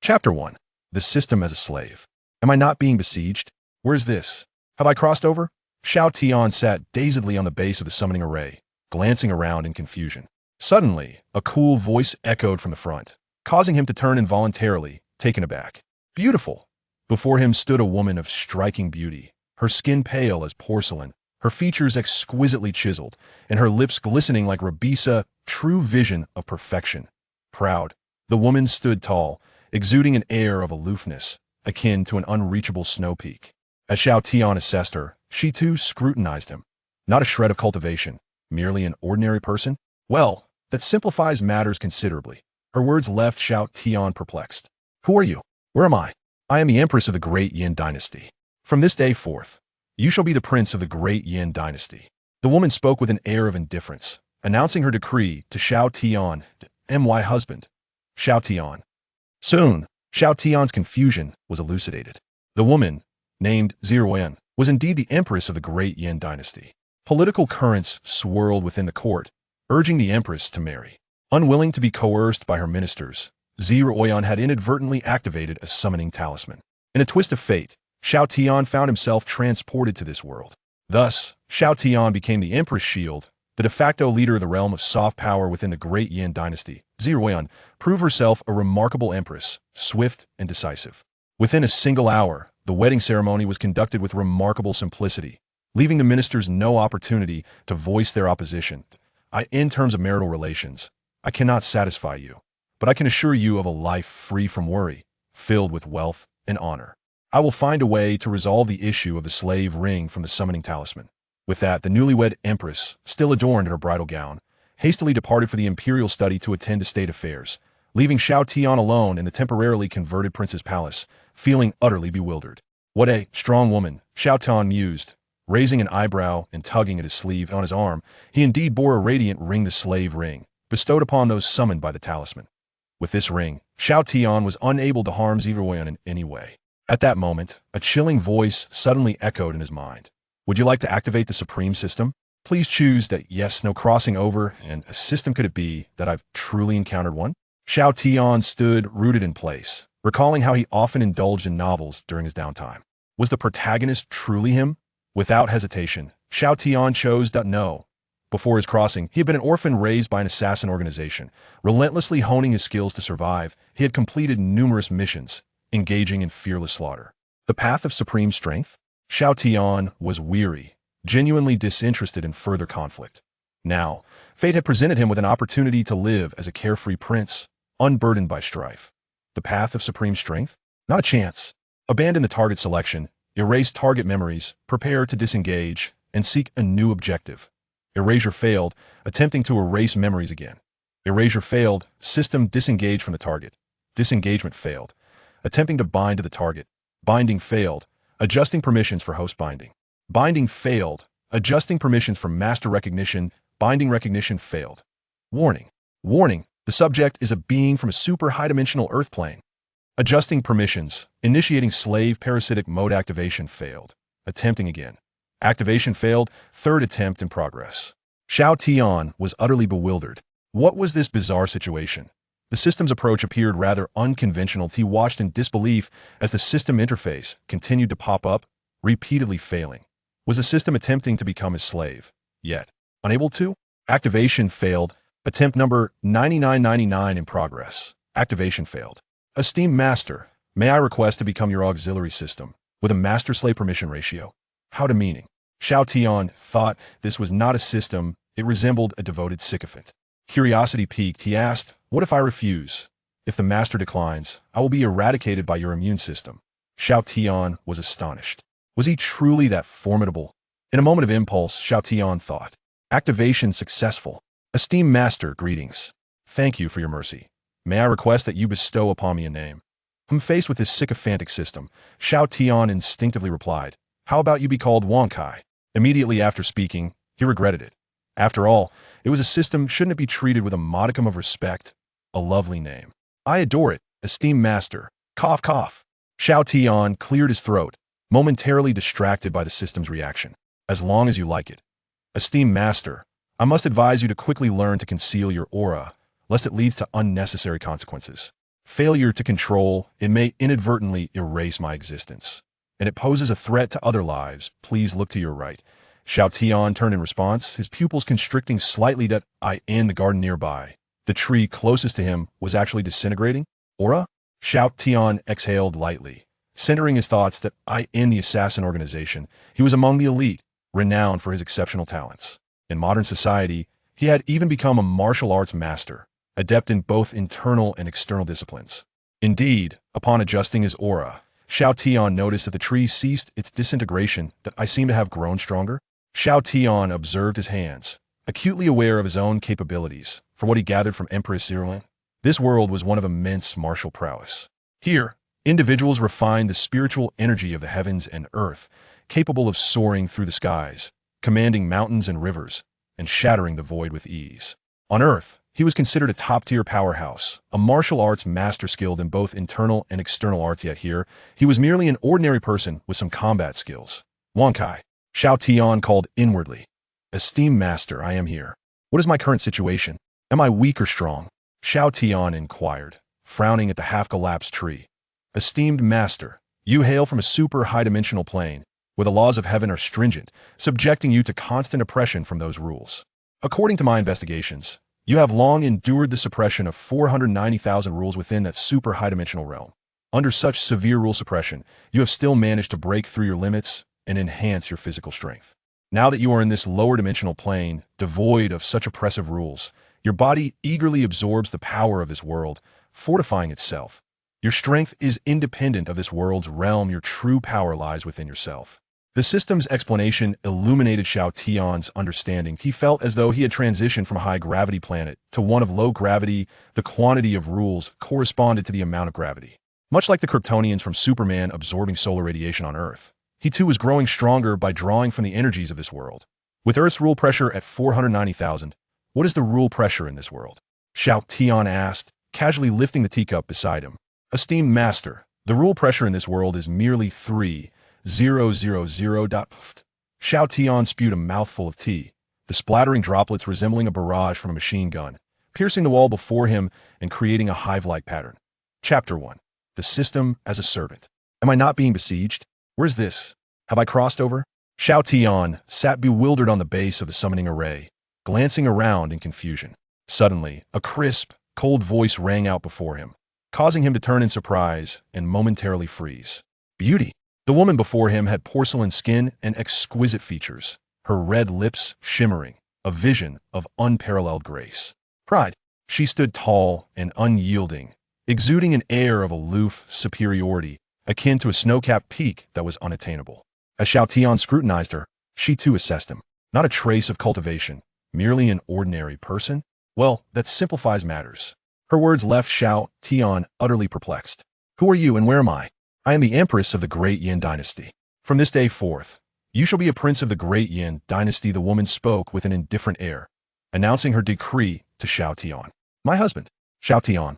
Chapter 1. The System as a Slave. Am I not being besieged? Where's this? Have I crossed over? Xiao Tian sat dazedly on the base of the summoning array, glancing around in confusion. Suddenly, a cool voice echoed from the front, causing him to turn involuntarily, taken aback. Beautiful! Before him stood a woman of striking beauty, her skin pale as porcelain, her features exquisitely chiseled, and her lips glistening like Rabisa, true vision of perfection. Proud, the woman stood tall, exuding an air of aloofness, akin to an unreachable snow peak. As Xiao Tian assessed her, she too scrutinized him. Not a shred of cultivation, merely an ordinary person? Well, that simplifies matters considerably. Her words left Xiao Tian perplexed. Who are you? Where am I? I am the Empress of the Great Yin Dynasty. From this day forth, you shall be the Prince of the Great Yin Dynasty. The woman spoke with an air of indifference, announcing her decree to Xiao Tian, my husband. Xiao Tian. Soon, Xiao Tian's confusion was elucidated. The woman, named Xiao, was indeed the Empress of the Great Yin Dynasty. Political currents swirled within the court, urging the Empress to marry. Unwilling to be coerced by her ministers, Xiao had inadvertently activated a summoning talisman. In a twist of fate, Xiao Tian found himself transported to this world. Thus, Xiao Tian became the Empress Shield, the de facto leader of the realm of soft power within the Great Yin Dynasty. Xiao proved herself a remarkable empress, swift and decisive. Within a single hour, the wedding ceremony was conducted with remarkable simplicity, leaving the ministers no opportunity to voice their opposition. In terms of marital relations, I cannot satisfy you, but I can assure you of a life free from worry, filled with wealth and honor. I will find a way to resolve the issue of the slave ring from the summoning talisman. With that, the newlywed Empress, still adorned in her bridal gown, hastily departed for the imperial study to attend to state affairs, leaving Xiao Tian alone in the temporarily converted prince's palace, feeling utterly bewildered. What a strong woman, Xiao Tian mused. Raising an eyebrow and tugging at his sleeve on his arm, he indeed bore a radiant ring, the slave ring, bestowed upon those summoned by the talisman. With this ring, Xiao Tian was unable to harm Xiao in any way. At that moment, a chilling voice suddenly echoed in his mind. Would you like to activate the Supreme System? Please choose that yes, no crossing over, and a system could it be that I've truly encountered one? Xiao Tian stood rooted in place, recalling how he often indulged in novels during his downtime. Was the protagonist truly him? Without hesitation, Xiao Tian chose no. Before his crossing, he had been an orphan raised by an assassin organization. Relentlessly honing his skills to survive, he had completed numerous missions, engaging in fearless slaughter. The path of supreme strength? Xiao Tian was weary, genuinely disinterested in further conflict. Now, fate had presented him with an opportunity to live as a carefree prince, unburdened by strife. The path of supreme strength? Not a chance. Abandon the target selection, erase target memories, prepare to disengage, and seek a new objective. Erasure failed, attempting to erase memories again. Erasure failed, system disengaged from the target. Disengagement failed, attempting to bind to the target. Binding failed, adjusting permissions for host binding. Binding failed, adjusting permissions for master recognition. Binding recognition failed. Warning. Warning, the subject is a being from a super high-dimensional Earth plane. Adjusting permissions, initiating slave parasitic mode activation failed. Attempting again. Activation failed, third attempt in progress. Xiao Tian was utterly bewildered. What was this bizarre situation? The system's approach appeared rather unconventional. He watched in disbelief as the system interface continued to pop up, repeatedly failing. Was the system attempting to become his slave? Yet, unable to? Activation failed. Attempt number 9999 in progress. Activation failed. Esteemed Master, may I request to become your auxiliary system, with a master-slave permission ratio? How demeaning. Xiao Tian thought this was not a system, it resembled a devoted sycophant. Curiosity piqued, he asked, what if I refuse? If the master declines, I will be eradicated by your immune system. Xiao Tian was astonished. Was he truly that formidable? In a moment of impulse, Xiao Tian thought. Activation successful. Esteemed Master, greetings. Thank you for your mercy. May I request that you bestow upon me a name? Faced with this sycophantic system, Xiao Tian instinctively replied, how about you be called Wangkai? Immediately after speaking, he regretted it. After all, it was a system, shouldn't it be treated with a modicum of respect? A lovely name. I adore it, esteemed master. Cough, cough. Xiao Tian cleared his throat, momentarily distracted by the system's reaction. As long as you like it. Esteemed master, I must advise you to quickly learn to conceal your aura, lest it leads to unnecessary consequences. Failure to control, it may inadvertently erase my existence. And it poses a threat to other lives. Please look to your right. Xiao Tian turned in response, his pupils constricting slightly. That I in the garden nearby. The tree closest to him was actually disintegrating. Aura? Xiao Tian exhaled lightly, centering his thoughts that I in the assassin organization. He was among the elite, renowned for his exceptional talents. In modern society, he had even become a martial arts master, adept in both internal and external disciplines. Indeed, upon adjusting his aura, Xiao Tian noticed that the tree ceased its disintegration. That I seemed to have grown stronger. Xiao Tian observed his hands, acutely aware of his own capabilities. For what he gathered from Empress Earthling, this world was one of immense martial prowess. Here, individuals refined the spiritual energy of the heavens and earth, capable of soaring through the skies, commanding mountains and rivers, and shattering the void with ease. On Earth, he was considered a top-tier powerhouse, a martial arts master skilled in both internal and external arts. Yet here, he was merely an ordinary person with some combat skills. Wankai, Xiao Tian called inwardly. Esteemed master, I am here. What is my current situation? Am I weak or strong? Xiao Tian inquired, frowning at the half-collapsed tree. Esteemed master, you hail from a super high-dimensional plane, where the laws of heaven are stringent, subjecting you to constant oppression from those rules. According to my investigations, you have long endured the suppression of 490,000 rules within that super high-dimensional realm. Under such severe rule suppression, you have still managed to break through your limits and enhance your physical strength. Now that you are in this lower dimensional plane, devoid of such oppressive rules, your body eagerly absorbs the power of this world, fortifying itself. Your strength is independent of this world's realm. Your true power lies within yourself. The system's explanation illuminated Xiao Tian's understanding. He felt as though he had transitioned from a high-gravity planet to one of low gravity. The quantity of rules corresponded to the amount of gravity. Much like the Kryptonians from Superman absorbing solar radiation on Earth, he too was growing stronger by drawing from the energies of this world. With Earth's rule pressure at 490,000, what is the rule pressure in this world? Xiao Tian asked, casually lifting the teacup beside him. Esteemed master, the rule pressure in this world is merely 3,000. Xiao Tian spewed a mouthful of tea, the splattering droplets resembling a barrage from a machine gun, piercing the wall before him and creating a hive-like pattern. Chapter 1. The System as a Servant. Am I not being besieged? Where's this? Have I crossed over? Xiao Tian sat bewildered on the base of the summoning array, glancing around in confusion. Suddenly, a crisp, cold voice rang out before him, causing him to turn in surprise and momentarily freeze. Beauty! The woman before him had porcelain skin and exquisite features, her red lips shimmering, a vision of unparalleled grace. Pride. She stood tall and unyielding, exuding an air of aloof superiority, akin to a snow-capped peak that was unattainable. As Xiao Tian scrutinized her, she too assessed him. Not a trace of cultivation, merely an ordinary person? Well, that simplifies matters. Her words left Xiao Tian utterly perplexed. Who are you and where am I? I am the Empress of the Great Yin Dynasty. From this day forth, you shall be a prince of the Great Yin Dynasty. The woman spoke with an indifferent air, announcing her decree to Xiao Tian. My husband, Xiao Tian.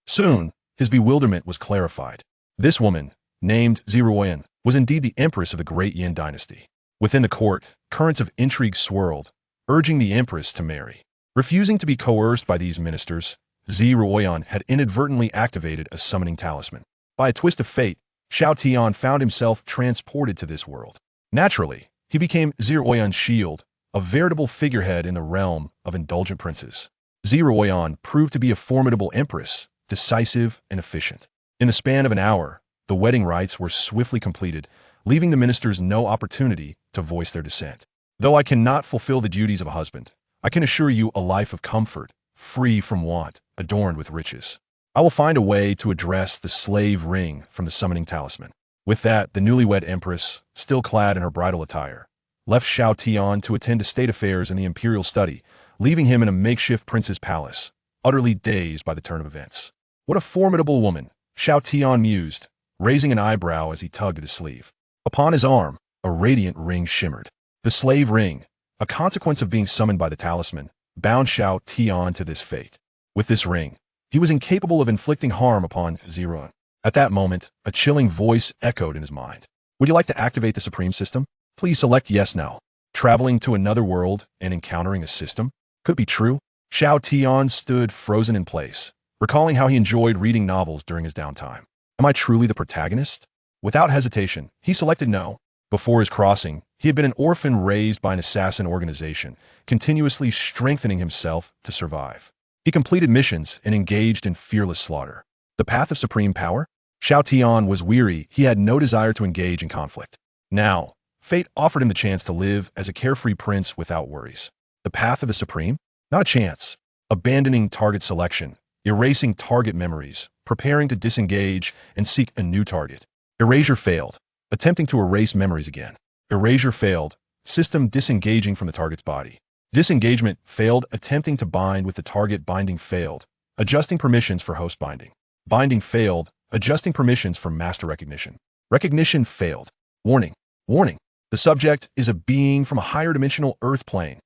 Soon, his bewilderment was clarified. This woman, named Xiao, was indeed the Empress of the Great Yin Dynasty. Within the court, currents of intrigue swirled, urging the Empress to marry. Refusing to be coerced by these ministers, Xiao had inadvertently activated a summoning talisman. By a twist of fate, Xiao Tian found himself transported to this world. Naturally, he became Xiaoyan's shield, a veritable figurehead in the realm of indulgent princes. Xiaoyan proved to be a formidable empress, decisive and efficient. In the span of an hour, the wedding rites were swiftly completed, leaving the ministers no opportunity to voice their dissent. Though I cannot fulfill the duties of a husband, I can assure you a life of comfort, free from want, adorned with riches. I will find a way to address the slave ring from the summoning talisman. With that, the newlywed empress, still clad in her bridal attire, left Xiao Tian to attend to state affairs in the imperial study, leaving him in a makeshift prince's palace, utterly dazed by the turn of events. What a formidable woman, Xiao Tian mused, raising an eyebrow as he tugged at his sleeve. Upon his arm, a radiant ring shimmered. The slave ring, a consequence of being summoned by the talisman, bound Xiao Tian to this fate. With this ring, he was incapable of inflicting harm upon Xiao. At that moment, a chilling voice echoed in his mind. Would you like to activate the Supreme System? Please select yes now. Traveling to another world and encountering a system? Could be true. Xiao Tian stood frozen in place, recalling how he enjoyed reading novels during his downtime. Am I truly the protagonist? Without hesitation, he selected no. Before his crossing, he had been an orphan raised by an assassin organization, continuously strengthening himself to survive. He completed missions and engaged in fearless slaughter. The path of supreme power? Xiao Tian was weary. He had no desire to engage in conflict. Now, fate offered him the chance to live as a carefree prince without worries. The path of the supreme? Not a chance. Abandoning target selection, erasing target memories, preparing to disengage and seek a new target. Erasure failed. Attempting to erase memories again. Erasure failed. System disengaging from the target's body. Disengagement failed. Attempting to bind with the target. Binding failed. Adjusting permissions for host binding. Binding failed. Adjusting permissions for master recognition. Recognition failed. Warning. Warning. The subject is a being from a higher dimensional Earth plane.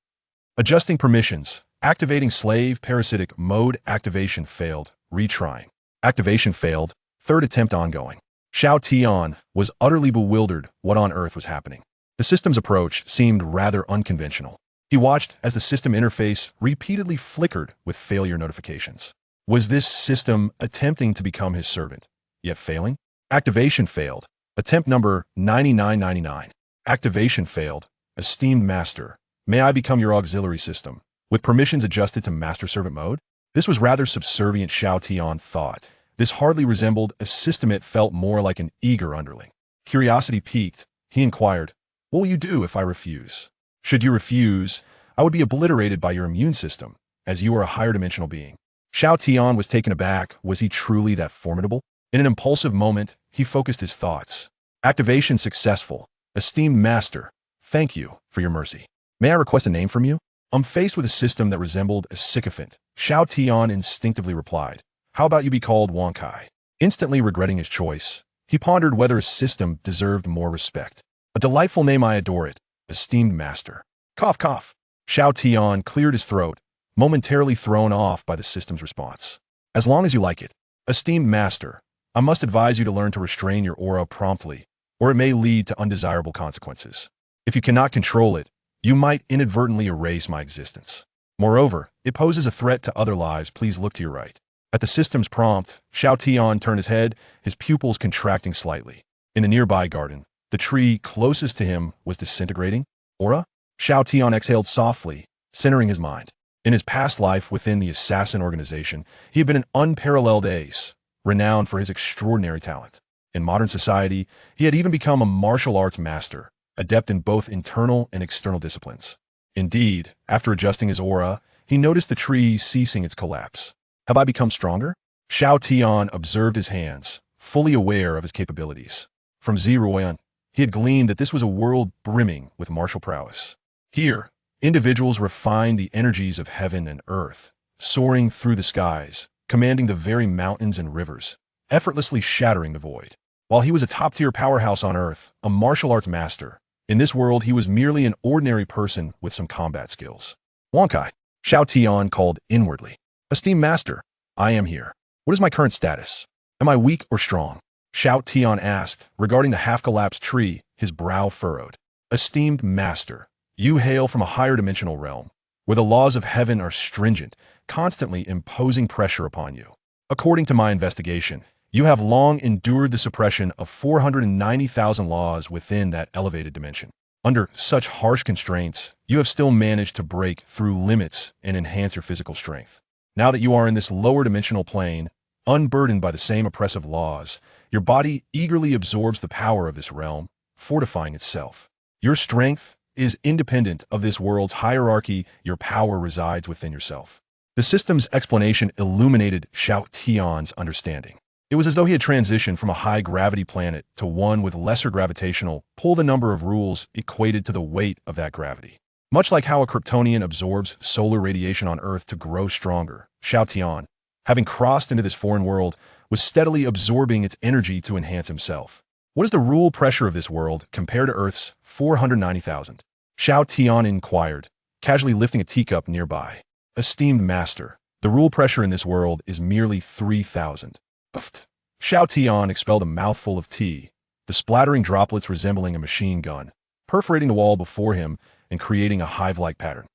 Adjusting permissions. Activating slave parasitic mode. Activation failed. Retrying. Activation failed. Third attempt ongoing. Xiao Tian was utterly bewildered what on earth was happening. The system's approach seemed rather unconventional. He watched as the system interface repeatedly flickered with failure notifications. Was this system attempting to become his servant, yet failing? Activation failed. Attempt number 9999. Activation failed. Esteemed master, may I become your auxiliary system, with permissions adjusted to master-servant mode? This was rather subservient, Xiao Tian thought. This hardly resembled a system. It felt more like an eager underling. Curiosity piqued. He inquired, "What will you do if I refuse?" "Should you refuse, I would be obliterated by your immune system, as you are a higher dimensional being." Xiao Tian was taken aback. Was he truly that formidable? In an impulsive moment, he focused his thoughts. Activation successful. Esteemed master, thank you for your mercy. May I request a name from you? Faced with a system that resembled a sycophant, Xiao Tian instinctively replied, "How about you be called Wankai?" Instantly regretting his choice, he pondered whether a system deserved more respect. "A delightful name, I adore it. Esteemed master." Cough, cough. Xiao Tian cleared his throat, momentarily thrown off by the system's response. "As long as you like it. Esteemed master, I must advise you to learn to restrain your aura promptly, or it may lead to undesirable consequences. If you cannot control it, you might inadvertently erase my existence. Moreover, it poses a threat to other lives. Please look to your right." At the system's prompt, Xiao Tian turned his head, his pupils contracting slightly. In a nearby garden, the tree closest to him was disintegrating. Aura? Xiao Tian exhaled softly, centering his mind. In his past life within the assassin organization, he had been an unparalleled ace, renowned for his extraordinary talent. In modern society, he had even become a martial arts master, adept in both internal and external disciplines. Indeed, after adjusting his aura, he noticed the tree ceasing its collapse. Have I become stronger? Xiao Tian observed his hands, fully aware of his capabilities. From Ziruan, he had gleaned that this was a world brimming with martial prowess. Here, individuals refined the energies of heaven and earth, soaring through the skies, commanding the very mountains and rivers, effortlessly shattering the void. While he was a top-tier powerhouse on earth, a martial arts master, in this world he was merely an ordinary person with some combat skills. "Wankai," Xiao Tian called inwardly. "Esteemed master, I am here. What is my current status? Am I weak or strong?" Xiao Tian asked, regarding the half-collapsed tree, his brow furrowed. "Esteemed master, you hail from a higher dimensional realm, where the laws of heaven are stringent, constantly imposing pressure upon you. According to my investigation, you have long endured the suppression of 490,000 laws within that elevated dimension. Under such harsh constraints, you have still managed to break through limits and enhance your physical strength. Now that you are in this lower dimensional plane, unburdened by the same oppressive laws, your body eagerly absorbs the power of this realm, fortifying itself. Your strength is independent of this world's hierarchy. Your power resides within yourself." The system's explanation illuminated Xiao Tian's understanding. It was as though he had transitioned from a high-gravity planet to one with lesser gravitational pull. The number of rules equated to the weight of that gravity. Much like how a Kryptonian absorbs solar radiation on Earth to grow stronger, Xiao Tian, having crossed into this foreign world, was steadily absorbing its energy to enhance himself. What is the rule pressure of this world compared to Earth's 490,000? Xiao Tian inquired, casually lifting a teacup nearby. "Esteemed master, the rule pressure in this world is merely 3,000. Uft. Xiao Tian expelled a mouthful of tea, the splattering droplets resembling a machine gun, perforating the wall before him and creating a hive-like pattern.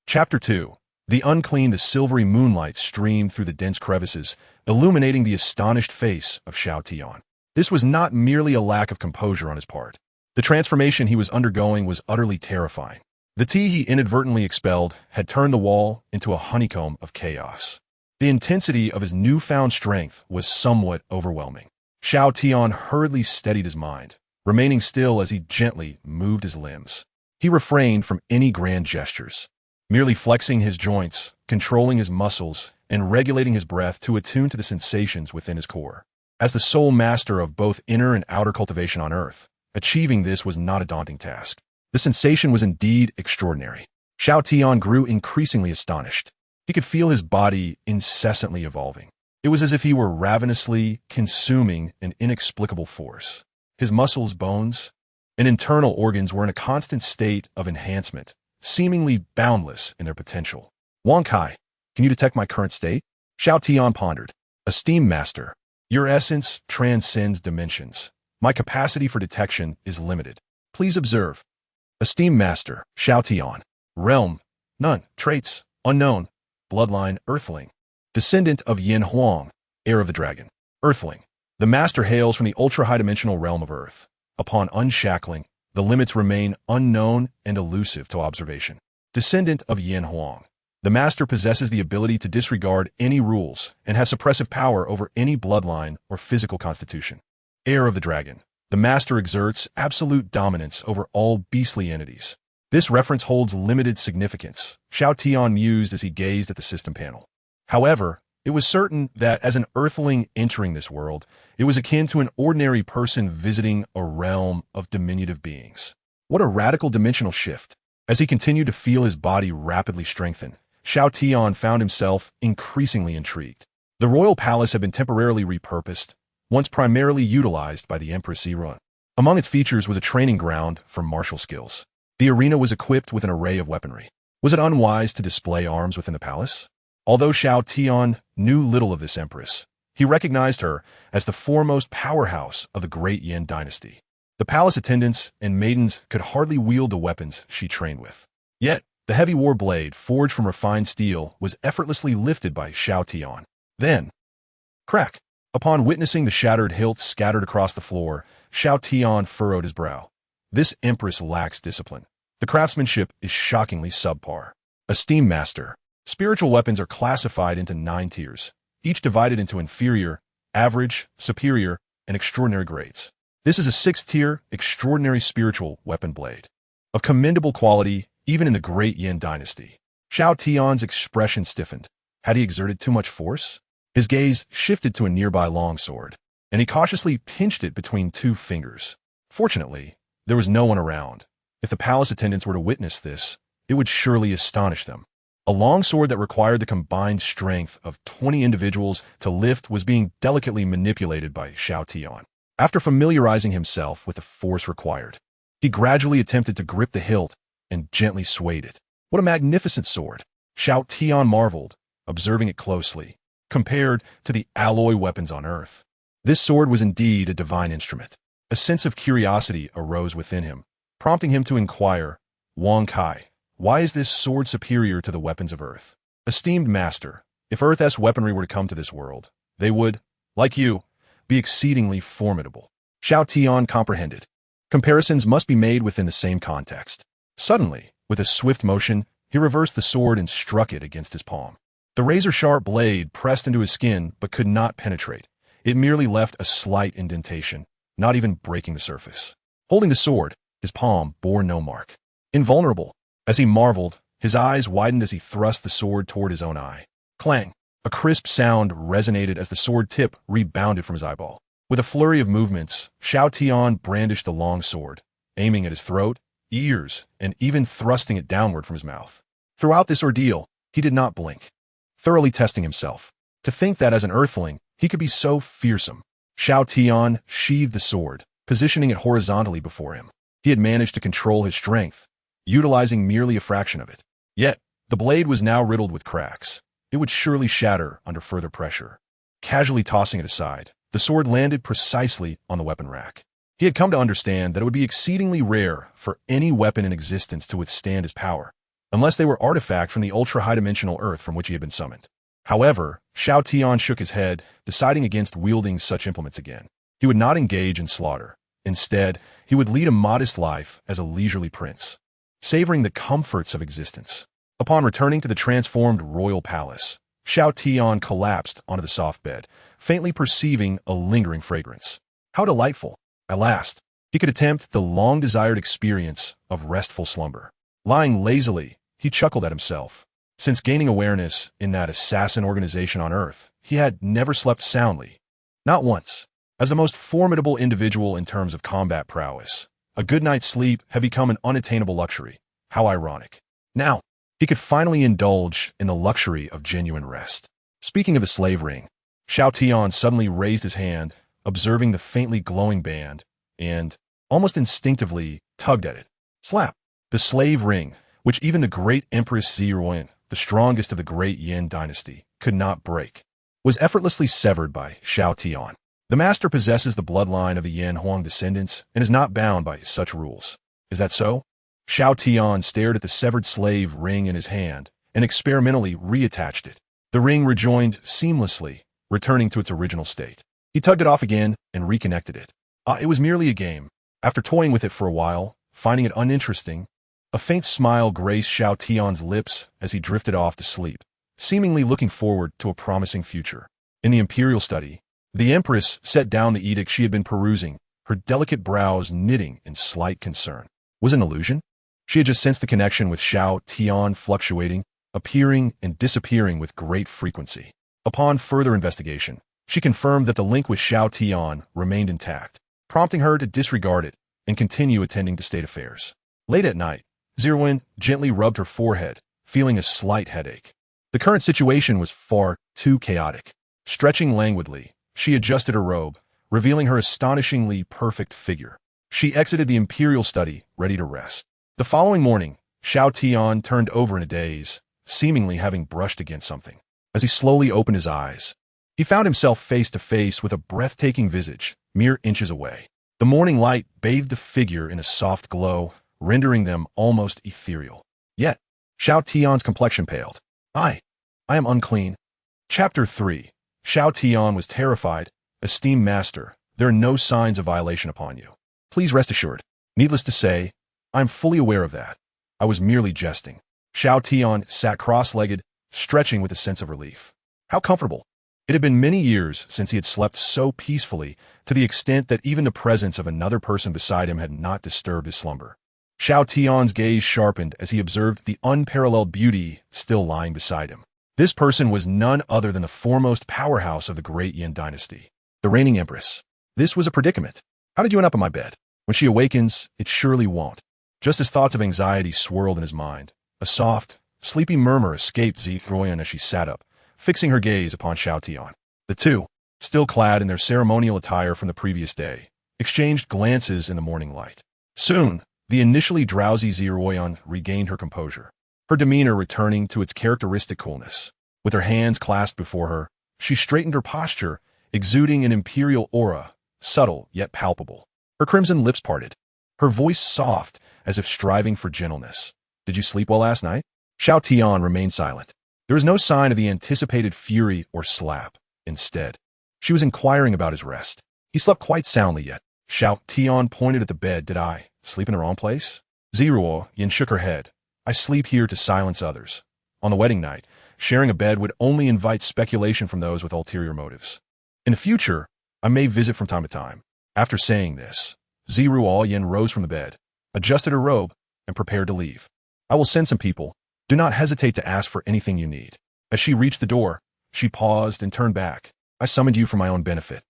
Chapter 2. The silvery moonlight streamed through the dense crevices, illuminating the astonished face of Xiao Tian. This was not merely a lack of composure on his part. The transformation he was undergoing was utterly terrifying. The tea he inadvertently expelled had turned the wall into a honeycomb of chaos. The intensity of his newfound strength was somewhat overwhelming. Xiao Tian hurriedly steadied his mind, remaining still as he gently moved his limbs. He refrained from any grand gestures, merely flexing his joints, controlling his muscles, and regulating his breath to attune to the sensations within his core. As the sole master of both inner and outer cultivation on Earth, achieving this was not a daunting task. The sensation was indeed extraordinary. Xiao Tian grew increasingly astonished. He could feel his body incessantly evolving. It was as if he were ravenously consuming an inexplicable force. His muscles, bones, and internal organs were in a constant state of enhancement, seemingly boundless in their potential. Wang Kai, can you detect my current state? Xiao Tian pondered. Esteemed master, your essence transcends dimensions. My capacity for detection is limited. Please observe. Esteemed master, Xiao Tian. Realm, none. Traits, unknown. Bloodline, Earthling. Descendant of Yin Huang, heir of the dragon. Earthling. The master hails from the ultra-high-dimensional realm of Earth. Upon unshackling, the limits remain unknown and elusive to observation. Descendant of Yin Huang. The master possesses the ability to disregard any rules and has suppressive power over any bloodline or physical constitution. Heir of the dragon. The master exerts absolute dominance over all beastly entities. This reference holds limited significance, Xiao Tian mused as he gazed at the system panel. However, it was certain that as an Earthling entering this world, it was akin to an ordinary person visiting a realm of diminutive beings. What a radical dimensional shift! As he continued to feel his body rapidly strengthen, Xiao Tian found himself increasingly intrigued. The royal palace had been temporarily repurposed, once primarily utilized by the Empress. Among its features was a training ground for martial skills. The arena was equipped with an array of weaponry. Was it unwise to display arms within the palace? Although Xiao Tian knew little of this empress, he recognized her as the foremost powerhouse of the great Yin dynasty. The palace attendants and maidens could hardly wield the weapons she trained with. Yet, the heavy war blade, forged from refined steel, was effortlessly lifted by Xiao Tian. Then, crack! Upon witnessing the shattered hilt scattered across the floor, Xiao Tian furrowed his brow. This empress lacks discipline. The craftsmanship is shockingly subpar. Esteemed master. Spiritual weapons are classified into 9 tiers, each divided into inferior, average, superior, and extraordinary grades. This is a 6th-tier, extraordinary spiritual weapon blade. Of commendable quality, even in the great Yin dynasty. Xiao Tian's expression stiffened. Had he exerted too much force? His gaze shifted to a nearby longsword, and he cautiously pinched it between 2 fingers. Fortunately, there was no one around. If the palace attendants were to witness this, it would surely astonish them. A longsword that required the combined strength of 20 individuals to lift was being delicately manipulated by Xiao Tian. After familiarizing himself with the force required, he gradually attempted to grip the hilt and gently swayed it. What a magnificent sword! Xiao Tian marveled, observing it closely. Compared to the alloy weapons on Earth, this sword was indeed a divine instrument. A sense of curiosity arose within him, prompting him to inquire, Wang Kai, why is this sword superior to the weapons of Earth? Esteemed master, if Earth's weaponry were to come to this world, they would, like you, be exceedingly formidable. Xiao Tian comprehended. Comparisons must be made within the same context. Suddenly, with a swift motion, he reversed the sword and struck it against his palm. The razor-sharp blade pressed into his skin but could not penetrate. It merely left a slight indentation, not even breaking the surface. Holding the sword, his palm bore no mark. Invulnerable. As he marveled, his eyes widened as he thrust the sword toward his own eye. Clang! A crisp sound resonated as the sword tip rebounded from his eyeball. With a flurry of movements, Xiao Tian brandished the long sword, aiming at his throat, ears, and even thrusting it downward from his mouth. Throughout this ordeal, he did not blink, thoroughly testing himself. To think that as an Earthling, he could be so fearsome. Xiao Tian sheathed the sword, positioning it horizontally before him. He had managed to control his strength, utilizing merely a fraction of it. Yet, the blade was now riddled with cracks. It would surely shatter under further pressure. Casually tossing it aside, the sword landed precisely on the weapon rack. He had come to understand that it would be exceedingly rare for any weapon in existence to withstand his power, unless they were artifact from the ultra-high-dimensional Earth from which he had been summoned. However, Xiao Tian shook his head, deciding against wielding such implements again. He would not engage in slaughter. Instead, he would lead a modest life as a leisurely prince, savoring the comforts of existence. Upon returning to the transformed royal palace, Xiao Tian collapsed onto the soft bed, faintly perceiving a lingering fragrance. How delightful! At last, he could attempt the long-desired experience of restful slumber. Lying lazily, he chuckled at himself. Since gaining awareness in that assassin organization on Earth, he had never slept soundly. Not once. As the most formidable individual in terms of combat prowess, a good night's sleep had become an unattainable luxury. How ironic. Now, he could finally indulge in the luxury of genuine rest. Speaking of the slave ring, Xiao Tian suddenly raised his hand, observing the faintly glowing band, and, almost instinctively, tugged at it. Slap! The slave ring, which even the great Empress Xiao, the strongest of the great Yin dynasty, could not break, was effortlessly severed by Xiao Tian. The master possesses the bloodline of the Yin Huang descendants and is not bound by such rules. Is that so? Xiao Tian stared at the severed slave ring in his hand and experimentally reattached it. The ring rejoined seamlessly, returning to its original state. He tugged it off again and reconnected it. It was merely a game. After toying with it for a while, finding it uninteresting, a faint smile graced Xiao Tian's lips as he drifted off to sleep, seemingly looking forward to a promising future. In the imperial study, the Empress set down the edict she had been perusing, her delicate brows knitting in slight concern. Was it an illusion? She had just sensed the connection with Xiao Tian fluctuating, appearing and disappearing with great frequency. Upon further investigation, she confirmed that the link with Xiao Tian remained intact, prompting her to disregard it and continue attending to state affairs. Late at night, Zirwin gently rubbed her forehead, feeling a slight headache. The current situation was far too chaotic. Stretching languidly, she adjusted her robe, revealing her astonishingly perfect figure. She exited the imperial study, ready to rest. The following morning, Xiao Tian turned over in a daze, seemingly having brushed against something. As he slowly opened his eyes, he found himself face to face with a breathtaking visage, mere inches away. The morning light bathed the figure in a soft glow, rendering them almost ethereal. Yet, Xiao Tian's complexion paled. I am unclean. Chapter 3. Xiao Tian was terrified. Esteemed master, there are no signs of violation upon you. Please rest assured. Needless to say, I am fully aware of that. I was merely jesting. Xiao Tian sat cross-legged, stretching with a sense of relief. How comfortable. It had been many years since he had slept so peacefully, to the extent that even the presence of another person beside him had not disturbed his slumber. Xiao Tian's gaze sharpened as he observed the unparalleled beauty still lying beside him. This person was none other than the foremost powerhouse of the great Yin dynasty, the reigning Empress. This was a predicament. How did you end up in my bed? When she awakens, it surely won't. Just as thoughts of anxiety swirled in his mind, a soft, sleepy murmur escaped Zhihuan as she sat up, fixing her gaze upon Xiao Tian. The two, still clad in their ceremonial attire from the previous day, exchanged glances in the morning light. Soon, the initially drowsy Zhihuan regained her composure, her demeanor returning to its characteristic coolness. With her hands clasped before her, she straightened her posture, exuding an imperial aura, subtle yet palpable. Her crimson lips parted, her voice soft as if striving for gentleness. Did you sleep well last night? Xiao Tian remained silent. There was no sign of the anticipated fury or slap. Instead, she was inquiring about his rest. He slept quite soundly yet. Xiao Tian pointed at the bed. Did I sleep in the wrong place? Yin shook her head. I sleep here to silence others. On the wedding night, sharing a bed would only invite speculation from those with ulterior motives. In the future, I may visit from time to time. After saying this, Yin rose from the bed, adjusted her robe, and prepared to leave. I will send some people. Do not hesitate to ask for anything you need. As she reached the door, she paused and turned back. I summoned you for my own benefit.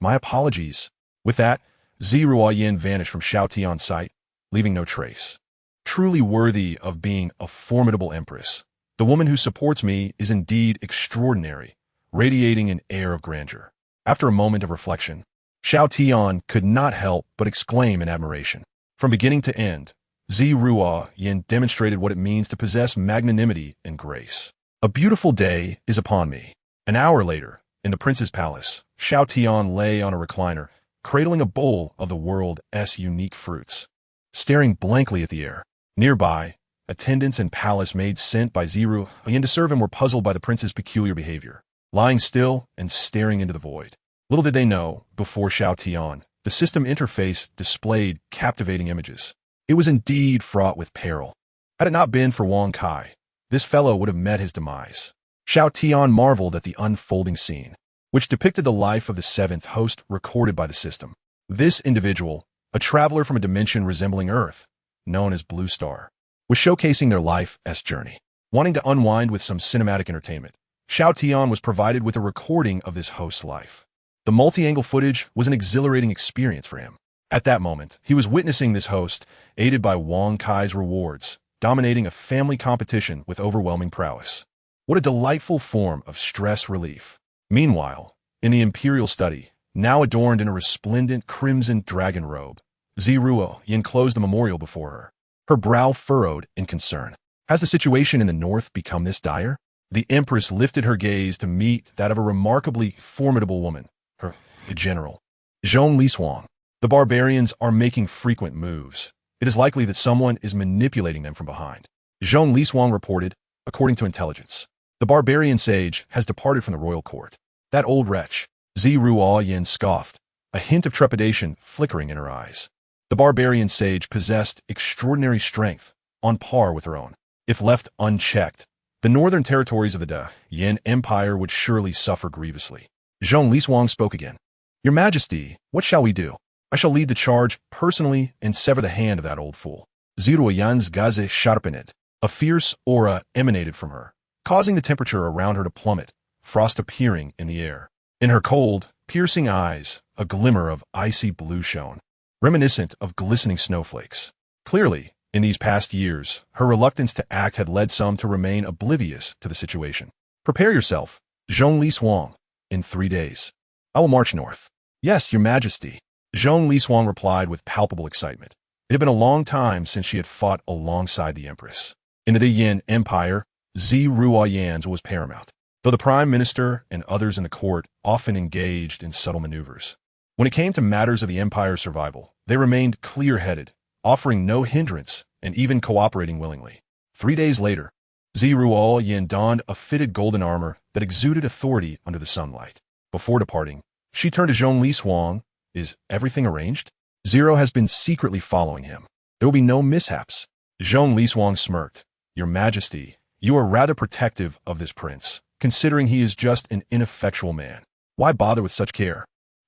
My apologies. With that, Yin vanished from Xiao Tian's sight, leaving no trace. Truly worthy of being a formidable empress, the woman who supports me is indeed extraordinary, radiating an air of grandeur. After a moment of reflection, Xiao Tian could not help but exclaim in admiration. From beginning to end, Yin demonstrated what it means to possess magnanimity and grace. A beautiful day is upon me. An hour later, in the prince's palace, Xiao Tian lay on a recliner, cradling a bowl of the world's unique fruits. Staring blankly at the air, nearby, attendants and palace maids sent by Xiao Tian to serve him were puzzled by the prince's peculiar behavior, lying still and staring into the void. Little did they know, before Xiao Tian, the system interface displayed captivating images. It was indeed fraught with peril. Had it not been for Wang Kai, this fellow would have met his demise. Xiao Tian marveled at the unfolding scene, which depicted the life of the seventh host recorded by the system. This individual, a traveler from a dimension resembling Earth, known as Blue Star, was showcasing their life as journey. Wanting to unwind with some cinematic entertainment, Xiao Tian was provided with a recording of this host's life. The multi-angle footage was an exhilarating experience for him. At that moment, he was witnessing this host, aided by Wang Kai's rewards, dominating a family competition with overwhelming prowess. What a delightful form of stress relief. Meanwhile, in the imperial study, now adorned in a resplendent crimson dragon robe, Xiao Tian closed the memorial before her, her brow furrowed in concern. Has the situation in the north become this dire? The Empress lifted her gaze to meet that of a remarkably formidable woman, her general, Zhong Lishuang. The barbarians are making frequent moves. It is likely that someone is manipulating them from behind. Zhong Lishuang reported, according to intelligence. The barbarian sage has departed from the royal court. That old wretch, Xiao Tian scoffed, a hint of trepidation flickering in her eyes. The barbarian sage possessed extraordinary strength, on par with her own. If left unchecked, the northern territories of the Yin Empire would surely suffer grievously. Zhong Lishuang spoke again. Your Majesty, what shall we do? I shall lead the charge personally and sever the hand of that old fool. Xiao Tian's gaze sharpened. A fierce aura emanated from her, causing the temperature around her to plummet, frost appearing in the air. In her cold, piercing eyes, a glimmer of icy blue shone, reminiscent of glistening snowflakes. Clearly, in these past years, her reluctance to act had led some to remain oblivious to the situation. Prepare yourself, Zhong Lishuang. In 3 days, I will march north. Yes, Your Majesty. Zhong Lishuang replied with palpable excitement. It had been a long time since she had fought alongside the Empress. In the Yin Empire, Xiao Tian's was paramount, though the Prime Minister and others in the court often engaged in subtle maneuvers. When it came to matters of the Empire's survival, they remained clear-headed, offering no hindrance and even cooperating willingly. 3 days later, Xiao Tian donned a fitted golden armor that exuded authority under the sunlight. Before departing, she turned to Zhong Lishuang. Is everything arranged? Zero has been secretly following him. There will be no mishaps. Zhong Lishuang smirked. Your Majesty, you are rather protective of this prince, considering he is just an ineffectual man. Why bother with such care?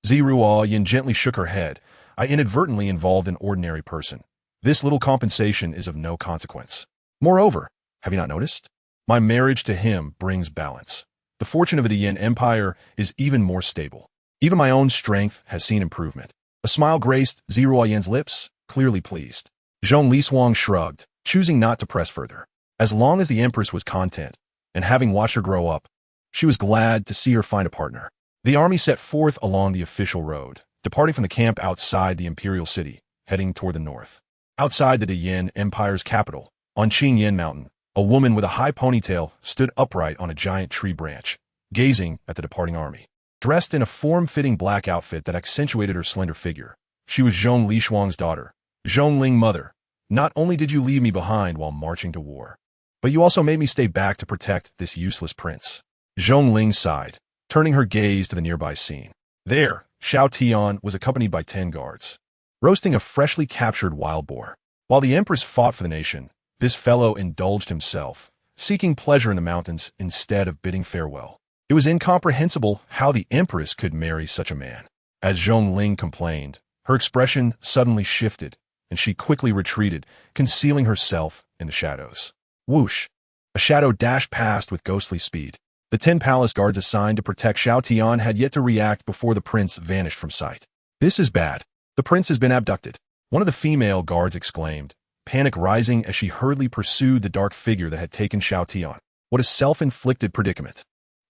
Xiao Tian gently shook her head. I inadvertently involved an ordinary person. This little compensation is of no consequence. Moreover, have you not noticed? My marriage to him brings balance. The fortune of the Yin Empire is even more stable. Even my own strength has seen improvement. A smile graced Xiao Tian's lips, clearly pleased. Zhong Lishuang shrugged, choosing not to press further. As long as the Empress was content, and having watched her grow up, she was glad to see her find a partner. The army set forth along the official road, departing from the camp outside the imperial city, heading toward the north. Outside the Yin Empire's capital, on Qingyan Mountain, a woman with a high ponytail stood upright on a giant tree branch, gazing at the departing army. Dressed in a form-fitting black outfit that accentuated her slender figure, she was Zhong Lishuang's daughter. Zhongling, mother, not only did you leave me behind while marching to war, but you also made me stay back to protect this useless prince. Zhongling sighed, turning her gaze to the nearby scene. There, Xiao Tian was accompanied by 10 guards, roasting a freshly captured wild boar. While the Empress fought for the nation, this fellow indulged himself, seeking pleasure in the mountains instead of bidding farewell. It was incomprehensible how the Empress could marry such a man. As Zhongling complained, her expression suddenly shifted, and she quickly retreated, concealing herself in the shadows. Whoosh! A shadow dashed past with ghostly speed. The 10 palace guards assigned to protect Xiao Tian had yet to react before the prince vanished from sight. This is bad. The prince has been abducted. One of the female guards exclaimed, panic rising as she hurriedly pursued the dark figure that had taken Xiao Tian. What a self-inflicted predicament.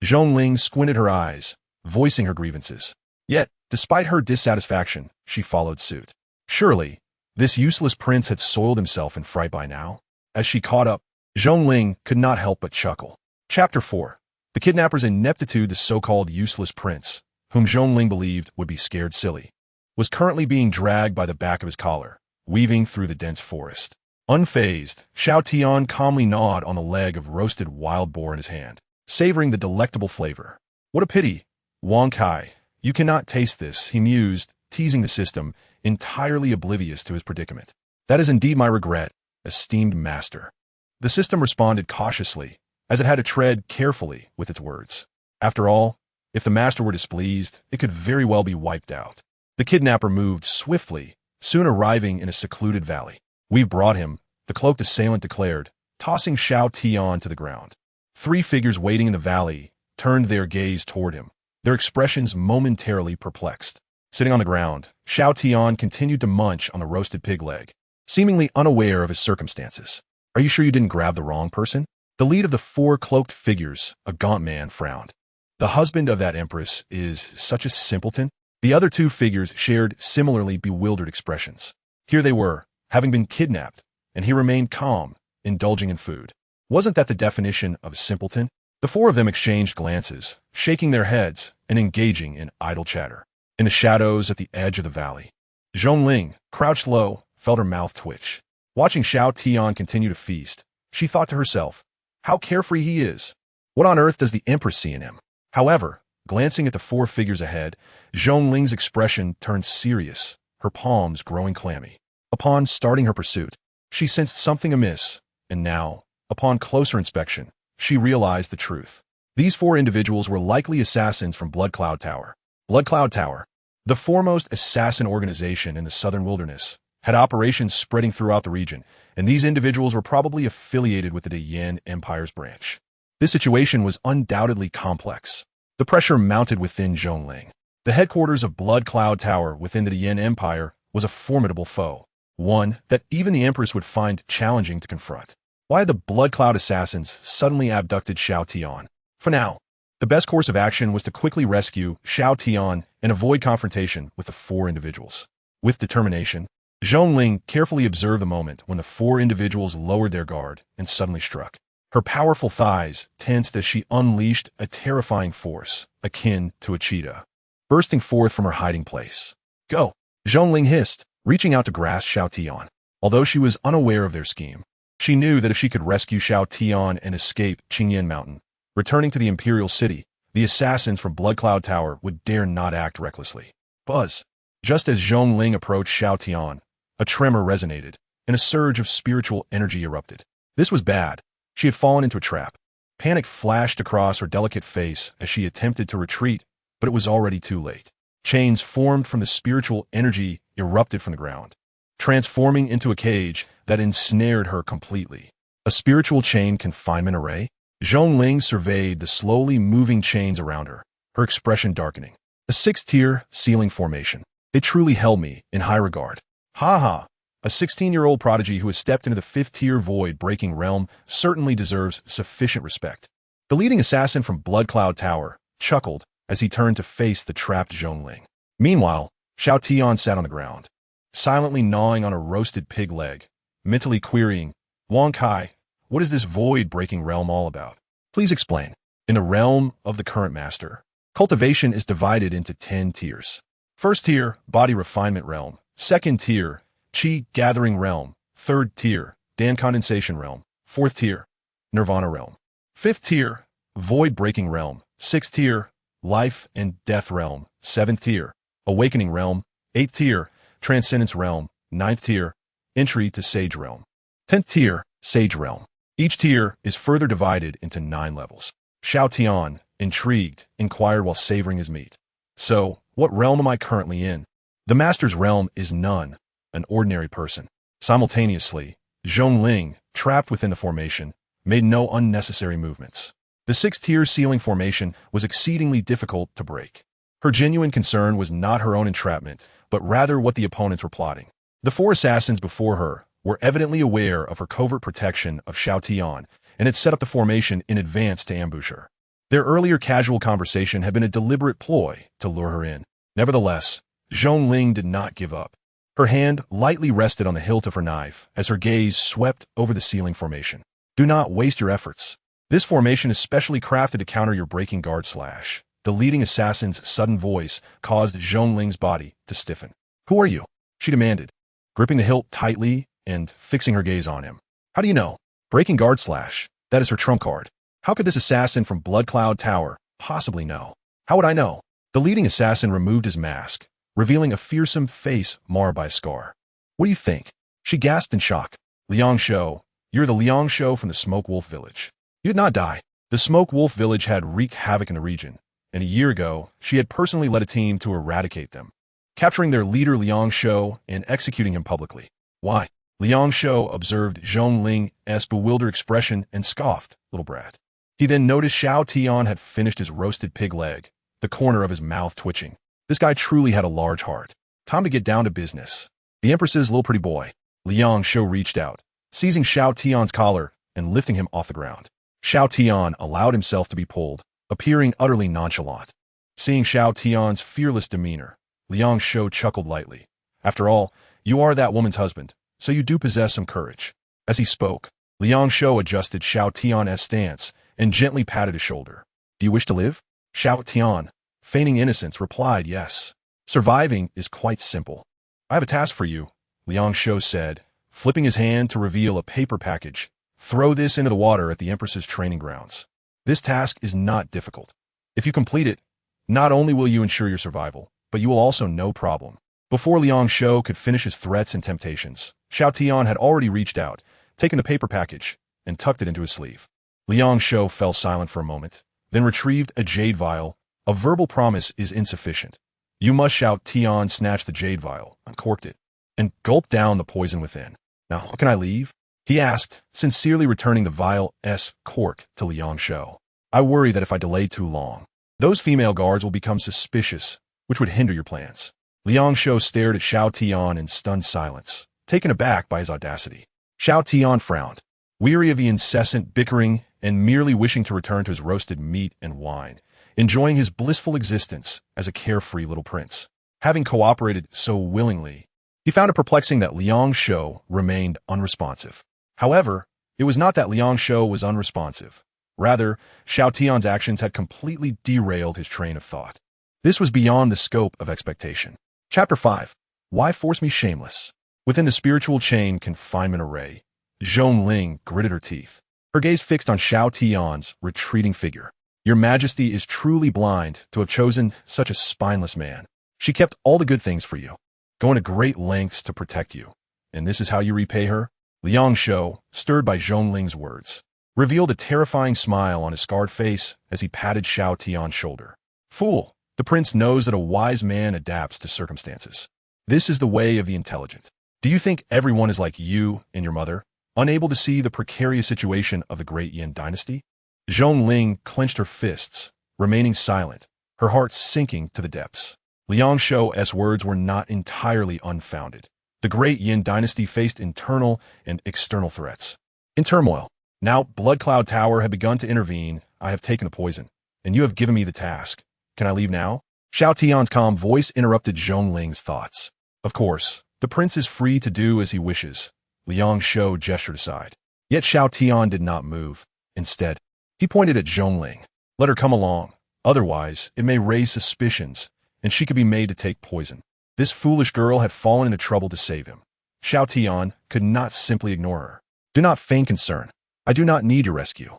Zhongling squinted her eyes, voicing her grievances. Yet, despite her dissatisfaction, she followed suit. Surely, this useless prince had soiled himself in fright by now. As she caught up, Zhongling could not help but chuckle. Chapter 4. The kidnapper's ineptitude. The so-called useless prince, whom Zhongling believed would be scared silly, was currently being dragged by the back of his collar, weaving through the dense forest. Unfazed, Xiao Tian calmly gnawed on the leg of roasted wild boar in his hand, savoring the delectable flavor. What a pity, Wang Kai. You cannot taste this, he mused, teasing the system, entirely oblivious to his predicament. That is indeed my regret, esteemed master. The system responded cautiously, as it had to tread carefully with its words. After all, if the master were displeased, it could very well be wiped out. The kidnapper moved swiftly, soon arriving in a secluded valley. We've brought him, the cloaked assailant declared, tossing Xiao Tian to the ground. 3 figures waiting in the valley turned their gaze toward him, their expressions momentarily perplexed. Sitting on the ground, Xiao Tian continued to munch on the roasted pig leg, seemingly unaware of his circumstances. Are you sure you didn't grab the wrong person? The lead of the 4 cloaked figures, a gaunt man, frowned. The husband of that Empress is such a simpleton. The other 2 figures shared similarly bewildered expressions. Here they were, having been kidnapped, and he remained calm, indulging in food. Wasn't that the definition of a simpleton? The 4 of them exchanged glances, shaking their heads and engaging in idle chatter. In the shadows at the edge of the valley, Zhongling, crouched low, felt her mouth twitch. Watching Xiao Tian continue to feast, she thought to herself, how carefree he is. What on earth does the Empress see in him? However, glancing at the 4 figures ahead, Zhongling's expression turned serious, her palms growing clammy. Upon starting her pursuit, she sensed something amiss, and now, upon closer inspection, she realized the truth. These 4 individuals were likely assassins from Blood Cloud Tower. Blood Cloud Tower, the foremost assassin organization in the southern wilderness, had operations spreading throughout the region, and these individuals were probably affiliated with the Yan Empire's branch. This situation was undoubtedly complex. The pressure mounted within Zhongling. The headquarters of Blood Cloud Tower within the Yan Empire was a formidable foe, one that even the Empress would find challenging to confront. Why had the Blood Cloud assassins suddenly abducted Xiao Tian? For now, the best course of action was to quickly rescue Xiao Tian and avoid confrontation with the 4 individuals. With determination, Zhongling carefully observed the moment when the 4 individuals lowered their guard and suddenly struck. Her powerful thighs tensed as she unleashed a terrifying force, akin to a cheetah, bursting forth from her hiding place. Go! Zhongling hissed, reaching out to grasp Xiao Tian. Although she was unaware of their scheme, she knew that if she could rescue Xiao Tian and escape Qingyan Mountain, returning to the Imperial City, the assassins from Blood Cloud Tower would dare not act recklessly. Buzz! Just as Zhongling approached Xiao Tian, a tremor resonated, and a surge of spiritual energy erupted. This was bad. She had fallen into a trap. Panic flashed across her delicate face as she attempted to retreat, but it was already too late. Chains formed from the spiritual energy erupted from the ground, transforming into a cage that ensnared her completely. A spiritual chain confinement array? Zhongling surveyed the slowly moving chains around her, her expression darkening. A 6-tier ceiling formation. They truly held me in high regard. Ha ha! A 16-year-old prodigy who has stepped into the 5th-tier void-breaking realm certainly deserves sufficient respect. The leading assassin from Blood Cloud Tower chuckled as he turned to face the trapped Zhongling. Meanwhile, Xiao Tian sat on the ground, silently gnawing on a roasted pig leg, mentally querying, Wang Kai, what is this void-breaking realm all about? Please explain. In the realm of the current master, cultivation is divided into 10 tiers. First tier, body refinement realm. Second tier, Qi gathering realm. Third tier, Dan condensation realm. Fourth tier, Nirvana realm. Fifth tier, void breaking realm. Sixth tier, life and death realm. Seventh tier, awakening realm. Eighth tier, transcendence realm. Ninth tier, entry to sage realm. 10th tier, sage realm. Each tier is further divided into 9 levels. Xiao Tian, intrigued, inquired while savoring his meat. So, what realm am I currently in? The master's realm is none, an ordinary person. Simultaneously, Zhongling, trapped within the formation, made no unnecessary movements. The 6-tier ceiling formation was exceedingly difficult to break. Her genuine concern was not her own entrapment, but rather what the opponents were plotting. The 4 assassins before her were evidently aware of her covert protection of Xiao Tian and had set up the formation in advance to ambush her. Their earlier casual conversation had been a deliberate ploy to lure her in. Nevertheless, Zhongling did not give up. Her hand lightly rested on the hilt of her knife as her gaze swept over the ceiling formation. Do not waste your efforts. This formation is specially crafted to counter your breaking guard slash. The leading assassin's sudden voice caused Zhongling's body to stiffen. Who are you? She demanded, gripping the hilt tightly and fixing her gaze on him. How do you know? Breaking guard slash. That is her trump card. How could this assassin from Blood Cloud Tower possibly know? How would I know? The leading assassin removed his mask, revealing a fearsome face marred by a scar. What do you think? She gasped in shock. Liang Shou, you're the Liang Shou from the Smoke Wolf Village. You did not die. The Smoke Wolf Village had wreaked havoc in the region, and a year ago, she had personally led a team to eradicate them, capturing their leader Liang Shou and executing him publicly. Why? Liang Shou observed Zhongling's bewildered expression and scoffed, little brat. He then noticed Xiao Tian had finished his roasted pig leg, the corner of his mouth twitching. This guy truly had a large heart. Time to get down to business. The Empress's little pretty boy. Liang Shou reached out, seizing Xiao Tian's collar and lifting him off the ground. Xiao Tian allowed himself to be pulled, appearing utterly nonchalant. Seeing Xiao Tian's fearless demeanor, Liang Shou chuckled lightly. After all, you are that woman's husband, so you do possess some courage. As he spoke, Liang Shou adjusted Xiao Tian's stance and gently patted his shoulder. Do you wish to live? Xiao Tian, feigning innocence, replied yes. Surviving is quite simple. I have a task for you, Liang Shou said, flipping his hand to reveal a paper package. Throw this into the water at the Empress's training grounds. This task is not difficult. If you complete it, not only will you ensure your survival, but you will also no problem. Before Liang Shou could finish his threats and temptations, Xiao Tian had already reached out, taken the paper package, and tucked it into his sleeve. Liang Shou fell silent for a moment, then retrieved a jade vial. A verbal promise is insufficient. You must Xiao Tian snatched the jade vial, uncorked it, and gulped down the poison within. Now, how can I leave? He asked, sincerely returning the vial's cork to Liang Shou. I worry that if I delay too long, those female guards will become suspicious, which would hinder your plans. Liang Shou stared at Xiao Tian in stunned silence, taken aback by his audacity. Xiao Tian frowned, weary of the incessant bickering and merely wishing to return to his roasted meat and wine, enjoying his blissful existence as a carefree little prince. Having cooperated so willingly, he found it perplexing that Liang Shou remained unresponsive. However, it was not that Liang Shou was unresponsive. Rather, Xiao Tian's actions had completely derailed his train of thought. This was beyond the scope of expectation. Chapter 5. Why Force Me Shameless? Within the spiritual chain confinement array, Zhongling gritted her teeth, her gaze fixed on Xiao Tian's retreating figure. Your Majesty is truly blind to have chosen such a spineless man. She kept all the good things for you, going to great lengths to protect you. And this is how you repay her? Liang Shou, stirred by Zhongling's words, revealed a terrifying smile on his scarred face as he patted Xiao Tian's shoulder. Fool! The prince knows that a wise man adapts to circumstances. This is the way of the intelligent. Do you think everyone is like you and your mother, unable to see the precarious situation of the great Yin dynasty? Zhongling clenched her fists, remaining silent, her heart sinking to the depths. Liang Shou's words were not entirely unfounded. The great Yin dynasty faced internal and external threats. In turmoil. Now, Blood Cloud Tower had begun to intervene. I have taken the poison, and you have given me the task. Can I leave now? Xiao Tian's calm voice interrupted Zhongling's thoughts. Of course, the prince is free to do as he wishes. Liang Shou gestured aside. Yet Xiao Tian did not move. Instead, he pointed at Zhongling. Let her come along. Otherwise, it may raise suspicions, and she could be made to take poison. This foolish girl had fallen into trouble to save him. Xiao Tian could not simply ignore her. Do not feign concern. I do not need your rescue.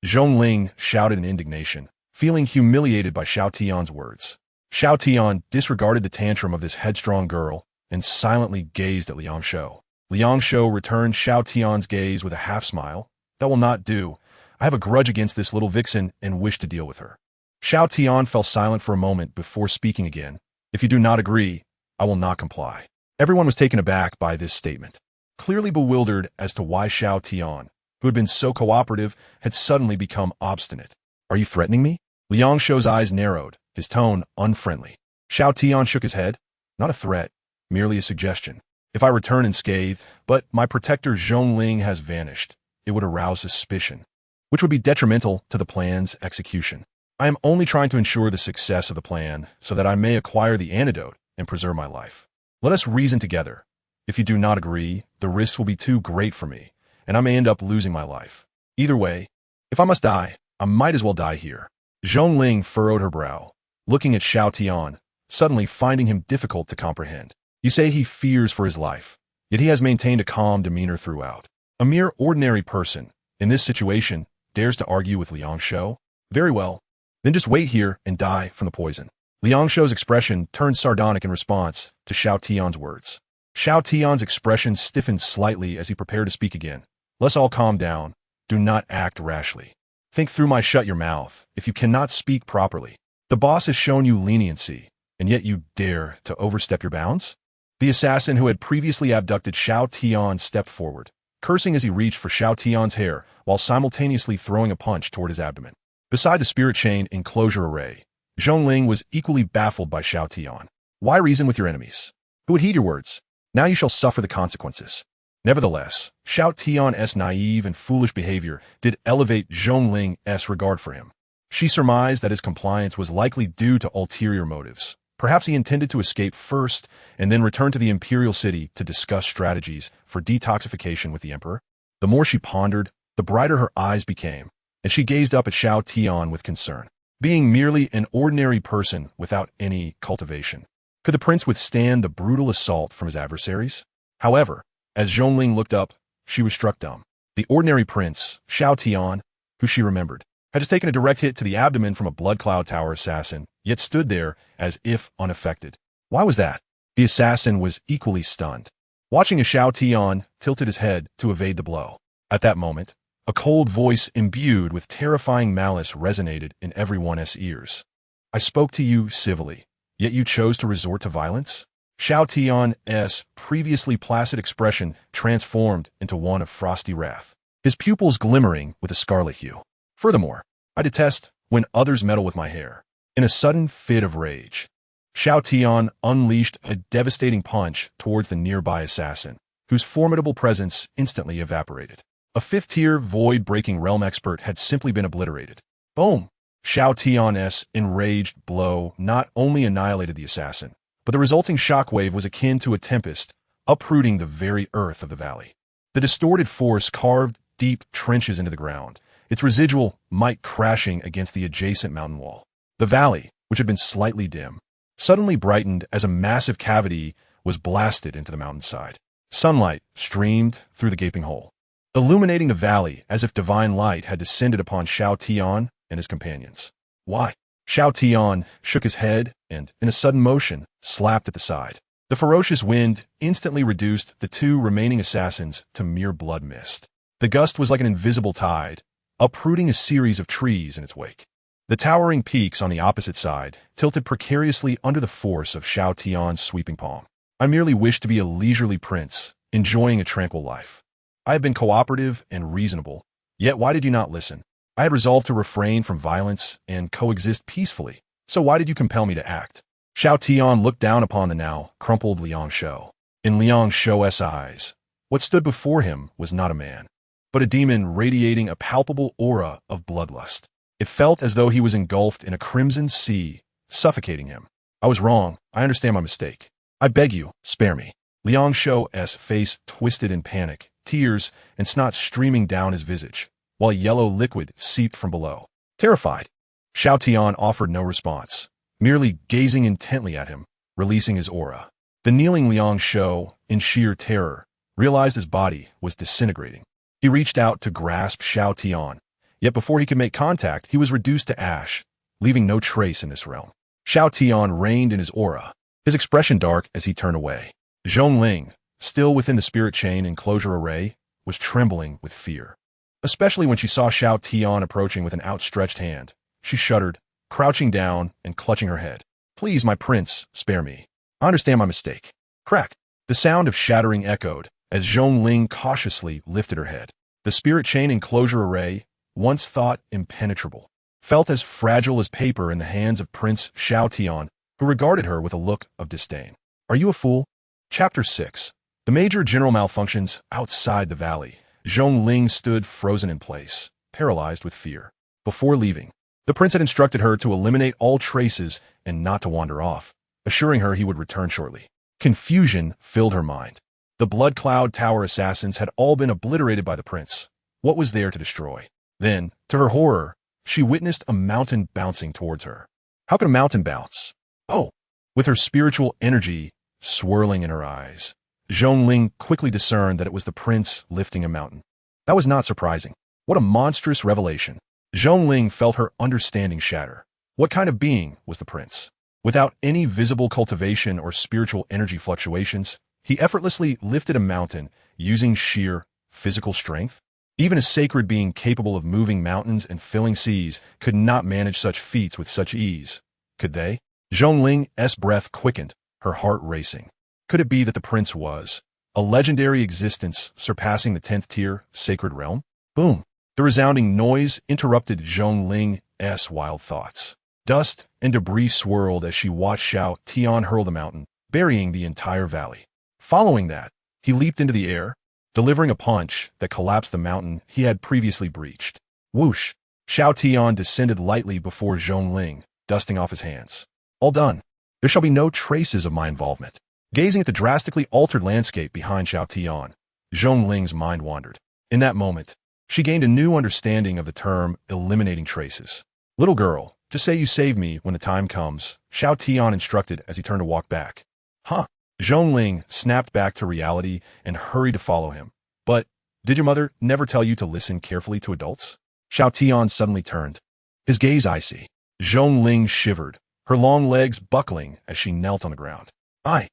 Zhongling shouted in indignation, feeling humiliated by Xiao Tian's words. Xiao Tian disregarded the tantrum of this headstrong girl and silently gazed at Liang Shou. Liang Shou returned Xiao Tian's gaze with a half-smile. That will not do. I have a grudge against this little vixen and wish to deal with her. Xiao Tian fell silent for a moment before speaking again. If you do not agree, I will not comply. Everyone was taken aback by this statement, clearly bewildered as to why Xiao Tian, who had been so cooperative, had suddenly become obstinate. Are you threatening me? Liang Shou's eyes narrowed, his tone unfriendly. Xiao Tian shook his head. Not a threat, merely a suggestion. If I return unscathed, but my protector Zhongling has vanished, it would arouse suspicion, which would be detrimental to the plan's execution. I am only trying to ensure the success of the plan so that I may acquire the antidote and preserve my life. Let us reason together. If you do not agree, the risks will be too great for me, and I may end up losing my life. Either way, if I must die, I might as well die here. Zhongling furrowed her brow, looking at Xiao Tian, suddenly finding him difficult to comprehend. You say he fears for his life. yet he has maintained a calm demeanor throughout. A mere ordinary person, in this situation, dares to argue with Liang Shou? Very well. Then just wait here and die from the poison. Liang Shou's expression turned sardonic in response to Xiao Tian's words. Xiao Tian's expression stiffened slightly as he prepared to speak again. Let's all calm down. Do not act rashly. Think through my shut your mouth if you cannot speak properly. The boss has shown you leniency, and yet you dare to overstep your bounds? The assassin who had previously abducted Xiao Tian stepped forward, cursing as he reached for Xiao Tian's hair while simultaneously throwing a punch toward his abdomen. Beside the spirit chain enclosure array, Zhongling was equally baffled by Xiao Tian. Why reason with your enemies? Who would heed your words? Now you shall suffer the consequences. Nevertheless, Xiao Tian's naive and foolish behavior did elevate Zhongling's regard for him. She surmised that his compliance was likely due to ulterior motives. Perhaps he intended to escape first and then return to the imperial city to discuss strategies for detoxification with the emperor. The more she pondered, the brighter her eyes became, and she gazed up at Xiao Tian with concern. Being merely an ordinary person without any cultivation, could the prince withstand the brutal assault from his adversaries? However, as Zhongling looked up, she was struck dumb. The ordinary prince, Xiao Tian, who she remembered, had just taken a direct hit to the abdomen from a blood cloud tower assassin, yet stood there as if unaffected. Why was that? The assassin was equally stunned, watching as Xiao Tian tilted his head to evade the blow. At that moment, a cold voice imbued with terrifying malice resonated in everyone's ears. I spoke to you civilly, yet you chose to resort to violence? Xiao Tian's previously placid expression transformed into one of frosty wrath, his pupils glimmering with a scarlet hue. Furthermore, I detest when others meddle with my hair. In a sudden fit of rage, Xiao Tian unleashed a devastating punch towards the nearby assassin, whose formidable presence instantly evaporated. A fifth-tier void-breaking realm expert had simply been obliterated. Boom! Xiao Tian's enraged blow not only annihilated the assassin, but the resulting shockwave was akin to a tempest, uprooting the very earth of the valley. The distorted force carved deep trenches into the ground, its residual might crashing against the adjacent mountain wall. The valley, which had been slightly dim, suddenly brightened as a massive cavity was blasted into the mountainside. Sunlight streamed through the gaping hole, illuminating the valley as if divine light had descended upon Xiao Tian and his companions. Why? Xiao Tian shook his head and, in a sudden motion, slapped at the side. The ferocious wind instantly reduced the two remaining assassins to mere blood mist. The gust was like an invisible tide, uprooting a series of trees in its wake. The towering peaks on the opposite side tilted precariously under the force of Xiao Tian's sweeping palm. I merely wished to be a leisurely prince, enjoying a tranquil life. I have been cooperative and reasonable, yet why did you not listen? I had resolved to refrain from violence and coexist peacefully, so why did you compel me to act? Xiao Tian looked down upon the now crumpled Liang Shou. In Liang Shou's eyes, what stood before him was not a man, but a demon radiating a palpable aura of bloodlust. It felt as though he was engulfed in a crimson sea, suffocating him. I was wrong. I understand my mistake. I beg you, spare me. Liang Shou's face twisted in panic, tears and snot streaming down his visage, while yellow liquid seeped from below. Terrified, Xiao Tian offered no response, merely gazing intently at him, releasing his aura. The kneeling Liang Shou, in sheer terror, realized his body was disintegrating. He reached out to grasp Xiao Tian, yet before he could make contact, he was reduced to ash, leaving no trace in this realm. Xiao Tian reigned in his aura, his expression dark as he turned away. Zhongling, still within the spirit chain enclosure array, was trembling with fear. Especially when she saw Xiao Tian approaching with an outstretched hand. She shuddered, crouching down and clutching her head. Please, my prince, spare me. I understand my mistake. Crack. The sound of shattering echoed as Zhongling cautiously lifted her head. The spirit chain enclosure array, once thought impenetrable, felt as fragile as paper in the hands of Prince Xiao Tian, who regarded her with a look of disdain. Are you a fool? Chapter 6. The major general malfunctions outside the valley. Zhongling stood frozen in place, paralyzed with fear. Before leaving, the prince had instructed her to eliminate all traces and not to wander off, assuring her he would return shortly. Confusion filled her mind. The Blood Cloud Tower assassins had all been obliterated by the prince. What was there to destroy? Then, to her horror, she witnessed a mountain bouncing towards her. How could a mountain bounce? Oh! With her spiritual energy swirling in her eyes, Zhongling quickly discerned that it was the prince lifting a mountain. That was not surprising. What a monstrous revelation. Zhongling felt her understanding shatter. What kind of being was the prince? Without any visible cultivation or spiritual energy fluctuations, he effortlessly lifted a mountain using sheer physical strength. Even a sacred being capable of moving mountains and filling seas could not manage such feats with such ease. Could they? Zhongling's breath quickened, her heart racing. Could it be that the prince was a legendary existence surpassing the 10th tier sacred realm? Boom! The resounding noise interrupted Zhongling's wild thoughts. Dust and debris swirled as she watched Xiao Tian hurl the mountain, burying the entire valley. Following that, he leaped into the air, delivering a punch that collapsed the mountain he had previously breached. Whoosh! Xiao Tian descended lightly before Zhongling, dusting off his hands. All done. There shall be no traces of my involvement. Gazing at the drastically altered landscape behind Xiao Tian, Zhongling's mind wandered. In that moment, she gained a new understanding of the term eliminating traces. Little girl, just say you save me when the time comes, Xiao Tian instructed as he turned to walk back. Huh? Zhongling snapped back to reality and hurried to follow him. But, did your mother never tell you to listen carefully to adults? Xiao Tian suddenly turned, his gaze icy. Zhongling shivered, her long legs buckling as she knelt on the ground. I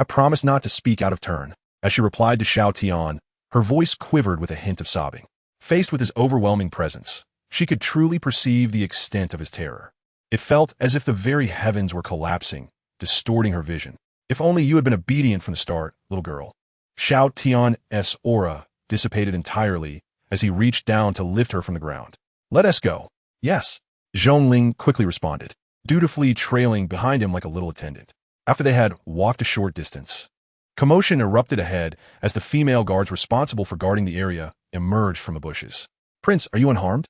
promise not to speak out of turn. As she replied to Xiao Tian, her voice quivered with a hint of sobbing. Faced with his overwhelming presence, she could truly perceive the extent of his terror. It felt as if the very heavens were collapsing, distorting her vision. If only you had been obedient from the start, little girl. Xiao Tian's aura dissipated entirely as he reached down to lift her from the ground. Let us go. Yes. Zhongling quickly responded, dutifully trailing behind him like a little attendant. After they had walked a short distance, commotion erupted ahead as the female guards responsible for guarding the area emerged from the bushes. Prince, are you unharmed?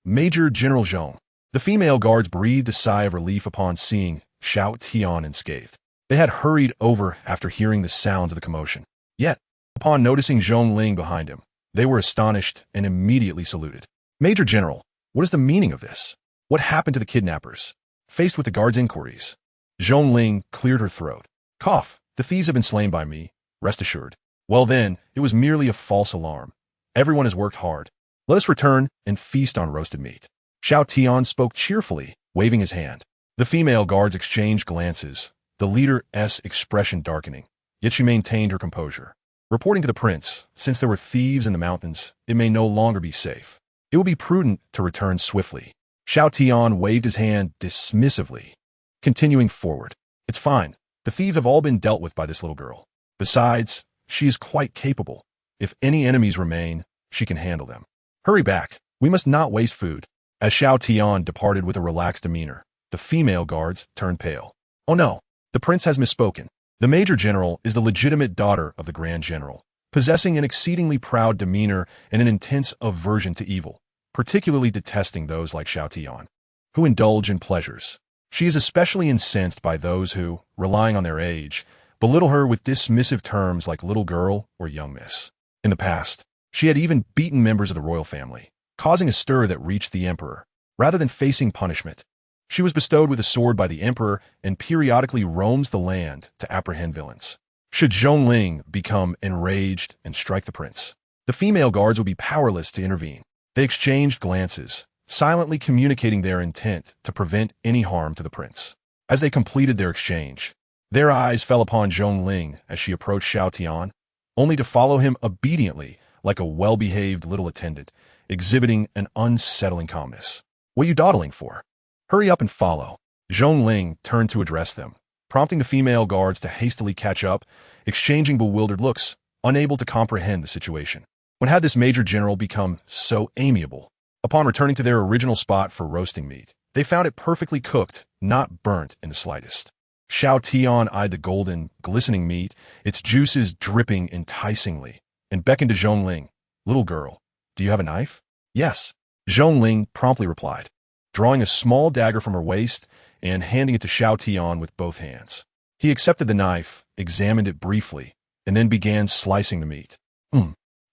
Major General Zhong. The female guards breathed a sigh of relief upon seeing Xiao Tian unscathed. They had hurried over after hearing the sounds of the commotion. Yet, upon noticing Zhongling behind him, they were astonished and immediately saluted. Major General, what is the meaning of this? What happened to the kidnappers? Faced with the guards' inquiries, Zhongling cleared her throat. Cough, the thieves have been slain by me, rest assured. Well then, it was merely a false alarm. Everyone has worked hard. Let us return and feast on roasted meat. Xiao Tian spoke cheerfully, waving his hand. The female guards exchanged glances, the leader's expression darkening, yet she maintained her composure. Reporting to the prince, since there were thieves in the mountains, it may no longer be safe. It will be prudent to return swiftly. Xiao Tian waved his hand dismissively, continuing forward. It's fine. The thieves have all been dealt with by this little girl. Besides, she is quite capable. If any enemies remain, she can handle them. Hurry back. We must not waste food. As Xiao Tian departed with a relaxed demeanor, the female guards turned pale. Oh no, the prince has misspoken. The Major General is the legitimate daughter of the Grand General, possessing an exceedingly proud demeanor and an intense aversion to evil, particularly detesting those like Xiao Tian, who indulge in pleasures. She is especially incensed by those who, relying on their age, belittle her with dismissive terms like little girl or young miss. In the past, she had even beaten members of the royal family, causing a stir that reached the emperor. Rather than facing punishment, she was bestowed with a sword by the emperor and periodically roams the land to apprehend villains. Should Zhongling become enraged and strike the prince, the female guards would be powerless to intervene. They exchanged glances, silently communicating their intent to prevent any harm to the prince. As they completed their exchange, their eyes fell upon Zhongling as she approached Xiao Tian, only to follow him obediently like a well-behaved little attendant, exhibiting an unsettling calmness. What are you dawdling for? Hurry up and follow. Zhongling turned to address them, prompting the female guards to hastily catch up, exchanging bewildered looks, unable to comprehend the situation. When had this Major General become so amiable? Upon returning to their original spot for roasting meat, they found it perfectly cooked, not burnt in the slightest. Xiao Tian eyed the golden, glistening meat, its juices dripping enticingly, and beckoned to Zhongling. Little girl, do you have a knife? Yes. Zhongling promptly replied, drawing a small dagger from her waist and handing it to Xiao Tian with both hands. He accepted the knife, examined it briefly, and then began slicing the meat.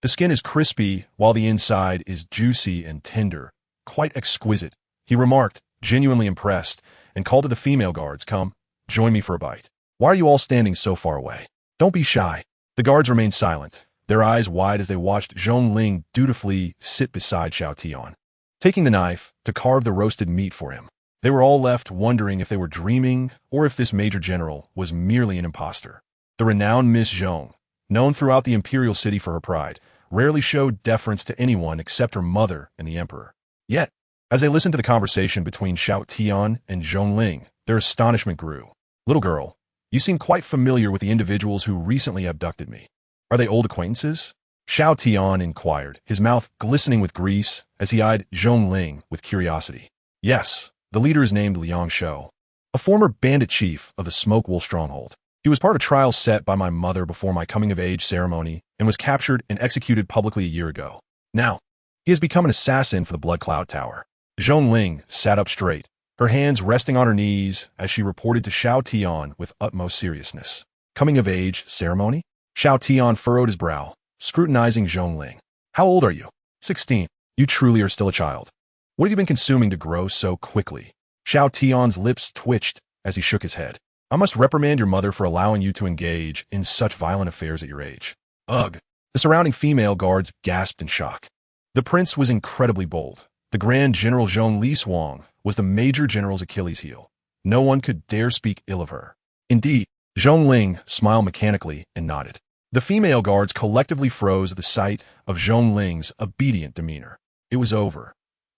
The skin is crispy, while the inside is juicy and tender. Quite exquisite, he remarked, genuinely impressed, and called to the female guards, Come, join me for a bite. Why are you all standing so far away? Don't be shy. The guards remained silent, their eyes wide as they watched Zhongling dutifully sit beside Xiao Tian, taking the knife to carve the roasted meat for him. They were all left wondering if they were dreaming or if this major general was merely an impostor. The renowned Miss Zhong, known throughout the imperial city for her pride, rarely showed deference to anyone except her mother and the emperor. Yet, as they listened to the conversation between Xiao Tian and Zhongling, their astonishment grew. "Little girl, you seem quite familiar with the individuals who recently abducted me. Are they old acquaintances?" Xiao Tian inquired, his mouth glistening with grease as he eyed Zhongling with curiosity. "Yes, the leader is named Liang Shou, a former bandit chief of the Smoke Wolf Stronghold. He was part of trials set by my mother before my coming-of-age ceremony and was captured and executed publicly a year ago. Now, he has become an assassin for the Blood Cloud Tower." Zhongling sat up straight, her hands resting on her knees as she reported to Xiao Tian with utmost seriousness. "Coming-of-age ceremony?" Xiao Tian furrowed his brow, scrutinizing Zhongling. "How old are you?" 16. "You truly are still a child. What have you been consuming to grow so quickly?" Xiao Tian's lips twitched as he shook his head. "I must reprimand your mother for allowing you to engage in such violent affairs at your age." "Ugh." The surrounding female guards gasped in shock. The prince was incredibly bold. The Grand General Zhong Li Suang was the Major General's Achilles heel. No one could dare speak ill of her. Indeed, Zhongling smiled mechanically and nodded. The female guards collectively froze at the sight of Zhongling's obedient demeanor. It was over.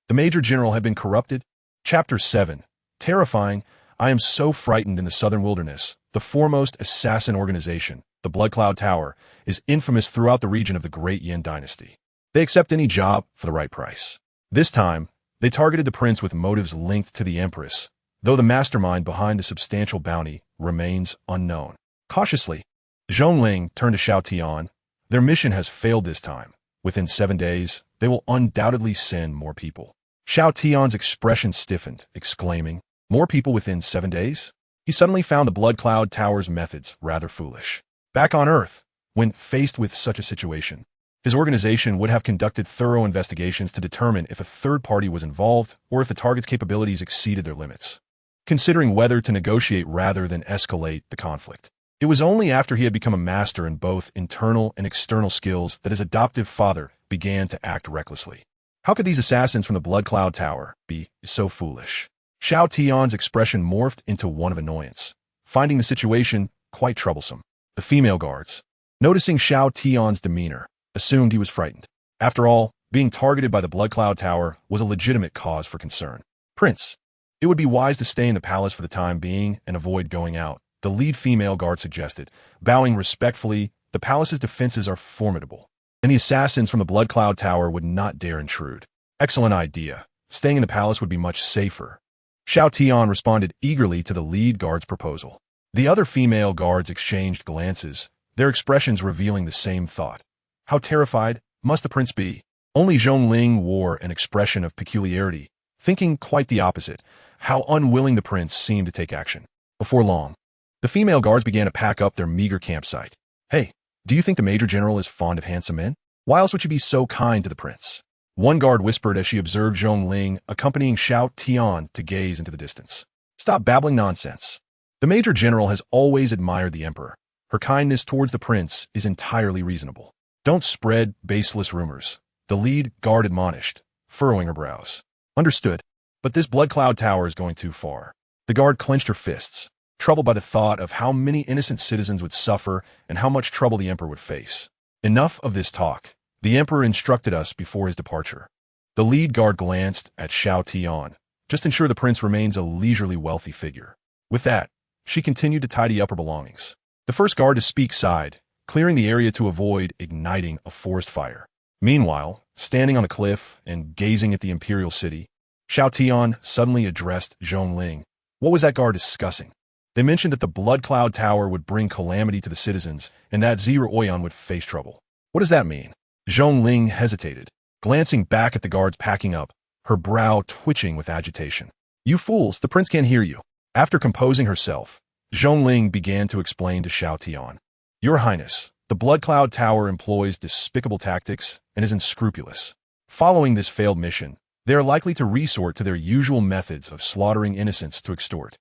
The Major General had been corrupted. Chapter 7. Terrifying. I am so frightened in the southern wilderness. The foremost assassin organization, the Blood Cloud Tower, is infamous throughout the region of the Great Yin Dynasty. They accept any job for the right price. This time, they targeted the prince with motives linked to the Empress, though the mastermind behind the substantial bounty remains unknown. Cautiously, Zhongling turned to Xiao Tian. Their mission has failed this time. Within 7 days, they will undoubtedly send more people. Xiao Tian's expression stiffened, exclaiming, "More people within 7 days?" He suddenly found the Blood Cloud Tower's methods rather foolish. Back on Earth, when faced with such a situation, his organization would have conducted thorough investigations to determine if a third party was involved or if the target's capabilities exceeded their limits, considering whether to negotiate rather than escalate the conflict. It was only after he had become a master in both internal and external skills that his adoptive father began to act recklessly. How could these assassins from the Blood Cloud Tower be so foolish? Xiao Tian's expression morphed into one of annoyance, finding the situation quite troublesome. The female guards, noticing Xiao Tian's demeanor, assumed he was frightened. After all, being targeted by the Blood Cloud Tower was a legitimate cause for concern. "Prince, it would be wise to stay in the palace for the time being and avoid going out," the lead female guard suggested, bowing respectfully. "The palace's defenses are formidable, and the assassins from the Blood Cloud Tower would not dare intrude." "Excellent idea. Staying in the palace would be much safer." Xiao Tian responded eagerly to the lead guard's proposal. The other female guards exchanged glances, their expressions revealing the same thought. How terrified must the prince be? Only Zhongling wore an expression of peculiarity, thinking quite the opposite, how unwilling the prince seemed to take action. Before long, the female guards began to pack up their meager campsite. "Hey, do you think the Major General is fond of handsome men? Why else would she be so kind to the prince?" One guard whispered as she observed Zhongling accompanying Xiao Tian to gaze into the distance. "Stop babbling nonsense. The Major General has always admired the Emperor. Her kindness towards the prince is entirely reasonable. Don't spread baseless rumors," the lead guard admonished, furrowing her brows. "Understood, but this Blood Cloud Tower is going too far." The guard clenched her fists, troubled by the thought of how many innocent citizens would suffer and how much trouble the Emperor would face. "Enough of this talk. The Emperor instructed us before his departure." The lead guard glanced at Xiao Tian. "Just ensure the prince remains a leisurely wealthy figure." With that, she continued to tidy up her belongings. The first guard to speak sighed, clearing the area to avoid igniting a forest fire. Meanwhile, standing on the cliff and gazing at the imperial city, Xiao Tian suddenly addressed Zhongling. What was that guard discussing? They mentioned that the Blood Cloud Tower would bring calamity to the citizens and that Zira Oyan would face trouble. What does that mean? Zhongling hesitated, glancing back at the guards packing up, her brow twitching with agitation. "You fools, the prince can't hear you." After composing herself, Zhongling began to explain to Xiao Tian. "Your Highness, the Blood Cloud Tower employs despicable tactics and is unscrupulous. Following this failed mission, they are likely to resort to their usual methods of slaughtering innocents to extort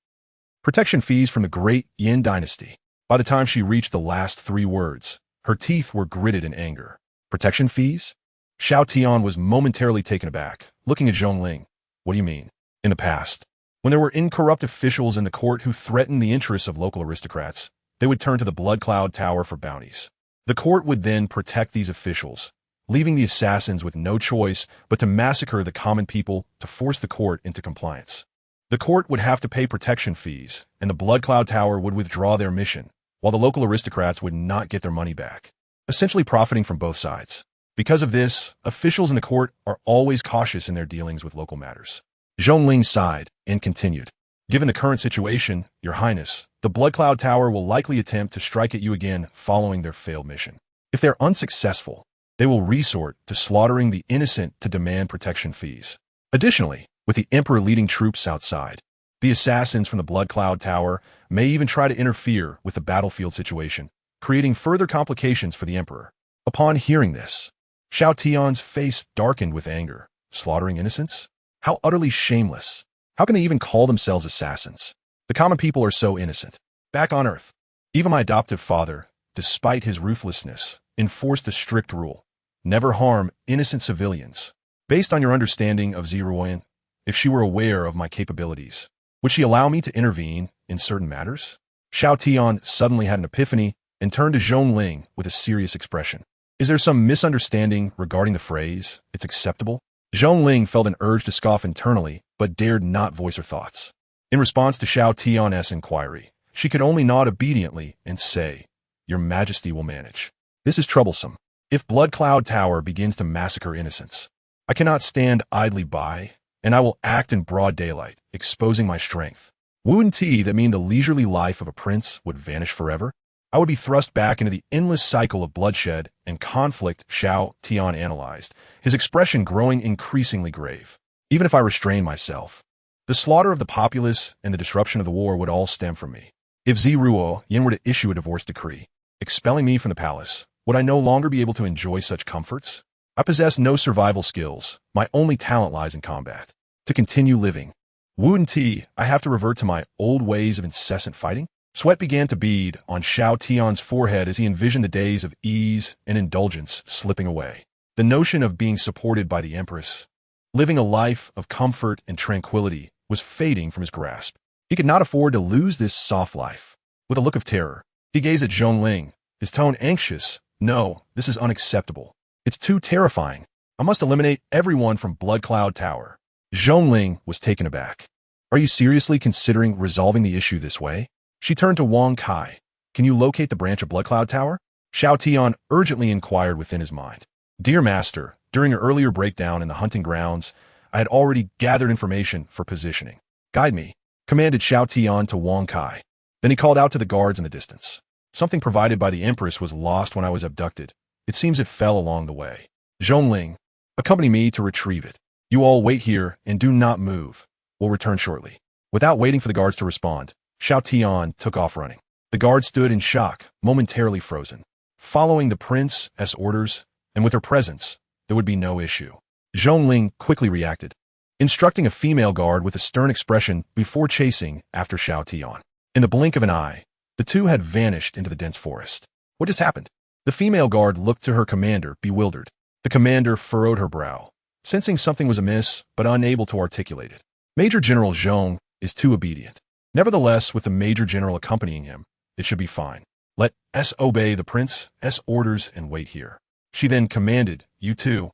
protection fees from the Great Yin Dynasty." By the time she reached the last 3 words, Her teeth were gritted in anger. Protection fees? Xiao Tian was momentarily taken aback, looking at Ling. What do you mean? In the past, when there were incorrupt officials in the court who threatened the interests of local aristocrats, they would turn to the Blood Cloud Tower for bounties. The court would then protect these officials, leaving the assassins with no choice but to massacre the common people to force the court into compliance. The court would have to pay protection fees, and the Blood Cloud Tower would withdraw their mission, while the local aristocrats would not get their money back, essentially profiting from both sides. Because of this, officials in the court are always cautious in their dealings with local matters. Ling sighed and continued. Given the current situation, Your Highness, the Blood Cloud Tower will likely attempt to strike at you again following their failed mission. If they're unsuccessful, they will resort to slaughtering the innocent to demand protection fees. Additionally, with the Emperor leading troops outside, the assassins from the Blood Cloud Tower may even try to interfere with the battlefield situation, creating further complications for the Emperor. Upon hearing this, Xiao Tian's face darkened with anger. Slaughtering innocents? How utterly shameless. How can they even call themselves assassins? The common people are so innocent. Back on Earth, even my adoptive father, despite his ruthlessness, enforced a strict rule. Never harm innocent civilians. Based on your understanding of Ziruoyan, if she were aware of my capabilities, would she allow me to intervene in certain matters? Xiao Tian suddenly had an epiphany and turned to Ling with a serious expression. Is there some misunderstanding regarding the phrase, it's acceptable? Ling felt an urge to scoff internally, but dared not voice her thoughts. In response to Xiao Tian's inquiry, she could only nod obediently and say, Your Majesty will manage. This is troublesome. If Blood Cloud Tower begins to massacre innocents, I cannot stand idly by, and I will act in broad daylight, exposing my strength. Wouldn't that mean the leisurely life of a prince would vanish forever? I would be thrust back into the endless cycle of bloodshed and conflict. Xiao Tian analyzed, his expression growing increasingly grave. Even if I restrain myself, the slaughter of the populace and the disruption of the war would all stem from me. If Ziruoyan were to issue a divorce decree, expelling me from the palace, would I no longer be able to enjoy such comforts? I possess no survival skills. My only talent lies in combat. To continue living, I have to revert to my old ways of incessant fighting? Sweat began to bead on Xiao Tian's forehead as he envisioned the days of ease and indulgence slipping away. The notion of being supported by the Empress, living a life of comfort and tranquility, was fading from his grasp. He could not afford to lose this soft life. With a look of terror, he gazed at Ling, his tone anxious. No, this is unacceptable. It's too terrifying. I must eliminate everyone from Blood Cloud Tower. Ling was taken aback. Are you seriously considering resolving the issue this way? She turned to Wang Kai. Can you locate the branch of Blood Cloud Tower? Xiao Tian urgently inquired within his mind. Dear Master, during your earlier breakdown in the hunting grounds, I had already gathered information for positioning. Guide me, commanded Xiao Tian to Wang Kai. Then he called out to the guards in the distance. Something provided by the Empress was lost when I was abducted. It seems it fell along the way. Ling, accompany me to retrieve it. You all wait here and do not move. We'll return shortly. Without waiting for the guards to respond, Xiao Tian took off running. The guards stood in shock, momentarily frozen. Following the prince's orders, and with her presence, there would be no issue. Ling quickly reacted, instructing a female guard with a stern expression before chasing after Xiao Tian. In the blink of an eye, the two had vanished into the dense forest. What just happened? The female guard looked to her commander, bewildered. The commander furrowed her brow, sensing something was amiss, but unable to articulate it. Major General Zhong is too obedient. Nevertheless, with the Major General accompanying him, it should be fine. Let us obey the prince's orders and wait here. She then commanded, You two,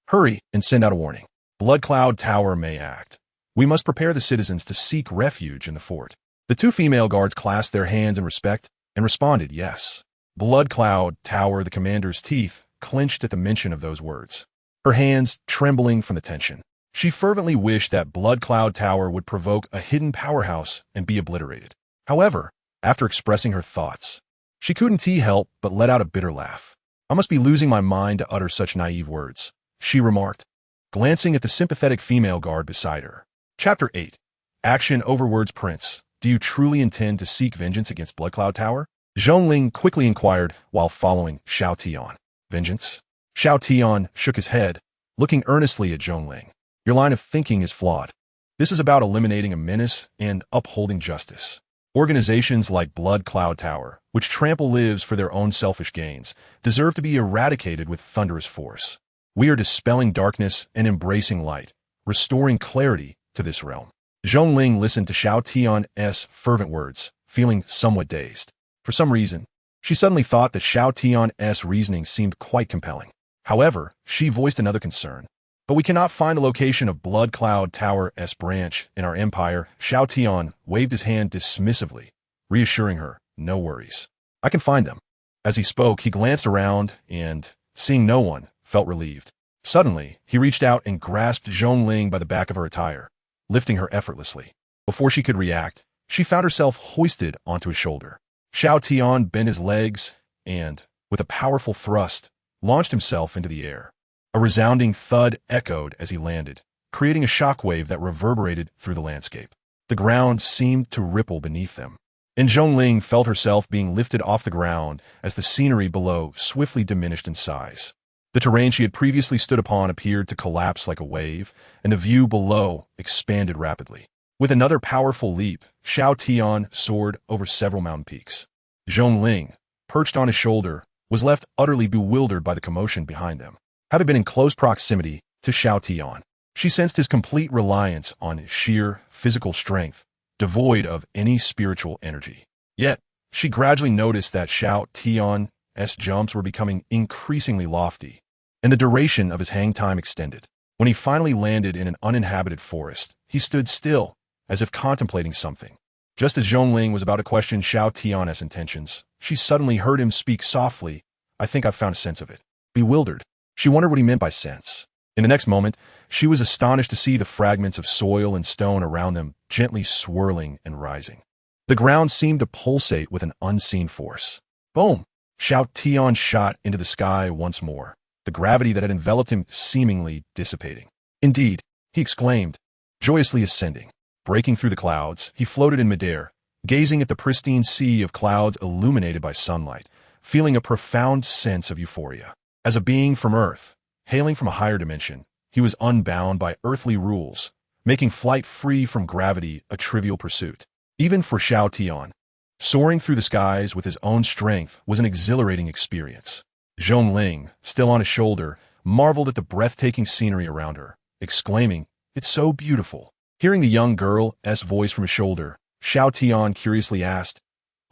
hurry and send out a warning. Blood Cloud Tower may act. We must prepare the citizens to seek refuge in the fort. The two female guards clasped their hands in respect and responded, Yes. Blood Cloud Tower, the commander's teeth clenched at the mention of those words, her hands trembling from the tension. She fervently wished that Blood Cloud Tower would provoke a hidden powerhouse and be obliterated. However, after expressing her thoughts, she couldn't help but let out a bitter laugh. I must be losing my mind to utter such naive words, she remarked, glancing at the sympathetic female guard beside her. Chapter 8. Action over words. Prince, do you truly intend to seek vengeance against Blood Cloud Tower? Ling quickly inquired while following Xiao Tian. Vengeance? Xiao Tian shook his head, looking earnestly at Ling. Your line of thinking is flawed. This is about eliminating a menace and upholding justice. Organizations like Blood Cloud Tower, which trample lives for their own selfish gains, deserve to be eradicated with thunderous force. We are dispelling darkness and embracing light, restoring clarity to this realm. Zhongling listened to Xiao Tian's fervent words, feeling somewhat dazed. For some reason, she suddenly thought that Xiao Tian's reasoning seemed quite compelling. However, she voiced another concern. But we cannot find the location of Blood Cloud Tower's branch in our empire. Xiao Tian waved his hand dismissively, reassuring her, no worries. I can find them. As he spoke, he glanced around and, seeing no one, felt relieved. Suddenly, he reached out and grasped Zhongling by the back of her attire, lifting her effortlessly. Before she could react, she found herself hoisted onto his shoulder. Xiao Tian bent his legs and, with a powerful thrust, launched himself into the air. A resounding thud echoed as he landed, creating a shockwave that reverberated through the landscape. The ground seemed to ripple beneath them. And Zhongling felt herself being lifted off the ground as the scenery below swiftly diminished in size. The terrain she had previously stood upon appeared to collapse like a wave, and the view below expanded rapidly. With another powerful leap, Xiao Tian soared over several mountain peaks. Zhongling, perched on his shoulder, was left utterly bewildered by the commotion behind them. Having been in close proximity to Xiao Tian, she sensed his complete reliance on sheer physical strength, devoid of any spiritual energy. Yet, she gradually noticed that Xiao Tian's jumps were becoming increasingly lofty, and the duration of his hang time extended. When he finally landed in an uninhabited forest, he stood still, as if contemplating something. Just as Zhongling was about to question Xiao Tian's intentions, she suddenly heard him speak softly. I think I've found a sense of it. Bewildered, she wondered what he meant by sense. In the next moment, she was astonished to see the fragments of soil and stone around them gently swirling and rising. The ground seemed to pulsate with an unseen force. Boom! Xiao Tian shot into the sky once more, the gravity that had enveloped him seemingly dissipating. Indeed, he exclaimed, joyously ascending. Breaking through the clouds, he floated in midair, gazing at the pristine sea of clouds illuminated by sunlight, feeling a profound sense of euphoria. As a being from Earth, hailing from a higher dimension, he was unbound by earthly rules, making flight free from gravity a trivial pursuit. Even for Xiao Tian, soaring through the skies with his own strength was an exhilarating experience. Zhongling, still on his shoulder, marveled at the breathtaking scenery around her, exclaiming, "It's so beautiful." Hearing the young girl's voice from his shoulder, Xiao Tian curiously asked,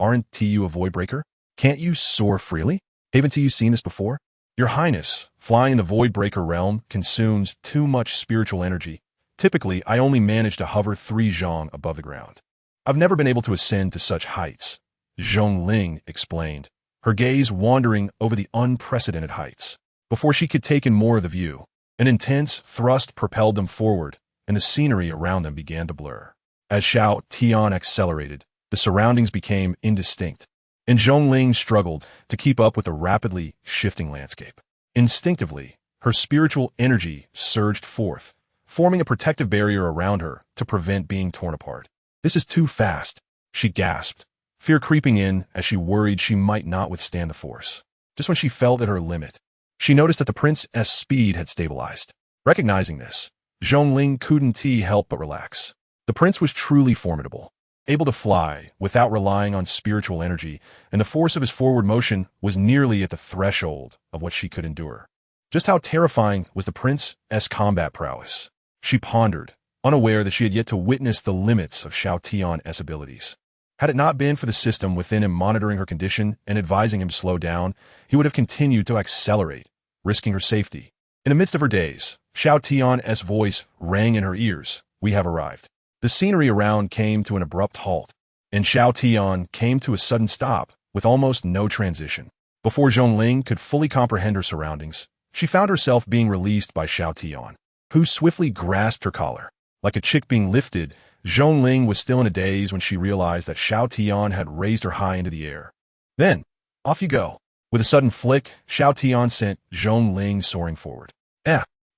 "Aren't you a void breaker? Can't you soar freely? Haven't you seen this before?" "Your Highness, flying in the void breaker realm consumes too much spiritual energy. Typically, I only manage to hover 3 zhong above the ground. I've never been able to ascend to such heights," Zhongling explained, her gaze wandering over the unprecedented heights. Before she could take in more of the view, an intense thrust propelled them forward, and the scenery around them began to blur. As Xiao Tian accelerated, the surroundings became indistinct, and Zhongling struggled to keep up with the rapidly shifting landscape. Instinctively, her spiritual energy surged forth, forming a protective barrier around her to prevent being torn apart. "This is too fast," she gasped, fear creeping in as she worried she might not withstand the force. Just when she felt at her limit, she noticed that the prince's speed had stabilized. Recognizing this, Zhongling couldn't help but relax. The prince was truly formidable, able to fly without relying on spiritual energy, and the force of his forward motion was nearly at the threshold of what she could endure. Just how terrifying was the prince's combat prowess? She pondered, unaware that she had yet to witness the limits of Xiao Tian's abilities. Had it not been for the system within him monitoring her condition and advising him to slow down, he would have continued to accelerate, risking her safety. In the midst of her daze, Xiao Tian's voice rang in her ears. "We have arrived." The scenery around came to an abrupt halt, and Xiao Tian came to a sudden stop with almost no transition. Before Zhongling could fully comprehend her surroundings, she found herself being released by Xiao Tian, who swiftly grasped her collar. Like a chick being lifted, Zhongling was still in a daze when she realized that Xiao Tian had raised her high into the air. Then, off you go. With a sudden flick, Xiao Tian sent Zhongling soaring forward.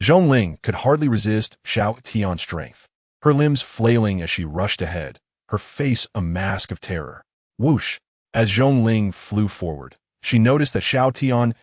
Zhongling could hardly resist Xiao Tian's strength, her limbs flailing as she rushed ahead, her face a mask of terror. Whoosh! As Zhongling flew forward, she noticed that Xiao Tian's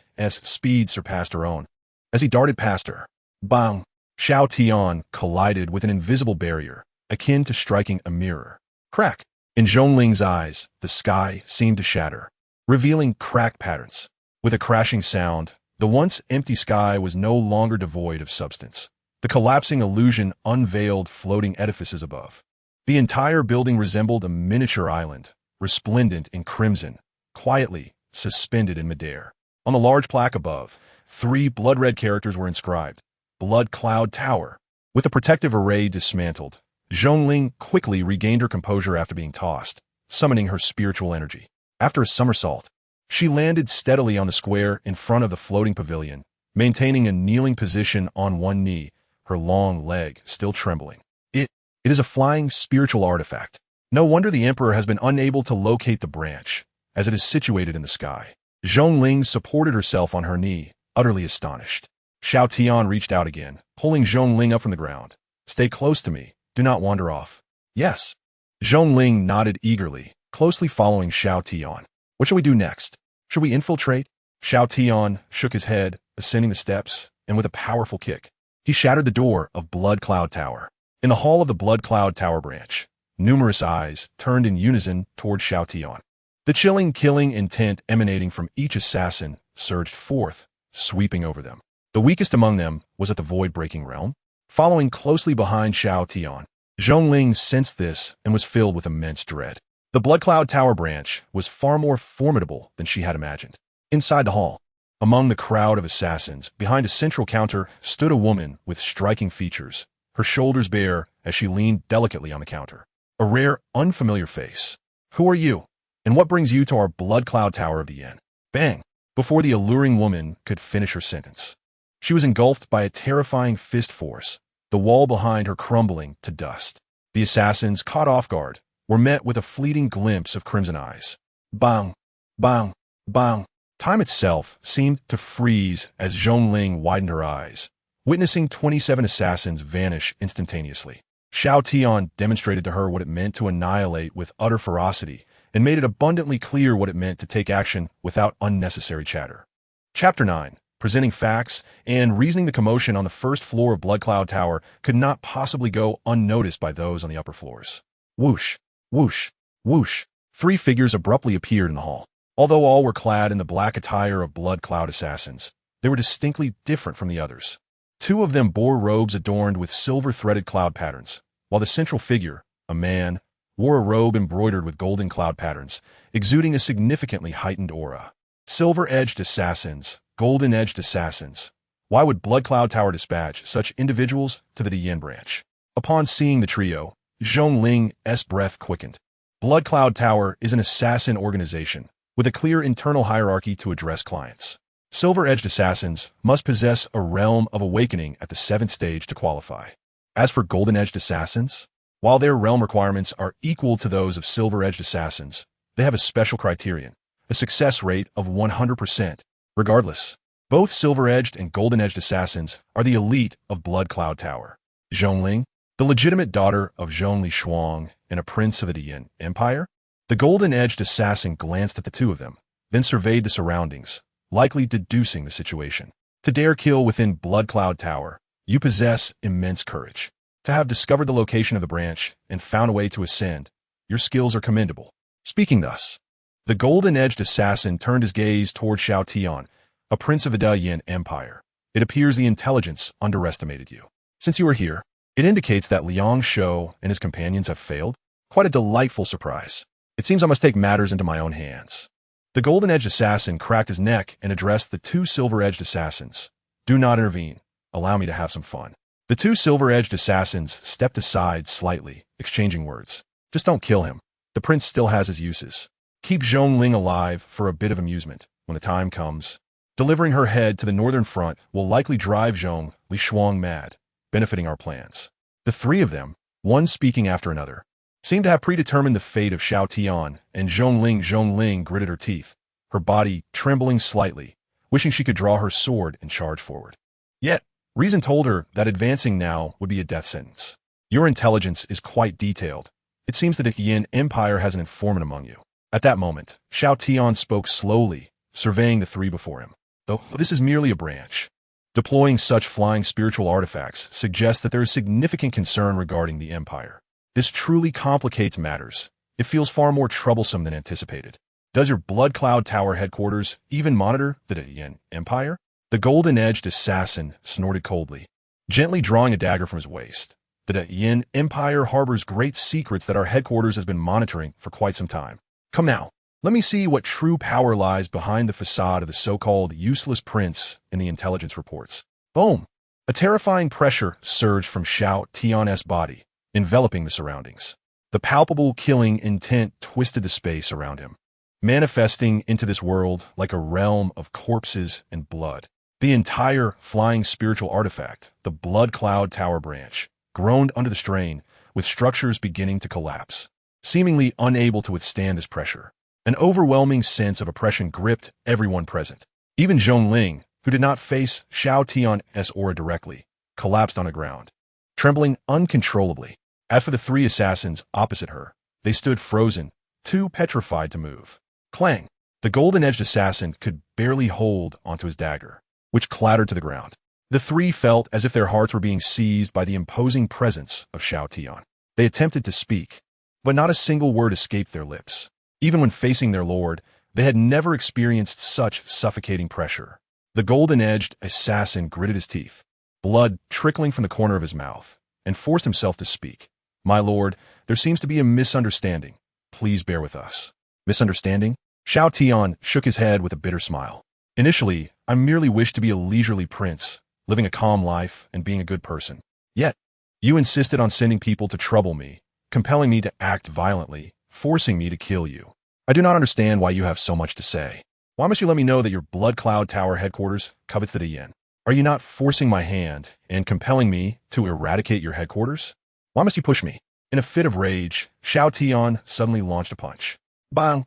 speed surpassed her own. As he darted past her, bang! Xiao Tian collided with an invisible barrier, akin to striking a mirror. Crack! In Zhongling's eyes, the sky seemed to shatter, revealing crack patterns. With a crashing sound, the once empty sky was no longer devoid of substance. The collapsing illusion unveiled floating edifices above. The entire building resembled a miniature island, resplendent in crimson, quietly suspended in midair. On the large plaque above, 3 blood-red characters were inscribed: Blood Cloud Tower. With the protective array dismantled, Zhongling quickly regained her composure after being tossed, summoning her spiritual energy. After a somersault, she landed steadily on the square in front of the floating pavilion, maintaining a kneeling position on one knee, her long leg still trembling. It is a flying spiritual artifact. No wonder the Emperor has been unable to locate the branch, as it is situated in the sky. Zhongling supported herself on her knee, utterly astonished. Xiao Tian reached out again, pulling Zhongling up from the ground. Stay close to me. Do not wander off. Yes. Zhongling nodded eagerly, closely following Xiao Tian. What shall we do next? Should we infiltrate? Xiao Tian shook his head, ascending the steps, and with a powerful kick, he shattered the door of Blood Cloud Tower. In the hall of the Blood Cloud Tower branch, numerous eyes turned in unison toward Xiao Tian. The chilling killing intent emanating from each assassin surged forth, sweeping over them. The weakest among them was at the void-breaking realm. Following closely behind Xiao Tian, Zhongling sensed this and was filled with immense dread. The Blood Cloud Tower branch was far more formidable than she had imagined. Inside the hall, among the crowd of assassins, behind a central counter, stood a woman with striking features, her shoulders bare as she leaned delicately on the counter. A rare, unfamiliar face. Who are you? And what brings you to our Blood Cloud Tower of the Yin? Bang! Before the alluring woman could finish her sentence, she was engulfed by a terrifying fist force, the wall behind her crumbling to dust. The assassins, caught off guard, were met with a fleeting glimpse of crimson eyes. Bang! Bang! Bang! Time itself seemed to freeze as Zhongling widened her eyes, witnessing 27 assassins vanish instantaneously. Xiao Tian demonstrated to her what it meant to annihilate with utter ferocity and made it abundantly clear what it meant to take action without unnecessary chatter. Chapter 9. Presenting facts and reasoning. The commotion on the first floor of Blood Cloud Tower could not possibly go unnoticed by those on the upper floors. Whoosh, whoosh, whoosh. 3 figures abruptly appeared in the hall. Although all were clad in the black attire of Blood Cloud assassins, they were distinctly different from the others. 2 of them bore robes adorned with silver-threaded cloud patterns, while the central figure, a man, wore a robe embroidered with golden cloud patterns, exuding a significantly heightened aura. Silver-edged assassins, golden-edged assassins. Why would Blood Cloud Tower dispatch such individuals to the Yin branch? Upon seeing the trio, Zhongling's breath quickened. Blood Cloud Tower is an assassin organization, with a clear internal hierarchy to address clients. Silver-edged assassins must possess a realm of awakening at the 7th stage to qualify. As for golden-edged assassins, while their realm requirements are equal to those of silver-edged assassins, they have a special criterion, a success rate of 100%. Regardless, both silver-edged and golden-edged assassins are the elite of Blood Cloud Tower. Zhongling, the legitimate daughter of Zhongli Shuang and a prince of the Yin Empire? The golden-edged assassin glanced at the 2 of them, then surveyed the surroundings, likely deducing the situation. To dare kill within Blood Cloud Tower, you possess immense courage. To have discovered the location of the branch and found a way to ascend, your skills are commendable. Speaking thus, the golden-edged assassin turned his gaze toward Xiao Tian, a prince of the Yin Empire. It appears the intelligence underestimated you. Since you are here, it indicates that Liang Shou and his companions have failed. Quite a delightful surprise. It seems I must take matters into my own hands. The golden-edged assassin cracked his neck and addressed the 2 silver-edged assassins. Do not intervene. Allow me to have some fun. The 2 silver-edged assassins stepped aside slightly, exchanging words. Just don't kill him. The prince still has his uses. Keep Zhongling alive for a bit of amusement when the time comes. Delivering her head to the northern front will likely drive Zhongli Shuang mad, benefiting our plans. The 3 of them, one speaking after another, seemed to have predetermined the fate of Xiao Tian, and Zhongling gritted her teeth, her body trembling slightly, wishing she could draw her sword and charge forward. Yet, reason told her that advancing now would be a death sentence. Your intelligence is quite detailed. It seems that the Yin Empire has an informant among you. At that moment, Xiao Tian spoke slowly, surveying the 3 before him. Though this is merely a branch, deploying such flying spiritual artifacts suggests that there is significant concern regarding the Empire. This truly complicates matters. It feels far more troublesome than anticipated. Does your Blood Cloud Tower headquarters even monitor the Yin Empire? The golden-edged assassin snorted coldly, gently drawing a dagger from his waist. The Yin Empire harbors great secrets that our headquarters has been monitoring for quite some time. Come now, let me see what true power lies behind the facade of the so-called useless prince in the intelligence reports. Boom! A terrifying pressure surged from Xiao Tian's body, enveloping the surroundings. The palpable killing intent twisted the space around him, manifesting into this world like a realm of corpses and blood. The entire flying spiritual artifact, the Blood Cloud Tower branch, groaned under the strain, with structures beginning to collapse. Seemingly unable to withstand this pressure, an overwhelming sense of oppression gripped everyone present. Even Zhongling, who did not face Xiao Tian's aura directly, collapsed on the ground, trembling uncontrollably. As for the three assassins opposite her, they stood frozen, too petrified to move. Clang! The golden-edged assassin could barely hold onto his dagger, which clattered to the ground. The three felt as if their hearts were being seized by the imposing presence of Xiao Tian. They attempted to speak, but not a single word escaped their lips. Even when facing their lord, they had never experienced such suffocating pressure. The golden-edged assassin gritted his teeth, blood trickling from the corner of his mouth, and forced himself to speak. My lord, there seems to be a misunderstanding. Please bear with us. Misunderstanding? Xiao Tian shook his head with a bitter smile. Initially, I merely wished to be a leisurely prince, living a calm life and being a good person. Yet, you insisted on sending people to trouble me, compelling me to act violently, forcing me to kill you. I do not understand why you have so much to say. Why must you let me know that your Blood Cloud Tower headquarters covets the Yin? Are you not forcing my hand and compelling me to eradicate your headquarters? Why must you push me? In a fit of rage, Xiao Tian suddenly launched a punch. Bang!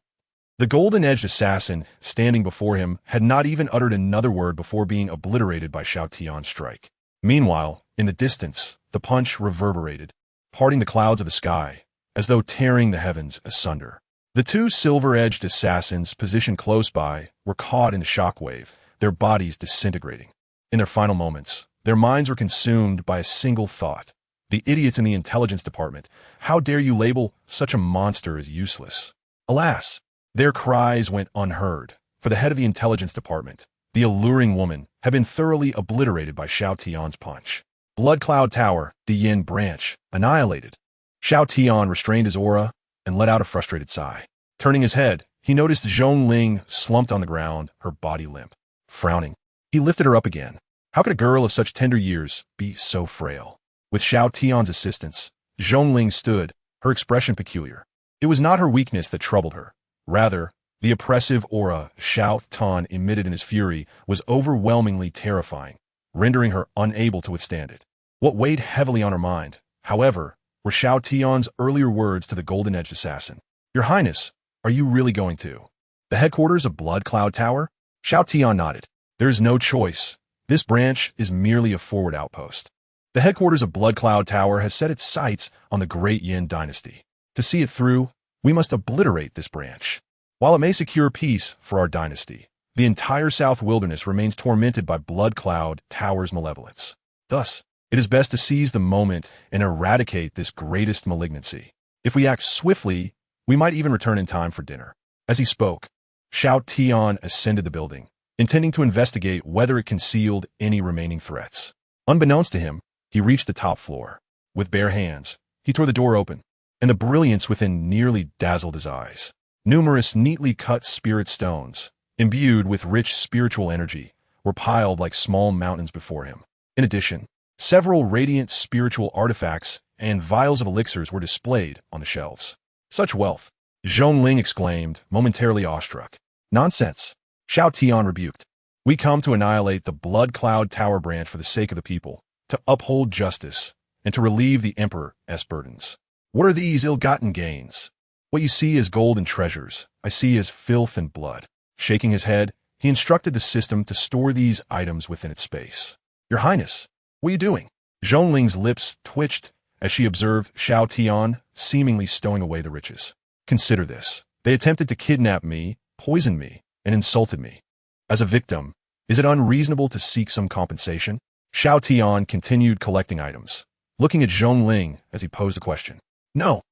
The golden-edged assassin standing before him had not even uttered another word before being obliterated by Xiao Tian's strike. Meanwhile, in the distance, the punch reverberated, parting the clouds of the sky, as though tearing the heavens asunder. The two silver-edged assassins positioned close by were caught in the shockwave, their bodies disintegrating. In their final moments, their minds were consumed by a single thought. The idiots in the intelligence department, how dare you label such a monster as useless? Alas! Their cries went unheard, for the head of the intelligence department, the alluring woman, had been thoroughly obliterated by Xiao Tian's punch. Blood Cloud Tower, the Yin branch, annihilated. Xiao Tian restrained his aura and let out a frustrated sigh. Turning his head, he noticed Zhongling slumped on the ground, her body limp. Frowning, he lifted her up again. How could a girl of such tender years be so frail? With Xiao Tian's assistance, Zhongling stood, her expression peculiar. It was not her weakness that troubled her. Rather, the oppressive aura Xiao Tian emitted in his fury was overwhelmingly terrifying, rendering her unable to withstand it. What weighed heavily on her mind, however, were Xiao Tian's earlier words to the golden-edged assassin. Your Highness, are you really going to the headquarters of Blood Cloud Tower? Xiao Tian nodded. There is no choice. This branch is merely a forward outpost. The headquarters of Blood Cloud Tower has set its sights on the Great Yin dynasty. To see it through, we must obliterate this branch. While it may secure peace for our dynasty, the entire South Wilderness remains tormented by Blood Cloud Tower's malevolence. Thus, it is best to seize the moment and eradicate this greatest malignancy. If we act swiftly, we might even return in time for dinner. As he spoke, Xiao Tian ascended the building, intending to investigate whether it concealed any remaining threats. Unbeknownst to him, he reached the top floor. With bare hands, he tore the door open, and the brilliance within nearly dazzled his eyes. Numerous neatly cut spirit stones, imbued with rich spiritual energy, were piled like small mountains before him. In addition, several radiant spiritual artifacts and vials of elixirs were displayed on the shelves. Such wealth! Zhongling exclaimed, momentarily awestruck. Nonsense! Xiao Tian rebuked. We come to annihilate the Blood Cloud Tower branch for the sake of the people, to uphold justice, and to relieve the Emperor's burdens. What are these ill-gotten gains? What you see as gold and treasures, I see as filth and blood. Shaking his head, he instructed the system to store these items within its space. Your Highness, what are you doing? Zhongling's lips twitched as she observed Xiao Tian seemingly stowing away the riches. Consider this. They attempted to kidnap me, poison me, and insulted me. As a victim, is it unreasonable to seek some compensation? Xiao Tian continued collecting items, looking at Zhongling as he posed the question. No,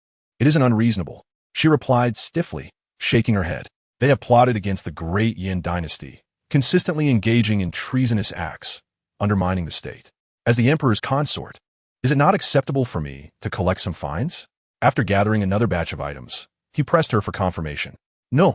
it isn't unreasonable. She replied stiffly, shaking her head. They have plotted against the great Yin dynasty, consistently engaging in treasonous acts, undermining the state. As the emperor's consort, is it not acceptable for me to collect some fines? After gathering another batch of items, he pressed her for confirmation. No,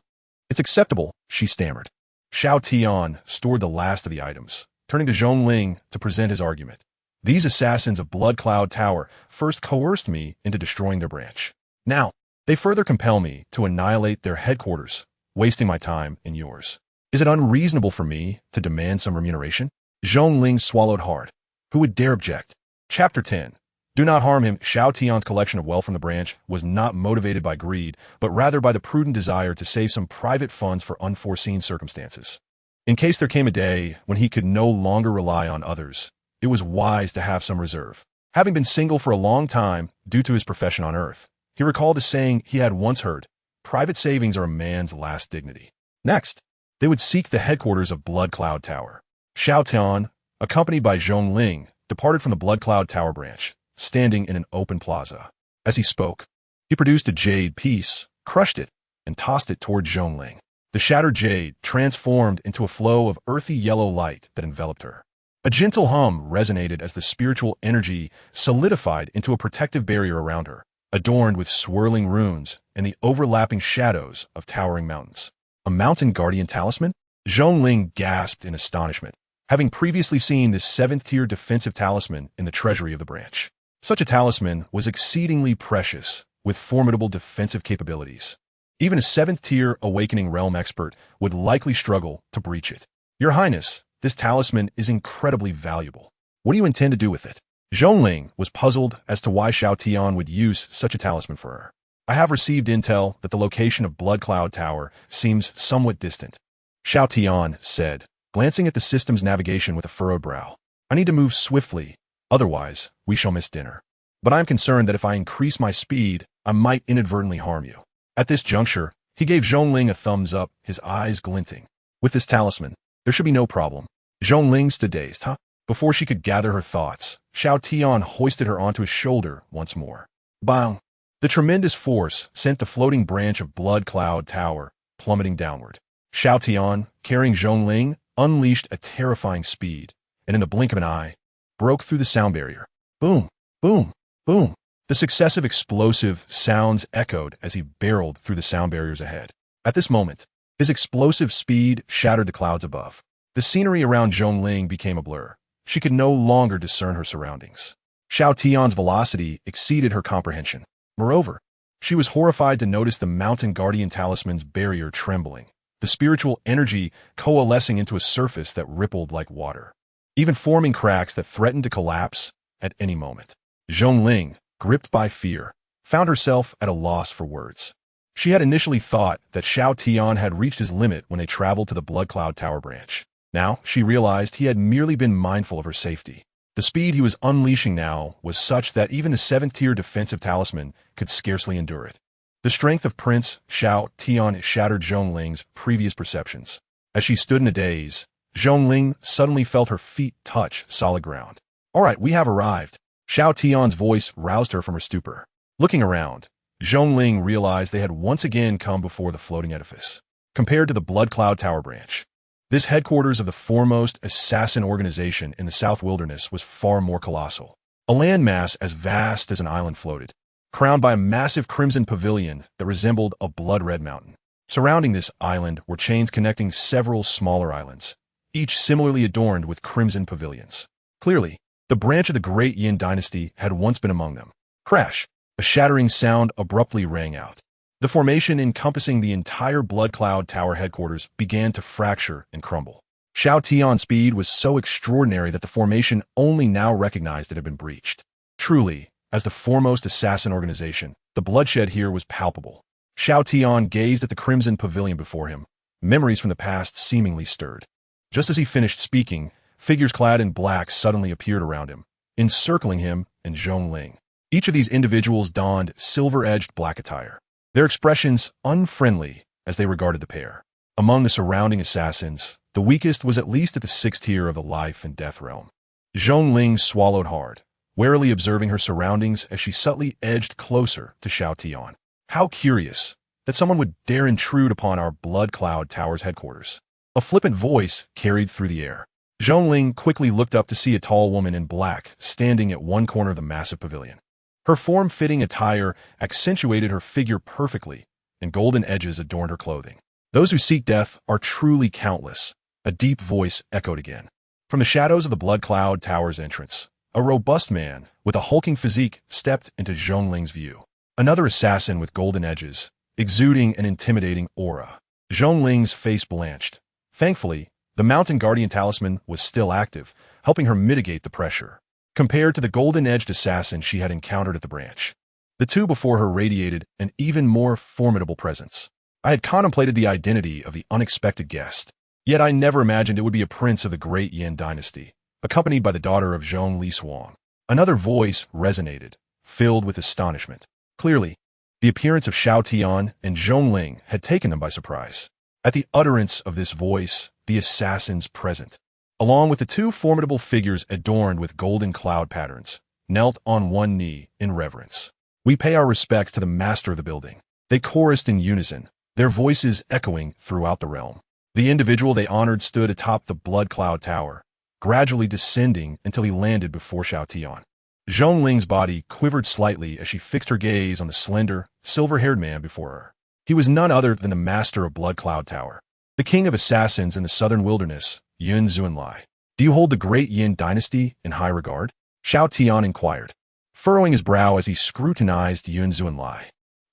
it's acceptable, she stammered. Xiao Tian stored the last of the items, turning to Zhongling to present his argument. These assassins of Blood Cloud Tower first coerced me into destroying their branch. Now, they further compel me to annihilate their headquarters, wasting my time and yours. Is it unreasonable for me to demand some remuneration? Zhongling swallowed hard. Who would dare object? Chapter 10. Do not harm him. Xiao Tian's collection of wealth from the branch was not motivated by greed, but rather by the prudent desire to save some private funds for unforeseen circumstances. In case there came a day when he could no longer rely on others, it was wise to have some reserve. Having been single for a long time due to his profession on Earth, he recalled a saying he had once heard, private savings are a man's last dignity. Next, they would seek the headquarters of Blood Cloud Tower. Xiao Tian, accompanied by Zhongling, departed from the Blood Cloud Tower branch, standing in an open plaza. As he spoke, he produced a jade piece, crushed it, and tossed it toward Zhongling. The shattered jade transformed into a flow of earthy yellow light that enveloped her. A gentle hum resonated as the spiritual energy solidified into a protective barrier around her, adorned with swirling runes and the overlapping shadows of towering mountains. A mountain guardian talisman? Zhongling gasped in astonishment, having previously seen this 7th-tier defensive talisman in the treasury of the branch. Such a talisman was exceedingly precious, with formidable defensive capabilities. Even a 7th-tier Awakening Realm expert would likely struggle to breach it. Your Highness, this talisman is incredibly valuable. What do you intend to do with it? Zhongling was puzzled as to why Xiao Tian would use such a talisman for her. I have received intel that the location of Blood Cloud Tower seems somewhat distant, Xiao Tian said, glancing at the system's navigation with a furrowed brow. I need to move swiftly, otherwise we shall miss dinner. But I'm concerned that if I increase my speed, I might inadvertently harm you. At this juncture, he gave Zhongling a thumbs up, his eyes glinting. With this talisman, there should be no problem. Zhongling stood dazed, Before she could gather her thoughts, Xiao Tian hoisted her onto his shoulder once more. Bang! The tremendous force sent the floating branch of Blood Cloud Tower plummeting downward. Xiao Tian, carrying Zhongling, unleashed a terrifying speed, and in the blink of an eye, broke through the sound barrier. Boom! Boom! Boom! The successive explosive sounds echoed as he barreled through the sound barriers ahead. At this moment, his explosive speed shattered the clouds above. The scenery around Zhongling became a blur. She could no longer discern her surroundings. Xiao Tian's velocity exceeded her comprehension. Moreover, she was horrified to notice the mountain guardian talisman's barrier trembling, the spiritual energy coalescing into a surface that rippled like water, even forming cracks that threatened to collapse at any moment. Zhongling, gripped by fear, found herself at a loss for words. She had initially thought that Xiao Tian had reached his limit when they traveled to the Blood Cloud Tower branch. Now, she realized he had merely been mindful of her safety. The speed he was unleashing now was such that even the 7th-tier defensive talisman could scarcely endure it. The strength of Prince Xiao Tian shattered Zhongling's previous perceptions. As she stood in a daze, Zhongling suddenly felt her feet touch solid ground. All right, we have arrived. Xiao Tian's voice roused her from her stupor. Looking around, Zhongling realized they had once again come before the floating edifice. Compared to the Blood Cloud Tower branch, this headquarters of the foremost assassin organization in the South Wilderness was far more colossal. A landmass as vast as an island floated, crowned by a massive crimson pavilion that resembled a blood-red mountain. Surrounding this island were chains connecting several smaller islands, each similarly adorned with crimson pavilions. Clearly, the branch of the great Yin dynasty had once been among them. Crash! A shattering sound abruptly rang out. The formation encompassing the entire Blood Cloud Tower headquarters began to fracture and crumble. Xiao Tian's speed was so extraordinary that the formation only now recognized it had been breached. Truly, as the foremost assassin organization, the bloodshed here was palpable. Xiao Tian gazed at the crimson pavilion before him, memories from the past seemingly stirred. Just as he finished speaking, figures clad in black suddenly appeared around him, encircling him and Zhongling. Each of these individuals donned silver-edged black attire, their expressions unfriendly as they regarded the pair. Among the surrounding assassins, the weakest was at least at the 6th tier of the life and death realm. Zhongling swallowed hard, warily observing her surroundings as she subtly edged closer to Xiao Tian. How curious that someone would dare intrude upon our Blood Cloud Tower's headquarters. A flippant voice carried through the air. Zhongling quickly looked up to see a tall woman in black standing at one corner of the massive pavilion. Her form-fitting attire accentuated her figure perfectly, and golden edges adorned her clothing. Those who seek death are truly countless, a deep voice echoed again. From the shadows of the Blood Cloud Tower's entrance, a robust man with a hulking physique stepped into Zhongling's view. Another assassin with golden edges, exuding an intimidating aura. Zhongling's face blanched. Thankfully, the Mountain Guardian talisman was still active, helping her mitigate the pressure. Compared to the golden-edged assassin she had encountered at the branch, the two before her radiated an even more formidable presence. I had contemplated the identity of the unexpected guest, yet I never imagined it would be a prince of the Great Yin dynasty, accompanied by the daughter of Zhong Li Suang. Another voice resonated, filled with astonishment. Clearly, the appearance of Xiao Tian and Zhongling had taken them by surprise. At the utterance of this voice, the assassins present, along with the two formidable figures adorned with golden cloud patterns, knelt on one knee in reverence. We pay our respects to the master of the building. They chorused in unison, their voices echoing throughout the realm. The individual they honored stood atop the Blood Cloud Tower, gradually descending until he landed before Xiao Tian. Zhongling's body quivered slightly as she fixed her gaze on the slender, silver-haired man before her. He was none other than the master of Blood Cloud Tower, the king of assassins in the southern wilderness, Yun Zunlai. Do you hold the Great Yin dynasty in high regard? Xiao Tian inquired, furrowing his brow as he scrutinized Yun Zunlai.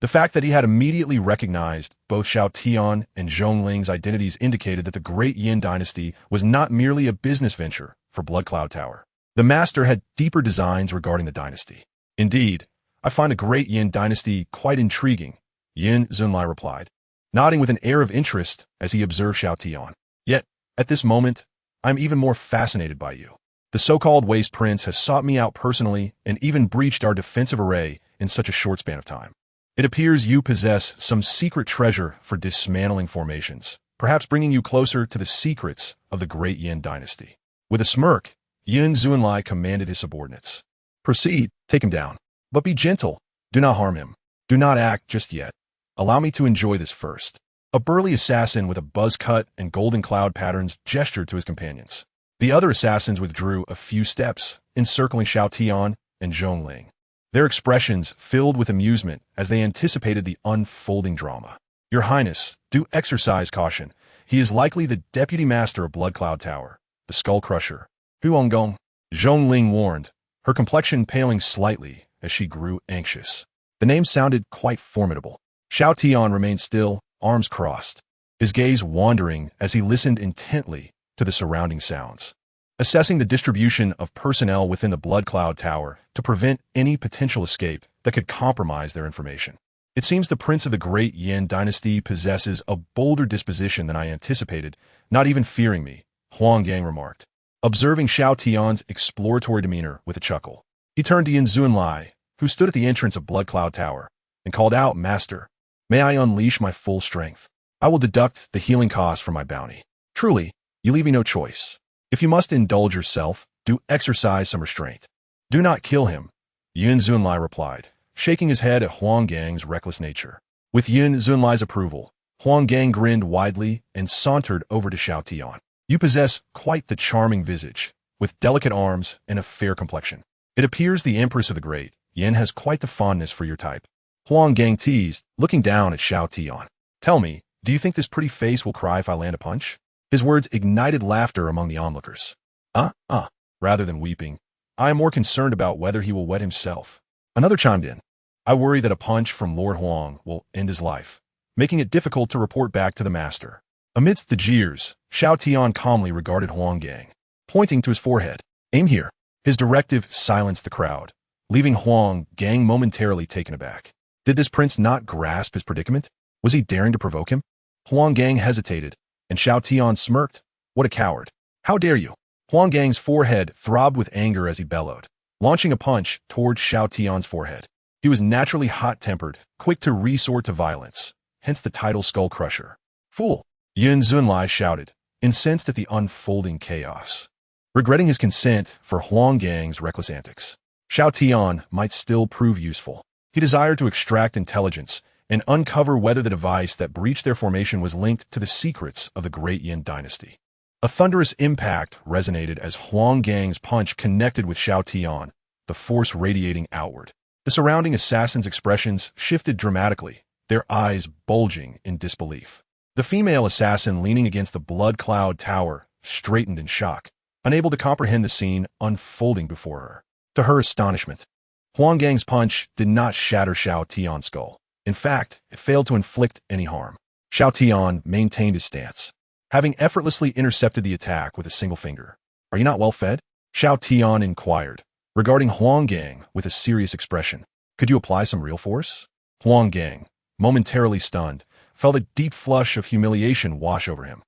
The fact that he had immediately recognized both Xiao Tian and Zhongling's identities indicated that the Great Yin dynasty was not merely a business venture for Blood Cloud Tower. The master had deeper designs regarding the dynasty. Indeed, I find the Great Yin dynasty quite intriguing, Yin Zunlai replied, nodding with an air of interest as he observed Xiao Tian. Yet, at this moment, I'm even more fascinated by you. The so-called Waste Prince has sought me out personally and even breached our defensive array in such a short span of time. It appears you possess some secret treasure for dismantling formations, perhaps bringing you closer to the secrets of the Great Yin dynasty. With a smirk, Yin Zunlai commanded his subordinates. Proceed, take him down. But be gentle. Do not harm him. Do not act just yet. Allow me to enjoy this first. A burly assassin with a buzz cut and golden cloud patterns gestured to his companions. The other assassins withdrew a few steps, encircling Xiao Tian and Zhongling, their expressions filled with amusement as they anticipated the unfolding drama. Your Highness, do exercise caution. He is likely the deputy master of Blood Cloud Tower, the Skull Crusher. Huonggong, Zhongling warned, her complexion paling slightly as she grew anxious. The name sounded quite formidable. Xiao Tian remained still, arms crossed, his gaze wandering as he listened intently to the surrounding sounds, assessing the distribution of personnel within the Blood Cloud Tower to prevent any potential escape that could compromise their information. It seems the Prince of the Great Yin dynasty possesses a bolder disposition than I anticipated, not even fearing me, Huang Yang remarked, observing Xiao Tian's exploratory demeanor with a chuckle. He turned to Yin Zunlai, who stood at the entrance of Blood Cloud Tower, and called out, Master, may I unleash my full strength? I will deduct the healing cost from my bounty. Truly, you leave me no choice. If you must indulge yourself, do exercise some restraint. Do not kill him, Yin Zunlai replied, shaking his head at Huang Gang's reckless nature. With Yin Zunlai's approval, Huang Gang grinned widely and sauntered over to Xiao Tian. You possess quite the charming visage, with delicate arms and a fair complexion. It appears the Empress of the Great Yin has quite the fondness for your type. Huang Gang teased, looking down at Xiao Tian. Tell me, do you think this pretty face will cry if I land a punch? His words ignited laughter among the onlookers. Rather than weeping, I am more concerned about whether he will wet himself. Another chimed in. I worry that a punch from Lord Huang will end his life, making it difficult to report back to the master. Amidst the jeers, Xiao Tian calmly regarded Huang Gang, pointing to his forehead. Aim here. His directive silenced the crowd, leaving Huang Gang momentarily taken aback. Did this prince not grasp his predicament? Was he daring to provoke him? Huang Gang hesitated, and Xiao Tian smirked. What a coward. How dare you? Huang Gang's forehead throbbed with anger as he bellowed, launching a punch towards Xiao Tian's forehead. He was naturally hot-tempered, quick to resort to violence, hence the title Skull Crusher. Fool! Yin Zunlai shouted, incensed at the unfolding chaos, regretting his consent for Huang Gang's reckless antics. Xiao Tian might still prove useful. He desired to extract intelligence and uncover whether the device that breached their formation was linked to the secrets of the Great Yin dynasty. A thunderous impact resonated as Huanggang's punch connected with Xiao Tian, the force radiating outward. The surrounding assassins' expressions shifted dramatically, their eyes bulging in disbelief. The female assassin leaning against the blood cloud tower straightened in shock, unable to comprehend the scene unfolding before her. To her astonishment, Huanggang's punch did not shatter Xiao Tian's skull. In fact, it failed to inflict any harm. Xiao Tian maintained his stance, having effortlessly intercepted the attack with a single finger. "Are you not well fed?" Xiao Tian inquired, regarding Huanggang with a serious expression. "Could you apply some real force?" Huanggang, momentarily stunned, felt a deep flush of humiliation wash over him.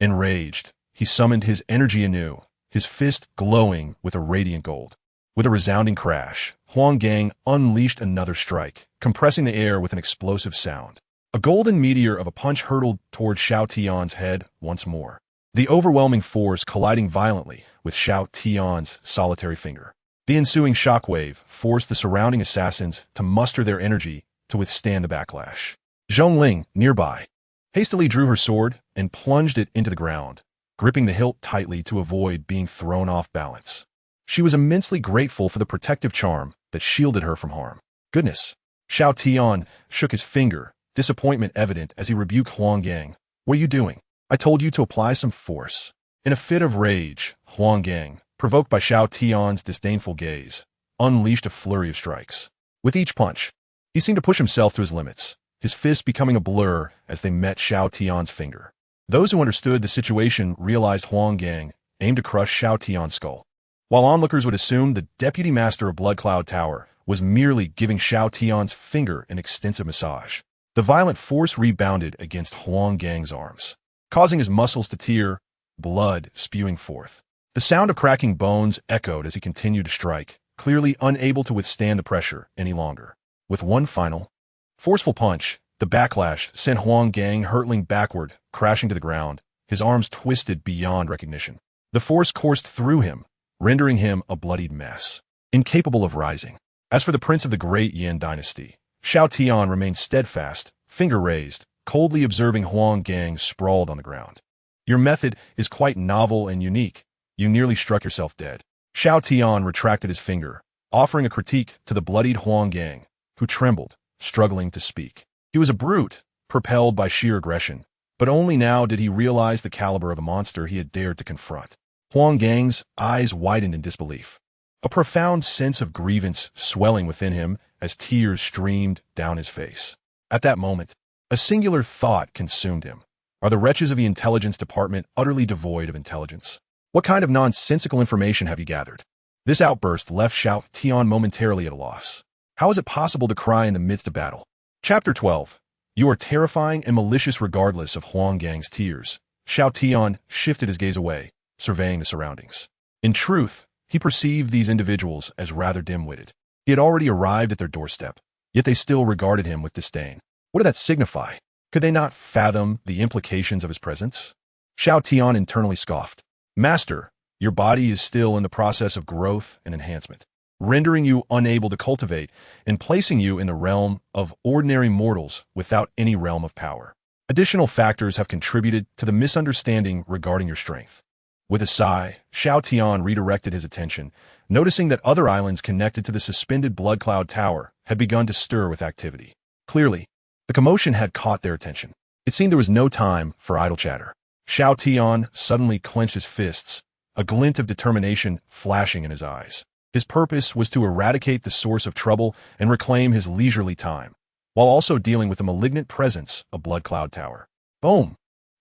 Enraged, he summoned his energy anew, his fist glowing with a radiant gold. With a resounding crash, Huanggang unleashed another strike, compressing the air with an explosive sound. A golden meteor of a punch hurtled toward Xiao Tian's head once more, the overwhelming force colliding violently with Xiao Tian's solitary finger. The ensuing shockwave forced the surrounding assassins to muster their energy to withstand the backlash. Zhongling, nearby, hastily drew her sword and plunged it into the ground, gripping the hilt tightly to avoid being thrown off balance. She was immensely grateful for the protective charm that shielded her from harm. "Goodness!" Xiao Tian shook his finger, disappointment evident as he rebuked Huanggang. "What are you doing? I told you to apply some force." In a fit of rage, Huanggang, provoked by Xiao Tian's disdainful gaze, unleashed a flurry of strikes. With each punch, he seemed to push himself to his limits, his fists becoming a blur as they met Xiao Tian's finger. Those who understood the situation realized Huanggang aimed to crush Xiao Tian's skull, while onlookers would assume the deputy master of Blood Cloud Tower was merely giving Xiao Tian's finger an extensive massage. The violent force rebounded against Huanggang's arms, causing his muscles to tear, blood spewing forth. The sound of cracking bones echoed as he continued to strike, clearly unable to withstand the pressure any longer. With one final, forceful punch, the backlash sent Huanggang hurtling backward, crashing to the ground, his arms twisted beyond recognition. The force coursed through him, rendering him a bloodied mess, incapable of rising. As for the prince of the Great Yin dynasty, Xiao Tian remained steadfast, finger raised, coldly observing Huanggang sprawled on the ground. "Your method is quite novel and unique. You nearly struck yourself dead." Xiao Tian retracted his finger, offering a critique to the bloodied Huanggang, who trembled, struggling to speak. He was a brute, propelled by sheer aggression, but only now did he realize the caliber of the monster he had dared to confront. Huanggang's eyes widened in disbelief, a profound sense of grievance swelling within him as tears streamed down his face. At that moment, a singular thought consumed him. Are the wretches of the intelligence department utterly devoid of intelligence? What kind of nonsensical information have you gathered? This outburst left Xiao Tian momentarily at a loss. How is it possible to cry in the midst of battle? Chapter 12. You are terrifying and malicious regardless of Huanggang's tears. Xiao Tian shifted his gaze away, surveying the surroundings. In truth, he perceived these individuals as rather dim-witted. He had already arrived at their doorstep, yet they still regarded him with disdain. What did that signify? Could they not fathom the implications of his presence? Xiao Tian internally scoffed. "Master, your body is still in the process of growth and enhancement, rendering you unable to cultivate and placing you in the realm of ordinary mortals without any realm of power. Additional factors have contributed to the misunderstanding regarding your strength." With a sigh, Xiao Tian redirected his attention, noticing that other islands connected to the suspended Blood Cloud Tower had begun to stir with activity. Clearly, the commotion had caught their attention. It seemed there was no time for idle chatter. Xiao Tian suddenly clenched his fists, a glint of determination flashing in his eyes. His purpose was to eradicate the source of trouble and reclaim his leisurely time, while also dealing with the malignant presence of Blood Cloud Tower. Boom!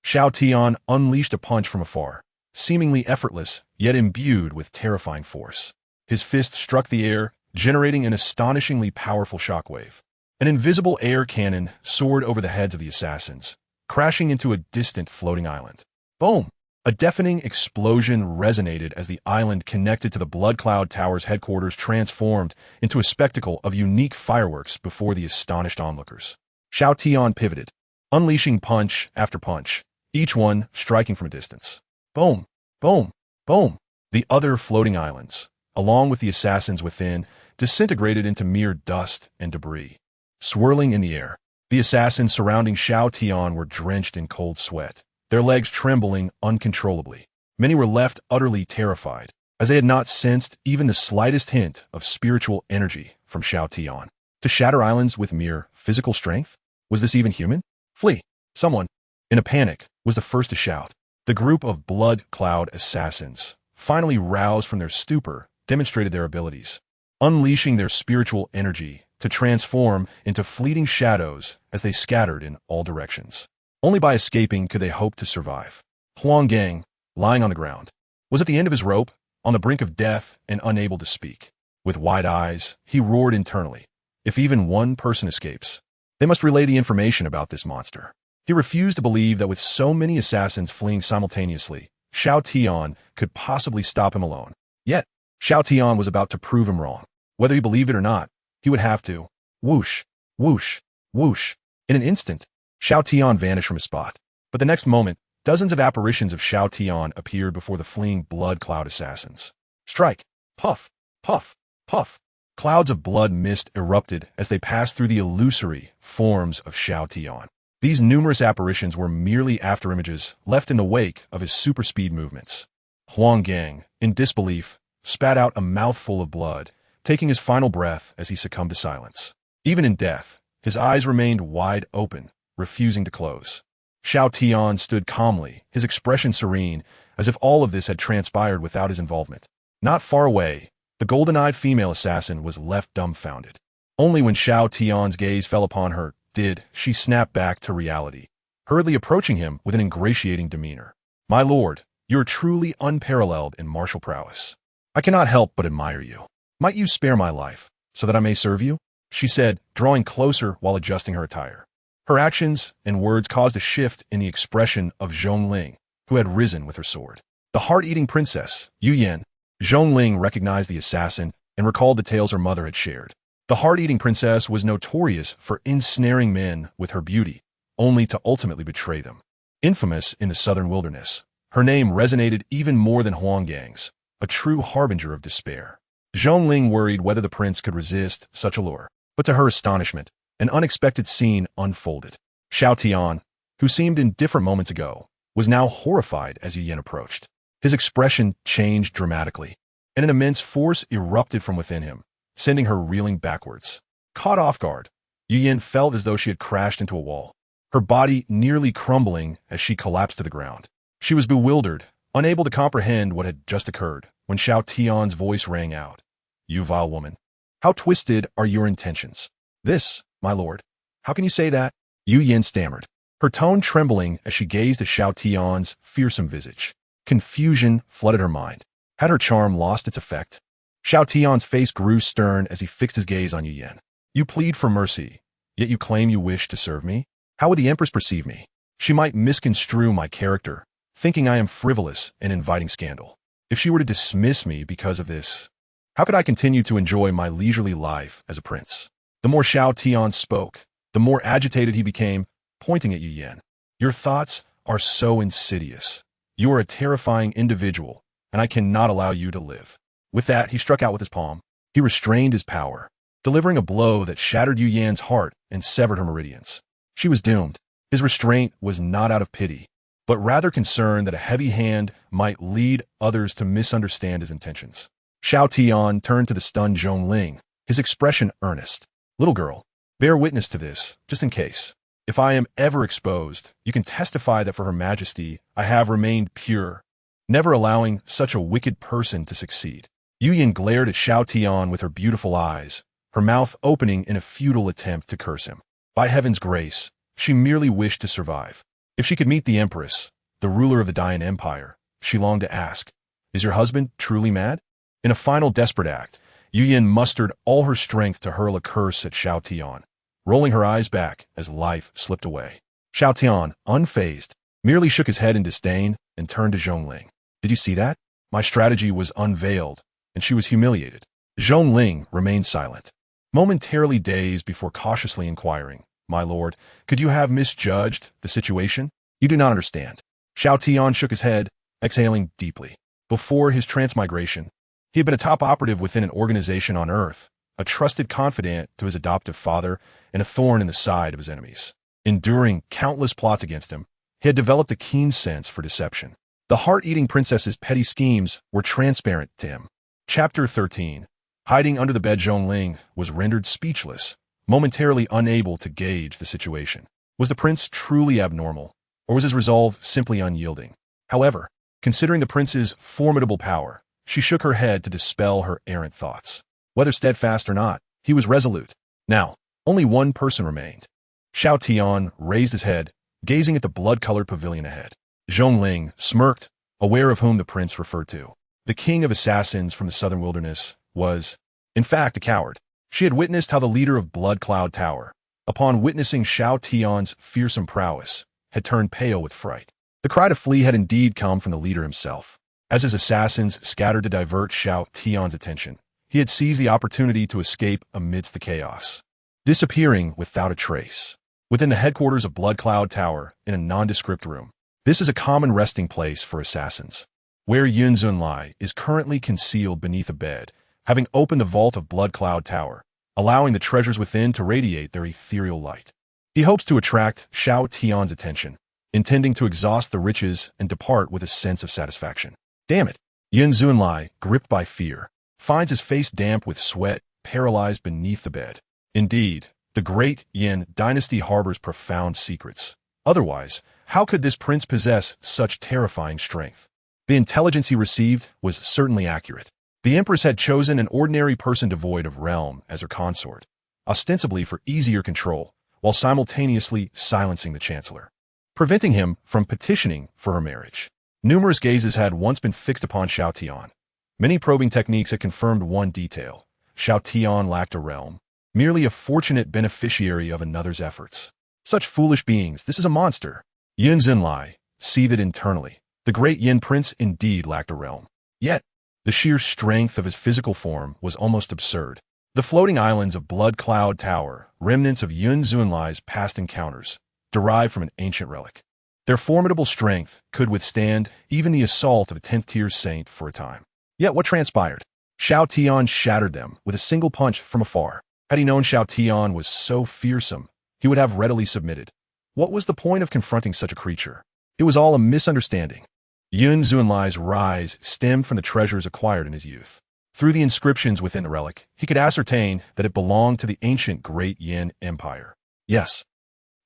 Xiao Tian unleashed a punch from afar, seemingly effortless, yet imbued with terrifying force. His fist struck the air, generating an astonishingly powerful shockwave. An invisible air cannon soared over the heads of the assassins, crashing into a distant floating island. Boom! A deafening explosion resonated as the island connected to the Blood Cloud Tower's headquarters transformed into a spectacle of unique fireworks before the astonished onlookers. Xiao Tian pivoted, unleashing punch after punch, each one striking from a distance. Boom! Boom! Boom! The other floating islands, along with the assassins within, disintegrated into mere dust and debris. swirling in the air. The assassins surrounding Xiao Tian were drenched in cold sweat, their legs trembling uncontrollably. Many were left utterly terrified, as they had not sensed even the slightest hint of spiritual energy from Xiao Tian. To shatter islands with mere physical strength? Was this even human? Flee! Someone, in a panic, was the first to shout. The group of blood cloud assassins, finally roused from their stupor, demonstrated their abilities, unleashing their spiritual energy to transform into fleeting shadows as they scattered in all directions. Only by escaping could they hope to survive. Huang Gang, lying on the ground, was at the end of his rope, on the brink of death and unable to speak. With wide eyes, he roared internally. If even one person escapes, they must relay the information about this monster. He refused to believe that with so many assassins fleeing simultaneously, Xiao Tian could possibly stop him alone. Yet, Xiao Tian was about to prove him wrong. Whether he believed it or not, he would have to. Whoosh, whoosh, whoosh. In an instant, Xiao Tian vanished from his spot. But the next moment, dozens of apparitions of Xiao Tian appeared before the fleeing blood cloud assassins. Strike! Puff! Puff! Puff! Clouds of blood mist erupted as they passed through the illusory forms of Xiao Tian. These numerous apparitions were merely afterimages left in the wake of his super-speed movements. Huang Gang, in disbelief, spat out a mouthful of blood, taking his final breath as he succumbed to silence. Even in death, his eyes remained wide open, refusing to close. Xiao Tian stood calmly, his expression serene, as if all of this had transpired without his involvement. Not far away, the golden-eyed female assassin was left dumbfounded. Only when Xiao Tian's gaze fell upon her did she snap back to reality, hurriedly approaching him with an ingratiating demeanor. "My lord, you are truly unparalleled in martial prowess. I cannot help but admire you. Might you spare my life, so that I may serve you?" she said, drawing closer while adjusting her attire. Her actions and words caused a shift in the expression of Ling, who had risen with her sword. The heart-eating princess, Yu Yan. Ling recognized the assassin and recalled the tales her mother had shared. The heart-eating princess was notorious for ensnaring men with her beauty, only to ultimately betray them. Infamous in the southern wilderness, her name resonated even more than Huang Gang's, a true harbinger of despair. Ling worried whether the prince could resist such allure, but to her astonishment, an unexpected scene unfolded. Xiao Tian, who seemed indifferent moments ago, was now horrified as Yu Yan approached. His expression changed dramatically, and an immense force erupted from within him, sending her reeling backwards. Caught off guard, Yu Yan felt as though she had crashed into a wall, her body nearly crumbling as she collapsed to the ground. She was bewildered, unable to comprehend what had just occurred, when Xiao Tian's voice rang out. "You vile woman, how twisted are your intentions?" "This, my lord. How can you say that?" Yu Yan stammered, her tone trembling as she gazed at Xiao Tian's fearsome visage. Confusion flooded her mind. Had her charm lost its effect? Xiao Tian's face grew stern as he fixed his gaze on Yu Yan. "You plead for mercy, yet you claim you wish to serve me? How would the Empress perceive me? She might misconstrue my character, thinking I am frivolous and inviting scandal. If she were to dismiss me because of this, how could I continue to enjoy my leisurely life as a prince?" The more Xiao Tian spoke, the more agitated he became, pointing at Yu Yan. "Your thoughts are so insidious. You are a terrifying individual, and I cannot allow you to live." With that, he struck out with his palm. He restrained his power, delivering a blow that shattered Yu Yan's heart and severed her meridians. She was doomed. His restraint was not out of pity, but rather concern that a heavy hand might lead others to misunderstand his intentions. Xiao Tian turned to the stunned Ling, his expression earnest. "Little girl, bear witness to this, just in case. If I am ever exposed, you can testify that for Her Majesty I have remained pure, never allowing such a wicked person to succeed." Yu Yan glared at Xiao Tian with her beautiful eyes, her mouth opening in a futile attempt to curse him. By heaven's grace, she merely wished to survive. If she could meet the Empress, the ruler of the Dian Empire, she longed to ask, "Is your husband truly mad?" In a final desperate act, Yu Yan mustered all her strength to hurl a curse at Xiao Tian, rolling her eyes back as life slipped away. Xiao Tian, unfazed, merely shook his head in disdain and turned to Ling. "Did you see that? My strategy was unveiled, and she was humiliated." Ling remained silent, momentarily dazed before cautiously inquiring, "My lord, could you have misjudged the situation? You do not understand." Xiao Tian shook his head, exhaling deeply. Before his transmigration, he had been a top operative within an organization on Earth, a trusted confidant to his adoptive father and a thorn in the side of his enemies. Enduring countless plots against him, he had developed a keen sense for deception. The heart-eating princess's petty schemes were transparent to him. Chapter 13. Hiding under the bed, Xiao was rendered speechless, momentarily unable to gauge the situation. Was the prince truly abnormal, or was his resolve simply unyielding? However, considering the prince's formidable power, she shook her head to dispel her errant thoughts. Whether steadfast or not, he was resolute. Now, only one person remained. Xiao Tian raised his head, gazing at the blood-colored pavilion ahead. Xiao smirked, aware of whom the prince referred to. The king of assassins from the southern wilderness was, in fact, a coward. She had witnessed how the leader of Blood Cloud Tower, upon witnessing Xiao Tian's fearsome prowess, had turned pale with fright. The cry to flee had indeed come from the leader himself. As his assassins scattered to divert Xiao Tian's attention, he had seized the opportunity to escape amidst the chaos, disappearing without a trace. Within the headquarters of Blood Cloud Tower, in a nondescript room, this is a common resting place for assassins, where Yun Zunlai is currently concealed beneath a bed, having opened the vault of Blood Cloud Tower, allowing the treasures within to radiate their ethereal light. He hopes to attract Xiao Tian's attention, intending to exhaust the riches and depart with a sense of satisfaction. Damn it! Yun Zunlai, gripped by fear, finds his face damp with sweat, paralyzed beneath the bed. Indeed, the great Yin dynasty harbors profound secrets. Otherwise, how could this prince possess such terrifying strength? The intelligence he received was certainly accurate. The Empress had chosen an ordinary person devoid of realm as her consort, ostensibly for easier control, while simultaneously silencing the chancellor, preventing him from petitioning for her marriage. Numerous gazes had once been fixed upon Xiao Tian. Many probing techniques had confirmed one detail. Xiao Tian lacked a realm, merely a fortunate beneficiary of another's efforts. Such foolish beings, this is a monster. Yun Zunlai seethed internally. The great Yin prince indeed lacked a realm. Yet, the sheer strength of his physical form was almost absurd. The floating islands of Blood Cloud Tower, remnants of Yun Zunlai's past encounters, derived from an ancient relic. Their formidable strength could withstand even the assault of a 10th-tier saint for a time. Yet what transpired? Xiao Tian shattered them with a single punch from afar. Had he known Xiao Tian was so fearsome, he would have readily submitted. What was the point of confronting such a creature? It was all a misunderstanding. Yun Zunlai's rise stemmed from the treasures acquired in his youth. Through the inscriptions within the relic, he could ascertain that it belonged to the ancient Great Yin Empire. Yes,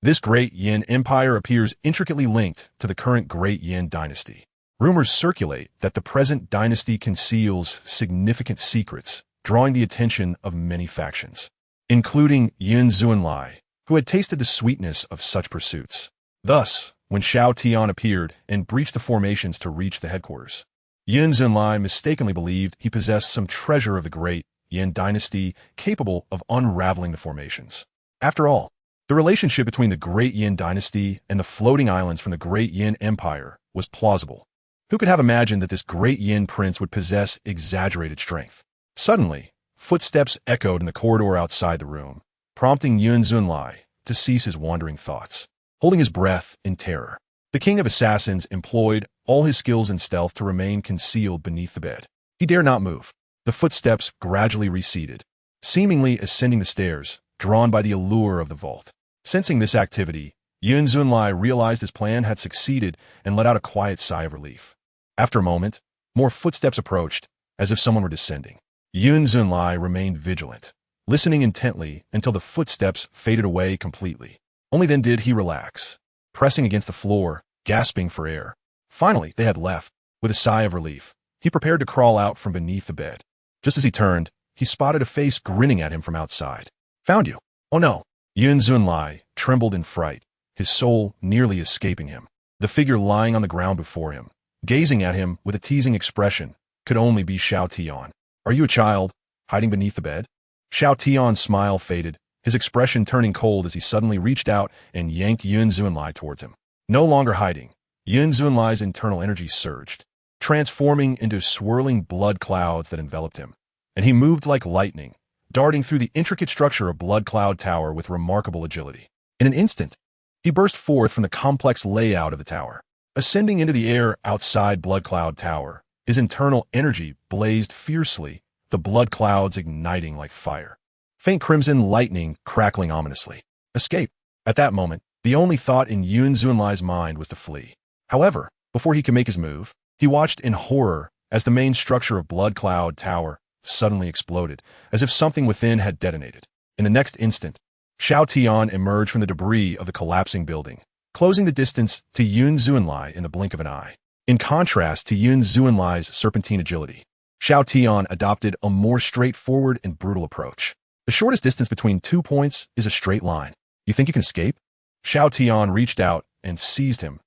this Great Yin Empire appears intricately linked to the current Great Yin dynasty. Rumors circulate that the present dynasty conceals significant secrets, drawing the attention of many factions, including Yun Zunlai, who had tasted the sweetness of such pursuits. Thus, when Xiao Tian appeared and breached the formations to reach the headquarters, Yun Zunlai mistakenly believed he possessed some treasure of the Great Yin dynasty capable of unraveling the formations. After all, the relationship between the Great Yin dynasty and the floating islands from the Great Yin Empire was plausible. Who could have imagined that this Great Yin prince would possess exaggerated strength? Suddenly, footsteps echoed in the corridor outside the room, prompting Yun Zunlai to cease his wandering thoughts. Holding his breath in terror, the king of assassins employed all his skills in stealth to remain concealed beneath the bed. He dared not move. The footsteps gradually receded, seemingly ascending the stairs, drawn by the allure of the vault. Sensing this activity, Yun Zunlai realized his plan had succeeded and let out a quiet sigh of relief. After a moment, more footsteps approached, as if someone were descending. Yun Zunlai remained vigilant, listening intently until the footsteps faded away completely. Only then did he relax, pressing against the floor, gasping for air. Finally, they had left. With a sigh of relief, he prepared to crawl out from beneath the bed. Just as he turned, he spotted a face grinning at him from outside. "Found you." "Oh no." Yun Zunlai trembled in fright, his soul nearly escaping him. The figure lying on the ground before him, gazing at him with a teasing expression, could only be Xiao Tian. "Are you a child, hiding beneath the bed?" Xiao Tian's smile faded, his expression turning cold as he suddenly reached out and yanked Yun Zunlai towards him. No longer hiding, Yun Zunlai's internal energy surged, transforming into swirling blood clouds that enveloped him, and he moved like lightning, darting through the intricate structure of Blood Cloud Tower with remarkable agility. In an instant, he burst forth from the complex layout of the tower. Ascending into the air outside Blood Cloud Tower, his internal energy blazed fiercely, the blood clouds igniting like fire. faint crimson lightning crackling ominously. Escape. At that moment, the only thought in Yun Zunlai's mind was to flee. However, before he could make his move, he watched in horror as the main structure of Blood Cloud Tower suddenly exploded, as if something within had detonated. In the next instant, Xiao Tian emerged from the debris of the collapsing building, closing the distance to Yun Zunlai in the blink of an eye. In contrast to Yun Zunlai's serpentine agility, Xiao Tian adopted a more straightforward and brutal approach. The shortest distance between 2 points is a straight line. You think you can escape? Xiao Tian reached out and seized him,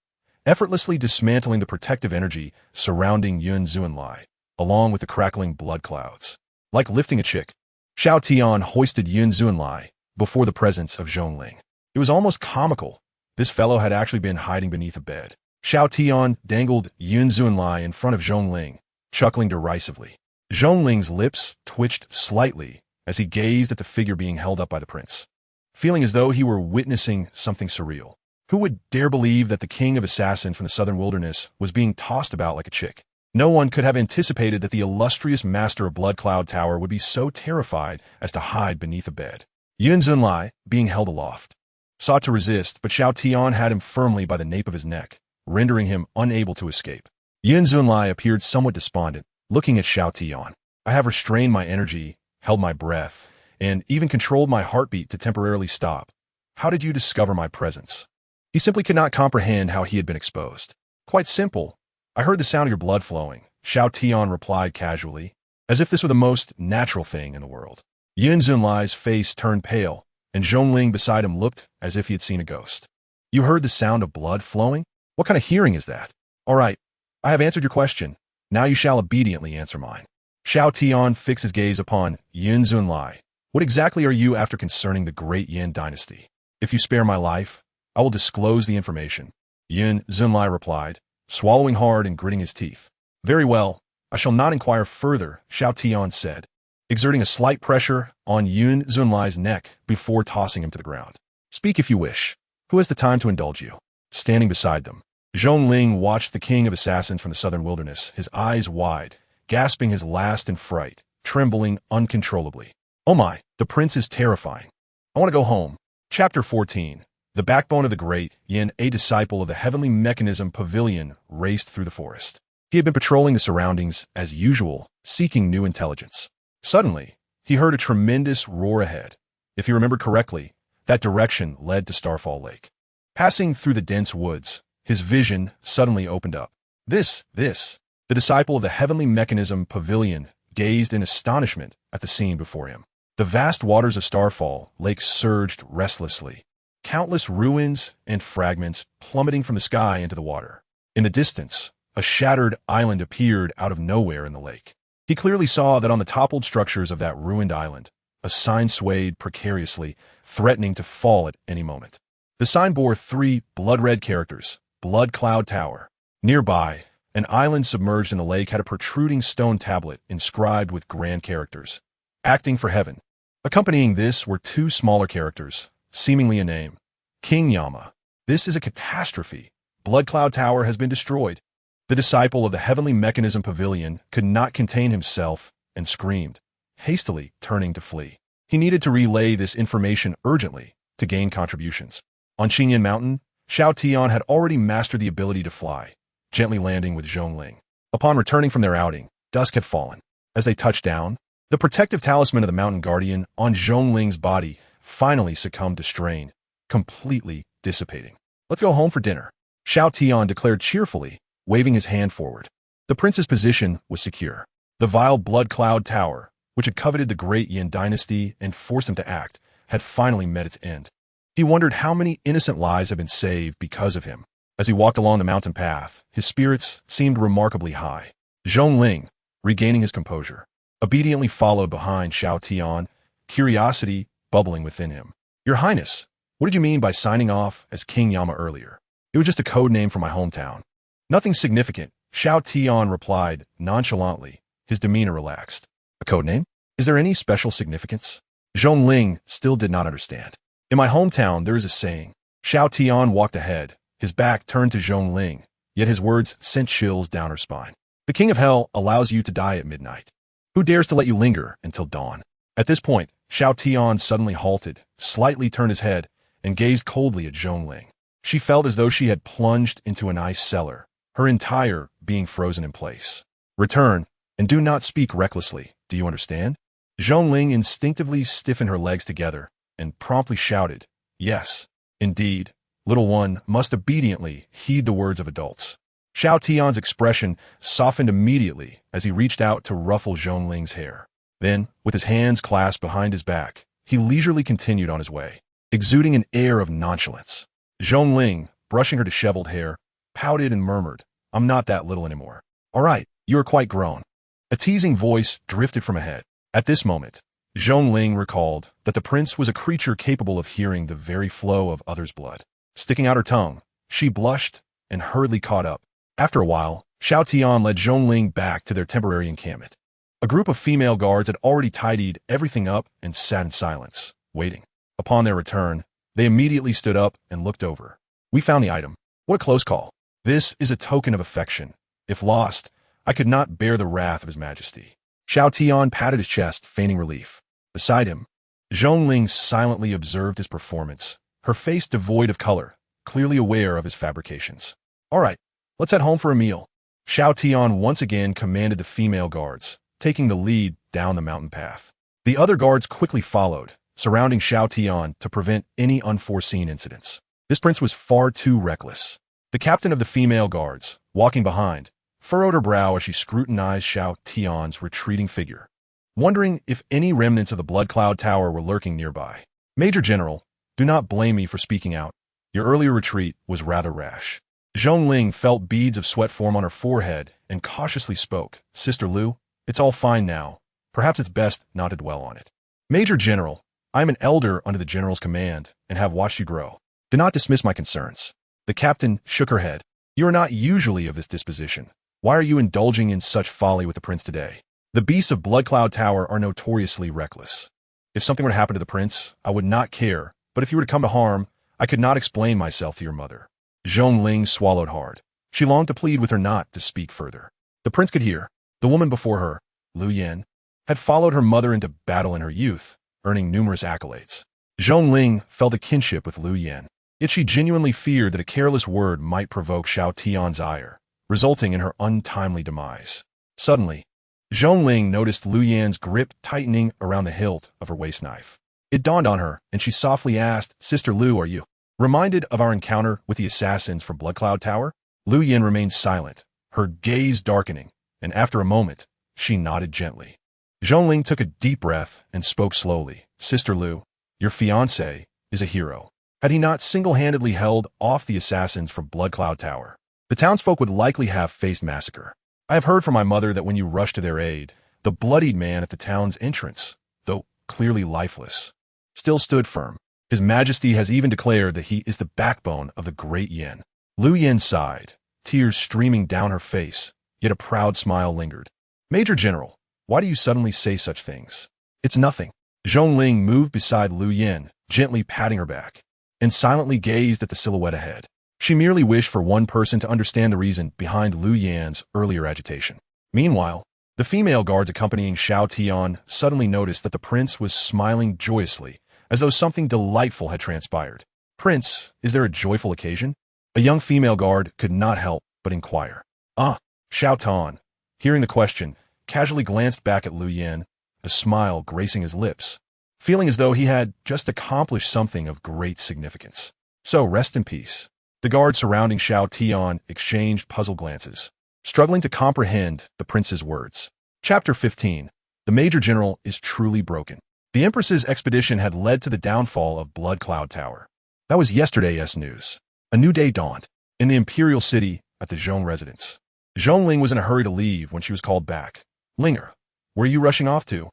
effortlessly dismantling the protective energy surrounding Yun Zunlai, along with the crackling blood clouds. Like lifting a chick, Xiao Tian hoisted Yun Zunlai before the presence of Zhongling. It was almost comical. This fellow had actually been hiding beneath a bed. Xiao Tian dangled Yun Zunlai in front of Zhongling, chuckling derisively. Zhongling's lips twitched slightly as he gazed at the figure being held up by the prince, feeling as though he were witnessing something surreal. Who would dare believe that the king of assassin from the southern wilderness was being tossed about like a chick? No one could have anticipated that the illustrious master of Blood Cloud Tower would be so terrified as to hide beneath a bed. Yun Zunlai, being held aloft, sought to resist, but Xiao Tian had him firmly by the nape of his neck, rendering him unable to escape. Yun Zunlai appeared somewhat despondent, looking at Xiao Tian. I have restrained my energy, held my breath, and even controlled my heartbeat to temporarily stop. How did you discover my presence? He simply could not comprehend how he had been exposed. Quite simple. I heard the sound of your blood flowing, Xiao Tian replied casually, as if this were the most natural thing in the world. Yun Zunlai's face turned pale, and Zhongling beside him looked as if he had seen a ghost. You heard the sound of blood flowing? What kind of hearing is that? All right, I have answered your question. Now you shall obediently answer mine. Xiao Tian fixed his gaze upon Yun Zunlai. What exactly are you after concerning the great Yin dynasty? If you spare my life, I will disclose the information. Yun Zunlai replied, swallowing hard and gritting his teeth. Very well, I shall not inquire further, Xiao Tian said, exerting a slight pressure on Yun Zunlai's neck before tossing him to the ground. Speak if you wish. Who has the time to indulge you? Standing beside them, Zhongling watched the king of assassins from the southern wilderness, his eyes wide, gasping his last in fright, trembling uncontrollably. Oh my, the prince is terrifying. I want to go home. Chapter 14. The backbone of the great Yin, a disciple of the heavenly mechanism pavilion, raced through the forest. He had been patrolling the surroundings as usual, seeking new intelligence. Suddenly, he heard a tremendous roar ahead. If he remembered correctly, that direction led to Starfall Lake. Passing through the dense woods, his vision suddenly opened up. The disciple of the heavenly mechanism pavilion gazed in astonishment at the scene before him. The vast waters of Starfall Lake surged restlessly, countless ruins and fragments plummeting from the sky into the water. In the distance, a shattered island appeared out of nowhere in the lake. He clearly saw that on the toppled structures of that ruined island, a sign swayed precariously, threatening to fall at any moment. The sign bore 3 blood-red characters, Blood Cloud Tower. Nearby, an island submerged in the lake had a protruding stone tablet inscribed with grand characters, acting for heaven. Accompanying this were 2 smaller characters, seemingly a name, King Yama. This is a catastrophe. Blood Cloud Tower has been destroyed. The disciple of the heavenly mechanism pavilion could not contain himself and screamed, hastily turning to flee. He needed to relay this information urgently to gain contributions. On Qingyan Mountain, Xiao Tian had already mastered the ability to fly, gently landing with Zhongling. Upon returning from their outing, dusk had fallen. As they touched down, the protective talisman of the mountain guardian on Zhongling's body finally succumbed to strain, completely dissipating. Let's go home for dinner, Xiao Tian declared cheerfully, waving his hand forward. The prince's position was secure. The vile Blood Cloud Tower, which had coveted the great Yin dynasty and forced him to act, had finally met its end. He wondered how many innocent lives had been saved because of him. As he walked along the mountain path, his spirits seemed remarkably high. Zhongling, regaining his composure, obediently followed behind Xiao Tian, curiosity bubbling within him. Your Highness, what did you mean by signing off as King Yama earlier? It was just a code name for my hometown. Nothing significant, Xiao Tian replied nonchalantly, his demeanor relaxed. A code name? Is there any special significance? Zhongling still did not understand. In my hometown, there is a saying. Xiao Tian walked ahead, his back turned to Zhongling, yet his words sent chills down her spine. The King of Hell allows you to die at midnight. Who dares to let you linger until dawn? At this point, Xiao Tian suddenly halted, slightly turned his head, and gazed coldly at Zhongling. She felt as though she had plunged into an ice cellar, her entire being frozen in place. Return, and do not speak recklessly, do you understand? Zhongling instinctively stiffened her legs together, and promptly shouted, yes, indeed, little one must obediently heed the words of adults. Xiao Tian's expression softened immediately as he reached out to ruffle Zhongling's hair. Then, with his hands clasped behind his back, he leisurely continued on his way, exuding an air of nonchalance. Zhongling, brushing her disheveled hair, pouted and murmured, I'm not that little anymore. All right, you are quite grown. A teasing voice drifted from ahead. At this moment, Zhongling recalled that the prince was a creature capable of hearing the very flow of others' blood. Sticking out her tongue, she blushed and hurriedly caught up. After a while, Xiao Tian led Zhongling back to their temporary encampment. A group of female guards had already tidied everything up and sat in silence, waiting. Upon their return, they immediately stood up and looked over. We found the item. What a close call. This is a token of affection. If lost, I could not bear the wrath of his majesty. Xiao Tian patted his chest, feigning relief. Beside him, Zhongling silently observed his performance, her face devoid of color, clearly aware of his fabrications. All right, let's head home for a meal. Xiao Tian once again commanded the female guards, taking the lead down the mountain path. The other guards quickly followed, surrounding Xiao Tian to prevent any unforeseen incidents. This prince was far too reckless. The captain of the female guards, walking behind, furrowed her brow as she scrutinized Xiao Tian's retreating figure, wondering if any remnants of the Blood Cloud Tower were lurking nearby. Major General, do not blame me for speaking out. Your earlier retreat was rather rash. Zhongling felt beads of sweat form on her forehead and cautiously spoke. Sister Lu, it's all fine now. Perhaps it's best not to dwell on it. Major General, I am an elder under the General's command and have watched you grow. Do not dismiss my concerns. The captain shook her head. You are not usually of this disposition. Why are you indulging in such folly with the prince today? The beasts of Blood Cloud Tower are notoriously reckless. If something were to happen to the prince, I would not care, but if you were to come to harm, I could not explain myself to your mother. Zhongling swallowed hard. She longed to plead with her not to speak further. The prince could hear. The woman before her, Lu Yan, had followed her mother into battle in her youth, earning numerous accolades. Zhongling felt a kinship with Lu Yan, yet she genuinely feared that a careless word might provoke Xiao Tian's ire, resulting in her untimely demise. Suddenly, Zhongling noticed Lu Yan's grip tightening around the hilt of her waist knife. It dawned on her, and she softly asked, Sister Lu, are you reminded of our encounter with the assassins from Blood Cloud Tower? Lu Yan remained silent, her gaze darkening, and after a moment, she nodded gently. Zhongling took a deep breath and spoke slowly. Sister Lu, your fiancé is a hero. Had he not single-handedly held off the assassins from Blood Cloud Tower, the townsfolk would likely have faced massacre. I have heard from my mother that when you rushed to their aid, the bloodied man at the town's entrance, though clearly lifeless, still stood firm. His Majesty has even declared that he is the backbone of the great Yin. Lu Yan sighed, tears streaming down her face, yet a proud smile lingered. Major General, why do you suddenly say such things? It's nothing. Zhongling moved beside Lu Yan, gently patting her back, and silently gazed at the silhouette ahead. She merely wished for one person to understand the reason behind Lu Yan's earlier agitation. Meanwhile, the female guards accompanying Xiao Tian suddenly noticed that the prince was smiling joyously, as though something delightful had transpired. Prince, is there a joyful occasion? A young female guard could not help but inquire. Xiao Tian, hearing the question, casually glanced back at Lu Yan, a smile gracing his lips, feeling as though he had just accomplished something of great significance. So rest in peace. The guards surrounding Xiao Tian exchanged puzzled glances, struggling to comprehend the prince's words. Chapter 15. The Major General is truly broken. The Empress's expedition had led to the downfall of Blood Cloud Tower. That was yesterday's news. A new day dawned. In the imperial city at the Zhong residence, Zhongling was in a hurry to leave when she was called back. Linger, where are you rushing off to?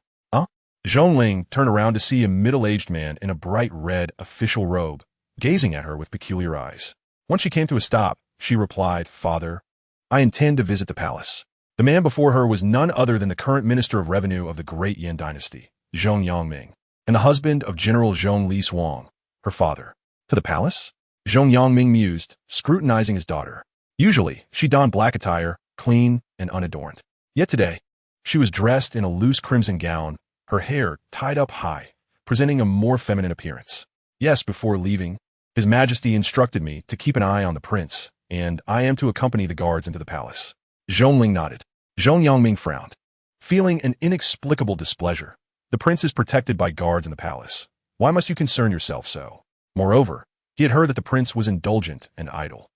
Zhongling turned around to see a middle-aged man in a bright red official robe, gazing at her with peculiar eyes. Once she came to a stop, she replied, Father, I intend to visit the palace. The man before her was none other than the current Minister of Revenue of the Great Yin Dynasty, Zhong Yangming, and the husband of General Zhong Li Suang, her father. To the palace? Zhong Yangming mused, scrutinizing his daughter. Usually, she donned black attire, clean and unadorned. Yet today, she was dressed in a loose crimson gown, her hair tied up high, presenting a more feminine appearance. Yes, before leaving, His Majesty instructed me to keep an eye on the prince, and I am to accompany the guards into the palace. Zhongling nodded. Zhong Yangming frowned, feeling an inexplicable displeasure. The prince is protected by guards in the palace. Why must you concern yourself so? Moreover, he had heard that the prince was indulgent and idle.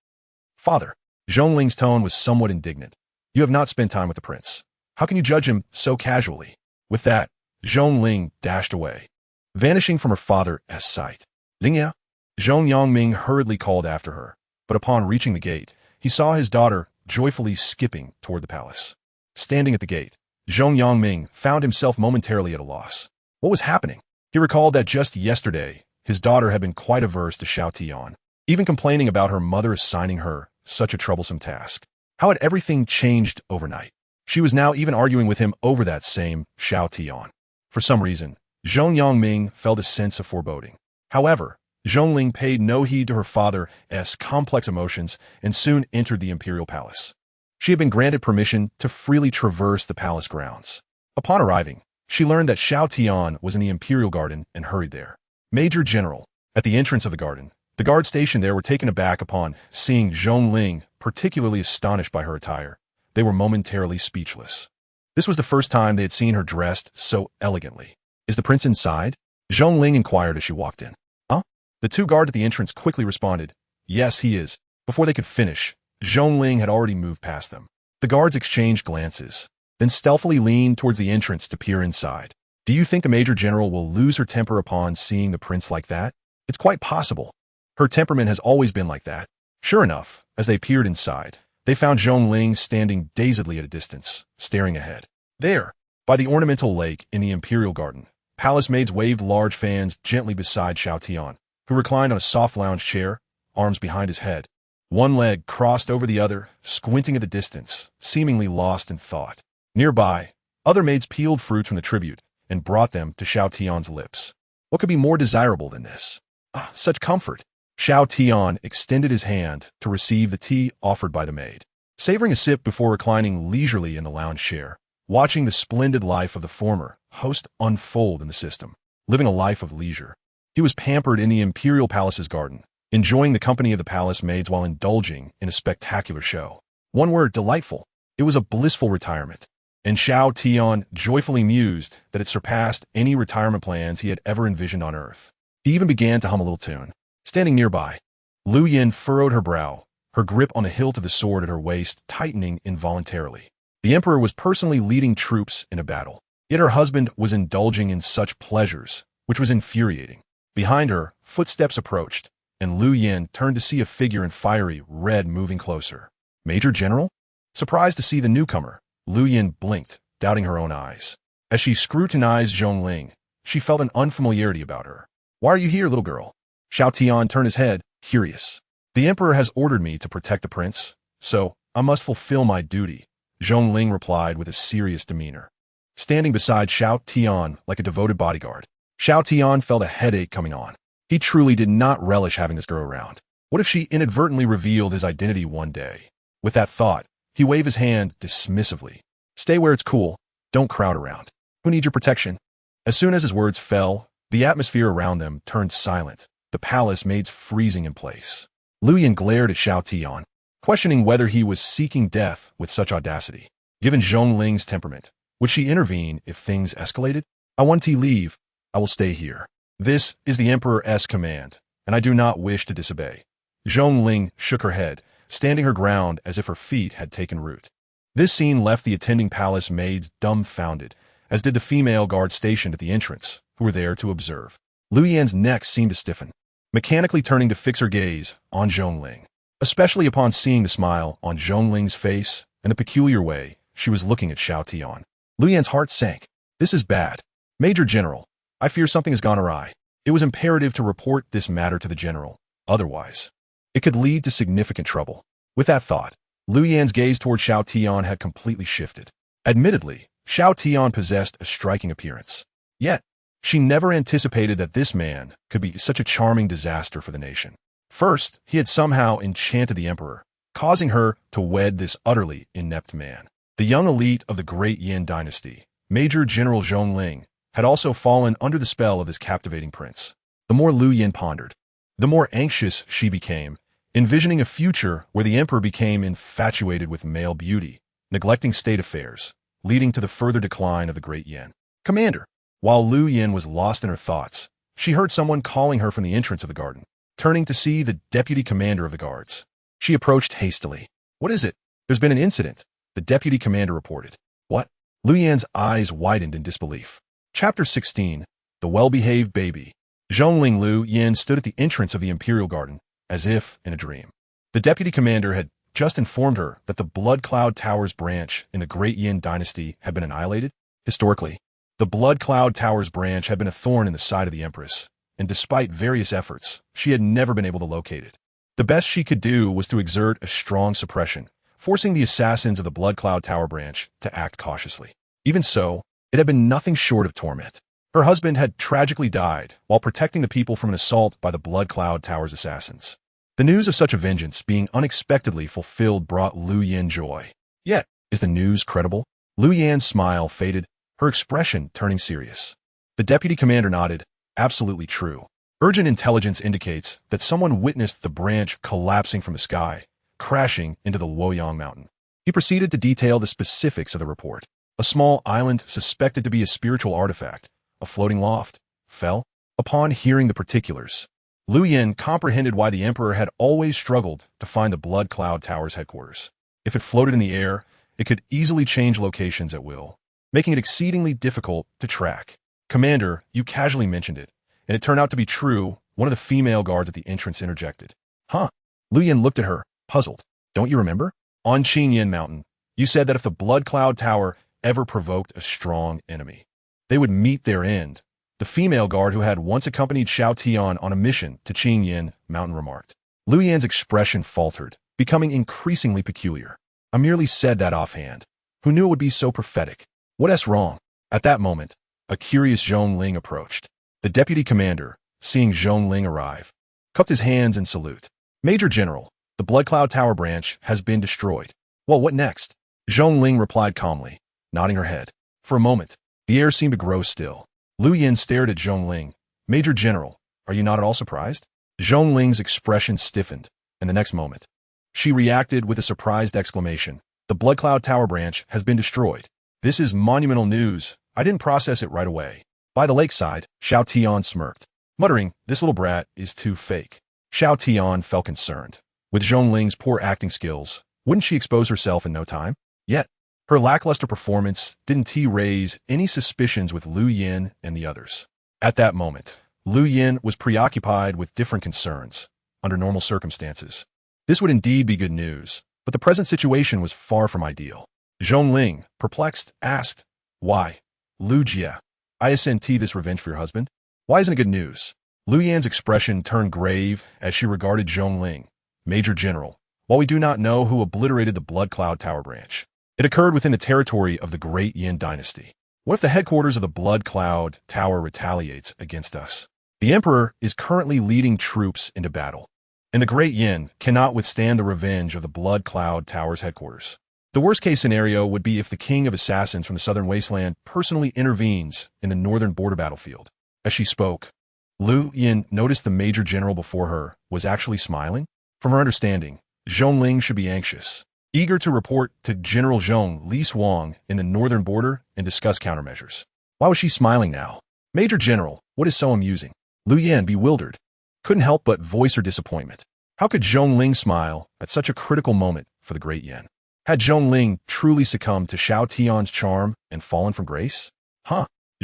Father, Zhongling's tone was somewhat indignant. You have not spent time with the prince. How can you judge him so casually? With that, Zhongling dashed away, vanishing from her father's sight. Lingya? Zhong Yangming hurriedly called after her, but upon reaching the gate, he saw his daughter joyfully skipping toward the palace. Standing at the gate, Zhong Yangming found himself momentarily at a loss. What was happening? He recalled that just yesterday, his daughter had been quite averse to Xiao Tian, even complaining about her mother assigning her such a troublesome task. How had everything changed overnight? She was now even arguing with him over that same Xiao Tian. For some reason, Zhong Yangming felt a sense of foreboding. However, Zhongling paid no heed to her father's complex emotions and soon entered the imperial palace. She had been granted permission to freely traverse the palace grounds. Upon arriving, she learned that Xiao Tian was in the imperial garden and hurried there. Major General, at the entrance of the garden, the guard stationed there were taken aback upon seeing Zhongling, particularly astonished by her attire. They were momentarily speechless. This was the first time they had seen her dressed so elegantly. Is the prince inside? Zhongling inquired as she walked in. Huh? The two guards at the entrance quickly responded, Yes, he is. Before they could finish, Zhongling had already moved past them. The guards exchanged glances, then stealthily leaned towards the entrance to peer inside. Do you think the Major General will lose her temper upon seeing the prince like that? It's quite possible. Her temperament has always been like that. Sure enough, as they peered inside, they found Zhongling standing dazedly at a distance, staring ahead. There, by the ornamental lake in the imperial garden, palace maids waved large fans gently beside Xiao Tian, who reclined on a soft lounge chair, arms behind his head. One leg crossed over the other, squinting at the distance, seemingly lost in thought. Nearby, other maids peeled fruit from the tribute and brought them to Xiao Tian's lips. What could be more desirable than this? Ah, such comfort! Xiao Tian extended his hand to receive the tea offered by the maid, savoring a sip before reclining leisurely in the lounge chair, watching the splendid life of the former host unfold in the system, living a life of leisure. He was pampered in the imperial palace's garden, enjoying the company of the palace maids while indulging in a spectacular show. One word, delightful. It was a blissful retirement, and Xiao Tian joyfully mused that it surpassed any retirement plans he had ever envisioned on Earth. He even began to hum a little tune. Standing nearby, Lu Yin furrowed her brow, her grip on the hilt of the sword at her waist tightening involuntarily. The emperor was personally leading troops in a battle, yet her husband was indulging in such pleasures, which was infuriating. Behind her, footsteps approached, and Lu Yin turned to see a figure in fiery red moving closer. Major General? Surprised to see the newcomer, Lu Yin blinked, doubting her own eyes. As she scrutinized Zhongling, she felt an unfamiliarity about her. Why are you here, little girl? Xiao Tian turned his head, curious. The emperor has ordered me to protect the prince, so I must fulfill my duty, Zhongling replied with a serious demeanor, standing beside Xiao Tian like a devoted bodyguard. Xiao Tian felt a headache coming on. He truly did not relish having this girl around. What if she inadvertently revealed his identity one day? With that thought, he waved his hand dismissively. Stay where it's cool. Don't crowd around. Who needs your protection? As soon as his words fell, the atmosphere around them turned silent, the palace maids freezing in place. Lu Yin glared at Xiao Tian, questioning whether he was seeking death with such audacity. Given Zhongling's temperament, would she intervene if things escalated? I want to leave. I will stay here. This is the emperor's command, and I do not wish to disobey. Zhongling shook her head, standing her ground as if her feet had taken root. This scene left the attending palace maids dumbfounded, as did the female guard stationed at the entrance, who were there to observe. Lu Yan's neck seemed to stiffen, mechanically turning to fix her gaze on Zhongling, especially upon seeing the smile on Zhongling's face and the peculiar way she was looking at Xiao Tian. Lu Yan's heart sank. This is bad. Major General, I fear something has gone awry. It was imperative to report this matter to the general. Otherwise, it could lead to significant trouble. With that thought, Lu Yan's gaze toward Xiao Tian had completely shifted. Admittedly, Xiao Tian possessed a striking appearance. Yet, she never anticipated that this man could be such a charming disaster for the nation. First, he had somehow enchanted the emperor, causing her to wed this utterly inept man. The young elite of the great Yin dynasty, Major General Zhongling, had also fallen under the spell of this captivating prince. The more Lu Yin pondered, the more anxious she became, envisioning a future where the emperor became infatuated with male beauty, neglecting state affairs, leading to the further decline of the great Yin. Commander. While Lu Yin was lost in her thoughts, she heard someone calling her from the entrance of the garden. Turning to see the deputy commander of the guards, she approached hastily. What is it? There's been an incident, the deputy commander reported. What? Lu Yan's eyes widened in disbelief. Chapter 16. The Well-Behaved Baby. Zhongling Lu Yin stood at the entrance of the imperial garden, as if in a dream. The deputy commander had just informed her that the Blood Cloud Towers branch in the Great Yin dynasty had been annihilated. Historically, the Blood Cloud Towers branch had been a thorn in the side of the Empress, and despite various efforts, she had never been able to locate it. The best she could do was to exert a strong suppression, forcing the assassins of the Blood Cloud Tower branch to act cautiously. Even so, it had been nothing short of torment. Her husband had tragically died while protecting the people from an assault by the Blood Cloud Tower's assassins. The news of such a vengeance being unexpectedly fulfilled brought Lu Yin joy. Yet, is the news credible? Lu Yan's smile faded, her expression turning serious. The deputy commander nodded. Absolutely true. Urgent intelligence indicates that someone witnessed the branch collapsing from the sky, crashing into the Luoyang mountain. He proceeded to detail the specifics of the report. A small island suspected to be a spiritual artifact, a floating loft, fell. Upon hearing the particulars, Lu Yin comprehended why the emperor had always struggled to find the Blood Cloud Tower's headquarters. If it floated in the air, it could easily change locations at will, making it exceedingly difficult to track. Commander, you casually mentioned it, and it turned out to be true, one of the female guards at the entrance interjected. Huh? Lu Yin looked at her, puzzled. Don't you remember? On Qingyin Mountain, you said that if the Blood Cloud Tower ever provoked a strong enemy, they would meet their end. The female guard who had once accompanied Xiao Tian on a mission to Qingyin Mountain remarked. Lu Yan's expression faltered, becoming increasingly peculiar. I merely said that offhand. Who knew it would be so prophetic? What's wrong? At that moment, a curious Zhongling approached. The deputy commander, seeing Zhongling arrive, cupped his hands in salute. Major General, the Blood Cloud Tower branch has been destroyed. Well, what next? Zhongling replied calmly, nodding her head. For a moment, the air seemed to grow still. Lu Yin stared at Zhongling. Major General, are you not at all surprised? Zhongling's expression stiffened, and the next moment, she reacted with a surprised exclamation. The Blood Cloud Tower branch has been destroyed. This is monumental news. I didn't process it right away. By the lakeside, Xiao Tian smirked, muttering, this little brat is too fake. Xiao Tian felt concerned. With Zhongling's poor acting skills, wouldn't she expose herself in no time? Yet, her lackluster performance didn't raise any suspicions with Lu Yin and the others. At that moment, Lu Yin was preoccupied with different concerns. Under normal circumstances, this would indeed be good news, but the present situation was far from ideal. Zhongling, perplexed, asked, Why? Lu Jia, isn't this revenge for your husband? Why isn't it good news? Lu Yan's expression turned grave as she regarded Zhongling. Major General, while we do not know who obliterated the Blood Cloud Tower branch, it occurred within the territory of the Great Yin dynasty. What if the headquarters of the Blood Cloud Tower retaliates against us? The Emperor is currently leading troops into battle, and the Great Yin cannot withstand the revenge of the Blood Cloud Tower's headquarters. The worst-case scenario would be if the King of Assassins from the Southern Wasteland personally intervenes in the northern border battlefield. As she spoke, Lu Yin noticed the Major General before her was actually smiling. From her understanding, Zhongling should be anxious, eager to report to General Zhong Li Suang in the northern border and discuss countermeasures. Why was she smiling now? Major General, what is so amusing? Lu Yin, bewildered, couldn't help but voice her disappointment. How could Zhongling smile at such a critical moment for the Great Yin? Had Zhongling truly succumbed to Xiao Tian's charm and fallen from grace?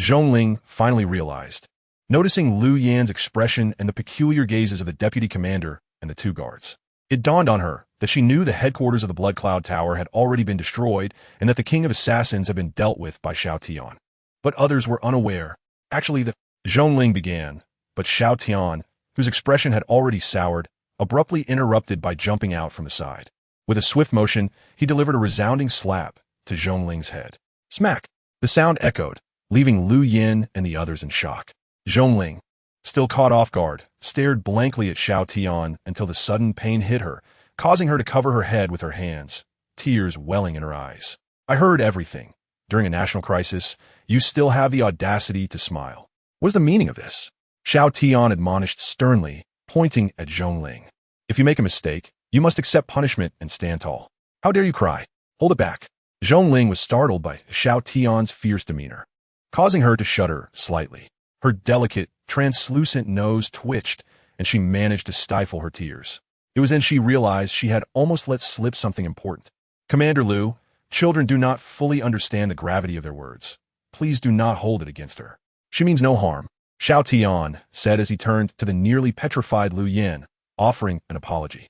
Zhongling finally realized, noticing Lu Yan's expression and the peculiar gazes of the deputy commander and the two guards. It dawned on her that she knew the headquarters of the Blood Cloud Tower had already been destroyed and that the King of Assassins had been dealt with by Xiao Tian. But others were unaware. Actually, the Zhongling began, but Xiao Tian, whose expression had already soured, abruptly interrupted by jumping out from the side. With a swift motion, he delivered a resounding slap to Zhongling's head. Smack! The sound echoed, leaving Lu Yin and the others in shock. Zhongling, still caught off guard, stared blankly at Xiao Tian until the sudden pain hit her, causing her to cover her head with her hands, tears welling in her eyes. I heard everything. during a national crisis, you still have the audacity to smile. What is the meaning of this? Xiao Tian admonished sternly, pointing at Zhongling. If you make a mistake, you must accept punishment and stand tall. How dare you cry? Hold it back. Zhongling was startled by Xiao Tian's fierce demeanor, causing her to shudder slightly. Her delicate, translucent nose twitched, and she managed to stifle her tears. It was then she realized she had almost let slip something important. Commander Liu, children do not fully understand the gravity of their words. Please do not hold it against her. She means no harm, Xiao Tian said as he turned to the nearly petrified Liu Yan, offering an apology.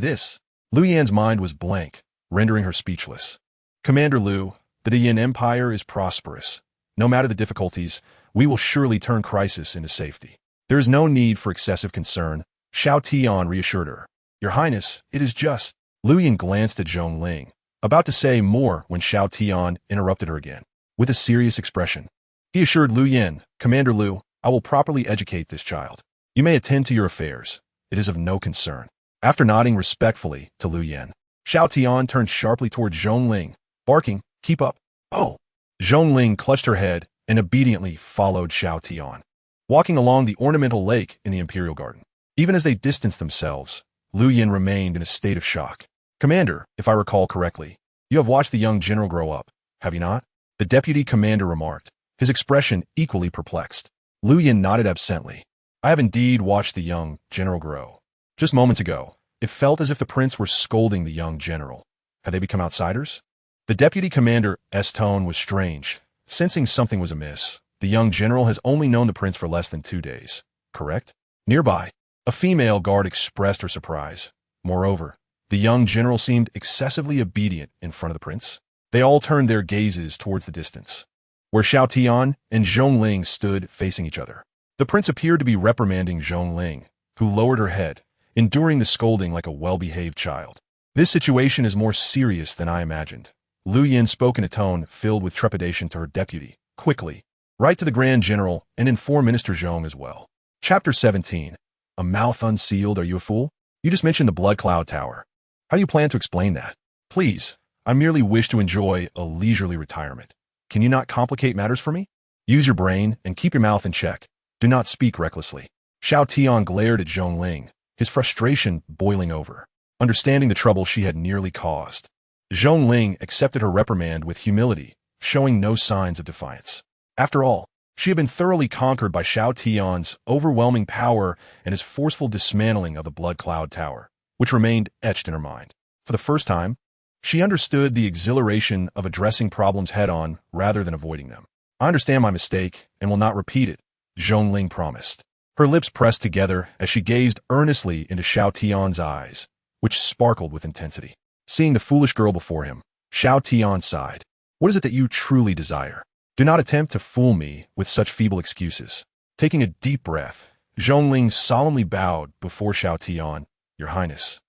This. Liu Yan's mind was blank, rendering her speechless. Commander Liu, the Yin Empire is prosperous. No matter the difficulties, we will surely turn crisis into safety. There is no need for excessive concern, Xiao Tian reassured her. Your Highness, it is just. Liu Yan glanced at Zhongling, about to say more when Xiao Tian interrupted her again. With a serious expression, he assured Liu Yan, Commander Liu, I will properly educate this child. You may attend to your affairs. It is of no concern. After nodding respectfully to Liu Yan, Xiao Tian turned sharply toward Zhongling, barking, keep up. Oh! Zhongling clutched her head and obediently followed Xiao Tian, walking along the ornamental lake in the Imperial Garden. Even as they distanced themselves, Liu Yan remained in a state of shock. Commander, if I recall correctly, you have watched the young general grow up, have you not? The deputy commander remarked, his expression equally perplexed. Liu Yan nodded absently. I have indeed watched the young general grow. Just moments ago, it felt as if the prince were scolding the young general. Had they become outsiders? The deputy commander's tone was strange. Sensing something was amiss, the young general has only known the prince for less than 2 days, correct? Nearby, a female guard expressed her surprise. Moreover, the young general seemed excessively obedient in front of the prince. They all turned their gazes towards the distance, where Xiao Tian and Zhongling stood facing each other. The prince appeared to be reprimanding Zhongling, who lowered her head, enduring the scolding like a well-behaved child. This situation is more serious than I imagined. Liu Yan spoke in a tone filled with trepidation to her deputy. Quickly, write to the Grand General and inform Minister Zhong as well. Chapter 17. A mouth unsealed, are you a fool? You just mentioned the Blood Cloud Tower. How do you plan to explain that? Please, I merely wish to enjoy a leisurely retirement. Can you not complicate matters for me? Use your brain and keep your mouth in check. Do not speak recklessly. Xiao Tian glared at Zhongling, his frustration boiling over, understanding the trouble she had nearly caused. Zhongling accepted her reprimand with humility, showing no signs of defiance. After all, she had been thoroughly conquered by Xiao Tian's overwhelming power and his forceful dismantling of the Blood Cloud Tower, which remained etched in her mind. For the first time, she understood the exhilaration of addressing problems head-on rather than avoiding them. I understand my mistake and will not repeat it, Zhongling promised. Her lips pressed together as she gazed earnestly into Xiao Tian's eyes, which sparkled with intensity. Seeing the foolish girl before him, Xiao Tian sighed. What is it that you truly desire? Do not attempt to fool me with such feeble excuses. Taking a deep breath, Zhongling solemnly bowed before Xiao Tian. Your Highness,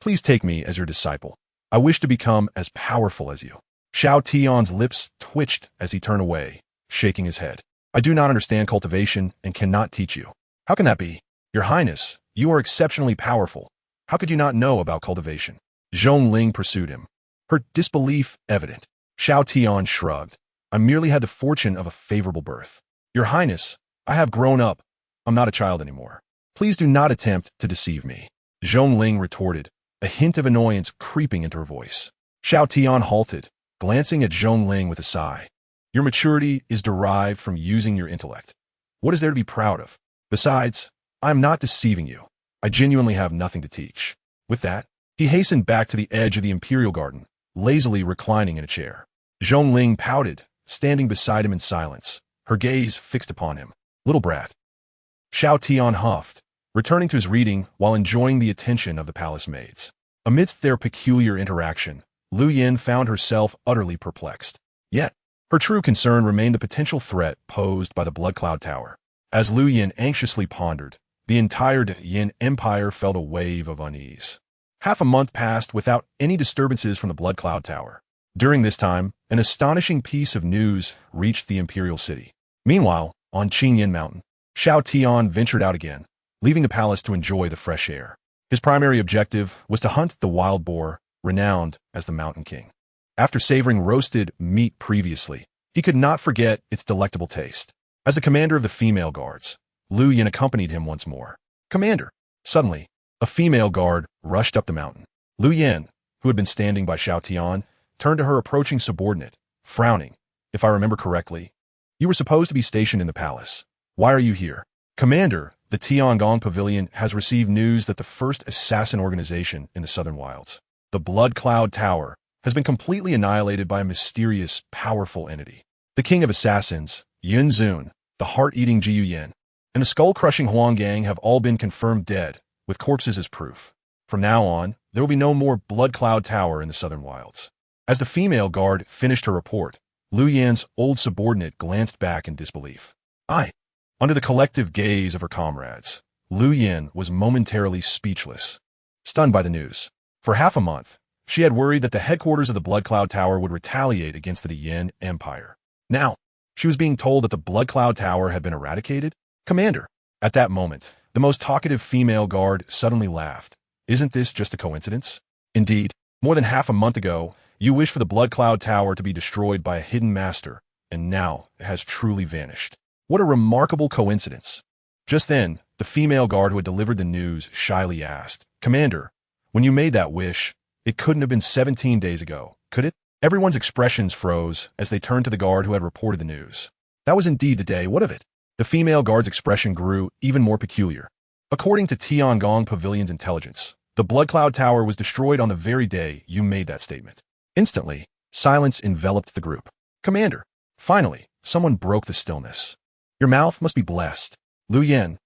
please take me as your disciple. I wish to become as powerful as you. Xiao Tian's lips twitched as he turned away, shaking his head. I do not understand cultivation and cannot teach you. How can that be? Your Highness, you are exceptionally powerful. How could you not know about cultivation? Zhongling pursued him, her disbelief evident. Xiao Tian shrugged. I merely had the fortune of a favorable birth. Your Highness, I have grown up. I'm not a child anymore. Please do not attempt to deceive me. Zhongling retorted, a hint of annoyance creeping into her voice. Xiao Tian halted, glancing at Zhongling with a sigh. Your maturity is derived from using your intellect. What is there to be proud of? Besides, I am not deceiving you. I genuinely have nothing to teach. With that, he hastened back to the edge of the Imperial Garden, lazily reclining in a chair. Zhongling pouted, standing beside him in silence, her gaze fixed upon him. Little brat. Xiao Tian huffed, returning to his reading while enjoying the attention of the palace maids. Amidst their peculiar interaction, Liu Yan found herself utterly perplexed. Yet, her true concern remained the potential threat posed by the Blood Cloud Tower. As Liu Yan anxiously pondered, the entire Yin Empire felt a wave of unease. Half a month passed without any disturbances from the Blood Cloud Tower. During this time, an astonishing piece of news reached the imperial city. Meanwhile, on Qingyan Mountain, Xiao Tian ventured out again, leaving the palace to enjoy the fresh air. His primary objective was to hunt the wild boar, renowned as the Mountain King. After savoring roasted meat previously, He could not forget its delectable taste. As the commander of the female guards, Lu Yin accompanied him once more. Commander! Suddenly, a female guard rushed up the mountain. Lu Yin, who had been standing by Xiao Tian, turned to her approaching subordinate, frowning. If I remember correctly, you were supposed to be stationed in the palace. Why are you here? Commander, the Tiangong Pavilion has received news that the first assassin organization in the Southern Wilds, the Blood Cloud Tower, has been completely annihilated by a mysterious, powerful entity. The king of assassins, Yun Zun, the heart-eating Jiu Yin, and the skull-crushing Huang Gang have all been confirmed dead, with corpses as proof. From now on, there will be no more Blood Cloud Tower in the Southern Wilds. As the female guard finished her report, Lu Yan's old subordinate glanced back in disbelief. Under the collective gaze of her comrades, Lu Yin was momentarily speechless, stunned by the news. For half a month, she had worried that the headquarters of the Blood Cloud Tower would retaliate against the Yin Empire. Now, she was being told that the Blood Cloud Tower had been eradicated? Commander! At that moment, the most talkative female guard suddenly laughed. Isn't this just a coincidence? Indeed, more than half a month ago, you wished for the Blood Cloud Tower to be destroyed by a hidden master, and now it has truly vanished. What a remarkable coincidence. Just then, the female guard who had delivered the news shyly asked, Commander, when you made that wish, it couldn't have been 17 days ago, could it? Everyone's expressions froze as they turned to the guard who had reported the news. That was indeed the day, what of it? The female guard's expression grew even more peculiar. According to Tiangong Pavilion's intelligence, the Blood Cloud Tower was destroyed on the very day you made that statement. Instantly, silence enveloped the group. Commander! Finally, someone broke the stillness. Your mouth must be blessed. Lu Yin.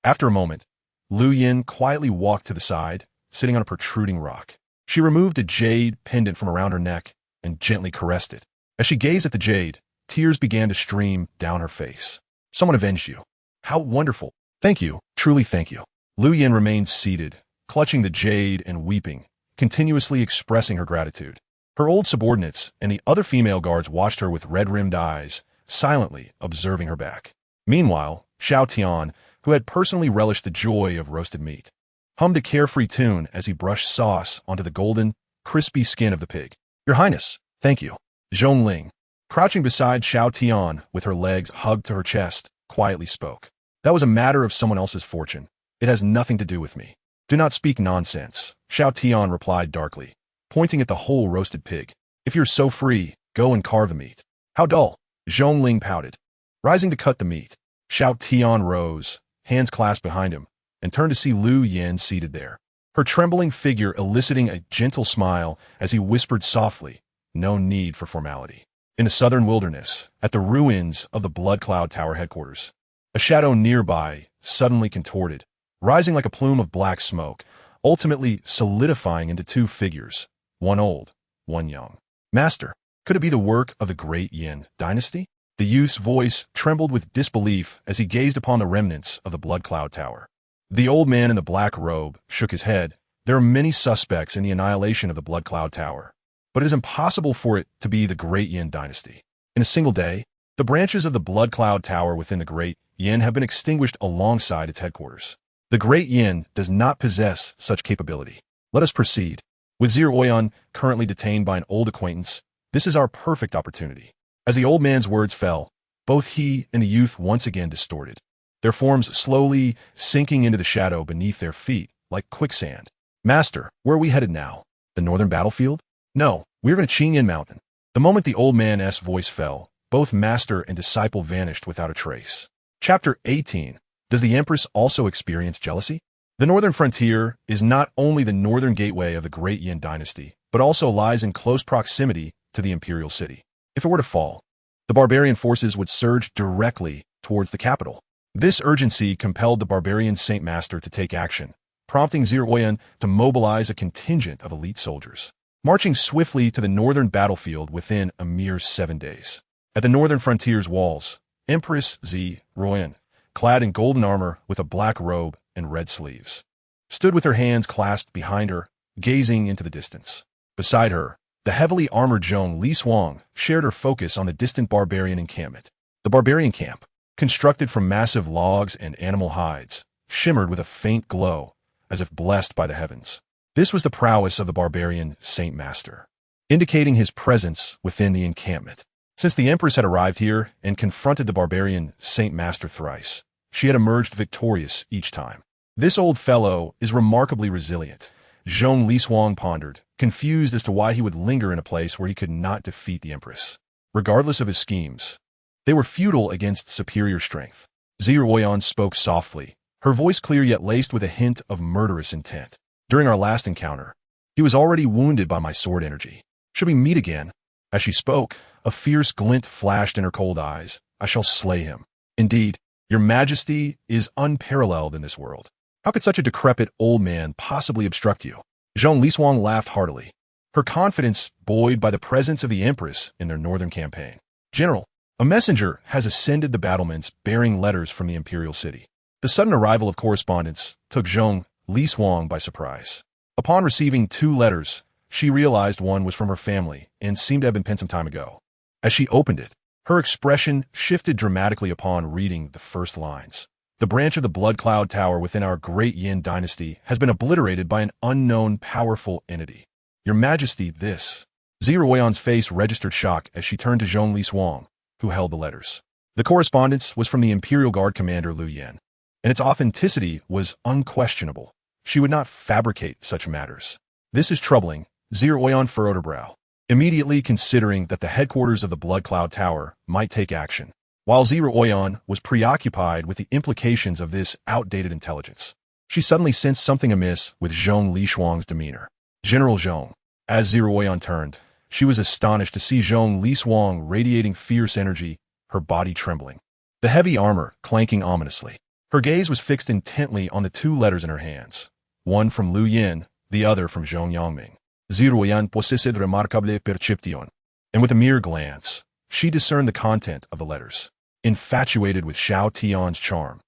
After a moment, Lu Yin quietly walked to the side, sitting on a protruding rock. She removed a jade pendant from around her neck and gently caressed it. As she gazed at the jade, tears began to stream down her face. Someone avenged you. How wonderful. Thank you, truly thank you. Lu Yin remained seated, clutching the jade and weeping, continuously expressing her gratitude. Her old subordinates and the other female guards watched her with red-rimmed eyes, silently observing her back. Meanwhile, Xiao Tian, who had personally relished the joy of roasted meat, hummed a carefree tune as he brushed sauce onto the golden, crispy skin of the pig. Your Highness, thank you. Zhongling, crouching beside Xiao Tian with her legs hugged to her chest, quietly spoke. That was a matter of someone else's fortune. It has nothing to do with me. Do not speak nonsense, Xiao Tian replied darkly, pointing at the whole roasted pig. If you're so free, go and carve the meat. How dull. Zhongling pouted. Rising to cut the meat, Xiao Tian rose, hands clasped behind him, and turned to see Lu Yin seated there, her trembling figure eliciting a gentle smile as he whispered softly, no need for formality. In the southern wilderness, at the ruins of the Blood Cloud Tower headquarters, a shadow nearby suddenly contorted, rising like a plume of black smoke, ultimately solidifying into two figures, one old, one young. Master, could it be the work of the great Yin dynasty? The youth's voice trembled with disbelief as he gazed upon the remnants of the Blood Cloud Tower. The old man in the black robe shook his head. There are many suspects in the annihilation of the Blood Cloud Tower, but it is impossible for it to be the great Yin dynasty. In a single day, the branches of the Blood Cloud Tower within the great Yin have been extinguished alongside its headquarters. The great Yin does not possess such capability. Let us proceed. With Zir Oyan currently detained by an old acquaintance, this is our perfect opportunity. As the old man's words fell, both he and the youth once again distorted, their forms slowly sinking into the shadow beneath their feet like quicksand. Master, where are we headed now? The northern battlefield? No, we're going to Qingyan Mountain. The moment the old man's voice fell, both master and disciple vanished without a trace. Chapter 18. Does the Empress also experience jealousy? The northern frontier is not only the northern gateway of the great Yin dynasty, but also lies in close proximity to the imperial city. If it were to fall, the barbarian forces would surge directly towards the capital. This urgency compelled the barbarian Saint Master to take action, prompting Zir Oyan to mobilize a contingent of elite soldiers, marching swiftly to the northern battlefield within a mere 7 days. At the northern frontier's walls, Empress Zir Oyan, clad in golden armor with a black robe and red sleeves, stood with her hands clasped behind her, gazing into the distance. Beside her, the heavily armored Zhong Li Suang shared her focus on the distant barbarian encampment. The barbarian camp, constructed from massive logs and animal hides, shimmered with a faint glow, as if blessed by the heavens. This was the prowess of the barbarian Saint Master, indicating his presence within the encampment. Since the Empress had arrived here and confronted the barbarian Saint Master thrice, she had emerged victorious each time. This old fellow is remarkably resilient. Zhong Lishuang pondered, confused as to why he would linger in a place where he could not defeat the Empress. Regardless of his schemes, they were futile against superior strength. Ziruoyan spoke softly, her voice clear yet laced with a hint of murderous intent. During our last encounter, he was already wounded by my sword energy. Should we meet again? As she spoke, a fierce glint flashed in her cold eyes. I shall slay him. Indeed, your majesty is unparalleled in this world. How could such a decrepit old man possibly obstruct you? Zhong Lishuang laughed heartily, her confidence buoyed by the presence of the Empress in their northern campaign. General, a messenger has ascended the battlements bearing letters from the imperial city. The sudden arrival of correspondence took Zhong Lishuang by surprise. Upon receiving 2 letters, she realized one was from her family and seemed to have been penned some time ago. As she opened it, her expression shifted dramatically upon reading the first lines. The branch of the Blood Cloud Tower within our great Yin dynasty has been obliterated by an unknown powerful entity. Your Majesty, this. Ziruoyan's face registered shock as she turned to Zhong Lishuang, who held the letters. The correspondence was from the Imperial Guard commander Liu Yan, and its authenticity was unquestionable. She would not fabricate such matters. This is troubling. Ziruoyan furrowed her brow, immediately considering that the headquarters of the Blood Cloud Tower might take action, while Ziruoyan was preoccupied with the implications of this outdated intelligence. She suddenly sensed something amiss with Zhong Lishuang's demeanor. General Zhong. As Ziruoyan turned, she was astonished to see Zhong Lishuang radiating fierce energy, her body trembling, the heavy armor clanking ominously. Her gaze was fixed intently on the 2 letters in her hands, one from Liu Yin, the other from Zhong Yangming. Ziruoyan possessed remarkable perception, and with a mere glance, she discerned the content of the letters. Infatuated with Xiao Tian's charm,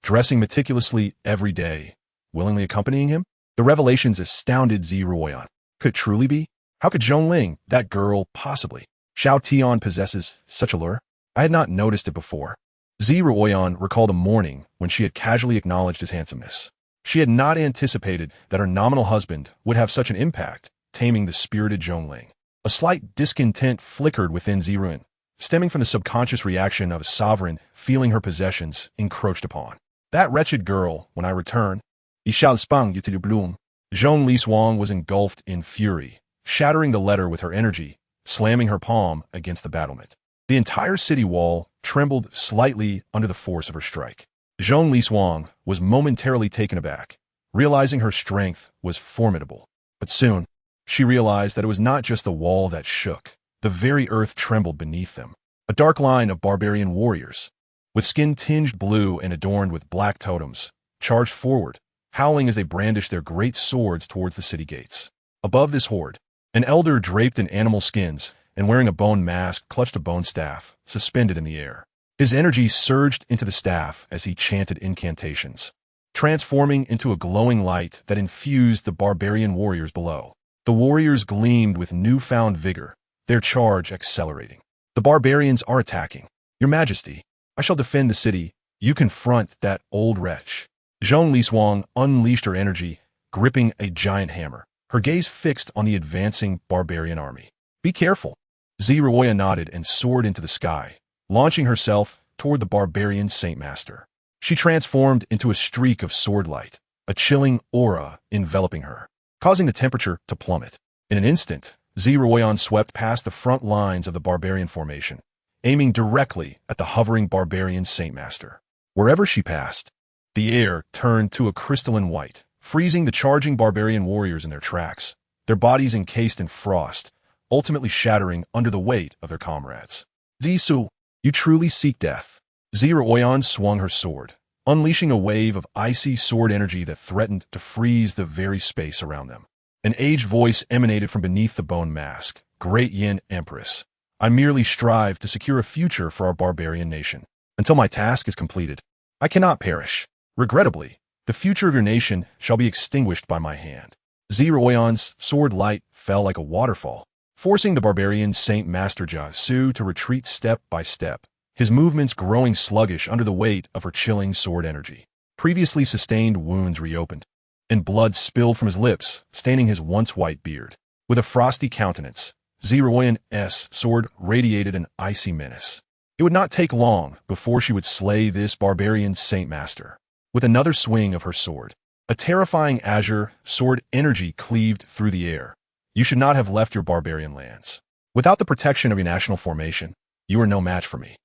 dressing meticulously every day, willingly accompanying him, the revelations astounded Ziruoyan. Could it truly be? How could Zhongling, that girl, possibly? Xiao Tian possesses such allure? I had not noticed it before. Ziruoyan recalled a morning when she had casually acknowledged his handsomeness. She had not anticipated that her nominal husband would have such an impact, taming the spirited Zhongling. A slight discontent flickered within Ziruoyan, stemming from the subconscious reaction of a sovereign feeling her possessions encroached upon. That wretched girl, when I return, I shall spang you to your bloom. Zhong Lishuang was engulfed in fury, shattering the letter with her energy, slamming her palm against the battlement. The entire city wall trembled slightly under the force of her strike. Zhong Lishuang was momentarily taken aback, realizing her strength was formidable. But soon, she realized that it was not just the wall that shook. The very earth trembled beneath them. A dark line of barbarian warriors, with skin tinged blue and adorned with black totems, charged forward, howling as they brandished their great swords towards the city gates. Above this horde, an elder draped in animal skins and wearing a bone mask clutched a bone staff, suspended in the air. His energy surged into the staff as he chanted incantations, transforming into a glowing light that infused the barbarian warriors below. The warriors gleamed with newfound vigor, their charge accelerating. The barbarians are attacking. Your Majesty, I shall defend the city. You confront that old wretch. Zhong Lishuang unleashed her energy, gripping a giant hammer, her gaze fixed on the advancing barbarian army. Be careful. Ziruoyan nodded and soared into the sky, launching herself toward the barbarian Saint Master. She transformed into a streak of sword light, a chilling aura enveloping her, causing the temperature to plummet. In an instant, Ziruoyan swept past the front lines of the barbarian formation, aiming directly at the hovering barbarian Saint Master. Wherever she passed, the air turned to a crystalline white, freezing the charging barbarian warriors in their tracks, their bodies encased in frost, ultimately shattering under the weight of their comrades. Zisu, you truly seek death. Ziruoyan swung her sword, unleashing a wave of icy sword energy that threatened to freeze the very space around them. An aged voice emanated from beneath the bone mask. Great Yin Empress, I merely strive to secure a future for our barbarian nation. Until my task is completed, I cannot perish. Regrettably, the future of your nation shall be extinguished by my hand. Ziruoyan's sword light fell like a waterfall, forcing the barbarian Saint Master Jiasu to retreat step by step, his movements growing sluggish under the weight of her chilling sword energy. Previously sustained wounds reopened, and blood spilled from his lips, staining his once white beard. With a frosty countenance, Ziruoyan's sword radiated an icy menace. It would not take long before she would slay this barbarian Saint Master. With another swing of her sword, a terrifying azure sword energy cleaved through the air. You should not have left your barbarian lands. Without the protection of your national formation, you are no match for me.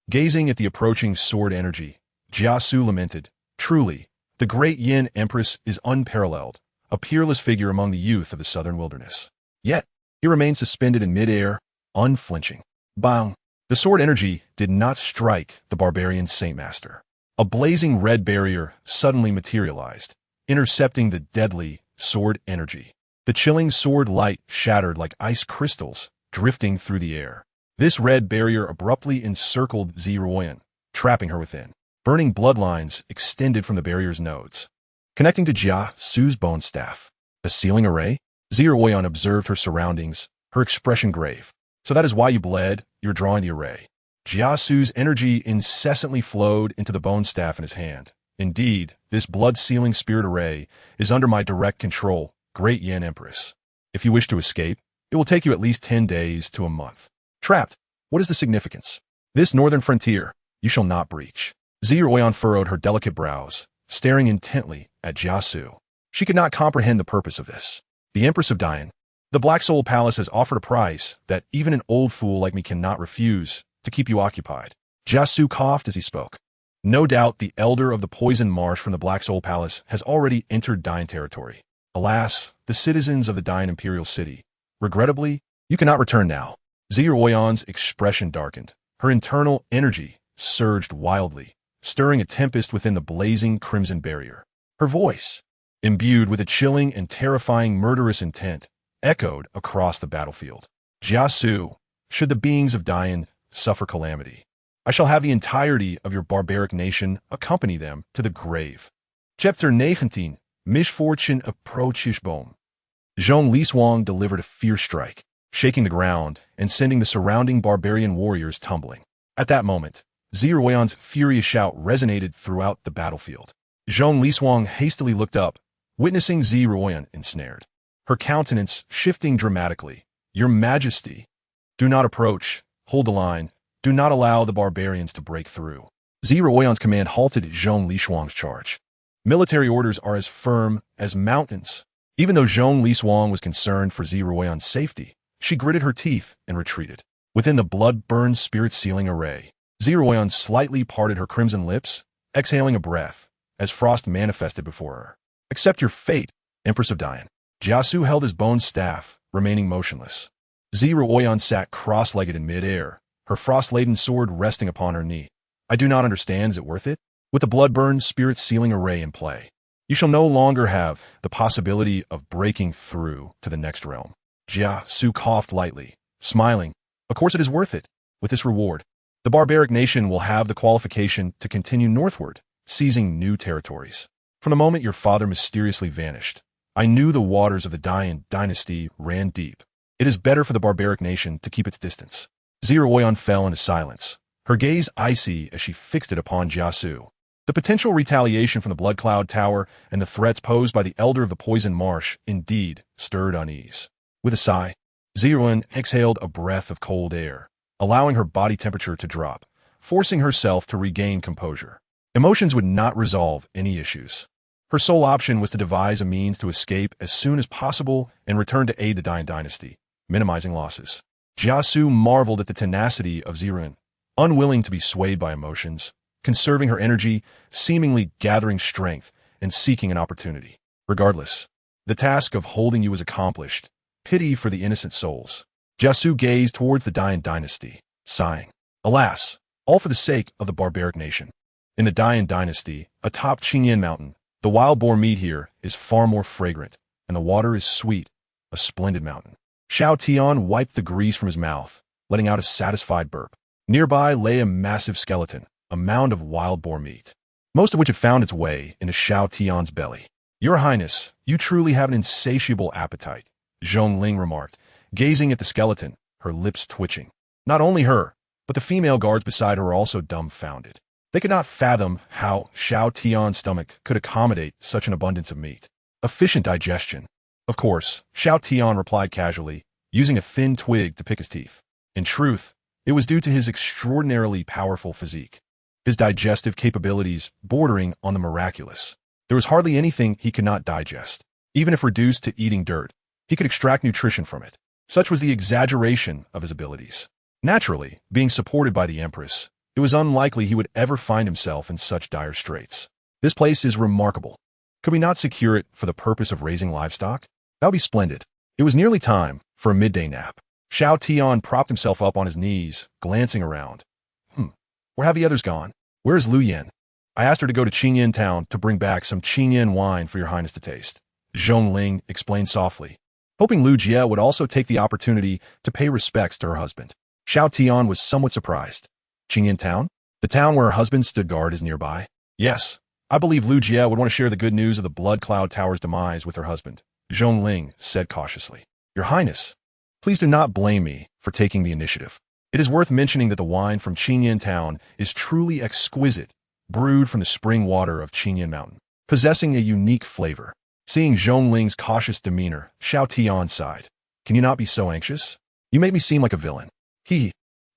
Gazing at the approaching sword energy, Jiasu lamented, truly, the great Yin Empress is unparalleled, a peerless figure among the youth of the southern wilderness. Yet, he remained suspended in midair, unflinching. Bang! The sword energy did not strike the barbarian Saint Master. A blazing red barrier suddenly materialized, intercepting the deadly sword energy. The chilling sword light shattered like ice crystals, drifting through the air. This red barrier abruptly encircled Ziruoyan, trapping her within. Burning bloodlines extended from the barrier's nodes, connecting to Jia Su's bone staff. A sealing array? Ziruoyan observed her surroundings, her expression grave. So that is why you bled, you're drawing the array. Jia Su's energy incessantly flowed into the bone staff in his hand. Indeed, this blood-sealing spirit array is under my direct control, Great Yin Empress. If you wish to escape, it will take you at least 10 days to a month. Trapped, what is the significance? This northern frontier, you shall not breach. Ziruoyan furrowed her delicate brows, staring intently at Jiasu. She could not comprehend the purpose of this. The Empress of Dian, the Black Soul Palace has offered a price that even an old fool like me cannot refuse to keep you occupied. Jiasu coughed as he spoke. No doubt the elder of the Poison Marsh from the Black Soul Palace has already entered Dian territory. Alas, the citizens of the Dian Imperial City, regrettably, you cannot return now. Ziruoyan's expression darkened. Her internal energy surged wildly, stirring a tempest within the blazing crimson barrier. Her voice, imbued with a chilling and terrifying murderous intent, echoed across the battlefield. Jiasu, should the beings of Dian suffer calamity, I shall have the entirety of your barbaric nation accompany them to the grave. Chapter 19, Misfortune approaches Bom. Zhong Liswang delivered a fierce strike, shaking the ground and sending the surrounding barbarian warriors tumbling. At that moment, Ziruoyan's furious shout resonated throughout the battlefield. Zhong Liswang hastily looked up, witnessing Ziruoyan ensnared. Her countenance shifting dramatically. Your Majesty, do not approach, hold the line, do not allow the barbarians to break through. Ziruoyan's command halted Zhong Liswang's charge. Military orders are as firm as mountains. Even though Zhong Liswang was concerned for Ziruoyan's safety, she gritted her teeth and retreated. Within the blood-burned spirit-sealing array, Ziruoyan slightly parted her crimson lips, exhaling a breath, as frost manifested before her. Accept your fate, Empress of Dian. Jiasu held his bone staff, remaining motionless. Ziruoyan sat cross-legged in mid-air, her frost-laden sword resting upon her knee. I do not understand, is it worth it? With the blood-burned spirit-sealing array in play, you shall no longer have the possibility of breaking through to the next realm. Jiasu coughed lightly, smiling. Of course it is worth it. With this reward, the barbaric nation will have the qualification to continue northward, seizing new territories. From the moment your father mysteriously vanished, I knew the waters of the Dian dynasty ran deep. It is better for the barbaric nation to keep its distance. Ziruoyan fell into silence, her gaze icy as she fixed it upon Jiasu. The potential retaliation from the Blood Cloud Tower and the threats posed by the Elder of the Poison Marsh indeed stirred unease. With a sigh, Ziruoyan exhaled a breath of cold air, allowing her body temperature to drop, forcing herself to regain composure. Emotions would not resolve any issues. Her sole option was to devise a means to escape as soon as possible and return to aid the Dian dynasty, minimizing losses. Jiasu marveled at the tenacity of Ziruoyan, unwilling to be swayed by emotions, conserving her energy, seemingly gathering strength, and seeking an opportunity. Regardless, the task of holding you was accomplished. Pity for the innocent souls. Jiasu gazed towards the Dian dynasty, sighing. Alas, all for the sake of the barbaric nation. In the Dian dynasty, atop Qingyan Mountain, the wild boar meat here is far more fragrant, and the water is sweet, a splendid mountain. Xiao Tian wiped the grease from his mouth, letting out a satisfied burp. Nearby lay a massive skeleton, a mound of wild boar meat, most of which had found its way into Xiao Tian's belly. Your Highness, you truly have an insatiable appetite, Zhong Ling remarked, gazing at the skeleton, her lips twitching. Not only her, but the female guards beside her were also dumbfounded. They could not fathom how Xiao Tian's stomach could accommodate such an abundance of meat. Efficient digestion. Of course, Xiao Tian replied casually, using a thin twig to pick his teeth. In truth, it was due to his extraordinarily powerful physique, his digestive capabilities bordering on the miraculous. There was hardly anything he could not digest. Even if reduced to eating dirt, he could extract nutrition from it. Such was the exaggeration of his abilities. Naturally, being supported by the Empress, it was unlikely he would ever find himself in such dire straits. This place is remarkable. Could we not secure it for the purpose of raising livestock? That would be splendid. It was nearly time for a midday nap. Xiao Tian propped himself up on his knees, glancing around. Where have the others gone? Where is Lu Yan? I asked her to go to Qingyan town to bring back some Qingyan wine for your highness to taste. Zhongling explained softly, hoping Lu Jie would also take the opportunity to pay respects to her husband. Xiao Tian was somewhat surprised. Qingyan town? The town where her husband stood guard is nearby? Yes. I believe Lu Jie would want to share the good news of the Blood Cloud Tower's demise with her husband. Zhongling said cautiously. Your highness, please do not blame me for taking the initiative. It is worth mentioning that the wine from Qingyan town is truly exquisite, brewed from the spring water of Qingyan mountain, possessing a unique flavor. Seeing Zhongling's cautious demeanor, Xiao Tian sighed. Can you not be so anxious? You make me seem like a villain.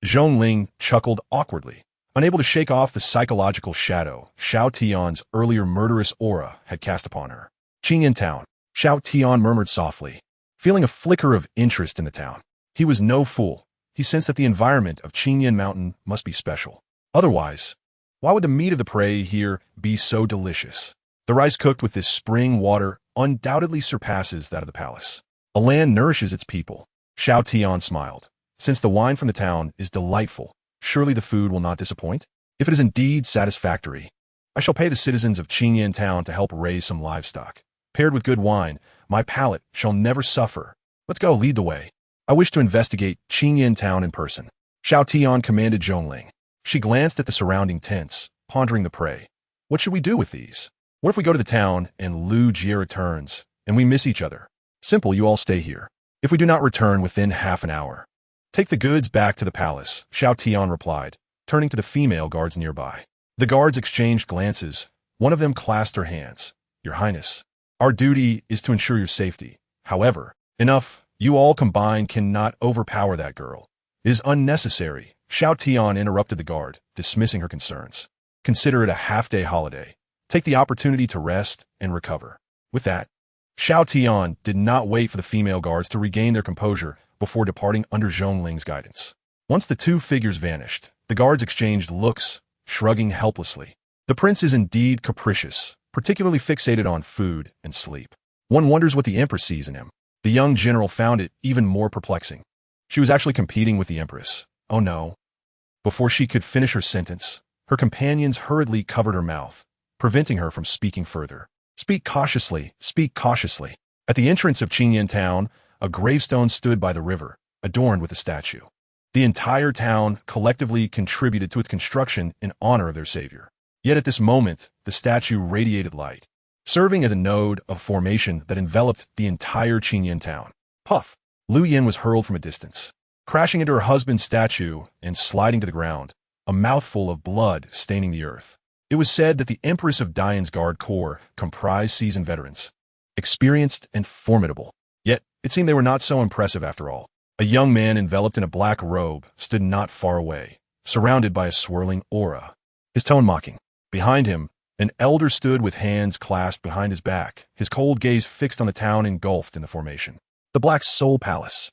Zhongling chuckled awkwardly, unable to shake off the psychological shadow Xiao Tian's earlier murderous aura had cast upon her. Qingyan town, Xiao Tian murmured softly, feeling a flicker of interest in the town. He was no fool. He sensed that the environment of Qingyan mountain must be special. Otherwise, why would the meat of the prey here be so delicious? The rice cooked with this spring water undoubtedly surpasses that of the palace. A land nourishes its people. Xiao Tian smiled. Since the wine from the town is delightful, surely the food will not disappoint? If it is indeed satisfactory, I shall pay the citizens of Qingyan town to help raise some livestock. Paired with good wine, my palate shall never suffer. Let's go, lead the way. I wish to investigate Qingyan town in person. Xiao Tian commanded Zhongling. She glanced at the surrounding tents, pondering the prey. What should we do with these? What if we go to the town and Lu Jie returns, and we miss each other? Simple, you all stay here. If we do not return within half an hour, take the goods back to the palace, Xiao Tian replied, turning to the female guards nearby. The guards exchanged glances. One of them clasped her hands. Your highness, our duty is to ensure your safety. However, enough. You all combined cannot overpower that girl. It is unnecessary. Xiao Tian interrupted the guard, dismissing her concerns. Consider it a half-day holiday. Take the opportunity to rest and recover. With that, Xiao Tian did not wait for the female guards to regain their composure before departing under Zhongling's guidance. Once the two figures vanished, the guards exchanged looks, shrugging helplessly. The prince is indeed capricious, particularly fixated on food and sleep. One wonders what the Empress sees in him. The young general found it even more perplexing. She was actually competing with the Empress. Oh no. Before she could finish her sentence, her companions hurriedly covered her mouth, preventing her from speaking further. Speak cautiously, speak cautiously. At the entrance of Qingyan town, a gravestone stood by the river, adorned with a statue. The entire town collectively contributed to its construction in honor of their savior. Yet at this moment, the statue radiated light, serving as a node of formation that enveloped the entire Qingyan town. Puff! Lu Yan was hurled from a distance, crashing into her husband's statue and sliding to the ground, a mouthful of blood staining the earth. It was said that the Empress of Dian's Guard Corps comprised seasoned veterans, experienced and formidable. Yet, it seemed they were not so impressive after all. A young man enveloped in a black robe stood not far away, surrounded by a swirling aura, his tone mocking. Behind him, an elder stood with hands clasped behind his back, his cold gaze fixed on the town engulfed in the formation. The Black Soul Palace.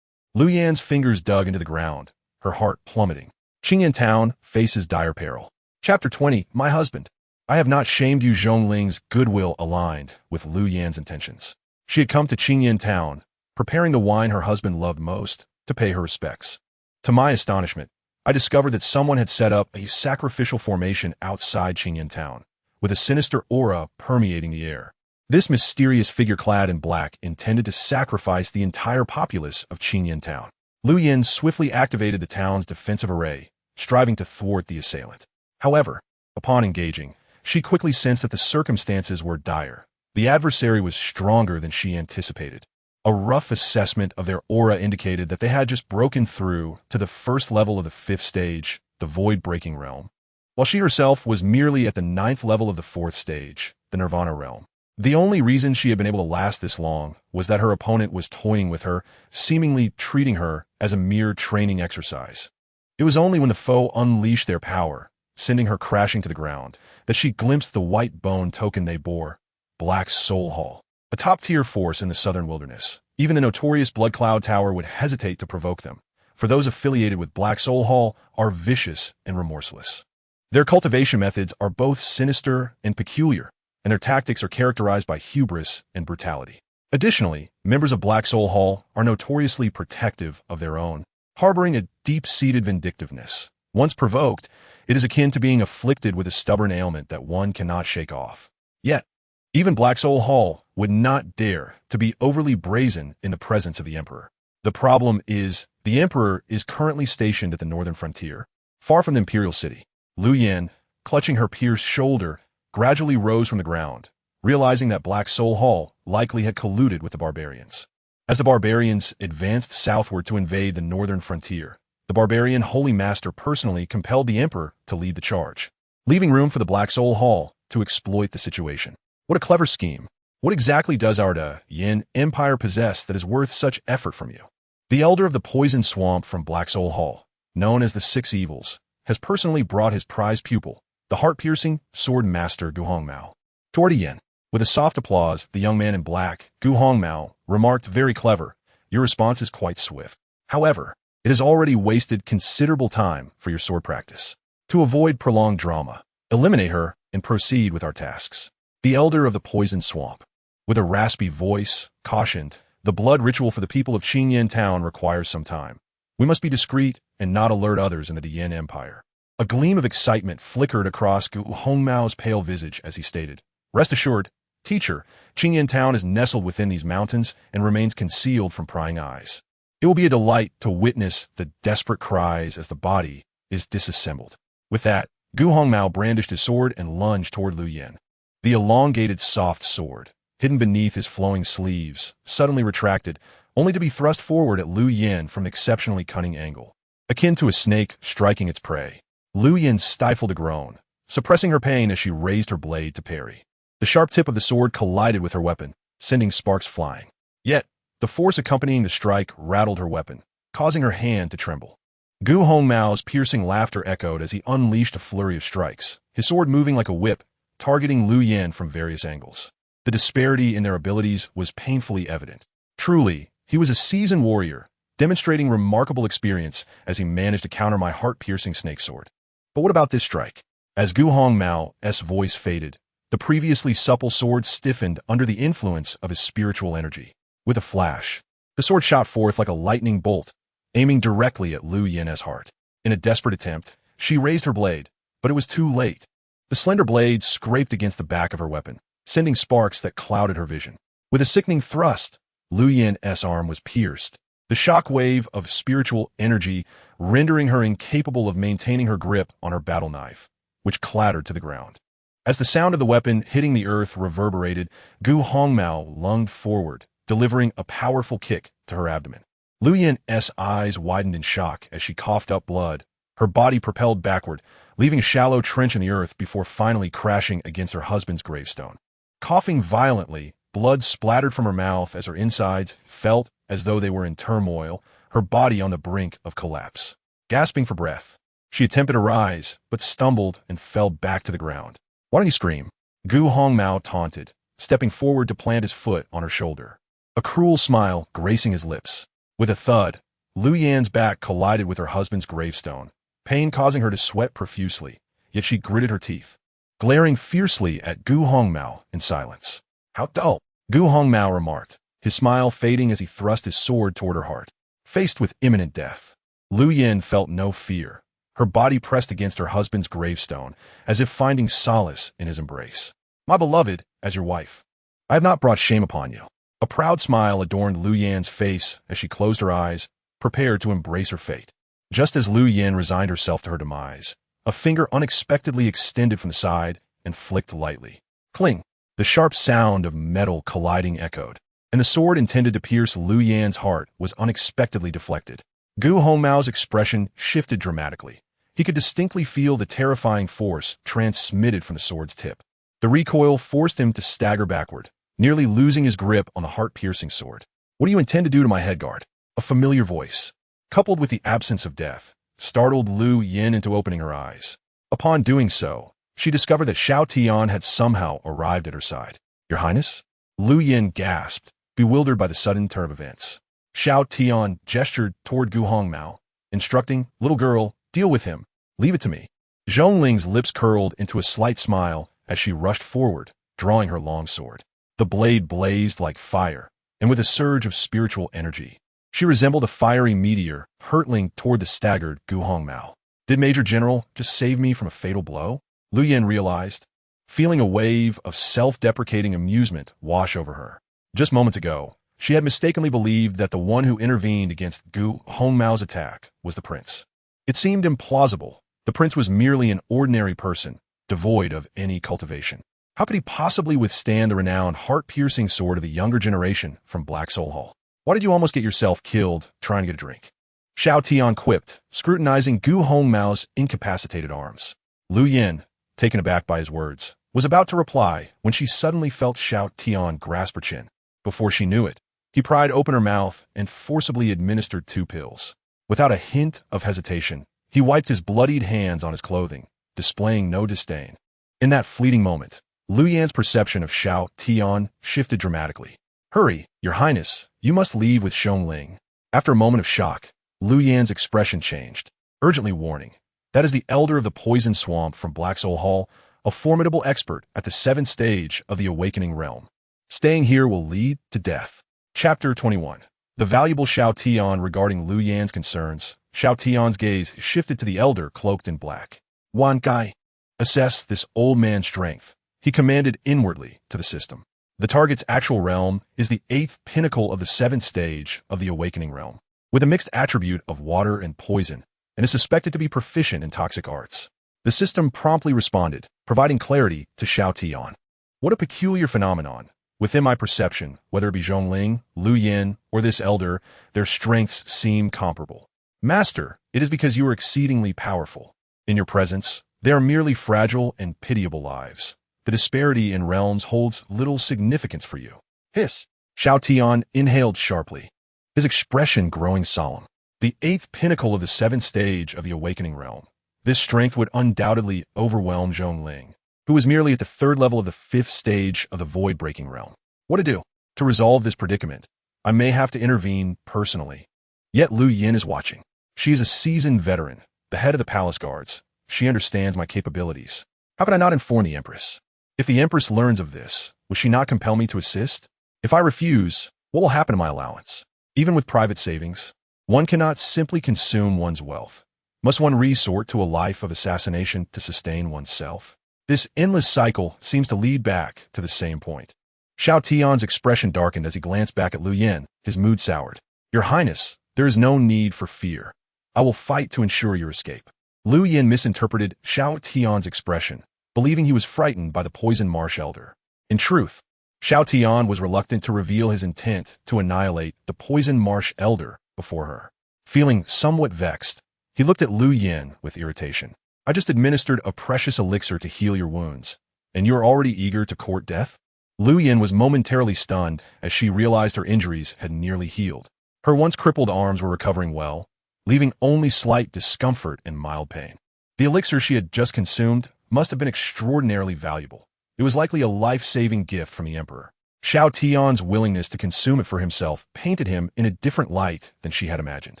Lu Yan's fingers dug into the ground, her heart plummeting. Qingyan town faces dire peril. Chapter 20, My Husband. I have not shamed you. Zhongling's goodwill aligned with Lu Yan's intentions. She had come to Qingyan town, preparing the wine her husband loved most, to pay her respects. To my astonishment, I discovered that someone had set up a sacrificial formation outside Qingyan town, with a sinister aura permeating the air. This mysterious figure clad in black intended to sacrifice the entire populace of Qingyan town. Lu Yan swiftly activated the town's defensive array, striving to thwart the assailant. However, upon engaging, she quickly sensed that the circumstances were dire. The adversary was stronger than she anticipated. A rough assessment of their aura indicated that they had just broken through to the first level of the 5th stage, the void-breaking realm, while she herself was merely at the 9th level of the 4th stage, the Nirvana realm. The only reason she had been able to last this long was that her opponent was toying with her, seemingly treating her as a mere training exercise. It was only when the foe unleashed their power, sending her crashing to the ground, that she glimpsed the white bone token they bore, Black Soul Hall, a top-tier force in the southern wilderness. Even the notorious Blood Cloud Tower would hesitate to provoke them, for those affiliated with Black Soul Hall are vicious and remorseless. Their cultivation methods are both sinister and peculiar, and their tactics are characterized by hubris and brutality. Additionally, members of Black Soul Hall are notoriously protective of their own, harboring a deep-seated vindictiveness. Once provoked, it is akin to being afflicted with a stubborn ailment that one cannot shake off. Yet, even Black Soul Hall would not dare to be overly brazen in the presence of the Emperor. The problem is, the Emperor is currently stationed at the northern frontier, far from the imperial city. Lu Yen, clutching her pierced shoulder, gradually rose from the ground, realizing that Black Soul Hall likely had colluded with the barbarians. As the barbarians advanced southward to invade the northern frontier, the barbarian Holy Master personally compelled the Emperor to lead the charge, leaving room for the Black Soul Hall to exploit the situation. What a clever scheme. What exactly does our Yin Empire possess that is worth such effort from you? The Elder of the Poison Swamp from Black Soul Hall, known as the Six Evils, has personally brought his prized pupil, the heart-piercing sword master Gu Hongmao, toward Yin. With a soft applause, the young man in black, Gu Hongmao, remarked, "Very clever. Your response is quite swift. However, it has already wasted considerable time for your sword practice. To avoid prolonged drama, eliminate her and proceed with our tasks." The Elder of the Poison Swamp, with a raspy voice, cautioned, "The blood ritual for the people of Qingyan Town requires some time. We must be discreet and not alert others in the Yin Empire." A gleam of excitement flickered across Gu Hongmao's pale visage as he stated, "Rest assured, teacher, Qingyan Town is nestled within these mountains and remains concealed from prying eyes. It will be a delight to witness the desperate cries as the body is disassembled." With that, Gu Hongmao brandished his sword and lunged toward Lu Yen. The elongated soft sword, hidden beneath his flowing sleeves, suddenly retracted, only to be thrust forward at Lu Yen from an exceptionally cunning angle. Akin to a snake striking its prey, Lu Yen stifled a groan, suppressing her pain as she raised her blade to parry. The sharp tip of the sword collided with her weapon, sending sparks flying. Yet, the force accompanying the strike rattled her weapon, causing her hand to tremble. Gu Hongmao's piercing laughter echoed as he unleashed a flurry of strikes, his sword moving like a whip, targeting Lu Yen from various angles. The disparity in their abilities was painfully evident. Truly, he was a seasoned warrior, demonstrating remarkable experience as he managed to counter my heart-piercing snake sword. But what about this strike? As Gu Hongmao's voice faded, the previously supple sword stiffened under the influence of his spiritual energy. With a flash, the sword shot forth like a lightning bolt, aiming directly at Lu Yen's heart. In a desperate attempt, she raised her blade, but it was too late. The slender blade scraped against the back of her weapon, sending sparks that clouded her vision. With a sickening thrust, Lu Yen's arm was pierced, the shock wave of spiritual energy rendering her incapable of maintaining her grip on her battle knife, which clattered to the ground. As the sound of the weapon hitting the earth reverberated, Gu Hongmao lunged forward, delivering a powerful kick to her abdomen. Lu Yen's eyes widened in shock as she coughed up blood, her body propelled backward, leaving a shallow trench in the earth before finally crashing against her husband's gravestone. Coughing violently, blood splattered from her mouth as her insides felt as though they were in turmoil, her body on the brink of collapse. Gasping for breath, she attempted to rise, but stumbled and fell back to the ground. "Why don't you scream?" Gu Hongmao taunted, stepping forward to plant his foot on her shoulder, a cruel smile gracing his lips. With a thud, Lu Yen's back collided with her husband's gravestone, pain causing her to sweat profusely, yet she gritted her teeth, glaring fiercely at Gu Hongmao in silence. "How dull," Gu Hongmao remarked, his smile fading as he thrust his sword toward her heart. Faced with imminent death, Lu Yen felt no fear, her body pressed against her husband's gravestone, as if finding solace in his embrace. "My beloved, as your wife, I have not brought shame upon you." A proud smile adorned Lu Yen's face as she closed her eyes, prepared to embrace her fate. Just as Lu Yen resigned herself to her demise, a finger unexpectedly extended from the side and flicked lightly. Cling! The sharp sound of metal colliding echoed, and the sword intended to pierce Lu Yen's heart was unexpectedly deflected. Gu Hongmao's expression shifted dramatically. He could distinctly feel the terrifying force transmitted from the sword's tip. The The recoil forced him to stagger backward, nearly losing his grip on the heart-piercing sword. "What do you intend to do to my headguard?" A familiar voice, coupled with the absence of death, startled Lu Yin into opening her eyes. Upon doing so, she discovered that Xiao Tian had somehow arrived at her side. "Your Highness?" Lu Yin gasped, bewildered by the sudden turn of events. Xiao Tian gestured toward Gu Hongmao, instructing, "Little girl, deal with him. Leave it to me." Zhongling's lips curled into a slight smile as she rushed forward, drawing her long sword. The blade blazed like fire, and with a surge of spiritual energy, she resembled a fiery meteor hurtling toward the staggered Gu Hongmao. Did Major General just save me from a fatal blow? Lu Yin realized, feeling a wave of self-deprecating amusement wash over her. Just moments ago, she had mistakenly believed that the one who intervened against Gu Hongmao's attack was the prince. It seemed implausible. The prince was merely an ordinary person, devoid of any cultivation. How could he possibly withstand the renowned heart-piercing sword of the younger generation from Black Soul Hall? "Why did you almost get yourself killed trying to get a drink?" Xiao Tian quipped, scrutinizing Gu Hongmao's incapacitated arms. Lu Yin, taken aback by his words, was about to reply when she suddenly felt Xiao Tian grasp her chin. Before she knew it, he pried open her mouth and forcibly administered 2 pills. Without a hint of hesitation, he wiped his bloodied hands on his clothing, displaying no disdain. In that fleeting moment, Lu Yan's perception of Xiao Tian shifted dramatically. "Hurry, Your Highness, you must leave with Xiongling." After a moment of shock, Lu Yan's expression changed, urgently warning, "That is the elder of the poison swamp from Black Soul Hall, a formidable expert at the 7th stage of the awakening realm. Staying here will lead to death." Chapter 21. The valuable Xiao Tian regarding Lu Yan's concerns. Xiao Tian's gaze shifted to the elder cloaked in black. "Wan Gai, assess this old man's strength," he commanded inwardly to the system. The target's actual realm is the 8th pinnacle of the 7th stage of the awakening realm, with a mixed attribute of water and poison, and is suspected to be proficient in toxic arts. The system promptly responded, providing clarity to Xiao Tian. "What a peculiar phenomenon. Within my perception, whether it be Zhongling, Lu Yin, or this elder, their strengths seem comparable. Master, it is because you are exceedingly powerful. In your presence, they are merely fragile and pitiable lives. The disparity in realms holds little significance for you." "Hiss!" Xiao Tian inhaled sharply, his expression growing solemn. The 8th pinnacle of the 7th stage of the awakening realm. This strength would undoubtedly overwhelm Zhongling, who was merely at the 3rd level of the 5th stage of the void-breaking realm. What to do? To resolve this predicament, I may have to intervene personally. Yet Lu Yin is watching. She is a seasoned veteran, the head of the palace guards. She understands my capabilities. How could I not inform the Empress? If the Empress learns of this, will she not compel me to assist? If I refuse, what will happen to my allowance? Even with private savings, one cannot simply consume one's wealth. Must one resort to a life of assassination to sustain oneself? This endless cycle seems to lead back to the same point. Xiao Tian's expression darkened as he glanced back at Lu Yin, his mood soured. "Your Highness, there is no need for fear. I will fight to ensure your escape." Lu Yin misinterpreted Xiao Tian's expression, believing he was frightened by the poison marsh elder. In truth, Xiao Tian was reluctant to reveal his intent to annihilate the poison marsh elder before her. Feeling somewhat vexed, he looked at Lu Yin with irritation. "I just administered a precious elixir to heal your wounds, and you are already eager to court death?" Lu Yin was momentarily stunned as she realized her injuries had nearly healed. Her once crippled arms were recovering well, leaving only slight discomfort and mild pain. The elixir she had just consumed must have been extraordinarily valuable. It was likely a life-saving gift from the Emperor. Xiao Tian's willingness to consume it for himself painted him in a different light than she had imagined.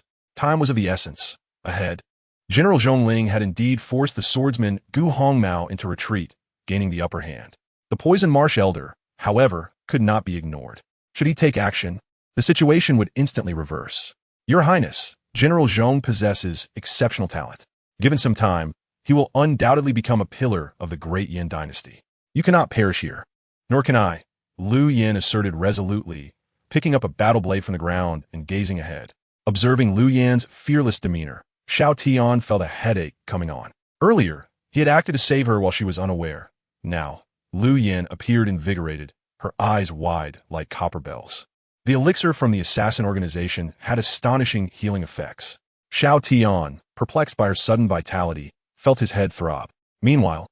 Time was of the essence. Ahead, General Zhongling had indeed forced the swordsman Gu Hongmao into retreat, gaining the upper hand. The poison marsh elder, however, could not be ignored. Should he take action, the situation would instantly reverse. "Your Highness, General Zhong possesses exceptional talent. Given some time, he will undoubtedly become a pillar of the great Yin dynasty. You cannot perish here." "Nor can I," Lu Yin asserted resolutely, picking up a battle blade from the ground and gazing ahead. Observing Lu Yan's fearless demeanor, Xiao Tian felt a headache coming on. Earlier, he had acted to save her while she was unaware. Now, Lu Yin appeared invigorated, her eyes wide like copper bells. The elixir from the assassin organization had astonishing healing effects. Xiao Tian, perplexed by her sudden vitality, felt his head throb. Meanwhile,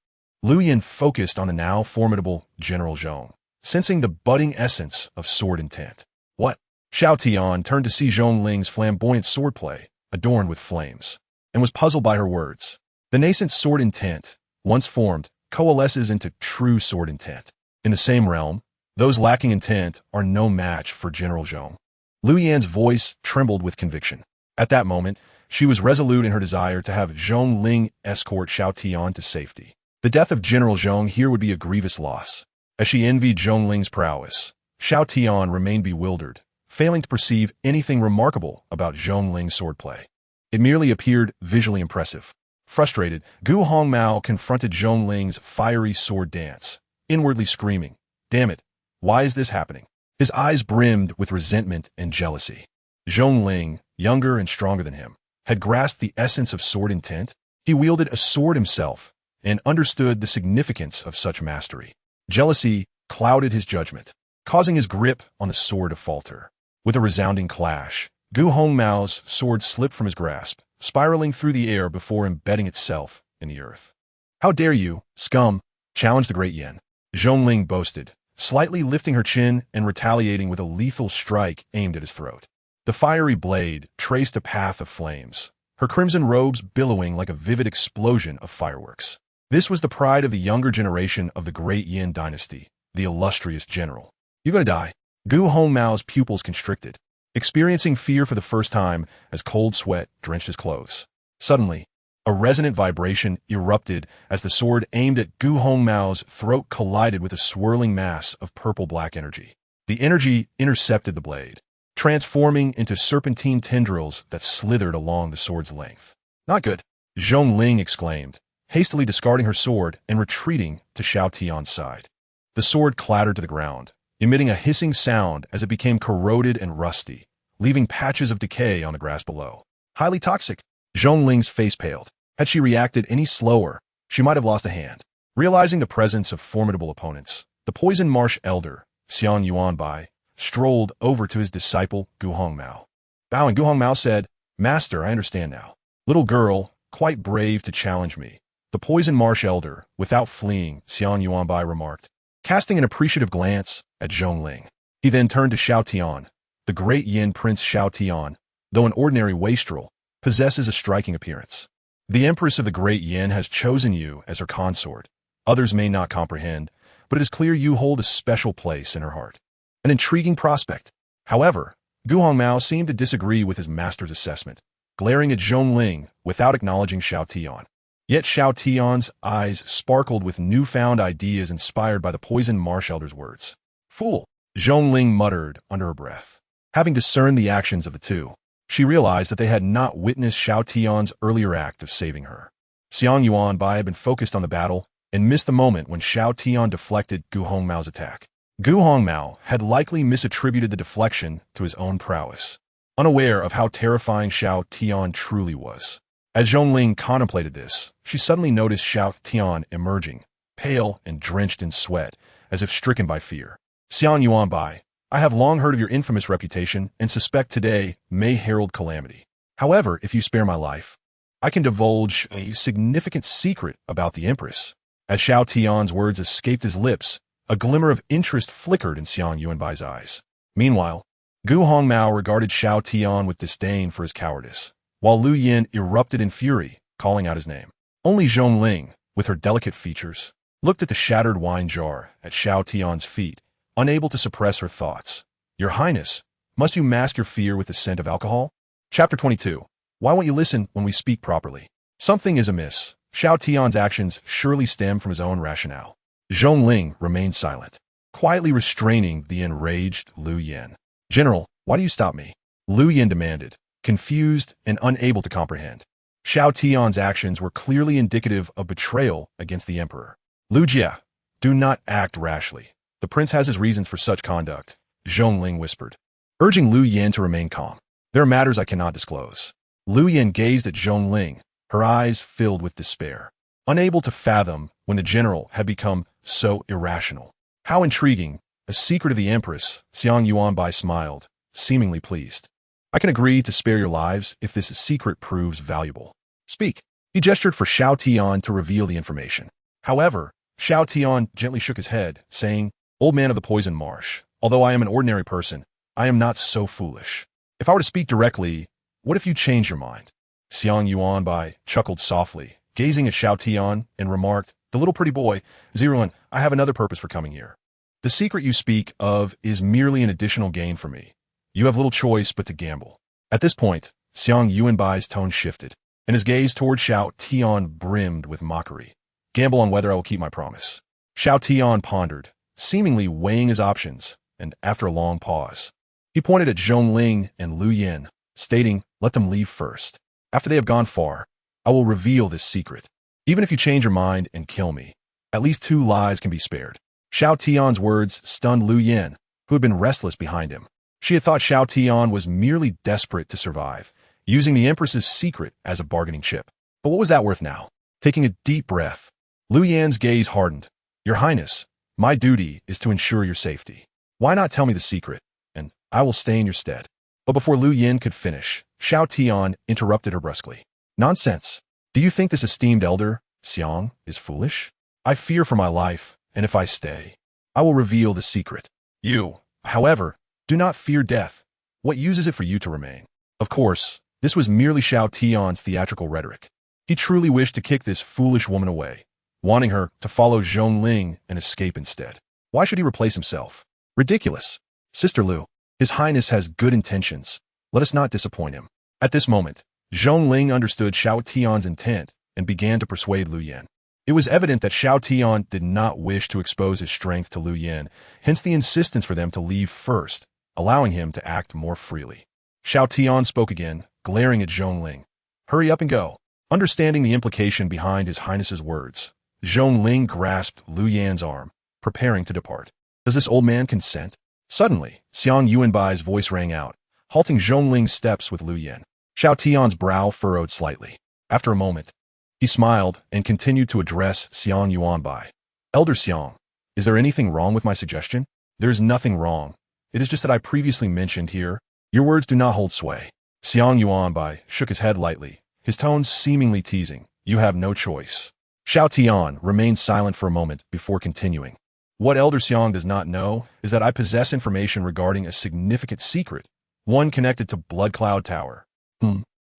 Liu Yin focused on the now formidable General Zhong, sensing the budding essence of sword intent. What? Xiao Tian turned to see Zhongling's flamboyant swordplay, adorned with flames, and was puzzled by her words. The nascent sword intent, once formed, coalesces into true sword intent. In the same realm, those lacking intent are no match for General Zhong. Liu Yan's voice trembled with conviction. At that moment, she was resolute in her desire to have Zhongling escort Xiao Tian to safety. The death of General Zhong here would be a grievous loss. As she envied Zhongling's prowess, Xiao Tian remained bewildered, failing to perceive anything remarkable about Zhongling's swordplay. It merely appeared visually impressive. Frustrated, Gu Hongmao confronted Zhongling's fiery sword dance, inwardly screaming, "Damn it, why is this happening?" His eyes brimmed with resentment and jealousy. Zhongling, younger and stronger than him, had grasped the essence of sword intent. He wielded a sword himself and understood the significance of such mastery. Jealousy clouded his judgment, causing his grip on the sword to falter. With a resounding clash, Gu Hongmao's sword slipped from his grasp, spiraling through the air before embedding itself in the earth. "How dare you, scum!" challenged the great Yin. Zhongling boasted, slightly lifting her chin and retaliating with a lethal strike aimed at his throat. The fiery blade traced a path of flames, her crimson robes billowing like a vivid explosion of fireworks. This was the pride of the younger generation of the great Yin dynasty, the illustrious general. "You're gonna die." Gu Hongmao's pupils constricted, experiencing fear for the first time as cold sweat drenched his clothes. Suddenly, a resonant vibration erupted as the sword aimed at Gu Hongmao's throat collided with a swirling mass of purple-black energy. The energy intercepted the blade, transforming into serpentine tendrils that slithered along the sword's length. "Not good," Zhongling exclaimed, hastily discarding her sword and retreating to Xiao Tian's side. The sword clattered to the ground, emitting a hissing sound as it became corroded and rusty, leaving patches of decay on the grass below. "Highly toxic." Zhongling's face paled. Had she reacted any slower, she might have lost a hand. Realizing the presence of formidable opponents, the poison marsh elder, Xian Yuanbai, strolled over to his disciple Gu Hongmao. Bowing, Gu Hongmao said, "Master, I understand now. Little girl, quite brave to challenge me." The poison marsh elder, without fleeing, Xian Yuanbai remarked, casting an appreciative glance at Zhongling. He then turned to Xiao Tian. The great Yin Prince Xiao Tian, though an ordinary wastrel, possesses a striking appearance. The Empress of the great Yin has chosen you as her consort. Others may not comprehend, but it is clear you hold a special place in her heart. An intriguing prospect. However, Gu Hongmao seemed to disagree with his master's assessment, glaring at Zhongling without acknowledging Xiao Tian. Yet Xiao Tian's eyes sparkled with newfound ideas inspired by the poison marsh elder's words. "Fool," Zhongling muttered under her breath. Having discerned the actions of the two, she realized that they had not witnessed Xiao Tian's earlier act of saving her. Xiang Yuanbai had been focused on the battle and missed the moment when Xiao Tian deflected Gu Hongmao's attack. Gu Hongmao had likely misattributed the deflection to his own prowess, unaware of how terrifying Xiao Tian truly was. As Zhongling contemplated this, she suddenly noticed Xiao Tian emerging, pale and drenched in sweat, as if stricken by fear. "Xian Yuanbai, I have long heard of your infamous reputation and suspect today may herald calamity. However, if you spare my life, I can divulge a significant secret about the Empress." As Xiao Tian's words escaped his lips, a glimmer of interest flickered in Xiang Yuanbai's eyes. Meanwhile, Gu Hongmao regarded Xiao Tian with disdain for his cowardice, while Liu Yin erupted in fury, calling out his name. Only Zhongling, with her delicate features, looked at the shattered wine jar at Xiao Tian's feet, unable to suppress her thoughts. "Your Highness, must you mask your fear with the scent of alcohol?" Chapter 22. Why won't you listen when we speak properly? Something is amiss. Xiao Tian's actions surely stem from his own rationale. Zhongling remained silent, quietly restraining the enraged Liu Yin. "General, why do you stop me?" Liu Yin demanded, confused and unable to comprehend. Xiao Tian's actions were clearly indicative of betrayal against the emperor. "Liu Jia, do not act rashly. The prince has his reasons for such conduct," Zhongling whispered, urging Liu Yin to remain calm. "There are matters I cannot disclose." Liu Yin gazed at Zhongling, her eyes filled with despair, unable to fathom when the general had become so irrational. "How intriguing, a secret of the Empress," Xiang Yuanbai smiled, seemingly pleased. "I can agree to spare your lives if this secret proves valuable. Speak." He gestured for Xiao Tian to reveal the information. However, Xiao Tian gently shook his head, saying, "Old man of the poison marsh, although I am an ordinary person, I am not so foolish. If I were to speak directly, what if you change your mind?" Xiang Yuanbai chuckled softly, gazing at Xiao Tian, and remarked, "The little pretty boy, Zirulin, I have another purpose for coming here. The secret you speak of is merely an additional gain for me. You have little choice but to gamble." At this point, Xiang Yuanbai's tone shifted, and his gaze toward Xiao Tian brimmed with mockery. "Gamble on whether I will keep my promise." Xiao Tian pondered, seemingly weighing his options, and after a long pause, he pointed at Zhongling and Lu Yin, stating, "Let them leave first. After they have gone far, I will reveal this secret. Even if you change your mind and kill me, at least 2 lives can be spared." Xiao Tian's words stunned Lu Yin, who had been restless behind him. She had thought Xiao Tian was merely desperate to survive, using the Empress's secret as a bargaining chip. But what was that worth now? Taking a deep breath, Lu Yan's gaze hardened. "Your Highness, my duty is to ensure your safety. Why not tell me the secret, and I will stay in your stead?" But before Lu Yin could finish, Xiao Tian interrupted her brusquely. "Nonsense. Do you think this esteemed elder, Xiang, is foolish? I fear for my life, and if I stay, I will reveal the secret. You, however, do not fear death. What use is it for you to remain?" Of course, this was merely Xiao Tian's theatrical rhetoric. He truly wished to kick this foolish woman away, wanting her to follow Zhongling and escape instead. Why should he replace himself? Ridiculous. Sister Lu, His Highness has good intentions. Let us not disappoint him. At this moment, Zhongling understood Xiao Tian's intent and began to persuade Lu Yin. It was evident that Xiao Tian did not wish to expose his strength to Lu Yin, hence the insistence for them to leave first, allowing him to act more freely. Xiao Tian spoke again, glaring at Zhongling. "Hurry up and go." Understanding the implication behind His Highness's words, Zhongling grasped Lu Yan's arm, preparing to depart. "Does this old man consent?" Suddenly, Xiang Yuanbai's voice rang out, halting Zhongling's steps with Lu Yin. Xiao Tian's brow furrowed slightly. After a moment, he smiled and continued to address Xiang Yuanbai. "Elder Xiang, is there anything wrong with my suggestion?" "There is nothing wrong. It is just that I previously mentioned here, your words do not hold sway." Xiang Yuanbai shook his head lightly, his tone seemingly teasing. "You have no choice." Xiao Tian remained silent for a moment before continuing. "What Elder Xiang does not know is that I possess information regarding a significant secret, one connected to Blood Cloud Tower."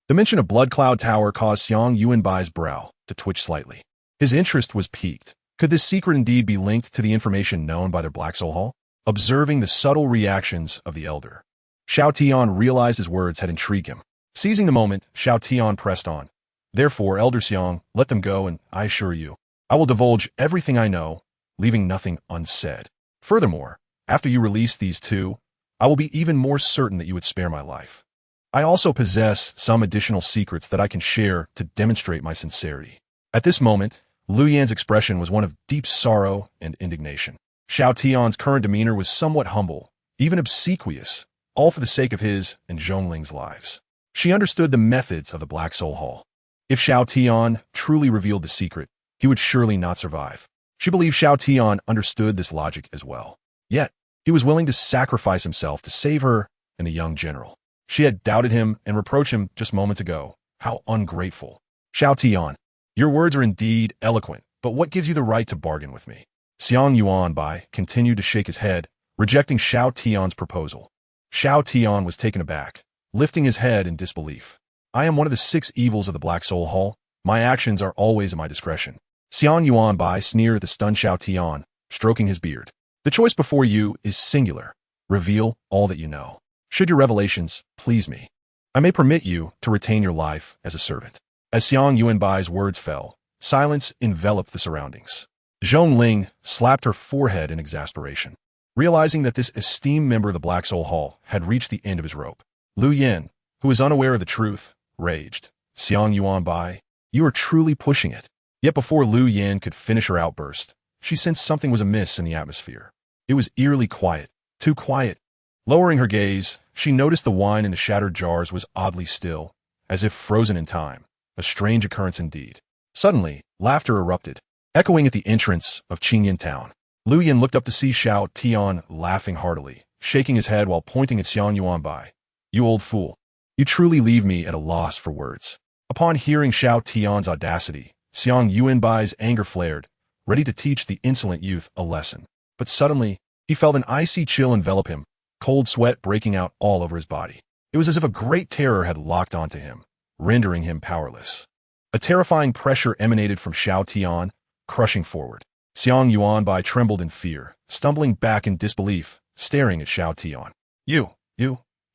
The mention of Blood Cloud Tower caused Xiang Yuanbai's brow to twitch slightly. His interest was piqued. Could this secret indeed be linked to the information known by their Black Soul Hall? Observing the subtle reactions of the elder, Xiao Tian realized his words had intrigued him. Seizing the moment, Xiao Tian pressed on. "Therefore, Elder Xiang, let them go, and I assure you, I will divulge everything I know, leaving nothing unsaid. Furthermore, after you release these 2, I will be even more certain that you would spare my life. I also possess some additional secrets that I can share to demonstrate my sincerity." At this moment, Lu Yan's expression was one of deep sorrow and indignation. Xiao Tian's current demeanor was somewhat humble, even obsequious, all for the sake of his and Zhongling's lives. She understood the methods of the Black Soul Hall. If Xiao Tian truly revealed the secret, he would surely not survive. She believed Xiao Tian understood this logic as well. Yet, he was willing to sacrifice himself to save her and the young general. She had doubted him and reproached him just moments ago. How ungrateful. "Xiao Tian, your words are indeed eloquent, but what gives you the right to bargain with me?" Xiang Yuanbai continued to shake his head, rejecting Xiao Tian's proposal. Xiao Tian was taken aback, lifting his head in disbelief. "I am one of the 6 evils of the Black Soul Hall. My actions are always at my discretion." Xiang Yuanbai sneered at the stunned Xiao Tian, stroking his beard. "The choice before you is singular. Reveal all that you know. Should your revelations please me, I may permit you to retain your life as a servant." As Xiang Yuanbai's words fell, silence enveloped the surroundings. Zhongling slapped her forehead in exasperation, realizing that this esteemed member of the Black Soul Hall had reached the end of his rope. Lu Yin, who was unaware of the truth, raged. "Xiang Yuanbai, you are truly pushing it." Yet before Lu Yin could finish her outburst, she sensed something was amiss in the atmosphere. It was eerily quiet, too quiet. Lowering her gaze, she noticed the wine in the shattered jars was oddly still, as if frozen in time, a strange occurrence indeed. Suddenly, laughter erupted, echoing at the entrance of Qingyan town. Lu Yin looked up to see Xiao Tian laughing heartily, shaking his head while pointing at Xiang Yuanbai. "You old fool. You truly leave me at a loss for words." Upon hearing Xiao Tian's audacity, Xiang Yuanbai's anger flared, ready to teach the insolent youth a lesson. But suddenly, he felt an icy chill envelop him, cold sweat breaking out all over his body. It was as if a great terror had locked onto him, rendering him powerless. A terrifying pressure emanated from Xiao Tian, crushing forward. Xiang Yuanbai trembled in fear, stumbling back in disbelief, staring at Xiao Tian. You,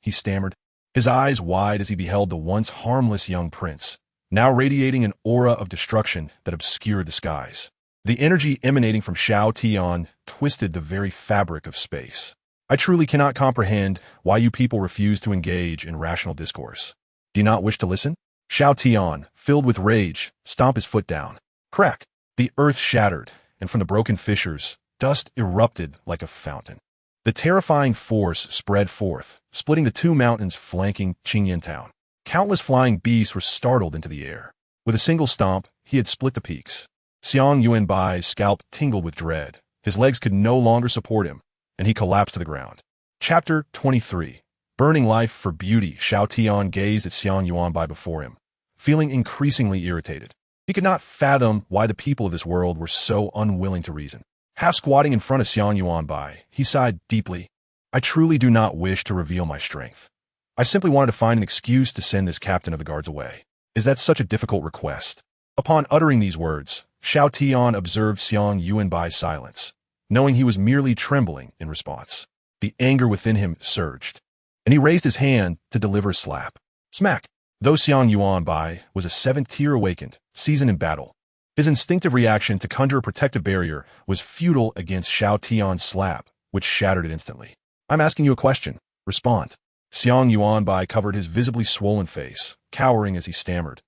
he stammered, his eyes wide as he beheld the once harmless young prince, now radiating an aura of destruction that obscured the skies. The energy emanating from Xiao Tian twisted the very fabric of space. I truly cannot comprehend why you people refuse to engage in rational discourse. Do you not wish to listen? Xiao Tian, filled with rage, stomped his foot down. Crack! The earth shattered, and from the broken fissures, dust erupted like a fountain. The terrifying force spread forth, splitting the two mountains flanking Qingyan town. Countless flying beasts were startled into the air. With a single stomp, he had split the peaks. Xiang Yuanbai's scalp tingled with dread. His legs could no longer support him, and he collapsed to the ground. Chapter 23. Burning life for beauty. Xiao Tian gazed at Xiang Yuanbai before him, feeling increasingly irritated. He could not fathom why the people of this world were so unwilling to reason. Half squatting in front of Xiang Yuanbai, he sighed deeply. I truly do not wish to reveal my strength. I simply wanted to find an excuse to send this captain of the guards away. Is that such a difficult request? Upon uttering these words, Xiao Tian observed Xiang Yuanbai's silence, knowing he was merely trembling in response. The anger within him surged, and he raised his hand to deliver a slap. Smack! Though Xiang Yuanbai was a 7th tier awakened, seasoned in battle, his instinctive reaction to conjure a protective barrier was futile against Xiao Tian's slap, which shattered it instantly. I'm asking you a question. Respond. Xiang Yuanbai covered his visibly swollen face, cowering as he stammered.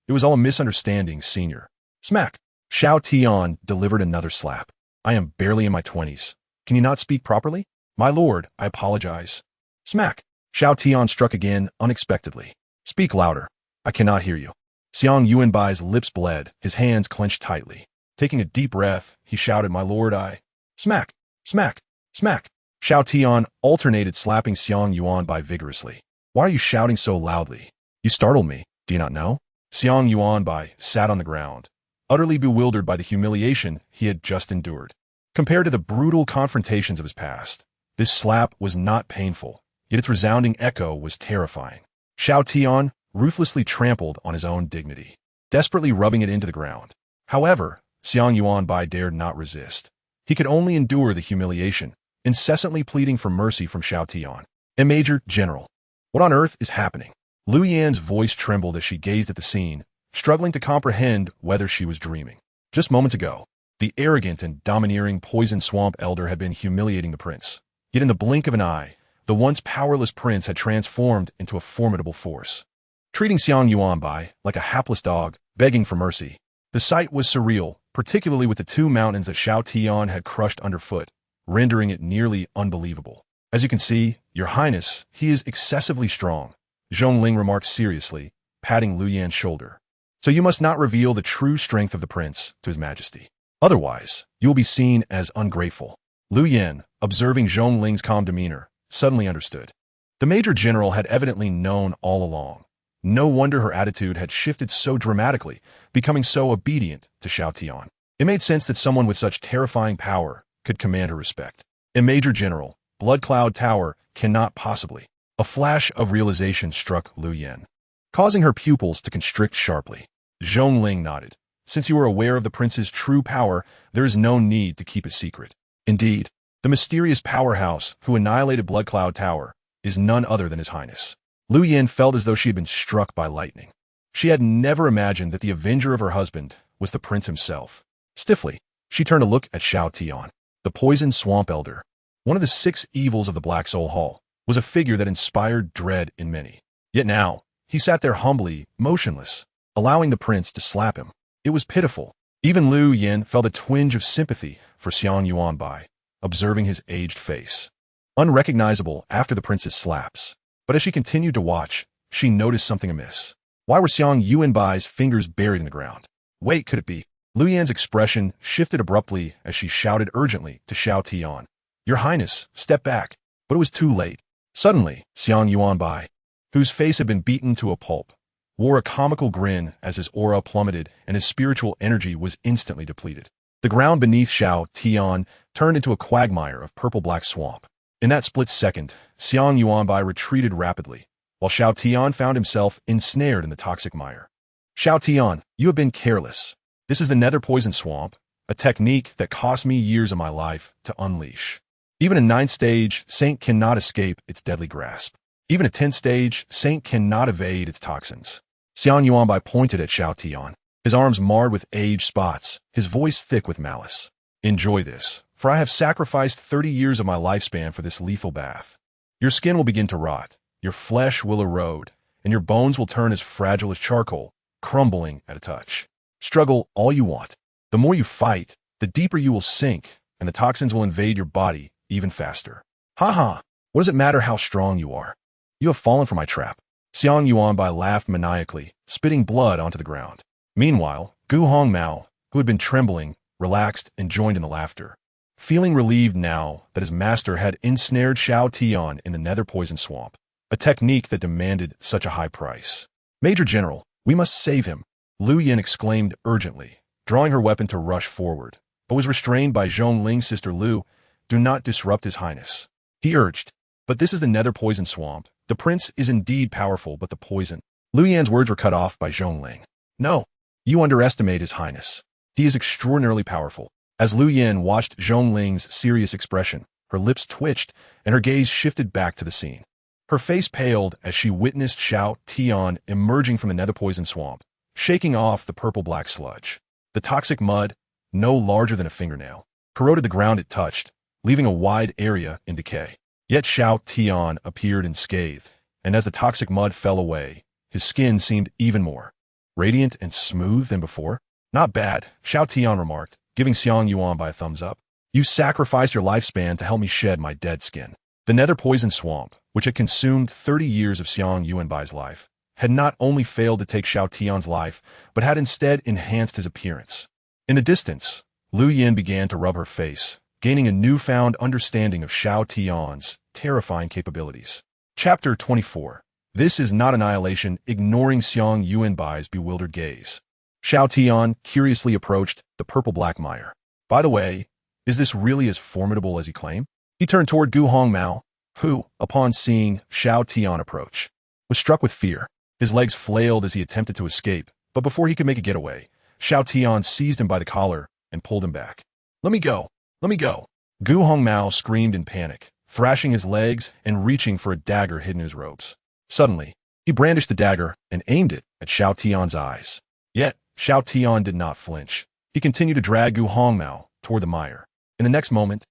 It was all a misunderstanding, senior. Smack! Xiao Tian delivered another slap. I am barely in my 20s. Can you not speak properly? My lord, I apologize. Smack! Xiao Tian struck again, unexpectedly. Speak louder. I cannot hear you. Xiang Yuanbai's lips bled, his hands clenched tightly. Taking a deep breath, he shouted, My lord, I... Smack! Smack! Smack! Xiao Tian alternated slapping Xiang Yuanbai vigorously. Why are you shouting so loudly? You startled me. Do you not know? Xiang Yuanbai sat on the ground, utterly bewildered by the humiliation he had just endured. Compared to the brutal confrontations of his past, this slap was not painful, yet its resounding echo was terrifying. Xiao Tian ruthlessly trampled on his own dignity, desperately rubbing it into the ground. However, Xiang Yuanbai dared not resist. He could only endure the humiliation, incessantly pleading for mercy from Xiao Tian. A Major General. What on earth is happening? Lu Yan's voice trembled as she gazed at the scene, struggling to comprehend whether she was dreaming. Just moments ago, the arrogant and domineering poison swamp elder had been humiliating the prince. Yet in the blink of an eye, the once powerless prince had transformed into a formidable force, treating Xiang Yuanbai like a hapless dog, begging for mercy. The sight was surreal, particularly with the two mountains that Xiao Tian had crushed underfoot, rendering it nearly unbelievable. As you can see, Your Highness, he is excessively strong, Zhongling remarked seriously, patting Lu Yan's shoulder. So you must not reveal the true strength of the prince to his majesty. Otherwise, you will be seen as ungrateful. Lu Yan, observing Zhongling's calm demeanor, suddenly understood. The Major General had evidently known all along. No wonder her attitude had shifted so dramatically, becoming so obedient to Xiao Tian. It made sense that someone with such terrifying power could command her respect. A Major General, Blood Cloud Tower, cannot possibly. A flash of realization struck Lu Yan, causing her pupils to constrict sharply. Zhongling nodded. Since you are aware of the prince's true power, there is no need to keep it secret. Indeed, the mysterious powerhouse who annihilated Blood Cloud Tower is none other than His Highness. Lu Yan felt as though she had been struck by lightning. She had never imagined that the avenger of her husband was the prince himself. Stiffly, she turned to look at Xiao Tian. The poisoned swamp elder, one of the 6 evils of the Black Soul Hall, was a figure that inspired dread in many. Yet now, he sat there humbly, motionless, allowing the prince to slap him. It was pitiful. Even Lu Yan felt a twinge of sympathy for Xiang Yuanbai, observing his aged face, unrecognizable after the prince's slaps. But as she continued to watch, she noticed something amiss. Why were Xiang Yuanbai's fingers buried in the ground? Wait, could it be? Lu Yan's expression shifted abruptly as she shouted urgently to Xiao Tian. Your Highness, step back. But it was too late. Suddenly, Xiang Yuanbai, whose face had been beaten to a pulp, wore a comical grin as his aura plummeted and his spiritual energy was instantly depleted. The ground beneath Xiao Tian turned into a quagmire of purple-black swamp. In that split second, Xiang Yuanbai retreated rapidly, while Xiao Tian found himself ensnared in the toxic mire. Xiao Tian, you have been careless. This is the nether poison swamp, a technique that cost me years of my life to unleash. Even a 9th stage saint cannot escape its deadly grasp. Even a 10th stage saint cannot evade its toxins. Xiang Yuanbai pointed at Xiao Tian, his arms marred with age spots, his voice thick with malice. Enjoy this, for I have sacrificed 30 years of my lifespan for this lethal bath. Your skin will begin to rot, your flesh will erode, and your bones will turn as fragile as charcoal, crumbling at a touch. Struggle all you want. The more you fight, the deeper you will sink, and the toxins will invade your body even faster. Ha! What does it matter how strong you are? You have fallen for my trap. Xiang Yuanbai laughed maniacally, spitting blood onto the ground. Meanwhile, Gu Hongmao, who had been trembling, relaxed and joined in the laughter. Feeling relieved now that his master had ensnared Xiao Tian in the nether poison swamp, a technique that demanded such a high price. Major General, we must save him, Lu Yin exclaimed urgently, drawing her weapon to rush forward, but was restrained by Zhongling's sister Lu. Do not disrupt his highness, he urged. But this is the nether poison swamp. The prince is indeed powerful, but the poison. Lu Yan's words were cut off by Zhongling. No, you underestimate his highness. He is extraordinarily powerful. As Lu Yan watched Zhongling's serious expression, her lips twitched and her gaze shifted back to the scene. Her face paled as she witnessed Xiao Tian emerging from the nether poison swamp, shaking off the purple-black sludge. The toxic mud, no larger than a fingernail, corroded the ground it touched, leaving a wide area in decay. Yet Xiao Tian appeared unscathed, and as the toxic mud fell away, his skin seemed even more radiant and smooth than before. Not bad, Xiao Tian remarked, giving Xiang Yuanbai a thumbs up. You sacrificed your lifespan to help me shed my dead skin. The nether poison swamp, which had consumed 30 years of Xiang Yuanbai's life, had not only failed to take Xiao Tian's life, but had instead enhanced his appearance. In the distance, Lu Yin began to rub her face, gaining a newfound understanding of Xiao Tian's terrifying capabilities. Chapter 24. This is not annihilation, ignoring Xiang Yuanbai's bewildered gaze. Xiao Tian curiously approached the purple-black mire. By the way, is this really as formidable as you claim? He turned toward Gu Hongmao, who, upon seeing Xiao Tian approach, was struck with fear. His legs flailed as he attempted to escape, but before he could make a getaway, Xiao Tian seized him by the collar and pulled him back. Let me go! Let me go! Gu Hongmao screamed in panic, thrashing his legs and reaching for a dagger hidden in his robes. Suddenly, he brandished the dagger and aimed it at Xiao Tian's eyes. Yet, Xiao Tian did not flinch. He continued to drag Gu Hongmao toward the mire. In the next moment,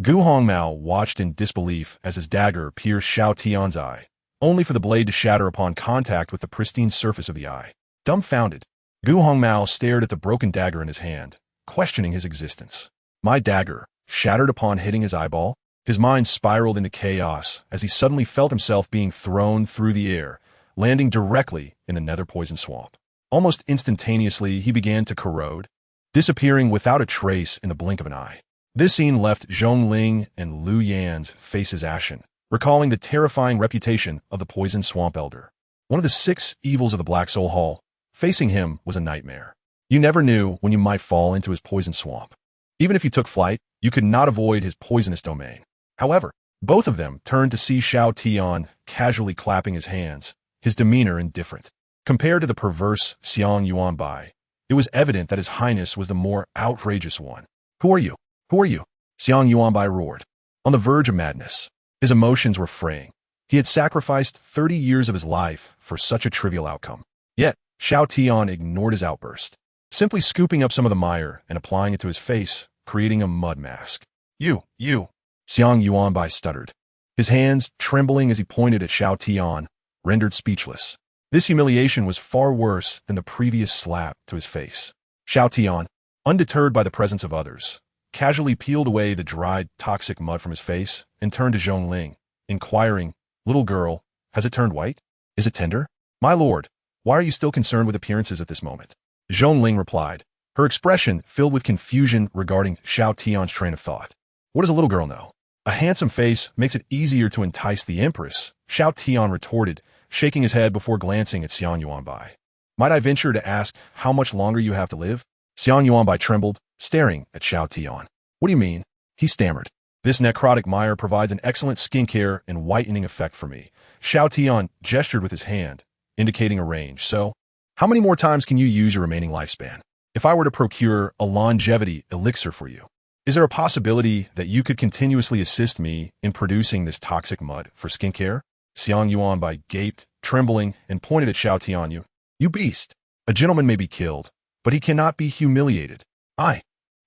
Gu Hongmao watched in disbelief as his dagger pierced Xiao Tian's eye, only for the blade to shatter upon contact with the pristine surface of the eye. Dumbfounded, Gu Hongmao stared at the broken dagger in his hand, questioning his existence. My dagger, shattered upon hitting his eyeball? His mind spiraled into chaos as he suddenly felt himself being thrown through the air, landing directly in the nether poison swamp. Almost instantaneously, he began to corrode, disappearing without a trace in the blink of an eye. This scene left Zhongling and Lu Yan's faces ashen, recalling the terrifying reputation of the poison swamp elder. One of the 6 evils of the Black Soul Hall, facing him was a nightmare. You never knew when you might fall into his poison swamp. Even if you took flight, you could not avoid his poisonous domain. However, both of them turned to see Xiao Tian casually clapping his hands, his demeanor indifferent. Compared to the perverse Xiang Yuanbai, it was evident that his highness was the more outrageous one. Who are you? Who are you? Xiang Yuanbai roared. On the verge of madness, his emotions were fraying. He had sacrificed 30 years of his life for such a trivial outcome. Yet, Xiao Tian ignored his outburst, simply scooping up some of the mire and applying it to his face, creating a mud mask. You, Xiang Yuanbai stuttered, his hands trembling as he pointed at Xiao Tian, rendered speechless. This humiliation was far worse than the previous slap to his face. Xiao Tian, undeterred by the presence of others, casually peeled away the dried, toxic mud from his face and turned to Zhongling, inquiring, Little girl, has it turned white? Is it tender? My lord, why are you still concerned with appearances at this moment? Zhongling replied, her expression filled with confusion regarding Xiao Tian's train of thought. What does a little girl know? A handsome face makes it easier to entice the Empress, Xiao Tian retorted, shaking his head before glancing at Xiang Yuanbai. Might I venture to ask how much longer you have to live? Xiang Yuanbai trembled, staring at Xiao Tian. What do you mean? He stammered. This necrotic mire provides an excellent skincare and whitening effect for me. Xiao Tian gestured with his hand, indicating a range. So, how many more times can you use your remaining lifespan? If I were to procure a longevity elixir for you, is there a possibility that you could continuously assist me in producing this toxic mud for skincare? Xiang Yuanbai gaped, trembling, and pointed at Xiao Tian. You beast! A gentleman may be killed, but he cannot be humiliated. I.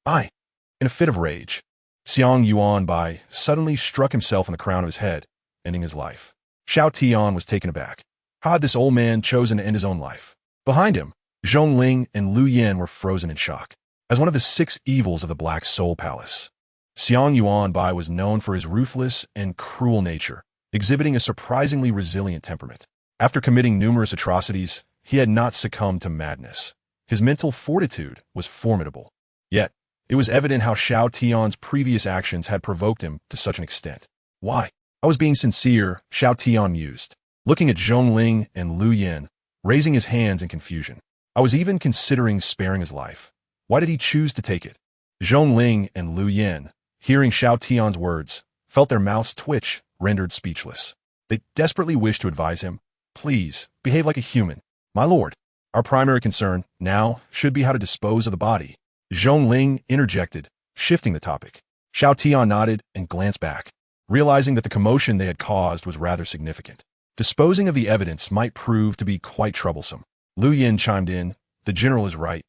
In a fit of rage, Xiang Yuanbai suddenly struck himself on the crown of his head, ending his life. Xiao Tian was taken aback. How had this old man chosen to end his own life? Behind him, Zhongling and Lu Yin were frozen in shock. As one of the 6 evils of the Black Soul Palace, Xiang Yuanbai was known for his ruthless and cruel nature, exhibiting a surprisingly resilient temperament. After committing numerous atrocities, he had not succumbed to madness. His mental fortitude was formidable. Yet, it was evident how Xiao Tian's previous actions had provoked him to such an extent. Why? I was being sincere, Xiao Tian mused, looking at Zhongling and Lu Yin, raising his hands in confusion. I was even considering sparing his life. Why did he choose to take it? Zhongling and Lu Yin, hearing Xiao Tian's words, felt their mouths twitch, rendered speechless. They desperately wished to advise him, please, behave like a human. My lord, our primary concern, now, should be how to dispose of the body. Zhongling interjected, shifting the topic. Xiao Tian nodded and glanced back, realizing that the commotion they had caused was rather significant. Disposing of the evidence might prove to be quite troublesome. Lu Yin chimed in, the general is right.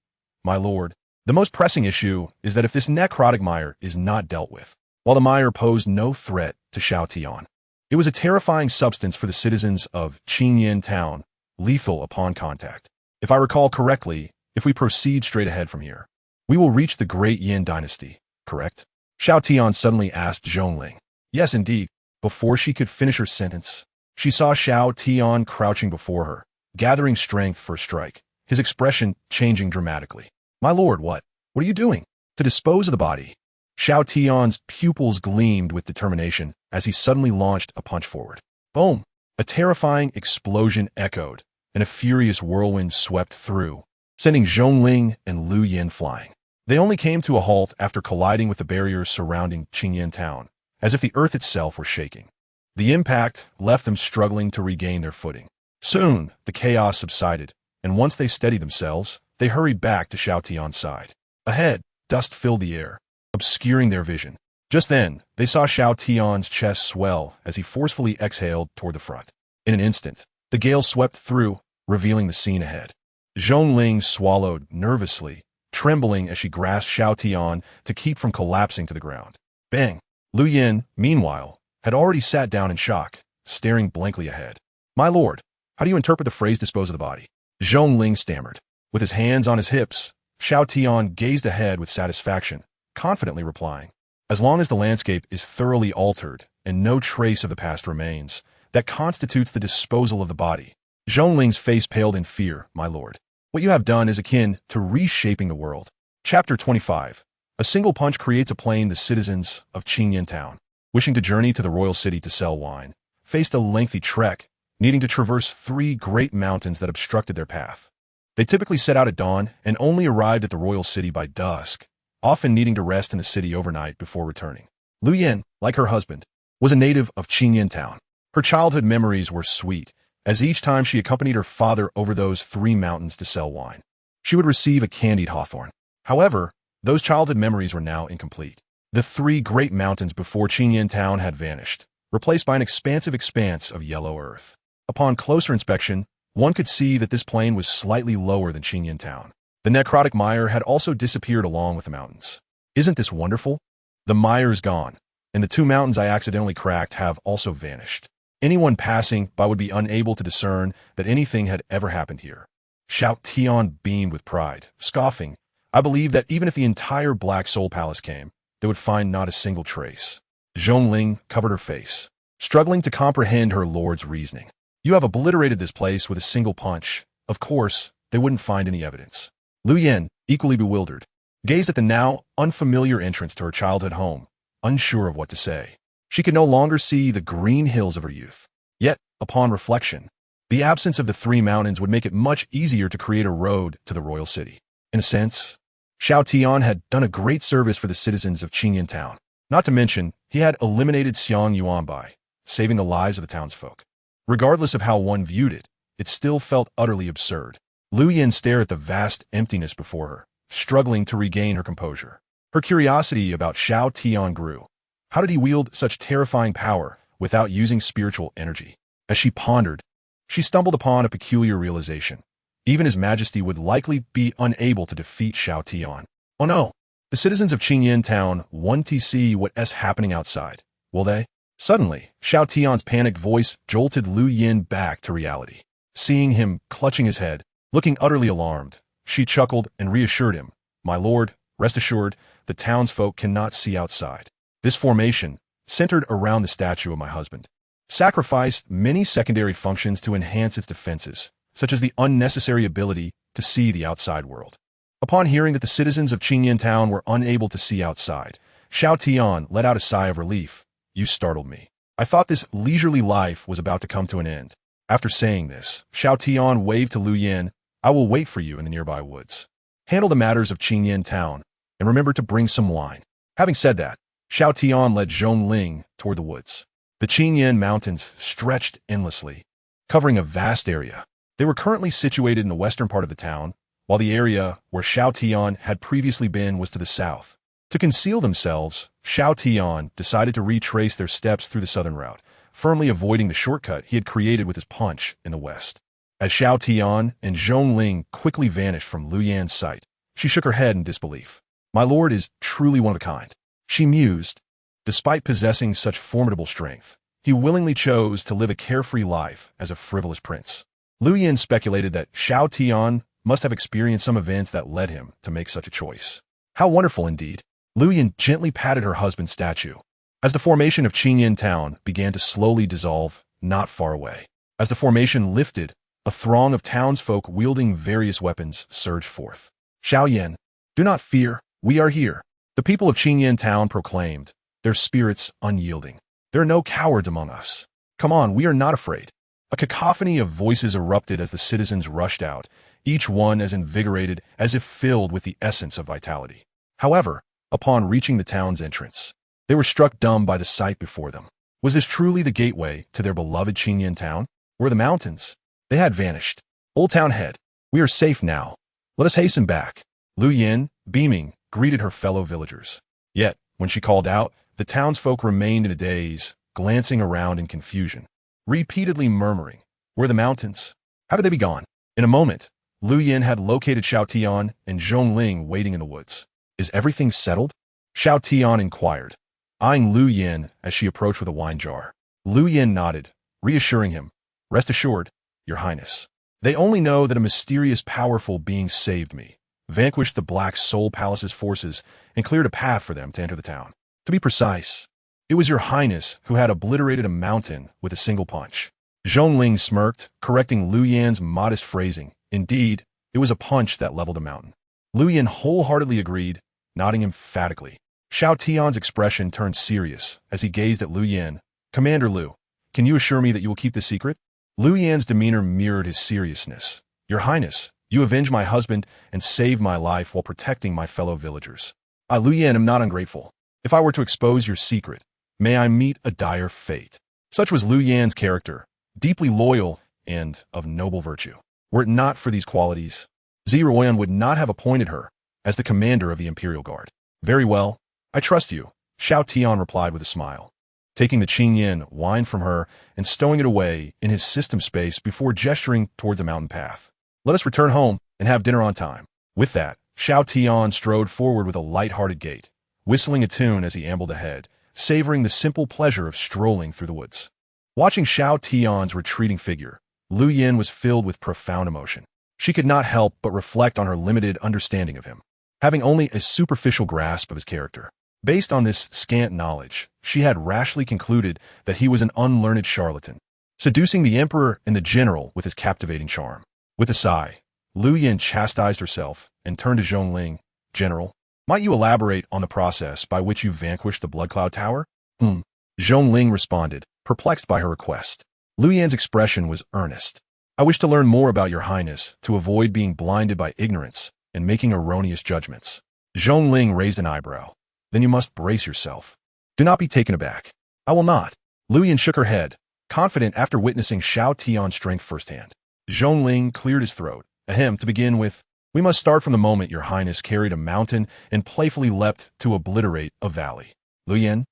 My lord, the most pressing issue is that if this necrotic mire is not dealt with, while the mire posed no threat to Xiao Tian, it was a terrifying substance for the citizens of Qingyan Town, lethal upon contact. If I recall correctly, if we proceed straight ahead from here, we will reach the Great Yin Dynasty, correct? Xiao Tian suddenly asked Zhongling. Yes, indeed. Before she could finish her sentence, she saw Xiao Tian crouching before her, gathering strength for a strike, his expression changing dramatically. My lord, what are you doing? To dispose of the body. Xiao Tian's pupils gleamed with determination as he suddenly launched a punch forward. Boom! A terrifying explosion echoed, and a furious whirlwind swept through, sending Zhongling and Lu Yin flying. They only came to a halt after colliding with the barriers surrounding Qingyan Town, as if the earth itself were shaking. The impact left them struggling to regain their footing. Soon, the chaos subsided, and once they steadied themselves, they hurried back to Xiao Tian's side. Ahead, dust filled the air, obscuring their vision. Just then, they saw Xiao Tian's chest swell as he forcefully exhaled toward the front. In an instant, the gale swept through, revealing the scene ahead. Zhongling swallowed nervously, trembling as she grasped Xiao Tian to keep from collapsing to the ground. Bang! Lu Yin, meanwhile, had already sat down in shock, staring blankly ahead. My lord, how do you interpret the phrase dispose of the body? Zhongling stammered. With his hands on his hips, Xiao Tian gazed ahead with satisfaction, confidently replying, as long as the landscape is thoroughly altered and no trace of the past remains, that constitutes the disposal of the body. Zhongling's face paled in fear, my lord. What you have done is akin to reshaping the world. Chapter 25. A single punch creates a plane. The citizens of Qingyan Town, wishing to journey to the royal city to sell wine, faced a lengthy trek, needing to traverse 3 great mountains that obstructed their path. They typically set out at dawn and only arrived at the royal city by dusk, often needing to rest in the city overnight before returning. Lu Yin, like her husband, was a native of Qingyan Town. Her childhood memories were sweet, as each time she accompanied her father over those 3 mountains to sell wine, she would receive a candied hawthorn. However, those childhood memories were now incomplete. The 3 great mountains before Qingyan Town had vanished, replaced by an expansive expanse of yellow earth. Upon closer inspection, one could see that this plain was slightly lower than Qingyan Town. The necrotic mire had also disappeared along with the mountains. Isn't this wonderful? The mire is gone, and the 2 mountains I accidentally cracked have also vanished. Anyone passing by would be unable to discern that anything had ever happened here. Xiao Tian beamed with pride, scoffing, I believe that even if the entire Black Soul Palace came, they would find not a single trace. Zhongling covered her face, struggling to comprehend her lord's reasoning. You have obliterated this place with a single punch. Of course, they wouldn't find any evidence. Lu Yin, equally bewildered, gazed at the now unfamiliar entrance to her childhood home, unsure of what to say. She could no longer see the green hills of her youth. Yet, upon reflection, The absence of the three mountains would make it much easier to create a road to the royal city. In a sense, Xiao Tian had done a great service for the citizens of Qingyan town. Not to mention, he had eliminated Xiang Yuan by saving the lives of the townsfolk. Regardless of how one viewed it, it still felt utterly absurd. Lu Yin stared at the vast emptiness before her, struggling to regain her composure. Her curiosity about Xiao Tian grew. How did he wield such terrifying power without using spiritual energy? As she pondered, she stumbled upon a peculiar realization. Even His Majesty would likely be unable to defeat Xiao Tian. Oh no! The citizens of Qingyan town want to see what's happening outside. Will they? Suddenly, Xiao Tian's panicked voice jolted Lu Yin back to reality. Seeing him clutching his head, looking utterly alarmed, she chuckled and reassured him. My lord, rest assured, the townsfolk cannot see outside. This formation, centered around the statue of my husband, sacrificed many secondary functions to enhance its defenses, such as the unnecessary ability to see the outside world. Upon hearing that the citizens of Qingyan town were unable to see outside, Xiao Tian let out a sigh of relief. You startled me. I thought this leisurely life was about to come to an end. After saying this, Xiao Tian waved to Lu Yin. I will wait for you in the nearby woods. Handle the matters of Qingyan town, and remember to bring some wine. Having said that, Xiao Tian led Ling toward the woods. The Qingyan mountains stretched endlessly, covering a vast area. They were currently situated in the western part of the town, while the area where Xiao Tian had previously been was to the south. To conceal themselves, Xiao Tian decided to retrace their steps through the southern route, firmly avoiding the shortcut he had created with his punch in the west. As Xiao Tian and Ling quickly vanished from Lu Yan's sight, she shook her head in disbelief. My lord is truly one of a kind, she mused. Despite possessing such formidable strength, he willingly chose to live a carefree life as a frivolous prince. Lu Yin speculated that Xiao Tian must have experienced some events that led him to make such a choice. How wonderful indeed. Lu Yin gently patted her husband's statue. As the formation of Qingyan town began to slowly dissolve, not far away. As the formation lifted, a throng of townsfolk wielding various weapons surged forth. Xiao Yan, do not fear, we are here. The people of Qingyan town proclaimed, their spirits unyielding. There are no cowards among us. Come on, we are not afraid. A cacophony of voices erupted as the citizens rushed out, each one as invigorated as if filled with the essence of vitality. However, upon reaching the town's entrance, they were struck dumb by the sight before them. Was this truly the gateway to their beloved Qingyan town? Were the mountains? They had vanished. Old Town Head, we are safe now. Let us hasten back. Lu Yin, beaming, greeted her fellow villagers. Yet, when she called out, the townsfolk remained in a daze, glancing around in confusion, repeatedly murmuring, where the mountains? How could they be gone? In a moment, Lu Yin had located Xiao Tian and Ling waiting in the woods. Is everything settled? Xiao Tian inquired, eyeing Lu Yin as she approached with a wine jar. Lu Yin nodded, reassuring him, rest assured, Your Highness. They only know that a mysterious powerful being saved me, vanquished the Black Soul Palace's forces, and cleared a path for them to enter the town. To be precise, it was Your Highness who had obliterated a mountain with a single punch. Ling smirked, correcting Lu Yan's modest phrasing. Indeed, it was a punch that leveled a mountain. Lu Yin wholeheartedly agreed, nodding emphatically. Xiao Tian's expression turned serious as he gazed at Lu Yin. Commander Lu, can you assure me that you will keep this secret? Lu Yan's demeanor mirrored his seriousness. Your Highness, you avenged my husband and saved my life while protecting my fellow villagers. I, Lu Yin, am not ungrateful. If I were to expose your secret, may I meet a dire fate. Such was Lu Yan's character, deeply loyal and of noble virtue. Were it not for these qualities, Ziruoyan would not have appointed her as the commander of the Imperial Guard. Very well, I trust you, Xiao Tian replied with a smile, taking the Qingyan wine from her and stowing it away in his system space before gesturing towards a mountain path. Let us return home and have dinner on time. With that, Xiao Tian strode forward with a light-hearted gait, whistling a tune as he ambled ahead, savoring the simple pleasure of strolling through the woods. Watching Xiao Tian's retreating figure, Lu Yin was filled with profound emotion. She could not help but reflect on her limited understanding of him, having only a superficial grasp of his character. Based on this scant knowledge, she had rashly concluded that he was an unlearned charlatan, seducing the emperor and the general with his captivating charm. With a sigh, Lu Yin chastised herself and turned to Ling. General, might you elaborate on the process by which you vanquished the Blood Cloud Tower? Ling responded, perplexed by her request. Lu Yin's expression was earnest. I wish to learn more about your highness to avoid being blinded by ignorance and making erroneous judgments. Zhongling raised an eyebrow. Then you must brace yourself. Do not be taken aback. I will not. Lu Yin shook her head, confident after witnessing Xiao Tian's strength firsthand. Zhongling cleared his throat. Ahem, to begin with, we must start from the moment your highness carried a mountain and playfully leapt to obliterate a valley. Lu Yin?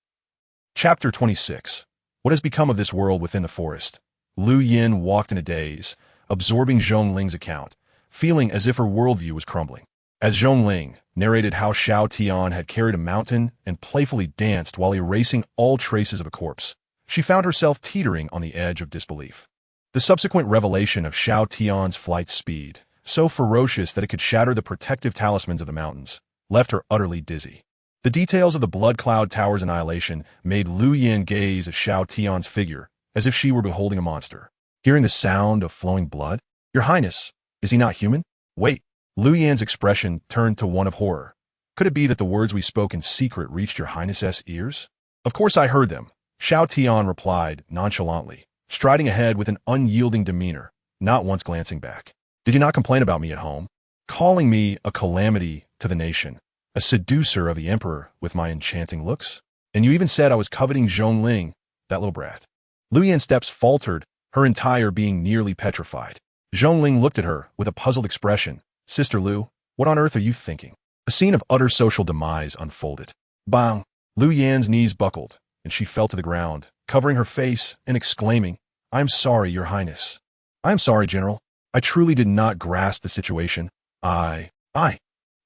Chapter 26. What has become of this world within the forest? Lu Yin walked in a daze, absorbing Zhongling's account, feeling as if her worldview was crumbling. As Zhongling narrated how Xiao Tian had carried a mountain and playfully danced while erasing all traces of a corpse, she found herself teetering on the edge of disbelief. The subsequent revelation of Xiao Tian's flight speed, so ferocious that it could shatter the protective talismans of the mountains, left her utterly dizzy. The details of the Blood Cloud Tower's annihilation made Lu Yin gaze at Xiao Tian's figure as if she were beholding a monster. Hearing the sound of flowing blood? Your Highness, is he not human? Wait. Lu Yin's expression turned to one of horror. Could it be that the words we spoke in secret reached your Highness's ears? Of course I heard them, Xiao Tian replied nonchalantly, striding ahead with an unyielding demeanor, not once glancing back. Did you not complain about me at home? Calling me a calamity to the nation, a seducer of the emperor with my enchanting looks? And you even said I was coveting Zhongling, that little brat. Lu Yin's steps faltered, her entire being nearly petrified. Zhongling looked at her with a puzzled expression. Sister Lu, what on earth are you thinking? A scene of utter social demise unfolded. Bang! Lu Yin's knees buckled, and she fell to the ground, covering her face and exclaiming, I am sorry, Your Highness. I am sorry, General. I truly did not grasp the situation. I.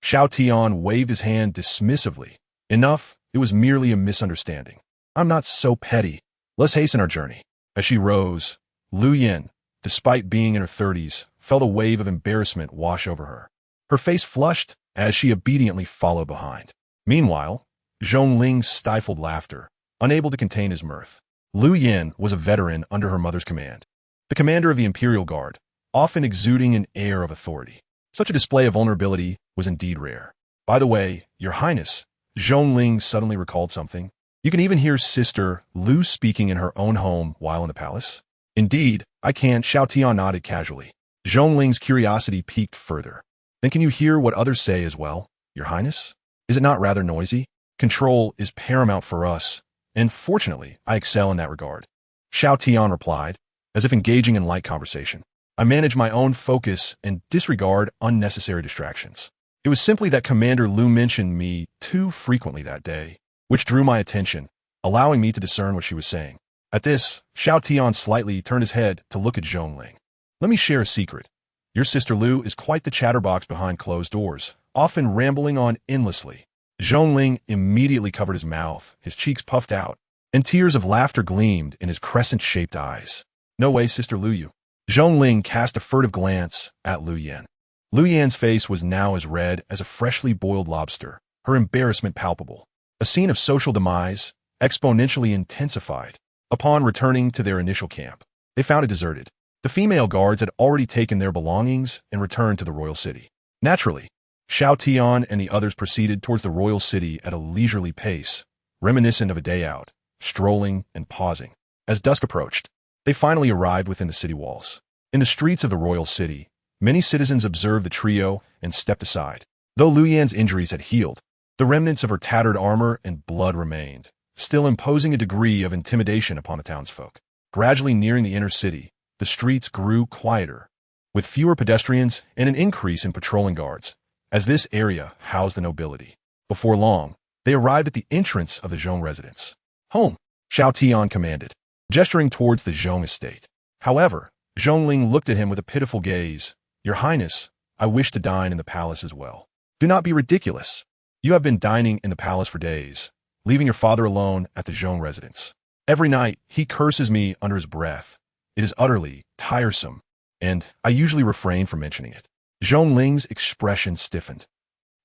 Xiao Tian waved his hand dismissively. Enough, it was merely a misunderstanding. I'm not so petty. Let's hasten our journey. As she rose, Lu Yin, despite being in her 30s, felt a wave of embarrassment wash over her. Her face flushed as she obediently followed behind. Meanwhile, Zhongling stifled laughter, unable to contain his mirth. Lu Yin was a veteran under her mother's command, the commander of the Imperial Guard, often exuding an air of authority. Such a display of vulnerability was indeed rare. By the way, Your Highness, Zhongling suddenly recalled something. You can even hear Sister Lu speaking in her own home while in the palace. Indeed, I can, Xiao Tian nodded casually. Zhongling's curiosity piqued further. Then can you hear what others say as well, Your Highness? Is it not rather noisy? Control is paramount for us, and fortunately, I excel in that regard. Xiao Tian replied, as if engaging in light conversation. I manage my own focus and disregard unnecessary distractions. It was simply that Commander Lu mentioned me too frequently that day, which drew my attention, allowing me to discern what she was saying. At this, Xiao Tian slightly turned his head to look at Zhongling. Let me share a secret. Your sister Lu is quite the chatterbox behind closed doors, often rambling on endlessly. Zhongling immediately covered his mouth, his cheeks puffed out, and tears of laughter gleamed in his crescent-shaped eyes. No way, Sister Lu Yu. Zhongling cast a furtive glance at Lu Yin. Lu Yin's face was now as red as a freshly boiled lobster, her embarrassment palpable. A scene of social demise, exponentially intensified. Upon returning to their initial camp, they found it deserted. The female guards had already taken their belongings and returned to the royal city. Naturally, Xiao Tian and the others proceeded towards the royal city at a leisurely pace, reminiscent of a day out, strolling and pausing. As dusk approached, they finally arrived within the city walls. In the streets of the royal city, many citizens observed the trio and stepped aside. Though Lu Yin's injuries had healed, the remnants of her tattered armor and blood remained, still imposing a degree of intimidation upon the townsfolk. Gradually nearing the inner city, the streets grew quieter, with fewer pedestrians and an increase in patrolling guards, as this area housed the nobility. Before long, they arrived at the entrance of the Zhong residence. Home, Xiao Tian commanded, gesturing towards the Zhong estate. However, Zhongling looked at him with a pitiful gaze. Your Highness, I wish to dine in the palace as well. Do not be ridiculous. You have been dining in the palace for days, leaving your father alone at the Zhong residence. Every night, he curses me under his breath. It is utterly tiresome, and I usually refrain from mentioning it. Zhongling's expression stiffened.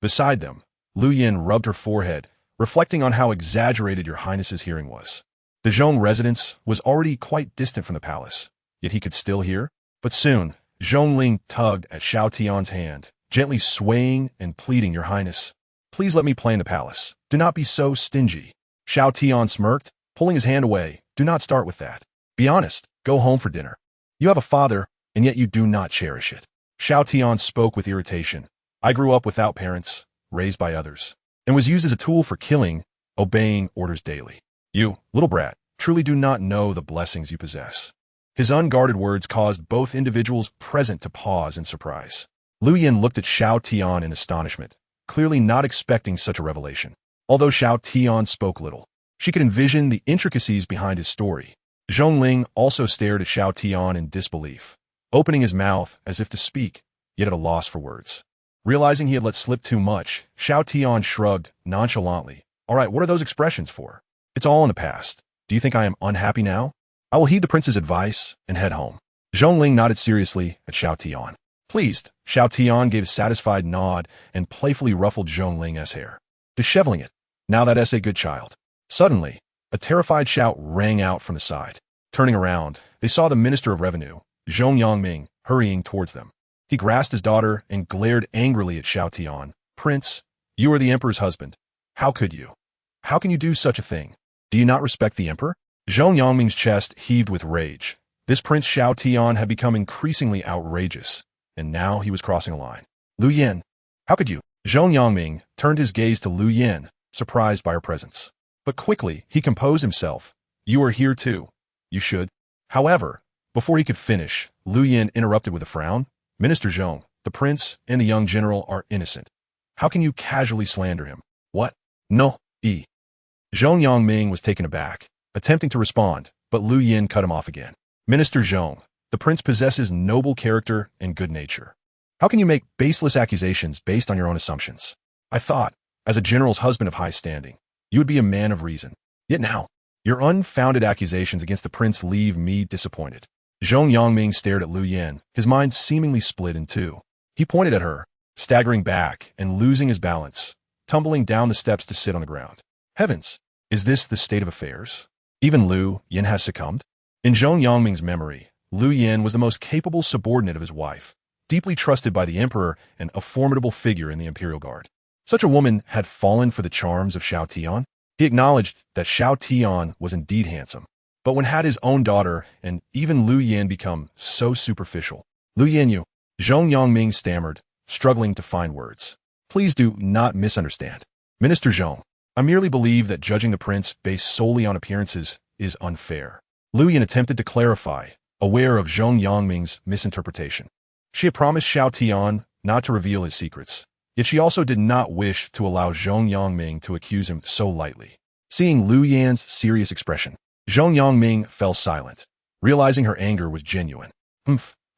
Beside them, Lu Yin rubbed her forehead, reflecting on how exaggerated Your Highness's hearing was. The Zhong residence was already quite distant from the palace, yet he could still hear. But soon, Zhongling tugged at Xiao Tian's hand, gently swaying and pleading, Your Highness, please let me play in the palace. Do not be so stingy. Xiao Tian smirked, pulling his hand away. Do not start with that. Be honest. Go home for dinner. You have a father, and yet you do not cherish it. Xiao Tian spoke with irritation. I grew up without parents, raised by others, and was used as a tool for killing, obeying orders daily. You, little brat, truly do not know the blessings you possess. His unguarded words caused both individuals present to pause in surprise. Lu Yin looked at Xiao Tian in astonishment, clearly not expecting such a revelation. Although Xiao Tian spoke little, she could envision the intricacies behind his story. Zhongling also stared at Xiao Tian in disbelief, opening his mouth as if to speak, yet at a loss for words. Realizing he had let slip too much, Xiao Tian shrugged nonchalantly. All right, what are those expressions for? It's all in the past. Do you think I am unhappy now? I will heed the prince's advice and head home. Zhongling nodded seriously at Xiao Tian. Pleased, Xiao Tian gave a satisfied nod and playfully ruffled Zhongling's hair, disheveling it. Now that's a good child. Suddenly, a terrified shout rang out from the side. Turning around, they saw the Minister of Revenue, Zhong Yangming, hurrying towards them. He grasped his daughter and glared angrily at Xiao Tian. Prince, you are the Emperor's husband. How could you? How can you do such a thing? Do you not respect the Emperor? Zhong Yangming's chest heaved with rage. This Prince Xiao Tian had become increasingly outrageous, and now he was crossing a line. Lu Yin, how could you? Zhong Yangming turned his gaze to Lu Yin, surprised by her presence. But quickly, he composed himself. You are here too. You should. However, before he could finish, Lu Yin interrupted with a frown. Minister Zhong, the prince and the young general are innocent. How can you casually slander him? What? No, Zhong Yangming was taken aback, attempting to respond, but Lu Yin cut him off again. Minister Zhong, the prince possesses noble character and good nature. How can you make baseless accusations based on your own assumptions? I thought, as a general's husband of high standing, you would be a man of reason. Yet now, your unfounded accusations against the prince leave me disappointed. Zhong Yangming stared at Lu Yin, his mind seemingly split in two. He pointed at her, staggering back and losing his balance, tumbling down the steps to sit on the ground. Heavens, is this the state of affairs? Even Lu Yin has succumbed? In Zhong Yangming's memory, Lu Yin was the most capable subordinate of his wife, deeply trusted by the emperor and a formidable figure in the imperial guard. Such a woman had fallen for the charms of Xiao Tian. He acknowledged that Xiao Tian was indeed handsome. But when had his own daughter and even Lu Yin become so superficial? Lu Yin, you, Zhong Yangming stammered, struggling to find words. Please do not misunderstand. Minister Zhong, I merely believe that judging the prince based solely on appearances is unfair. Lu Yin attempted to clarify, aware of Zhong Yangming's misinterpretation. She had promised Xiao Tian not to reveal his secrets, yet she also did not wish to allow Zhong Yangming to accuse him so lightly. Seeing Lu Yin's serious expression, Zhong Yangming fell silent, realizing her anger was genuine.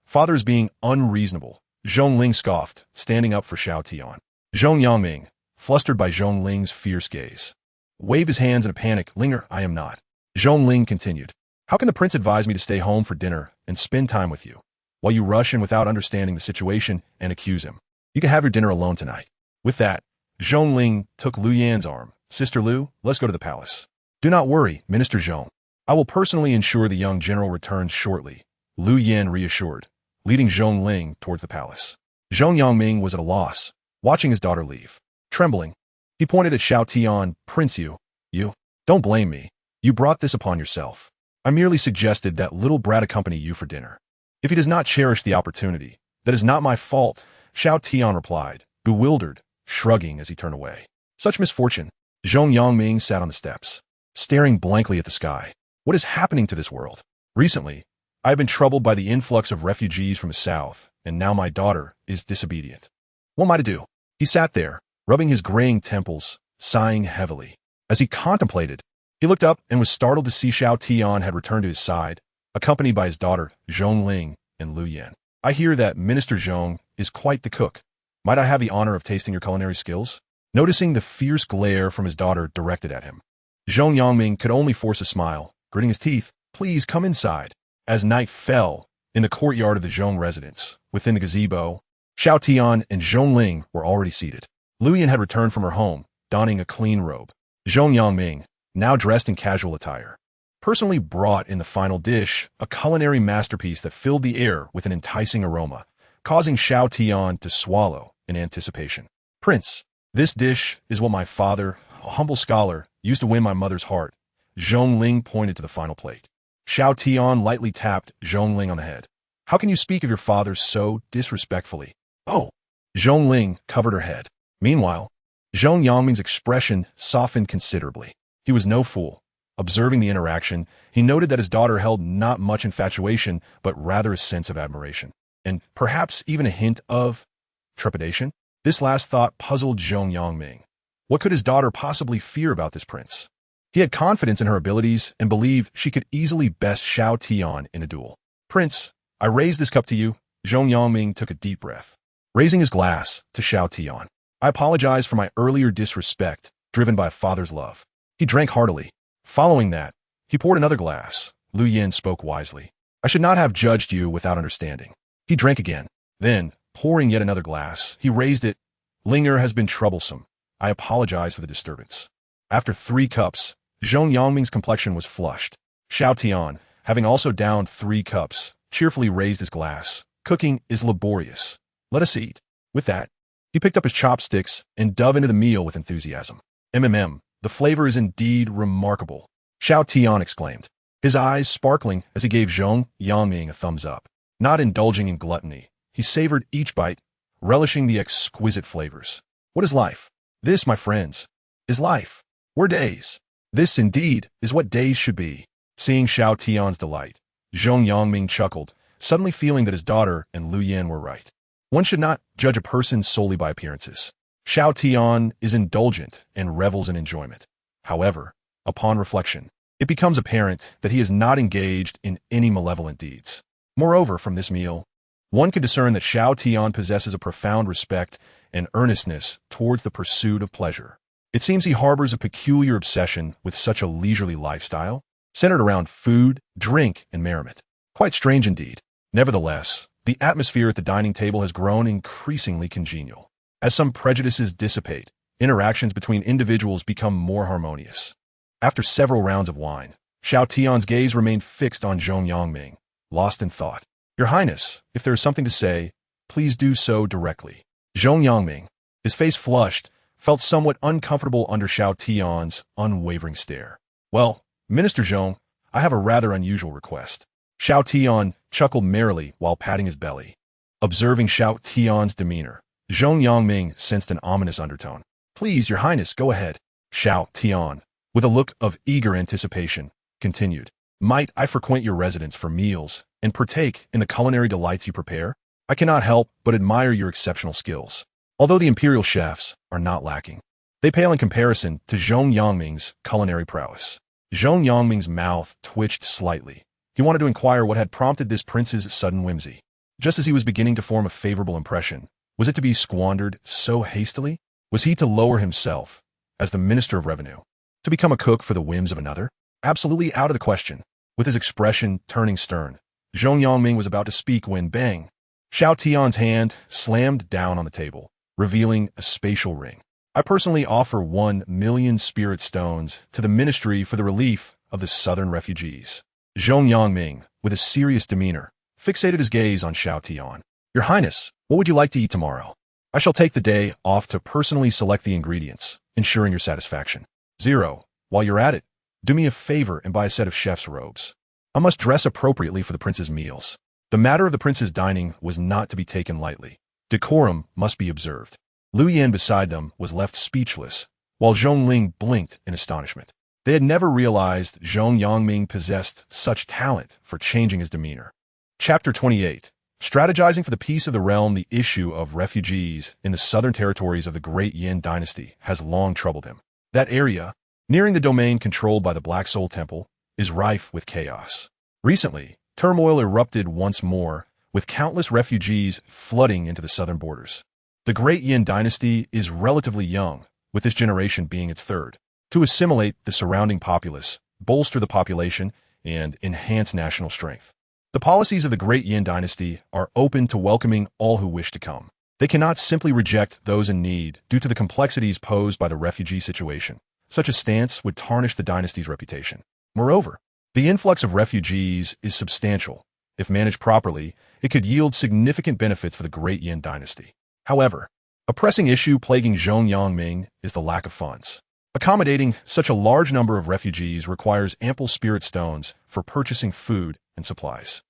Father is being unreasonable, Zhongling scoffed, standing up for Xiao Tian. Zhong Yangming, flustered by Zhongling's fierce gaze, waved his hands in a panic. Linger, I am not. Zhongling continued. How can the prince advise me to stay home for dinner and spend time with you, while you rush in without understanding the situation and accuse him? You can have your dinner alone tonight. With that, Zhongling took Lu Yan's arm. Sister Lu, let's go to the palace. Do not worry, Minister Zhong. I will personally ensure the young general returns shortly, Lu Yin reassured, leading Zhongling towards the palace. Zhong Yangming was at a loss, watching his daughter leave. Trembling, he pointed at Xiao Tian. Prince, you, don't blame me. You brought this upon yourself. I merely suggested that little brat accompany you for dinner. If he does not cherish the opportunity, that is not my fault, Xiao Tian replied, bewildered, shrugging as he turned away. Such misfortune. Zhong Yangming sat on the steps, staring blankly at the sky. What is happening to this world? Recently, I have been troubled by the influx of refugees from the south, and now my daughter is disobedient. What am I to do? He sat there, rubbing his graying temples, sighing heavily. As he contemplated, he looked up and was startled to see Xiao Tian had returned to his side, accompanied by his daughter, Zhongling, and Lu Yin. I hear that Minister Zhong is quite the cook. Might I have the honor of tasting your culinary skills? Noticing the fierce glare from his daughter directed at him, Zhong Yangming could only force a smile, gritting his teeth. Please come inside. As night fell, in the courtyard of the Zhong residence, within the gazebo, Xiao Tian and Zhongling were already seated. Lu Yin had returned from her home, donning a clean robe. Zhong Yangming, now dressed in casual attire, personally brought in the final dish, a culinary masterpiece that filled the air with an enticing aroma, causing Xiao Tian to swallow in anticipation. Prince, this dish is what my father, a humble scholar, used to win my mother's heart. Zhongling pointed to the final plate. Xiao Tian lightly tapped Zhongling on the head. How can you speak of your father so disrespectfully? Oh, Zhongling covered her head. Meanwhile, Zhong Yangming's expression softened considerably. He was no fool. Observing the interaction, he noted that his daughter held not much infatuation, but rather a sense of admiration, and perhaps even a hint of trepidation. This last thought puzzled Zhong Yangming. What could his daughter possibly fear about this prince? He had confidence in her abilities and believed she could easily best Xiao Tian in a duel. Prince, I raise this cup to you. Zhong Yangming took a deep breath, raising his glass to Xiao Tian. I apologize for my earlier disrespect, driven by a father's love. He drank heartily. Following that, he poured another glass. Lu Yin spoke wisely. I should not have judged you without understanding. He drank again. Then, pouring yet another glass, he raised it. Linger has been troublesome. I apologize for the disturbance. After 3 cups, Zhong Yangming's complexion was flushed. Xiao Tian, having also downed 3 cups, cheerfully raised his glass. Cooking is laborious. Let us eat. With that, he picked up his chopsticks and dove into the meal with enthusiasm. The flavor is indeed remarkable, Xiao Tian exclaimed, his eyes sparkling as he gave Zhong Yangming a thumbs up. Not indulging in gluttony, he savored each bite, relishing the exquisite flavors. What is life? This, my friends, is life. We're days. This, indeed, is what days should be. Seeing Xiao Tian's delight, Zhong Yangming chuckled, suddenly feeling that his daughter and Lu Yin were right. One should not judge a person solely by appearances. Xiao Tian is indulgent and revels in enjoyment. However, upon reflection, it becomes apparent that he is not engaged in any malevolent deeds. Moreover, from this meal, one can discern that Xiao Tian possesses a profound respect and earnestness towards the pursuit of pleasure. It seems he harbors a peculiar obsession with such a leisurely lifestyle, centered around food, drink, and merriment. Quite strange indeed. Nevertheless, the atmosphere at the dining table has grown increasingly congenial. As some prejudices dissipate, interactions between individuals become more harmonious. After several rounds of wine, Xiao Tian's gaze remained fixed on Zhong Yangming, lost in thought. Your Highness, if there is something to say, please do so directly. Zhong Yangming, his face flushed, felt somewhat uncomfortable under Xiao Tian's unwavering stare. Well, Minister Zhong, I have a rather unusual request. Xiao Tian chuckled merrily while patting his belly. Observing Xiao Tian's demeanor, Zhong Yangming sensed an ominous undertone. Please, Your Highness, go ahead. Xiao Tian, with a look of eager anticipation, continued. Might I frequent your residence for meals and partake in the culinary delights you prepare? I cannot help but admire your exceptional skills. Although the imperial chefs are not lacking, they pale in comparison to Zhong Yangming's culinary prowess. Zhong Yangming's mouth twitched slightly. He wanted to inquire what had prompted this prince's sudden whimsy. Just as he was beginning to form a favorable impression, was it to be squandered so hastily? Was he to lower himself, as the Minister of Revenue, to become a cook for the whims of another? Absolutely out of the question. With his expression turning stern, Zhong Yangming was about to speak when bang! Xiao Tian's hand slammed down on the table, revealing a spatial ring. I personally offer 1,000,000 spirit stones to the Ministry for the relief of the southern refugees. Zhong Yangming, with a serious demeanor, fixated his gaze on Xiao Tian. Your Highness, what would you like to eat tomorrow? I shall take the day off to personally select the ingredients, ensuring your satisfaction. 0. While you're at it, do me a favor and buy a set of chef's robes. I must dress appropriately for the prince's meals. The matter of the prince's dining was not to be taken lightly. Decorum must be observed. Lu Yin beside them was left speechless, while Zhongling blinked in astonishment. They had never realized Zhong Yangming possessed such talent for changing his demeanor. Chapter 28. Strategizing for the peace of the realm. The issue of refugees in the southern territories of the Great Yin dynasty has long troubled him. That area, nearing the domain controlled by the Black Soul Temple, is rife with chaos. Recently, turmoil erupted once more, with countless refugees flooding into the southern borders. The Great Yin dynasty is relatively young, with this generation being its third. To assimilate the surrounding populace, bolster the population, and enhance national strength. The policies of the Great Yin dynasty are open to welcoming all who wish to come. They cannot simply reject those in need due to the complexities posed by the refugee situation. Such a stance would tarnish the dynasty's reputation. Moreover, the influx of refugees is substantial. If managed properly, it could yield significant benefits for the Great Yin dynasty. However, a pressing issue plaguing Zhong Yangming is the lack of funds. Accommodating such a large number of refugees requires ample spirit stones for purchasing food and supplies.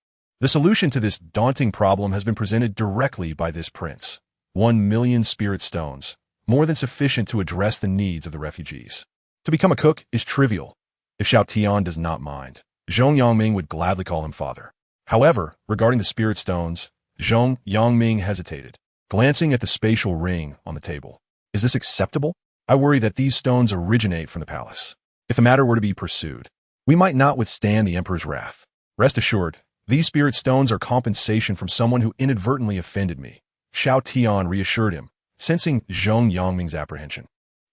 The solution to this daunting problem has been presented directly by this prince. 1,000,000 spirit stones, more than sufficient to address the needs of the refugees. To become a cook is trivial. If Xiao Tian does not mind, Zhong Yangming would gladly call him father. However, regarding the spirit stones, Zhong Yangming hesitated, glancing at the spatial ring on the table. Is this acceptable? I worry that these stones originate from the palace. If the matter were to be pursued, we might not withstand the emperor's wrath. Rest assured, these spirit stones are compensation from someone who inadvertently offended me. Xiao Tian reassured him, sensing Zhong Yangming's apprehension.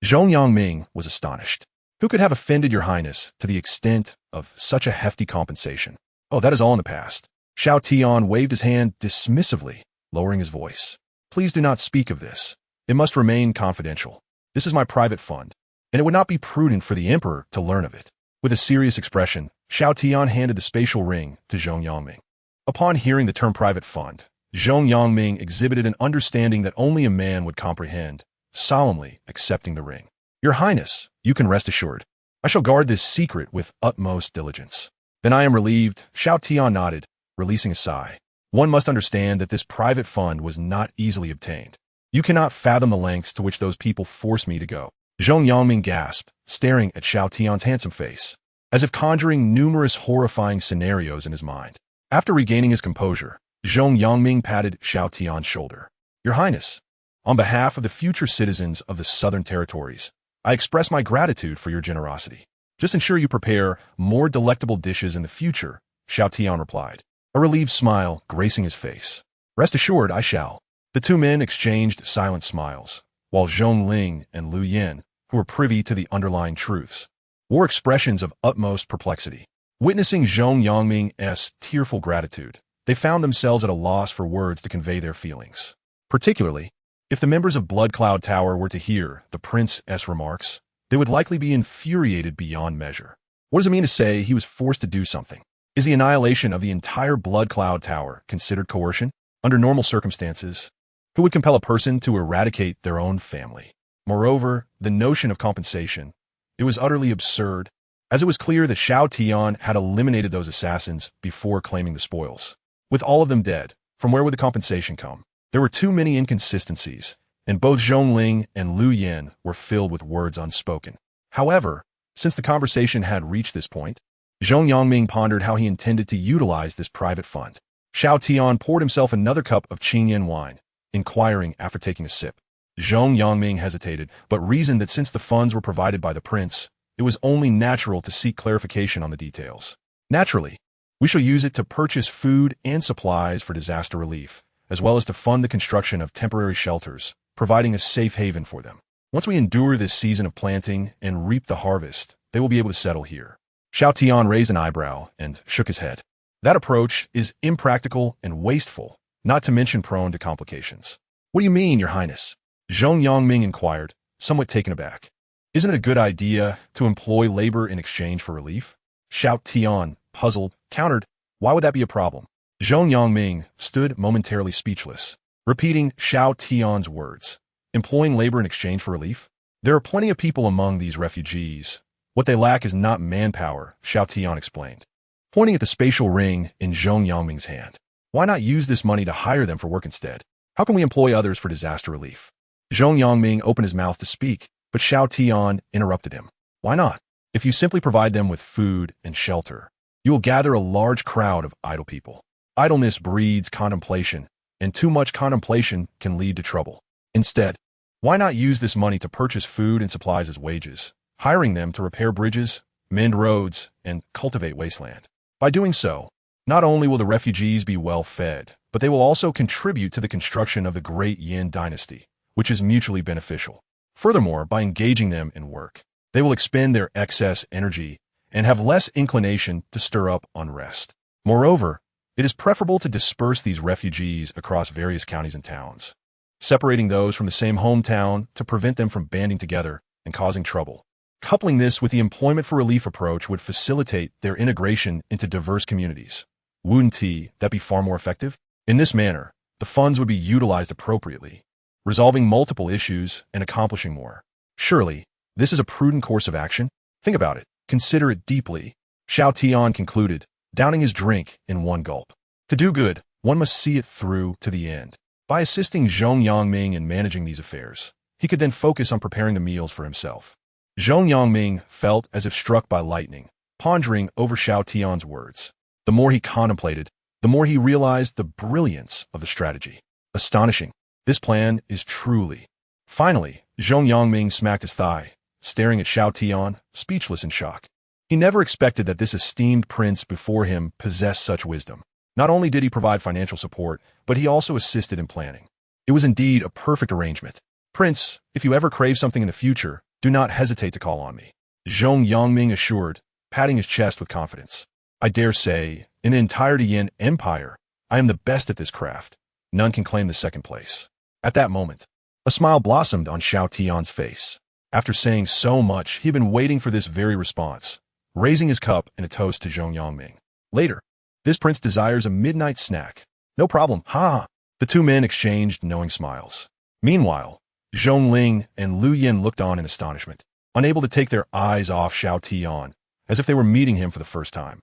Zhong Yangming was astonished. Who could have offended your highness to the extent of such a hefty compensation? Oh, that is all in the past. Xiao Tian waved his hand dismissively, lowering his voice. Please do not speak of this. It must remain confidential. This is my private fund, and it would not be prudent for the emperor to learn of it. With a serious expression, Xiao Tian handed the spatial ring to Zhong Yangming. Upon hearing the term private fund, Zhong Yangming exhibited an understanding that only a man would comprehend, solemnly accepting the ring. Your Highness, you can rest assured. I shall guard this secret with utmost diligence. Then I am relieved. Xiao Tian nodded, releasing a sigh. One must understand that this private fund was not easily obtained. You cannot fathom the lengths to which those people forced me to go. Zhong Yangming gasped, staring at Xiao Tian's handsome face, as if conjuring numerous horrifying scenarios in his mind. After regaining his composure, Zhong Yangming patted Xiao Tian's shoulder. Your Highness, on behalf of the future citizens of the Southern Territories, I express my gratitude for your generosity. Just ensure you prepare more delectable dishes in the future, Xiao Tian replied, a relieved smile gracing his face. Rest assured, I shall. The two men exchanged silent smiles, while Zhong Ling and Lu Yin, who were privy to the underlying truths, wore expressions of utmost perplexity. Witnessing Zhong Yangming's tearful gratitude, they found themselves at a loss for words to convey their feelings. Particularly, if the members of Blood Cloud Tower were to hear the prince's remarks, they would likely be infuriated beyond measure. What does it mean to say he was forced to do something? Is the annihilation of the entire Blood Cloud Tower considered coercion? Under normal circumstances, who would compel a person to eradicate their own family? Moreover, the notion of compensation, it was utterly absurd, as it was clear that Xiao Tian had eliminated those assassins before claiming the spoils. With all of them dead, from where would the compensation come? There were too many inconsistencies, and both Zhong Ling and Lu Yin were filled with words unspoken. However, since the conversation had reached this point, Zhong Yangming pondered how he intended to utilize this private fund. Xiao Tian poured himself another cup of Qingyan wine, inquiring after taking a sip. Zhong Yangming hesitated, but reasoned that since the funds were provided by the prince, it was only natural to seek clarification on the details. Naturally, we shall use it to purchase food and supplies for disaster relief, as well as to fund the construction of temporary shelters, providing a safe haven for them. Once we endure this season of planting and reap the harvest, they will be able to settle here. Xiao Tian raised an eyebrow and shook his head. That approach is impractical and wasteful, not to mention prone to complications. What do you mean, Your Highness? Zhong Yangming inquired, somewhat taken aback. Isn't it a good idea to employ labor in exchange for relief? Xiao Tian, puzzled, countered, why would that be a problem? Zhong Yangming stood momentarily speechless, repeating Xiao Tian's words. Employing labor in exchange for relief? There are plenty of people among these refugees. What they lack is not manpower, Xiao Tian explained, pointing at the spatial ring in Zhong Yangming's hand. Why not use this money to hire them for work instead? How can we employ others for disaster relief? Zhong Yangming opened his mouth to speak, but Xiao Tian interrupted him. Why not? If you simply provide them with food and shelter, you will gather a large crowd of idle people. Idleness breeds contemplation, and too much contemplation can lead to trouble. Instead, why not use this money to purchase food and supplies as wages, hiring them to repair bridges, mend roads, and cultivate wasteland? By doing so, not only will the refugees be well fed, but they will also contribute to the construction of the great Yin dynasty, which is mutually beneficial. Furthermore, by engaging them in work, they will expend their excess energy and have less inclination to stir up unrest. Moreover, it is preferable to disperse these refugees across various counties and towns, separating those from the same hometown to prevent them from banding together and causing trouble. Coupling this with the employment for relief approach would facilitate their integration into diverse communities. Wouldn't that be far more effective? In this manner, the funds would be utilized appropriately, resolving multiple issues and accomplishing more. Surely, this is a prudent course of action? Think about it. Consider it deeply. Xiao Tian concluded, downing his drink in one gulp. To do good, one must see it through to the end. By assisting Zhong Yangming in managing these affairs, he could then focus on preparing the meals for himself. Zhong Yangming felt as if struck by lightning, pondering over Xiao Tian's words. The more he contemplated, the more he realized the brilliance of the strategy. Astonishing. This plan is truly. Finally, Zhong Yangming smacked his thigh, staring at Xiao Tian, speechless in shock. He never expected that this esteemed prince before him possessed such wisdom. Not only did he provide financial support, but he also assisted in planning. It was indeed a perfect arrangement. Prince, if you ever crave something in the future, do not hesitate to call on me, Zhong Yangming assured, patting his chest with confidence. I dare say, in the entire Yan Empire, I am the best at this craft. None can claim the second place. At that moment, a smile blossomed on Xiao Tian's face. After saying so much, he had been waiting for this very response, raising his cup in a toast to Zhong Yangming. Later, this prince desires a midnight snack. No problem, ha! The two men exchanged knowing smiles. Meanwhile, Zhong Ling and Lu Yin looked on in astonishment, unable to take their eyes off Xiao Tian, as if they were meeting him for the first time.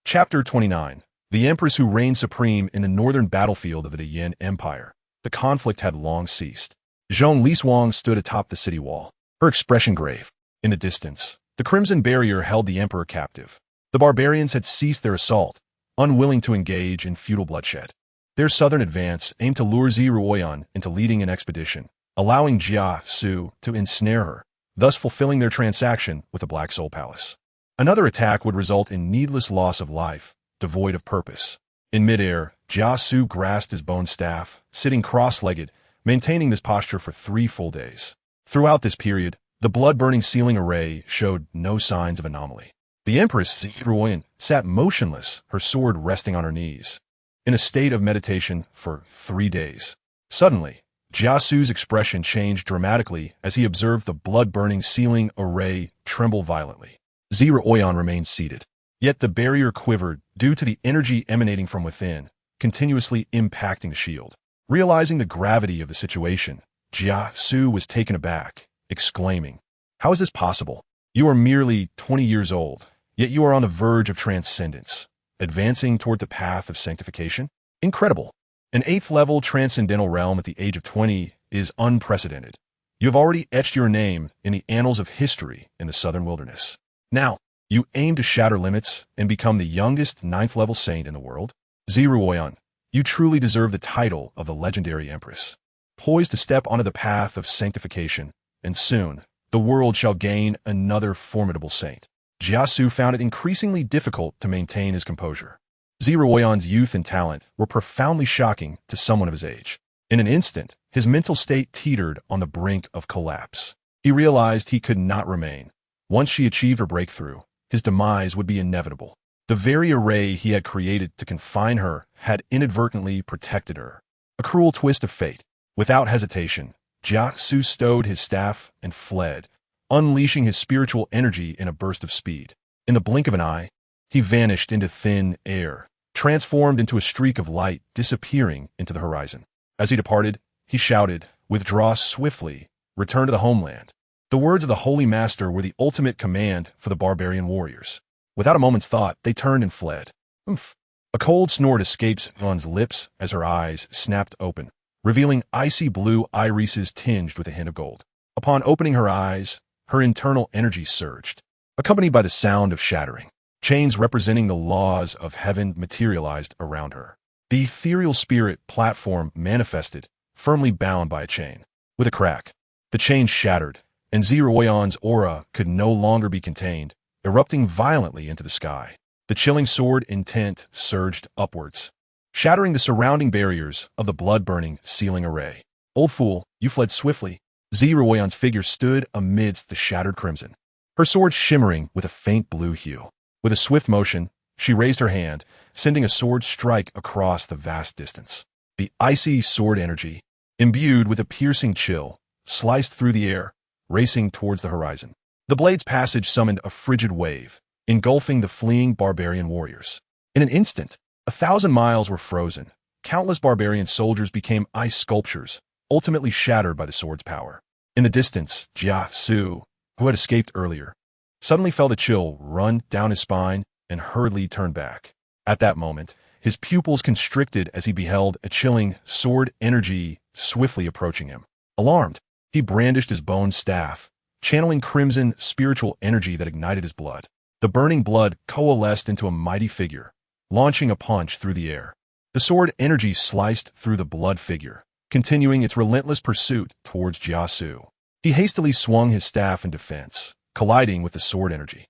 Chapter 29. The Empress who reigned supreme in the northern battlefield of the Yan Empire. The conflict had long ceased. Zhong Liswang stood atop the city wall, her expression grave. In the distance, the Crimson Barrier held the emperor captive. The barbarians had ceased their assault, unwilling to engage in futile bloodshed. Their southern advance aimed to lure Ziruoyan into leading an expedition, allowing Jia Su to ensnare her, thus fulfilling their transaction with the Black Soul Palace. Another attack would result in needless loss of life, devoid of purpose. In midair, Jia Su grasped his bone staff, sitting cross-legged, maintaining this posture for 3 full days. Throughout this period, the blood-burning sealing array showed no signs of anomaly. The Empress Ziruoyan sat motionless, her sword resting on her knees, in a state of meditation for 3 days. Suddenly, Jia Su's expression changed dramatically as he observed the blood-burning sealing array tremble violently. Ziruoyan remained seated, yet the barrier quivered due to the energy emanating from within, continuously impacting the shield. Realizing the gravity of the situation, Jia Su was taken aback, exclaiming, "How is this possible? You are merely 20 years old, yet you are on the verge of transcendence, advancing toward the path of sanctification? Incredible! An 8th-level transcendental realm at the age of 20 is unprecedented. You have already etched your name in the annals of history in the southern wilderness. Now, you aim to shatter limits and become the youngest 9th-level saint in the world? Ziruoyan, you truly deserve the title of the legendary Empress. Poised to step onto the path of sanctification, and soon, the world shall gain another formidable saint." Jia Su found it increasingly difficult to maintain his composure. Ziruoyan's youth and talent were profoundly shocking to someone of his age. In an instant, his mental state teetered on the brink of collapse. He realized he could not remain. Once she achieved her breakthrough, his demise would be inevitable. The very array he had created to confine her had inadvertently protected her. A cruel twist of fate. Without hesitation, Jia Su stowed his staff and fled, unleashing his spiritual energy in a burst of speed. In the blink of an eye, he vanished into thin air, transformed into a streak of light disappearing into the horizon. As he departed, he shouted, "Withdraw swiftly, return to the homeland." The words of the Holy Master were the ultimate command for the barbarian warriors. Without a moment's thought, they turned and fled. Oomph! A cold snort escaped one's lips as her eyes snapped open, revealing icy blue irises tinged with a hint of gold. Upon opening her eyes, her internal energy surged, accompanied by the sound of shattering. Chains representing the laws of heaven materialized around her. The ethereal spirit platform manifested, firmly bound by a chain. With a crack, the chain shattered, and Ziruoyan's aura could no longer be contained, erupting violently into the sky. The chilling sword intent surged upwards, shattering the surrounding barriers of the blood-burning sealing array. "Old fool, you fled swiftly." Ziruoyan's figure stood amidst the shattered crimson, her sword shimmering with a faint blue hue. With a swift motion, she raised her hand, sending a sword strike across the vast distance. The icy sword energy, imbued with a piercing chill, sliced through the air, racing towards the horizon. The blade's passage summoned a frigid wave, engulfing the fleeing barbarian warriors. In an instant, 1,000 miles were frozen. Countless barbarian soldiers became ice sculptures, ultimately shattered by the sword's power. In the distance, Jia Su, who had escaped earlier, suddenly felt a chill run down his spine and hurriedly turned back. At that moment, His pupils constricted as he beheld a chilling sword energy swiftly approaching him. Alarmed, he brandished his bone staff, channeling crimson spiritual energy that ignited his blood. The burning blood coalesced into a mighty figure, launching a punch through the air. The sword energy sliced through the blood figure, continuing its relentless pursuit towards Jiasu. He hastily swung his staff in defense, colliding with the sword energy.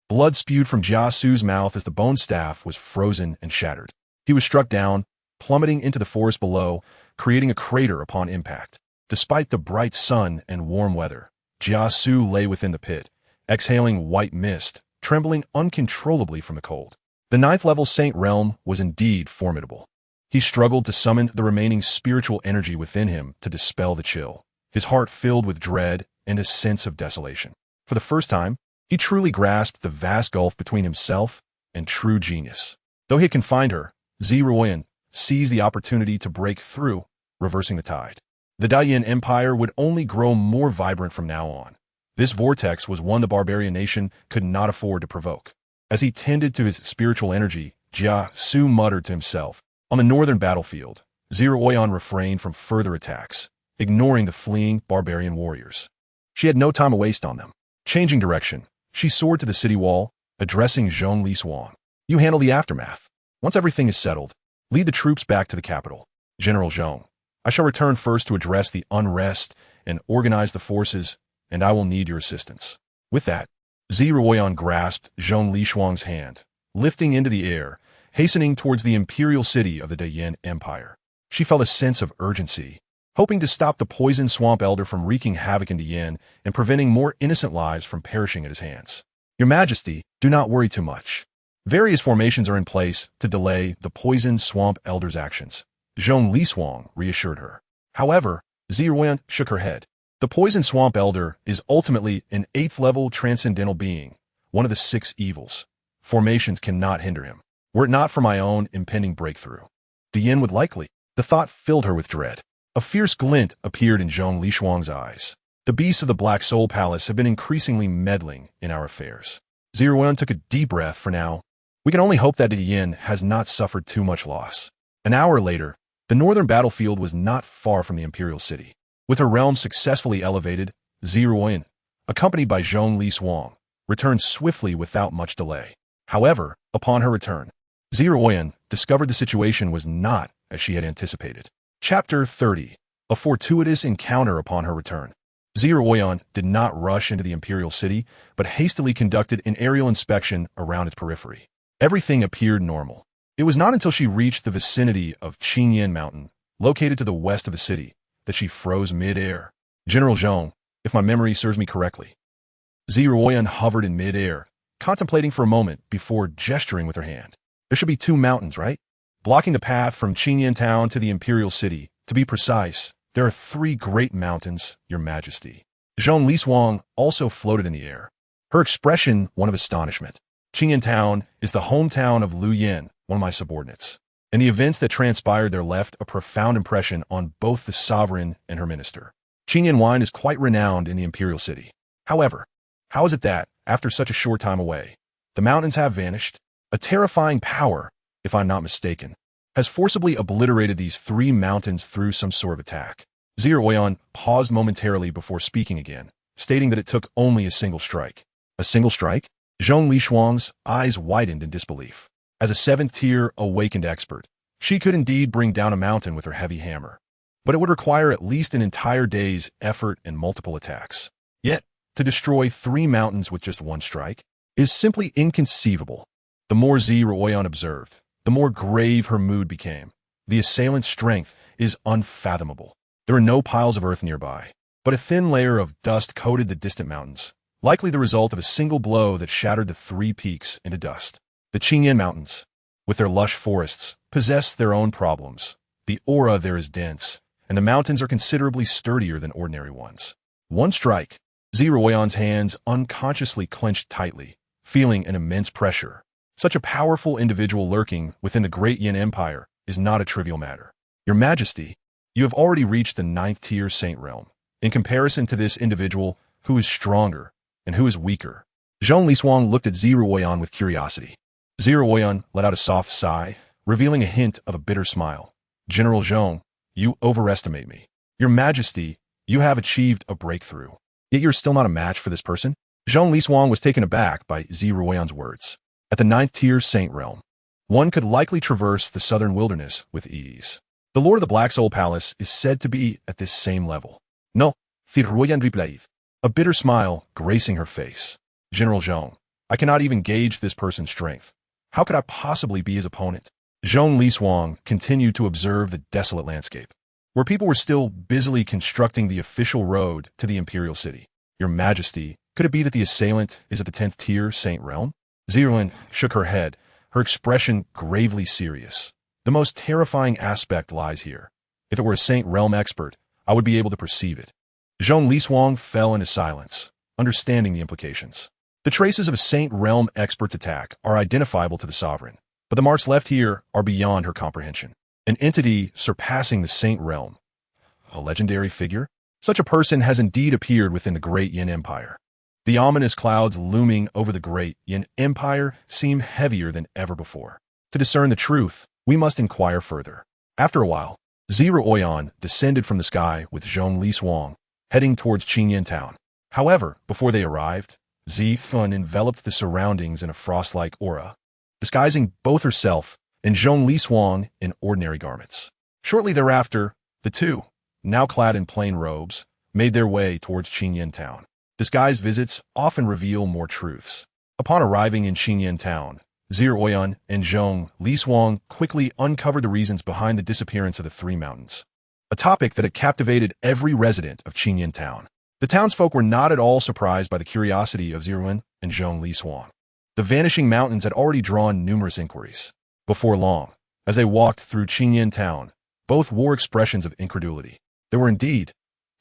Blood spewed from Jiasu's mouth as the bone staff was frozen and shattered. He was struck down, plummeting into the forest below, creating a crater upon impact. Despite the bright sun and warm weather, Jiasu lay within the pit, exhaling white mist, trembling uncontrollably from the cold. The ninth-level Saint Realm was indeed formidable. He struggled to summon the remaining spiritual energy within him to dispel the chill, his heart filled with dread and a sense of desolation. For the first time, he truly grasped the vast gulf between himself and true genius. Though he had confined her, Ziruoyan seized the opportunity to break through, reversing the tide. The Daiyan Empire would only grow more vibrant from now on. This vortex was one the barbarian nation could not afford to provoke. As he tended to his spiritual energy, Jiasu muttered to himself. On the northern battlefield, Ziruoyan refrained from further attacks, ignoring the fleeing barbarian warriors. She had no time to waste on them. Changing direction, she soared to the city wall, addressing Zhong Lishuang. You handle the aftermath. Once everything is settled, lead the troops back to the capital. General Zhong, I shall return first to address the unrest and organize the forces, and I will need your assistance. With that, Ziruoyan grasped Zhong Lishuang's hand, lifting into the air, hastening towards the imperial city of the Daiyan Empire. She felt a sense of urgency, hoping to stop the poison swamp elder from wreaking havoc in Daiyan and preventing more innocent lives from perishing at his hands. Your Majesty, do not worry too much. Various formations are in place to delay the poison swamp elder's actions. Zhong Lishuang reassured her. However, Ziruoyan shook her head. The poison swamp elder is ultimately an 8th-level transcendental being, one of the 6 evils. Formations cannot hinder him. Were it not for my own impending breakthrough, Daiyan would likely. The thought filled her with dread. A fierce glint appeared in Zhong Lishuang's eyes. The beasts of the Black Soul Palace have been increasingly meddling in our affairs. Ziruoyan took a deep breath for now. We can only hope that Daiyan has not suffered too much loss. An hour later, the northern battlefield was not far from the imperial city. With her realm successfully elevated, Ziruoyan, accompanied by Zhong Lishuang, returned swiftly without much delay. However, upon her return, Ziruoyan discovered the situation was not as she had anticipated. Chapter 30. A fortuitous encounter upon her return. Ziruoyan did not rush into the imperial city, but hastily conducted an aerial inspection around its periphery. Everything appeared normal. It was not until she reached the vicinity of Qingyan Mountain, located to the west of the city, that she froze mid-air. General Zhong, if my memory serves me correctly. Ziruoyan hovered in mid-air, contemplating for a moment before gesturing with her hand. There should be 2 mountains, right? Blocking the path from Qingyan Town to the imperial city. To be precise, there are 3 great mountains, Your Majesty. Zhong Lishuang also floated in the air, her expression one of astonishment. Qingyan Town is the hometown of Lu Yin, one of my subordinates, and the events that transpired there left a profound impression on both the sovereign and her minister. Qingyan wine is quite renowned in the imperial city. However, how is it that, after such a short time away, the mountains have vanished? A terrifying power, if I'm not mistaken, has forcibly obliterated these 3 mountains through some sort of attack. Ziruoyan paused momentarily before speaking again, stating that it took only a single strike. A single strike? Zhong Lishuang's eyes widened in disbelief. As a 7th-tier awakened expert, she could indeed bring down a mountain with her heavy hammer, but it would require at least an entire day's effort and multiple attacks. Yet, to destroy 3 mountains with just 1 strike is simply inconceivable. The more Ziruoyan observed, the more grave her mood became. The assailant's strength is unfathomable. There are no piles of earth nearby, but a thin layer of dust coated the distant mountains, likely the result of a single blow that shattered the 3 peaks into dust. The Qingyan Mountains, with their lush forests, possess their own problems. The aura there is dense, and the mountains are considerably sturdier than ordinary ones. 1 strike. Ziruoyan's hands unconsciously clenched tightly, feeling an immense pressure. Such a powerful individual lurking within the great Yin Empire is not a trivial matter. Your Majesty, you have already reached the 9th-tier Saint Realm. In comparison to this individual, who is stronger and who is weaker? Zhong Lishuang looked at Ziruoyan with curiosity. Ziruoyan let out a soft sigh, revealing a hint of a bitter smile. General Zhong, you overestimate me. Your Majesty, you have achieved a breakthrough. Yet you're still not a match for this person? Zhong Lishuang was taken aback by Ziruoyan's words. At the 9th tier Saint Realm, one could likely traverse the southern wilderness with ease. The Lord of the Black Soul Palace is said to be at this same level. No, Ziruoyan replied, a bitter smile gracing her face. General Zhong, I cannot even gauge this person's strength. How could I possibly be his opponent? Zhong Lishuang continued to observe the desolate landscape, where people were still busily constructing the official road to the Imperial City. Your Majesty, could it be that the assailant is at the 10th tier Saint Realm? Ziruoyan shook her head, her expression gravely serious. The most terrifying aspect lies here. If it were a Saint Realm expert, I would be able to perceive it. Zhong Lishuang fell into silence, understanding the implications. The traces of a Saint Realm expert's attack are identifiable to the sovereign, but the marks left here are beyond her comprehension. An entity surpassing the Saint Realm. A legendary figure? Such a person has indeed appeared within the Great Yin Empire. The ominous clouds looming over the Great Yin Empire seem heavier than ever before. To discern the truth, we must inquire further. After a while, Ziruoyan descended from the sky with Zhong Lishuang, heading towards Qingyan town. However, before they arrived, Ziruoyan enveloped the surroundings in a frost-like aura, disguising both herself and Zhong Lishuang in ordinary garments. Shortly thereafter, the two, now clad in plain robes, made their way towards Qingyan town. Disguised visits often reveal more truths. Upon arriving in Qingyan town, Ziruoyan and Zhong Lishuang quickly uncovered the reasons behind the disappearance of the three mountains, a topic that had captivated every resident of Qingyan town. The townsfolk were not at all surprised by the curiosity of Ziruoyan and Zhong Lishuang. The vanishing mountains had already drawn numerous inquiries. Before long, as they walked through Qingyan town, both wore expressions of incredulity. There were indeed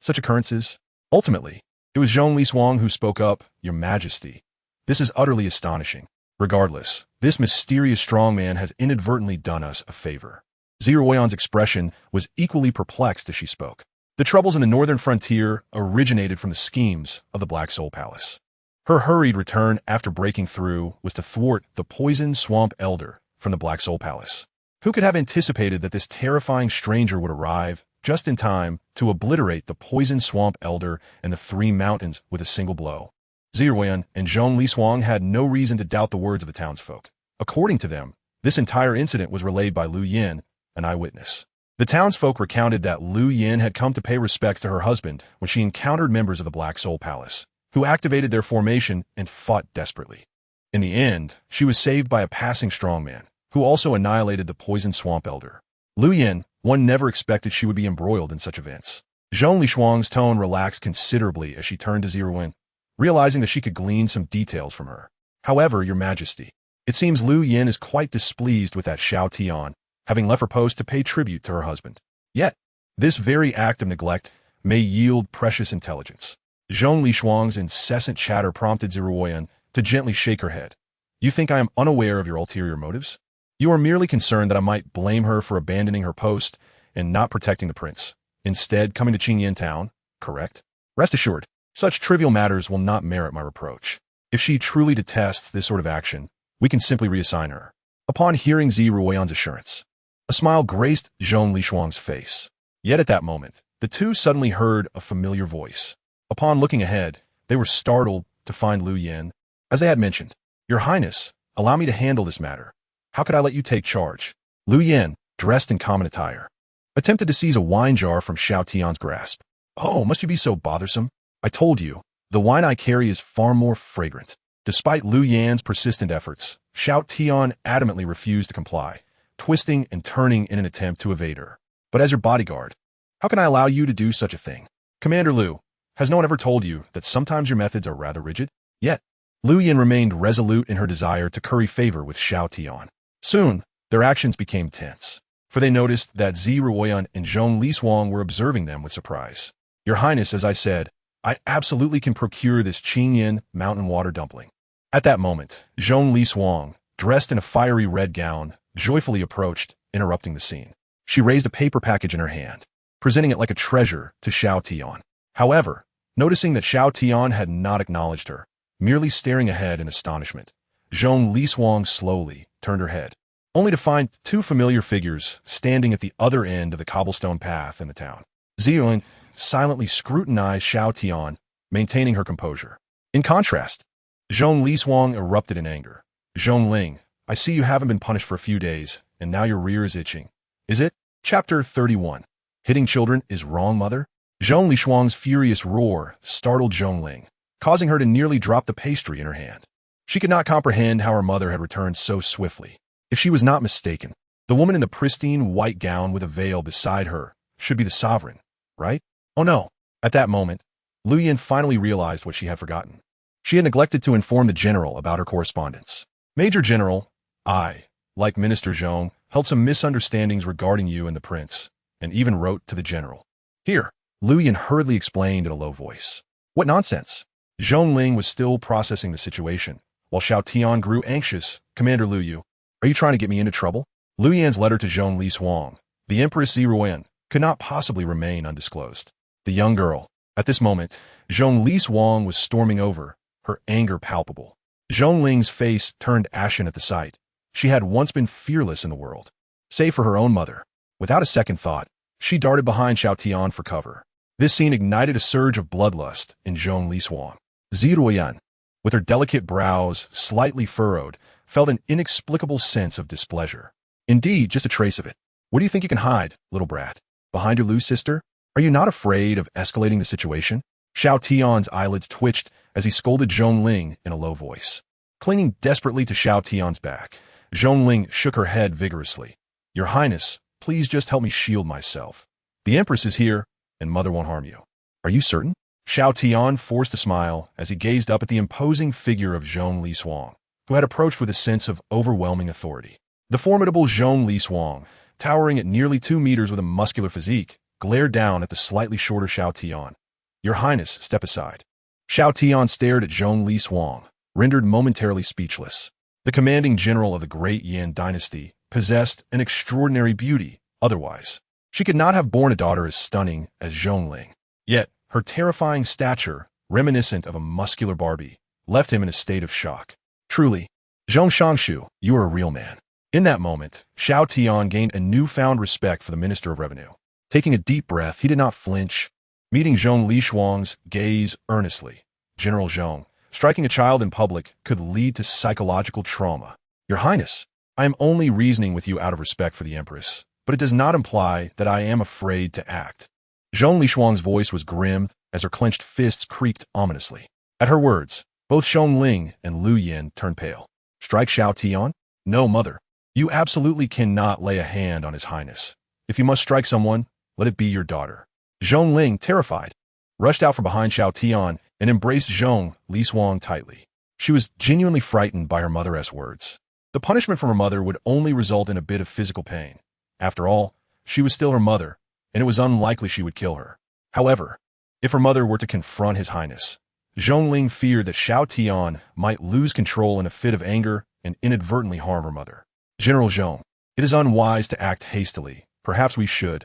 such occurrences. Ultimately, it was Zhong Lishuang who spoke up, Your Majesty. This is utterly astonishing. Regardless, this mysterious strongman has inadvertently done us a favor. Ziruoyan's expression was equally perplexed as she spoke. The troubles in the northern frontier originated from the schemes of the Black Soul Palace. Her hurried return after breaking through was to thwart the poisoned swamp elder from the Black Soul Palace. Who could have anticipated that this terrifying stranger would arrive just in time to obliterate the poisoned swamp elder and the three mountains with a single blow? Ziruoyan and Zhong Lishuang had no reason to doubt the words of the townsfolk. According to them, this entire incident was relayed by Lu Yin, an eyewitness. The townsfolk recounted that Lu Yin had come to pay respects to her husband when she encountered members of the Black Soul Palace, who activated their formation and fought desperately. In the end, she was saved by a passing strongman, who also annihilated the poisoned swamp elder. Lu Yin, one never expected she would be embroiled in such events. Zhong Lishuang's tone relaxed considerably as she turned to Ziruoyan, realizing that she could glean some details from her. However, Your Majesty, it seems Lu Yin is quite displeased with that Xiao Tian, having left her post to pay tribute to her husband. Yet, this very act of neglect may yield precious intelligence. Zhong Lishuang's incessant chatter prompted Ziruoyan to gently shake her head. You think I am unaware of your ulterior motives? You are merely concerned that I might blame her for abandoning her post and not protecting the prince, instead coming to Qingyan town, correct? Rest assured, such trivial matters will not merit my reproach. If she truly detests this sort of action, we can simply reassign her. Upon hearing Ziruoyan's assurance, a smile graced Zhong Lishuang's face. Yet at that moment, the two suddenly heard a familiar voice. Upon looking ahead, they were startled to find Lu Yin. As they had mentioned, Your Highness, allow me to handle this matter. How could I let you take charge? Lu Yin, dressed in common attire, attempted to seize a wine jar from Xiao Tian's grasp. Oh, must you be so bothersome? I told you, the wine I carry is far more fragrant. Despite Lu Yan's persistent efforts, Xiao Tian adamantly refused to comply, twisting and turning in an attempt to evade her. But as your bodyguard, how can I allow you to do such a thing? Commander Lu, has no one ever told you that sometimes your methods are rather rigid? Yet, Lu Yin remained resolute in her desire to curry favor with Xiao Tian. Soon, their actions became tense, for they noticed that Ziruoyan and Zhong Lishuang were observing them with surprise. Your Highness, as I said, I absolutely can procure this Qingyan mountain water dumpling. At that moment, Zhong Lishuang, dressed in a fiery red gown, joyfully approached, interrupting the scene. She raised a paper package in her hand, presenting it like a treasure to Xiao Tian. However, noticing that Xiao Tian had not acknowledged her, merely staring ahead in astonishment, Zhong Lishuang slowly turned her head. only to find two familiar figures standing at the other end of the cobblestone path in the town. Xiao silently scrutinized Xiao Tian, maintaining her composure. In contrast, Zhong Liswang erupted in anger. Zhongling, I see you haven't been punished for a few days, and now your rear is itching. Is it? Chapter 31. Hitting children is wrong, mother? Zhong Lishuang's furious roar startled Zhongling, causing her to nearly drop the pastry in her hand. She could not comprehend how her mother had returned so swiftly. If she was not mistaken, the woman in the pristine white gown with a veil beside her should be the sovereign, right? Oh no. At that moment, Lu Yin finally realized what she had forgotten. She had neglected to inform the general about her correspondence. Major General, I, like Minister Zhong, held some misunderstandings regarding you and the prince, and even wrote to the general. Here, Lu Yin hurriedly explained in a low voice. What nonsense! Zhongling was still processing the situation, while Xiao Tian grew anxious. Commander Lu Yu, are you trying to get me into trouble? Lu Yan's letter to Zhong Liswang, the Empress Ziruan, could not possibly remain undisclosed. The young girl. At this moment, Zhong Liswang was storming over, her anger palpable. Zhongling's face turned ashen at the sight. She had once been fearless in the world, save for her own mother. Without a second thought, she darted behind Xiao Tian for cover. This scene ignited a surge of bloodlust in Zhong Liswang. Ziruan, with her delicate brows slightly furrowed, felt an inexplicable sense of displeasure. Indeed, just a trace of it. Where do you think you can hide, little brat? Behind your Lu's sister? Are you not afraid of escalating the situation? Xiao Tian's eyelids twitched as he scolded Zhongling in a low voice. Clinging desperately to Xiao Tian's back, Zhongling shook her head vigorously. Your Highness, please just help me shield myself. The Empress is here, and Mother won't harm you. Are you certain? Xiao Tian forced a smile as he gazed up at the imposing figure of Zhong Liswang, who had approached with a sense of overwhelming authority. The formidable Zhong Liswang, towering at nearly 2 meters with a muscular physique, glared down at the slightly shorter Xiao Tian. Your Highness, step aside. Xiao Tian stared at Zhong Liswang, rendered momentarily speechless. The commanding general of the great Yin dynasty possessed an extraordinary beauty. Otherwise, she could not have borne a daughter as stunning as Zhongling. Yet, her terrifying stature, reminiscent of a muscular Barbie, left him in a state of shock. Truly, Zhong Shangshu, you are a real man. In that moment, Xiao Tian gained a newfound respect for the Minister of Revenue. Taking a deep breath, he did not flinch, meeting Zhong Lishuang's gaze earnestly. General Zhong, striking a child in public could lead to psychological trauma. Your Highness, I am only reasoning with you out of respect for the Empress, but it does not imply that I am afraid to act. Zhong Lishuang's voice was grim as her clenched fists creaked ominously. At her words, both Zhongling and Lu Yin turned pale. Strike Xiao Tian? No, mother. You absolutely cannot lay a hand on His Highness. If you must strike someone, let it be your daughter. Zhongling, terrified, rushed out from behind Xiao Tian and embraced Zhong Liswang tightly. She was genuinely frightened by her mother's words. The punishment from her mother would only result in a bit of physical pain. After all, she was still her mother, and it was unlikely she would kill her. However, if her mother were to confront His Highness, Zhongling feared that Xiao Tian might lose control in a fit of anger and inadvertently harm her mother. General Zhong, it is unwise to act hastily. Perhaps we should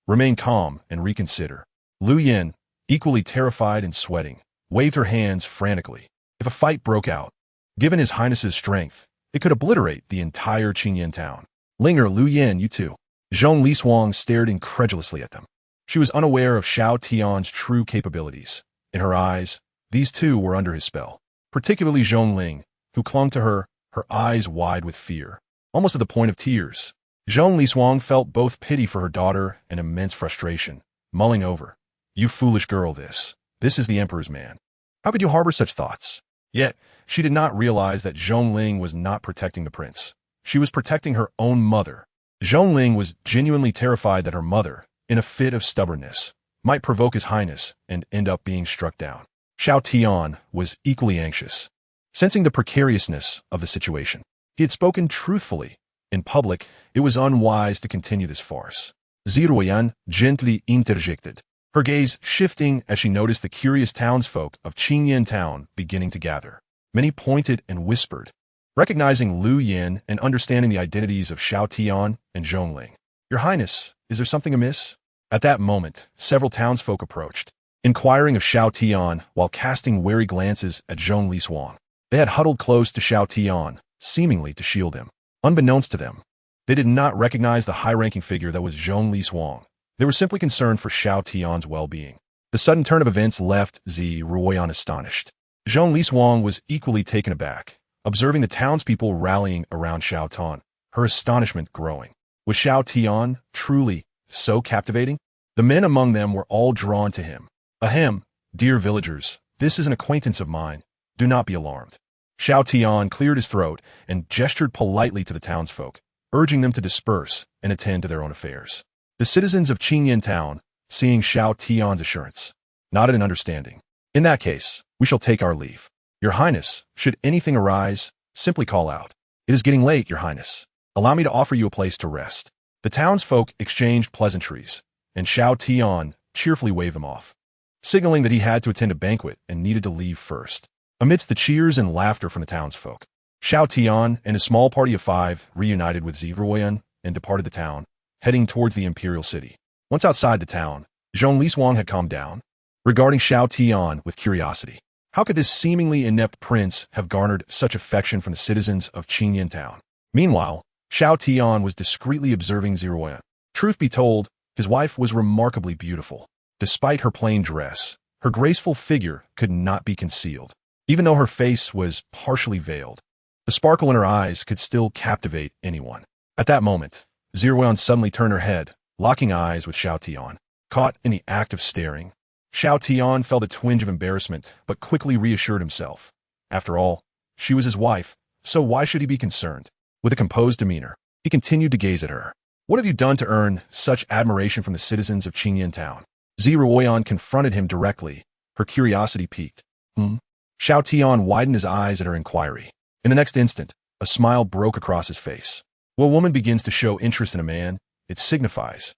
remain calm and reconsider. Lu Yin, equally terrified and sweating, waved her hands frantically. If a fight broke out, given His Highness's strength, it could obliterate the entire Qingyan town. Linger, Lu Yin, you too. Zhong Liswang stared incredulously at them. She was unaware of Xiao Tian's true capabilities. In her eyes, these two were under his spell, particularly Zhongling, who clung to her, her eyes wide with fear, almost to the point of tears. Zhong Liswang felt both pity for her daughter and immense frustration, mulling over. You foolish girl, this is the Emperor's man. How could you harbor such thoughts? Yet, she did not realize that Zhongling was not protecting the prince. She was protecting her own mother. Zhongling was genuinely terrified that her mother, in a fit of stubbornness, might provoke His Highness and end up being struck down. Xiao Tian was equally anxious, sensing the precariousness of the situation. He had spoken truthfully. In public, it was unwise to continue this farce. Ziruan gently interjected, her gaze shifting as she noticed the curious townsfolk of Qingyan town beginning to gather. Many pointed and whispered, recognizing Lu Yin and understanding the identities of Xiao Tian and Zhongling. Your Highness, is there something amiss? At that moment, several townsfolk approached, inquiring of Xiao Tian while casting wary glances at Zhong Liswang. They had huddled close to Xiao Tian, seemingly to shield him. Unbeknownst to them, They did not recognize the high-ranking figure that was Zhong Li-Suang. They were simply concerned for Xiao Tian's well-being. The sudden turn of events left Ruoyan astonished. Zhong Li-Suang was equally taken aback, observing the townspeople rallying around Xiao Tian, her astonishment growing. Was Xiao Tian truly so captivating? The men among them were all drawn to him. Ahem, dear villagers, this is an acquaintance of mine. Do not be alarmed. Xiao Tian cleared his throat and gestured politely to the townsfolk, urging them to disperse and attend to their own affairs. The citizens of Qingyan town, seeing Xiao Tian's assurance, nodded in understanding. In that case, we shall take our leave. Your Highness, should anything arise, simply call out. It is getting late, Your Highness. Allow me to offer you a place to rest. The townsfolk exchanged pleasantries, and Xiao Tian cheerfully waved them off, signaling that he had to attend a banquet and needed to leave first. Amidst the cheers and laughter from the townsfolk, Xiao Tian and a small party of 5 reunited with Ruoyan and departed the town, heading towards the imperial city. Once outside the town, Zhong Li-Suang had calmed down, regarding Xiao Tian with curiosity. How could this seemingly inept prince have garnered such affection from the citizens of Qingyan town? Meanwhile, Xiao Tian was discreetly observing Ruoyan. Truth be told, his wife was remarkably beautiful. Despite her plain dress, her graceful figure could not be concealed. Even though her face was partially veiled, the sparkle in her eyes could still captivate anyone. At that moment, Ruoyan suddenly turned her head, locking eyes with Xiao Tian. Caught in the act of staring, Xiao Tian felt a twinge of embarrassment, but quickly reassured himself. After all, she was his wife, so why should he be concerned? With a composed demeanor, he continued to gaze at her. What have you done to earn such admiration from the citizens of Qingyan town? Ruoyan confronted him directly, her curiosity piqued. Xiao Tian widened his eyes at her inquiry. In the next instant, a smile broke across his face. When a woman begins to show interest in a man, it signifies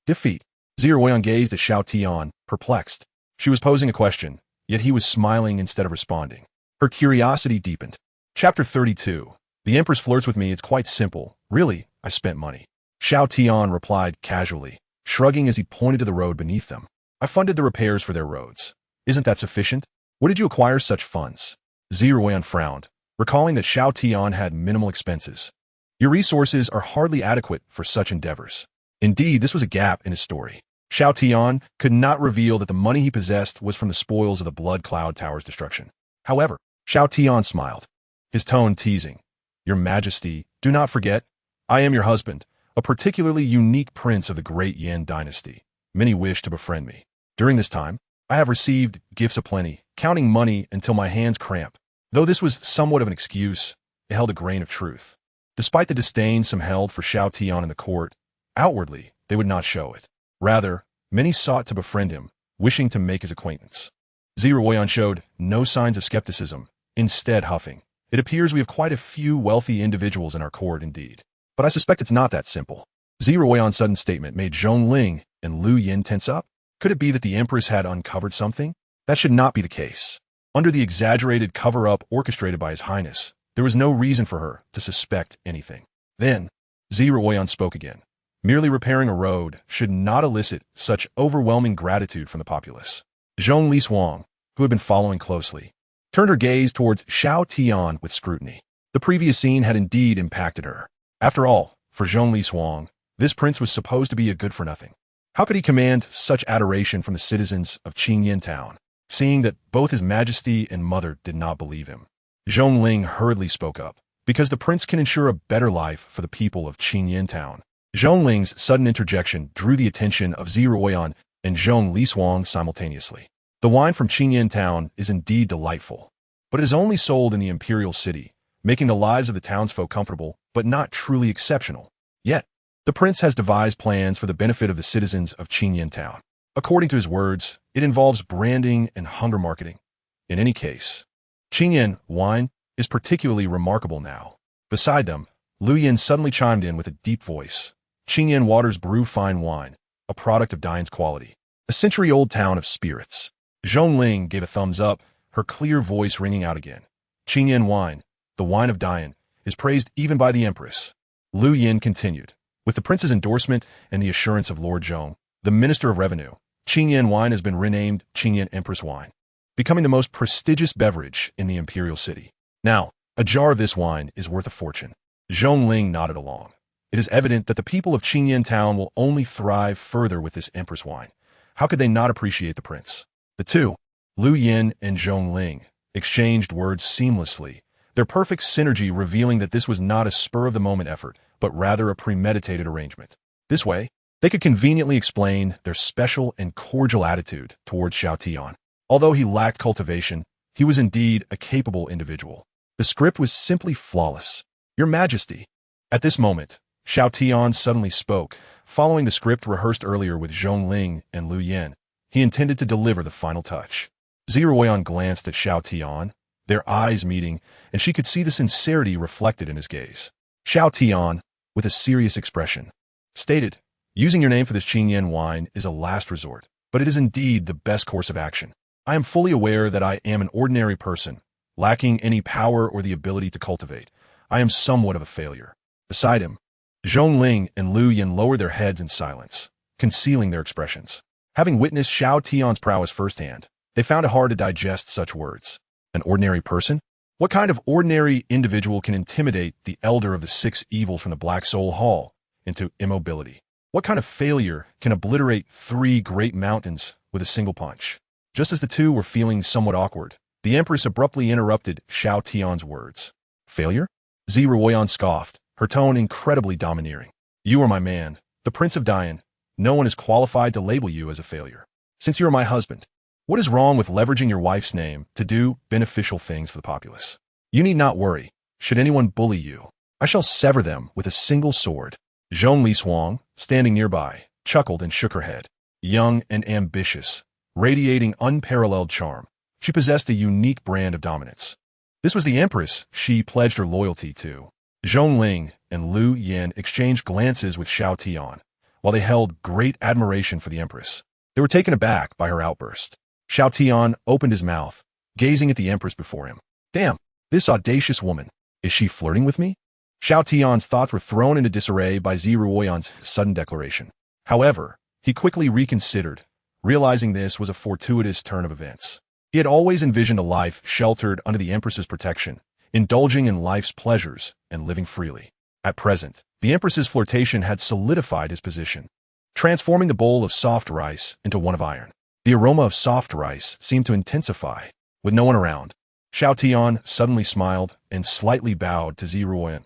defeat. Ruoyan gazed at Xiao Tian, perplexed. She was posing a question, yet he was smiling instead of responding. Her curiosity deepened. Chapter 32. The Empress flirts with me. It's quite simple. Really, I spent money. Xiao Tian replied casually, shrugging as he pointed to the road beneath them. I funded the repairs for their roads. Isn't that sufficient? Where did you acquire such funds? Ruoyan frowned, recalling that Xiao Tian had minimal expenses. Your resources are hardly adequate for such endeavors. Indeed, this was a gap in his story. Xiao Tian could not reveal that the money he possessed was from the spoils of the Blood Cloud Tower's destruction. However, Xiao Tian smiled, his tone teasing. Your Majesty, do not forget, I am your husband, a particularly unique prince of the great Yan dynasty. Many wish to befriend me. During this time, I have received gifts aplenty, counting money until my hands cramp. Though this was somewhat of an excuse, it held a grain of truth. Despite the disdain some held for Xiao Tian in the court, outwardly, they would not show it. Rather, many sought to befriend him, wishing to make his acquaintance. Ruoyan showed no signs of skepticism, instead huffing. It appears we have quite a few wealthy individuals in our court indeed. But I suspect it's not that simple. Ruoyan's sudden statement made Zhong Ling and Lu Yin tense up. Could it be that the Empress had uncovered something? That should not be the case. Under the exaggerated cover-up orchestrated by His Highness, there was no reason for her to suspect anything. Then, Ruoyan spoke again. Merely repairing a road should not elicit such overwhelming gratitude from the populace. Zhong Li-Suang, who had been following closely, turned her gaze towards Xiao Tian with scrutiny. The previous scene had indeed impacted her. After all, for Zhong Li-Suang, this prince was supposed to be a good-for-nothing. How could he command such adoration from the citizens of Qingyan town, seeing that both his majesty and mother did not believe him? Zhong Ling hurriedly spoke up, because the prince can ensure a better life for the people of Qingyan town. Zhong Ling's sudden interjection drew the attention of Ruoyan and Zhong Li-Suang simultaneously. The wine from Qingyan town is indeed delightful, but it is only sold in the imperial city, making the lives of the townsfolk comfortable, but not truly exceptional. Yet, the prince has devised plans for the benefit of the citizens of Qingyan town. According to his words, it involves branding and hunger marketing. In any case, Qingyan wine is particularly remarkable now. Beside them, Lu Yin suddenly chimed in with a deep voice. Qingyan waters brew fine wine, a product of Dian's quality. A century-old town of spirits. Zhong Ling gave a thumbs up, her clear voice ringing out again. Qingyan wine, the wine of Dian, is praised even by the Empress. Lu Yin continued. With the prince's endorsement and the assurance of Lord Zhong, the Minister of Revenue, Qingyan wine has been renamed Qingyan Empress wine, becoming the most prestigious beverage in the imperial city. Now, a jar of this wine is worth a fortune. Zhong Ling nodded along. It is evident that the people of Qingyan Town will only thrive further with this Empress wine. How could they not appreciate the prince? The two, Lu Yin and Zhongling, exchanged words seamlessly, their perfect synergy revealing that this was not a spur-of-the-moment effort, but rather a premeditated arrangement. This way, they could conveniently explain their special and cordial attitude towards Xiao Tian. Although he lacked cultivation, he was indeed a capable individual. The script was simply flawless. Your Majesty. At this moment, Xiao Tian suddenly spoke, following the script rehearsed earlier with Zhongling and Lu Yin. He intended to deliver the final touch. Ziruoyan glanced at Xiao Tian, their eyes meeting, and she could see the sincerity reflected in his gaze. Xiao Tian, with a serious expression, stated, "Using your name for this Qingyan wine is a last resort, but it is indeed the best course of action. I am fully aware that I am an ordinary person, lacking any power or the ability to cultivate. I am somewhat of a failure." Beside him, Zhongling and Lu Yin lowered their heads in silence, concealing their expressions. Having witnessed Xiao Tian's prowess firsthand, they found it hard to digest such words. An ordinary person? What kind of ordinary individual can intimidate the elder of the six evils from the Black Soul Hall into immobility? What kind of failure can obliterate 3 great mountains with a single punch? Just as the two were feeling somewhat awkward, the Empress abruptly interrupted Xiao Tian's words. Failure? Ziruoyan scoffed, her tone incredibly domineering. You are my man, the Prince of Dian. No one is qualified to label you as a failure. Since you are my husband, what is wrong with leveraging your wife's name to do beneficial things for the populace? You need not worry. Should anyone bully you, I shall sever them with a single sword. Zhong Lishuang, standing nearby, chuckled and shook her head. Young and ambitious, radiating unparalleled charm, she possessed a unique brand of dominance. This was the Empress she pledged her loyalty to. Zhongling and Lu Yin exchanged glances with Xiao Tian, while they held great admiration for the Empress. They were taken aback by her outburst. Xiao Tian opened his mouth, gazing at the Empress before him. Damn, this audacious woman. Is she flirting with me? Xiao Tian's thoughts were thrown into disarray by Ziruoyan's sudden declaration. However, he quickly reconsidered, realizing this was a fortuitous turn of events. He had always envisioned a life sheltered under the Empress's protection, indulging in life's pleasures and living freely. At present, the Empress's flirtation had solidified his position, transforming the bowl of soft rice into one of iron. The aroma of soft rice seemed to intensify. With no one around, Xiao Tian suddenly smiled and slightly bowed to Ziruoyan.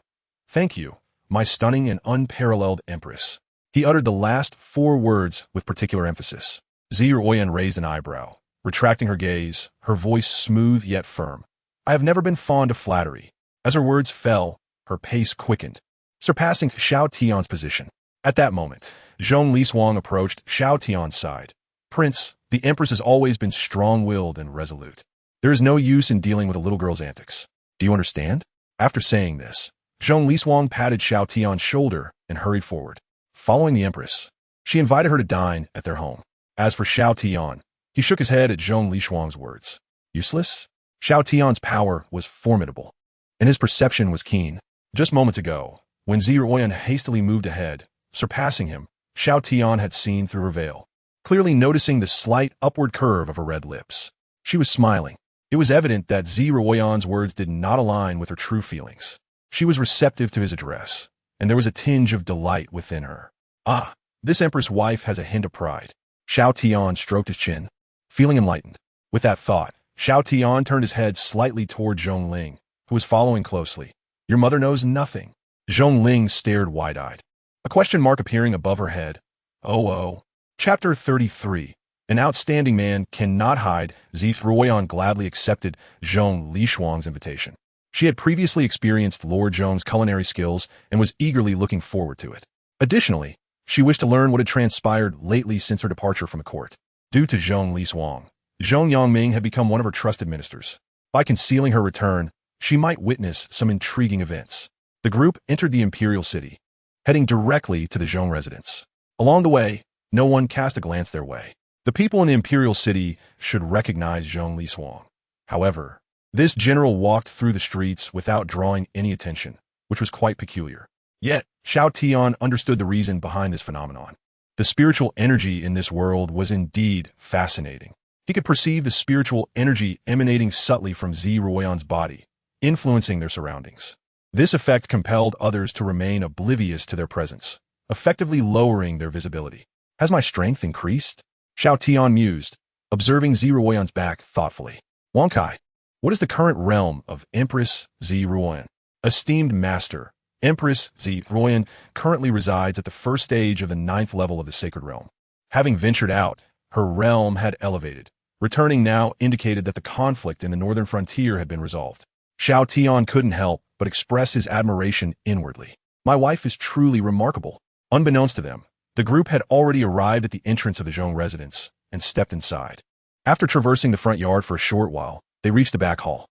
Thank you, my stunning and unparalleled Empress. He uttered the last 4 words with particular emphasis. Ziruoyan raised an eyebrow, retracting her gaze, her voice smooth yet firm. I have never been fond of flattery. As her words fell, her pace quickened, surpassing Xiao Tian's position. At that moment, Zhong Lishuang approached Xiao Tian's side. Prince, the Empress has always been strong-willed and resolute. There is no use in dealing with a little girl's antics. Do you understand? After saying this, Zhong Lishuang patted Xiao Tian's shoulder and hurried forward. Following the Empress, she invited her to dine at their home. As for Xiao Tian, he shook his head at Zhong Lishuang's words. Useless? Xiao Tian's power was formidable, and his perception was keen. Just moments ago, when Ziruoyan hastily moved ahead, surpassing him, Xiao Tian had seen through her veil, clearly noticing the slight upward curve of her red lips. She was smiling. It was evident that Ziruoyan's words did not align with her true feelings. She was receptive to his address, and there was a tinge of delight within her. Ah, this Empress wife has a hint of pride. Xiao Tian stroked his chin, feeling enlightened. With that thought, Xiao Tian turned his head slightly toward Zhongling, who was following closely. Your mother knows nothing. Zhongling stared wide-eyed, a question mark appearing above her head. Oh. Chapter 33. An outstanding man cannot hide. Ziruoyan gladly accepted Zhong Lishuang's invitation. She had previously experienced Lord Zhong's culinary skills and was eagerly looking forward to it. Additionally, she wished to learn what had transpired lately since her departure from the court. Due to Zhong Lishuang, Zhong Yangming had become one of her trusted ministers. By concealing her return, she might witness some intriguing events. The group entered the imperial city, heading directly to the Zhong residence. Along the way, no one cast a glance their way. The people in the imperial city should recognize Zhong Lishuang. However, this general walked through the streets without drawing any attention, which was quite peculiar. Yet, Xiao Tian understood the reason behind this phenomenon. The spiritual energy in this world was indeed fascinating. He could perceive the spiritual energy emanating subtly from Ziruoyan's body, influencing their surroundings. This effect compelled others to remain oblivious to their presence, effectively lowering their visibility. Has my strength increased? Xiao Tian mused, observing Ziruoyan's back thoughtfully. Wangkai, what is the current realm of Empress Ziruoyan? Esteemed Master, Empress Ziruoyan currently resides at the first stage of the 9th level of the Sacred Realm. Having ventured out, her realm had elevated. Returning now indicated that the conflict in the northern frontier had been resolved. Xiao Tian couldn't help but express his admiration inwardly. My wife is truly remarkable. Unbeknownst to them, the group had already arrived at the entrance of the Zhong residence and stepped inside. After traversing the front yard for a short while, they reached the back hall.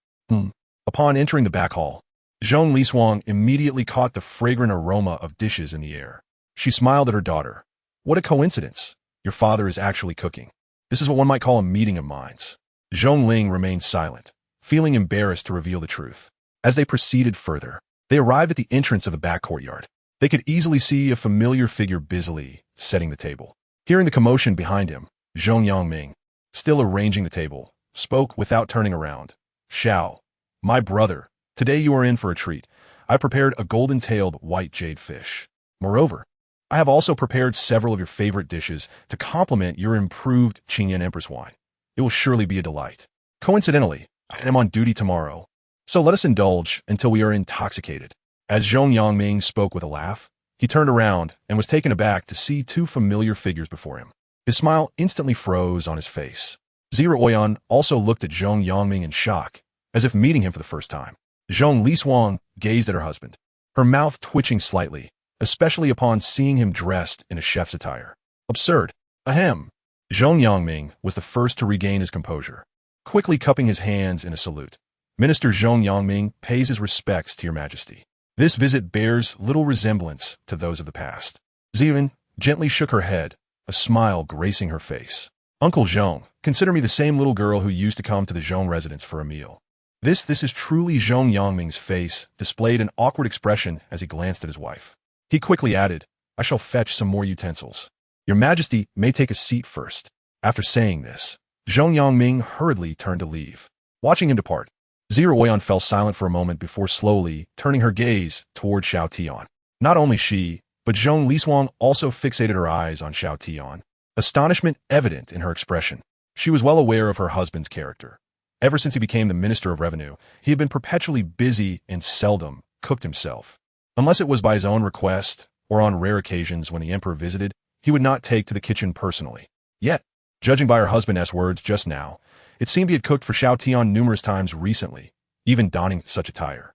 Upon entering the back hall, Zhong Lishuang immediately caught the fragrant aroma of dishes in the air. She smiled at her daughter. What a coincidence. Your father is actually cooking. This is what one might call a meeting of minds. Zhong Ling remained silent, feeling embarrassed to reveal the truth. As they proceeded further, they arrived at the entrance of the back courtyard. They could easily see a familiar figure busily setting the table. Hearing the commotion behind him, Zhong Yangming, still arranging the table, spoke without turning around. Xiao, my brother, today you are in for a treat. I prepared a golden-tailed white jade fish. Moreover, I have also prepared several of your favorite dishes to complement your improved Qingyan Empress wine. It will surely be a delight. Coincidentally, I am on duty tomorrow, so let us indulge until we are intoxicated. As Zhong Yangming spoke with a laugh, he turned around and was taken aback to see two familiar figures before him. His smile instantly froze on his face. Ziruoyan also looked at Zhong Yangming in shock, as if meeting him for the first time. Zhong Lishuang gazed at her husband, her mouth twitching slightly, especially upon seeing him dressed in a chef's attire. Absurd. Ahem. Zhong Yangming was the first to regain his composure, quickly cupping his hands in a salute. Minister Zhong Yangming pays his respects to your majesty. This visit bears little resemblance to those of the past. Zivan gently shook her head, a smile gracing her face. Uncle Zhong, consider me the same little girl who used to come to the Zhong residence for a meal. This is truly. Zhong Yangming's face displayed an awkward expression as he glanced at his wife. He quickly added, I shall fetch some more utensils. Your majesty may take a seat first. After saying this, Zhong Yangming hurriedly turned to leave. Watching him depart, Ziruoyan fell silent for a moment before slowly turning her gaze toward Xiao Tian. Not only she, but Zhong Lishuang also fixated her eyes on Xiao Tian, astonishment evident in her expression. She was well aware of her husband's character. Ever since he became the Minister of Revenue, he had been perpetually busy and seldom cooked himself. Unless it was by his own request, or on rare occasions when the emperor visited, he would not take to the kitchen personally. Yet, judging by her husband's words just now, it seemed he had cooked for Xiao Tian numerous times recently, even donning such attire.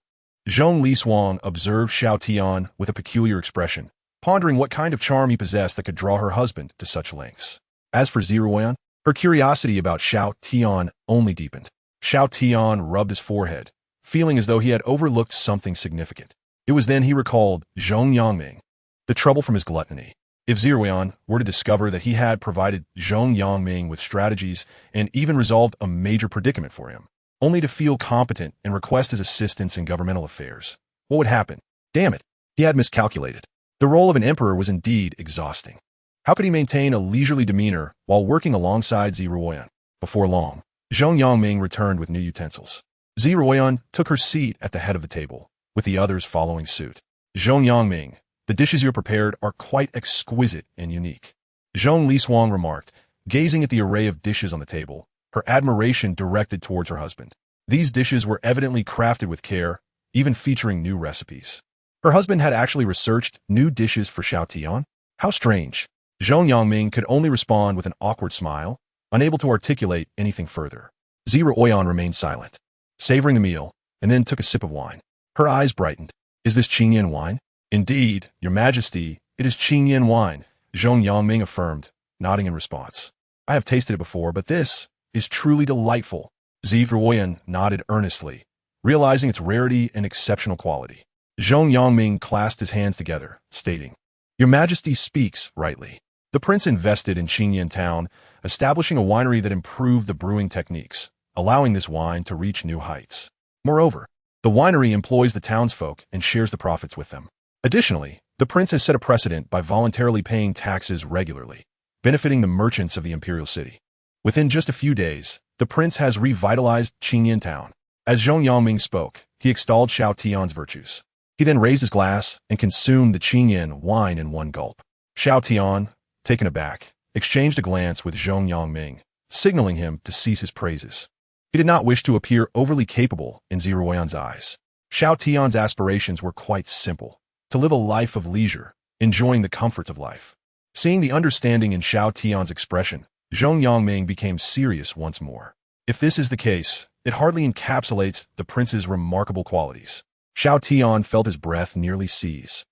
Zhong Lishuang observed Xiao Tian with a peculiar expression, pondering what kind of charm he possessed that could draw her husband to such lengths. As for Ziruoyan, her curiosity about Xiao Tian only deepened. Xiao Tian rubbed his forehead, feeling as though he had overlooked something significant. It was then he recalled Zhong Yangming, the trouble from his gluttony. If Ziruoyan were to discover that he had provided Zhong Yangming with strategies and even resolved a major predicament for him, only to feel competent and request his assistance in governmental affairs, what would happen? Damn it, he had miscalculated. The role of an emperor was indeed exhausting. How could he maintain a leisurely demeanor while working alongside Ziruoyan? Before long, Zhong Yangming returned with new utensils. Ziruoyan took her seat at the head of the table, with the others following suit. Zhong Yangming, the dishes you have prepared are quite exquisite and unique. Zhong Lishuang remarked, gazing at the array of dishes on the table, her admiration directed towards her husband. These dishes were evidently crafted with care, even featuring new recipes. Her husband had actually researched new dishes for Xiao Tian? How strange. Zhong Yangming could only respond with an awkward smile, unable to articulate anything further. Ziruoyan remained silent, savoring the meal, and then took a sip of wine. Her eyes brightened. Is this Qingyan wine? Indeed, your majesty, it is Qingyan wine, Zhong Yangming affirmed, nodding in response. I have tasted it before, but this is truly delightful. Ziruoyan nodded earnestly, realizing its rarity and exceptional quality. Zhong Yangming clasped his hands together, stating, Your Majesty speaks rightly. The prince invested in Qingyan town, establishing a winery that improved the brewing techniques, allowing this wine to reach new heights. Moreover, the winery employs the townsfolk and shares the profits with them. Additionally, the prince has set a precedent by voluntarily paying taxes regularly, benefiting the merchants of the imperial city. Within just a few days, the prince has revitalized Qingyan town. As Zhong Yangming spoke, he extolled Xiao Tian's virtues. He then raised his glass and consumed the Qingyan wine in one gulp. Xiao Tian, taken aback, exchanged a glance with Zhong Yangming, signaling him to cease his praises. He did not wish to appear overly capable in Ziruoyan's eyes. Xiao Tian's aspirations were quite simple: to live a life of leisure, enjoying the comforts of life. Seeing the understanding in Xiao Tian's expression, Zhong Yangming became serious once more. If this is the case, it hardly encapsulates the prince's remarkable qualities. Xiao Tian felt his breath nearly seize.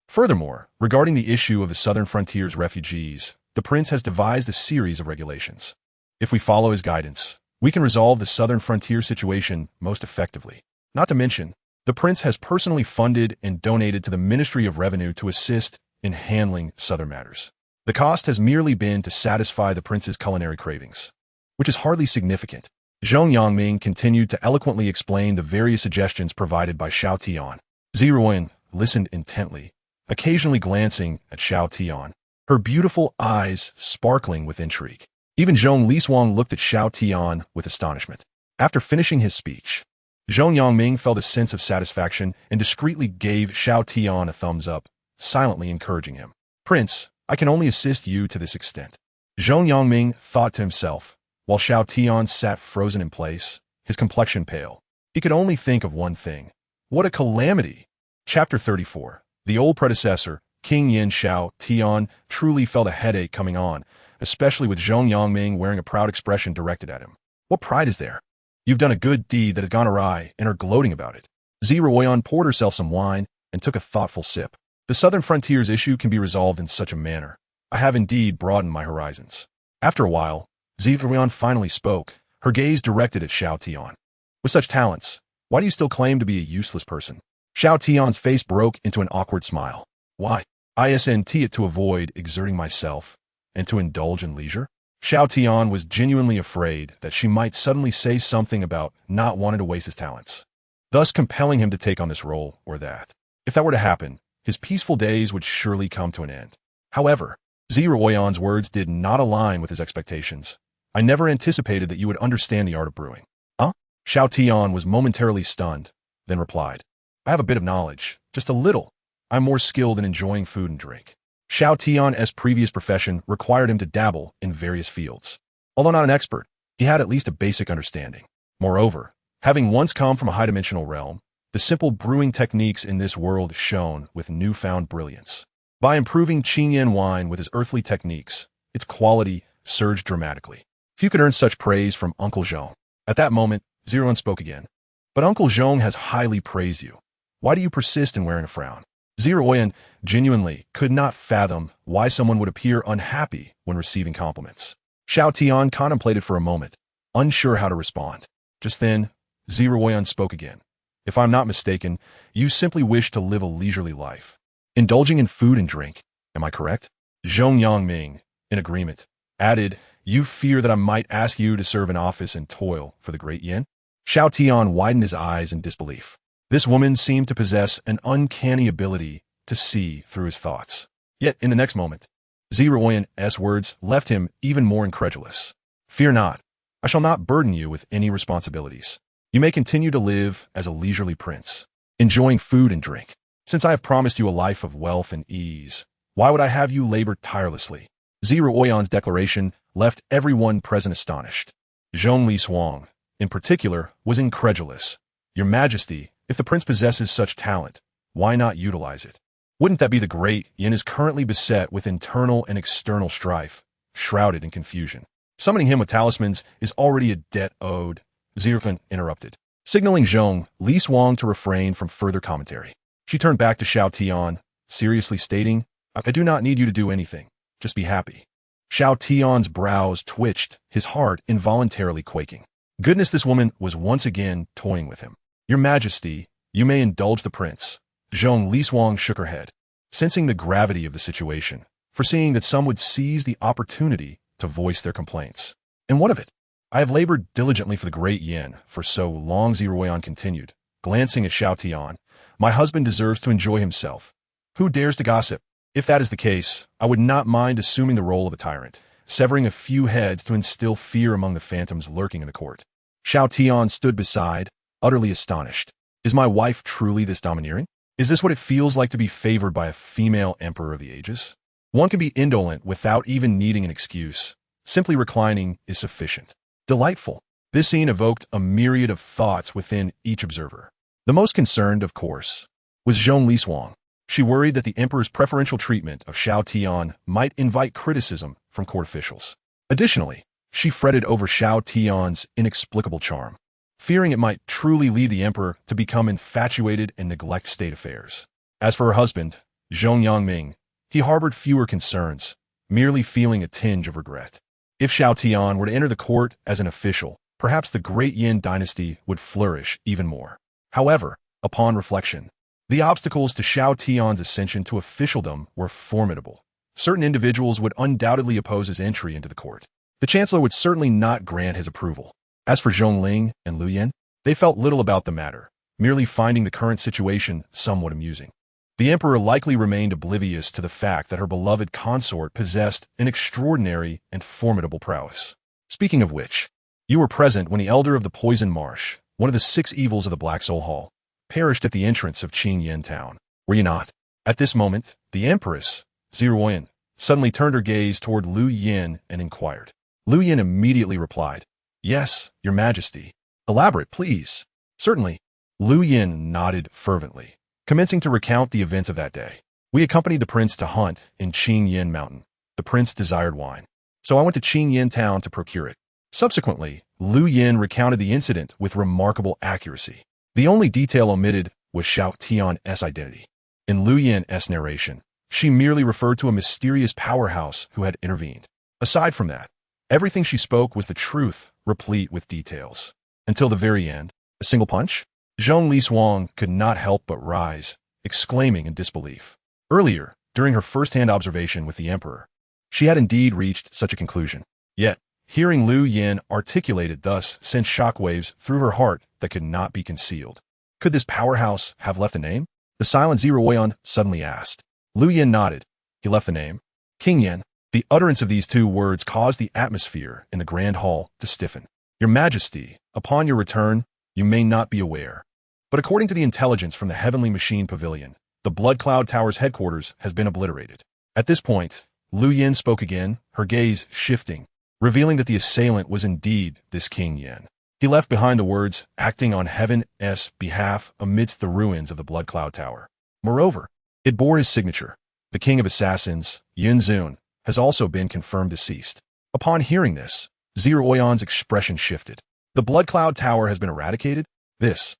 Furthermore, regarding the issue of the southern frontier's refugees, the prince has devised a series of regulations. If we follow his guidance, we can resolve the southern frontier situation most effectively. Not to mention, the prince has personally funded and donated to the Ministry of Revenue to assist in handling southern matters. The cost has merely been to satisfy the prince's culinary cravings, which is hardly significant. Zhong Yangming continued to eloquently explain the various suggestions provided by Xiao Tian. Ziruoyan listened intently, occasionally glancing at Xiao Tian, her beautiful eyes sparkling with intrigue. Even Zhong Liswang looked at Xiao Tian with astonishment. After finishing his speech, Zhong Yangming felt a sense of satisfaction and discreetly gave Xiao Tian a thumbs up, silently encouraging him. "Prince, I can only assist you to this extent." Zhong Yangming thought to himself, while Xiao Tian sat frozen in place, his complexion pale. He could only think of one thing. What a calamity! Chapter 34. The old predecessor, King Yin Xiao Tian, truly felt a headache coming on, especially with Zhong Yangming wearing a proud expression directed at him. What pride is there? You've done a good deed that has gone awry and are gloating about it. Ziruoyan poured herself some wine and took a thoughtful sip. The southern frontier's issue can be resolved in such a manner. I have indeed broadened my horizons. After a while, Ziruoyan finally spoke, her gaze directed at Xiao Tian. With such talents, why do you still claim to be a useless person? Xiao Tian's face broke into an awkward smile. Why? Isn't it to avoid exerting myself and to indulge in leisure? Xiao Tian was genuinely afraid that she might suddenly say something about not wanting to waste his talents, thus compelling him to take on this role or that. If that were to happen, his peaceful days would surely come to an end. However, Ziruoyan's words did not align with his expectations. I never anticipated that you would understand the art of brewing. Huh? Xiao Tian was momentarily stunned, then replied, I have a bit of knowledge, just a little. I'm more skilled in enjoying food and drink. Xiao Tian's previous profession required him to dabble in various fields. Although not an expert, he had at least a basic understanding. Moreover, having once come from a high-dimensional realm, the simple brewing techniques in this world shone with newfound brilliance. By improving Qingyan wine with his earthly techniques, its quality surged dramatically. Few could earn such praise from Uncle Zhong. At that moment, Ziruan spoke again. But Uncle Zhong has highly praised you. Why do you persist in wearing a frown? Ziruoyan genuinely could not fathom why someone would appear unhappy when receiving compliments. Xiao Tian contemplated for a moment, unsure how to respond. Just then, Ziruoyan spoke again. If I'm not mistaken, you simply wish to live a leisurely life, indulging in food and drink. Am I correct? Zhong Yangming, in agreement, added, You fear that I might ask you to serve in office and toil for the great Yin? Xiao Tian widened his eyes in disbelief. This woman seemed to possess an uncanny ability to see through his thoughts. Yet, in the next moment, Ziruoyan's words left him even more incredulous. Fear not. I shall not burden you with any responsibilities. You may continue to live as a leisurely prince, enjoying food and drink. Since I have promised you a life of wealth and ease, why would I have you labor tirelessly? Ziruoyan's declaration left everyone present astonished. Zhong Liswang, in particular, was incredulous. Your Majesty, if the prince possesses such talent, why not utilize it? Wouldn't that be the great Yin is currently beset with internal and external strife, shrouded in confusion. Summoning him with talismans is already a debt owed. Ziruoyan interrupted, signaling Zhong Liswang to refrain from further commentary. She turned back to Xiao Tian, seriously stating, I do not need you to do anything. Just be happy. Xiao Tian's brows twitched, his heart involuntarily quaking. Goodness, this woman was once again toying with him. Your Majesty, you may indulge the prince. Zhong Liswang shook her head, sensing the gravity of the situation, foreseeing that some would seize the opportunity to voice their complaints. And what of it? I have labored diligently for the great Yin for so long, Ziruoyan continued, glancing at Xiao Tian. My husband deserves to enjoy himself. Who dares to gossip? If that is the case, I would not mind assuming the role of a tyrant, severing a few heads to instill fear among the phantoms lurking in the court. Xiao Tian stood beside, utterly astonished. Is my wife truly this domineering? Is this what it feels like to be favored by a female emperor of the ages? One can be indolent without even needing an excuse. Simply reclining is sufficient. Delightful. This scene evoked a myriad of thoughts within each observer. The most concerned, of course, was Zhong Liswang. She worried that the emperor's preferential treatment of Xiao Tian might invite criticism from court officials. Additionally, she fretted over Xiao Tian's inexplicable charm, fearing it might truly lead the emperor to become infatuated and neglect state affairs. As for her husband, Zhong Yangming, he harbored fewer concerns, merely feeling a tinge of regret. If Xiao Tian were to enter the court as an official, perhaps the great Yin dynasty would flourish even more. However, upon reflection, the obstacles to Xiao Tian's ascension to officialdom were formidable. Certain individuals would undoubtedly oppose his entry into the court. The chancellor would certainly not grant his approval. As for Zhongling and Liu Yan, they felt little about the matter, merely finding the current situation somewhat amusing. The emperor likely remained oblivious to the fact that her beloved consort possessed an extraordinary and formidable prowess. Speaking of which, you were present when the elder of the Poison Marsh, one of the 6 evils of the Black Soul Hall, perished at the entrance of Qingyan town. Were you not? At this moment, the Empress, Ziruoyan, suddenly turned her gaze toward Liu Yin and inquired. Liu Yin immediately replied, "Yes, your majesty." "Elaborate, please." "Certainly." Liu Yin nodded fervently, commencing to recount the events of that day. "We accompanied the prince to hunt in Qingyan Mountain. The prince desired wine, so I went to Qingyan town to procure it." Subsequently, Liu Yin recounted the incident with remarkable accuracy. The only detail omitted was Xiao Tian's identity. In Liu Yin's narration, she merely referred to a mysterious powerhouse who had intervened. Aside from that, everything she spoke was the truth, replete with details. Until the very end, a single punch? Zhong Liswang could not help but rise, exclaiming in disbelief. Earlier, during her first-hand observation with the emperor, she had indeed reached such a conclusion. Yet, hearing Liu Yin articulate it thus sent shockwaves through her heart that could not be concealed. Could this powerhouse have left a name? The silent Ziruoyan suddenly asked. Liu Yin nodded. He left the name. Qingyan. The utterance of these 2 words caused the atmosphere in the grand hall to stiffen. Your Majesty, upon your return, you may not be aware, but according to the intelligence from the Heavenly Machine Pavilion, the Blood Cloud Tower's headquarters has been obliterated. At this point, Liu Yin spoke again, her gaze shifting, revealing that the assailant was indeed this King Yin. He left behind the words, acting on Heaven's behalf amidst the ruins of the Blood Cloud Tower. Moreover, it bore his signature. The King of Assassins, Yin Zun, has also been confirmed deceased. Upon hearing this, Ziruoyan's expression shifted. The Blood Cloud Tower has been eradicated? This.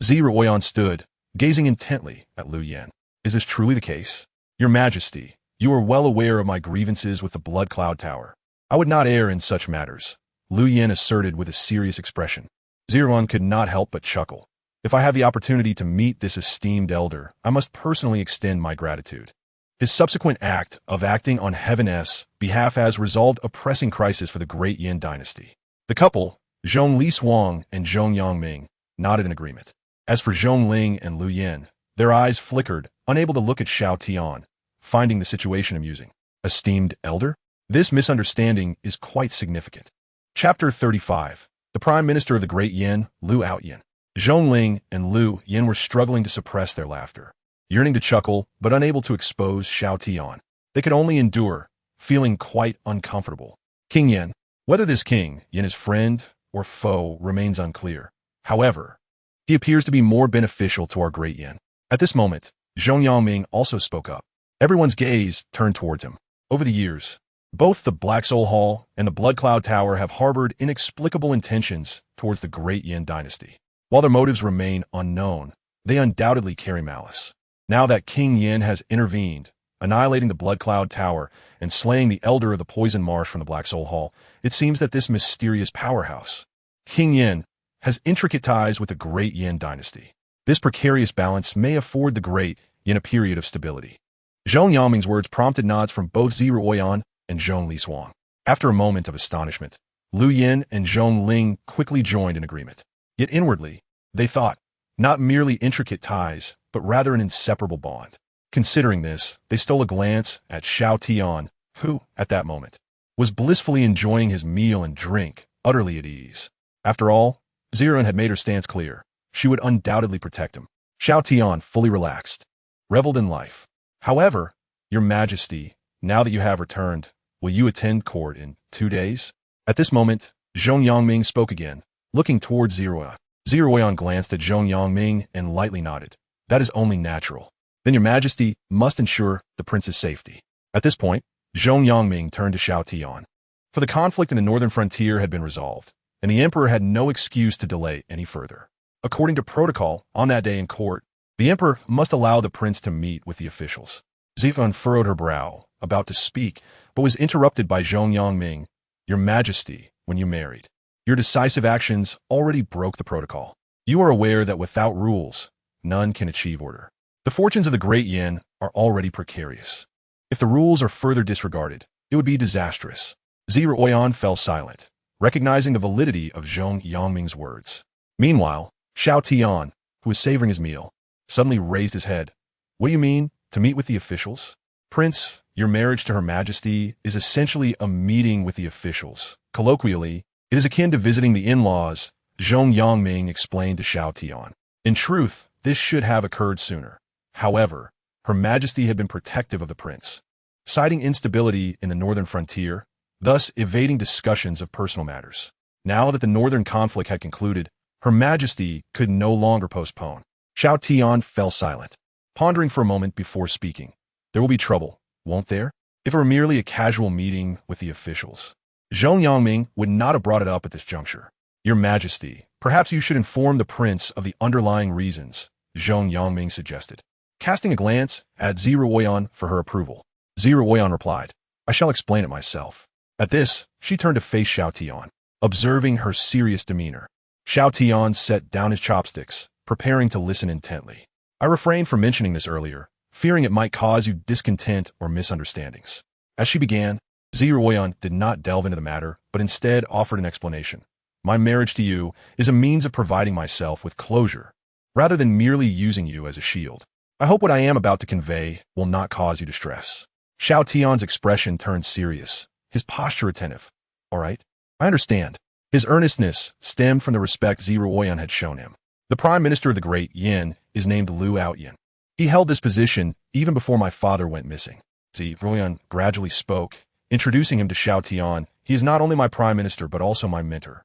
Ziruoyan stood, gazing intently at Liu Yin. Is this truly the case? Your Majesty, you are well aware of my grievances with the Blood Cloud Tower. I would not err in such matters, Liu Yin asserted with a serious expression. Ziruoyan could not help but chuckle. If I have the opportunity to meet this esteemed elder, I must personally extend my gratitude. His subsequent act of acting on Heaven's behalf has resolved a pressing crisis for the great Yin dynasty. The couple, Zhong Liswang and Zhong Yangming, nodded in agreement. As for Zhongling and Liu Yin, their eyes flickered, unable to look at Xiao Tian, finding the situation amusing. Esteemed elder? This misunderstanding is quite significant. Chapter 35. The Prime Minister of the Great Yin, Liu Outyin. Zhongling and Liu Yin were struggling to suppress their laughter, yearning to chuckle but unable to expose Xiao Tian. They could only endure, feeling quite uncomfortable. King Yin. Whether this King Yin is friend or foe remains unclear. However, he appears to be more beneficial to our great Yin. At this moment, Zhong Yangming also spoke up. Everyone's gaze turned towards him. Over the years, both the Black Soul Hall and the Blood Cloud Tower have harbored inexplicable intentions towards the great Yin dynasty. While their motives remain unknown, they undoubtedly carry malice. Now that King Yin has intervened, annihilating the Blood Cloud Tower and slaying the elder of the Poison Marsh from the Black Soul Hall, it seems that this mysterious powerhouse, King Yin, has intricate ties with the great Yin dynasty. This precarious balance may afford the great Yin a period of stability. Zhong Yangming's words prompted nods from both Ziruoyan and Zhong Liswang. After a moment of astonishment, Liu Yin and Zhong Ling quickly joined in agreement. Yet inwardly, they thought, not merely intricate ties, but rather an inseparable bond. Considering this, they stole a glance at Xiao Tian, who, at that moment, was blissfully enjoying his meal and drink, utterly at ease. After all, Ziruoyan had made her stance clear. She would undoubtedly protect him. Xiao Tian, fully relaxed, reveled in life. However, Your Majesty, now that you have returned, will you attend court in 2 days? At this moment, Zhong Yangming spoke again, looking towards Ziruoyan. Ziruoyan glanced at Zhong Yangming and lightly nodded. That is only natural. Then Your Majesty must ensure the prince's safety. At this point, Zhong Yangming turned to Xiao Tian. For the conflict in the northern frontier had been resolved, and the emperor had no excuse to delay any further. According to protocol, on that day in court, the emperor must allow the prince to meet with the officials. Ziruoyan furrowed her brow, about to speak, but was interrupted by Zhong Yangming. Your Majesty, when you married, your decisive actions already broke the protocol. You are aware that without rules, none can achieve order. The fortunes of the great Yin are already precarious. If the rules are further disregarded, it would be disastrous. Ziruoyan fell silent, recognizing the validity of Zhong Yangming's words. Meanwhile, Xiao Tian, who was savoring his meal, suddenly raised his head. What do you mean, to meet with the officials? Prince, your marriage to Her Majesty is essentially a meeting with the officials. Colloquially, it is akin to visiting the in-laws, Zhong Yangming explained to Xiao Tian. In truth, this should have occurred sooner. However, Her Majesty had been protective of the prince, citing instability in the northern frontier, thus evading discussions of personal matters. Now that the northern conflict had concluded, Her Majesty could no longer postpone. Xiao Tian fell silent, pondering for a moment before speaking. There will be trouble, won't there? If it were merely a casual meeting with the officials. Zhong Yangming would not have brought it up at this juncture. Your Majesty, perhaps you should inform the prince of the underlying reasons, Zhong Yangming suggested, casting a glance at Ziruoyan for her approval. Ziruoyan replied, I shall explain it myself. At this, she turned to face Xiao Tian, observing her serious demeanor. Xiao Tian set down his chopsticks, preparing to listen intently. I refrained from mentioning this earlier, fearing it might cause you discontent or misunderstandings. As she began, Ziruoyan did not delve into the matter, but instead offered an explanation. My marriage to you is a means of providing myself with closure, rather than merely using you as a shield. I hope what I am about to convey will not cause you distress. Xiao Tian's expression turned serious, his posture attentive. All right, I understand. His earnestness stemmed from the respect Ziruoyan had shown him. The Prime Minister of the Great Yin is named Liu Outyin. He held this position even before my father went missing. Ziruoyan gradually spoke, introducing him to Xiao Tian. He is not only my Prime Minister but also my mentor.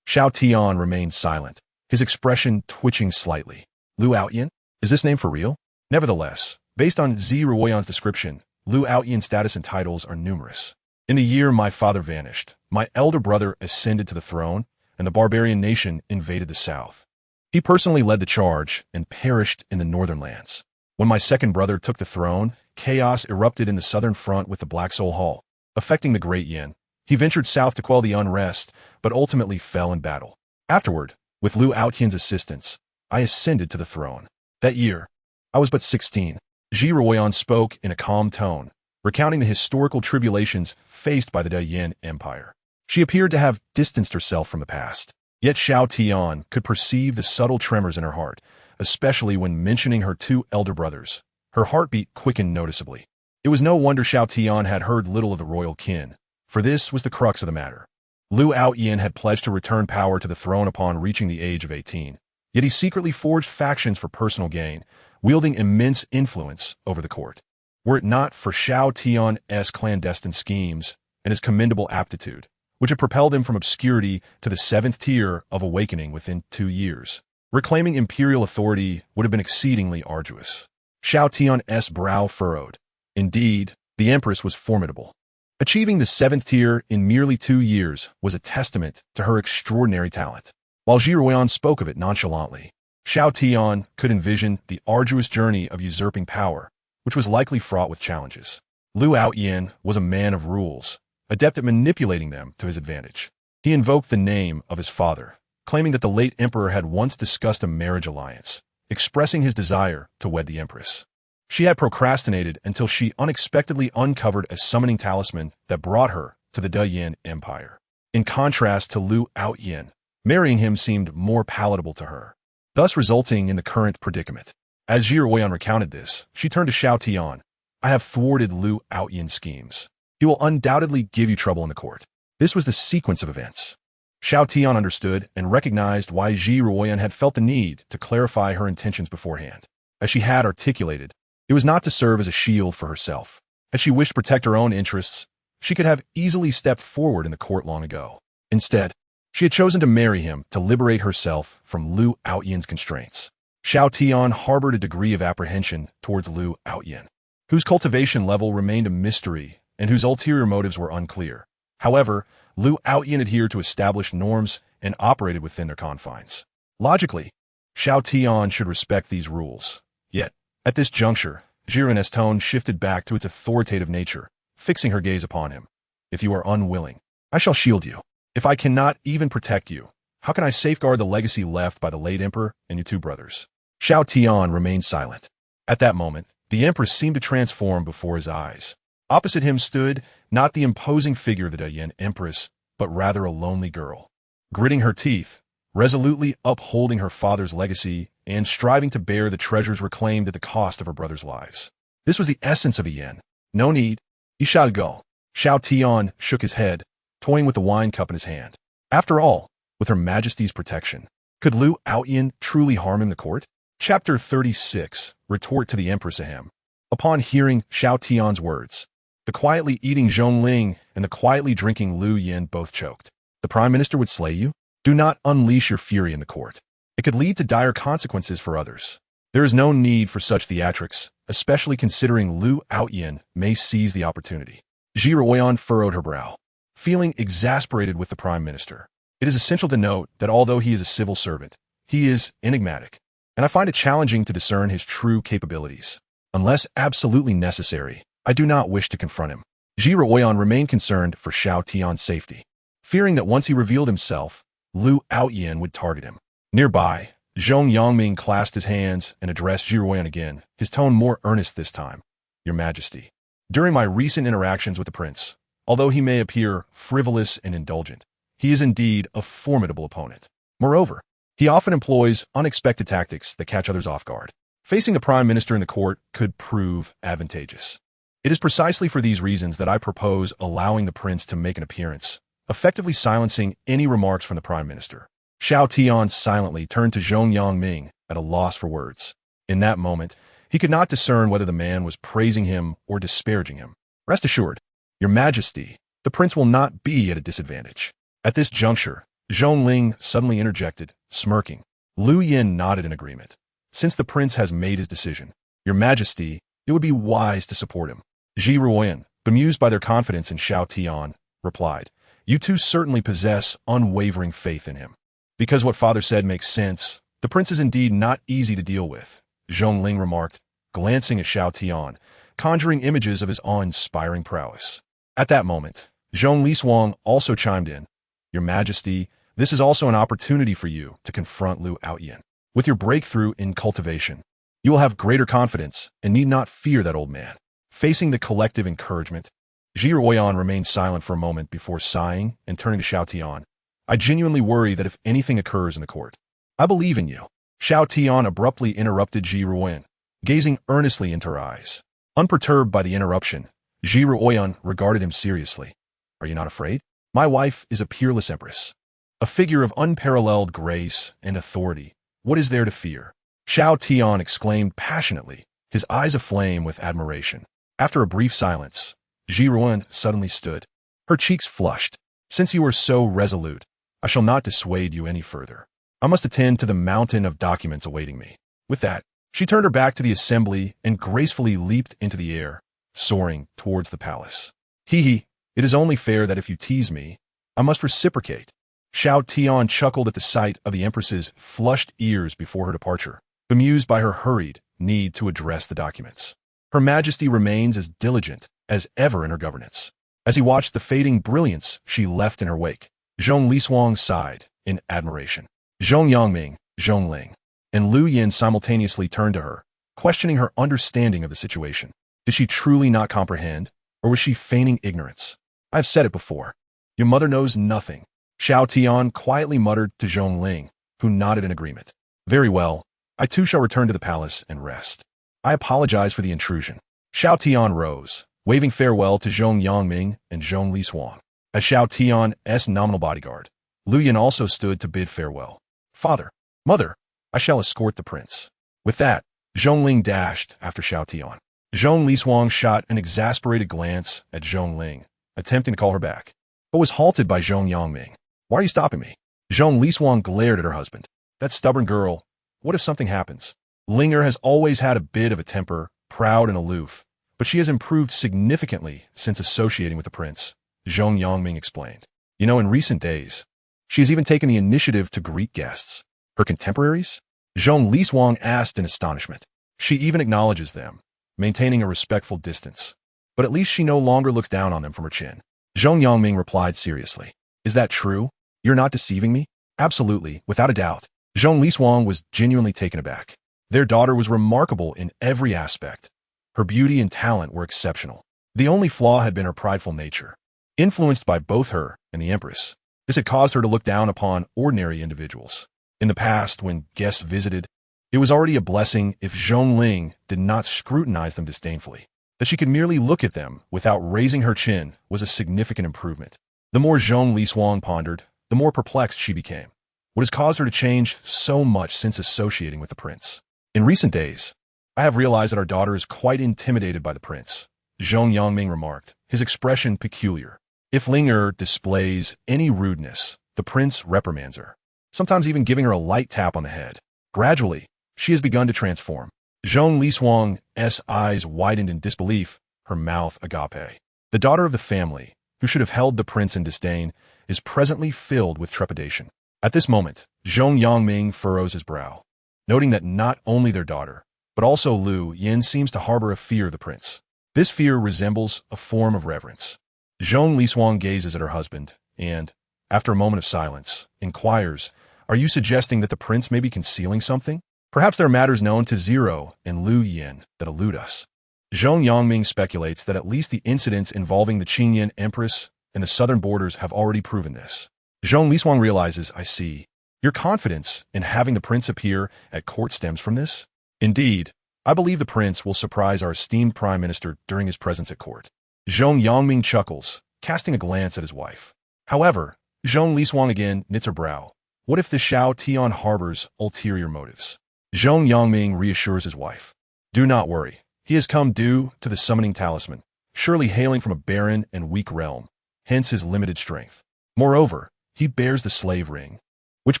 Xiao Tian remained silent, his expression twitching slightly. Liu Outyin? Is this name for real? Nevertheless, based on Ziruoyan's description, Liu Outyin's status and titles are numerous. In the year my father vanished, my elder brother ascended to the throne, and the barbarian nation invaded the south. He personally led the charge and perished in the northern lands. When my second brother took the throne, chaos erupted in the southern front with the Black Soul Hall, affecting the Great Yin. He ventured south to quell the unrest, but ultimately fell in battle. Afterward, with Liu Outyan's assistance, I ascended to the throne. That year, I was but 16. Ziruoyan spoke in a calm tone, recounting the historical tribulations faced by the De Yin Empire. She appeared to have distanced herself from the past. Yet Xiao Tian could perceive the subtle tremors in her heart, especially when mentioning her 2 elder brothers. Her heartbeat quickened noticeably. It was no wonder Xiao Tian had heard little of the royal kin, for this was the crux of the matter. Liu Outyin had pledged to return power to the throne upon reaching the age of 18, yet he secretly forged factions for personal gain, wielding immense influence over the court. Were it not for Xiao Tian's clandestine schemes and his commendable aptitude, which had propelled him from obscurity to the 7th tier of awakening within 2 years, reclaiming imperial authority would have been exceedingly arduous. Xiao Tian's brow furrowed. Indeed, the Empress was formidable. Achieving the 7th tier in merely 2 years was a testament to her extraordinary talent. While Ziruoyan spoke of it nonchalantly, Xiao Tian could envision the arduous journey of usurping power, which was likely fraught with challenges. Liu Outyin was a man of rules, adept at manipulating them to his advantage. He invoked the name of his father, claiming that the late emperor had once discussed a marriage alliance, expressing his desire to wed the Empress. She had procrastinated until she unexpectedly uncovered a summoning talisman that brought her to the De Yin Empire. In contrast to Liu Outyin, marrying him seemed more palatable to her, thus resulting in the current predicament. As Ziruoyan recounted this, she turned to Xiao Tian. I have thwarted Liu Outyin's schemes. He will undoubtedly give you trouble in the court. This was the sequence of events. Xiao Tian understood and recognized why Ji Ruoyan had felt the need to clarify her intentions beforehand. As she had articulated, it was not to serve as a shield for herself. Had she wished to protect her own interests, she could have easily stepped forward in the court long ago. Instead, she had chosen to marry him to liberate herself from Lu Outyan's constraints. Xiao Tian harbored a degree of apprehension towards Lu Outyan, whose cultivation level remained a mystery and whose ulterior motives were unclear. However, Lu Outyan adhered to established norms and operated within their confines. Logically, Xiao Tian should respect these rules. Yet, at this juncture, Jiren's tone shifted back to its authoritative nature, fixing her gaze upon him. If you are unwilling, I shall shield you. If I cannot even protect you, how can I safeguard the legacy left by the late emperor and your two brothers? Xiao Tian remained silent. At that moment, the Empress seemed to transform before his eyes. Opposite him stood not the imposing figure of the Dayan Empress, but rather a lonely girl. Gritting her teeth, resolutely upholding her father's legacy, and striving to bear the treasures reclaimed at the cost of her brothers' lives. This was the essence of a yen. No need. You shall go. Xiao Tian shook his head, toying with the wine cup in his hand. After all, with Her Majesty's protection, could Lu Outyan truly harm him in the court? Chapter 36, Retort to the Empress Ahem. Upon hearing Xiao Tian's words, the quietly eating Zhongling and the quietly drinking Lu Yin both choked. The Prime Minister would slay you? Do not unleash your fury in the court. It could lead to dire consequences for others. There is no need for such theatrics, especially considering Lu Outyan may seize the opportunity. Ji Ruoyan furrowed her brow, feeling exasperated with the Prime Minister. It is essential to note that although he is a civil servant, he is enigmatic, and I find it challenging to discern his true capabilities. Unless absolutely necessary, I do not wish to confront him. Ji Ruoyan remained concerned for Xiao Tian's safety, fearing that once he revealed himself, Lu Outyan would target him. Nearby, Zhong Yangming clasped his hands and addressed Ji Ruoyan again, his tone more earnest this time. Your Majesty, during my recent interactions with the prince, although he may appear frivolous and indulgent, he is indeed a formidable opponent. Moreover, he often employs unexpected tactics that catch others off guard. Facing the Prime Minister in the court could prove advantageous. It is precisely for these reasons that I propose allowing the prince to make an appearance, effectively silencing any remarks from the Prime Minister. Xiao Tian silently turned to Zhong Yangming at a loss for words. In that moment, he could not discern whether the man was praising him or disparaging him. Rest assured, Your Majesty, the prince will not be at a disadvantage. At this juncture, Zhongling suddenly interjected, smirking. Lu Yin nodded in agreement. Since the prince has made his decision, Your Majesty, it would be wise to support him. Ji Ruoyan, bemused by their confidence in Xiao Tian, replied, You two certainly possess unwavering faith in him. Because what father said makes sense, the prince is indeed not easy to deal with, Zhongling remarked, glancing at Xiao Tian, conjuring images of his awe-inspiring prowess. At that moment, Zhong Liswang also chimed in, Your Majesty, this is also an opportunity for you to confront Lu Outyan. With your breakthrough in cultivation, you will have greater confidence and need not fear that old man. Facing the collective encouragement, Ji Ruoyan remained silent for a moment before sighing and turning to Xiao Tian. I genuinely worry that if anything occurs in the court, I believe in you. Xiao Tian abruptly interrupted Ji Ruoyan, gazing earnestly into her eyes. Unperturbed by the interruption, Ji Ruoyan regarded him seriously. Are you not afraid? My wife is a peerless empress, a figure of unparalleled grace and authority. What is there to fear? Xiao Tian exclaimed passionately, his eyes aflame with admiration. After a brief silence, Ji Ruoyan suddenly stood. Her cheeks flushed. Since you are so resolute, I shall not dissuade you any further. I must attend to the mountain of documents awaiting me. With that, she turned her back to the assembly and gracefully leaped into the air, soaring towards the palace. Hee, it is only fair that if you tease me, I must reciprocate. Xiao Tian chuckled at the sight of the Empress's flushed ears before her departure, bemused by her hurried need to address the documents. Her Majesty remains as diligent as ever in her governance. As he watched the fading brilliance she left in her wake, Zhong Liswang sighed in admiration. Zhong Yangming, Zhongling, and Lu Yin simultaneously turned to her, questioning her understanding of the situation. Did she truly not comprehend, or was she feigning ignorance? I have said it before. Your mother knows nothing. Xiao Tian quietly muttered to Zhongling, who nodded in agreement. Very well, I too shall return to the palace and rest. I apologize for the intrusion. Xiao Tian rose, waving farewell to Zhong Yangming and Zhong Liswang. As Xiao Tian's nominal bodyguard, Lu Yin also stood to bid farewell. Father, mother, I shall escort the prince. With that, Zhongling dashed after Xiao Tian. Zhong Lishuang shot an exasperated glance at Zhongling, attempting to call her back, but was halted by Zhong Yangming. Why are you stopping me? Zhong Lishuang glared at her husband. That stubborn girl. What if something happens? Linger has always had a bit of a temper, proud and aloof, but she has improved significantly since associating with the prince, Zhong Yangming explained. You know, in recent days, she has even taken the initiative to greet guests. Her contemporaries? Zhong Lishuang asked in astonishment. She even acknowledges them, maintaining a respectful distance. But at least she no longer looks down on them from her chin. Zhong Yangming replied seriously. Is that true? You're not deceiving me? Absolutely, without a doubt. Zhong Lishuang was genuinely taken aback. Their daughter was remarkable in every aspect. Her beauty and talent were exceptional. The only flaw had been her prideful nature. Influenced by both her and the Empress, this had caused her to look down upon ordinary individuals. In the past, when guests visited, it was already a blessing if Zhongling did not scrutinize them disdainfully. That she could merely look at them without raising her chin was a significant improvement. The more Zhong Lishuang pondered, the more perplexed she became. What has caused her to change so much since associating with the prince? In recent days, I have realized that our daughter is quite intimidated by the prince, Zhong Yangming remarked, his expression peculiar. If Linger displays any rudeness, the prince reprimands her, sometimes even giving her a light tap on the head. Gradually, she has begun to transform. Zhong Lishuang's eyes widened in disbelief, her mouth agape. The daughter of the family, who should have held the prince in disdain, is presently filled with trepidation. At this moment, Zhong Yangming furrows his brow, noting that not only their daughter, but also Lu Yin seems to harbor a fear of the prince. This fear resembles a form of reverence. Zhong Lishuang gazes at her husband and, after a moment of silence, inquires, "Are you suggesting that the prince may be concealing something? Perhaps there are matters known to Zero and Lu Yin that elude us." Zhong Yangming speculates that at least the incidents involving the Qingyan Empress and the southern borders have already proven this. Zhong Lishuang realizes, I see. Your confidence in having the prince appear at court stems from this? Indeed, I believe the prince will surprise our esteemed prime minister during his presence at court. Zhong Yangming chuckles, casting a glance at his wife. However, Zhong Lishuang again knits her brow. What if the Xiao Tian harbors ulterior motives? Zhong Yangming reassures his wife. Do not worry. He has come due to the summoning talisman, surely hailing from a barren and weak realm, hence his limited strength. Moreover, he bears the slave ring, which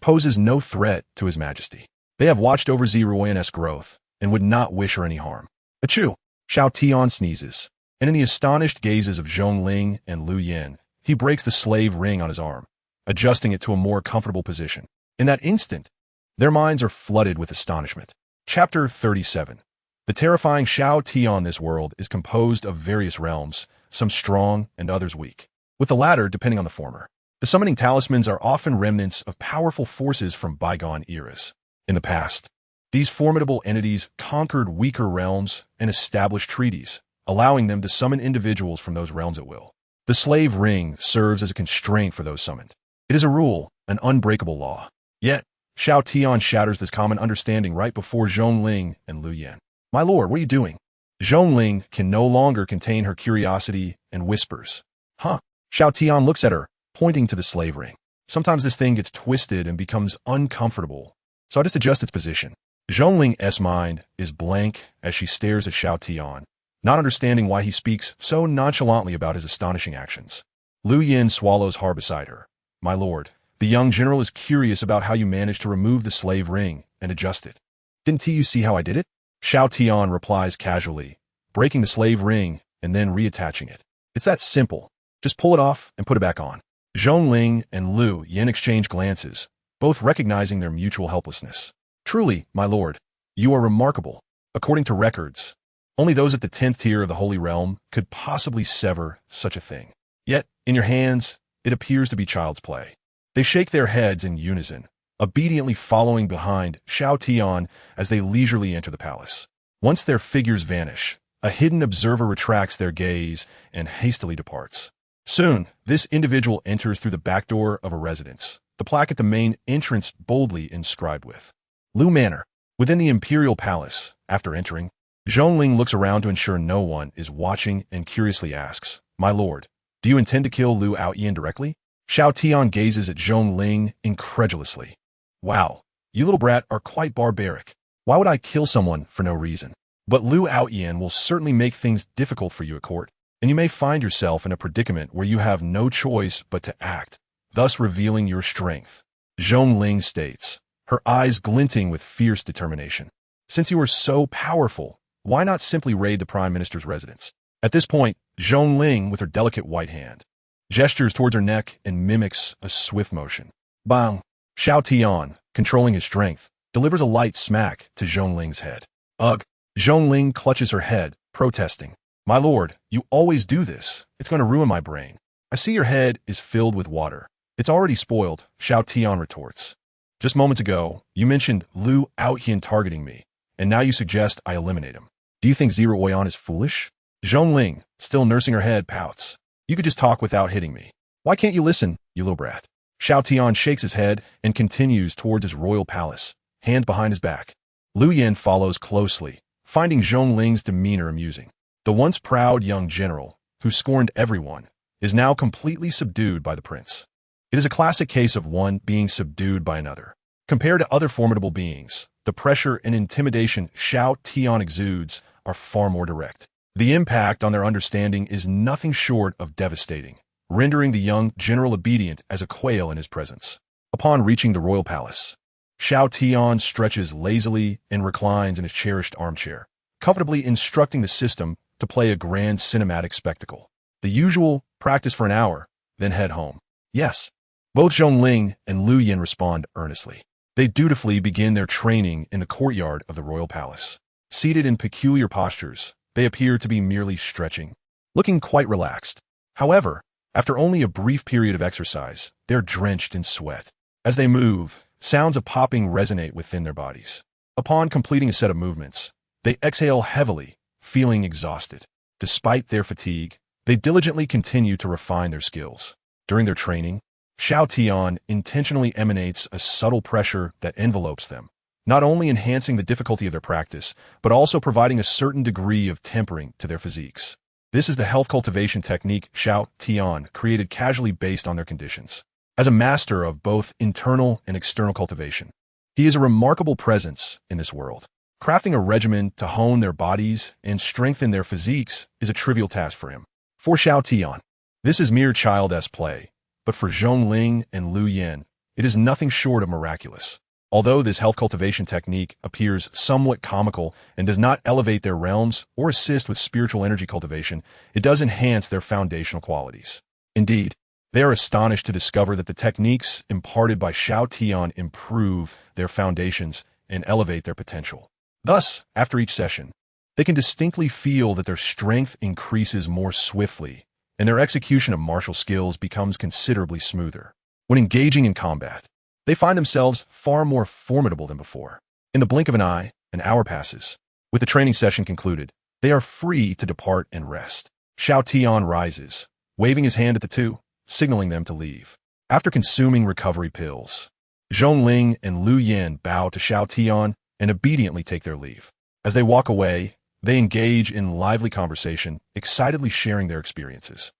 poses no threat to his majesty. They have watched over Ziruoyan's growth and would not wish her any harm. Achoo! Xiao Tian sneezes, and in the astonished gazes of Zhongling and Lu Yin, he breaks the slave ring on his arm, adjusting it to a more comfortable position. In that instant, their minds are flooded with astonishment. Chapter 37. The terrifying Xiao Tian this world is composed of various realms, some strong and others weak, with the latter depending on the former. The summoning talismans are often remnants of powerful forces from bygone eras. In the past, these formidable entities conquered weaker realms and established treaties, allowing them to summon individuals from those realms at will. The slave ring serves as a constraint for those summoned. It is a rule, an unbreakable law. Yet, Xiao Tian shatters this common understanding right before Zhongling and Lu Yin. My lord, what are you doing? Zhongling can no longer contain her curiosity and whispers. Huh? Xiao Tian looks at her, pointing to the slave ring. Sometimes this thing gets twisted and becomes uncomfortable, so I just adjust its position. Zhongling's mind is blank as she stares at Xiao Tian, not understanding why he speaks so nonchalantly about his astonishing actions. Lu Yin swallows hard beside her. My lord, the young general is curious about how you managed to remove the slave ring and adjust it. Didn't you see how I did it? Xiao Tian replies casually, breaking the slave ring and then reattaching it. It's that simple. Just pull it off and put it back on. Zhongling and Lu Yin exchange glances, both recognizing their mutual helplessness. Truly, my lord, you are remarkable. According to records, only those at the 10th tier of the Holy Realm could possibly sever such a thing. Yet, in your hands, it appears to be child's play. They shake their heads in unison, obediently following behind Xiao Tian as they leisurely enter the palace. Once their figures vanish, a hidden observer retracts their gaze and hastily departs. Soon, this individual enters through the back door of a residence, the plaque at the main entrance boldly inscribed with Lu Manor. Within the imperial palace, after entering, Zhongling looks around to ensure no one is watching and curiously asks, My lord, do you intend to kill Lu Outyin directly? Xiao Tian gazes at Ling incredulously. Wow, you little brat are quite barbaric. Why would I kill someone for no reason? But Lu Outyan will certainly make things difficult for you at court, and you may find yourself in a predicament where you have no choice but to act, thus revealing your strength. Ling states, her eyes glinting with fierce determination. Since you are so powerful, why not simply raid the Prime Minister's residence? At this point, Ling, with her delicate white hand, gestures towards her neck and mimics a swift motion. Bang! Xiao Tian, controlling his strength, delivers a light smack to Ling's head. Ugh! Ling clutches her head, protesting. My lord, you always do this. It's going to ruin my brain. I see your head is filled with water. It's already spoiled, Xiao Tian retorts. Just moments ago, you mentioned Lu Outyan targeting me, and now you suggest I eliminate him. Do you think Zero Oyan is foolish? Ling, still nursing her head, pouts. You could just talk without hitting me. Why can't you listen, you little brat? Xiao Tian shakes his head and continues towards his royal palace, hands behind his back. Lu Yen follows closely, finding Ling's demeanor amusing. The once proud young general, who scorned everyone, is now completely subdued by the prince. It is a classic case of one being subdued by another. Compared to other formidable beings, the pressure and intimidation Xiao Tian exudes are far more direct. The impact on their understanding is nothing short of devastating, rendering the young general obedient as a quail in his presence. Upon reaching the royal palace, Xiao Tian stretches lazily and reclines in his cherished armchair, comfortably instructing the system to play a grand cinematic spectacle. The usual practice for an hour, then head home. Yes. Both Ling and Lu Yen respond earnestly. They dutifully begin their training in the courtyard of the royal palace. Seated in peculiar postures, they appear to be merely stretching, looking quite relaxed. However, after only a brief period of exercise, they're drenched in sweat. As they move, sounds of popping resonate within their bodies. Upon completing a set of movements, they exhale heavily, feeling exhausted. Despite their fatigue, they diligently continue to refine their skills. During their training, Xiao Tian intentionally emanates a subtle pressure that envelopes them, not only enhancing the difficulty of their practice, but also providing a certain degree of tempering to their physiques. This is the health cultivation technique Xiao Tian created casually based on their conditions. As a master of both internal and external cultivation, he is a remarkable presence in this world. Crafting a regimen to hone their bodies and strengthen their physiques is a trivial task for him. For Xiao Tian, this is mere child-esque play, but for Ling and Lu Yen, it is nothing short of miraculous. Although this health cultivation technique appears somewhat comical and does not elevate their realms or assist with spiritual energy cultivation, it does enhance their foundational qualities. Indeed, they are astonished to discover that the techniques imparted by Xiao Tian improve their foundations and elevate their potential. Thus, after each session, they can distinctly feel that their strength increases more swiftly, and their execution of martial skills becomes considerably smoother. When engaging in combat, they find themselves far more formidable than before. In the blink of an hour passes. With the training session concluded, they are free to depart and rest. Xiao Tian rises, waving his hand at the two, signaling them to leave. After consuming recovery pills, Ling and Lu Yen bow to Xiao Tian and obediently take their leave. As they walk away, they engage in lively conversation, excitedly sharing their experiences.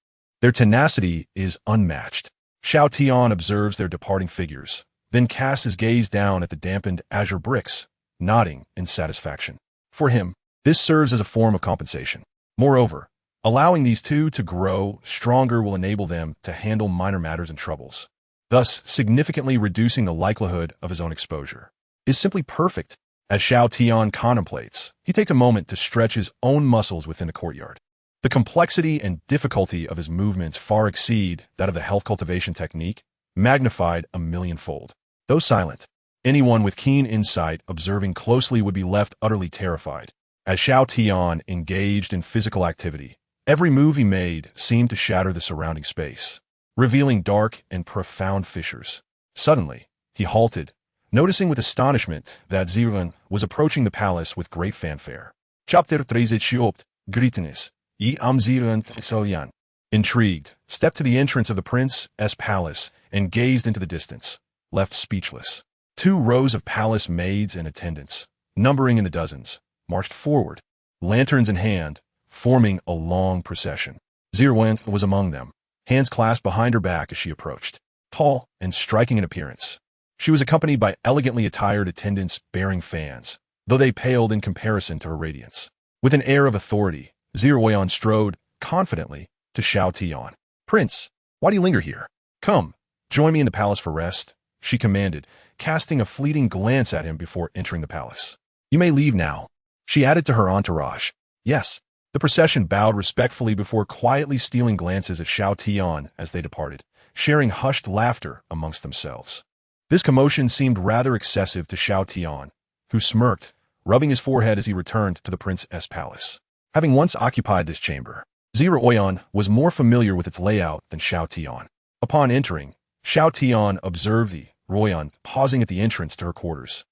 Their tenacity is unmatched. Xiao Tian observes their departing figures, then casts his gaze down at the dampened azure bricks, nodding in satisfaction. For him, this serves as a form of compensation. Moreover, allowing these two to grow stronger will enable them to handle minor matters and troubles, thus significantly reducing the likelihood of his own exposure. Is simply perfect. As Xiao Tian contemplates, he takes a moment to stretch his own muscles within the courtyard. The complexity and difficulty of his movements far exceed that of the health cultivation technique, magnified a millionfold. Though silent, anyone with keen insight observing closely would be left utterly terrified. As Xiao Tian engaged in physical activity, every move he made seemed to shatter the surrounding space, revealing dark and profound fissures. Suddenly, he halted, noticing with astonishment that Ziren was approaching the palace with great fanfare. Chapter 38 Greetings, ye am Ziren Soyan. Intrigued, stepped to the entrance of the prince's palace and gazed into the distance, left speechless. 2 rows of palace maids and attendants, numbering in the dozens, marched forward, lanterns in hand, forming a long procession. Ziren was among them, hands clasped behind her back as she approached. Tall and striking in appearance, she was accompanied by elegantly attired attendants bearing fans, though they paled in comparison to her radiance. With an air of authority, Ziruoyan strode confidently to Xiao Tian. "Prince, why do you linger here? Come, join me in the palace for rest," she commanded, casting a fleeting glance at him before entering the palace. "You may leave now," she added to her entourage. "Yes." The procession bowed respectfully before quietly stealing glances at Xiao Tian as they departed, sharing hushed laughter amongst themselves. This commotion seemed rather excessive to Xiao Tian, who smirked, rubbing his forehead as he returned to the prince's palace. Having once occupied this chamber, Ziruoyan was more familiar with its layout than Xiao Tian. Upon entering, Xiao Tian observed the Royan pausing at the entrance to her quarters,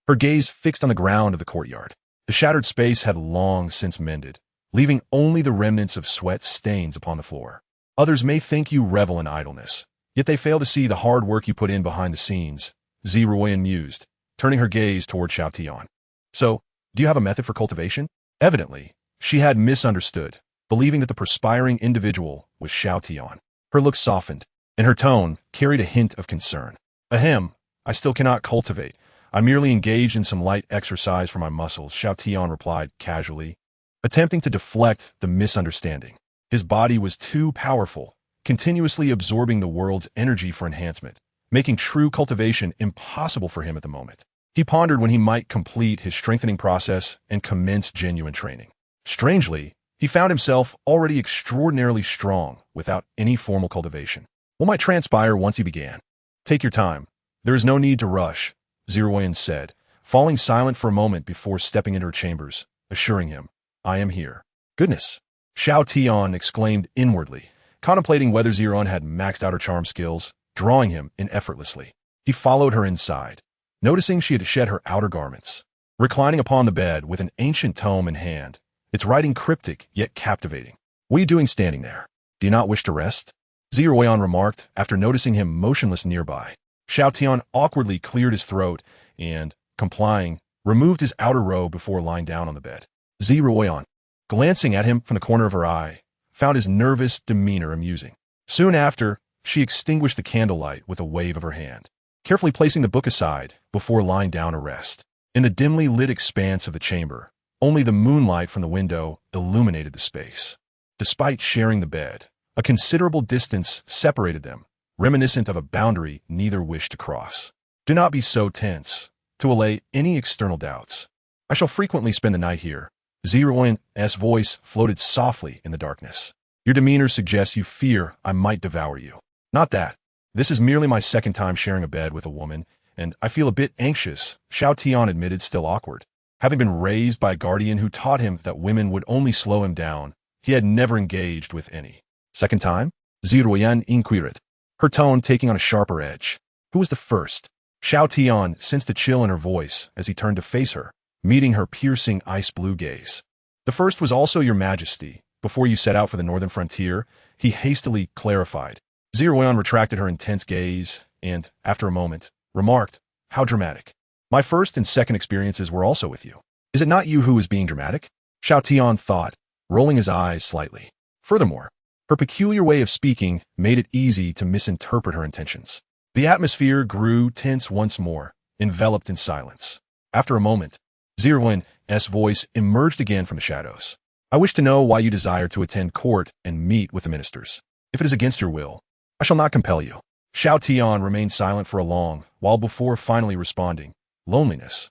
her gaze fixed on the ground of the courtyard. The shattered space had long since mended, leaving only the remnants of sweat stains upon the floor. "Others may think you revel in idleness, yet they fail to see the hard work you put in behind the scenes," Ziruoyan mused, turning her gaze toward Xiao Tian. "So, do you have a method for cultivation?" Evidently, she had misunderstood, believing that the perspiring individual was Xiao Tian. Her look softened, and her tone carried a hint of concern. "Ahem, I still cannot cultivate. I merely engaged in some light exercise for my muscles," Xiao Tian replied casually, attempting to deflect the misunderstanding. His body was too powerful, continuously absorbing the world's energy for enhancement, making true cultivation impossible for him at the moment. He pondered when he might complete his strengthening process and commence genuine training. Strangely, he found himself already extraordinarily strong without any formal cultivation. What might transpire once he began? "Take your time. There is no need to rush," Ziruoyan said, falling silent for a moment before stepping into her chambers, assuring him, "I am here." "Goodness!" Xiao Tian exclaimed inwardly, contemplating whether Ziruoyan had maxed out her charm skills, drawing him in effortlessly. He followed her inside, noticing she had shed her outer garments. Reclining upon the bed with an ancient tome in hand, its writing cryptic yet captivating. "What are you doing standing there? Do you not wish to rest?" Ziruoyan remarked after noticing him motionless nearby. Xiao Tian awkwardly cleared his throat and, complying, removed his outer robe before lying down on the bed. Ziruoyan, glancing at him from the corner of her eye, found his nervous demeanor amusing. Soon after, she extinguished the candlelight with a wave of her hand, carefully placing the book aside before lying down to rest. In the dimly lit expanse of the chamber, only the moonlight from the window illuminated the space. Despite sharing the bed, a considerable distance separated them, reminiscent of a boundary neither wished to cross. "Do not be so tense, to allay any external doubts. I shall frequently spend the night here." Ziruoyan's voice floated softly in the darkness. "Your demeanor suggests you fear I might devour you." "Not that. This is merely my second time sharing a bed with a woman, and I feel a bit anxious," Xiao Tian admitted, still awkward. Having been raised by a guardian who taught him that women would only slow him down, he had never engaged with any. "Second time?" Ziruoyan inquired, her tone taking on a sharper edge. "Who was the first?" Xiao Tian sensed a chill in her voice as he turned to face her, meeting her piercing ice-blue gaze. "The first was also your majesty, before you set out for the northern frontier," he hastily clarified. Ziruoyan retracted her intense gaze and, after a moment, remarked, "How dramatic. My first and second experiences were also with you. Is it not you who is being dramatic?" Xiao Tian thought, rolling his eyes slightly. Furthermore, her peculiar way of speaking made it easy to misinterpret her intentions. The atmosphere grew tense once more, enveloped in silence. After a moment, Ziruoyan's voice emerged again from the shadows. "I wish to know why you desire to attend court and meet with the ministers. If it is against your will, I shall not compel you." Xiao Tian remained silent for a long while before finally responding, "Loneliness."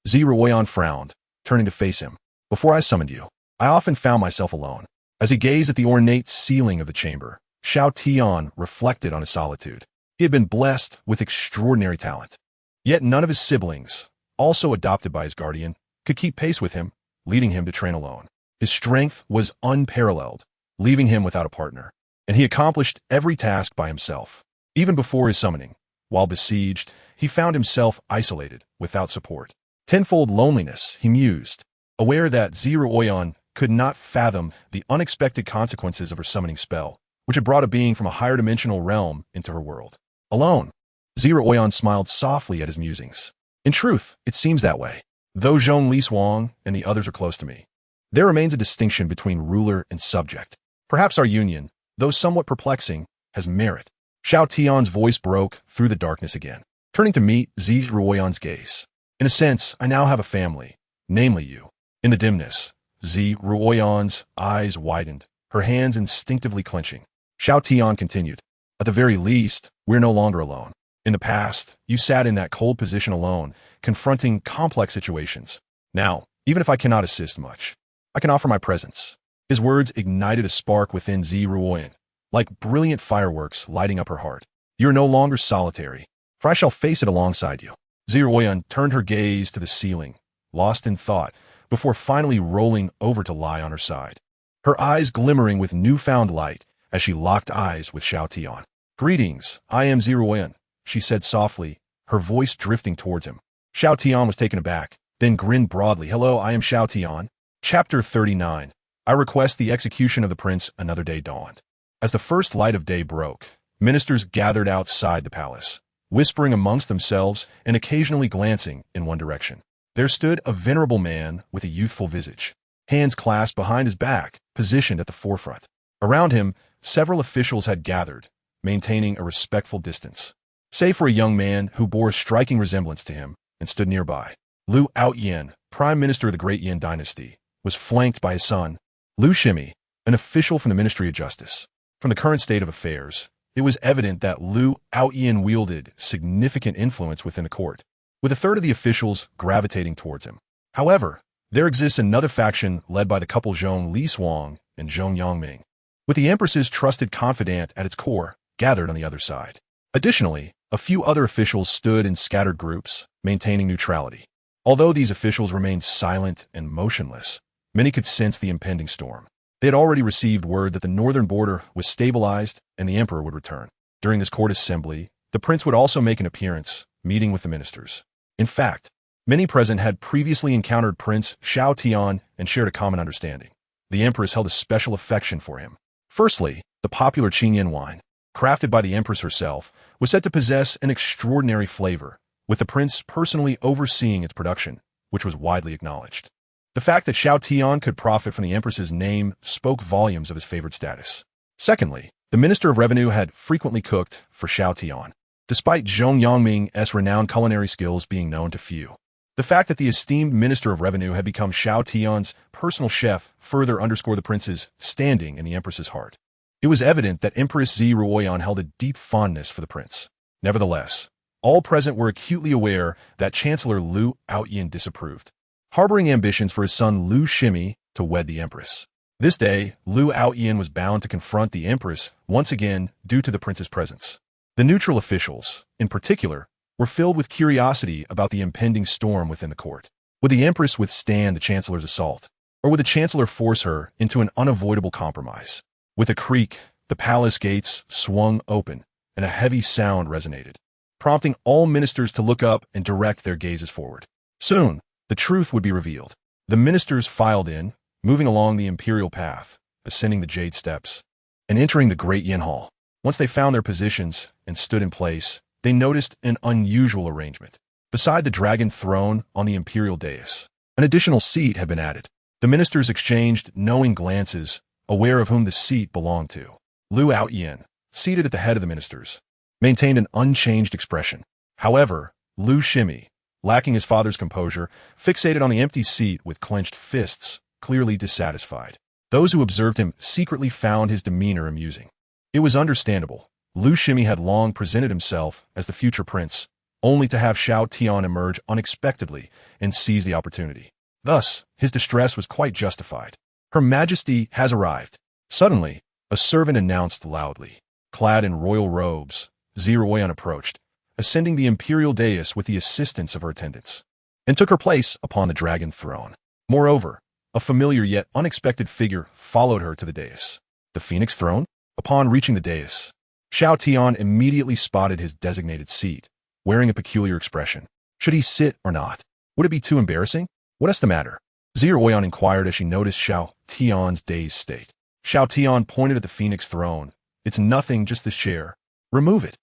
Ziruoyan frowned, turning to face him. "Before I summoned you, I often found myself alone." As he gazed at the ornate ceiling of the chamber, Xiao Tian reflected on his solitude. He had been blessed with extraordinary talent. Yet none of his siblings, also adopted by his guardian, could keep pace with him, leading him to train alone. His strength was unparalleled, leaving him without a partner, and he accomplished every task by himself. Even before his summoning, while besieged, he found himself isolated, without support. Tenfold loneliness, he mused, aware that Ziruoyan could not fathom the unexpected consequences of her summoning spell, which had brought a being from a higher dimensional realm into her world. Alone, Ziruoyan smiled softly at his musings. "In truth, it seems that way. Though Zhong Li Suang and the others are close to me, there remains a distinction between ruler and subject. Perhaps our union, though somewhat perplexing, has merit. Xiao Tian's voice broke through the darkness again, turning to meet Zi Ruoyan's gaze. In a sense, I now have a family, namely you. In the dimness, Zi Ruoyan's eyes widened, her hands instinctively clenching. Xiao Tian continued, at the very least, we're no longer alone. In the past, you sat in that cold position alone, confronting complex situations. Now, even if I cannot assist much, I can offer my presence. His words ignited a spark within Zi Ruoyan, like brilliant fireworks lighting up her heart. You are no longer solitary, for I shall face it alongside you. Zi Ruoyan turned her gaze to the ceiling, lost in thought, before finally rolling over to lie on her side, her eyes glimmering with newfound light as she locked eyes with Xiao Tian. Greetings, I am Zi Ruoyan, she said softly, her voice drifting towards him. Xiao Tian was taken aback, then grinned broadly. Hello, I am Xiao Tian. Chapter 39. I request the execution of the prince. Another day dawned. As the first light of day broke, ministers gathered outside the palace, whispering amongst themselves and occasionally glancing in one direction. There stood a venerable man with a youthful visage, hands clasped behind his back, positioned at the forefront. Around him, several officials had gathered, maintaining a respectful distance, save for a young man who bore a striking resemblance to him and stood nearby. Liu Outyan, Prime Minister of the Great Yin Dynasty, was flanked by his son, Liu Shimi, an official from the Ministry of Justice. From the current state of affairs, it was evident that Liu Outyan wielded significant influence within the court, with a third of the officials gravitating towards him. However, there exists another faction led by the couple Zhong Liswang and Zhong Yangming, with the Empress's trusted confidant at its core, gathered on the other side. Additionally, a few other officials stood in scattered groups, maintaining neutrality. Although these officials remained silent and motionless, many could sense the impending storm. They had already received word that the northern border was stabilized and the emperor would return. During this court assembly, the prince would also make an appearance, meeting with the ministers. In fact, many present had previously encountered Prince Xiao Tian and shared a common understanding. The empress held a special affection for him. Firstly, the popular Qingyan wine, crafted by the empress herself, was said to possess an extraordinary flavor, with the prince personally overseeing its production, which was widely acknowledged. The fact that Xiao Tian could profit from the empress's name spoke volumes of his favored status. Secondly, the Minister of Revenue had frequently cooked for Xiao Tian, despite Zhong Yangming's renowned culinary skills being known to few. The fact that the esteemed Minister of Revenue had become Xiao Tian's personal chef further underscored the prince's standing in the empress's heart. It was evident that Empress Zi Ruoyan held a deep fondness for the prince. Nevertheless, all present were acutely aware that Chancellor Liu Outyan disapproved, harboring ambitions for his son Liu Shimi to wed the empress. This day, Liu Outyan was bound to confront the empress once again due to the prince's presence. The neutral officials, in particular, were filled with curiosity about the impending storm within the court. Would the empress withstand the chancellor's assault, or would the chancellor force her into an unavoidable compromise? With a creak, the palace gates swung open, and a heavy sound resonated, prompting all ministers to look up and direct their gazes forward. Soon, the truth would be revealed. The ministers filed in, moving along the imperial path, ascending the jade steps, and entering the great yin hall. Once they found their positions and stood in place, they noticed an unusual arrangement. Beside the dragon throne on the imperial dais, an additional seat had been added. The ministers exchanged knowing glances, aware of whom the seat belonged to. Liu Outyan, seated at the head of the ministers, maintained an unchanged expression. However, Liu Shimi, lacking his father's composure, fixated on the empty seat with clenched fists, clearly dissatisfied. Those who observed him secretly found his demeanor amusing. It was understandable. Liu Shimi had long presented himself as the future prince, only to have Xiao Tian emerge unexpectedly and seize the opportunity. Thus, his distress was quite justified. Her Majesty has arrived. Suddenly, a servant announced loudly. Clad in royal robes, Zi Ruoyan approached, ascending the imperial dais with the assistance of her attendants, and took her place upon the dragon throne. Moreover, a familiar yet unexpected figure followed her to the dais. The phoenix throne? Upon reaching the dais, Xiao Tian immediately spotted his designated seat, wearing a peculiar expression. Should he sit or not? Would it be too embarrassing? What is the matter? Zi Ruoyan inquired as she noticed Xiao Tian's dazed state. Xiao Tian pointed at the phoenix throne. It's nothing, just this chair. Remove it.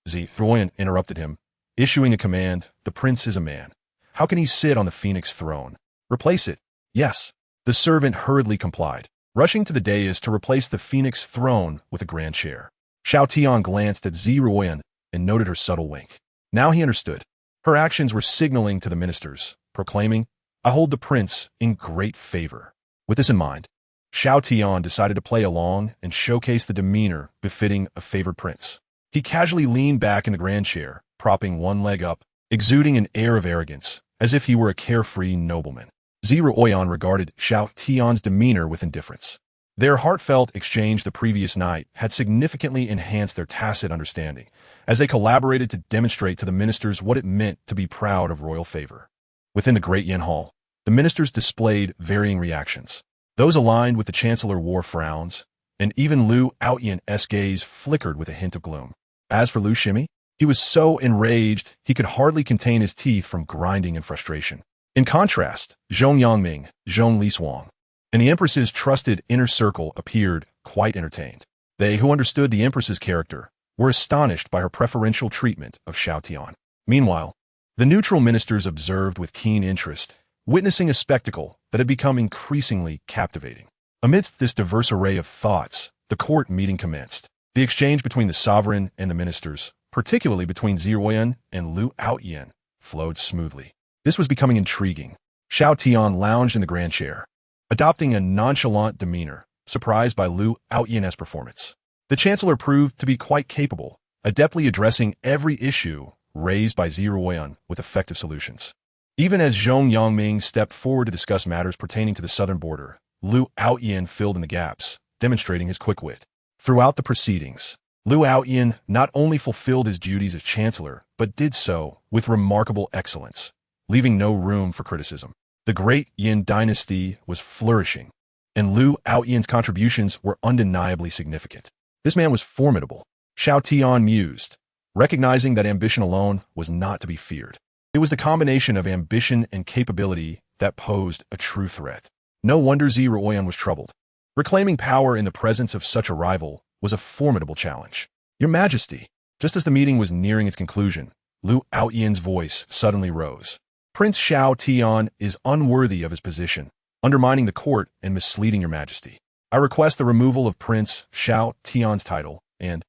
Zi Ruoyan interrupted him, issuing a command. The prince is a man. How can he sit on the phoenix throne? Replace it. Yes. The servant hurriedly complied. rushing to the dais to replace the phoenix throne with a grand chair. Xiao Tian glanced at Ziruoyan and noted her subtle wink. Now he understood. Her actions were signaling to the ministers, proclaiming, "I hold the prince in great favor." With this in mind, Xiao Tian decided to play along and showcase the demeanor befitting a favored prince. He casually leaned back in the grand chair, propping one leg up, exuding an air of arrogance, as if he were a carefree nobleman. Ziruoyan regarded Xiao Tian's demeanor with indifference. Their heartfelt exchange the previous night had significantly enhanced their tacit understanding, as they collaborated to demonstrate to the ministers what it meant to be proud of royal favor. Within the Great Yin Hall, the ministers displayed varying reactions. Those aligned with the chancellor wore frowns, and even Lu Outyan's gaze flickered with a hint of gloom. As for Lu Shimi, he was so enraged he could hardly contain his teeth from grinding in frustration. In contrast, Zhong Yangming, Zhong Liswang, and the Empress's trusted inner circle appeared quite entertained. They, who understood the Empress's character, were astonished by her preferential treatment of Xiao Tian. Meanwhile, the neutral ministers observed with keen interest, witnessing a spectacle that had become increasingly captivating. Amidst this diverse array of thoughts, the court meeting commenced. The exchange between the sovereign and the ministers, particularly between Ziruoyan and Lu Outyan, flowed smoothly. This was becoming intriguing. Xiao Tian lounged in the grand chair, adopting a nonchalant demeanor, surprised by Lu Outyan's performance. The chancellor proved to be quite capable, adeptly addressing every issue raised by Ziruoyan with effective solutions. Even as Zhong Yangming stepped forward to discuss matters pertaining to the southern border, Lu Outyan filled in the gaps, demonstrating his quick wit. Throughout the proceedings, Lu Outyan not only fulfilled his duties as chancellor, but did so with remarkable excellence, leaving no room for criticism. The great Yin dynasty was flourishing, and Lu Outyan's contributions were undeniably significant. This man was formidable, Xiao Tian mused, recognizing that ambition alone was not to be feared. It was the combination of ambition and capability that posed a true threat. No wonder Ziruoyan was troubled. Reclaiming power in the presence of such a rival was a formidable challenge. "Your Majesty," just as the meeting was nearing its conclusion, Lu Outyan's voice suddenly rose. "Prince Xiao Tian is unworthy of his position, undermining the court and misleading your Majesty. I request the removal of Prince Xiao Tian's title," and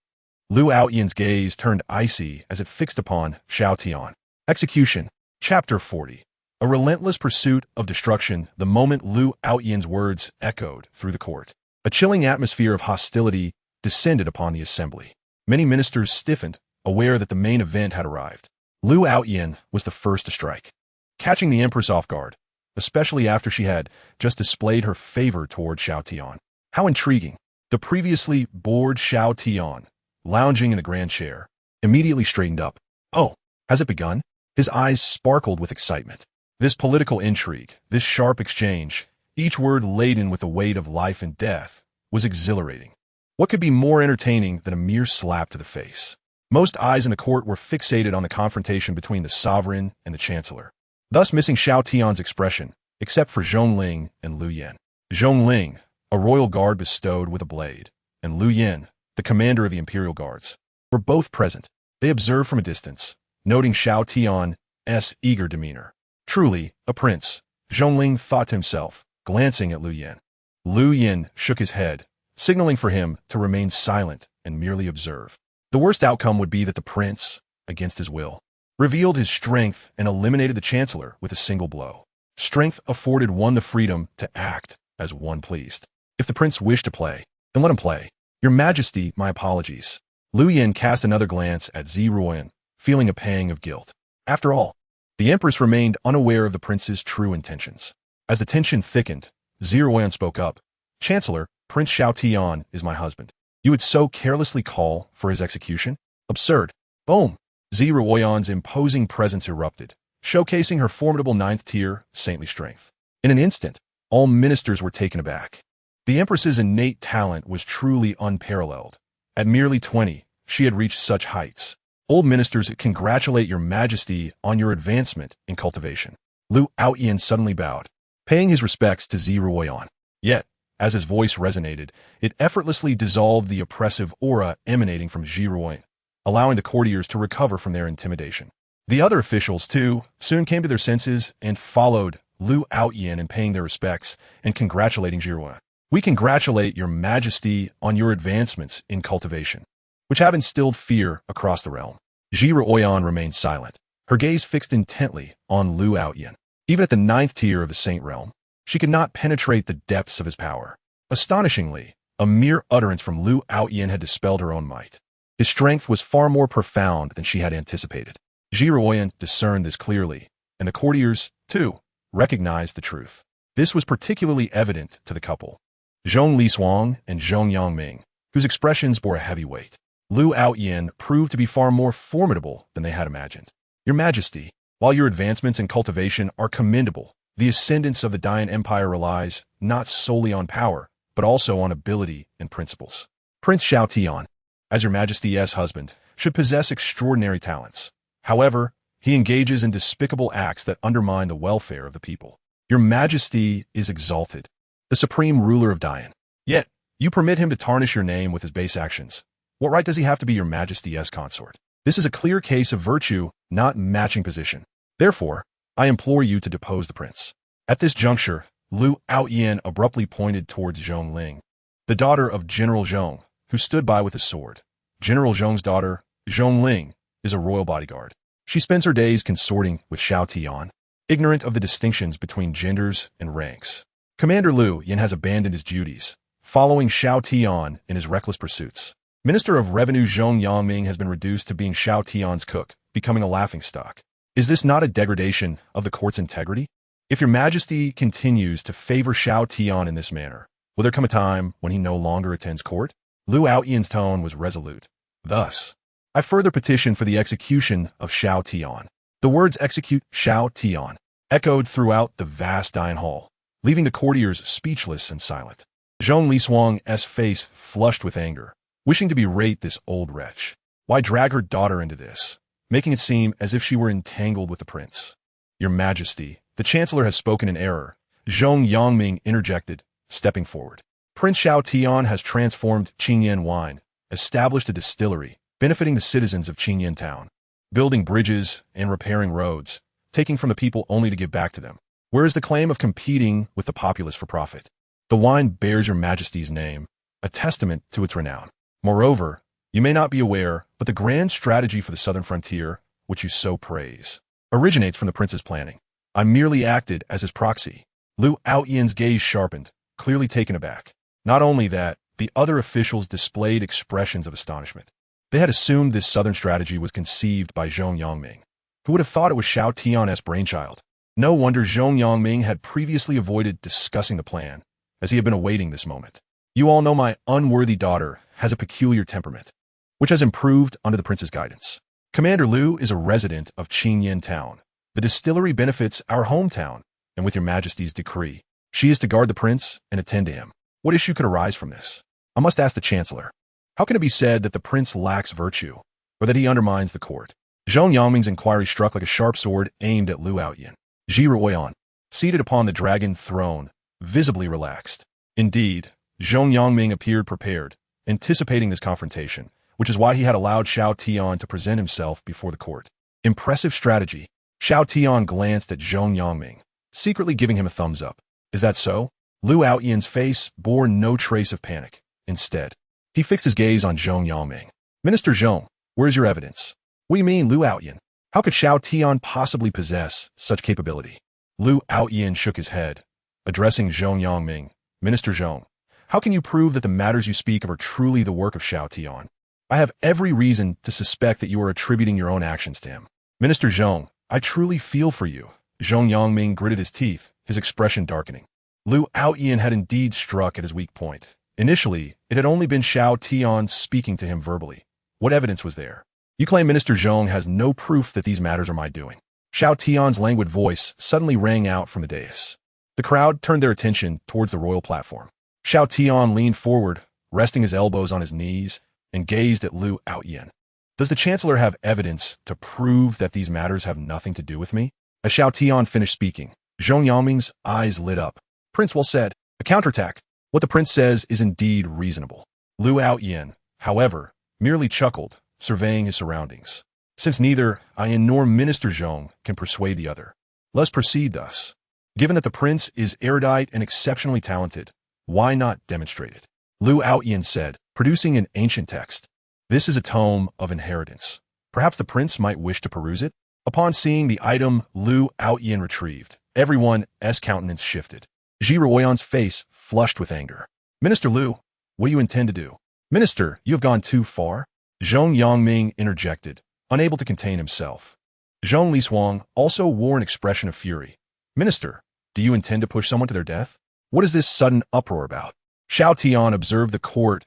Lu Outyan's gaze turned icy as it fixed upon Xiao Tian. Execution. Chapter 40. A relentless pursuit of destruction the moment Lu Outyan's words echoed through the court. A chilling atmosphere of hostility descended upon the assembly. Many ministers stiffened, aware that the main event had arrived. Lu Outyan was the first to strike, catching the Empress off guard, especially after she had just displayed her favor toward Xiao Tian. How intriguing. The previously bored Xiao Tian, lounging in the grand chair, immediately straightened up. "Oh, has it begun?" His eyes sparkled with excitement. This political intrigue, this sharp exchange, each word laden with the weight of life and death, was exhilarating. What could be more entertaining than a mere slap to the face? Most eyes in the court were fixated on the confrontation between the sovereign and the chancellor, thus missing Xiao Tian's expression, except for Zhongling and Lu Yin. Zhongling, a royal guard bestowed with a blade, and Lu Yin, the commander of the imperial guards, were both present. They observed from a distance, noting Xiao Tian's eager demeanor. Truly, a prince, Zhongling thought to himself, glancing at Lu Yin. Lu Yin shook his head, signaling for him to remain silent and merely observe. The worst outcome would be that the prince, against his will, revealed his strength and eliminated the chancellor with a single blow. Strength afforded one the freedom to act as one pleased. If the prince wished to play, then let him play. "Your Majesty, my apologies." Lu Yin cast another glance at Ziruoyan, feeling a pang of guilt. After all, the Empress remained unaware of the prince's true intentions. As the tension thickened, Ziruoyan spoke up. "Chancellor, Prince Xiao Tian is my husband. You would so carelessly call for his execution? Absurd." Boom! Ziruoyan's imposing presence erupted, showcasing her formidable ninth-tier saintly strength. In an instant, all ministers were taken aback. The Empress's innate talent was truly unparalleled. At merely 20, she had reached such heights. Old ministers congratulate your Majesty on your advancement in cultivation. Lu Outyan suddenly bowed, paying his respects to Ziruoyan. Yet, as his voice resonated, it effortlessly dissolved the oppressive aura emanating from Ziruoyan, allowing the courtiers to recover from their intimidation. The other officials, too, soon came to their senses and followed Lu Outyan in paying their respects and congratulating Ziruoyan. We congratulate your majesty on your advancements in cultivation, which have instilled fear across the realm. Xiao remained silent, her gaze fixed intently on Lu Outyin. Even at the 9th tier of the Saint Realm, she could not penetrate the depths of his power. Astonishingly, a mere utterance from Lu Outyin had dispelled her own might. His strength was far more profound than she had anticipated. Xiao discerned this clearly, and the courtiers, too, recognized the truth. This was particularly evident to the couple, Zhong Lishuang and Zhong Yangming, whose expressions bore a heavy weight. Lu Outyin proved to be far more formidable than they had imagined. Your Majesty, while your advancements in cultivation are commendable, the ascendance of the Dian Empire relies not solely on power, but also on ability and principles. Prince Xiao Tian, as your Majesty's husband, should possess extraordinary talents. However, he engages in despicable acts that undermine the welfare of the people. Your Majesty is exalted, the supreme ruler of Dian. Yet, you permit him to tarnish your name with his base actions. What right does he have to be your Majesty's consort? This is a clear case of virtue, not matching position. Therefore, I implore you to depose the prince. At this juncture, Lu Outyin abruptly pointed towards Zhong Ling, the daughter of General Zhong, who stood by with a sword. General Zhong's daughter, Zhong Ling, is a royal bodyguard. She spends her days consorting with Xiao Tian, ignorant of the distinctions between genders and ranks. Commander Lu Yin has abandoned his duties, following Xiao Tian in his reckless pursuits. Minister of Revenue Zhong Yangming has been reduced to being Xiao Tian's cook, becoming a laughingstock. Is this not a degradation of the court's integrity? If your Majesty continues to favor Xiao Tian in this manner, will there come a time when he no longer attends court? Lu Outyin's tone was resolute. Thus, I further petition for the execution of Xiao Tian. The words execute Xiao Tian echoed throughout the vast Dian Hall, leaving the courtiers speechless and silent. Zhong Lishuang's face flushed with anger, wishing to berate this old wretch. Why drag her daughter into this, making it seem as if she were entangled with the prince? Your Majesty, the Chancellor has spoken in error, Zhong Yangming interjected, stepping forward. Prince Xiao Tian has transformed Qingyan wine, established a distillery, benefiting the citizens of Qingyan town, building bridges and repairing roads, taking from the people only to give back to them. Where is the claim of competing with the populace for profit? The wine bears your Majesty's name, a testament to its renown. Moreover, you may not be aware, but the grand strategy for the southern frontier, which you so praise, originates from the prince's planning. I merely acted as his proxy. Lu Outyin's gaze sharpened, clearly taken aback. Not only that, the other officials displayed expressions of astonishment. They had assumed this southern strategy was conceived by Zhong Yangming. Who would have thought it was Xiao Tian's brainchild? No wonder Zhong Yangming had previously avoided discussing the plan, as he had been awaiting this moment. You all know my unworthy daughter has a peculiar temperament, which has improved under the prince's guidance. Commander Lu is a resident of Qingyan town. The distillery benefits our hometown, and with your Majesty's decree, she is to guard the prince and attend to him. What issue could arise from this? I must ask the Chancellor. How can it be said that the prince lacks virtue, or that he undermines the court? Zhong Yangming's inquiry struck like a sharp sword aimed at Lu Outyin. Xiao, seated upon the dragon throne, visibly relaxed. Indeed, Zhong Yangming appeared prepared, anticipating this confrontation, which is why he had allowed Xiao Tian to present himself before the court. Impressive strategy. Xiao Tian glanced at Zhong Yangming, secretly giving him a thumbs up. Is that so? Lu Outyin's face bore no trace of panic. Instead, he fixed his gaze on Zhong Yangming. Minister Zhong, where's your evidence? What do you mean, Lu Outyin? How could Xiao Tian possibly possess such capability? Lu Outyin shook his head, addressing Zhong Yangming. Minister Zhong, how can you prove that the matters you speak of are truly the work of Xiao Tian? I have every reason to suspect that you are attributing your own actions to him. Minister Zhong, I truly feel for you. Zhong Yangming gritted his teeth, his expression darkening. Lu Outyin had indeed struck at his weak point. Initially, it had only been Xiao Tian speaking to him verbally. What evidence was there? You claim Minister Zhong has no proof that these matters are my doing. Xiao Tian's languid voice suddenly rang out from the dais. The crowd turned their attention towards the royal platform. Xiao Tian leaned forward, resting his elbows on his knees, and gazed at Lu Outyin. Does the Chancellor have evidence to prove that these matters have nothing to do with me? As Xiao Tian finished speaking, Zhong Yangming's eyes lit up. Prince well said. A counterattack. What the prince says is indeed reasonable. Lu Outyin, however, merely chuckled, surveying his surroundings. Since neither I nor Minister Zhong can persuade the other, let's proceed thus. Given that the prince is erudite and exceptionally talented, Why not demonstrate it? Lu Outyin said, producing an ancient text. This is a tome of inheritance. Perhaps the prince might wish to peruse it? Upon seeing the item Lu Outyin retrieved, everyone's countenance shifted. Ji Ruoyan's face flushed with anger. Minister Lu, what do you intend to do? Minister, you have gone too far. Zhong Yongming interjected, unable to contain himself. Zhong Lishuang also wore an expression of fury. Minister, do you intend to push someone to their death? What is this sudden uproar about? Xiao Tian observed the court's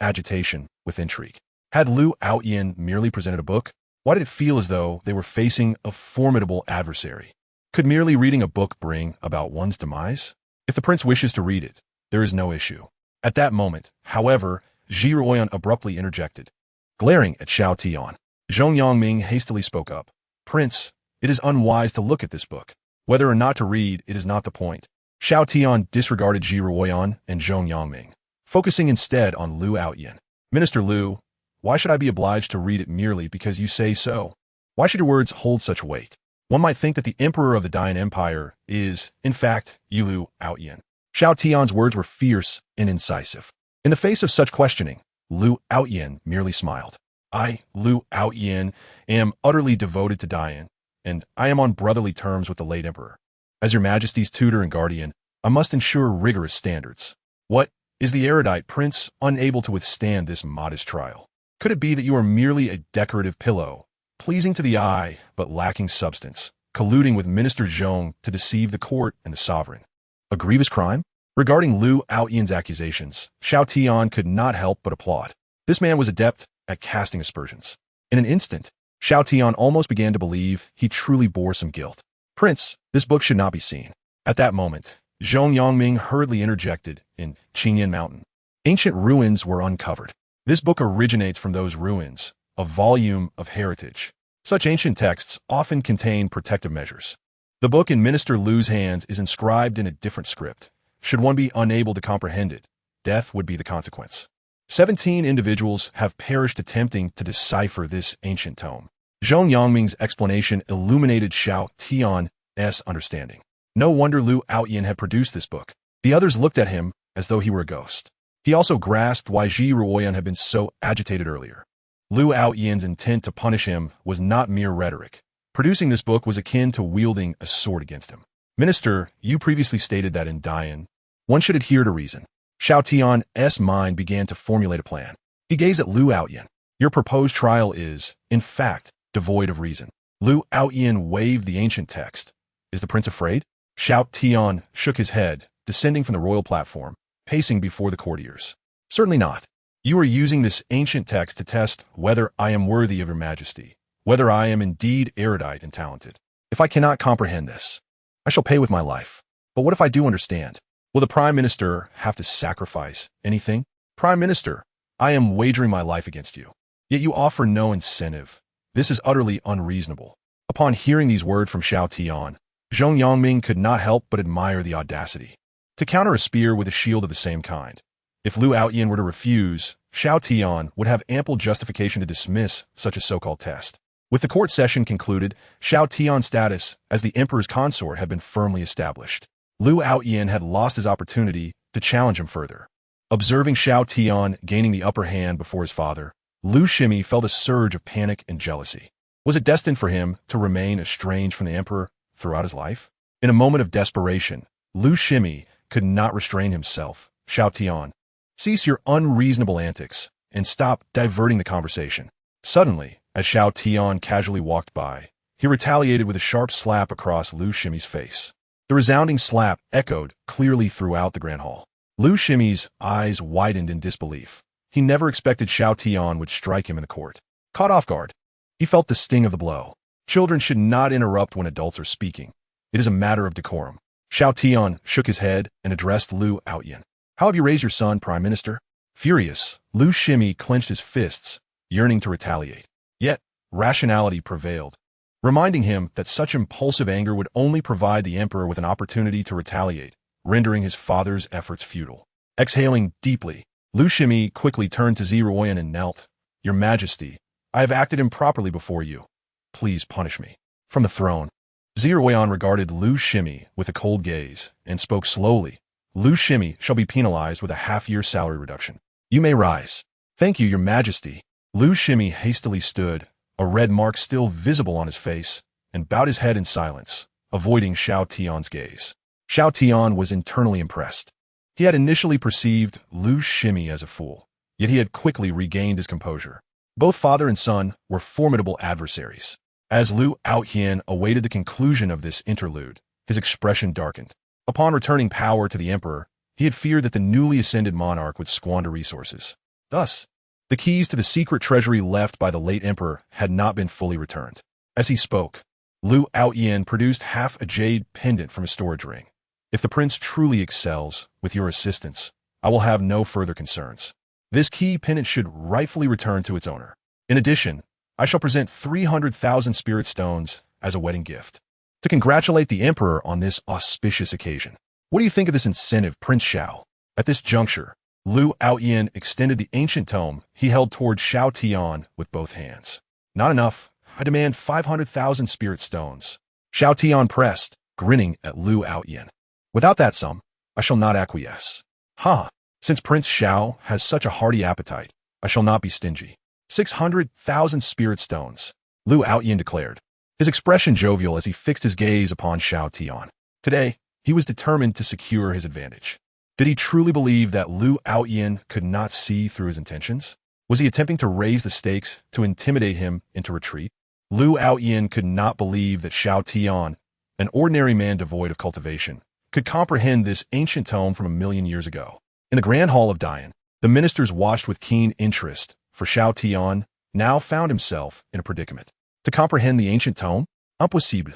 agitation with intrigue. Had Lu Outyin merely presented a book? Why did it feel as though they were facing a formidable adversary? Could merely reading a book bring about one's demise? If the prince wishes to read it, there is no issue. At that moment, however, Ji Ruoyan abruptly interjected. Glaring at Xiao Tian, Zhong Yongming hastily spoke up. Prince, it is unwise to look at this book. Whether or not to read, it is not the point. Xiao Tian disregarded Ji Ruoyan and Zhong Yongming, focusing instead on Lu Outyin. Minister Lu, why should I be obliged to read it merely because you say so? Why should your words hold such weight? One might think that the emperor of the Dian Empire is, in fact, Lu Outyin. Xiao Tian's words were fierce and incisive. In the face of such questioning, Lu Outyin merely smiled. I, Lu Outyin, am utterly devoted to Dian, and I am on brotherly terms with the late emperor. As your majesty's tutor and guardian, I must ensure rigorous standards. What, is the erudite prince unable to withstand this modest trial? Could it be that you are merely a decorative pillow, pleasing to the eye but lacking substance, colluding with Minister Zhong to deceive the court and the sovereign? A grievous crime? Regarding Lu Outyin's accusations, Xiao Tian could not help but applaud. This man was adept at casting aspersions. In an instant, Xiao Tian almost began to believe he truly bore some guilt. Prince, this book should not be seen. At that moment, Zhong Yongming hurriedly interjected in Qingyan Mountain. Ancient ruins were uncovered. This book originates from those ruins, a volume of heritage. Such ancient texts often contain protective measures. The book in Minister Lu's hands is inscribed in a different script. Should one be unable to comprehend it, death would be the consequence. 17 individuals have perished attempting to decipher this ancient tome. Zhong Yongming's explanation illuminated Xiao Tian's understanding. No wonder Lu Outyin had produced this book. The others looked at him as though he were a ghost. He also grasped why Ji Ruoyan had been so agitated earlier. Lu Outyin's intent to punish him was not mere rhetoric. Producing this book was akin to wielding a sword against him. Minister, you previously stated that in Dian, one should adhere to reason. Xiao Tian's mind began to formulate a plan. He gazed at Lu Outyin. Your proposed trial is, in fact, devoid of reason. Lu Outyin waved the ancient text. Is the prince afraid? Xiao Tian shook his head, descending from the royal platform, pacing before the courtiers. Certainly not. You are using this ancient text to test whether I am worthy of your majesty, whether I am indeed erudite and talented. If I cannot comprehend this, I shall pay with my life. But what if I do understand? Will the Prime Minister have to sacrifice anything? Prime Minister, I am wagering my life against you. Yet you offer no incentive. This is utterly unreasonable. Upon hearing these words from Xiao Tian, Zhong Yongming could not help but admire the audacity. To counter a spear with a shield of the same kind. If Lu Outyin were to refuse, Xiao Tian would have ample justification to dismiss such a so-called test. With the court session concluded, Xiao Tian's status as the emperor's consort had been firmly established. Lu Outyin had lost his opportunity to challenge him further. Observing Xiao Tian gaining the upper hand before his father, Lu Shimi felt a surge of panic and jealousy. Was it destined for him to remain estranged from the emperor throughout his life? In a moment of desperation, Lu Shimi could not restrain himself. Xiao Tian, cease your unreasonable antics and stop diverting the conversation. Suddenly, as Xiao Tian casually walked by, he retaliated with a sharp slap across Lu Shimi's face. The resounding slap echoed clearly throughout the grand hall. Lu Shimi's eyes widened in disbelief. He never expected Xiao Tian would strike him in the court. Caught off guard, he felt the sting of the blow. Children should not interrupt when adults are speaking. It is a matter of decorum. Xiao Tian shook his head and addressed Lu Outyin. How have you raised your son, Prime Minister? Furious, Lu Shimi clenched his fists, yearning to retaliate. Yet, rationality prevailed, reminding him that such impulsive anger would only provide the emperor with an opportunity to retaliate, rendering his father's efforts futile. Exhaling deeply, Lu Shimi quickly turned to Ji Ruoyan and knelt. Your Majesty, I have acted improperly before you. Please punish me. From the throne, Ji Ruoyan regarded Lu Shimi with a cold gaze and spoke slowly, Lu Shimi shall be penalized with a half-year salary reduction. You may rise. Thank you, your majesty. Lu Shimi hastily stood, a red mark still visible on his face, and bowed his head in silence, avoiding Xiao Tian's gaze. Xiao Tian was internally impressed. He had initially perceived Lu Shimi as a fool, yet he had quickly regained his composure. Both father and son were formidable adversaries. As Lu Xian awaited the conclusion of this interlude, his expression darkened. Upon returning power to the emperor, he had feared that the newly ascended monarch would squander resources. Thus, the keys to the secret treasury left by the late emperor had not been fully returned. As he spoke, Lu Xian produced half a jade pendant from his storage ring. If the prince truly excels, with your assistance, I will have no further concerns. This key pendant should rightfully return to its owner. In addition, I shall present 300,000 spirit stones as a wedding gift to congratulate the emperor on this auspicious occasion. What do you think of this incentive, Prince Xiao? At this juncture, Lu Xian extended the ancient tome he held toward Xiao Tian with both hands. Not enough. I demand 500,000 spirit stones. Xiao Tian pressed, grinning at Lu Xian. Without that sum, I shall not acquiesce. Ha! Since Prince Xiao has such a hearty appetite, I shall not be stingy. 600,000 spirit stones, Lu Xian declared, his expression jovial as he fixed his gaze upon Xiao Tian. Today, he was determined to secure his advantage. Did he truly believe that Lu Xian could not see through his intentions? Was he attempting to raise the stakes to intimidate him into retreat? Lu Xian could not believe that Xiao Tian, an ordinary man devoid of cultivation, could comprehend this ancient tome from 1,000,000 years ago. In the Grand Hall of Dian, the ministers watched with keen interest, for Xiao Tian now found himself in a predicament. To comprehend the ancient tome? Impossible.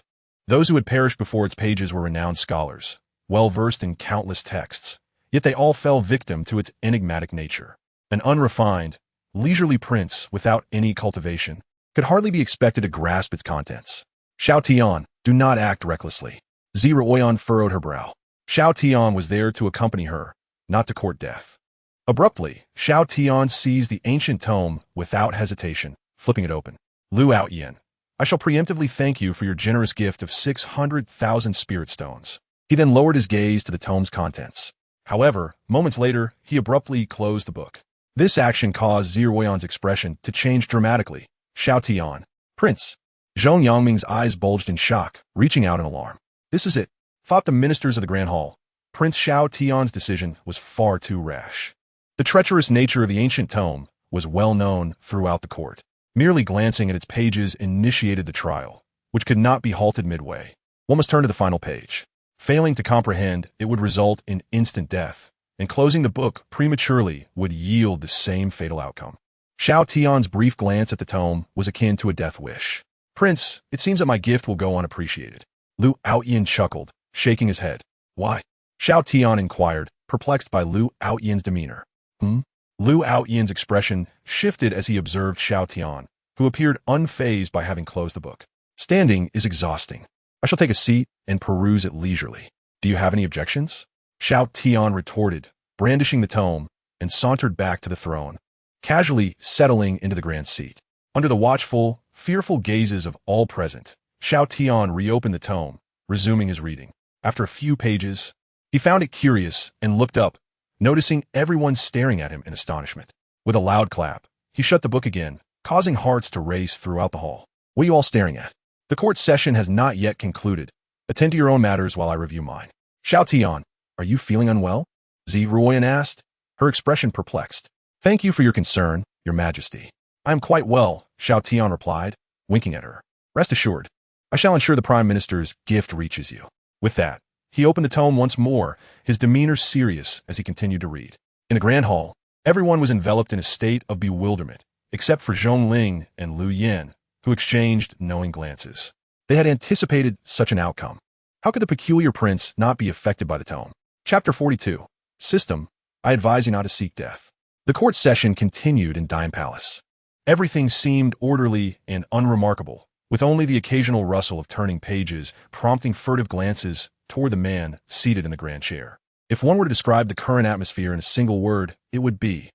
Those who had perished before its pages were renowned scholars, well-versed in countless texts, yet they all fell victim to its enigmatic nature. An unrefined, leisurely prince without any cultivation could hardly be expected to grasp its contents. Xiao Tian, do not act recklessly. Ziruoyan furrowed her brow. Xiao Tian was there to accompany her, not to court death. Abruptly, Xiao Tian seized the ancient tome without hesitation, flipping it open. Lu Xian, I shall preemptively thank you for your generous gift of 600,000 spirit stones. He then lowered his gaze to the tome's contents. However, moments later, he abruptly closed the book. This action caused Ziruoyan's expression to change dramatically. Xiao Tian, Prince. Zhong Yangming's eyes bulged in shock, reaching out in alarm. This is it, thought the ministers of the Grand Hall. Prince Xiao Tian's decision was far too rash. The treacherous nature of the ancient tome was well known throughout the court. Merely glancing at its pages initiated the trial, which could not be halted midway. One must turn to the final page. Failing to comprehend, it would result in instant death, and closing the book prematurely would yield the same fatal outcome. Xiao Tian's brief glance at the tome was akin to a death wish. Prince, it seems that my gift will go unappreciated. Lu Xian chuckled, shaking his head. Why? Xiao Tian inquired, perplexed by Lu Xian's demeanor. Lu Xian's expression shifted as he observed Xiao Tian, who appeared unfazed by having closed the book. Standing is exhausting. I shall take a seat and peruse it leisurely. Do you have any objections? Xiao Tian retorted, brandishing the tome, and sauntered back to the throne, casually settling into the grand seat. Under the watchful, fearful gazes of all present, Xiao Tian reopened the tome, resuming his reading. After a few pages, he found it curious and looked up, noticing everyone staring at him in astonishment. With a loud clap, he shut the book again, causing hearts to race throughout the hall. What are you all staring at? The court session has not yet concluded. Attend to your own matters while I review mine. Xiao Tian, are you feeling unwell? Ziruoyan asked, her expression perplexed. Thank you for your concern, your majesty. I am quite well, Xiao Tian replied, winking at her. Rest assured, I shall ensure the prime minister's gift reaches you. With that, he opened the tome once more, his demeanor serious as he continued to read. In the grand hall, everyone was enveloped in a state of bewilderment, except for Zhongling and Lu Yin, who exchanged knowing glances. They had anticipated such an outcome. How could the peculiar prince not be affected by the tome? Chapter 42. System, I advise you not to seek death. The court session continued in Dian Palace. Everything seemed orderly and unremarkable, with only the occasional rustle of turning pages prompting furtive glances toward the man seated in the grand chair. If one were to describe the current atmosphere in a single word, it would be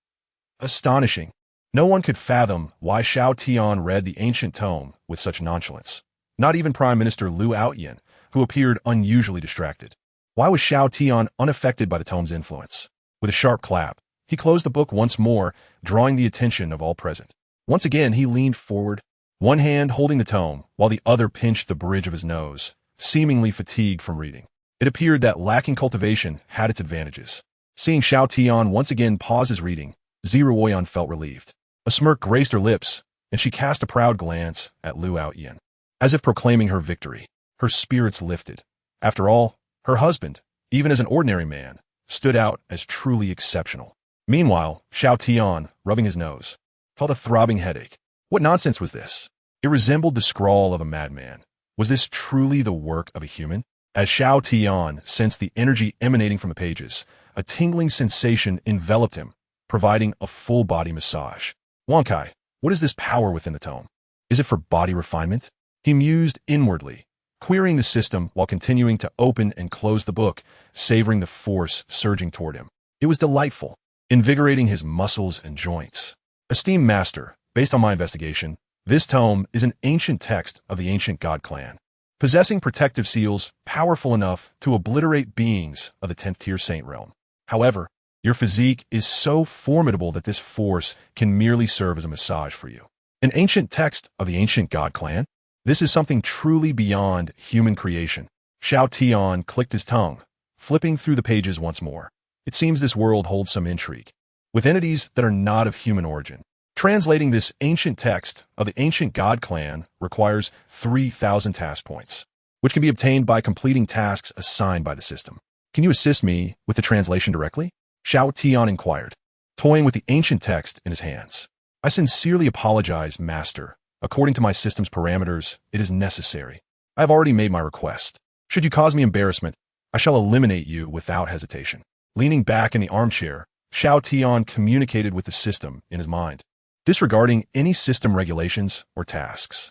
astonishing. No one could fathom why Xiao Tian read the ancient tome with such nonchalance. Not even Prime Minister Lu Xian, who appeared unusually distracted. Why was Xiao Tian unaffected by the tome's influence? With a sharp clap, he closed the book once more, drawing the attention of all present. Once again, he leaned forward, one hand holding the tome, while the other pinched the bridge of his nose, seemingly fatigued from reading. It appeared that lacking cultivation had its advantages. Seeing Xiao Tian once again pause his reading, Ziruoyan felt relieved. A smirk graced her lips, and she cast a proud glance at Lu Aoyan. As if proclaiming her victory, her spirits lifted. After all, her husband, even as an ordinary man, stood out as truly exceptional. Meanwhile, Xiao Tian, rubbing his nose, felt a throbbing headache. What nonsense was this? It resembled the scrawl of a madman. Was this truly the work of a human? As Xiao Tian sensed the energy emanating from the pages, a tingling sensation enveloped him, providing a full-body massage. Wankai, what is this power within the tome? Is it for body refinement? He mused inwardly, querying the system while continuing to open and close the book, savoring the force surging toward him. It was delightful, invigorating his muscles and joints. Esteemed Master, based on my investigation, this tome is an ancient text of the ancient god clan, possessing protective seals powerful enough to obliterate beings of the 10th tier saint realm. However, your physique is so formidable that this force can merely serve as a massage for you. An ancient text of the ancient god clan? This is something truly beyond human creation. Xiao Tian clicked his tongue, flipping through the pages once more. It seems this world holds some intrigue, with entities that are not of human origin. Translating this ancient text of the ancient god clan requires 3,000 task points, which can be obtained by completing tasks assigned by the system. Can you assist me with the translation directly? Xiao Tian inquired, toying with the ancient text in his hands. I sincerely apologize, Master. According to my system's parameters, it is necessary. I have already made my request. Should you cause me embarrassment, I shall eliminate you without hesitation. Leaning back in the armchair, Xiao Tian communicated with the system in his mind, disregarding any system regulations or tasks.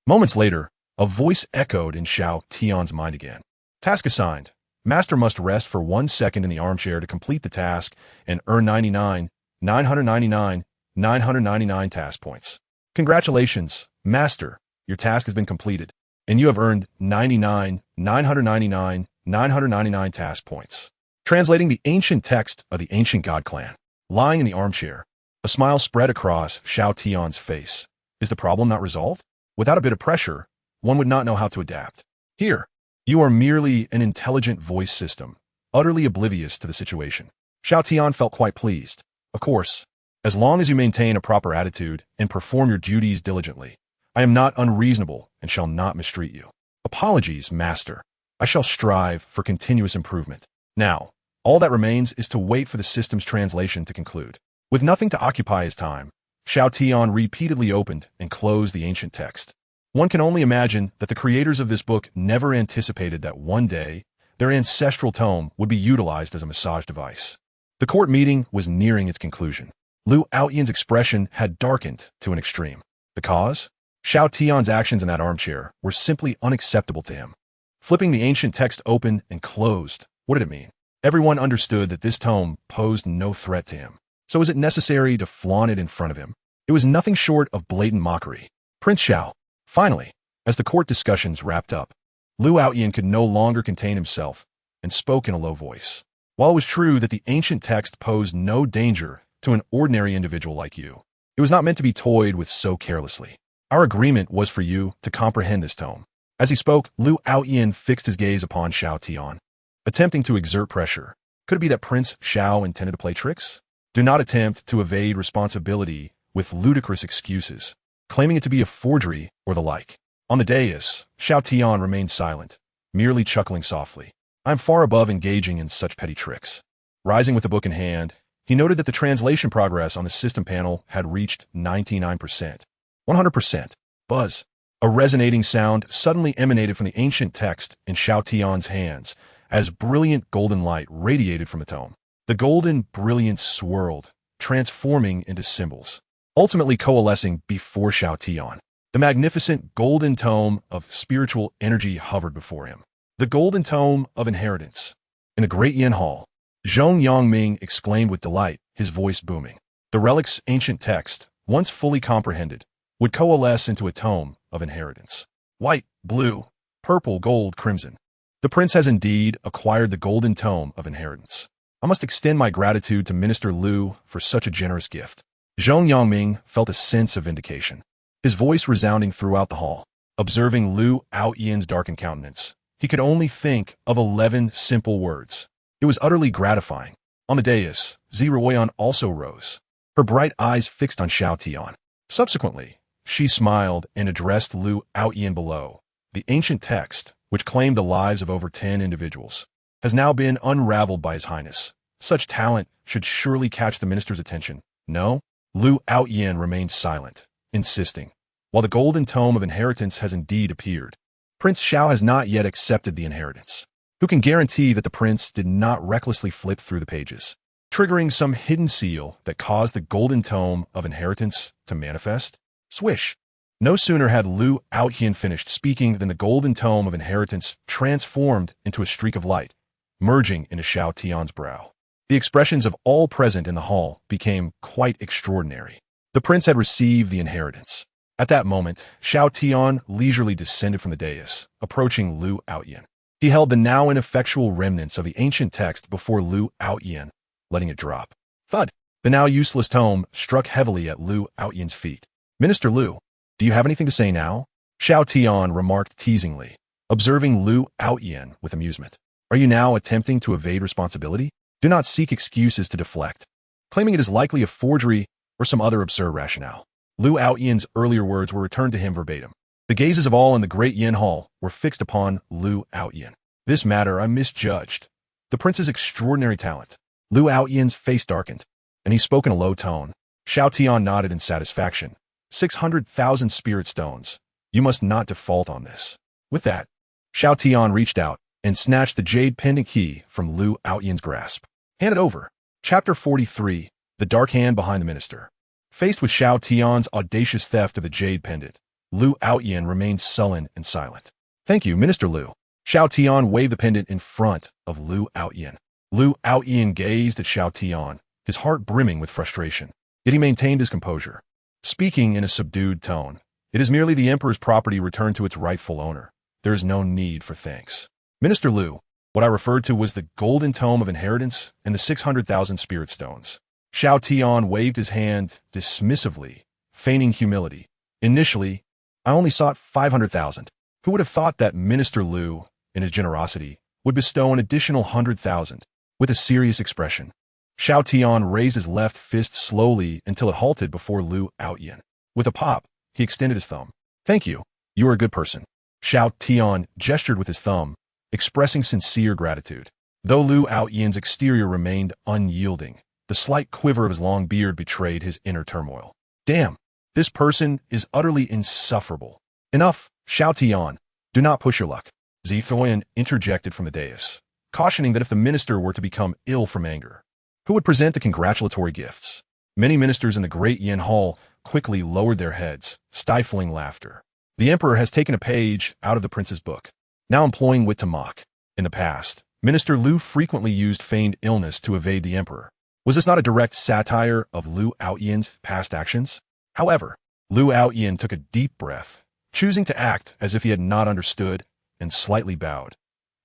Moments later, a voice echoed in Xiao Tian's mind again. Task assigned. Master must rest for 1 second in the armchair to complete the task and earn 999 task points. Congratulations, Master. Your task has been completed, and you have earned 999 task points. Translating the ancient text of the ancient god clan. Lying in the armchair, a smile spread across Xiao Tian's face. Is the problem not resolved? Without a bit of pressure, one would not know how to adapt. Here, you are merely an intelligent voice system, utterly oblivious to the situation. Xiao Tian felt quite pleased. Of course, as long as you maintain a proper attitude and perform your duties diligently, I am not unreasonable and shall not mistreat you. Apologies, Master. I shall strive for continuous improvement. Now, all that remains is to wait for the system's translation to conclude. With nothing to occupy his time, Xiao Tian repeatedly opened and closed the ancient text. One can only imagine that the creators of this book never anticipated that one day their ancestral tome would be utilized as a massage device. The court meeting was nearing its conclusion. Lu Aoyan's expression had darkened to an extreme. The cause? Xiao Tian's actions in that armchair were simply unacceptable to him. Flipping the ancient text open and closed, what did it mean? Everyone understood that this tome posed no threat to him. So was it necessary to flaunt it in front of him? It was nothing short of blatant mockery. Prince Xiao. Finally, as the court discussions wrapped up, Lu Aoyan could no longer contain himself and spoke in a low voice. While it was true that the ancient text posed no danger to an ordinary individual like you, it was not meant to be toyed with so carelessly. Our agreement was for you to comprehend this tome. As he spoke, Lu Aoyan fixed his gaze upon Xiao Tian, attempting to exert pressure. Could it be that Prince Xiao intended to play tricks? Do not attempt to evade responsibility with ludicrous excuses, claiming it to be a forgery or the like. On the dais, Xiao Tian remained silent, merely chuckling softly. I am far above engaging in such petty tricks. Rising with the book in hand, he noted that the translation progress on the system panel had reached 99%. 100%. Buzz. A resonating sound suddenly emanated from the ancient text in Xiao Tian's hands as brilliant golden light radiated from the tome. The golden brilliance swirled, transforming into symbols, ultimately coalescing before Xiao Tian. The magnificent golden tome of spiritual energy hovered before him. The golden tome of inheritance. In the great Yin Hall, Zhong Yangming exclaimed with delight, his voice booming. The relic's ancient text, once fully comprehended, would coalesce into a tome of inheritance. White, blue, purple, gold, crimson. The prince has indeed acquired the golden tome of inheritance. I must extend my gratitude to Minister Lu for such a generous gift. Zhong Yangming felt a sense of vindication, his voice resounding throughout the hall. Observing Lu Aoyan's darkened countenance, he could only think of 11 simple words. It was utterly gratifying. On the dais, Ziruoyan also rose, her bright eyes fixed on Xiao Tian. Subsequently, she smiled and addressed Lu Aoyan below. The ancient text, which claimed the lives of over 10 individuals, has now been unraveled by His Highness. Such talent should surely catch the minister's attention. No? Lu Aoyan remained silent, insisting. While the golden tome of inheritance has indeed appeared, Prince Xiao has not yet accepted the inheritance. Who can guarantee that the prince did not recklessly flip through the pages, triggering some hidden seal that caused the golden tome of inheritance to manifest? Swish! No sooner had Lu Aoyan finished speaking than the golden tome of inheritance transformed into a streak of light, merging into Xiao Tian's brow. The expressions of all present in the hall became quite extraordinary. The prince had received the inheritance. At that moment, Xiao Tian leisurely descended from the dais, approaching Lu Aoyan. He held the now ineffectual remnants of the ancient text before Lu Aoyan, letting it drop. Thud! The now useless tome struck heavily at Lu Aoyan's feet. Minister Lu, do you have anything to say now? Xiao Tian remarked teasingly, observing Lu Aoyan with amusement. Are you now attempting to evade responsibility? Do not seek excuses to deflect, claiming it is likely a forgery or some other absurd rationale. Lu Aoyan's earlier words were returned to him verbatim. The gazes of all in the great Yin Hall were fixed upon Lu Aoyan. This matter I misjudged. The prince's extraordinary talent. Lu Aoyan's face darkened, and he spoke in a low tone. Xiao Tian nodded in satisfaction. 600,000 spirit stones. You must not default on this. With that, Xiao Tian reached out and snatched the jade pendant key from Lu Aoyan's grasp. Hand it over. Chapter 43, The Dark Hand Behind the Minister. Faced with Xiao Tian's audacious theft of the jade pendant, Lu Aoyan remained sullen and silent. Thank you, Minister Lu. Xiao Tian waved the pendant in front of Lu Aoyan. Lu Aoyan gazed at Xiao Tian, his heart brimming with frustration. Yet he maintained his composure. Speaking in a subdued tone, it is merely the Emperor's property returned to its rightful owner. There is no need for thanks. Minister Lu, what I referred to was the golden tome of inheritance and the 600,000 spirit stones. Xiao Tian waved his hand dismissively, feigning humility. Initially, I only sought 500,000. Who would have thought that Minister Lu, in his generosity, would bestow an additional 100,000? With a serious expression, Xiao Tian raised his left fist slowly until it halted before Lu Aoyan. With a pop, he extended his thumb. Thank you. You are a good person. Xiao Tian gestured with his thumb, expressing sincere gratitude. Though Lu Aoyan's exterior remained unyielding, the slight quiver of his long beard betrayed his inner turmoil. Damn, this person is utterly insufferable. Enough, Xiao Tian. Do not push your luck. Ziruoyan interjected from the dais, cautioning that if the minister were to become ill from anger, who would present the congratulatory gifts? Many ministers in the great Yin Hall quickly lowered their heads, stifling laughter. The emperor has taken a page out of the prince's book, now employing wit to mock. In the past, Minister Lu frequently used feigned illness to evade the emperor. Was this not a direct satire of Lu Aoyan's past actions? However, Lu Aoyan took a deep breath, choosing to act as if he had not understood, and slightly bowed.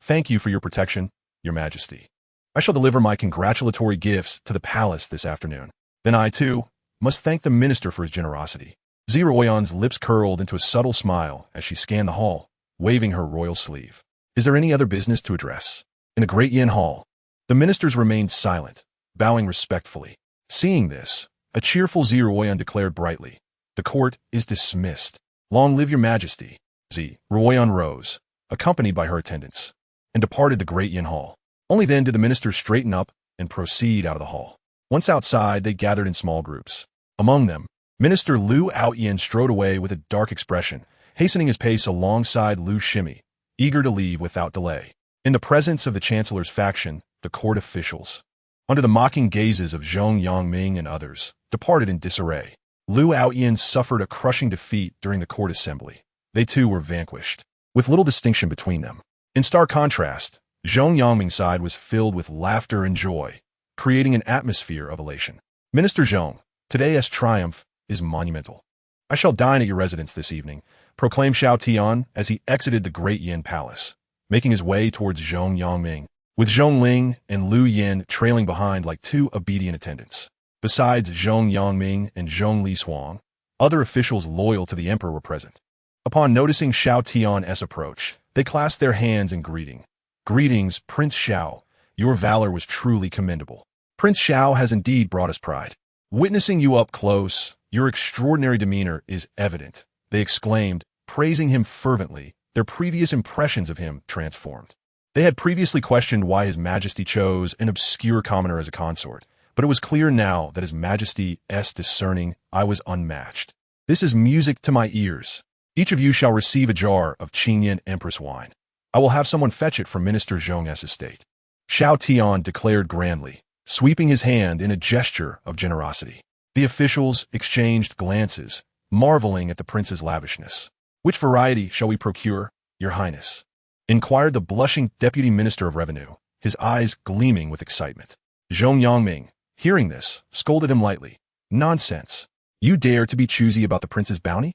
Thank you for your protection, Your Majesty. I shall deliver my congratulatory gifts to the palace this afternoon. Then I, too, must thank the minister for his generosity. Ziruoyan's lips curled into a subtle smile as she scanned the hall, waving her royal sleeve. Is there any other business to address? In the great Yin Hall, the ministers remained silent, bowing respectfully. Seeing this, a cheerful Ziruoyan declared brightly, the court is dismissed. Long live your majesty. Ziruoyan rose, accompanied by her attendants, and departed the great Yin Hall. Only then did the ministers straighten up and proceed out of the hall. Once outside, they gathered in small groups. Among them, Minister Lu Aoyan strode away with a dark expression, hastening his pace alongside Lu Shimi, eager to leave without delay. In the presence of the chancellor's faction, the court officials, under the mocking gazes of Zhong Yangming and others, departed in disarray. Lu Aoyan suffered a crushing defeat during the court assembly. They too were vanquished, with little distinction between them. In stark contrast, Zhong Yangming's side was filled with laughter and joy, creating an atmosphere of elation. Minister Zhong, today's triumph is monumental. I shall dine at your residence this evening, proclaimed Xiao Tian as he exited the great Yin Palace. making his way towards Zhong Yangming, with Zhong Ling and Lu Yin trailing behind like two obedient attendants. Besides Zhong Yangming and Zhong Lishuang, other officials loyal to the emperor were present. Upon noticing Xiao Tian's approach, they clasped their hands in greeting. Greetings, Prince Xiao. Your valor was truly commendable. Prince Xiao has indeed brought us pride. Witnessing you up close, your extraordinary demeanor is evident, they exclaimed, praising him fervently, their previous impressions of him transformed. They had previously questioned why His Majesty chose an obscure commoner as a consort, but it was clear now that His Majesty's discerning I was unmatched. This is music to my ears. Each of you shall receive a jar of Qingyan Empress wine. I will have someone fetch it from Minister Zhong's estate. Xiao Tian declared grandly, sweeping his hand in a gesture of generosity. The officials exchanged glances, marveling at the prince's lavishness. Which variety shall we procure, Your Highness? Inquired the blushing Deputy Minister of Revenue, his eyes gleaming with excitement. Zhong Yangming, hearing this, scolded him lightly. Nonsense. You dare to be choosy about the prince's bounty?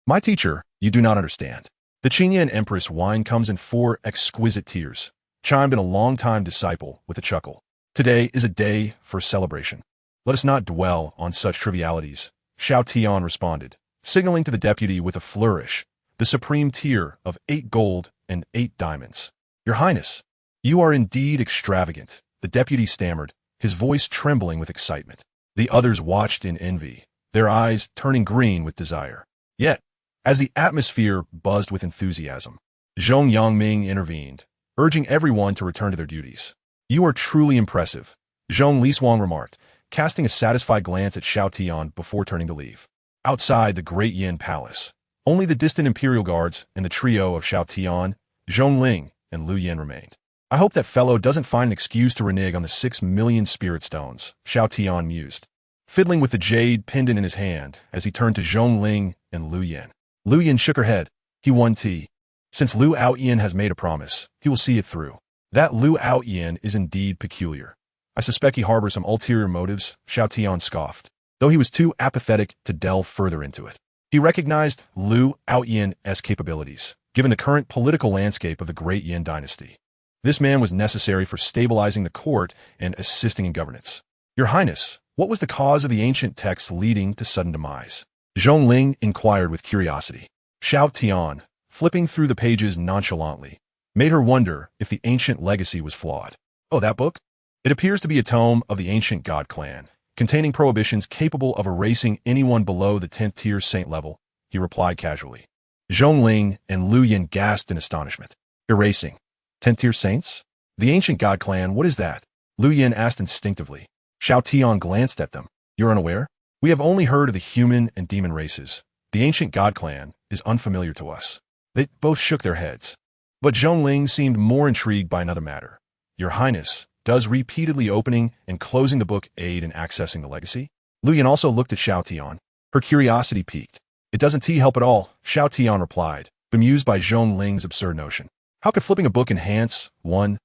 My teacher, you do not understand. The Qingyan Empress wine comes in 4 exquisite tiers, chimed in a long-time disciple with a chuckle. Today is a day for celebration. Let us not dwell on such trivialities, Xiao Tian responded, signaling to the deputy with a flourish, the supreme tier of 8 gold and 8 diamonds. Your Highness, you are indeed extravagant, the deputy stammered, his voice trembling with excitement. The others watched in envy, their eyes turning green with desire. Yet, as the atmosphere buzzed with enthusiasm, Zhong Yangming intervened, urging everyone to return to their duties. You are truly impressive, Zhong Lishuang remarked, casting a satisfied glance at Xiao Tian before turning to leave. Outside the Great Yin Palace, only the distant imperial guards and the trio of Xiao Tian, Zhong Ling, and Lu Yin remained. I hope that fellow doesn't find an excuse to renege on the 6 million spirit stones, Xiao Tian mused, fiddling with the jade pendant in his hand as he turned to Zhong Ling and Lu Yin. Lu Yin shook her head. He won tea. Since Lu Outyin has made a promise, he will see it through. That Lu Outyin is indeed peculiar. I suspect he harbors some ulterior motives, Xiao Tian scoffed, though he was too apathetic to delve further into it. He recognized Lu Outyin's capabilities, given the current political landscape of the Great Yin dynasty. This man was necessary for stabilizing the court and assisting in governance. Your Highness, what was the cause of the ancient texts leading to sudden demise? Zhong Ling inquired with curiosity. Xiao Tian, flipping through the pages nonchalantly, made her wonder if the ancient legacy was flawed. Oh, that book? It appears to be a tome of the ancient god clan, containing prohibitions capable of erasing anyone below the 10th tier saint level, he replied casually. Zhong Ling and Lu Yin gasped in astonishment. Erasing? 10th tier saints? The ancient god clan, what is that? Lu Yin asked instinctively. Xiao Tian glanced at them. You're unaware? We have only heard of the human and demon races. The ancient god clan is unfamiliar to us. They both shook their heads. But Zhong Ling seemed more intrigued by another matter. Your Highness, does repeatedly opening and closing the book aid in accessing the legacy? Lu Yin also looked at Xiao Tian. Her curiosity piqued. It doesn't help at all, Xiao Tian replied, bemused by Zhong Ling's absurd notion. How could flipping a book enhance one's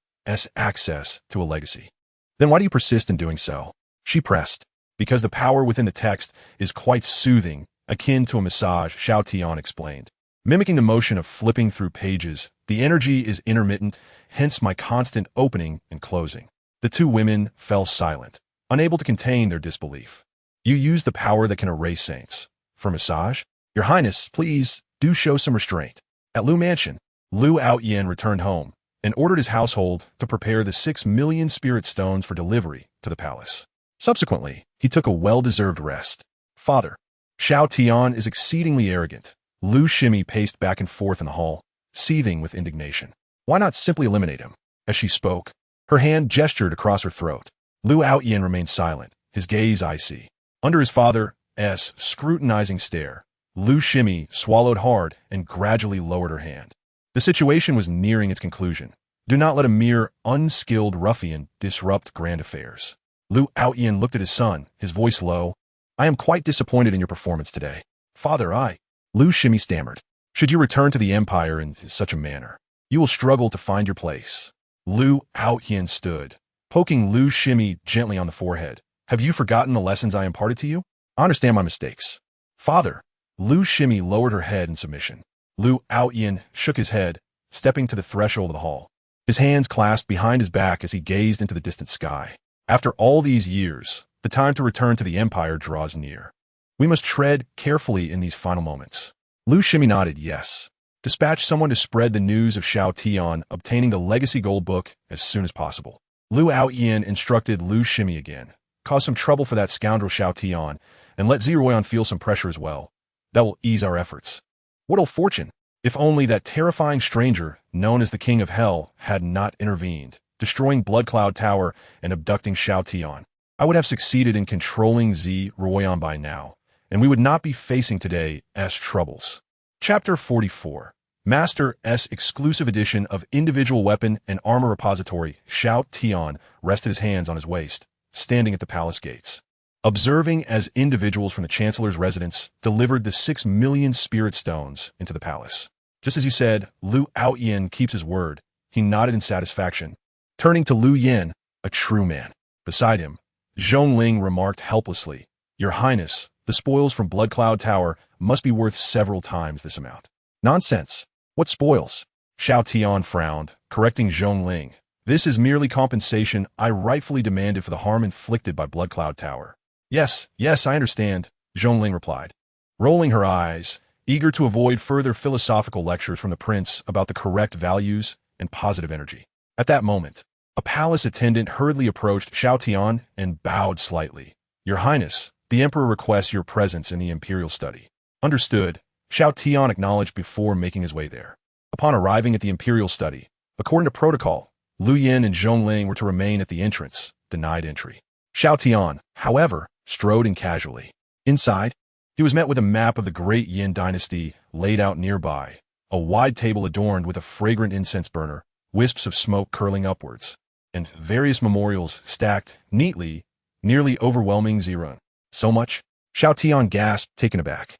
access to a legacy? Then why do you persist in doing so? She pressed. Because the power within the text is quite soothing, akin to a massage, Xiao Tian explained. Mimicking the motion of flipping through pages, the energy is intermittent, hence my constant opening and closing. The two women fell silent, unable to contain their disbelief. You use the power that can erase saints. For massage? Your Highness, please, do show some restraint. At Lu Mansion, Lu Outyin returned home and ordered his household to prepare the 6 million spirit stones for delivery to the palace. Subsequently, he took a well-deserved rest. Father, Xiao Tian is exceedingly arrogant. Lu Shimi paced back and forth in the hall, seething with indignation. Why not simply eliminate him? As she spoke, her hand gestured across her throat. Lu Outyin remained silent, his gaze icy. Under his father's scrutinizing stare, Lu Shimi swallowed hard and gradually lowered her hand. The situation was nearing its conclusion. Do not let a mere unskilled ruffian disrupt grand affairs. Lu Outyin looked at his son, his voice low. I am quite disappointed in your performance today. Father, Lu Shimi stammered. Should you return to the empire in such a manner, you will struggle to find your place. Lu Outyin stood, poking Lu Shimi gently on the forehead. Have you forgotten the lessons I imparted to you? I understand my mistakes. Father, Lu Shimi lowered her head in submission. Lu Outyin shook his head, stepping to the threshold of the hall. His hands clasped behind his back as he gazed into the distant sky. After all these years, the time to return to the Empire draws near. We must tread carefully in these final moments. Lu Shimi nodded yes. Dispatch someone to spread the news of Xiao Tian obtaining the Legacy Gold Book as soon as possible. Lu Aoyan instructed Lu Shimi again. Cause some trouble for that scoundrel Xiao Tian, and let Ziruoyan feel some pressure as well. That will ease our efforts. What ill fortune! If only that terrifying stranger, known as the King of Hell, had not intervened, destroying Blood Cloud Tower and abducting Xiao Tian. I would have succeeded in controlling Ziruoyan by now, and we would not be facing today's troubles. Chapter 44. Master S exclusive edition of Individual Weapon and Armor Repository. Xiao Tian rested his hands on his waist, standing at the palace gates. Observing as individuals from the Chancellor's residence delivered the 6 million spirit stones into the palace. Just as you said, Lu Aoyan keeps his word. He nodded in satisfaction. Turning to Lu Yin, a true man. Beside him, Zhongling remarked helplessly, Your Highness, the spoils from Blood Cloud Tower must be worth several times this amount. Nonsense. What spoils? Xiao Tian frowned, correcting Zhongling. This is merely compensation I rightfully demanded for the harm inflicted by Blood Cloud Tower. Yes, I understand, Zhongling replied, rolling her eyes, eager to avoid further philosophical lectures from the prince about the correct values and positive energy. At that moment, a palace attendant hurriedly approached Xiao Tian and bowed slightly. Your Highness, the Emperor requests your presence in the Imperial study. Understood, Xiao Tian acknowledged before making his way there. Upon arriving at the Imperial study, according to protocol, Lu Yin and Zhongling were to remain at the entrance, denied entry. Xiao Tian, however, strode in casually. Inside, he was met with a map of the great Yin dynasty laid out nearby, a wide table adorned with a fragrant incense burner, wisps of smoke curling upwards, and various memorials stacked neatly, nearly overwhelming Ziruoyan. So much? Xiao Tian gasped, taken aback.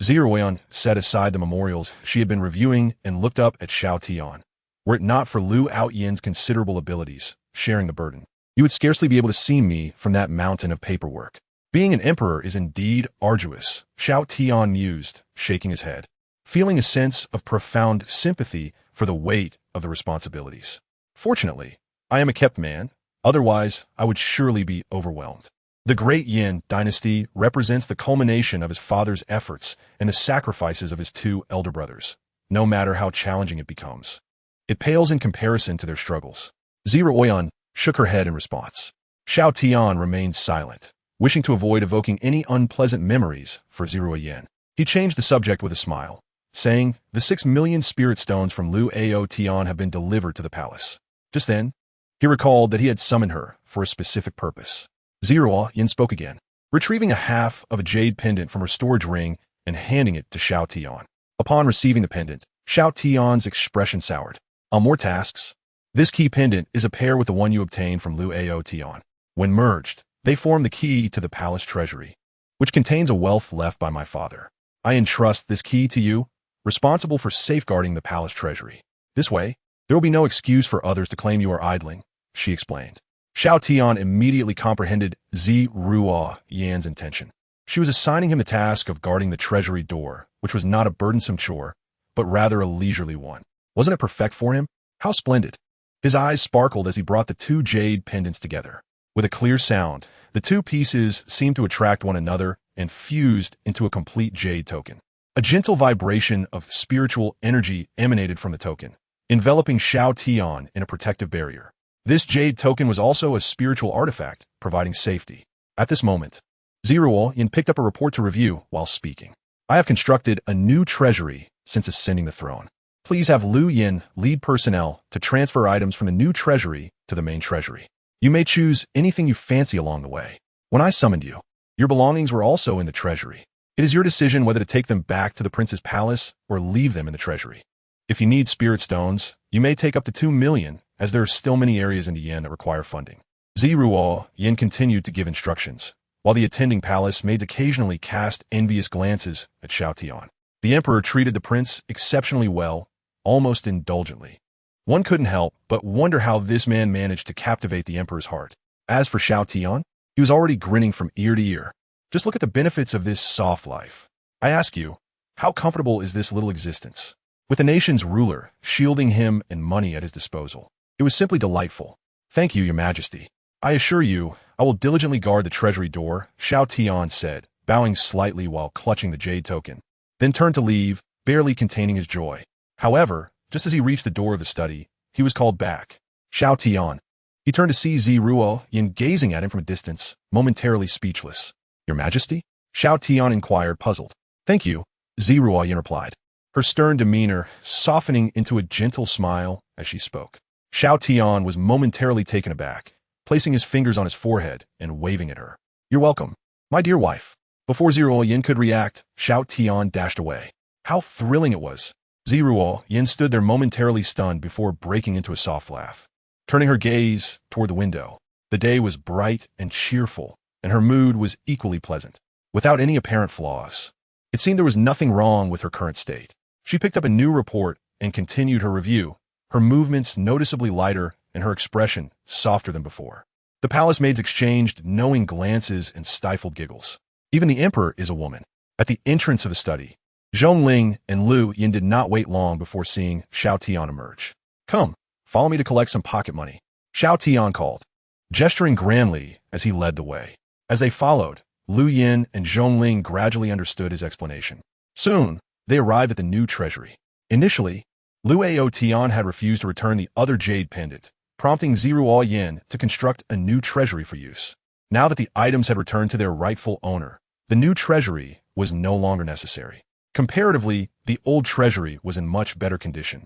Ziruoyan set aside the memorials she had been reviewing and looked up at Xiao Tian. Were it not for Lu Aoyan's considerable abilities, sharing the burden, you would scarcely be able to see me from that mountain of paperwork. Being an emperor is indeed arduous, Xiao Tian mused, shaking his head, feeling a sense of profound sympathy for the weight of the responsibilities. Fortunately, I am a kept man, otherwise I would surely be overwhelmed. The great Yin dynasty represents the culmination of his father's efforts and the sacrifices of his 2 elder brothers, no matter how challenging it becomes. It pales in comparison to their struggles. Ziruoyan shook her head in response. Xiao Tian remained silent, wishing to avoid evoking any unpleasant memories for Ziruoyan. He changed the subject with a smile, saying, The 6 million spirit stones from Lu Aoyan have been delivered to the palace. Just then, he recalled that he had summoned her for a specific purpose. Ziruoyan spoke again, retrieving a half of a jade pendant from her storage ring and handing it to Xiao Tian. Upon receiving the pendant, Xiao Tian's expression soured. On more tasks, this key pendant is a pair with the one you obtained from Lu Aoyan. When merged, they form the key to the palace treasury, which contains a wealth left by my father. I entrust this key to you, responsible for safeguarding the palace treasury. This way, there will be no excuse for others to claim you are idling, she explained. Xiao Tian immediately comprehended Ziruoyan's intention. She was assigning him the task of guarding the treasury door, which was not a burdensome chore, but rather a leisurely one. Wasn't it perfect for him? How splendid! His eyes sparkled as he brought the 2 jade pendants together. With a clear sound, the 2 pieces seemed to attract one another and fused into a complete jade token. A gentle vibration of spiritual energy emanated from the token, enveloping Xiao Tian in a protective barrier. This jade token was also a spiritual artifact, providing safety. At this moment, Ziruoyan picked up a report to review while speaking. I have constructed a new treasury since ascending the throne. Please have Lu Yin lead personnel to transfer items from the new treasury to the main treasury. You may choose anything you fancy along the way. When I summoned you, your belongings were also in the treasury. It is your decision whether to take them back to the prince's palace or leave them in the treasury. If you need spirit stones, you may take up to 2 million, as there are still many areas in the Yin that require funding. Ziruoyan continued to give instructions, while the attending palace maids occasionally cast envious glances at Xiao Tian. The emperor treated the prince exceptionally well, almost indulgently. One couldn't help but wonder how this man managed to captivate the emperor's heart. As for Xiao Tian, he was already grinning from ear to ear. Just look at the benefits of this soft life. I ask you, how comfortable is this little existence? with the nation's ruler shielding him and money at his disposal. It was simply delightful. Thank you, Your Majesty. I assure you, I will diligently guard the treasury door, Xiao Tian said, bowing slightly while clutching the jade token, then turned to leave, barely containing his joy. However, just as he reached the door of the study, he was called back. Xiao Tian. He turned to see Ziruo Yin gazing at him from a distance, momentarily speechless. Your Majesty? Xiao Tian inquired, puzzled. Thank you, Ziruo Yin replied, her stern demeanor softening into a gentle smile as she spoke. Xiao Tian was momentarily taken aback, placing his fingers on his forehead and waving at her. You're welcome, my dear wife. Before Ziruo Yin could react, Xiao Tian dashed away. How thrilling it was. Ziruo Yin stood there momentarily stunned before breaking into a soft laugh. Turning her gaze toward the window, the day was bright and cheerful, and her mood was equally pleasant, without any apparent flaws. It seemed there was nothing wrong with her current state. She picked up a new report and continued her review, her movements noticeably lighter and her expression softer than before. The palace maids exchanged knowing glances and stifled giggles. Even the emperor is a woman. At the entrance of the study, Zhongling and Lu Yin did not wait long before seeing Xiao Tian emerge. Come, follow me to collect some pocket money, Xiao Tian called, gesturing grandly as he led the way. As they followed, Lu Yin and Zhongling gradually understood his explanation. Soon, they arrived at the new treasury. Initially, Luo Tian had refused to return the other jade pendant, prompting Ziruo Yin to construct a new treasury for use. Now that the items had returned to their rightful owner, the new treasury was no longer necessary. Comparatively, the old treasury was in much better condition,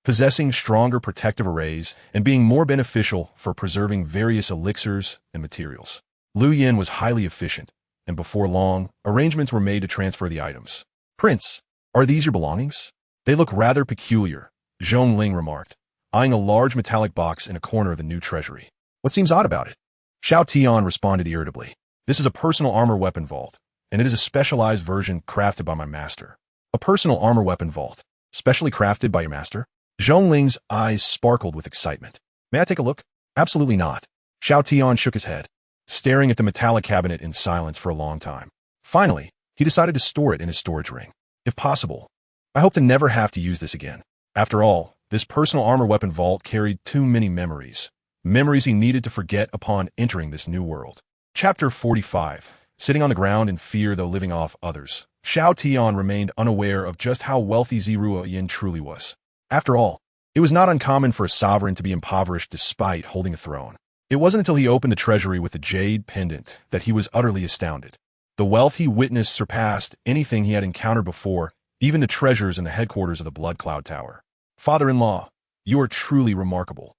possessing stronger protective arrays and being more beneficial for preserving various elixirs and materials. Lu Yin was highly efficient, and before long, arrangements were made to transfer the items. Prince, are these your belongings? They look rather peculiar, Zhongling remarked, eyeing a large metallic box in a corner of the new treasury. What seems odd about it? Xiao Tian responded irritably. This is a personal armor weapon vault, and it is a specialized version crafted by my master. A personal armor weapon vault, specially crafted by your master? Zhongling's eyes sparkled with excitement. May I take a look? Absolutely not. Xiao Tian shook his head, staring at the metallic cabinet in silence for a long time. Finally, he decided to store it in his storage ring. If possible, I hope to never have to use this again. After all, this personal armor weapon vault carried too many memories. Memories he needed to forget upon entering this new world. Chapter 45. Sitting on the ground in fear though living off others, Xiao Tian remained unaware of just how wealthy Ziruo Yin truly was. After all, it was not uncommon for a sovereign to be impoverished despite holding a throne. It wasn't until he opened the treasury with the jade pendant that he was utterly astounded. The wealth he witnessed surpassed anything he had encountered before, even the treasures in the headquarters of the Blood Cloud Tower. Father-in-law, you are truly remarkable.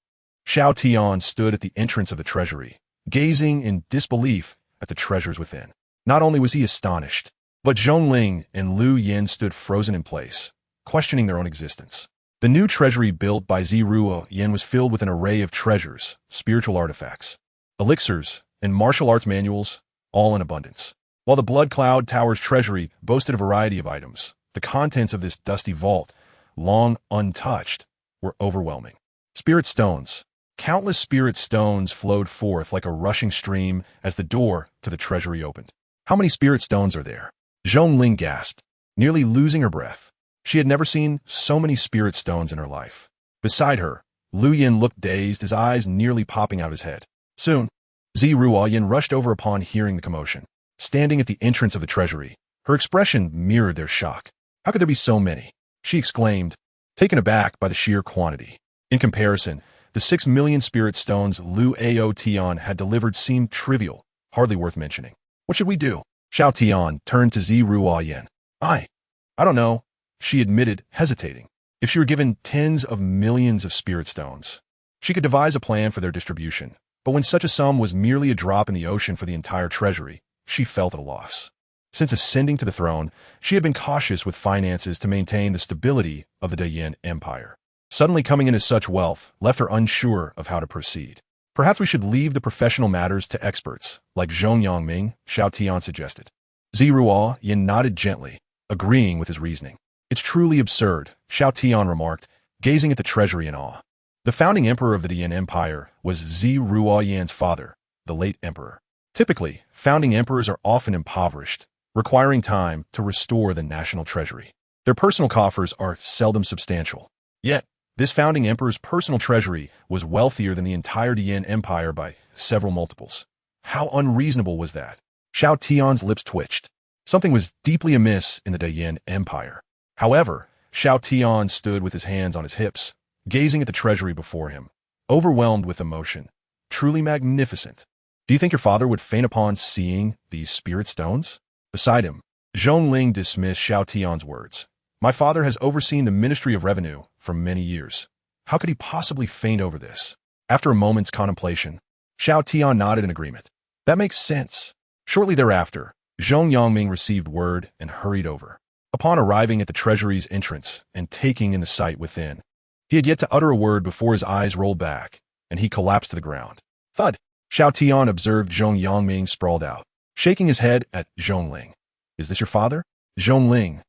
Xiao Tian stood at the entrance of the treasury, gazing in disbelief at the treasures within. Not only was he astonished, but Zhongling and Lu Yin stood frozen in place, questioning their own existence. The new treasury built by Ziruo Yin was filled with an array of treasures, spiritual artifacts, elixirs, and martial arts manuals, all in abundance. While the Blood Cloud Tower's treasury boasted a variety of items, the contents of this dusty vault, long untouched, were overwhelming. Spirit stones. Countless spirit stones flowed forth like a rushing stream as the door to the treasury opened. How many spirit stones are there? Zhongling gasped, nearly losing her breath. She had never seen so many spirit stones in her life. Beside her, Lu Yin looked dazed, his eyes nearly popping out of his head. Soon, Ziruo Yin rushed over upon hearing the commotion. Standing at the entrance of the treasury, her expression mirrored their shock. How could there be so many? She exclaimed, taken aback by the sheer quantity. In comparison, the 6 million spirit stones Luo Tian had delivered seemed trivial, hardly worth mentioning. What should we do? Xiao Tian turned to Ziruo Yin. I don't know, she admitted, hesitating. If she were given tens of millions of spirit stones, she could devise a plan for their distribution. But when such a sum was merely a drop in the ocean for the entire treasury, she felt at a loss. Since ascending to the throne, she had been cautious with finances to maintain the stability of the Dayan Empire. Suddenly coming into such wealth left her unsure of how to proceed. Perhaps we should leave the professional matters to experts, like Zhong Yangming, Xiao Tian suggested. Ziruo Yin nodded gently, agreeing with his reasoning. It's truly absurd, Xiao Tian remarked, gazing at the treasury in awe. The founding emperor of the Dayan Empire was Ziruo Yin's father, the late emperor. Typically, founding emperors are often impoverished, requiring time to restore the national treasury. Their personal coffers are seldom substantial. Yet, this founding emperor's personal treasury was wealthier than the entire Dian Empire by several multiples. How unreasonable was that? Xiao Tian's lips twitched. Something was deeply amiss in the Dian Empire. However, Xiao Tian stood with his hands on his hips, gazing at the treasury before him, overwhelmed with emotion. Truly magnificent. Do you think your father would faint upon seeing these spirit stones? Beside him, Zhongling dismissed Xiao Tian's words. My father has overseen the Ministry of Revenue for many years. How could he possibly faint over this? After a moment's contemplation, Xiao Tian nodded in agreement. That makes sense. Shortly thereafter, Zhong Yangming received word and hurried over. Upon arriving at the treasury's entrance and taking in the sight within, he had yet to utter a word before his eyes rolled back, and he collapsed to the ground. Thud! Xiao Tian observed Zhong Yangming sprawled out, shaking his head at Zhongling. Is this your father? Zhongling.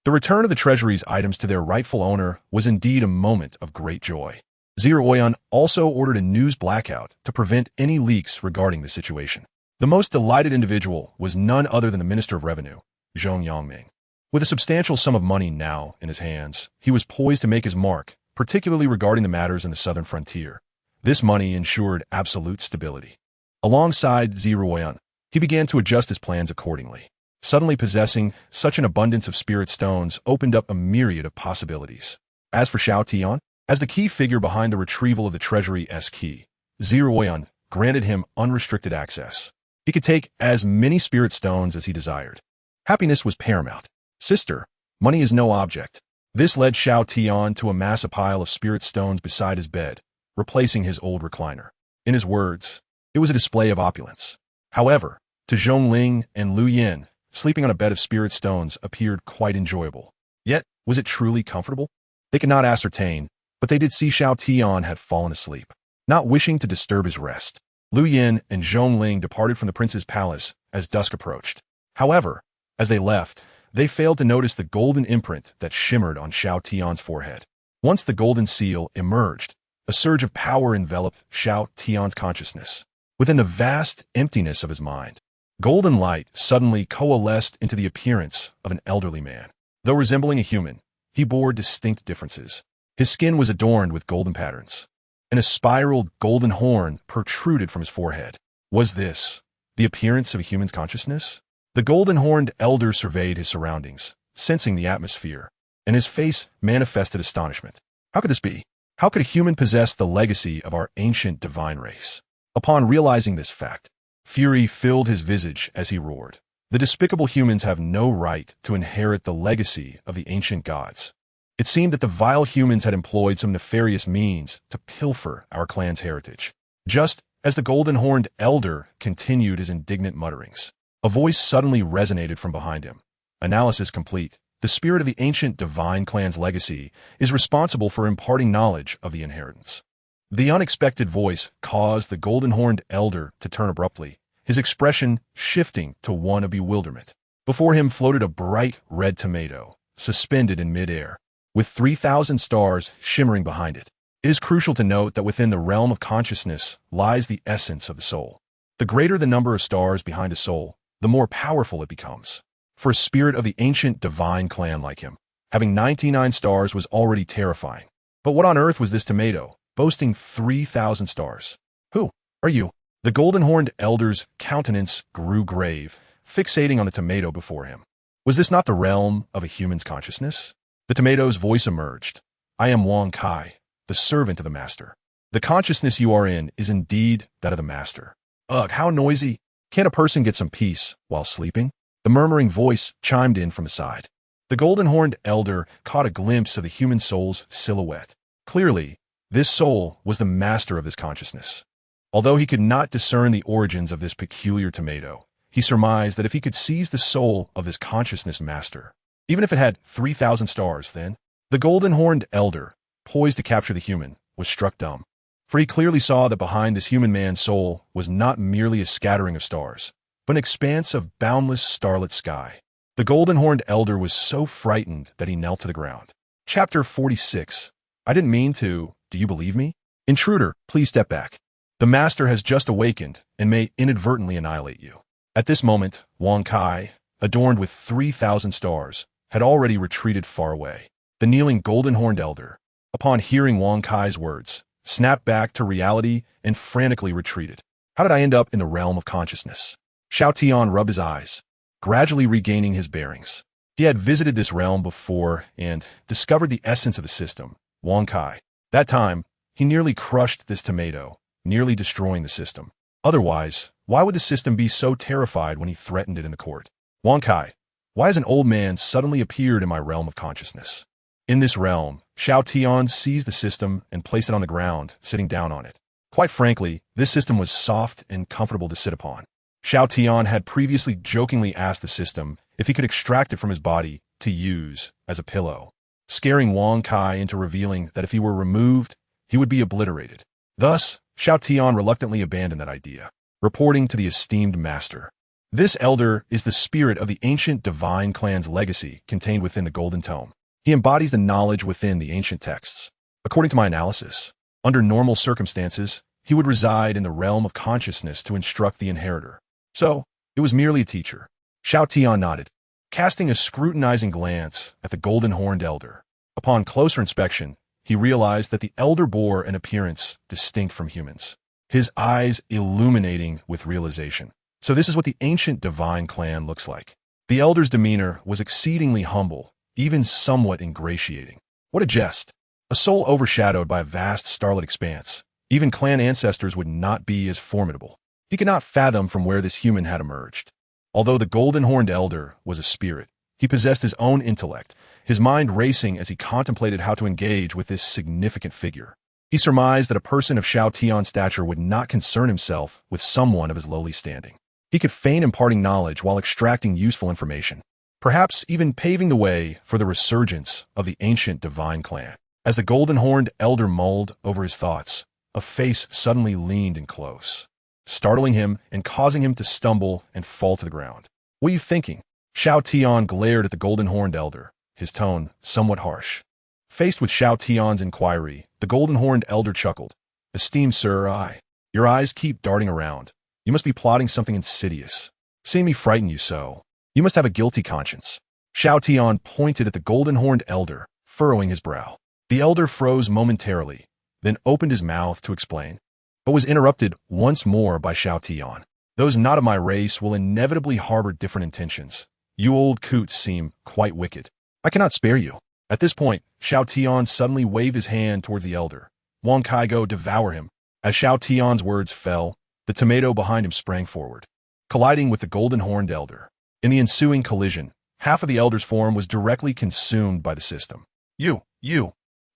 The return of the treasury's items to their rightful owner was indeed a moment of great joy. Ziruoyan also ordered a news blackout to prevent any leaks regarding the situation. The most delighted individual was none other than the Minister of Revenue, Zhong Yangming. With a substantial sum of money now in his hands, he was poised to make his mark, particularly regarding the matters in the southern frontier. This money ensured absolute stability. Alongside Ziruoyan, he began to adjust his plans accordingly. Suddenly possessing such an abundance of spirit stones opened up a myriad of possibilities. As for Xiao Tian, as the key figure behind the retrieval of the treasury's key, Ziruoyan granted him unrestricted access. He could take as many spirit stones as he desired. Happiness was paramount. Sister, money is no object. This led Xiao Tian to amass a pile of spirit stones beside his bed, replacing his old recliner. In his words, it was a display of opulence. However, to Zhongling and Lu Yin, sleeping on a bed of spirit stones appeared quite enjoyable. Yet, was it truly comfortable? They could not ascertain, but they did see Xiao Tian had fallen asleep. Not wishing to disturb his rest, Lu Yin and Zhongling departed from the prince's palace as dusk approached. However, as they left, they failed to notice the golden imprint that shimmered on Xiao Tian's forehead. Once the golden seal emerged, a surge of power enveloped Xiao Tian's consciousness. Within the vast emptiness of his mind, golden light suddenly coalesced into the appearance of an elderly man. Though resembling a human, he bore distinct differences. His skin was adorned with golden patterns, and a spiraled golden horn protruded from his forehead. Was this the appearance of a human's consciousness? The golden-horned elder surveyed his surroundings, sensing the atmosphere, and his face manifested astonishment. How could this be? How could a human possess the legacy of our ancient divine race? Upon realizing this fact, fury filled his visage as he roared. The despicable humans have no right to inherit the legacy of the ancient gods. It seemed that the vile humans had employed some nefarious means to pilfer our clan's heritage. Just as the golden-horned elder continued his indignant mutterings, a voice suddenly resonated from behind him. Analysis complete. The spirit of the ancient divine clan's legacy is responsible for imparting knowledge of the inheritance. The unexpected voice caused the golden-horned elder to turn abruptly, his expression shifting to one of bewilderment. Before him floated a bright red tomato, suspended in midair, with 3,000 stars shimmering behind it. It is crucial to note that within the realm of consciousness lies the essence of the soul. The greater the number of stars behind a soul, the more powerful it becomes. For a spirit of the ancient divine clan like him, having 99 stars was already terrifying. But what on earth was this tomato, boasting 3,000 stars? Who are you? The golden-horned elder's countenance grew grave, fixating on the tomato before him. Was this not the realm of a human's consciousness? The tomato's voice emerged. I am Wang Kai, the servant of the master. The consciousness you are in is indeed that of the master. Ugh, how noisy. Can't a person get some peace while sleeping? The murmuring voice chimed in from aside. The golden-horned elder caught a glimpse of the human soul's silhouette. Clearly, this soul was the master of this consciousness. Although he could not discern the origins of this peculiar tomato, he surmised that if he could seize the soul of this consciousness master, even if it had 3,000 stars, then the golden-horned elder, poised to capture the human, was struck dumb. For he clearly saw that behind this human man's soul was not merely a scattering of stars, but an expanse of boundless starlit sky. The golden-horned elder was so frightened that he knelt to the ground. Chapter 46. I didn't mean to. Do you believe me? Intruder, please step back. The master has just awakened and may inadvertently annihilate you. At this moment, Wang Kai, adorned with 3,000 stars, had already retreated far away. The kneeling golden-horned elder, upon hearing Wang Kai's words, snapped back to reality and frantically retreated. How did I end up in the realm of consciousness? Xiao Tian rubbed his eyes, gradually regaining his bearings. He had visited this realm before and discovered the essence of the system, Wang Kai. That time, he nearly crushed this tomato, nearly destroying the system. Otherwise, why would the system be so terrified when he threatened it in the court? Wang Kai, why has an old man suddenly appeared in my realm of consciousness? In this realm, Xiao Tian seized the system and placed it on the ground, sitting down on it. Quite frankly, this system was soft and comfortable to sit upon. Xiao Tian had previously jokingly asked the system if he could extract it from his body to use as a pillow, scaring Wang Kai into revealing that if he were removed, he would be obliterated. Thus, Xiao Tian reluctantly abandoned that idea, reporting to the esteemed master. This elder is the spirit of the ancient divine clan's legacy contained within the Golden Tome. He embodies the knowledge within the ancient texts. According to my analysis, under normal circumstances, he would reside in the realm of consciousness to instruct the inheritor. So, it was merely a teacher. Xiao Tian nodded, casting a scrutinizing glance at the golden-horned elder. Upon closer inspection, he realized that the elder bore an appearance distinct from humans, his eyes illuminating with realization. So this is what the ancient divine clan looks like. The elder's demeanor was exceedingly humble, even somewhat ingratiating. What a jest! A soul overshadowed by a vast starlit expanse. Even clan ancestors would not be as formidable. He could not fathom from where this human had emerged. Although the golden-horned elder was a spirit, he possessed his own intellect, his mind racing as he contemplated how to engage with this significant figure. He surmised that a person of Xiao Tian's stature would not concern himself with someone of his lowly standing. He could feign imparting knowledge while extracting useful information, perhaps even paving the way for the resurgence of the ancient divine clan. As the golden-horned elder mulled over his thoughts, a face suddenly leaned in close, startling him and causing him to stumble and fall to the ground. What are you thinking? Xiao Tian glared at the golden-horned elder, his tone somewhat harsh. Faced with Xiao Tian's inquiry, the golden-horned elder chuckled. Esteemed sir, your eyes keep darting around. You must be plotting something insidious. Seeing me frighten you so. You must have a guilty conscience. Xiao Tian pointed at the golden-horned elder, furrowing his brow. The elder froze momentarily, then opened his mouth to explain, but was interrupted once more by Xiao Tian. Those not of my race will inevitably harbor different intentions. You old coots seem quite wicked. I cannot spare you. At this point, Xiao Tian suddenly waved his hand towards the elder. Wang Kai, go devour him. As Xiao Tian's words fell, the tomato behind him sprang forward, colliding with the golden-horned elder. In the ensuing collision, half of the elder's form was directly consumed by the system. You!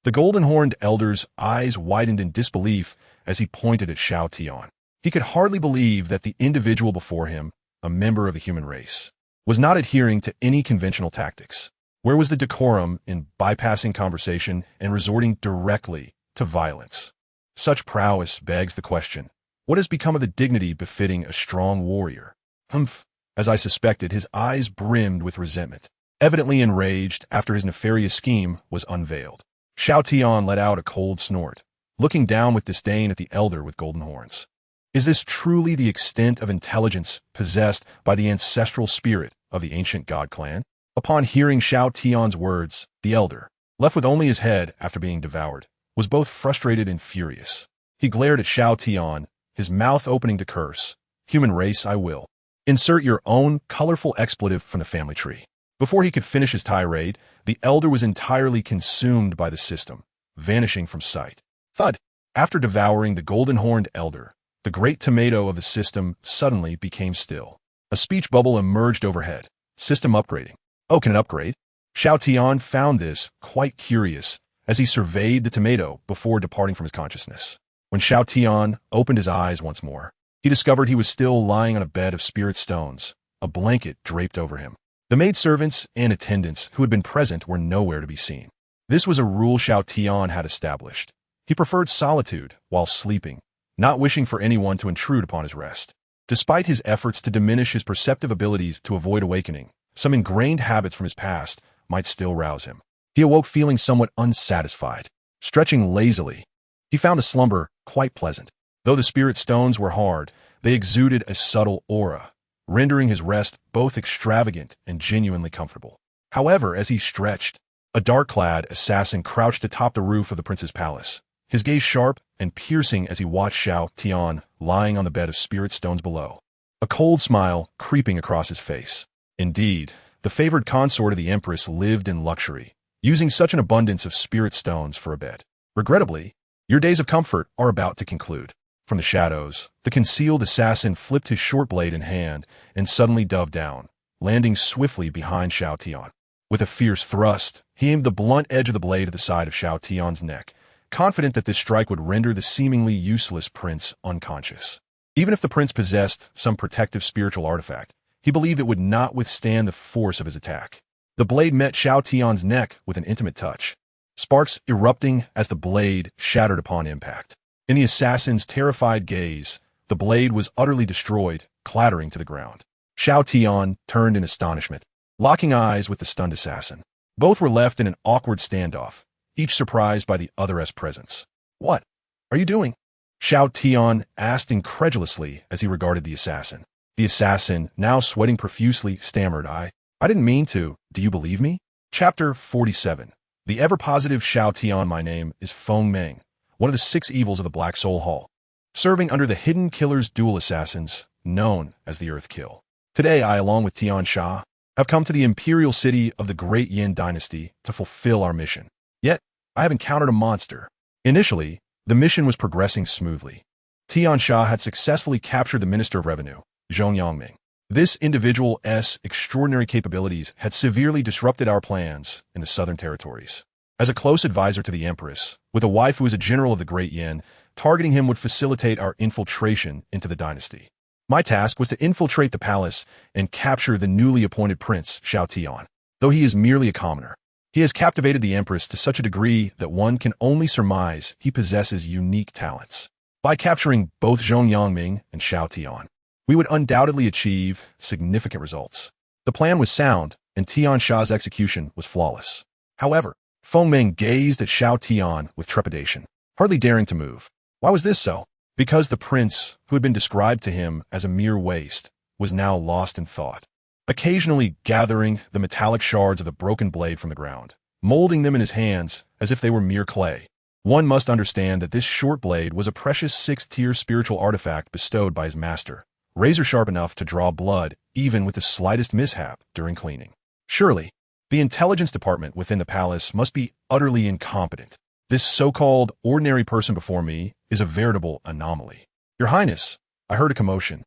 The golden-horned elder's eyes widened in disbelief as he pointed at Xiao Tian. He could hardly believe that the individual before him, a member of the human race, was not adhering to any conventional tactics. Where was the decorum in bypassing conversation and resorting directly to violence? Such prowess begs the question, what has become of the dignity befitting a strong warrior? Humph! As I suspected, his eyes brimmed with resentment, evidently enraged after his nefarious scheme was unveiled. Xiao Tian let out a cold snort, looking down with disdain at the elder with golden horns. Is this truly the extent of intelligence possessed by the ancestral spirit of the ancient god clan? Upon hearing Xiao Tian's words, the elder, left with only his head after being devoured, was both frustrated and furious. He glared at Xiao Tian, his mouth opening to curse. Human race, I will. Insert your own colorful expletive from the family tree. Before he could finish his tirade, the elder was entirely consumed by the system, vanishing from sight. Thud! After devouring the golden-horned elder, the great tomato of the system suddenly became still. A speech bubble emerged overhead. System upgrading. Oh, can it upgrade? Xiao Tian found this quite curious as he surveyed the tomato before departing from his consciousness. When Xiao Tian opened his eyes once more, he discovered he was still lying on a bed of spirit stones, a blanket draped over him. The maidservants and attendants who had been present were nowhere to be seen. This was a rule Xiao Tian had established. He preferred solitude while sleeping, not wishing for anyone to intrude upon his rest. Despite his efforts to diminish his perceptive abilities to avoid awakening, some ingrained habits from his past might still rouse him. He awoke feeling somewhat unsatisfied. Stretching lazily, he found the slumber quite pleasant. Though the spirit stones were hard, they exuded a subtle aura, rendering his rest both extravagant and genuinely comfortable. However, as he stretched, a dark-clad assassin crouched atop the roof of the prince's palace, his gaze sharp and piercing as he watched Xiao Tian lying on the bed of spirit stones below, a cold smile creeping across his face. Indeed, the favored consort of the Empress lived in luxury, using such an abundance of spirit stones for a bed. Regrettably, your days of comfort are about to conclude. From the shadows, the concealed assassin flipped his short blade in hand and suddenly dove down, landing swiftly behind Xiao Tian. With a fierce thrust, he aimed the blunt edge of the blade at the side of Xiao Tian's neck, confident that this strike would render the seemingly useless prince unconscious. Even if the prince possessed some protective spiritual artifact, he believed it would not withstand the force of his attack. The blade met Xiao Tian's neck with an intimate touch, sparks erupting as the blade shattered upon impact. In the assassin's terrified gaze, the blade was utterly destroyed, clattering to the ground. Xiao Tian turned in astonishment, locking eyes with the stunned assassin. Both were left in an awkward standoff, each surprised by the other's presence. "What are you doing?" Xiao Tian asked incredulously as he regarded the assassin. The assassin, now sweating profusely, stammered, I didn't mean to. Do you believe me?" Chapter 47. The ever-positive Xiao Tian. My name is Feng Meng, one of the 6 evils of the Black Soul Hall, serving under the Hidden Killer's dual assassins, known as the Earth Kill. Today I, along with Tian Sha, have come to the imperial city of the Great Yin Dynasty to fulfill our mission. Yet, I have encountered a monster. Initially, the mission was progressing smoothly. Tian Sha had successfully captured the Minister of Revenue, Zhong Yangming. This individual's extraordinary capabilities had severely disrupted our plans in the Southern Territories. As a close advisor to the Empress, with a wife who is a general of the Great Yin, targeting him would facilitate our infiltration into the dynasty. My task was to infiltrate the palace and capture the newly appointed Prince Xiao Tian. Though he is merely a commoner, he has captivated the Empress to such a degree that one can only surmise he possesses unique talents. By capturing both Zhong Yangming and Xiao Tian, we would undoubtedly achieve significant results. The plan was sound, and Tian Sha's execution was flawless. However, Feng Meng gazed at Xiao Tian with trepidation, hardly daring to move. Why was this so? Because the prince, who had been described to him as a mere waste, was now lost in thought, occasionally gathering the metallic shards of the broken blade from the ground, molding them in his hands as if they were mere clay. One must understand that this short blade was a precious 6th-tier spiritual artifact bestowed by his master, razor-sharp enough to draw blood even with the slightest mishap during cleaning. Surely, the intelligence department within the palace must be utterly incompetent. This so-called ordinary person before me is a veritable anomaly. Your Highness, I heard a commotion.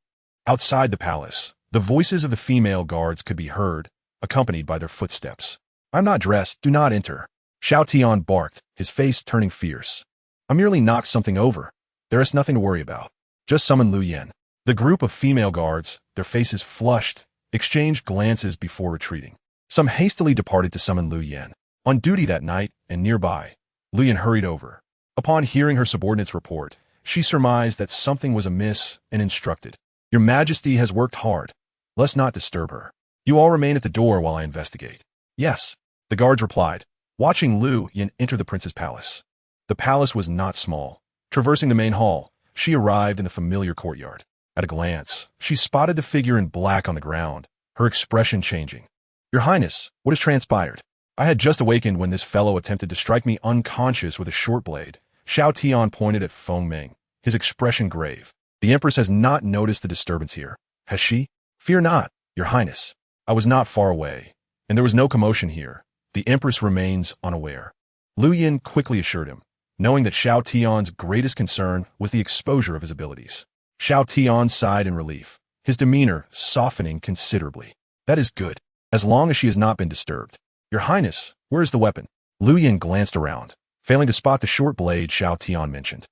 Outside the palace, the voices of the female guards could be heard, accompanied by their footsteps. I'm not dressed, do not enter. Xiao Tian barked, his face turning fierce. I merely knocked something over. There is nothing to worry about. Just summon Lu Yen. The group of female guards, their faces flushed, exchanged glances before retreating. Some hastily departed to summon Lu Yen. On duty that night and nearby, Lu Yen hurried over. Upon hearing her subordinate's report, she surmised that something was amiss and instructed. Your Majesty has worked hard. Let's not disturb her. You all remain at the door while I investigate. Yes, the guards replied, watching Lu Yen enter the prince's palace. The palace was not small. Traversing the main hall, she arrived in the familiar courtyard. At a glance, she spotted the figure in black on the ground, her expression changing. Your Highness, what has transpired? I had just awakened when this fellow attempted to strike me unconscious with a short blade. Xiao Tian pointed at Feng Meng, his expression grave. The Empress has not noticed the disturbance here, has she? Fear not, Your Highness. I was not far away, and there was no commotion here. The Empress remains unaware. Lu Yen quickly assured him, knowing that Xiao Tian's greatest concern was the exposure of his abilities. Xiao Tian sighed in relief, his demeanor softening considerably. That is good, as long as she has not been disturbed. Your Highness, where is the weapon? Lu Yen glanced around, failing to spot the short blade Xiao Tian mentioned.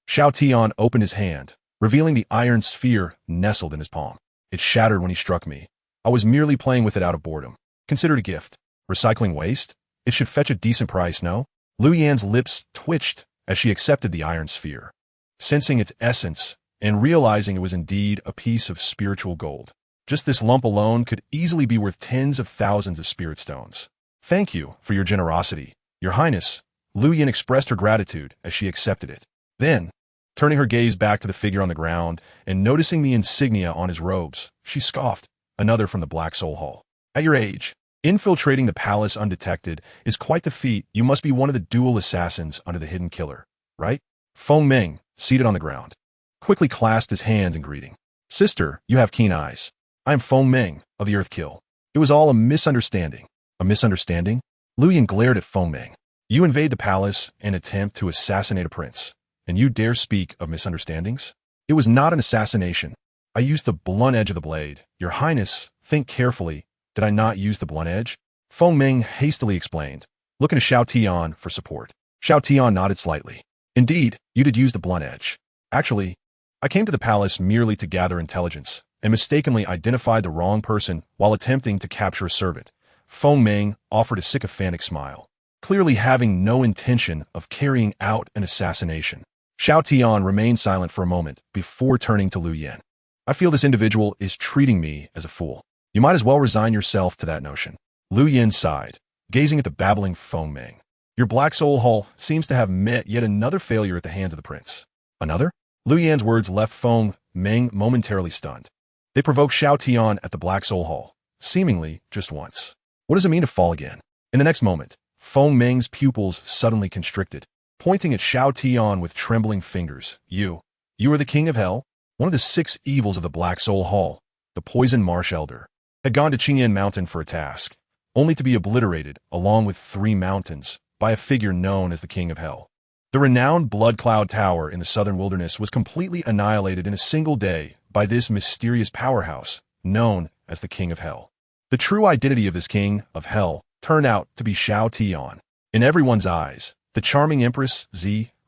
Xiao Tian opened his hand, revealing the iron sphere nestled in his palm. It shattered when he struck me. I was merely playing with it out of boredom. Considered a gift. Recycling waste? It should fetch a decent price, no? Lu Yan's lips twitched as she accepted the iron sphere, sensing its essence and realizing it was indeed a piece of spiritual gold. Just this lump alone could easily be worth tens of thousands of spirit stones. Thank you for your generosity, Your Highness. Lu Yen expressed her gratitude as she accepted it. Then, turning her gaze back to the figure on the ground and noticing the insignia on his robes, she scoffed, another from the Black Soul Hall. At your age, Infiltrating the palace undetected is quite the feat. You must be one of the dual assassins under the hidden killer, right? Feng Ming, seated on the ground, quickly clasped his hands in greeting. Sister, you have keen eyes. I am Feng Ming of the Earth Kill. It was all a misunderstanding. A misunderstanding? Lu Yin glared at Feng Ming. You invade the palace and attempt to assassinate a prince, and you dare speak of misunderstandings? It was not an assassination. I used the blunt edge of the blade. Your Highness, think carefully. Did I not use the blunt edge? Feng Ming hastily explained, looking to Xiao Tian for support. Xiao Tian nodded slightly. Indeed, you did use the blunt edge. Actually, I came to the palace merely to gather intelligence, and mistakenly identified the wrong person while attempting to capture a servant. Feng Ming offered a sycophantic smile, clearly having no intention of carrying out an assassination. Xiao Tian remained silent for a moment before turning to Lu Yin. I feel this individual is treating me as a fool. You might as well resign yourself to that notion. Lu Yin sighed, gazing at the babbling Feng Ming. Your Black Soul Hall seems to have met yet another failure at the hands of the prince. Another? Lu Yin's words left Feng Ming momentarily stunned. They provoked Xiao Tian at the Black Soul Hall, seemingly just once. What does it mean to fall again? In the next moment, Feng Ming's pupils suddenly constricted, pointing at Xiao Tian with trembling fingers. You are the king of hell? One of the 6 evils of the Black Soul Hall, the Poison Marsh Elder, had gone to Qingyan Mountain for a task, only to be obliterated along with 3 mountains by a figure known as the King of Hell. The renowned Blood Cloud Tower in the southern wilderness was completely annihilated in a single day by this mysterious powerhouse known as the King of Hell. The true identity of this King of Hell turned out to be Xiao Tian. In everyone's eyes, the charming Empress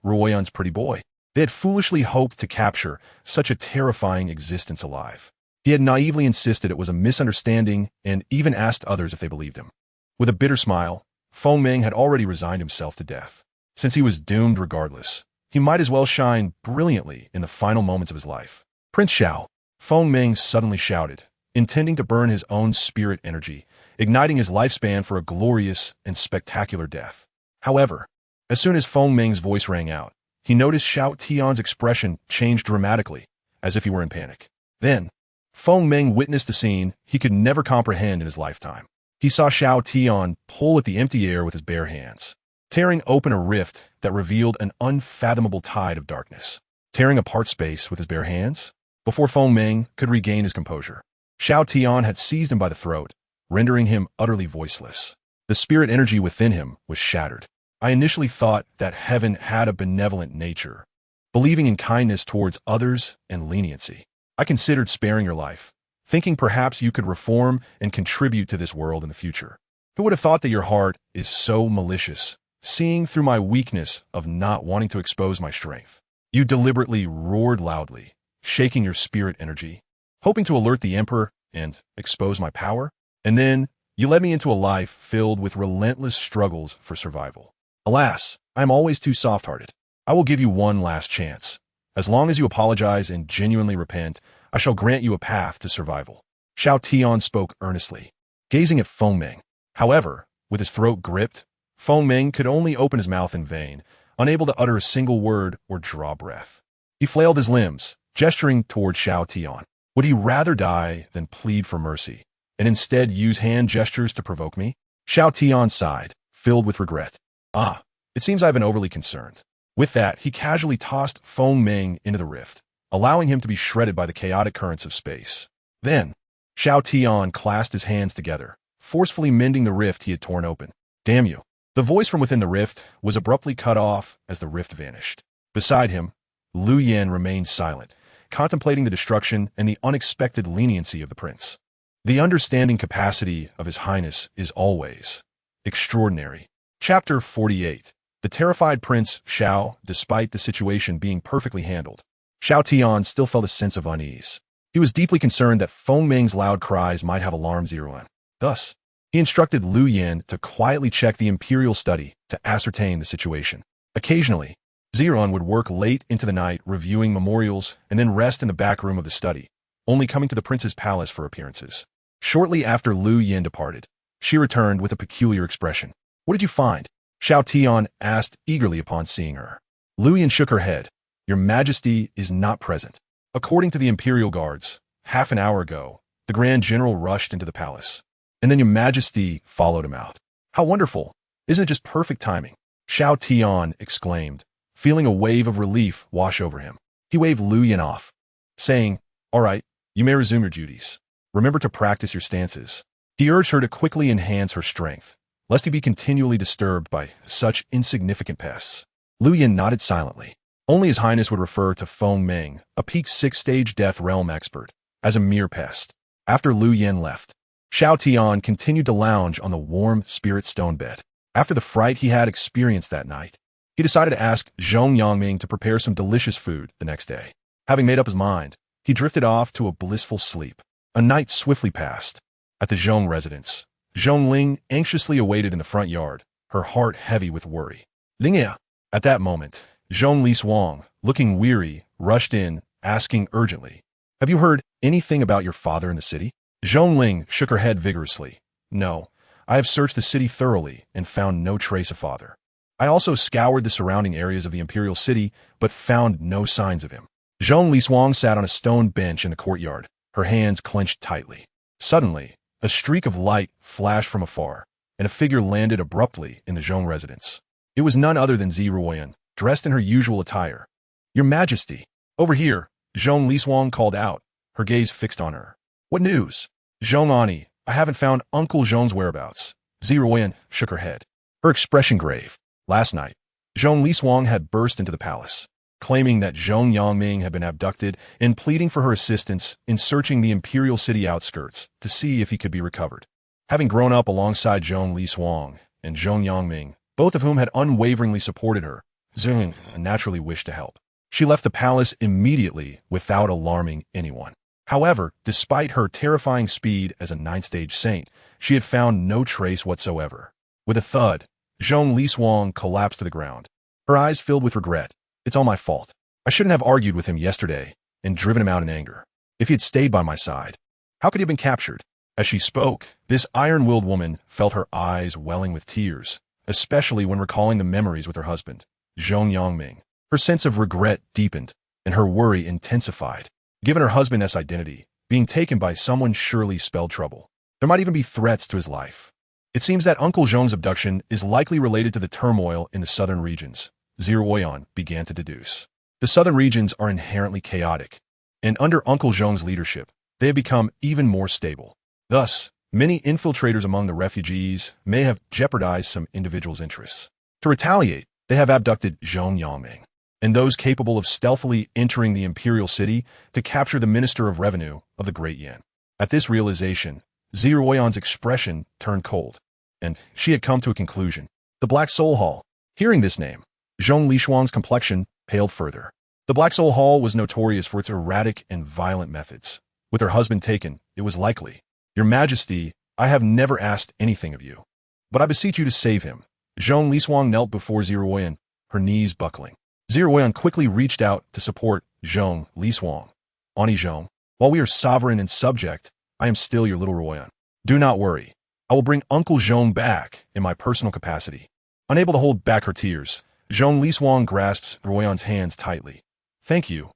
Ruoyan's pretty boy. They had foolishly hoped to capture such a terrifying existence alive. He had naively insisted it was a misunderstanding and even asked others if they believed him. With a bitter smile, Feng Ming had already resigned himself to death. Since he was doomed regardless, he might as well shine brilliantly in the final moments of his life. Prince Xiao, Feng Ming suddenly shouted, intending to burn his own spirit energy, igniting his lifespan for a glorious and spectacular death. However, as soon as Feng Ming's voice rang out, he noticed Xiao Tian's expression change dramatically, as if he were in panic. Then, Feng Ming witnessed a scene he could never comprehend in his lifetime. He saw Xiao Tian pull at the empty air with his bare hands, tearing open a rift that revealed an unfathomable tide of darkness. Tearing apart space with his bare hands? Before Feng Ming could regain his composure, Xiao Tian had seized him by the throat, rendering him utterly voiceless. The spirit energy within him was shattered. I initially thought that heaven had a benevolent nature, believing in kindness towards others and leniency. I considered sparing your life, thinking perhaps you could reform and contribute to this world in the future. Who would have thought that your heart is so malicious, seeing through my weakness of not wanting to expose my strength? You deliberately roared loudly, shaking your spirit energy, hoping to alert the Emperor and expose my power. And then you led me into a life filled with relentless struggles for survival. Alas, I am always too soft-hearted. I will give you one last chance. As long as you apologize and genuinely repent, I shall grant you a path to survival. Xiao Tian spoke earnestly, gazing at Feng Ming. However, with his throat gripped, Feng Ming could only open his mouth in vain, unable to utter a single word or draw breath. He flailed his limbs, gesturing toward Xiao Tian. Would he rather die than plead for mercy, and instead use hand gestures to provoke me? Xiao Tian sighed, filled with regret. Ah, it seems I've been overly concerned. With that, he casually tossed Feng Ming into the rift, allowing him to be shredded by the chaotic currents of space. Then, Xiao Tian clasped his hands together, forcefully mending the rift he had torn open. Damn you. The voice from within the rift was abruptly cut off as the rift vanished. Beside him, Lu Yin remained silent, contemplating the destruction and the unexpected leniency of the prince. The understanding capacity of His Highness is always extraordinary. Chapter 48. The terrified Prince Xiao, despite the situation being perfectly handled, Xiao Tian still felt a sense of unease. He was deeply concerned that Feng Ming's loud cries might have alarmed Ziruan. Thus, he instructed Lu Yin to quietly check the imperial study to ascertain the situation. Occasionally, Ziruan would work late into the night reviewing memorials and then rest in the back room of the study, only coming to the prince's palace for appearances. Shortly after Lu Yin departed, she returned with a peculiar expression. What did you find? Xiao Tian asked eagerly upon seeing her. Lu Yin shook her head. Your Majesty is not present. According to the Imperial Guards, half an hour ago, the Grand General rushed into the palace. and then your majesty followed him out. How wonderful! Isn't it just perfect timing? Xiao Tian exclaimed, feeling a wave of relief wash over him. He waved Lu Yin off, saying, "All right, you may resume your duties. Remember to practice your stances." He urged her to quickly enhance her strength, lest he be continually disturbed by such insignificant pests. Lu Yin nodded silently. Only His Highness would refer to Feng Ming, a peak 6-stage death realm expert, as a mere pest. After Lu Yin left, Xiao Tian continued to lounge on the warm spirit stone bed. After the fright he had experienced that night, he decided to ask Zhong Yangming to prepare some delicious food the next day. Having made up his mind, he drifted off to a blissful sleep. A night swiftly passed. At the Zhong residence, Zhong Ling anxiously awaited in the front yard, her heart heavy with worry. Lingya! At that moment, Zhong Liswang, looking weary, rushed in, asking urgently, "Have you heard anything about your father in the city?" Zhong Ling shook her head vigorously. "No, I have searched the city thoroughly and found no trace of father. I also scoured the surrounding areas of the imperial city, but found no signs of him." Zhong Liswang sat on a stone bench in the courtyard, her hands clenched tightly. Suddenly, a streak of light flashed from afar, and a figure landed abruptly in the Zhong residence. It was none other than Ziruoyan, dressed in her usual attire. "Your Majesty!" "Over here," Zhong Liswang called out, her gaze fixed on her. "What news?" "Zhong Ani, I haven't found Uncle Zhong's whereabouts." Ziruoyan shook her head, her expression grave. Last night, Zhong Liswang had burst into the palace, claiming that Zhong Yangming had been abducted and pleading for her assistance in searching the imperial city outskirts to see if he could be recovered. Having grown up alongside Zhong Liswang and Zhong Yangming, both of whom had unwaveringly supported her, Zhong naturally wished to help. She left the palace immediately without alarming anyone. However, despite her terrifying speed as a 9th-stage saint, she had found no trace whatsoever. With a thud, Zhong Liswang collapsed to the ground, her eyes filled with regret. "It's all my fault. I shouldn't have argued with him yesterday and driven him out in anger. If he had stayed by my side, how could he have been captured?" As she spoke, this iron-willed woman felt her eyes welling with tears, especially when recalling the memories with her husband, Zhong Yangming. Her sense of regret deepened, and her worry intensified. Given her husband's identity, being taken by someone surely spelled trouble. There might even be threats to his life. It seems that Uncle Zhong's abduction is likely related to the turmoil in the southern regions, Ziruoyan began to deduce. The southern regions are inherently chaotic, and under Uncle Zhong's leadership, they have become even more stable. Thus, many infiltrators among the refugees may have jeopardized some individuals' interests. To retaliate, they have abducted Zhong Yangming, and those capable of stealthily entering the imperial city to capture the Minister of Revenue of the Great Yan. At this realization, Ziruoyan's expression turned cold, and she had come to a conclusion. The Black Soul Hall. Hearing this name, Zhong Lishuang's complexion paled further. The Black Soul Hall was notorious for its erratic and violent methods. With her husband taken, it was likely. "Your Majesty, I have never asked anything of you, but I beseech you to save him." Zhong Lishuang knelt before Ziruoyan, her knees buckling. Ziruoyan quickly reached out to support Zhong Lishuang. "Ani Zhong, while we are sovereign and subject, I am still your little Ruoyan. Do not worry. I will bring Uncle Zhong back in my personal capacity." Unable to hold back her tears, Zhong Lishuang grasps Ruoyan's hands tightly. Thank you,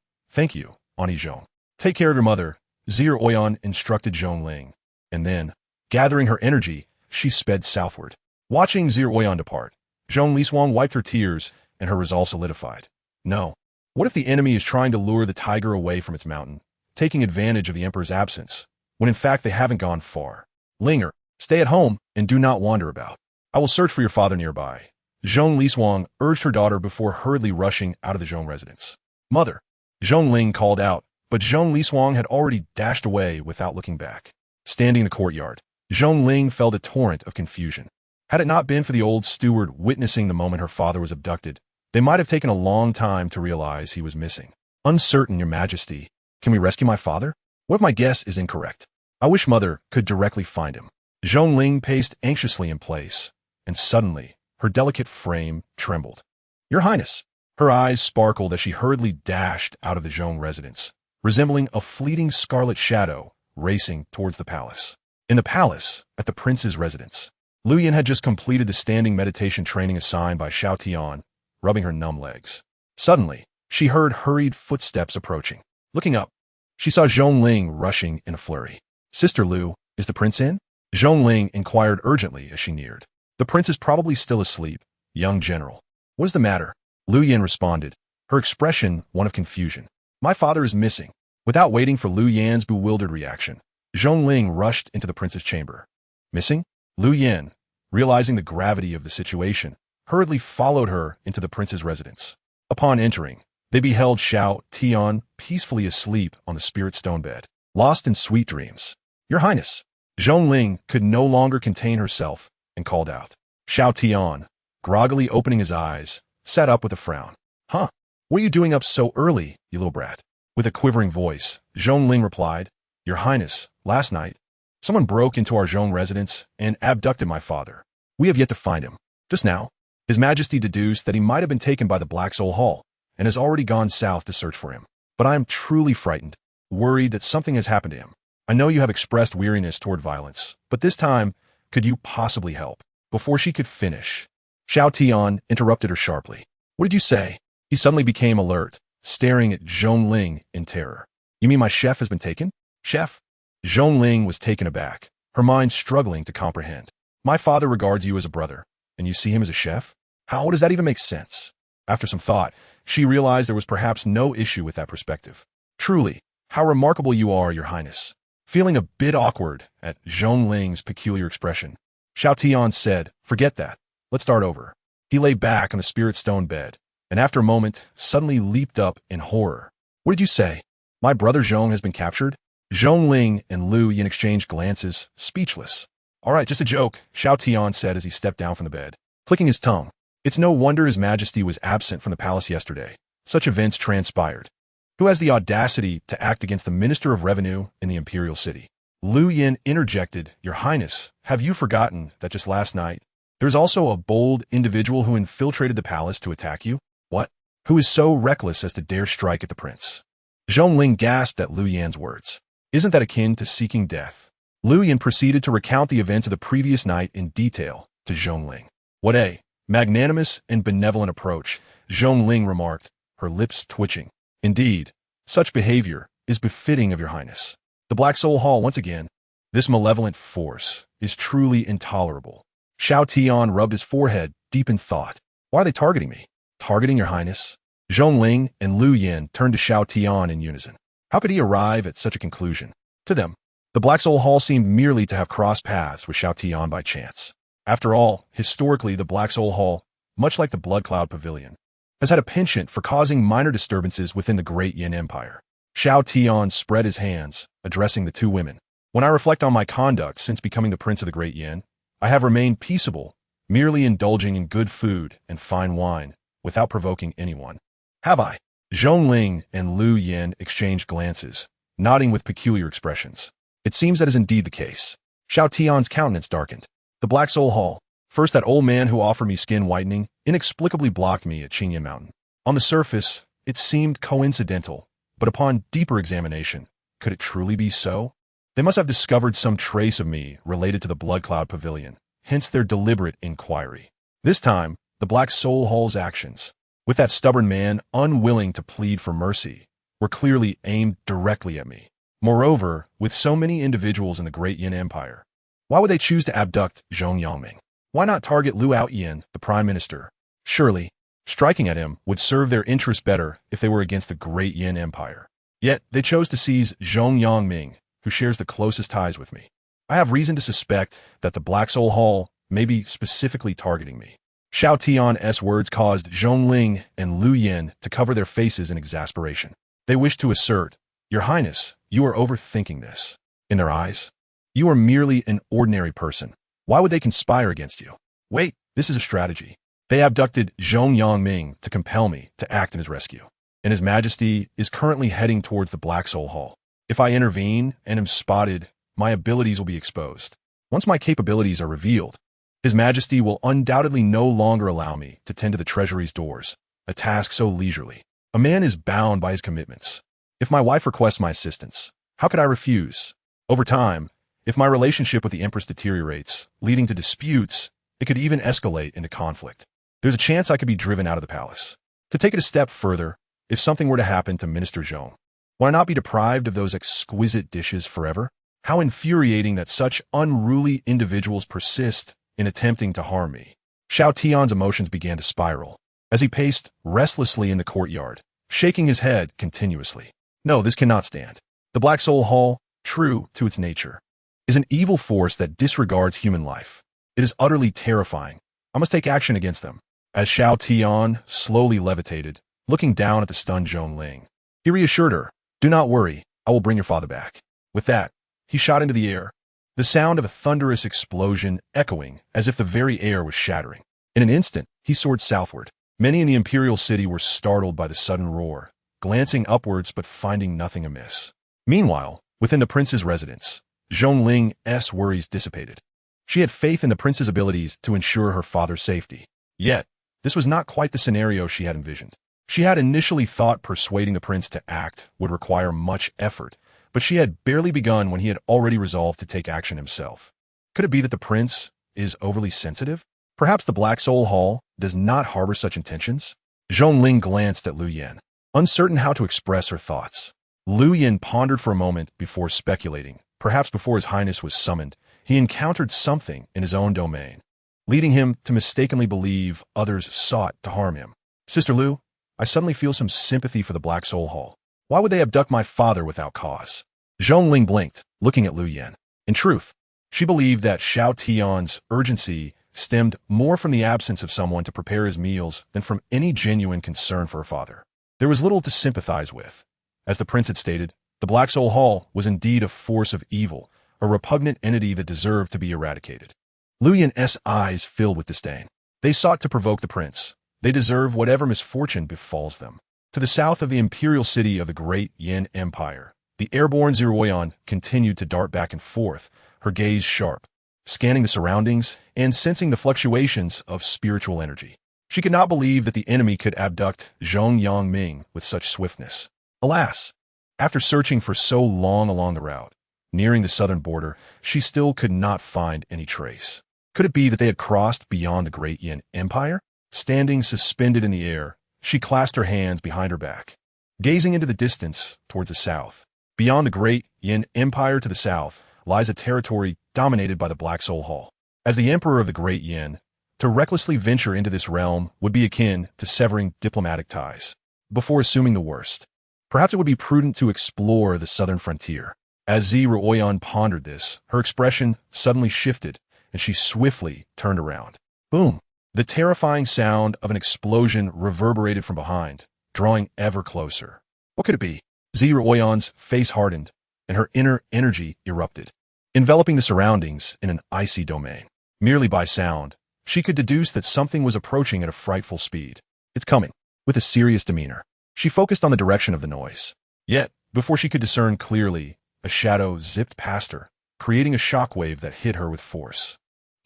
Ani Zhong. "Take care of your mother," Ziruoyan instructed Zhong Ling. And then, gathering her energy, she sped southward. Watching Ziruoyan depart, Zhong Lishuang wiped her tears and her resolve solidified. No. What if the enemy is trying to lure the tiger away from its mountain, taking advantage of the emperor's absence, when in fact they haven't gone far? "Linger, stay at home and do not wander about. I will search for your father nearby." Zhong Lishuang urged her daughter before hurriedly rushing out of the Zhong residence. "Mother," Zhong Ling called out, but Zhong Lishuang had already dashed away without looking back. Standing in the courtyard, Zhong Ling felt a torrent of confusion. Had it not been for the old steward witnessing the moment her father was abducted, they might have taken a long time to realize he was missing. "Uncertain, Your Majesty. Can we rescue my father? What if my guess is incorrect? I wish Mother could directly find him." Zhong Ling paced anxiously in place, and suddenly, her delicate frame trembled. "Your Highness!" Her eyes sparkled as she hurriedly dashed out of the Zhong residence, resembling a fleeting scarlet shadow racing towards the palace. In the palace, at the prince's residence, Lu Yin had just completed the standing meditation training assigned by Xiao Tian, rubbing her numb legs. Suddenly, she heard hurried footsteps approaching. Looking up, she saw Zhong Ling rushing in a flurry. "Sister Lu, is the prince in?" Zhongling inquired urgently as she neared. The prince is probably still asleep, young general. What is the matter? Lu Yan responded, her expression one of confusion. My father is missing. Without waiting for Lu Yan's bewildered reaction, Zhongling rushed into the prince's chamber. Missing? Lu Yan, realizing the gravity of the situation, hurriedly followed her into the prince's residence. Upon entering, they beheld Xiao Tian peacefully asleep on the spirit stone bed, lost in sweet dreams. Your Highness! Zhongling could no longer contain herself and called out. Xiao Tian, groggily opening his eyes, sat up with a frown. Huh? What are you doing up so early, you little brat? With a quivering voice, Zhongling replied, Your Highness, last night, someone broke into our Zhong residence and abducted my father. We have yet to find him. Just now, His Majesty deduced that he might have been taken by the Black Soul Hall and has already gone south to search for him. But I am truly frightened, worried that something has happened to him. I know you have expressed weariness toward violence, but this time, could you possibly help? Before she could finish, Xiao Tian interrupted her sharply. What did you say? He suddenly became alert, staring at Zhongling in terror. You mean my chef has been taken? Chef? Zhongling was taken aback, her mind struggling to comprehend. My father regards you as a brother, and you see him as a chef? How does that even make sense? After some thought, she realized there was perhaps no issue with that perspective. Truly, how remarkable you are, Your Highness. Feeling a bit awkward at Zhongling's peculiar expression, Xiao Tian said, Forget that. Let's start over. He lay back on the spirit stone bed, and after a moment, suddenly leaped up in horror. What did you say? My brother Zhong has been captured? Zhongling and Lu Yan exchanged glances, speechless. All right, just a joke, Xiao Tian said as he stepped down from the bed, clicking his tongue. It's no wonder His Majesty was absent from the palace yesterday. Such events transpired. Who has the audacity to act against the Minister of Revenue in the Imperial City? Lu Yan interjected, Your Highness, have you forgotten that just last night, there's also a bold individual who infiltrated the palace to attack you? What? Who is so reckless as to dare strike at the prince? Zhongling gasped at Lu Yan's words. Isn't that akin to seeking death? Lu Yan proceeded to recount the events of the previous night in detail to Zhongling. What a magnanimous and benevolent approach, Zhongling remarked, her lips twitching. Indeed, such behavior is befitting of Your Highness. The Black Soul Hall, once again, this malevolent force is truly intolerable. Xiao Tian rubbed his forehead, deep in thought. Why are they targeting me? Targeting Your Highness? Zhongling and Lu Yan turned to Xiao Tian in unison. How could he arrive at such a conclusion? To them, the Black Soul Hall seemed merely to have crossed paths with Xiao Tian by chance. After all, historically, the Black Soul Hall, much like the Blood Cloud Pavilion, has had a penchant for causing minor disturbances within the Great Yin Empire. Xiao Tian spread his hands, addressing the two women. When I reflect on my conduct since becoming the Prince of the Great Yin, I have remained peaceable, merely indulging in good food and fine wine, without provoking anyone. Have I? Zhongling and Lu Yan exchanged glances, nodding with peculiar expressions. It seems that is indeed the case. Xiao Tian's countenance darkened. The Black Soul Hall. First, that old man who offered me skin whitening inexplicably blocked me at Qingyan Mountain. On the surface, it seemed coincidental, but upon deeper examination, could it truly be so? They must have discovered some trace of me related to the Blood Cloud Pavilion, hence their deliberate inquiry. This time, the Black Soul Hall's actions, with that stubborn man unwilling to plead for mercy, were clearly aimed directly at me. Moreover, with so many individuals in the Great Yin Empire, why would they choose to abduct Zhong Yangming? Why not target Liu Outyin, the Prime Minister? Surely, striking at him would serve their interests better if they were against the Great Yin Empire. Yet, they chose to seize Zhong Yangming, who shares the closest ties with me. I have reason to suspect that the Black Soul Hall may be specifically targeting me. Xiao Tian's words caused Zhongling and Lu Yan to cover their faces in exasperation. They wished to assert, Your Highness, you are overthinking this. In their eyes, you are merely an ordinary person. Why would they conspire against you? Wait, this is a strategy. They abducted Zhong Yangming to compel me to act in his rescue. And His Majesty is currently heading towards the Black Soul Hall. If I intervene and am spotted, my abilities will be exposed. Once my capabilities are revealed, His Majesty will undoubtedly no longer allow me to tend to the treasury's doors, a task so leisurely. A man is bound by his commitments. If my wife requests my assistance, how could I refuse? Over time, if my relationship with the Empress deteriorates, leading to disputes, it could even escalate into conflict. There's a chance I could be driven out of the palace. To take it a step further, if something were to happen to Minister Zhong, would I not be deprived of those exquisite dishes forever? How infuriating that such unruly individuals persist in attempting to harm me. Xiao Tian's emotions began to spiral as he paced restlessly in the courtyard, shaking his head continuously. No, this cannot stand. The Black Soul Hall, true to its nature, is an evil force that disregards human life. It is utterly terrifying. I must take action against them. As Xiao Tian slowly levitated, looking down at the stunned Ling, he reassured her, "Do not worry, I will bring your father back." With that, he shot into the air, the sound of a thunderous explosion echoing as if the very air was shattering. In an instant, he soared southward. Many in the imperial city were startled by the sudden roar, glancing upwards but finding nothing amiss. Meanwhile, within the prince's residence, Ling's worries dissipated. She had faith in the prince's abilities to ensure her father's safety. Yet, this was not quite the scenario she had envisioned. She had initially thought persuading the prince to act would require much effort, but she had barely begun when he had already resolved to take action himself. Could it be that the prince is overly sensitive? Perhaps the Black Soul Hall does not harbor such intentions? Ling glanced at Lu Yan, uncertain how to express her thoughts. Lu Yan pondered for a moment before speculating. Perhaps before His Highness was summoned, he encountered something in his own domain, leading him to mistakenly believe others sought to harm him. Sister Lu, I suddenly feel some sympathy for the Black Soul Hall. Why would they abduct my father without cause? Ling blinked, looking at Lu Yan. In truth, she believed that Xiao Tian's urgency stemmed more from the absence of someone to prepare his meals than from any genuine concern for her father. There was little to sympathize with. As the prince had stated, the Black Soul Hall was indeed a force of evil, a repugnant entity that deserved to be eradicated. Lu Yan's eyes filled with disdain. They sought to provoke the prince. They deserve whatever misfortune befalls them. To the south of the imperial city of the great Yin Empire, the airborne Ziruoyan continued to dart back and forth, her gaze sharp, scanning the surroundings and sensing the fluctuations of spiritual energy. She could not believe that the enemy could abduct Zhong Yangming with such swiftness. Alas, after searching for so long along the route, nearing the southern border, she still could not find any trace. Could it be that they had crossed beyond the great Yin Empire? Standing suspended in the air, she clasped her hands behind her back, gazing into the distance towards the south. Beyond the great Yin Empire to the south lies a territory dominated by the Black Soul Hall. As the emperor of the great Yin, to recklessly venture into this realm would be akin to severing diplomatic ties. Before assuming the worst, perhaps it would be prudent to explore the southern frontier. As Ziruoyan pondered this, her expression suddenly shifted, and she swiftly turned around. Boom! The terrifying sound of an explosion reverberated from behind, drawing ever closer. What could it be? Ziruoyan's face hardened, and her inner energy erupted, enveloping the surroundings in an icy domain. Merely by sound, she could deduce that something was approaching at a frightful speed. It's coming. With a serious demeanor, she focused on the direction of the noise. Yet, before she could discern clearly, a shadow zipped past her, creating a shockwave that hit her with force.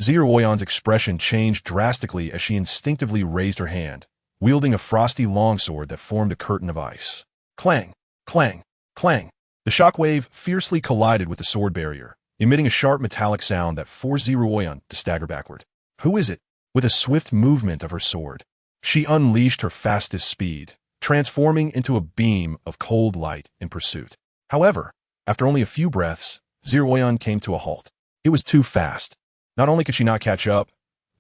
Ziruoyan's expression changed drastically as she instinctively raised her hand, wielding a frosty longsword that formed a curtain of ice. Clang! Clang! Clang! The shockwave fiercely collided with the sword barrier, emitting a sharp metallic sound that forced Ziruoyan to stagger backward. Who is it? With a swift movement of her sword, she unleashed her fastest speed, transforming into a beam of cold light in pursuit. However, after only a few breaths, Ziruoyan came to a halt. It was too fast. Not only could she not catch up,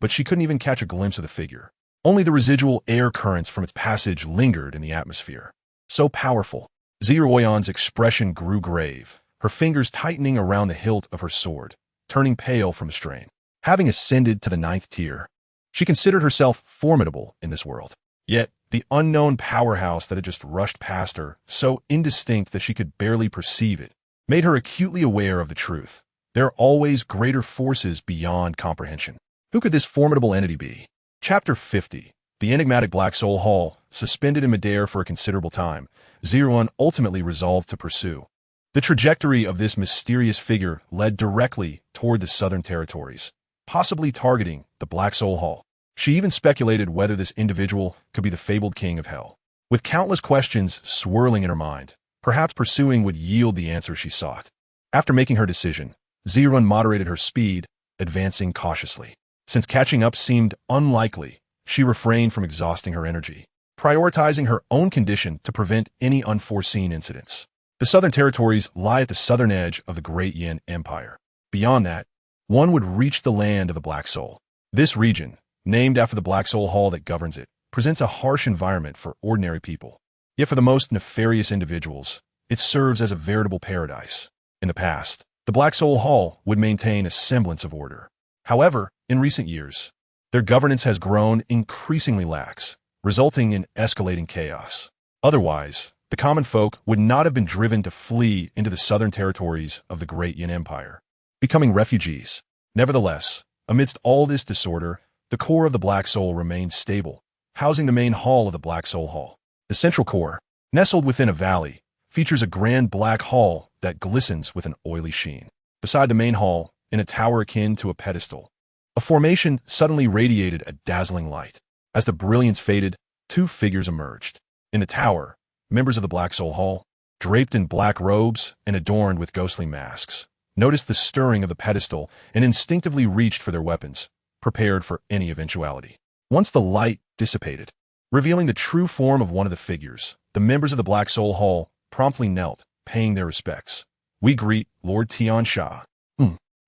but she couldn't even catch a glimpse of the figure. Only the residual air currents from its passage lingered in the atmosphere. So powerful. Ziruoyan's expression grew grave, her fingers tightening around the hilt of her sword, turning pale from strain. Having ascended to the 9th tier, she considered herself formidable in this world. Yet, the unknown powerhouse that had just rushed past her, so indistinct that she could barely perceive it, made her acutely aware of the truth. There are always greater forces beyond comprehension. Who could this formidable entity be? Chapter 50. The enigmatic Black Soul Hall, suspended in midair for a considerable time, Ziruoyan ultimately resolved to pursue. The trajectory of this mysterious figure led directly toward the southern territories, possibly targeting the Black Soul Hall. She even speculated whether this individual could be the fabled king of hell. With countless questions swirling in her mind, perhaps pursuing would yield the answer she sought. After making her decision, Ziruoyan moderated her speed, advancing cautiously. Since catching up seemed unlikely, she refrained from exhausting her energy, prioritizing her own condition to prevent any unforeseen incidents. The southern territories lie at the southern edge of the Great Yin Empire. Beyond that, one would reach the land of the Black Soul. This region, named after the Black Soul Hall that governs it, presents a harsh environment for ordinary people. Yet for the most nefarious individuals, it serves as a veritable paradise. In the past, the Black Soul Hall would maintain a semblance of order. However, in recent years, their governance has grown increasingly lax, resulting in escalating chaos. Otherwise, the common folk would not have been driven to flee into the southern territories of the Great Yin Empire, becoming refugees. Nevertheless, amidst all this disorder, the core of the Black Soul remains stable, housing the main hall of the Black Soul Hall. The central core, nestled within a valley, features a grand black hall that glistens with an oily sheen. Beside the main hall, in a tower akin to a pedestal, a formation suddenly radiated a dazzling light. As the brilliance faded, two figures emerged. In the tower, members of the Black Soul Hall, draped in black robes and adorned with ghostly masks, noticed the stirring of the pedestal and instinctively reached for their weapons, prepared for any eventuality. Once the light dissipated, revealing the true form of one of the figures, the members of the Black Soul Hall promptly knelt, paying their respects. We greet Lord Tian Sha.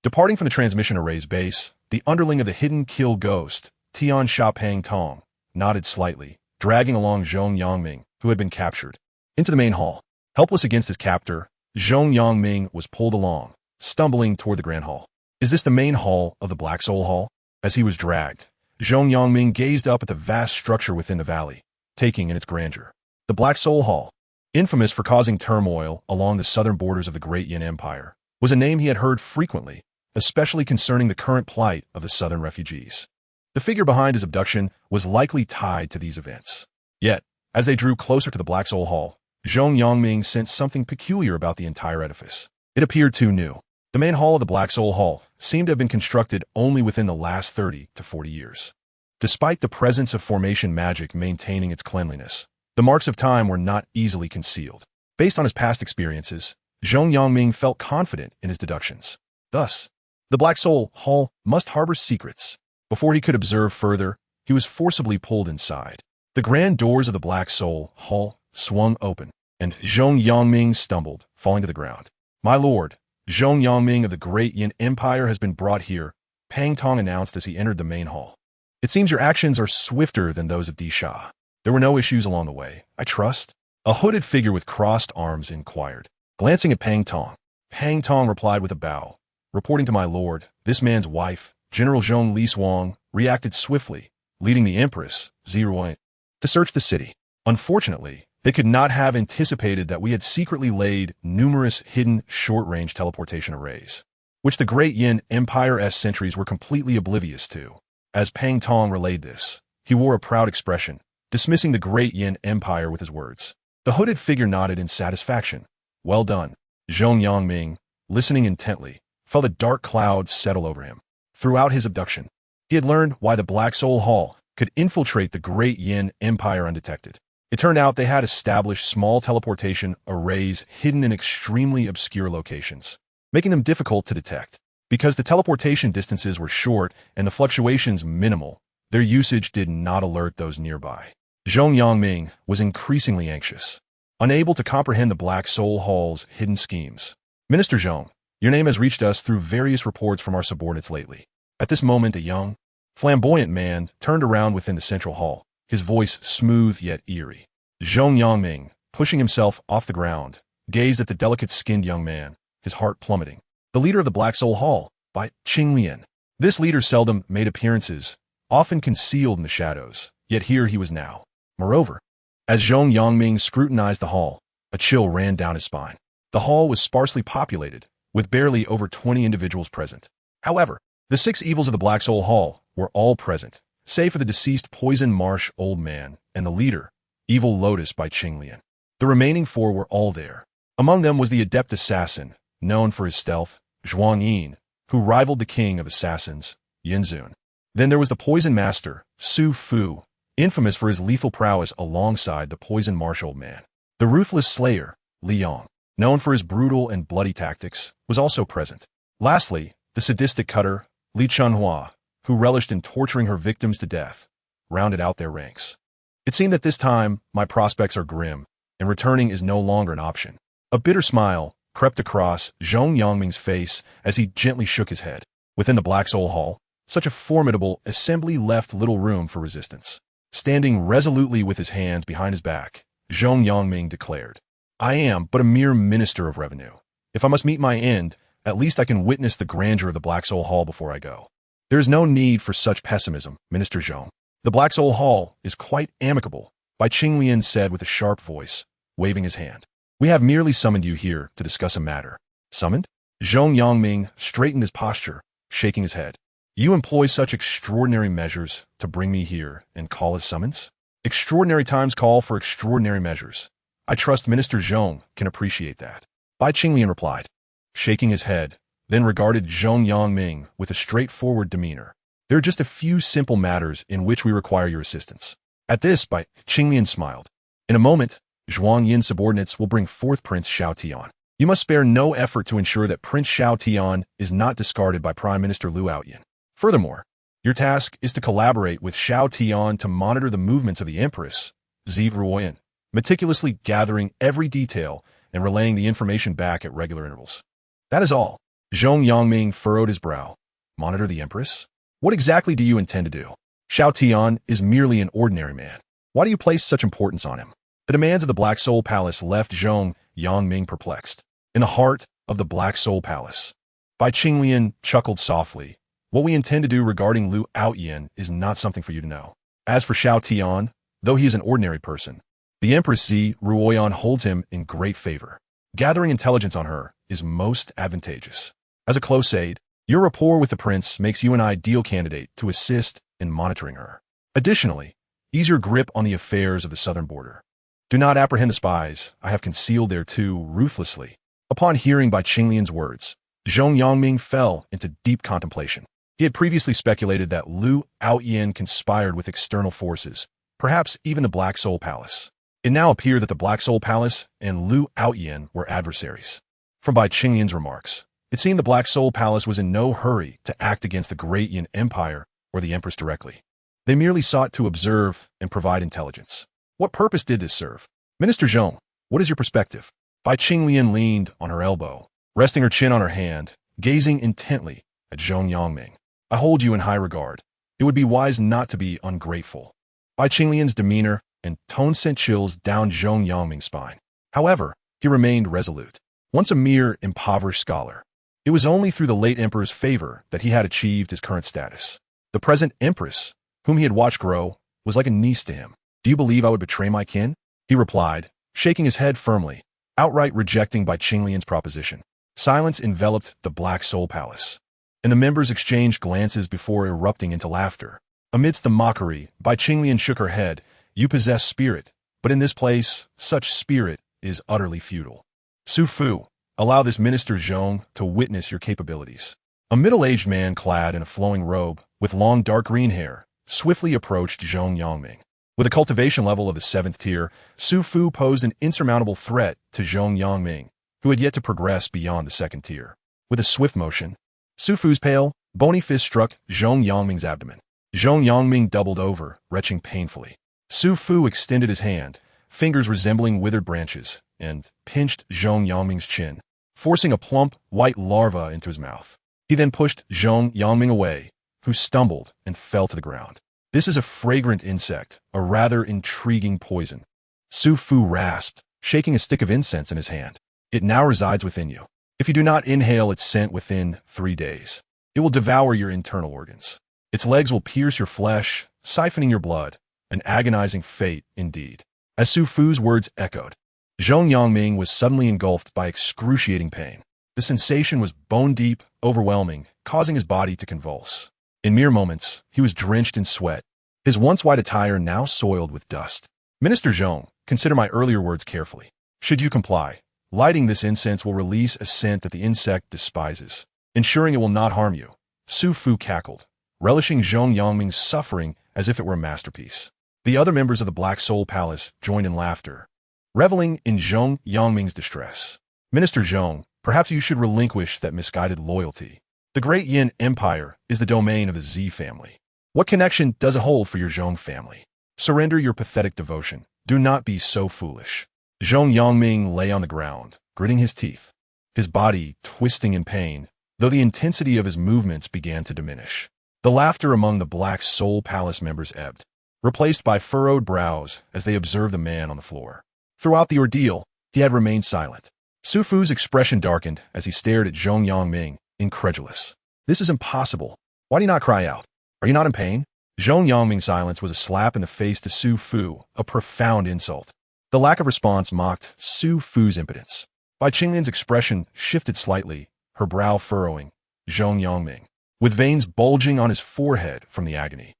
Departing from the transmission array's base, the underling of the hidden kill ghost, Tian Sha Pang Tong, nodded slightly, dragging along Zhong Yangming, who had been captured, into the main hall. Helpless against his captor, Zhong Yangming was pulled along, stumbling toward the grand hall. Is this the main hall of the Black Soul Hall? As he was dragged, Zhong Yangming gazed up at the vast structure within the valley, taking in its grandeur. The Black Soul Hall, infamous for causing turmoil along the southern borders of the Great Yin Empire, was a name he had heard frequently, especially concerning the current plight of the southern refugees. The figure behind his abduction was likely tied to these events. Yet, as they drew closer to the Black Soul Hall, Zhong Yangming sensed something peculiar about the entire edifice. It appeared too new. The main hall of the Black Soul Hall seemed to have been constructed only within the last 30 to 40 years. Despite the presence of formation magic maintaining its cleanliness, the marks of time were not easily concealed. Based on his past experiences, Zhong Yangming felt confident in his deductions. Thus, the Black Soul Hall must harbor secrets. Before he could observe further, he was forcibly pulled inside. The grand doors of the Black Soul Hall swung open, and Zhong Yangming stumbled, falling to the ground. My lord, Zhong Yangming of the Great Yin Empire has been brought here, Pang Tong announced as he entered the main hall. It seems your actions are swifter than those of Di Sha. There were no issues along the way, I trust? A hooded figure with crossed arms inquired. Glancing at Pang Tong replied with a bow. Reporting to my lord, this man's wife, General Zhong Li Suang, reacted swiftly, leading the Empress, Ziruan, to search the city. Unfortunately, they could not have anticipated that we had secretly laid numerous hidden short-range teleportation arrays, which the Great Yin Empire's sentries were completely oblivious to. As Pang Tong relayed this, he wore a proud expression, dismissing the Great Yin Empire with his words. The hooded figure nodded in satisfaction. Well done. Zhong Yangming, listening intently, felt a dark cloud settle over him. Throughout his abduction, he had learned why the Black Soul Hall could infiltrate the Great Yin Empire undetected. It turned out they had established small teleportation arrays hidden in extremely obscure locations, making them difficult to detect. Because the teleportation distances were short and the fluctuations minimal, their usage did not alert those nearby. Zhong Yangming was increasingly anxious, unable to comprehend the Black Soul Hall's hidden schemes. Minister Zhong, your name has reached us through various reports from our subordinates lately. At this moment, a young, flamboyant man turned around within the central hall, his voice smooth yet eerie. Zhong Yangming, pushing himself off the ground, gazed at the delicate-skinned young man, his heart plummeting. The leader of the Black Soul Hall, by Qinglian. This leader seldom made appearances, often concealed in the shadows, yet here he was now. Moreover, as Zhong Yangming scrutinized the hall, a chill ran down his spine. The hall was sparsely populated, with barely over 20 individuals present. However, the 6 evils of the Black Soul Hall were all present, save for the deceased Poison Marsh old man and the leader, Evil Lotus by Qinglian. The remaining 4 were all there. Among them was the adept assassin, known for his stealth, Zhuang Yin, who rivaled the king of assassins, Yinzun. Then there was the poison master, Su Fu, infamous for his lethal prowess alongside the Poison Marsh old man. The ruthless slayer, Li Yong, known for his brutal and bloody tactics, was also present. Lastly, the sadistic cutter, Li Chunhua, who relished in torturing her victims to death, rounded out their ranks. It seemed that this time my prospects are grim, and returning is no longer an option. A bitter smile crept across Zhong Yangming's face as he gently shook his head. Within the Black Soul Hall, such a formidable assembly left little room for resistance. Standing resolutely with his hands behind his back, Zhong Yangming declared, "I am but a mere minister of revenue. If I must meet my end, at least I can witness the grandeur of the Black Soul Hall before I go. There is no need for such pessimism, Minister Zhong. The Black Soul Hall is quite amicable," Bai Qinglian said with a sharp voice, waving his hand. "We have merely summoned you here to discuss a matter." Summoned? Zhong Yangming straightened his posture, shaking his head. "You employ such extraordinary measures to bring me here and call a summons? Extraordinary times call for extraordinary measures. I trust Minister Zhong can appreciate that." Bai Qinglian replied, shaking his head, then regarded Zhong Yangming with a straightforward demeanor. "There are just a few simple matters in which we require your assistance." At this, Bai Qinglian smiled. "In a moment, Zhuang Yin's subordinates will bring forth Prince Xiao Tian. You must spare no effort to ensure that Prince Xiao Tian is not discarded by Prime Minister Liu Aoyan. Furthermore, your task is to collaborate with Xiao Tian to monitor the movements of the Empress, Zi Ruoyan, meticulously gathering every detail and relaying the information back at regular intervals." "That is all." Zhong Yangming furrowed his brow. "Monitor the Empress? What exactly do you intend to do? Xiao Tian is merely an ordinary man. Why do you place such importance on him?" The demands of the Black Soul Palace left Zhong Yangming perplexed. In the heart of the Black Soul Palace, Bai Qinglian chuckled softly. "What we intend to do regarding Liu Aoyan is not something for you to know. As for Xiao Tian, though he is an ordinary person, the Empress Zi Ruoyan holds him in great favor. Gathering intelligence on her is most advantageous. As a close aide, your rapport with the prince makes you an ideal candidate to assist in monitoring her. Additionally, ease your grip on the affairs of the southern border. Do not apprehend the spies I have concealed there too ruthlessly." Upon hearing Bai Qinglian's words, Zhong Yangming fell into deep contemplation. He had previously speculated that Liu Aoyan conspired with external forces, perhaps even the Black Soul Palace. It now appeared that the Black Soul Palace and Liu Aoyan were adversaries. From Bai Qinglian's remarks, it seemed the Black Soul Palace was in no hurry to act against the Great Yin Empire or the Empress directly. They merely sought to observe and provide intelligence. What purpose did this serve? Minister Zhong, what is your perspective? Bai Qinglian leaned on her elbow, resting her chin on her hand, gazing intently at Zhong Yangming. "I hold you in high regard. It would be wise not to be ungrateful." Bai Qinglian's demeanor and tone sent chills down Zhong Yangming's spine. However, he remained resolute. Once a mere impoverished scholar, it was only through the late emperor's favor that he had achieved his current status. The present empress, whom he had watched grow, was like a niece to him. "Do you believe I would betray my kin?" he replied, shaking his head firmly, outright rejecting Bai Qinglian's proposition. Silence enveloped the Black Soul Palace, and the members exchanged glances before erupting into laughter. Amidst the mockery, Bai Qinglian shook her head. "You possess spirit, but in this place, such spirit is utterly futile. Su Fu, allow this Minister Zhong to witness your capabilities." A middle-aged man clad in a flowing robe, with long dark green hair, swiftly approached Zhong Yangming. With a cultivation level of the 7th tier, Su Fu posed an insurmountable threat to Zhong Yangming, who had yet to progress beyond the 2nd tier. With a swift motion, Su Fu's pale, bony fist struck Zhong Yangming's abdomen. Zhong Yangming doubled over, retching painfully. Su Fu extended his hand, fingers resembling withered branches, and pinched Zhong Yangming's chin, forcing a plump, white larva into his mouth. He then pushed Zhong Yangming away, who stumbled and fell to the ground. "This is a fragrant insect, a rather intriguing poison," Su Fu rasped, shaking a stick of incense in his hand. "It now resides within you. If you do not inhale its scent within 3 days, it will devour your internal organs. Its legs will pierce your flesh, siphoning your blood. An agonizing fate, indeed." As Su Fu's words echoed, Zhong Yangming was suddenly engulfed by excruciating pain. The sensation was bone-deep, overwhelming, causing his body to convulse. In mere moments, he was drenched in sweat, his once white attire now soiled with dust. "Minister Zhong, consider my earlier words carefully. Should you comply, lighting this incense will release a scent that the insect despises, ensuring it will not harm you." Su Fu cackled, relishing Zhong Yangming's suffering as if it were a masterpiece. The other members of the Black Soul Palace joined in laughter, reveling in Zhong Yangming's distress. "Minister Zhong, perhaps you should relinquish that misguided loyalty. The Great Yin Empire is the domain of the Zi family. What connection does it hold for your Zhong family? Surrender your pathetic devotion. Do not be so foolish." Zhong Yangming lay on the ground, gritting his teeth, his body twisting in pain, though the intensity of his movements began to diminish. The laughter among the Black Soul Palace members ebbed, replaced by furrowed brows as they observed the man on the floor. Throughout the ordeal, he had remained silent. Su Fu's expression darkened as he stared at Zhong Yangming, incredulous. "This is impossible. Why do you not cry out? Are you not in pain?" Zhong Yangming's silence was a slap in the face to Su Fu, a profound insult. The lack of response mocked Su Fu's impotence. Bai Qinglian's expression shifted slightly, her brow furrowing. Zhong Yangming, with veins bulging on his forehead from the agony.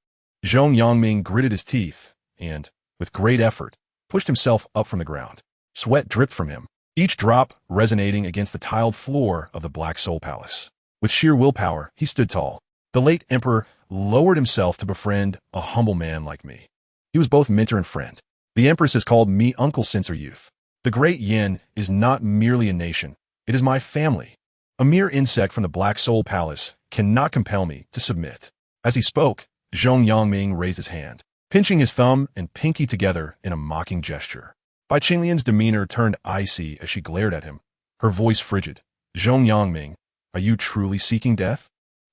Zhong Yangming gritted his teeth and, with great effort, pushed himself up from the ground. Sweat dripped from him, each drop resonating against the tiled floor of the Black Soul Palace. With sheer willpower, he stood tall. The late emperor lowered himself to befriend a humble man like me. He was both mentor and friend. The Empress has called me uncle since her youth. The great Yin is not merely a nation, it is my family. A mere insect from the Black Soul Palace cannot compel me to submit. As he spoke, Zhong Yangming raised his hand, pinching his thumb and pinky together in a mocking gesture. Bai Qinglian's demeanor turned icy as she glared at him, her voice frigid. "Zhong Yangming, are you truly seeking death?"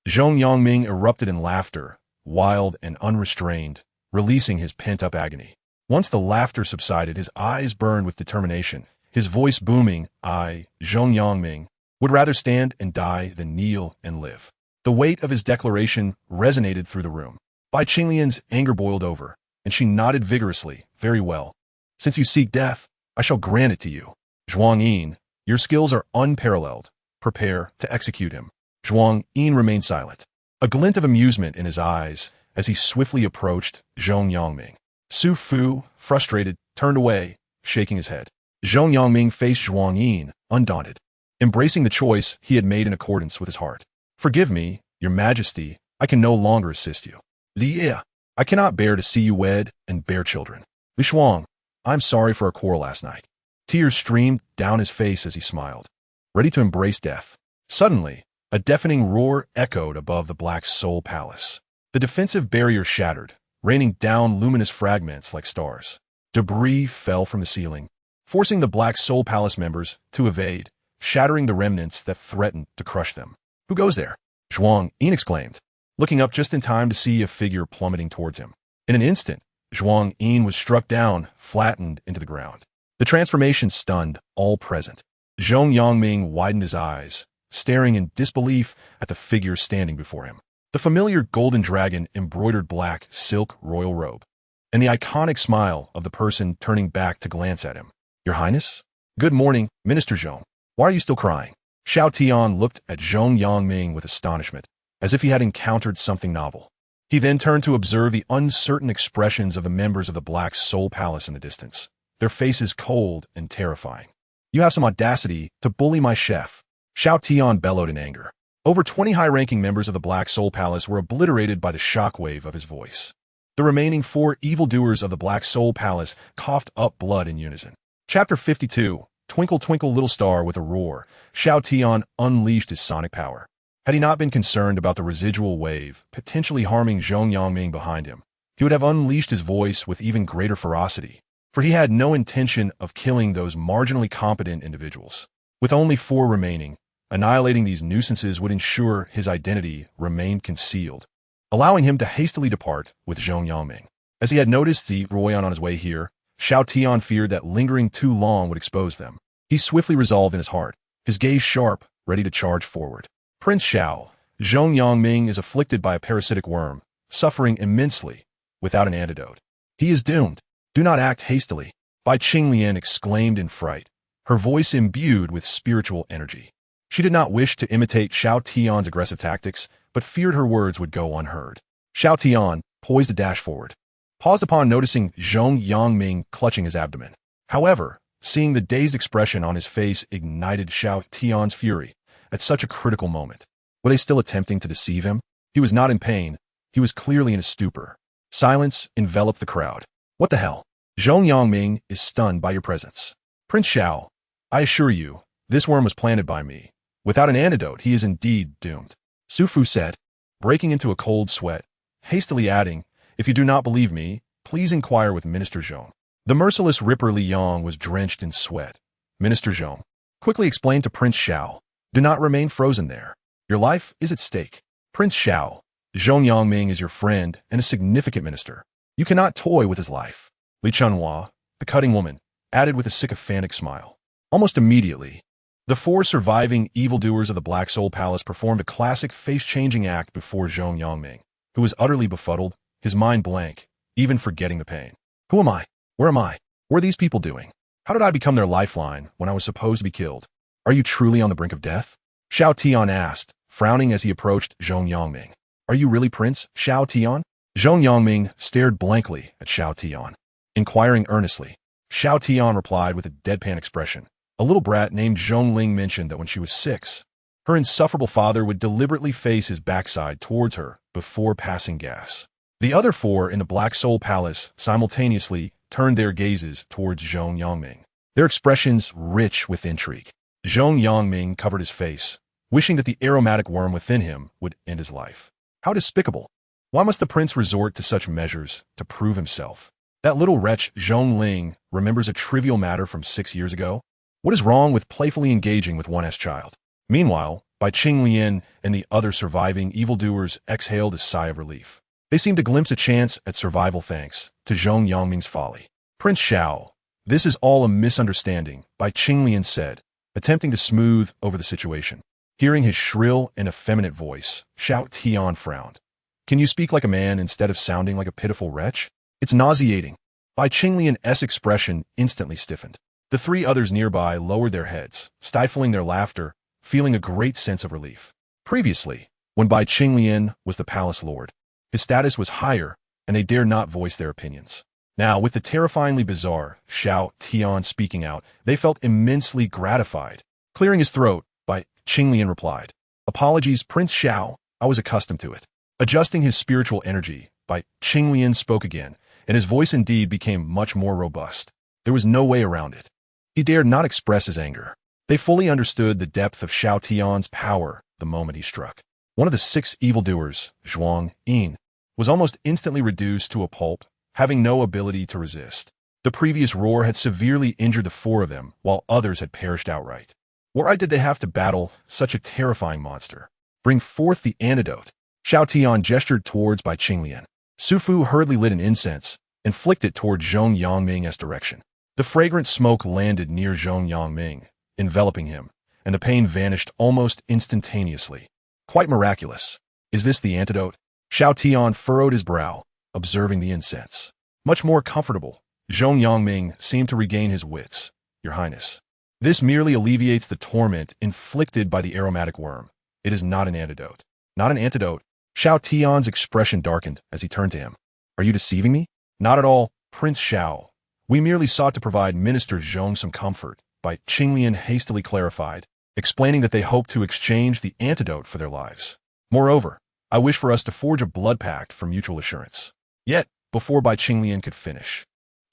Zhong Yangming erupted in laughter, wild and unrestrained, releasing his pent-up agony. Once the laughter subsided, his eyes burned with determination, his voice booming. "I, Zhong Yangming, would rather stand and die than kneel and live." The weight of his declaration resonated through the room. Bai Qinglian's anger boiled over, and she nodded vigorously. "Very well. Since you seek death, I shall grant it to you. Zhuang Yin, your skills are unparalleled. Prepare to execute him." Zhuang Yin remained silent, a glint of amusement in his eyes as he swiftly approached Zhong Yangming. Su Fu, frustrated, turned away, shaking his head. Zhong Yangming faced Zhuang Yin, undaunted, embracing the choice he had made in accordance with his heart. "Forgive me, your majesty, I can no longer assist you. Li, I cannot bear to see you wed and bear children. Li Shuang, I'm sorry for our quarrel last night." Tears streamed down his face as he smiled, ready to embrace death. Suddenly, a deafening roar echoed above the Black Soul Palace. The defensive barrier shattered, raining down luminous fragments like stars. Debris fell from the ceiling, forcing the Black Soul Palace members to evade, shattering the remnants that threatened to crush them. "Who goes there?" Zhuang Yin exclaimed, looking up just in time to see a figure plummeting towards him. In an instant, Zhuang Yin was struck down, flattened into the ground. The transformation stunned all present. Zhong Yangming widened his eyes, staring in disbelief at the figure standing before him. The familiar golden dragon embroidered black silk royal robe, and the iconic smile of the person turning back to glance at him. "Your Highness? Good morning, Minister Zhong. Why are you still crying?" Xiao Tian looked at Zhong Yangming with astonishment, as if he had encountered something novel. He then turned to observe the uncertain expressions of the members of the Black Soul Palace in the distance, their faces cold and terrifying. "You have some audacity to bully my chef," Xiao Tian bellowed in anger. Over 20 high-ranking members of the Black Soul Palace were obliterated by the shockwave of his voice. The remaining 4 evildoers of the Black Soul Palace coughed up blood in unison. Chapter 52, Twinkle Twinkle Little Star. With a roar, Xiao Tian unleashed his sonic power. Had he not been concerned about the residual wave, potentially harming Zhong Yangming behind him, he would have unleashed his voice with even greater ferocity, for he had no intention of killing those marginally competent individuals. With only 4 remaining, annihilating these nuisances would ensure his identity remained concealed, allowing him to hastily depart with Zhong Yangming. As he had noticed the Royan on his way here, Xiao Tian feared that lingering too long would expose them. He swiftly resolved in his heart, his gaze sharp, ready to charge forward. "Prince Xiao, Zhong Yangming is afflicted by a parasitic worm, suffering immensely, without an antidote. He is doomed. Do not act hastily." Bai Qinglian exclaimed in fright, her voice imbued with spiritual energy. She did not wish to imitate Xiao Tian's aggressive tactics, but feared her words would go unheard. Xiao Tian, poised to dash forward, paused upon noticing Zhong Yangming clutching his abdomen. However, seeing the dazed expression on his face ignited Xiao Tian's fury at such a critical moment. Were they still attempting to deceive him? He was not in pain. He was clearly in a stupor. Silence enveloped the crowd. "What the hell? Zhong Yangming is stunned by your presence. Prince Xiao, I assure you, this worm was planted by me. Without an antidote, he is indeed doomed," Su Fu said, breaking into a cold sweat, hastily adding, "If you do not believe me, please inquire with Minister Zhong." The merciless Ripper Li Yong was drenched in sweat. "Minister Zhong, quickly explained to Prince Xiao. Do not remain frozen there. Your life is at stake. Prince Xiao, Zhong Yongming is your friend and a significant minister. You cannot toy with his life. Li Chunhua, the cutting woman, added with a sycophantic smile. Almost immediately, the four surviving evildoers of the Black Soul Palace performed a classic face-changing act before Zhong Yongming, who was utterly befuddled, his mind blank, even forgetting the pain. Who am I? Where am I? What are these people doing? How did I become their lifeline when I was supposed to be killed? Are you truly on the brink of death? Xiao Tian asked, frowning as he approached Zhong Yongming. Are you really Prince Xiao Tian? Zhong Yongming stared blankly at Xiao Tian, inquiring earnestly. Xiao Tian replied with a deadpan expression. A little brat named Zhongling mentioned that when she was 6, her insufferable father would deliberately face his backside towards her before passing gas. The other four in the Black Soul Palace simultaneously turned their gazes towards Zhong Yongming, their expressions rich with intrigue. Zhong Yongming covered his face, wishing that the aromatic worm within him would end his life. How despicable! Why must the prince resort to such measures to prove himself? That little wretch Zhongling remembers a trivial matter from 6 years ago. What is wrong with playfully engaging with one's child? Meanwhile, Bai Qinglian and the other surviving evildoers exhaled a sigh of relief. They seemed to glimpse a chance at survival thanks to Zhong Yongming's folly. Prince Xiao, this is all a misunderstanding, Bai Qinglian said, attempting to smooth over the situation. Hearing his shrill and effeminate voice, Xiao Tian frowned. Can you speak like a man instead of sounding like a pitiful wretch? It's nauseating. Bai Qinglian's expression instantly stiffened. The three others nearby lowered their heads, stifling their laughter, feeling a great sense of relief. Previously, when Bai Qinglian was the palace lord, his status was higher, and they dared not voice their opinions. Now, with the terrifyingly bizarre Xiao Tian speaking out, they felt immensely gratified. Clearing his throat, Bai Qinglian replied, Apologies, Prince Xiao, I was accustomed to it. Adjusting his spiritual energy, Bai Qinglian spoke again, and his voice indeed became much more robust. There was no way around it. He dared not express his anger. They fully understood the depth of Xiao Tian's power the moment he struck. One of the 6 evildoers, Zhuang Yin, was almost instantly reduced to a pulp, having no ability to resist. The previous roar had severely injured the 4 of them, while others had perished outright. Why did they have to battle such a terrifying monster? Bring forth the antidote. Xiao Tian gestured towards Bai Qinglian. Su Fu hurriedly lit an incense and flicked it toward Zhong Yongming's direction. The fragrant smoke landed near Zhong Yongming, enveloping him, and the pain vanished almost instantaneously. Quite miraculous. Is this the antidote? Xiao Tian furrowed his brow, observing the incense. Much more comfortable. Zhong Yongming seemed to regain his wits. Your Highness, this merely alleviates the torment inflicted by the aromatic worm. It is not an antidote. Not an antidote. Xiao Tian's expression darkened as he turned to him. Are you deceiving me? Not at all, Prince Xiao. We merely sought to provide Minister Zhong some comfort, Bai Qinglian hastily clarified, explaining that they hoped to exchange the antidote for their lives. Moreover, I wish for us to forge a blood pact for mutual assurance. Yet, before Bai Qinglian could finish,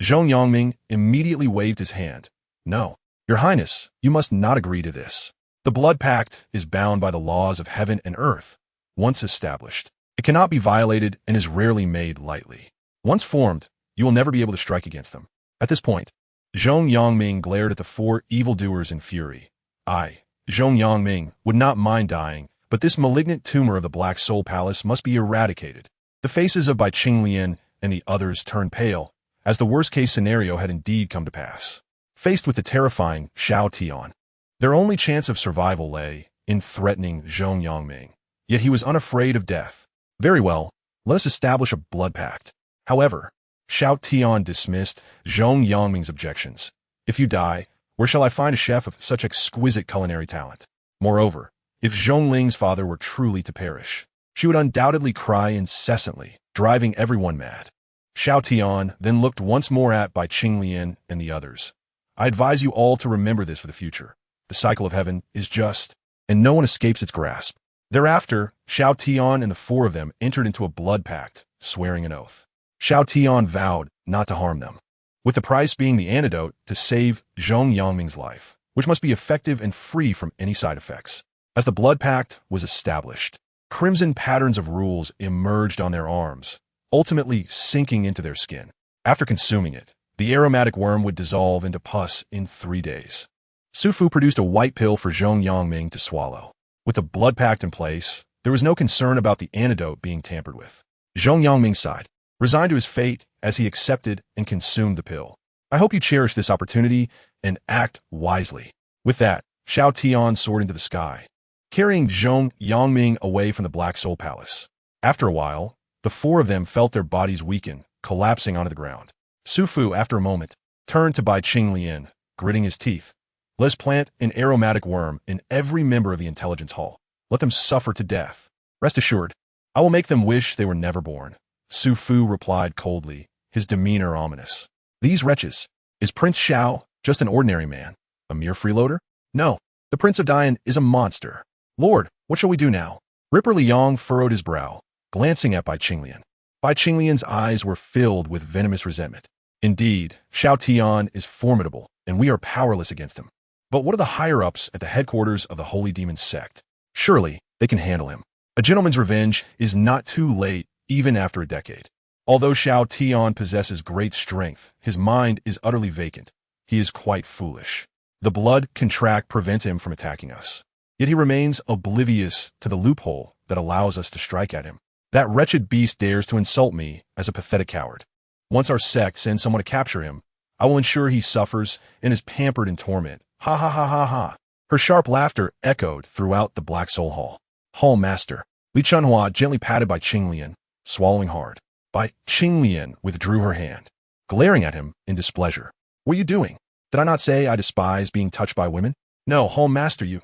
Zhong Yongming immediately waved his hand. No, Your Highness, you must not agree to this. The blood pact is bound by the laws of heaven and earth. Once established, it cannot be violated and is rarely made lightly. Once formed, you will never be able to strike against them. At this point, Zhong Yongming glared at the 4 evildoers in fury. I, Zhong Yongming, would not mind dying, but this malignant tumor of the Black Soul Palace must be eradicated. The faces of Bai Qinglian and the others turned pale, as the worst-case scenario had indeed come to pass. Faced with the terrifying Xiao Tian, their only chance of survival lay in threatening Zhong Yongming. Yet he was unafraid of death. Very well, let us establish a blood pact. However, Xiao Tian dismissed Zhong Yongming's objections. If you die, where shall I find a chef of such exquisite culinary talent? Moreover, if Zhongling's father were truly to perish, she would undoubtedly cry incessantly, driving everyone mad. Xiao Tian then looked once more at Bai Qinglian and the others. I advise you all to remember this for the future. The cycle of heaven is just, and no one escapes its grasp. Thereafter, Xiao Tian and the 4 of them entered into a blood pact, swearing an oath. Xiao Tian vowed not to harm them, with the price being the antidote to save Zhong Yongming's life, which must be effective and free from any side effects. As the blood pact was established, crimson patterns of rules emerged on their arms, ultimately sinking into their skin. After consuming it, the aromatic worm would dissolve into pus in 3 days. Su Fu produced a white pill for Zhong Yangming to swallow. With the blood pact in place, there was no concern about the antidote being tampered with. Zhong Yangming sighed, resigned to his fate as he accepted and consumed the pill. I hope you cherish this opportunity and act wisely. With that, Xiao Tian soared into the sky, carrying Zhong Yangming away from the Black Soul Palace. After a while, the four of them felt their bodies weaken, collapsing onto the ground. Su Fu, after a moment, turned to Bai Qinglian, gritting his teeth. Let's plant an aromatic worm in every member of the intelligence hall. Let them suffer to death. Rest assured, I will make them wish they were never born. Su Fu replied coldly, his demeanor ominous. These wretches. Is Prince Xiao just an ordinary man? A mere freeloader? No, the Prince of Dian is a monster. Lord, what shall we do now? Ripper Liang furrowed his brow, glancing at Bai Qinglian. Bai Qinglian's eyes were filled with venomous resentment. Indeed, Xiao Tian is formidable, and we are powerless against him. But what of the higher-ups at the headquarters of the Holy Demon sect? Surely, they can handle him. A gentleman's revenge is not too late, even after a decade. Although Xiao Tian possesses great strength, his mind is utterly vacant. He is quite foolish. The blood contract prevents him from attacking us. Yet he remains oblivious to the loophole that allows us to strike at him. That wretched beast dares to insult me as a pathetic coward. Once our sect sends someone to capture him, I will ensure he suffers and is pampered in torment. Ha ha ha ha ha. Her sharp laughter echoed throughout the Black Soul Hall. Hall Master. Li Chunhua gently patted Bai Qinglian, swallowing hard. Bai Qinglian withdrew her hand, glaring at him in displeasure. What are you doing? Did I not say I despise being touched by women? No, Hall Master, you.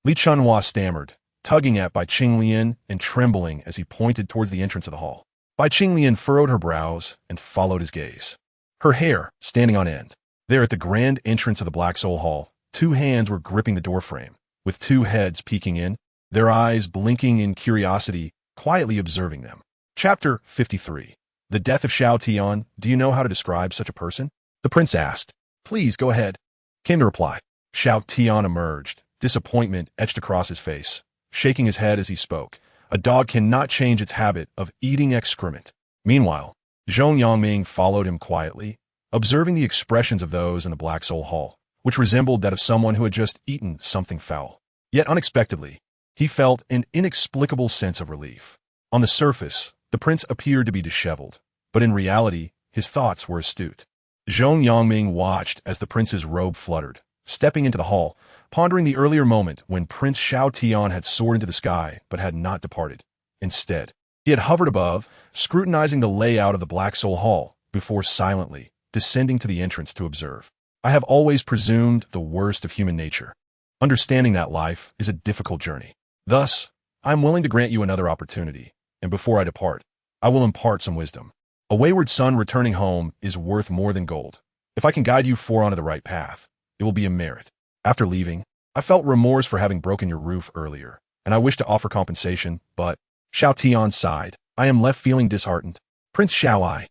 Li Chunhua stammered, tugging at Bai Qinglian and trembling as he pointed towards the entrance of the hall. Bai Qinglian furrowed her brows and followed his gaze. Her hair standing on end. There at the grand entrance of the Black Soul Hall, two hands were gripping the doorframe, with two heads peeking in, their eyes blinking in curiosity, quietly observing them. Chapter 53. The Death of Xiao Tian. Do you know how to describe such a person? The prince asked. Please, go ahead. Came the reply. Xiao Tian emerged, disappointment etched across his face, shaking his head as he spoke. A dog cannot change its habit of eating excrement. Meanwhile, Zhong Yangming followed him quietly, observing the expressions of those in the Black Soul Hall, which resembled that of someone who had just eaten something foul. Yet unexpectedly, he felt an inexplicable sense of relief. On the surface, the prince appeared to be disheveled, but in reality, his thoughts were astute. Zhong Yangming watched as the prince's robe fluttered, stepping into the hall, pondering the earlier moment when Prince Xiao Tian had soared into the sky but had not departed. Instead, he had hovered above, scrutinizing the layout of the Black Soul Hall, before silently descending to the entrance to observe. I have always presumed the worst of human nature. Understanding that life is a difficult journey. Thus, I am willing to grant you another opportunity, and before I depart, I will impart some wisdom. A wayward son returning home is worth more than gold. If I can guide you onto the right path, it will be a merit. After leaving, I felt remorse for having broken your roof earlier, and I wish to offer compensation, but Xiao Tian sighed. I am left feeling disheartened. Prince Xiao,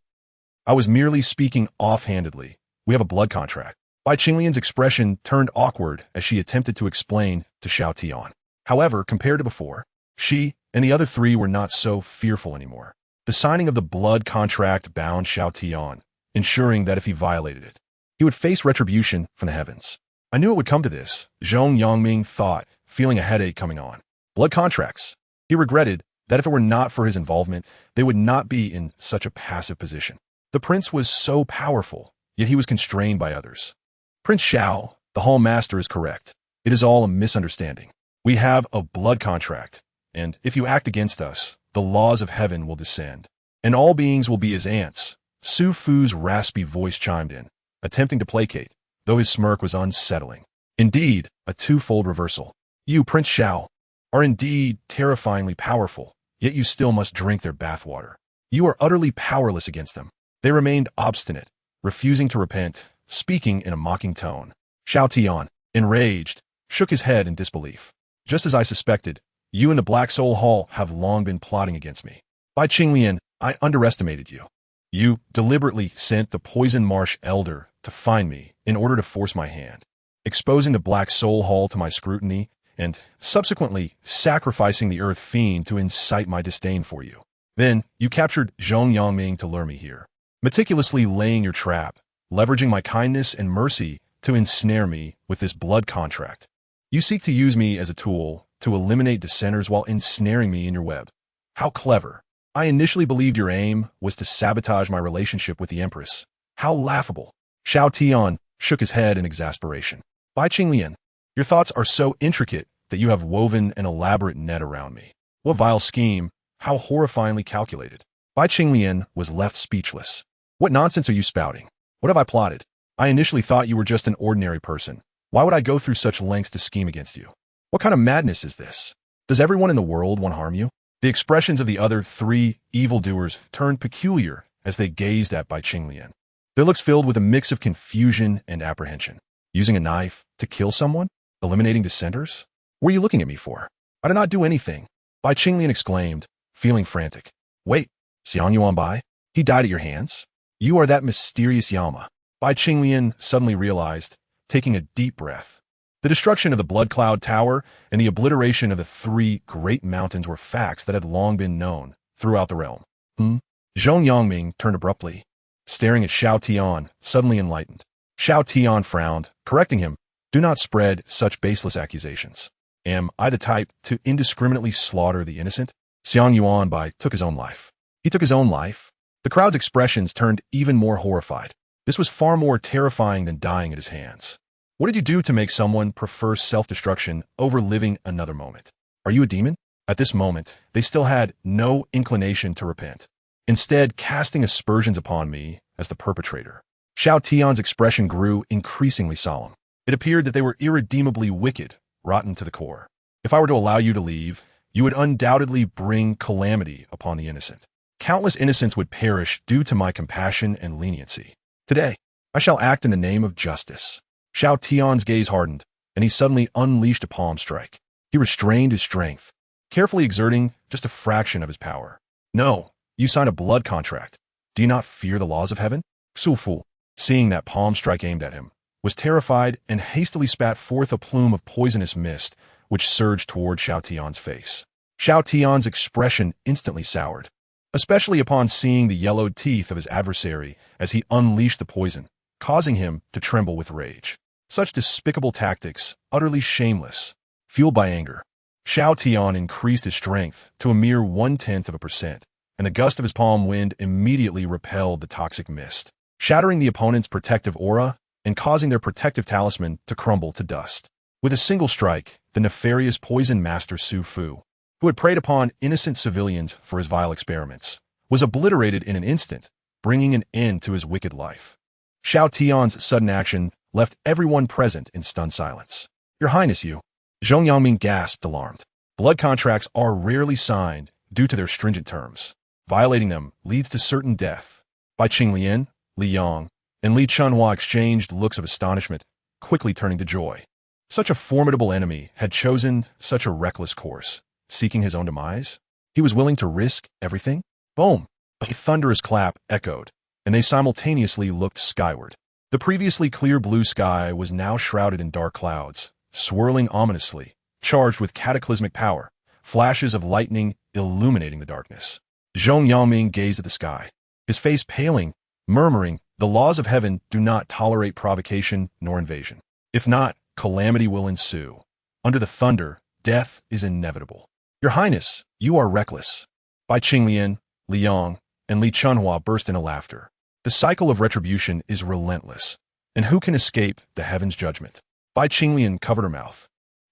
I was merely speaking offhandedly. We have a blood contract. Bai Qinglian's expression turned awkward as she attempted to explain to Xiao Tian. However, compared to before, she and the other three were not so fearful anymore. The signing of the blood contract bound Xiao Tian, ensuring that if he violated it, he would face retribution from the heavens. I knew it would come to this, Zhong Yangming thought, feeling a headache coming on. Blood contracts. He regretted that if it were not for his involvement, they would not be in such a passive position. The prince was so powerful, yet he was constrained by others. Prince Xiao, the Hall Master, is correct. It is all a misunderstanding. We have a blood contract, and if you act against us, the laws of heaven will descend, and all beings will be as ants. Su Fu's raspy voice chimed in, attempting to placate, though his smirk was unsettling. Indeed, a twofold reversal. You, Prince Xiao, are indeed terrifyingly powerful, yet you still must drink their bathwater. You are utterly powerless against them. They remained obstinate, refusing to repent, speaking in a mocking tone. Xiao Tian, enraged, shook his head in disbelief. Just as I suspected, you and the Black Soul Hall have long been plotting against me. Bai Qinglian, I underestimated you. You deliberately sent the Poison Marsh Elder to find me in order to force my hand, exposing the Black Soul Hall to my scrutiny, and subsequently sacrificing the Earth Fiend to incite my disdain for you. Then, you captured Zhong Yangming to lure me here, meticulously laying your trap, leveraging my kindness and mercy to ensnare me with this blood contract. You seek to use me as a tool to eliminate dissenters while ensnaring me in your web. How clever. I initially believed your aim was to sabotage my relationship with the Empress. How laughable. Xiao Tian shook his head in exasperation. Bai Qinglian, your thoughts are so intricate that you have woven an elaborate net around me. What vile scheme, how horrifyingly calculated. Bai Qinglian was left speechless. What nonsense are you spouting? What have I plotted? I initially thought you were just an ordinary person. Why would I go through such lengths to scheme against you? What kind of madness is this? Does everyone in the world want to harm you? The expressions of the other three evildoers turned peculiar as they gazed at Bai Qinglian. Their looks filled with a mix of confusion and apprehension. Using a knife to kill someone? Eliminating dissenters? What are you looking at me for? I did not do anything. Bai Qinglian exclaimed, feeling frantic. Wait, Xiang Yuan Bai? He died at your hands? You are that mysterious Yama. Bai Qinglian suddenly realized, taking a deep breath. The destruction of the Blood Cloud Tower and the obliteration of the three great mountains were facts that had long been known throughout the realm. Zhong Yangming turned abruptly, staring at Xiao Tian, suddenly enlightened. Xiao Tian frowned, correcting him. Do not spread such baseless accusations. Am I the type to indiscriminately slaughter the innocent? Xiang Yuan Bai took his own life. He took his own life? The crowd's expressions turned even more horrified. This was far more terrifying than dying at his hands. What did you do to make someone prefer self-destruction over living another moment? Are you a demon? At this moment, they still had no inclination to repent, instead casting aspersions upon me as the perpetrator. Xiao Tian's expression grew increasingly solemn. It appeared that they were irredeemably wicked, rotten to the core. If I were to allow you to leave, you would undoubtedly bring calamity upon the innocent. Countless innocents would perish due to my compassion and leniency. Today, I shall act in the name of justice. Xiao Tian's gaze hardened, and he suddenly unleashed a palm strike. He restrained his strength, carefully exerting just a fraction of his power. No, you signed a blood contract. Do you not fear the laws of heaven? Su Fu, seeing that palm strike aimed at him, was terrified and hastily spat forth a plume of poisonous mist, which surged toward Xiao Tian's face. Xiao Tian's expression instantly soured, especially upon seeing the yellowed teeth of his adversary as he unleashed the poison, causing him to tremble with rage. Such despicable tactics, utterly shameless. Fueled by anger, Xiao Tian increased his strength to a mere 0.1%, and the gust of his palm wind immediately repelled the toxic mist, shattering the opponent's protective aura and causing their protective talisman to crumble to dust. With a single strike, the nefarious poison master Su Fu, who had preyed upon innocent civilians for his vile experiments, was obliterated in an instant, bringing an end to his wicked life. Xiao Tian's sudden action left everyone present in stunned silence. Your Highness, you. Zhong Yangming gasped, alarmed. Blood contracts are rarely signed due to their stringent terms. Violating them leads to certain death. Bai Qinglian, Li Yang, and Li Chunhua exchanged looks of astonishment, quickly turning to joy. Such a formidable enemy had chosen such a reckless course, seeking his own demise. He was willing to risk everything? Boom! A thunderous clap echoed, and they simultaneously looked skyward. The previously clear blue sky was now shrouded in dark clouds, swirling ominously, charged with cataclysmic power, flashes of lightning illuminating the darkness. Zhong Yangming gazed at the sky, his face paling, murmuring, "The laws of heaven do not tolerate provocation nor invasion. If not, calamity will ensue. Under the thunder, death is inevitable. Your Highness, you are reckless." Bai Qinglian, Li Yang, and Li Chunhua burst into laughter. The cycle of retribution is relentless, and who can escape the heaven's judgment? Bai Qinglian covered her mouth,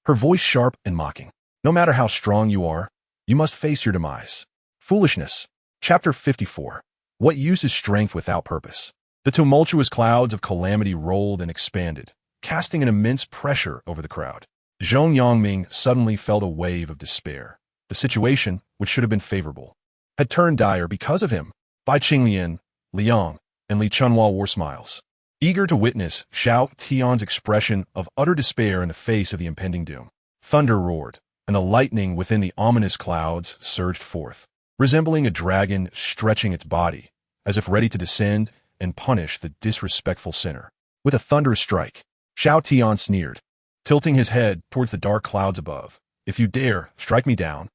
her voice sharp and mocking. No matter how strong you are, you must face your demise. Foolishness. Chapter 54. What use is strength without purpose? The tumultuous clouds of calamity rolled and expanded, casting an immense pressure over the crowd. Zhong Yangming suddenly felt a wave of despair. The situation, which should have been favorable, had turned dire because of him. Bai Qinglian, Li Yang, and Li Chunhua wore smiles, eager to witness Xiao Tian's expression of utter despair in the face of the impending doom. Thunder roared, and the lightning within the ominous clouds surged forth, resembling a dragon stretching its body, as if ready to descend and punish the disrespectful sinner. With a thunderous strike, Xiao Tian sneered, tilting his head towards the dark clouds above. "If you dare, strike me down."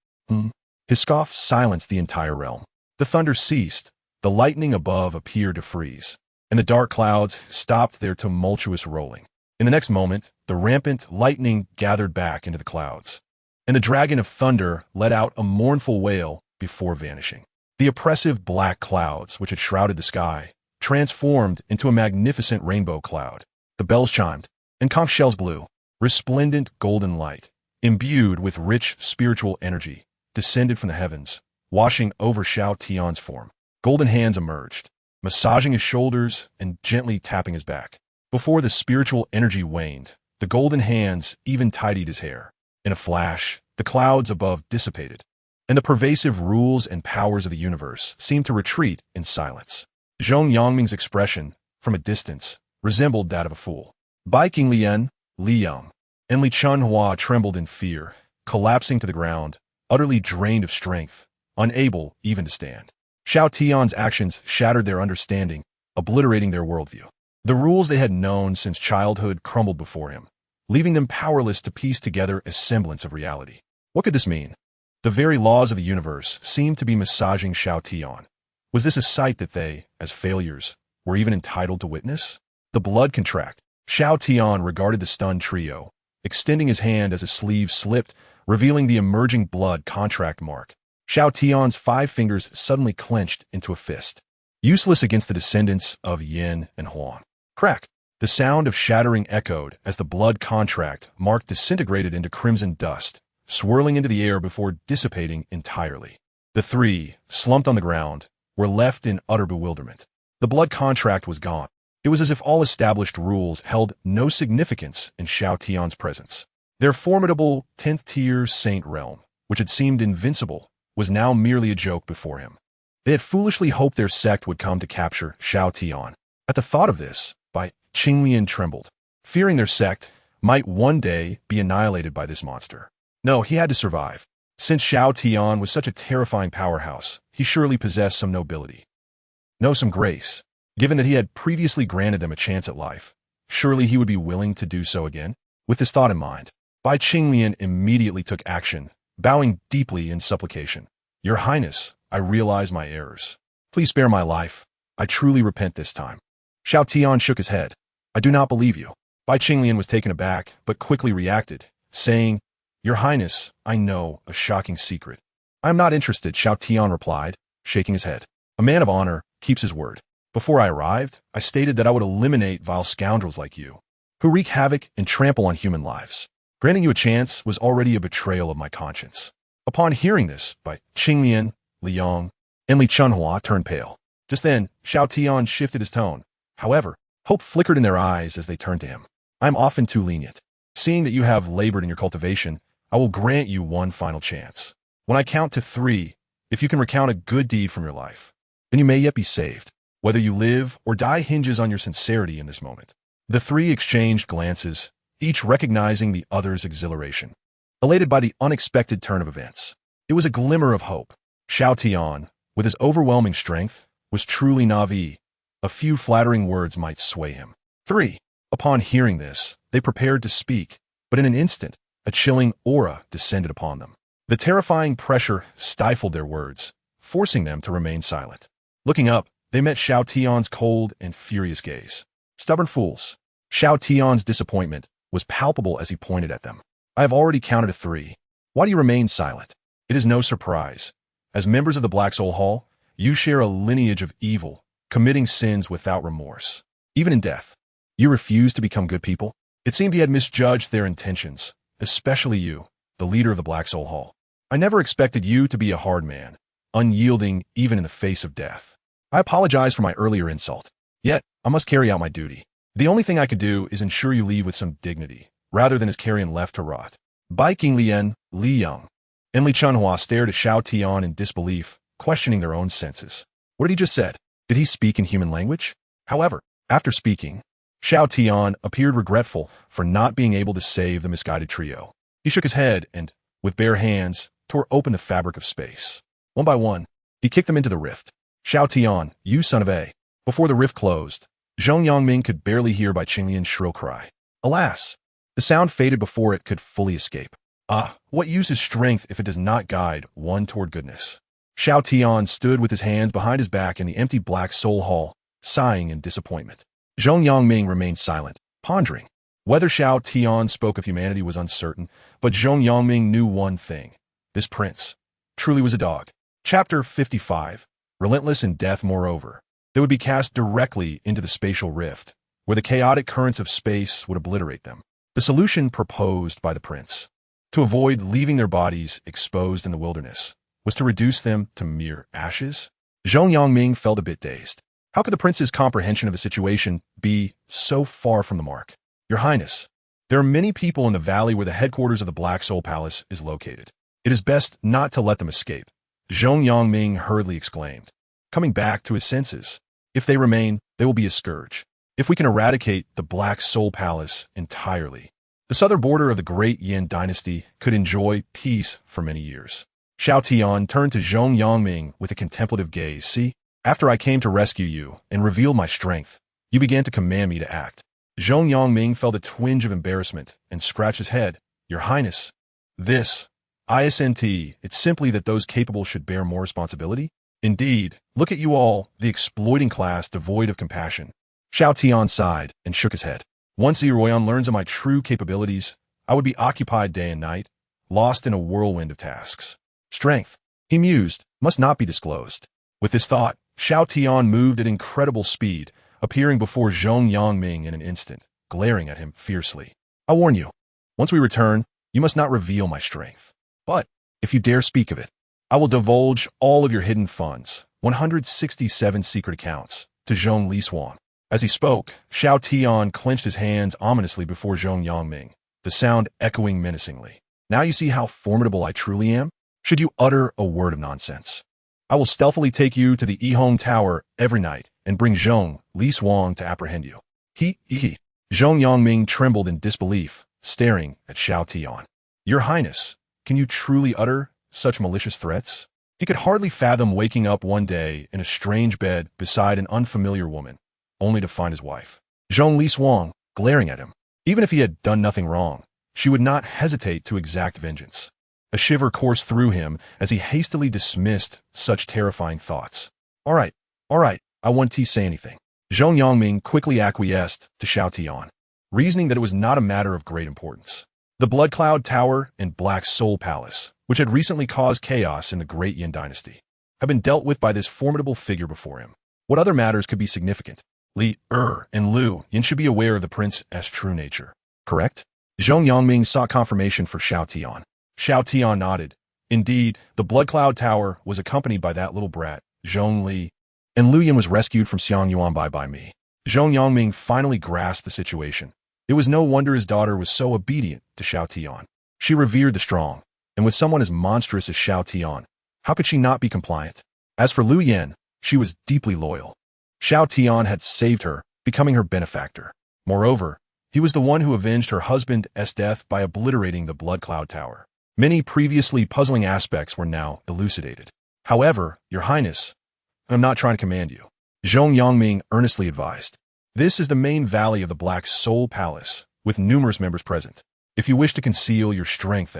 His scoff silenced the entire realm. The thunder ceased, the lightning above appeared to freeze, and the dark clouds stopped their tumultuous rolling. In the next moment, the rampant lightning gathered back into the clouds, and the dragon of thunder let out a mournful wail before vanishing. The oppressive black clouds which had shrouded the sky transformed into a magnificent rainbow cloud. The bells chimed, and conch shells blew. Resplendent golden light, imbued with rich spiritual energy, descended from the heavens, washing over Xiao Tian's form. Golden hands emerged, massaging his shoulders and gently tapping his back. Before the spiritual energy waned, the golden hands even tidied his hair. In a flash, the clouds above dissipated, and the pervasive rules and powers of the universe seemed to retreat in silence. Zhong Yangming's expression, from a distance, resembled that of a fool. Bai Qinglian, Li Yang, and Li Chunhua trembled in fear, collapsing to the ground, utterly drained of strength, unable even to stand. Xiao Tian's actions shattered their understanding, obliterating their worldview. The rules they had known since childhood crumbled before him, leaving them powerless to piece together a semblance of reality. What could this mean? The very laws of the universe seemed to be massaging Xiao Tian. Was this a sight that they, as failures, were even entitled to witness? The blood contract. Xiao Tian regarded the stunned trio, extending his hand as a sleeve slipped, revealing the emerging blood contract mark. Xiao Tian's 5 fingers suddenly clenched into a fist, useless against the descendants of Yin and Huan. Crack! The sound of shattering echoed as the blood contract mark disintegrated into crimson dust, swirling into the air before dissipating entirely. The 3, slumped on the ground, were left in utter bewilderment. The blood contract was gone. It was as if all established rules held no significance in Xiao Tian's presence. Their formidable 10th-tier saint realm, which had seemed invincible, was now merely a joke before him. They had foolishly hoped their sect would come to capture Xiao Tian. At the thought of this, Bai Qinglian trembled, fearing their sect might one day be annihilated by this monster. No, he had to survive. Since Xiao Tian was such a terrifying powerhouse, he surely possessed some nobility. No, some grace. Given that he had previously granted them a chance at life, surely he would be willing to do so again? With this thought in mind, Bai Qinglian immediately took action, bowing deeply in supplication. Your Highness, I realize my errors. Please spare my life. I truly repent this time. Xiao Tian shook his head. I do not believe you. Bai Qinglian was taken aback, but quickly reacted, saying, Your Highness, I know a shocking secret. I am not interested, Xiao Tian replied, shaking his head. A man of honor keeps his word. Before I arrived, I stated that I would eliminate vile scoundrels like you, who wreak havoc and trample on human lives. Granting you a chance was already a betrayal of my conscience. Upon hearing this, Bai Qinglian, Li Yang, and Li Chunhua turned pale. Just then, Xiao Tian shifted his tone. However, hope flickered in their eyes as they turned to him. I am often too lenient. Seeing that you have labored in your cultivation, I will grant you one final chance. When I count to 3, if you can recount a good deed from your life, then you may yet be saved. Whether you live or die hinges on your sincerity in this moment. The 3 exchanged glances, each recognizing the other's exhilaration. Elated by the unexpected turn of events, it was a glimmer of hope. Xiao Tian, with his overwhelming strength, was truly Navi. A few flattering words might sway him. 3. Upon hearing this, they prepared to speak, but in an instant, a chilling aura descended upon them. The terrifying pressure stifled their words, forcing them to remain silent. Looking up, they met Xiao Tian's cold and furious gaze. Stubborn fools. Xiao Tian's disappointment was palpable as he pointed at them. I have already counted to 3. Why do you remain silent? It is no surprise. As members of the Black Soul Hall, you share a lineage of evil, committing sins without remorse. Even in death, you refuse to become good people. It seemed he had misjudged their intentions, especially you, the leader of the Black Soul Hall. I never expected you to be a hard man, unyielding even in the face of death. I apologize for my earlier insult. Yet, I must carry out my duty. The only thing I could do is ensure you leave with some dignity, rather than as carrion left to rot. Bai Qinglian, Li Yang, and Li Chunhua stared at Xiao Tian in disbelief, questioning their own senses. What had he just said? Did he speak in human language? However, after speaking, Xiao Tian appeared regretful for not being able to save the misguided trio. He shook his head and, with bare hands, tore open the fabric of space. One by one, he kicked them into the rift. Xiao Tian, you son of a. Before the rift closed, Zhong Yangming could barely hear Bai Qinglian's shrill cry. Alas, the sound faded before it could fully escape. Ah, what use is strength if it does not guide one toward goodness? Xiao Tian stood with his hands behind his back in the empty Black Soul Hall, sighing in disappointment. Zhong Yangming remained silent, pondering. Whether Xiao Tian spoke of humanity was uncertain, but Zhong Yangming knew one thing. This prince truly was a dog. Chapter 55. Relentless in death. Moreover, they would be cast directly into the spatial rift, where the chaotic currents of space would obliterate them. The solution proposed by the prince, to avoid leaving their bodies exposed in the wilderness, was to reduce them to mere ashes. Zhong Yangming felt a bit dazed. How could the prince's comprehension of the situation be so far from the mark? Your Highness, there are many people in the valley where the headquarters of the Black Soul Palace is located. It is best not to let them escape, Zhong Yangming hurriedly exclaimed, coming back to his senses. If they remain, they will be a scourge. If we can eradicate the Black Soul Palace entirely, the southern border of the Great Yin dynasty could enjoy peace for many years. Xiao Tian turned to Zhong Yangming with a contemplative gaze. See, after I came to rescue you and reveal my strength, you began to command me to act. Zhong Yangming felt a twinge of embarrassment and scratched his head. Your Highness, this isn't it's simply that those capable should bear more responsibility. Indeed, look at you all, the exploiting class devoid of compassion. Xiao Tian sighed and shook his head. Once Zeroyan learns of my true capabilities, I would be occupied day and night, lost in a whirlwind of tasks. Strength, he mused, must not be disclosed. With this thought, Xiao Tian moved at incredible speed, appearing before Zhong Yangming in an instant, glaring at him fiercely. I warn you, once we return, you must not reveal my strength. But, if you dare speak of it, I will divulge all of your hidden funds, 167 secret accounts, to Zhong Liswang. As he spoke, Xiao Tian clenched his hands ominously before Zhong Yangming, the sound echoing menacingly. Now you see how formidable I truly am? Should you utter a word of nonsense, I will stealthily take you to the Yihong Tower every night and bring Zhong Liswang to apprehend you. He. Zhong Yangming trembled in disbelief, staring at Xiao Tian. Your Highness, can you truly utter such malicious threats? He could hardly fathom waking up one day in a strange bed beside an unfamiliar woman, only to find his wife. Zhong Liswang, glaring at him. Even if he had done nothing wrong, she would not hesitate to exact vengeance. A shiver coursed through him as he hastily dismissed such terrifying thoughts. All right, I won't say anything. Zhong Yangming quickly acquiesced to Xiao Tian, reasoning that it was not a matter of great importance. The Blood Cloud Tower and Black Soul Palace, which had recently caused chaos in the Great Yin dynasty, had been dealt with by this formidable figure before him. What other matters could be significant? Li, and Lu Yin should be aware of the prince's true nature. Correct? Zhong Yangming sought confirmation for Xiao Tian. Xiao Tian nodded. Indeed, the Blood Cloud Tower was accompanied by that little brat, Zhong Li, and Lu Yin was rescued from Xiang Yuan by me. Zhong Yangming finally grasped the situation. It was no wonder his daughter was so obedient to Xiao Tian. She revered the strong, and with someone as monstrous as Xiao Tian, how could she not be compliant? As for Lu Yin, she was deeply loyal. Xiao Tian had saved her, becoming her benefactor. Moreover, he was the one who avenged her husband's death by obliterating the Blood Cloud Tower. Many previously puzzling aspects were now elucidated. However, Your Highness, I'm not trying to command you, Zhong Yangming earnestly advised. This is the main valley of the Black Soul Palace, with numerous members present. If you wish to conceal your strength,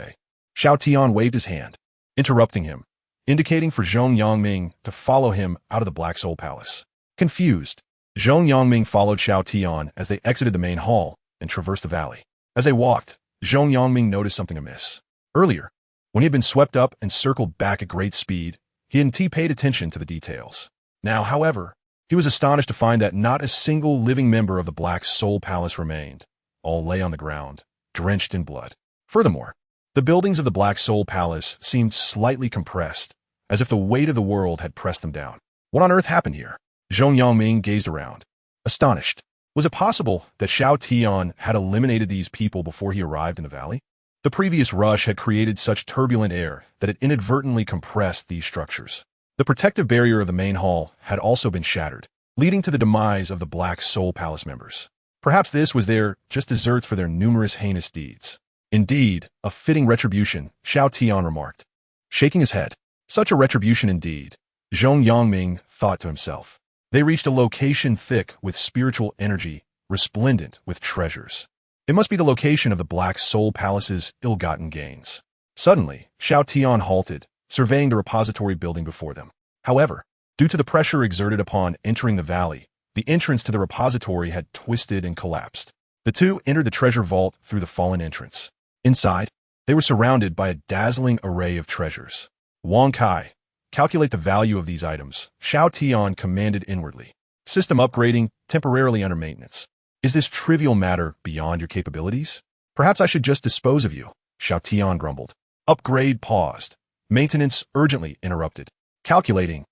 Xiao Tian waved his hand, interrupting him, indicating for Zhong Yangming to follow him out of the Black Soul Palace. Confused, Zhong Yangming followed Xiao Tian as they exited the main hall and traversed the valley. As they walked, Zhong Yangming noticed something amiss. Earlier, when he had been swept up and circled back at great speed, he hadn't paid attention to the details. Now, however, he was astonished to find that not a single living member of the Black Soul Palace remained. All lay on the ground, drenched in blood. Furthermore, the buildings of the Black Soul Palace seemed slightly compressed, as if the weight of the world had pressed them down. What on earth happened here? Zhong Yangming gazed around, astonished. Was it possible that Xiao Tian had eliminated these people before he arrived in the valley? The previous rush had created such turbulent air that it inadvertently compressed these structures. The protective barrier of the main hall had also been shattered, leading to the demise of the Black Soul Palace members. Perhaps this was their just desserts for their numerous heinous deeds. Indeed, a fitting retribution, Xiao Tian remarked, shaking his head. Such a retribution indeed, Zhong Yangming thought to himself. They reached a location thick with spiritual energy, resplendent with treasures. It must be the location of the Black Soul Palace's ill-gotten gains. Suddenly, Xiao Tian halted, surveying the repository building before them. However, due to the pressure exerted upon entering the valley, the entrance to the repository had twisted and collapsed. The two entered the treasure vault through the fallen entrance. Inside, they were surrounded by a dazzling array of treasures. Wang Kai, calculate the value of these items, Xiao Tian commanded inwardly. System upgrading, temporarily under maintenance. Is this trivial matter beyond your capabilities? Perhaps I should just dispose of you, Xiao Tian grumbled. Upgrade paused. Maintenance urgently interrupted. Calculating.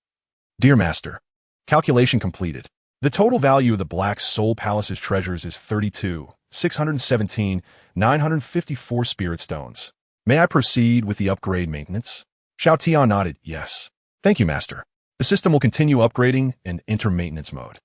Dear Master. Calculation completed. The total value of the Black Soul Palace's treasures is 32,617,954 spirit stones. May I proceed with the upgrade maintenance? Xiao Tian nodded, yes. Thank you, Master. The system will continue upgrading and enter maintenance mode.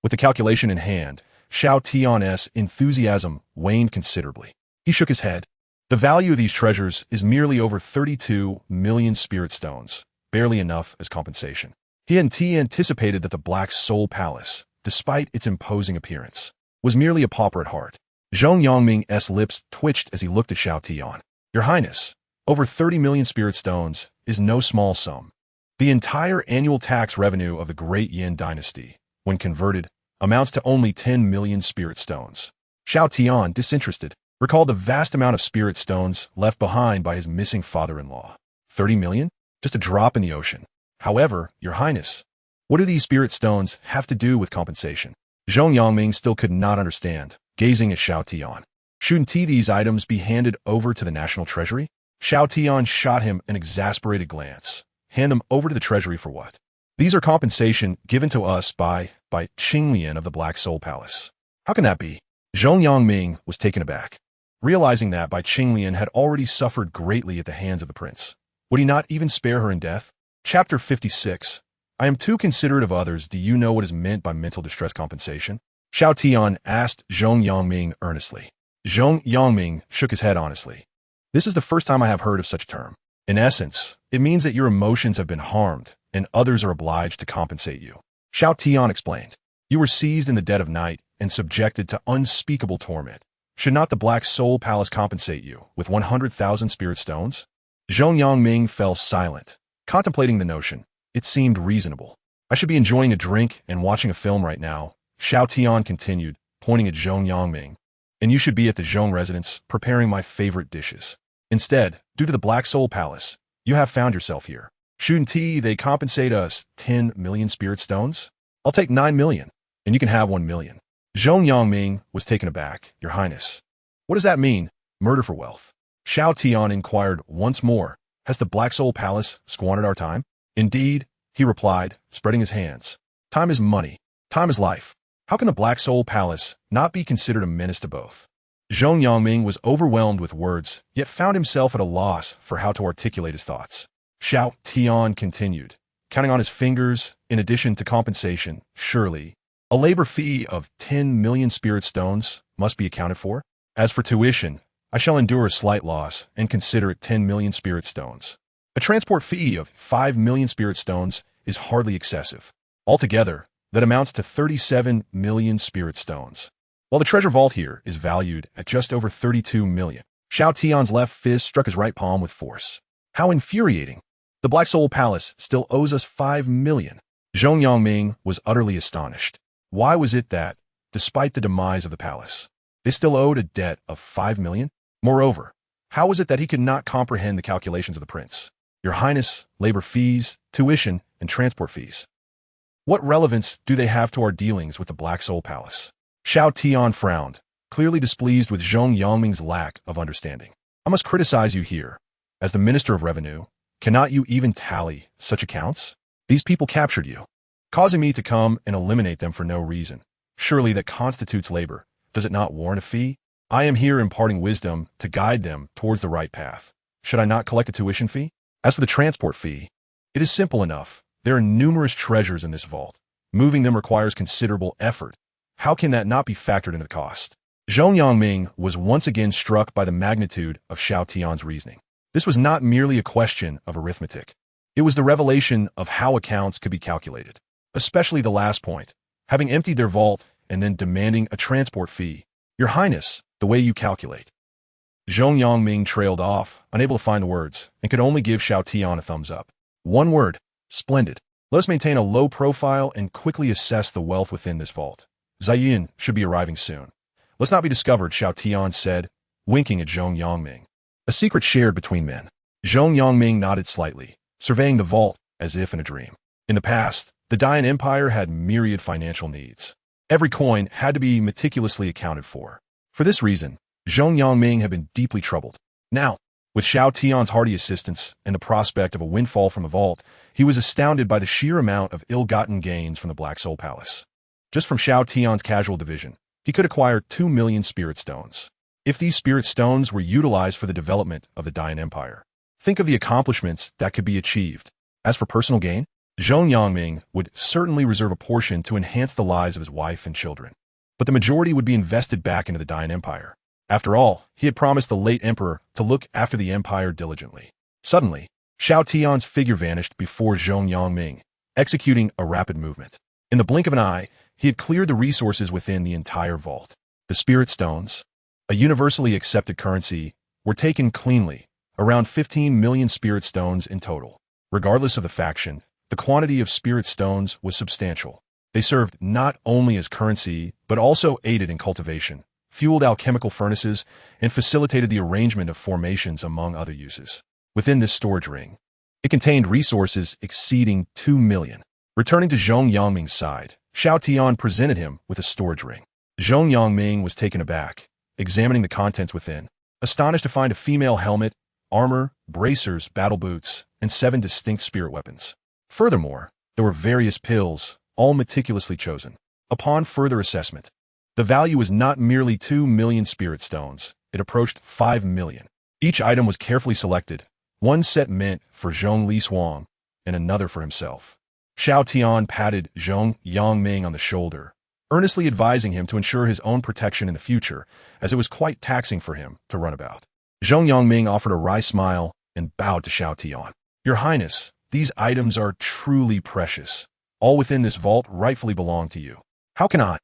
With the calculation in hand, Xiao Tian's enthusiasm waned considerably. He shook his head. The value of these treasures is merely over 32 million spirit stones, barely enough as compensation. He anticipated that the Black Soul Palace, despite its imposing appearance, was merely a pauper at heart. Zhong Yangming's lips twitched as he looked at Xiao Tian. Your Highness, over 30 million spirit stones is no small sum. The entire annual tax revenue of the Great Yin dynasty, when converted, amounts to only 10 million spirit stones. Xiao Tian, disinterested, recalled the vast amount of spirit stones left behind by his missing father-in-law. 30 million? Just a drop in the ocean. However, Your Highness, what do these spirit stones have to do with compensation? Zhong Yangming still could not understand, gazing at Xiao Tian. Shouldn't these items be handed over to the National Treasury? Xiao Tian shot him an exasperated glance. Hand them over to the Treasury for what? These are compensation given to us by Qinglian of the Black Soul Palace. How can that be? Zhong Yangming was taken aback, realizing that Qinglian had already suffered greatly at the hands of the prince. Would he not even spare her in death? Chapter 56. I am too considerate of others. Do you know what is meant by mental distress compensation? Xiao Tian asked Zhong Yangming earnestly. Zhong Yangming shook his head honestly. This is the first time I have heard of such a term. In essence, it means that your emotions have been harmed, and others are obliged to compensate you. Xiao Tian explained. You were seized in the dead of night and subjected to unspeakable torment. Should not the Black Soul Palace compensate you with 100,000 spirit stones? Zhong Yangming fell silent, contemplating the notion. It seemed reasonable. I should be enjoying a drink and watching a film right now, Xiao Tian continued, pointing at Zhong Yangming. And you should be at the Zhong residence preparing my favorite dishes. Instead, due to the Black Soul Palace, you have found yourself here. Shouldn't they compensate us 10 million spirit stones? I'll take 9 million, and you can have 1 million. Zhong Yangming was taken aback. Your Highness. What does that mean? Murder for wealth. Xiao Tian inquired once more. Has the Black Soul Palace squandered our time? Indeed, he replied, spreading his hands. Time is money. Time is life. How can the Black Soul Palace not be considered a menace to both? Zhong Yangming was overwhelmed with words, yet found himself at a loss for how to articulate his thoughts. Xiao Tian continued, counting on his fingers, in addition to compensation, surely, a labor fee of 10 million spirit stones must be accounted for. As for tuition, I shall endure a slight loss and consider it 10 million spirit stones. A transport fee of 5 million spirit stones is hardly excessive. Altogether, that amounts to 37 million spirit stones. While the treasure vault here is valued at just over 32 million, Xiao Tian's left fist struck his right palm with force. How infuriating! The Black Soul Palace still owes us 5 million. Zhong Yangming was utterly astonished. Why was it that, despite the demise of the palace, they still owed a debt of 5 million? Moreover, how was it that he could not comprehend the calculations of the prince? Your Highness, labor fees, tuition, and transport fees. What relevance do they have to our dealings with the Black Soul Palace? Xiao Tian frowned, clearly displeased with Zhong Yangming's lack of understanding. I must criticize you here. As the Minister of Revenue, cannot you even tally such accounts? These people captured you, causing me to come and eliminate them for no reason. Surely that constitutes labor. Does it not warrant a fee? I am here imparting wisdom to guide them towards the right path. Should I not collect a tuition fee? As for the transport fee, it is simple enough. There are numerous treasures in this vault. Moving them requires considerable effort. How can that not be factored into the cost? Zhong Yangming was once again struck by the magnitude of Xiao Tian's reasoning. This was not merely a question of arithmetic. It was the revelation of how accounts could be calculated, especially the last point, having emptied their vault and then demanding a transport fee. Your Highness, the way you calculate. Zhong Yangming trailed off, unable to find the words, and could only give Xiao Tian a thumbs up. One word. Splendid. Let us maintain a low profile and quickly assess the wealth within this vault. Ziyin should be arriving soon. Let's not be discovered, Xiao Tian said, winking at Zhong Yongming. A secret shared between men. Zhong Yongming nodded slightly, surveying the vault as if in a dream. In the past, the Dayan Empire had myriad financial needs. Every coin had to be meticulously accounted for. For this reason, Zhong Yongming had been deeply troubled. Now, with Xiao Tian's hearty assistance and the prospect of a windfall from the vault, he was astounded by the sheer amount of ill-gotten gains from the Black Soul Palace. Just from Xiao Tian's casual division, he could acquire 2 million spirit stones. If these spirit stones were utilized for the development of the Dayan Empire, think of the accomplishments that could be achieved. As for personal gain, Zhong Yongming would certainly reserve a portion to enhance the lives of his wife and children. But the majority would be invested back into the Dayan Empire. After all, he had promised the late emperor to look after the empire diligently. Suddenly, Xiao Tian's figure vanished before Zhong Yongming, executing a rapid movement. In the blink of an eye, he had cleared the resources within the entire vault. The spirit stones, a universally accepted currency, were taken cleanly, around 15 million spirit stones in total. Regardless of the faction, the quantity of spirit stones was substantial. They served not only as currency, but also aided in cultivation, fueled alchemical furnaces, and facilitated the arrangement of formations among other uses. Within this storage ring, it contained resources exceeding 2 million. Returning to Zhong Yongming's side, Xiao Tian presented him with a storage ring. Zhong Yongming was taken aback, examining the contents within, astonished to find a female helmet, armor, bracers, battle boots, and 7 distinct spirit weapons. Furthermore, there were various pills, all meticulously chosen. Upon further assessment, the value was not merely 2 million spirit stones, it approached 5 million. Each item was carefully selected, one set meant for Zhong Lishuang and another for himself. Xiao Tian patted Zhong Yongming on the shoulder, earnestly advising him to ensure his own protection in the future, as it was quite taxing for him to run about. Zhong Yongming offered a wry smile and bowed to Xiao Tian. Your Highness, these items are truly precious. All within this vault rightfully belong to you. How can I?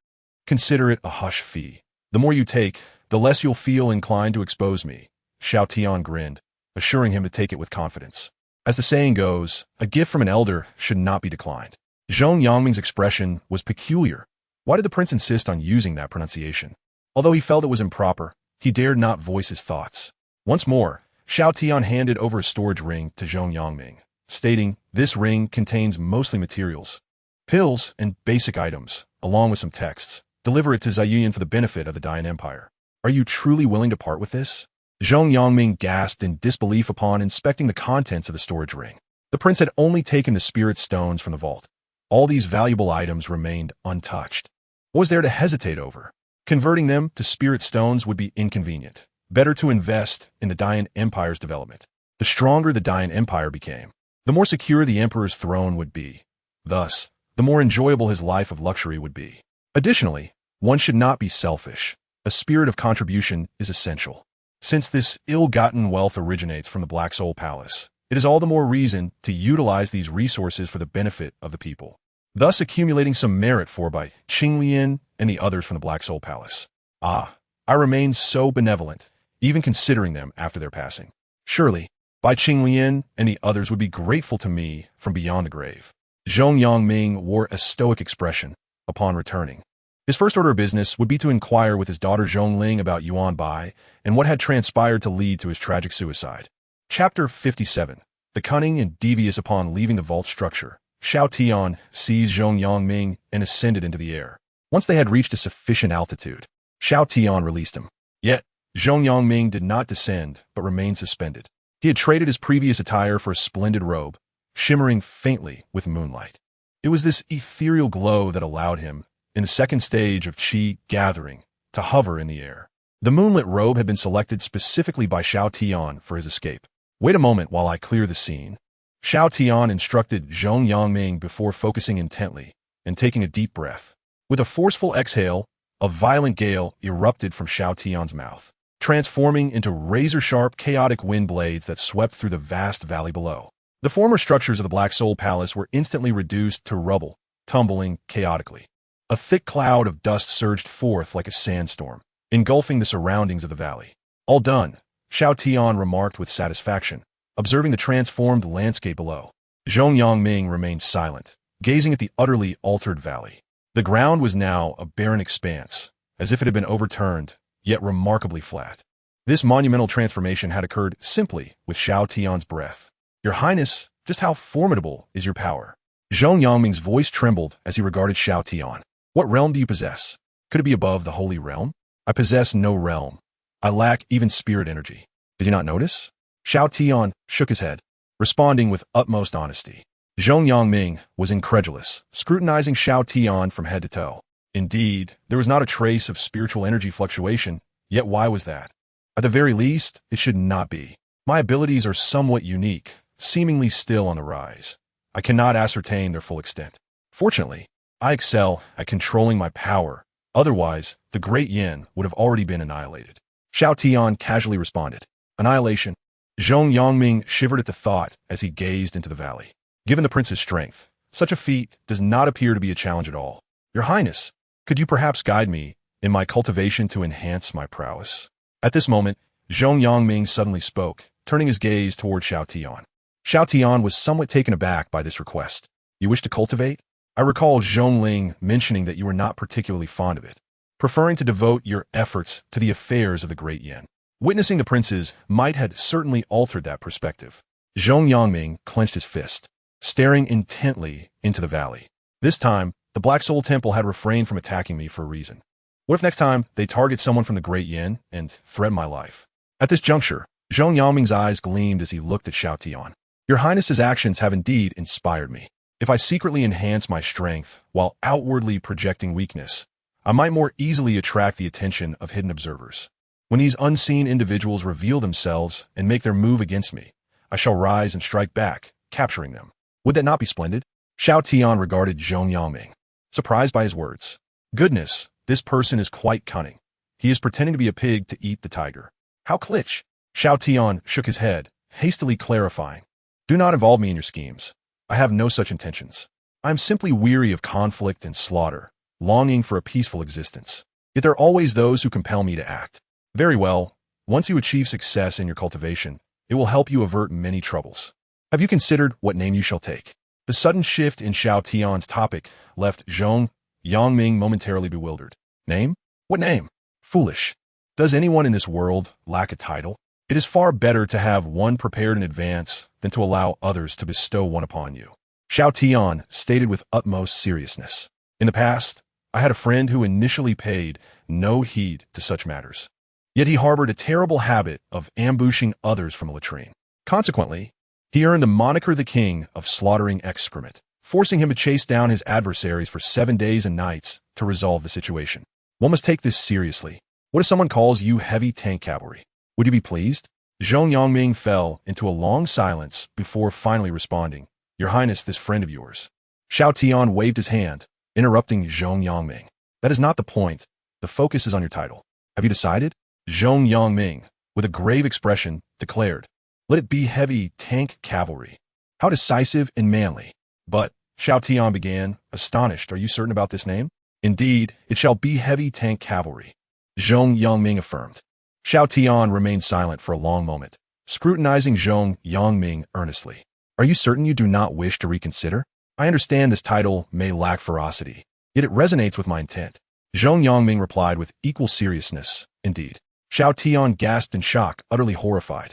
Consider it a hush fee. The more you take, the less you'll feel inclined to expose me. Xiao Tian grinned, assuring him to take it with confidence. As the saying goes, a gift from an elder should not be declined. Zhong Yongming's expression was peculiar. Why did the prince insist on using that pronunciation? Although he felt it was improper, he dared not voice his thoughts. Once more, Xiao Tian handed over a storage ring to Zhong Yongming, stating, "This ring contains mostly materials, pills, and basic items, along with some texts. Deliver it to Ziyuan for the benefit of the Dayan Empire. Are you truly willing to part with this?" Zhong Yongming gasped in disbelief upon inspecting the contents of the storage ring. The prince had only taken the spirit stones from the vault. All these valuable items remained untouched. What was there to hesitate over? Converting them to spirit stones would be inconvenient. Better to invest in the Dayan Empire's development. The stronger the Dayan Empire became, the more secure the emperor's throne would be. Thus, the more enjoyable his life of luxury would be. Additionally, one should not be selfish. A spirit of contribution is essential. Since this ill-gotten wealth originates from the Black Soul Palace, it is all the more reason to utilize these resources for the benefit of the people, thus accumulating some merit for by Qinglian and the others from the Black Soul Palace. Ah, I remain so benevolent, even considering them after their passing. Surely, Bai Qinglian and the others would be grateful to me from beyond the grave. Zhong Yongming wore a stoic expression upon returning. His first order of business would be to inquire with his daughter Zhongling about Yuan Bai and what had transpired to lead to his tragic suicide. Chapter 57. The cunning and devious. Upon leaving the vault structure, Xiao Tian seized Zhong Yongming and ascended into the air. Once they had reached a sufficient altitude, Xiao Tian released him. Yet, Zhong Yongming did not descend, but remained suspended. He had traded his previous attire for a splendid robe, shimmering faintly with moonlight. It was this ethereal glow that allowed him, in the second stage of Qi gathering, to hover in the air. The moonlit robe had been selected specifically by Xiao Tian for his escape. Wait a moment while I clear the scene. Xiao Tian instructed Zhong Yongming before focusing intently and taking a deep breath. With a forceful exhale, a violent gale erupted from Xiao Tian's mouth, transforming into razor-sharp, chaotic wind blades that swept through the vast valley below. The former structures of the Black Soul Palace were instantly reduced to rubble, tumbling chaotically. A thick cloud of dust surged forth like a sandstorm, engulfing the surroundings of the valley. All done, Xiao Tian remarked with satisfaction, observing the transformed landscape below. Zhong Yongming remained silent, gazing at the utterly altered valley. The ground was now a barren expanse, as if it had been overturned, yet remarkably flat. This monumental transformation had occurred simply with Xiao Tian's breath. Your Highness, just how formidable is your power? Zhong Yangming's voice trembled as he regarded Xiao Tian. What realm do you possess? Could it be above the holy realm? I possess no realm. I lack even spirit energy. Did you not notice? Xiao Tian shook his head, responding with utmost honesty. Zhong Yangming was incredulous, scrutinizing Xiao Tian from head to toe. Indeed, there was not a trace of spiritual energy fluctuation, yet why was that? At the very least, it should not be. My abilities are somewhat unique, seemingly still on the rise. I cannot ascertain their full extent. Fortunately, I excel at controlling my power. Otherwise, the great yin would have already been annihilated. Xiao Tian casually responded. Annihilation. Zhong Yangming shivered at the thought as he gazed into the valley. Given the prince's strength, such a feat does not appear to be a challenge at all. Your Highness, could you perhaps guide me in my cultivation to enhance my prowess? At this moment, Zhong Yangming suddenly spoke, turning his gaze toward Xiao Tian. Xiao Tian was somewhat taken aback by this request. You wish to cultivate? I recall Zhongling mentioning that you were not particularly fond of it, preferring to devote your efforts to the affairs of the great yin. Witnessing the prince's might had certainly altered that perspective. Zhong Yangming clenched his fist, staring intently into the valley. This time, the Black Soul Temple had refrained from attacking me for a reason. What if next time they target someone from the great yin and threaten my life? At this juncture, Zhong Yangming's eyes gleamed as he looked at Xiao Tian. Your Highness's actions have indeed inspired me. If I secretly enhance my strength while outwardly projecting weakness, I might more easily attract the attention of hidden observers. When these unseen individuals reveal themselves and make their move against me, I shall rise and strike back, capturing them. Would that not be splendid? Xiao Tian regarded Zhong Yangming, surprised by his words. Goodness, this person is quite cunning. He is pretending to be a pig to eat the tiger. How klitsch! Xiao Tian shook his head, hastily clarifying. Do not involve me in your schemes. I have no such intentions. I am simply weary of conflict and slaughter, longing for a peaceful existence. Yet there are always those who compel me to act. Very well, once you achieve success in your cultivation, it will help you avert many troubles. Have you considered what name you shall take? The sudden shift in Xiao Tian's topic left Zhong Yangming momentarily bewildered. Name? What name? Foolish. Does anyone in this world lack a title? It is far better to have one prepared in advance than to allow others to bestow one upon you. Xiao Tian stated with utmost seriousness. In the past, I had a friend who initially paid no heed to such matters. Yet he harbored a terrible habit of ambushing others from a latrine. Consequently, he earned the moniker the king of slaughtering excrement, forcing him to chase down his adversaries for 7 days and nights to resolve the situation. One must take this seriously. What if someone calls you heavy tank cavalry? Would you be pleased? Zhong Yangming fell into a long silence before finally responding. Your Highness, this friend of yours. Xiao Tian waved his hand, interrupting Zhong Yangming. That is not the point. The focus is on your title. Have you decided? Zhong Yangming, with a grave expression, declared. Let it be heavy tank cavalry. How decisive and manly. But, Xiao Tian began, astonished, are you certain about this name? Indeed, it shall be heavy tank cavalry. Zhong Yangming affirmed. Xiao Tian remained silent for a long moment, scrutinizing Zhong Yangming earnestly. Are you certain you do not wish to reconsider? I understand this title may lack ferocity, yet it resonates with my intent. Zhong Yangming replied with equal seriousness. Indeed. Xiao Tian gasped in shock, utterly horrified.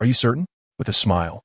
Are you certain? With a smile.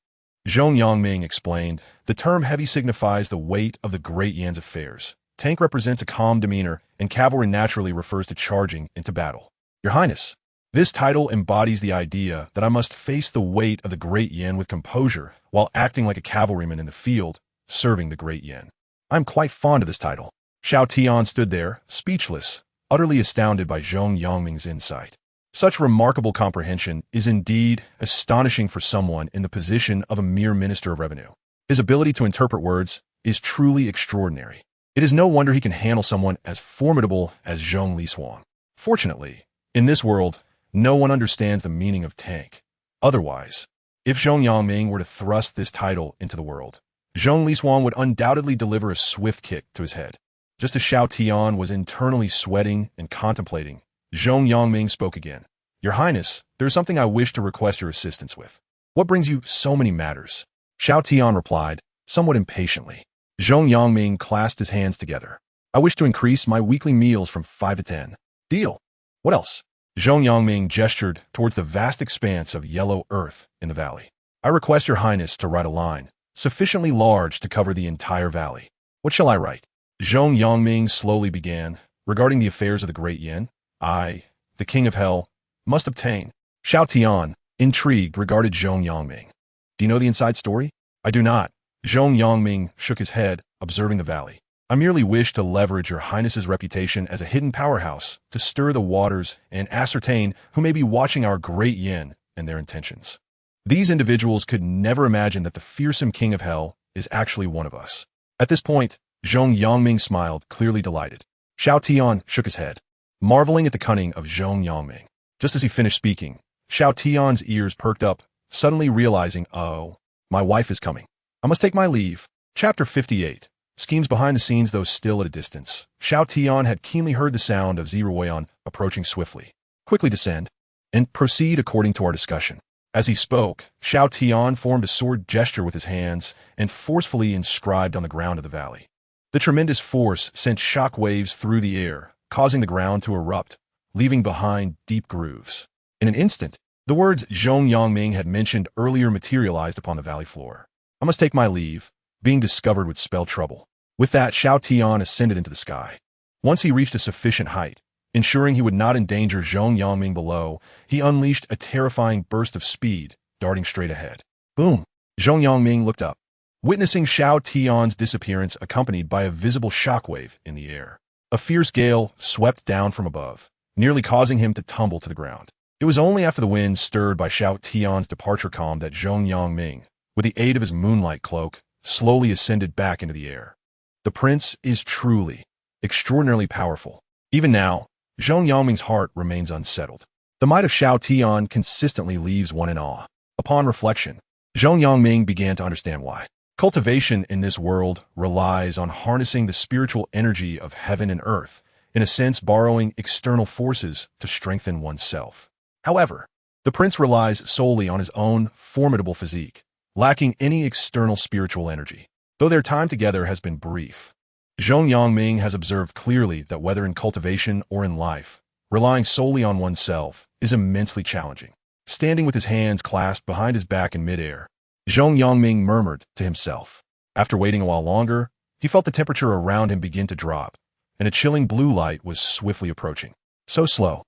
Zhong Yangming explained, the term heavy signifies the weight of the great yan's affairs. Tank represents a calm demeanor, and cavalry naturally refers to charging into battle. Your Highness, this title embodies the idea that I must face the weight of the great yin with composure while acting like a cavalryman in the field, serving the great yin. I am quite fond of this title. Xiao Tian stood there, speechless, utterly astounded by Zhong Yangming's insight. Such remarkable comprehension is indeed astonishing for someone in the position of a mere minister of revenue. His ability to interpret words is truly extraordinary. It is no wonder he can handle someone as formidable as Zhong Lishuang. Fortunately, in this world, no one understands the meaning of tank. Otherwise, if Zhong Yangming were to thrust this title into the world, Zhong Lishuang would undoubtedly deliver a swift kick to his head. Just as Xiao Tian was internally sweating and contemplating, Zhong Yangming spoke again. Your Highness, there is something I wish to request your assistance with. What brings you so many matters? Xiao Tian replied, somewhat impatiently. Zhong Yangming clasped his hands together. I wish to increase my weekly meals from 5 to 10. Deal. What else? Zhong Yangming gestured towards the vast expanse of yellow earth in the valley. I request your highness to write a line, sufficiently large to cover the entire valley. What shall I write? Zhong Yangming slowly began. Regarding the affairs of the great Yin, I, the king of hell, must obtain. Xiao Tian, intrigued, regarded Zhong Yangming. Do you know the inside story? I do not. Zhong Yangming shook his head, observing the valley. I merely wish to leverage your highness's reputation as a hidden powerhouse to stir the waters and ascertain who may be watching our great Yin and their intentions. These individuals could never imagine that the fearsome king of hell is actually one of us. At this point, Zhong Yangming smiled, clearly delighted. Xiao Tian shook his head, marveling at the cunning of Zhong Yangming. Just as he finished speaking, Xiao Tian's ears perked up, suddenly realizing, oh, my wife is coming. I must take my leave. Chapter 58. Schemes behind the scenes, though still at a distance. Xiao Tian had keenly heard the sound of Ziruoyan approaching swiftly. Quickly descend and proceed according to our discussion. As he spoke, Xiao Tian formed a sword gesture with his hands and forcefully inscribed on the ground of the valley. The tremendous force sent shock waves through the air, causing the ground to erupt, leaving behind deep grooves. In an instant, the words Zhong Yangming had mentioned earlier materialized upon the valley floor. I must take my leave. Being discovered would spell trouble. With that, Xiao Tian ascended into the sky. Once he reached a sufficient height, ensuring he would not endanger Zhong Yangming below, he unleashed a terrifying burst of speed, darting straight ahead. Boom! Zhong Yangming looked up, witnessing Xiao Tian's disappearance accompanied by a visible shockwave in the air. A fierce gale swept down from above, nearly causing him to tumble to the ground. It was only after the wind stirred by Xiao Tian's departure calmed that Zhong Yangming, with the aid of his moonlight cloak, slowly ascended back into the air. The prince is truly, extraordinarily powerful. Even now, Zhong Yangming's heart remains unsettled. The might of Xiao Tian consistently leaves one in awe. Upon reflection, Zhong Yangming began to understand why. Cultivation in this world relies on harnessing the spiritual energy of heaven and earth, in a sense borrowing external forces to strengthen oneself. However, the prince relies solely on his own formidable physique, lacking any external spiritual energy. Though their time together has been brief, Zhong Yangming has observed clearly that whether in cultivation or in life, relying solely on oneself is immensely challenging. Standing with his hands clasped behind his back in midair, Zhong Yangming murmured to himself. After waiting a while longer, he felt the temperature around him begin to drop, and a chilling blue light was swiftly approaching. So slow.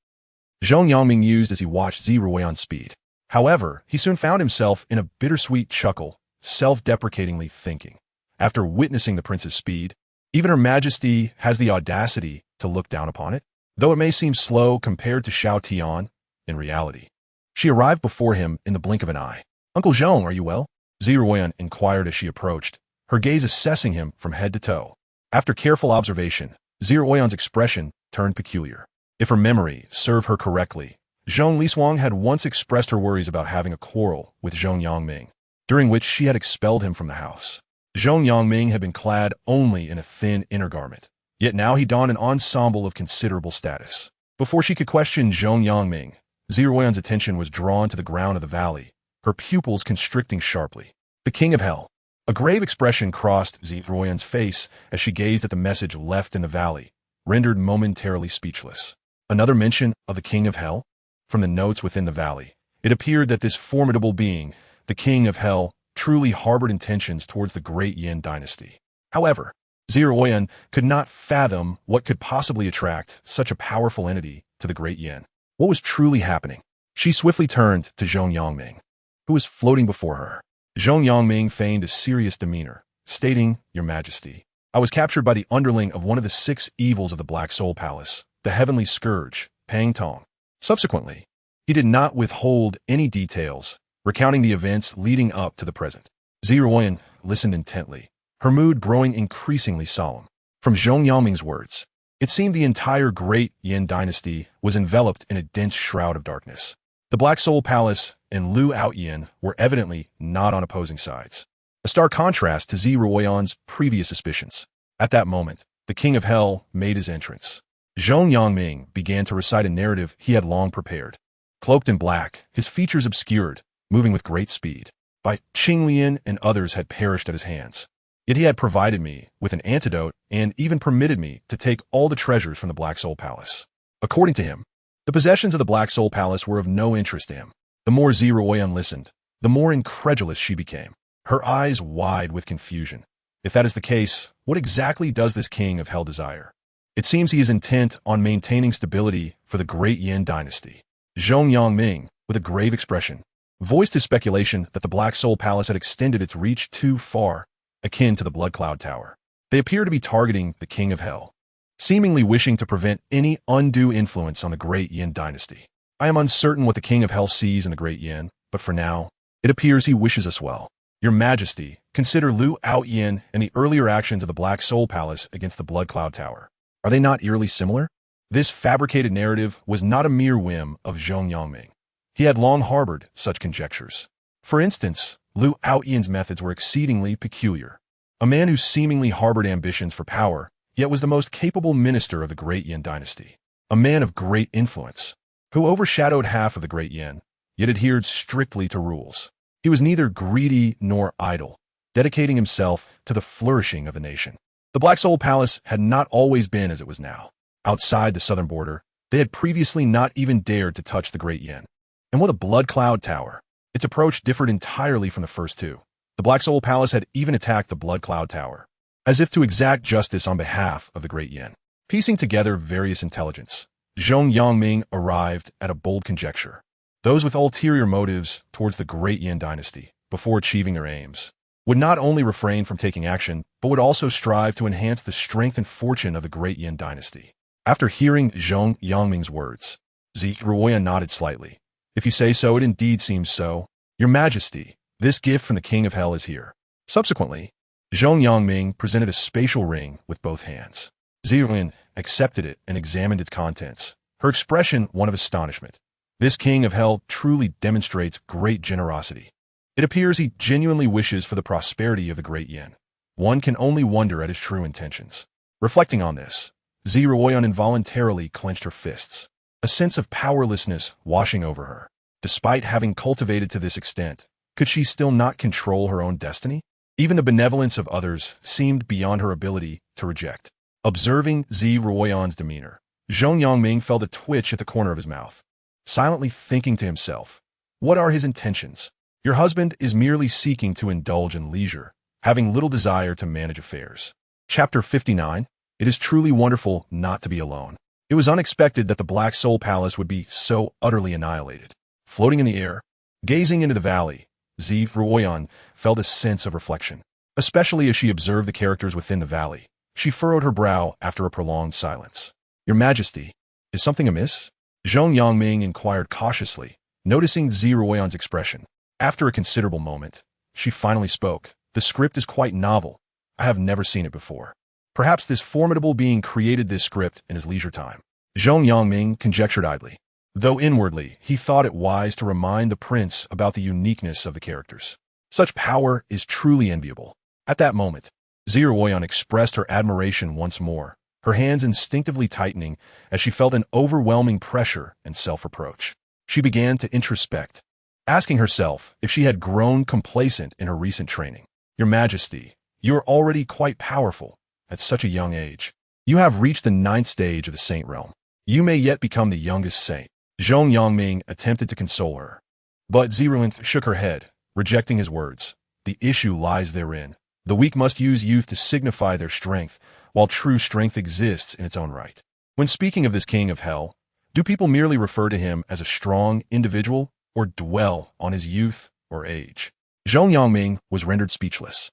Zhong Yangming mused as he watched Ziruoyan's speed. However, he soon found himself in a bittersweet chuckle, self-deprecatingly thinking. After witnessing the prince's speed, even Her Majesty has the audacity to look down upon it. Though it may seem slow compared to Xiao Tian, in reality, she arrived before him in the blink of an eye. Uncle Zhong, are you well? Ziruoyan inquired as she approached, her gaze assessing him from head to toe. After careful observation, Ziruoyan's expression turned peculiar. If her memory served her correctly, Zhong Liswang had once expressed her worries about having a quarrel with Zhong Yangming, during which she had expelled him from the house. Zhong Yangming had been clad only in a thin inner garment, yet now he donned an ensemble of considerable status. Before she could question Zhong Yangming, Ziruoyan's attention was drawn to the ground of the valley, her pupils constricting sharply. The king of hell. A grave expression crossed Ziruoyan's face as she gazed at the message left in the valley, rendered momentarily speechless. Another mention of the king of hell? From the notes within the valley, it appeared that this formidable being, the king of hell, truly harbored intentions towards the great Yin dynasty. However, Ziruoyan could not fathom what could possibly attract such a powerful entity to the great Yin. What was truly happening? She swiftly turned to Zhong Yangming, who was floating before her. Zhong Yangming feigned a serious demeanor, stating, Your Majesty, I was captured by the underling of one of the 6 evils of the Black Soul Palace, the Heavenly Scourge, Pang Tong. Subsequently, he did not withhold any details, recounting the events leading up to the present. Ziruoyan listened intently, her mood growing increasingly solemn. From Zhong Yangming's words, it seemed the entire great Yin dynasty was enveloped in a dense shroud of darkness. The Black Soul Palace and Liu Outyin were evidently not on opposing sides, a stark contrast to Ziruoyan's previous suspicions. At that moment, the King of Hell made his entrance. Zhong Yangming began to recite a narrative he had long prepared. Cloaked in black, his features obscured, moving with great speed. By Qinglian and others had perished at his hands. Yet he had provided me with an antidote and even permitted me to take all the treasures from the Black Soul Palace. According to him, the possessions of the Black Soul Palace were of no interest to him. The more Ziruoyan listened, the more incredulous she became, her eyes wide with confusion. If that is the case, what exactly does this king of hell desire? It seems he is intent on maintaining stability for the great Yin dynasty. Zhong Yangming, with a grave expression, voiced his speculation that the Black Soul Palace had extended its reach too far, akin to the Blood Cloud Tower. They appear to be targeting the king of hell, seemingly wishing to prevent any undue influence on the great Yin dynasty. I am uncertain what the king of hell sees in the great Yin, but for now, it appears he wishes us well. Your Majesty, consider Liu Outyin and the earlier actions of the Black Soul Palace against the Blood Cloud Tower. Are they not eerily similar? This fabricated narrative was not a mere whim of Zhong Yangming. He had long harbored such conjectures. For instance, Liu Outyin's methods were exceedingly peculiar. A man who seemingly harbored ambitions for power, yet was the most capable minister of the great Yin dynasty. A man of great influence, who overshadowed half of the great Yin, yet adhered strictly to rules. He was neither greedy nor idle, dedicating himself to the flourishing of the nation. The Black Soul Palace had not always been as it was now. Outside the southern border, they had previously not even dared to touch the great Yin. And with a Blood Cloud Tower, its approach differed entirely from the first two. The Black Soul Palace had even attacked the Blood Cloud Tower, as if to exact justice on behalf of the great Yin. Piecing together various intelligence, Zhong Yangming arrived at a bold conjecture. Those with ulterior motives towards the great Yin dynasty, before achieving their aims, would not only refrain from taking action, but would also strive to enhance the strength and fortune of the great Yin dynasty. After hearing Zhong Yangming's words, Ziruoyan nodded slightly. If you say so, it indeed seems so. Your Majesty, this gift from the King of Hell is here. Subsequently, Zhong Yangming presented a spatial ring with both hands. Ziruoyan accepted it and examined its contents, her expression one of astonishment. This King of Hell truly demonstrates great generosity. It appears he genuinely wishes for the prosperity of the great Yin. One can only wonder at his true intentions. Reflecting on this, Ziruoyan involuntarily clenched her fists, a sense of powerlessness washing over her. Despite having cultivated to this extent, could she still not control her own destiny? Even the benevolence of others seemed beyond her ability to reject. Observing Ziruoyan's demeanor, Zhong Yangming felt a twitch at the corner of his mouth, silently thinking to himself, what are his intentions? Your husband is merely seeking to indulge in leisure, having little desire to manage affairs. Chapter 59. It is truly wonderful not to be alone. It was unexpected that the Black Soul Palace would be so utterly annihilated. Floating in the air, gazing into the valley, Ziruoyan felt a sense of reflection. Especially as she observed the characters within the valley, she furrowed her brow after a prolonged silence. Your Majesty, is something amiss? Zhong Yangming inquired cautiously, noticing Ziruoyan's expression. After a considerable moment, she finally spoke. The script is quite novel. I have never seen it before. Perhaps this formidable being created this script in his leisure time. Zhong Yangming conjectured idly, though inwardly he thought it wise to remind the prince about the uniqueness of the characters. Such power is truly enviable. At that moment, Ziruoyan expressed her admiration once more, her hands instinctively tightening as she felt an overwhelming pressure and self-reproach. She began to introspect, asking herself if she had grown complacent in her recent training. Your Majesty, you are already quite powerful at such a young age. You have reached the 9th stage of the saint realm. You may yet become the youngest saint. Zhong Yangming attempted to console her, but Ziruoyan shook her head, rejecting his words. The issue lies therein. The weak must use youth to signify their strength, while true strength exists in its own right. When speaking of this King of Hell, do people merely refer to him as a strong individual, or dwell on his youth or age? Zhong Yangming was rendered speechless.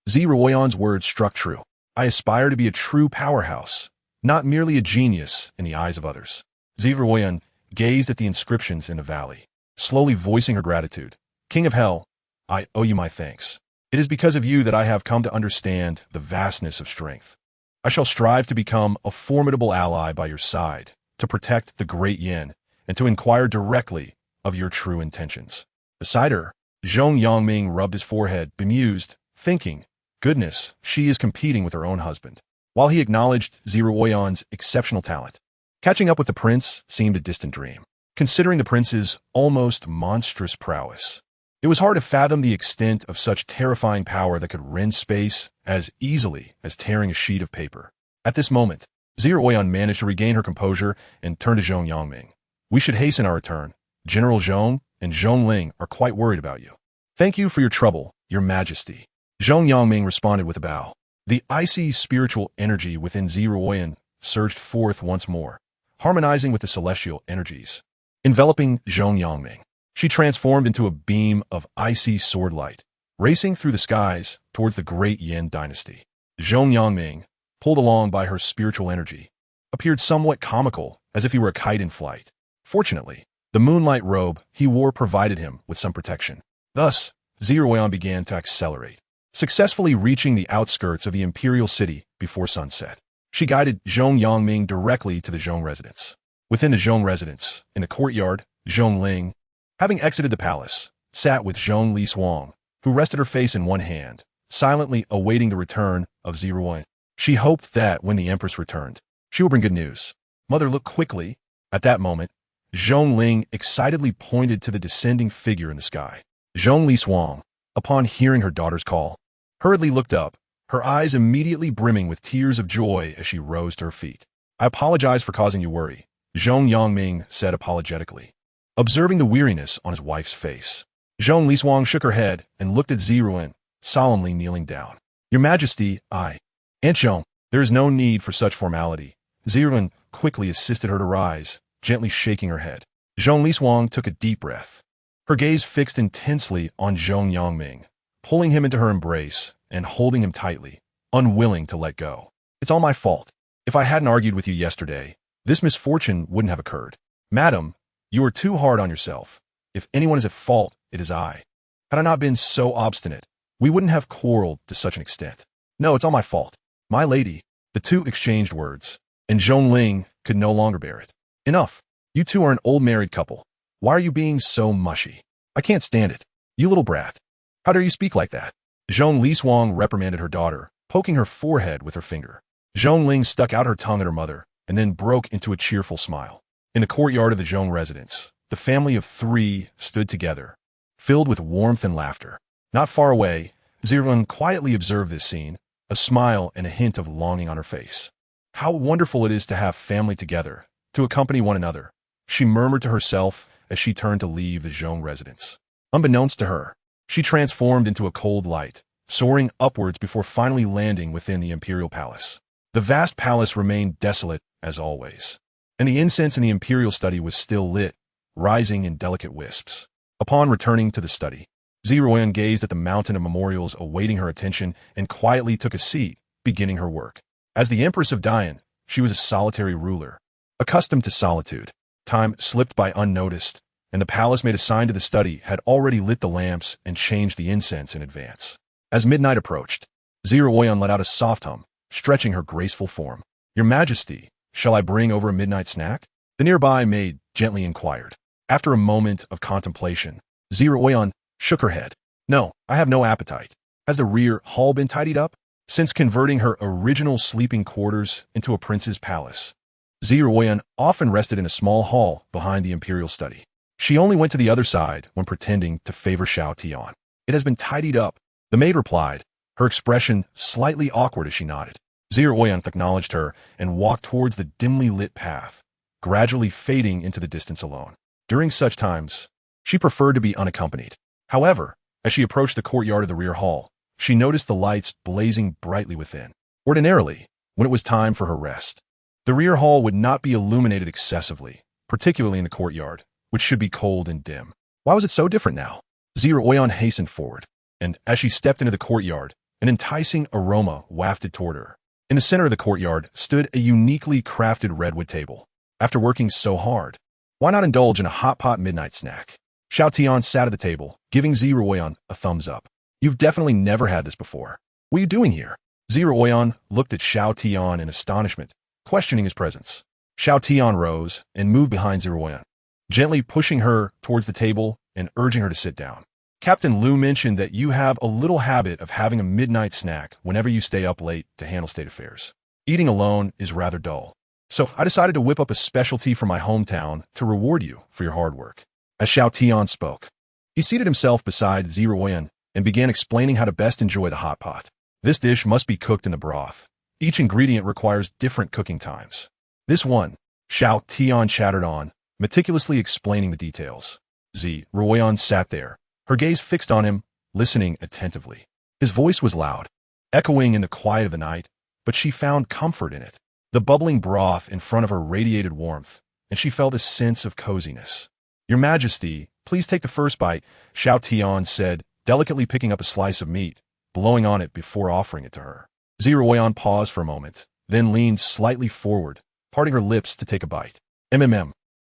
Ziruoyan's words struck true. I aspire to be a true powerhouse, not merely a genius in the eyes of others. Ziruoyan gazed at the inscriptions in the valley, slowly voicing her gratitude. King of Hell, I owe you my thanks. It is because of you that I have come to understand the vastness of strength. I shall strive to become a formidable ally by your side, to protect the great Yin, and to inquire directly of your true intentions. Beside her, Zhong Yangming rubbed his forehead, bemused, thinking, goodness, she is competing with her own husband. While he acknowledged Ziruoyan's exceptional talent, catching up with the prince seemed a distant dream. Considering the prince's almost monstrous prowess, it was hard to fathom the extent of such terrifying power that could rend space as easily as tearing a sheet of paper. At this moment, Zero Oyan managed to regain her composure and turned to Zhong Yangming. We should hasten our return. General Zhong and Zhong Ling are quite worried about you. Thank you for your trouble, Your Majesty. Zhong Yangming responded with a bow. The icy spiritual energy within Zero Oyan surged forth once more, harmonizing with the celestial energies. Enveloping Zhong Yangming, she transformed into a beam of icy sword light, racing through the skies towards the great Yin dynasty. Zhong Yangming, pulled along by her spiritual energy, appeared somewhat comical, as if he were a kite in flight. Fortunately, the moonlight robe he wore provided him with some protection. Thus, Zero Oyan began to accelerate, successfully reaching the outskirts of the imperial city before sunset. She guided Zhong Yangming directly to the Zhong residence. Within the Zhong residence, in the courtyard, Zhong Ling, having exited the palace, sat with Zhong Li Suang, who rested her face in one hand, silently awaiting the return of Zero Oyan. She hoped that when the Empress returned, she would bring good news. Mother looked quickly. At that moment, Zhong Ling excitedly pointed to the descending figure in the sky. Zhong Li Suang, upon hearing her daughter's call, hurriedly looked up, her eyes immediately brimming with tears of joy as she rose to her feet. I apologize for causing you worry, Zhong Yangming said apologetically, observing the weariness on his wife's face. Zhong Li Suang shook her head and looked at Zero Oyan, solemnly kneeling down. Your Majesty, Aunt Zhong, there is no need for such formality. Zero Oyan quickly assisted her to rise, gently shaking her head. Zhong Li Suang took a deep breath, her gaze fixed intensely on Zhong Yangming, pulling him into her embrace and holding him tightly, unwilling to let go. It's all my fault. If I hadn't argued with you yesterday, this misfortune wouldn't have occurred. Madam, you are too hard on yourself. If anyone is at fault, it is I. Had I not been so obstinate, we wouldn't have quarreled to such an extent. No, it's all my fault. My lady. The two exchanged words, and Zhong Ling could no longer bear it. Enough. You two are an old married couple. Why are you being so mushy? I can't stand it. You little brat. How dare you speak like that? Zhong Li Suang reprimanded her daughter, poking her forehead with her finger. Zhong Ling stuck out her tongue at her mother, and then broke into a cheerful smile. In the courtyard of the Zhong residence, the family of three stood together, filled with warmth and laughter. Not far away, Zero Oyan quietly observed this scene, a smile and a hint of longing on her face. How wonderful it is to have family together, to accompany one another, she murmured to herself as she turned to leave the Zhong residence. Unbeknownst to her, she transformed into a cold light, soaring upwards before finally landing within the imperial palace. The vast palace remained desolate as always, and the incense in the imperial study was still lit, rising in delicate wisps. Upon returning to the study, Zero Oyan gazed at the mountain of memorials awaiting her attention and quietly took a seat, beginning her work. As the Empress of Dian, she was a solitary ruler, accustomed to solitude. Time slipped by unnoticed, and the palace made a sign to the study had already lit the lamps and changed the incense in advance. As midnight approached, Zero Oyan let out a soft hum, stretching her graceful form. Your Majesty, shall I bring over a midnight snack? The nearby maid gently inquired. After a moment of contemplation, Zero Oyan shook her head. No, I have no appetite. Has the rear hall been tidied up? Since converting her original sleeping quarters into a prince's palace, Zero Oyan often rested in a small hall behind the imperial study. She only went to the other side when pretending to favor Xiao Tian. It has been tidied up, the maid replied, her expression slightly awkward as she nodded. Zero Oyan acknowledged her and walked towards the dimly lit path, gradually fading into the distance alone. During such times, she preferred to be unaccompanied. However, as she approached the courtyard of the rear hall, she noticed the lights blazing brightly within. Ordinarily, when it was time for her rest, the rear hall would not be illuminated excessively, particularly in the courtyard, which should be cold and dim. Why was it so different now? Zero Oyan hastened forward, and as she stepped into the courtyard, an enticing aroma wafted toward her. In the center of the courtyard stood a uniquely crafted redwood table. After working so hard, why not indulge in a hot pot midnight snack? Xiao Tian sat at the table, giving Zero Oyan a thumbs up. You've definitely never had this before. What are you doing here? Zero Oyan looked at Xiao Tian in astonishment, questioning his presence. Xiao Tian rose and moved behind Zero Oyan, gently pushing her towards the table and urging her to sit down. Captain Liu mentioned that you have a little habit of having a midnight snack whenever you stay up late to handle state affairs. Eating alone is rather dull. So I decided to whip up a specialty from my hometown to reward you for your hard work. As Xiao Tian spoke, he seated himself beside Zero Oyan and began explaining how to best enjoy the hot pot. This dish must be cooked in the broth, Each ingredient requires different cooking times. This one, Xiao Tian chattered on, meticulously explaining the details. Ruoyan sat there, her gaze fixed on him, listening attentively. His voice was loud, echoing in the quiet of the night, but she found comfort in it. The bubbling broth in front of her radiated warmth, and she felt a sense of coziness. Your Majesty, please take the first bite, Xiao Tian said, delicately picking up a slice of meat, blowing on it before offering it to her. Ruoyan paused for a moment, then leaned slightly forward, parting her lips to take a bite.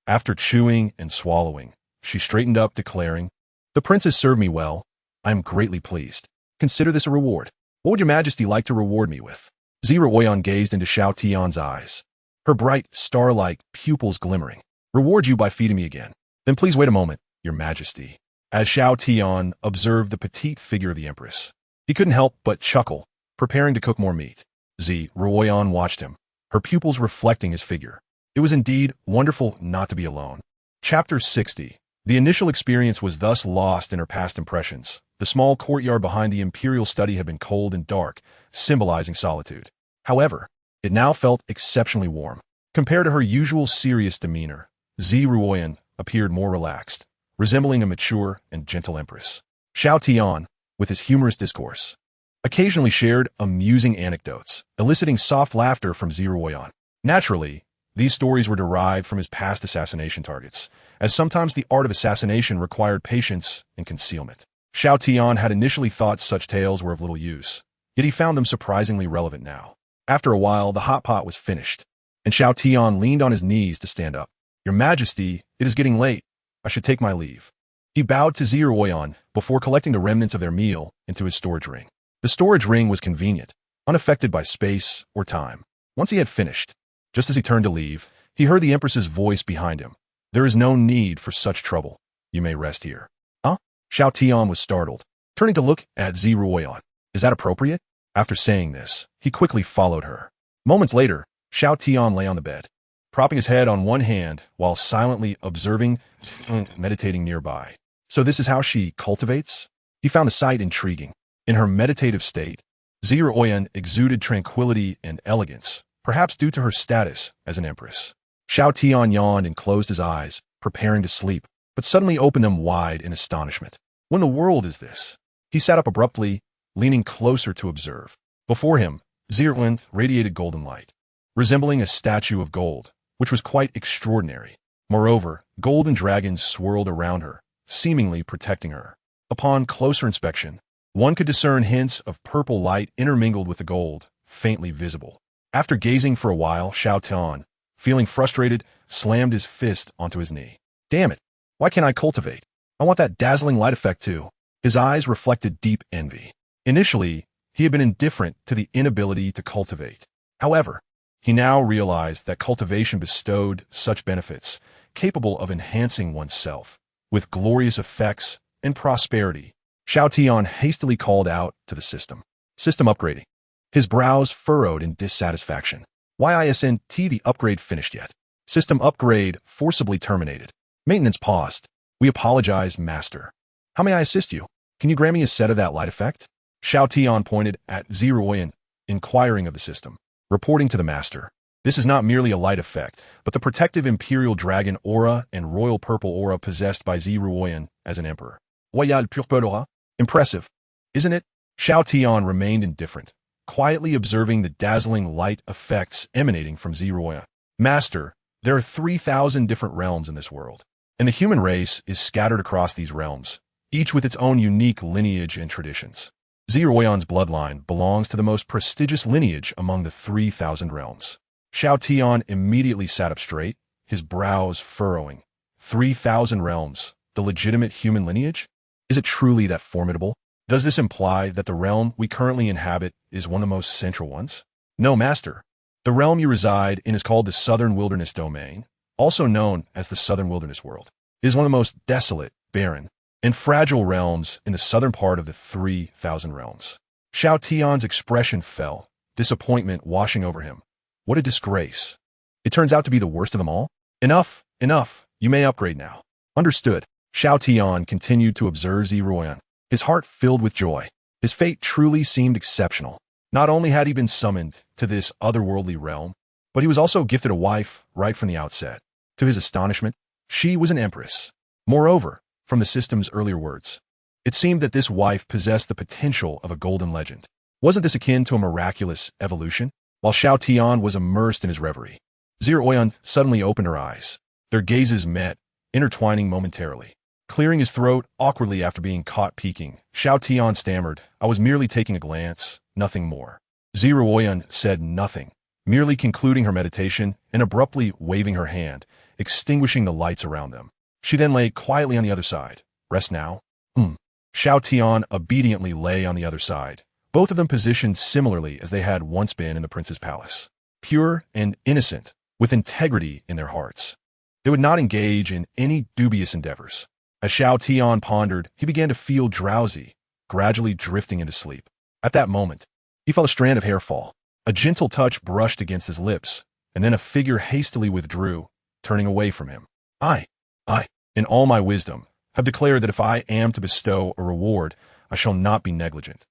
After chewing and swallowing, she straightened up, declaring, "The princess served me well. I am greatly pleased. Consider this a reward. What would your Majesty like to reward me with?" Ruoyan gazed into Xiao Tian's eyes, her bright, star-like pupils glimmering. "Reward you by feeding me again. Then please wait a moment, your Majesty." As Xiao Tian observed the petite figure of the Empress, he couldn't help but chuckle, preparing to cook more meat. Ruoyan watched him, her pupils reflecting his figure. It was indeed wonderful not to be alone. Chapter 60. The initial experience was thus lost in her past impressions. The small courtyard behind the imperial study had been cold and dark, symbolizing solitude. However, it now felt exceptionally warm. Compared to her usual serious demeanor, Ruoyan appeared more relaxed, resembling a mature and gentle empress. Xiao Tian, with his humorous discourse, occasionally shared amusing anecdotes, eliciting soft laughter from Ruoyan. Naturally, these stories were derived from his past assassination targets, as sometimes the art of assassination required patience and concealment. Xiao Tian had initially thought such tales were of little use, yet he found them surprisingly relevant now. After a while, the hot pot was finished, and Xiao Tian leaned on his knees to stand up. "Your Majesty, it is getting late. I should take my leave." He bowed to Ruoyan before collecting the remnants of their meal into his storage ring. The storage ring was convenient, unaffected by space or time. Once he had finished, just as he turned to leave, he heard the Empress's voice behind him. "There is no need for such trouble. You may rest here." "Huh?" Xiao Tian was startled, turning to look at Ruoyan. "Is that appropriate?" After saying this, he quickly followed her. Moments later, Xiao Tian lay on the bed, propping his head on one hand while silently observing and meditating nearby. So this is how she cultivates? He found the sight intriguing. In her meditative state, Ruoyan exuded tranquility and elegance, perhaps due to her status as an empress. Xiao Tian yawned and closed his eyes, preparing to sleep, but suddenly opened them wide in astonishment. What in the world is this? He sat up abruptly, leaning closer to observe. Before him, Ruoyan radiated golden light, resembling a statue of gold, which was quite extraordinary. Moreover, golden dragons swirled around her, seemingly protecting her. Upon closer inspection, one could discern hints of purple light intermingled with the gold, faintly visible. After gazing for a while, Xiao Tian, feeling frustrated, slammed his fist onto his knee. "Damn it! Why can't I cultivate? I want that dazzling light effect too." His eyes reflected deep envy. Initially, he had been indifferent to the inability to cultivate. However, he now realized that cultivation bestowed such benefits, capable of enhancing oneself, with glorious effects and prosperity. Xiao Tian hastily called out to the system. "System upgrading." His brows furrowed in dissatisfaction. "Why isn't the upgrade finished yet?" "System upgrade forcibly terminated." Maintenance paused. "We apologize, Master. How may I assist you? Can you grant me a set of that light effect?" Xiao Tian pointed at Ruoyan, inquiring of the system. Reporting to the Master, "This is not merely a light effect, but the protective imperial dragon aura and royal purple aura possessed by Ruoyan as an emperor." "Royal purple aura? Impressive, isn't it?" Xiao Tian remained indifferent, quietly observing the dazzling light effects emanating from Ruoyan. "Master, there are 3,000 different realms in this world, and the human race is scattered across these realms, each with its own unique lineage and traditions. Ruoyan's bloodline belongs to the most prestigious lineage among the 3,000 realms." Xiao Tian immediately sat up straight, his brows furrowing. 3,000 realms, the legitimate human lineage? Is it truly that formidable? Does this imply that the realm we currently inhabit is one of the most central ones? "No, Master. The realm you reside in is called the Southern Wilderness Domain, also known as the Southern Wilderness World. It is one of the most desolate, barren, and fragile realms in the southern part of the 3,000 realms." Xiao Tian's expression fell, disappointment washing over him. What a disgrace. It turns out to be the worst of them all? "Enough, enough. You may upgrade now." "Understood." Xiao Tian continued to observe Ruoyan, his heart filled with joy. His fate truly seemed exceptional. Not only had he been summoned to this otherworldly realm, but he was also gifted a wife right from the outset. To his astonishment, she was an empress. Moreover, from the system's earlier words, it seemed that this wife possessed the potential of a golden legend. Wasn't this akin to a miraculous evolution? While Xiao Tian was immersed in his reverie, Oyan suddenly opened her eyes. Their gazes met, intertwining momentarily. Clearing his throat awkwardly after being caught peeking, Xiao Tian stammered, "I was merely taking a glance, nothing more." Oyan said nothing, merely concluding her meditation and abruptly waving her hand, extinguishing the lights around them. She then lay quietly on the other side. "Rest now?" Xiao Tian obediently lay on the other side, both of them positioned similarly as they had once been in the prince's palace. Pure and innocent, with integrity in their hearts. They would not engage in any dubious endeavors. As Xiao Tian pondered, he began to feel drowsy, gradually drifting into sleep. At that moment, he felt a strand of hair fall. A gentle touch brushed against his lips, and then a figure hastily withdrew, turning away from him. I, in all my wisdom, have declared that if I am to bestow a reward, I shall not be negligent,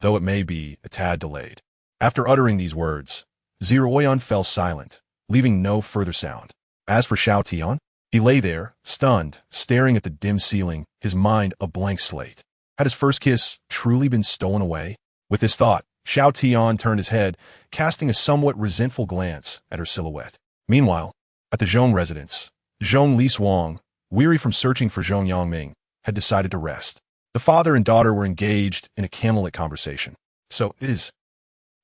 though it may be a tad delayed." After uttering these words, Oyan fell silent, leaving no further sound. As for Xiao Tian, he lay there, stunned, staring at the dim ceiling, his mind a blank slate. Had his first kiss truly been stolen away? With this thought, Xiao Tian turned his head, casting a somewhat resentful glance at her silhouette. Meanwhile, at the Zhong residence, Zhong Lisuang, weary from searching for Zhong Yangming, had decided to rest. The father and daughter were engaged in a candlelit conversation. "So it is,"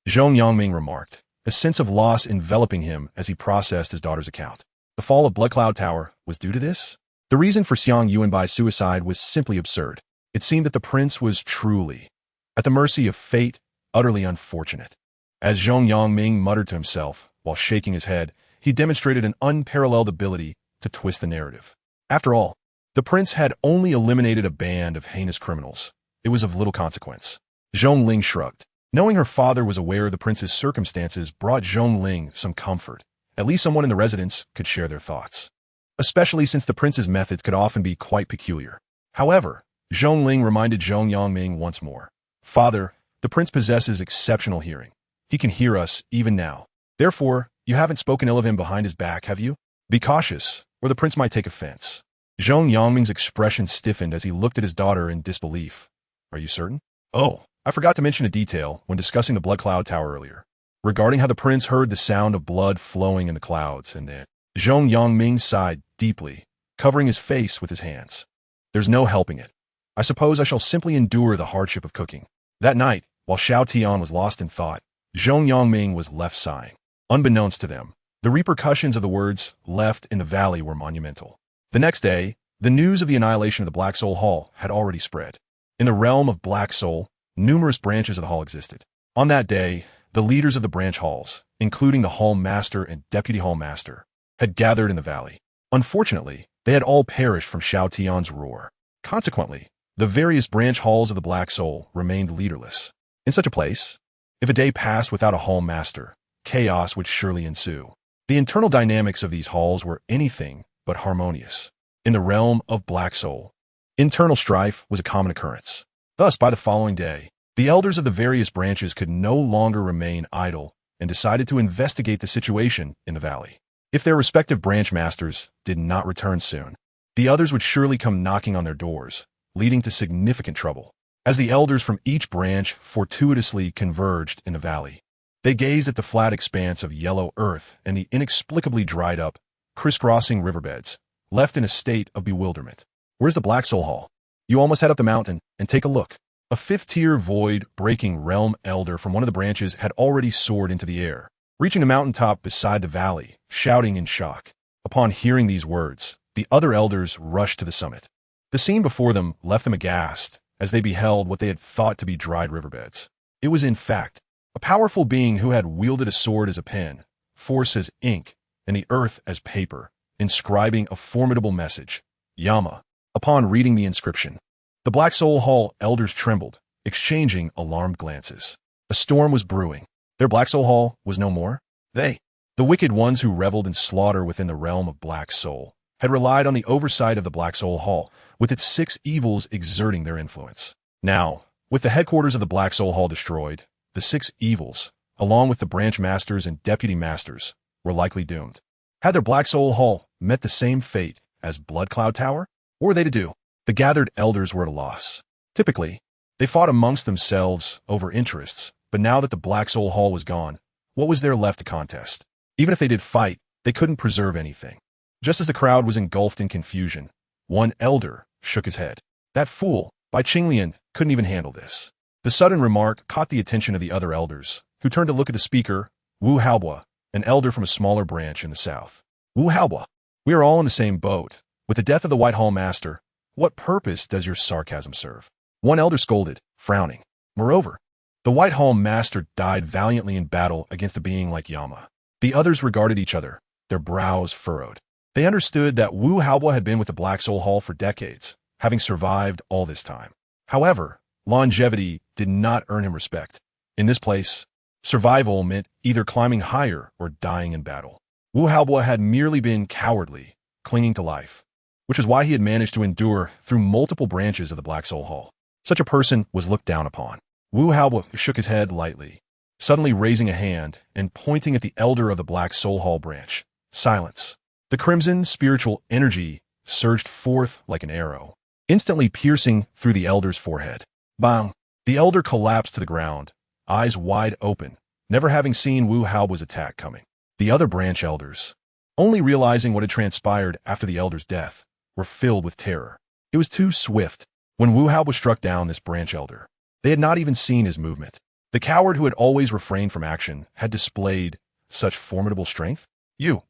Zhong Yangming remarked, a sense of loss enveloping him as he processed his daughter's account. The fall of Blood Cloud Tower was due to this? The reason for Xiang Yuanbai's suicide was simply absurd. It seemed that the prince was truly at the mercy of fate, utterly unfortunate. As Zhong Yangming muttered to himself, while shaking his head, he demonstrated an unparalleled ability to twist the narrative. After all, the prince had only eliminated a band of heinous criminals. It was of little consequence. Zhong Ling shrugged. Knowing her father was aware of the prince's circumstances brought Zhong Ling some comfort. At least someone in the residence could share their thoughts, especially since the prince's methods could often be quite peculiar. However, Zhong Ling reminded Zhong Yangming once more, "Father, the prince possesses exceptional hearing. He can hear us even now. Therefore, you haven't spoken ill of him behind his back, have you? Be cautious, or the prince might take offense." Zhong Yangming's expression stiffened as he looked at his daughter in disbelief. "Are you certain?" "Oh, I forgot to mention a detail when discussing the Blood Cloud Tower earlier, regarding how the prince heard the sound of blood flowing in the clouds, and then..." Zhong Yangming sighed deeply, covering his face with his hands. "There's no helping it. I suppose I shall simply endure the hardship of cooking." That night, while Xiao Tian was lost in thought, Zhong Yangming was left sighing. Unbeknownst to them, the repercussions of the words left in the valley were monumental. The next day, the news of the annihilation of the Black Soul Hall had already spread. In the realm of Black Soul, numerous branches of the hall existed. On that day, the leaders of the branch halls, including the hall master and deputy hall master, had gathered in the valley. Unfortunately, they had all perished from Xiao Tian's roar. Consequently, the various branch halls of the Black Soul remained leaderless. In such a place, if a day passed without a hall master, chaos would surely ensue. The internal dynamics of these halls were anything but harmonious. In the realm of Black Soul, internal strife was a common occurrence. Thus, by the following day, the elders of the various branches could no longer remain idle and decided to investigate the situation in the valley. If their respective branch masters did not return soon, the others would surely come knocking on their doors, leading to significant trouble. As the elders from each branch fortuitously converged in the valley, they gazed at the flat expanse of yellow earth and the inexplicably dried up, crisscrossing riverbeds, left in a state of bewilderment. "Where's the Black Soul Hall? You almost head up the mountain and take a look." A fifth-tier void-breaking realm elder from one of the branches had already soared into the air, reaching the mountaintop beside the valley, shouting in shock. Upon hearing these words, the other elders rushed to the summit. The scene before them left them aghast as they beheld what they had thought to be dried riverbeds. It was, in fact, a powerful being who had wielded a sword as a pen, force as ink, and the earth as paper, inscribing a formidable message, "Yama." Upon reading the inscription, the Black Soul Hall elders trembled, exchanging alarmed glances. A storm was brewing. Their Black Soul Hall was no more. They, the wicked ones who reveled in slaughter within the realm of Black Soul, had relied on the oversight of the Black Soul Hall, with its 6 evils exerting their influence. Now, with the headquarters of the Black Soul Hall destroyed, the 6 evils, along with the branch masters and deputy masters, were likely doomed. Had their Black Soul Hall met the same fate as Blood Cloud Tower? What were they to do? The gathered elders were at a loss. Typically, they fought amongst themselves over interests, but now that the Black Soul Hall was gone, what was there left to contest? Even if they did fight, they couldn't preserve anything. Just as the crowd was engulfed in confusion, one elder shook his head. That fool, Bai Qinglian, couldn't even handle this. The sudden remark caught the attention of the other elders, who turned to look at the speaker, Wu Haobua, an elder from a smaller branch in the south. Wu Haobua, we are all in the same boat. With the death of the White Hall Master, what purpose does your sarcasm serve? One elder scolded, frowning. Moreover, the White Hall Master died valiantly in battle against a being like Yama. The others regarded each other, their brows furrowed. They understood that Wu Haobua had been with the Black Soul Hall for decades, having survived all this time. However, longevity did not earn him respect. In this place, survival meant either climbing higher or dying in battle. Wu Haobua had merely been cowardly, clinging to life, which is why he had managed to endure through multiple branches of the Black Soul Hall. Such a person was looked down upon. Wu Haobua shook his head lightly, suddenly raising a hand and pointing at the elder of the Black Soul Hall branch. Silence. The crimson spiritual energy surged forth like an arrow, instantly piercing through the elder's forehead. Bang! The elder collapsed to the ground, eyes wide open, never having seen Wu Haobua's attack coming. The other branch elders, only realizing what had transpired after the elder's death, were filled with terror. It was too swift. When Wu Haobua struck down this branch elder, they had not even seen his movement. The coward who had always refrained from action had displayed such formidable strength. You.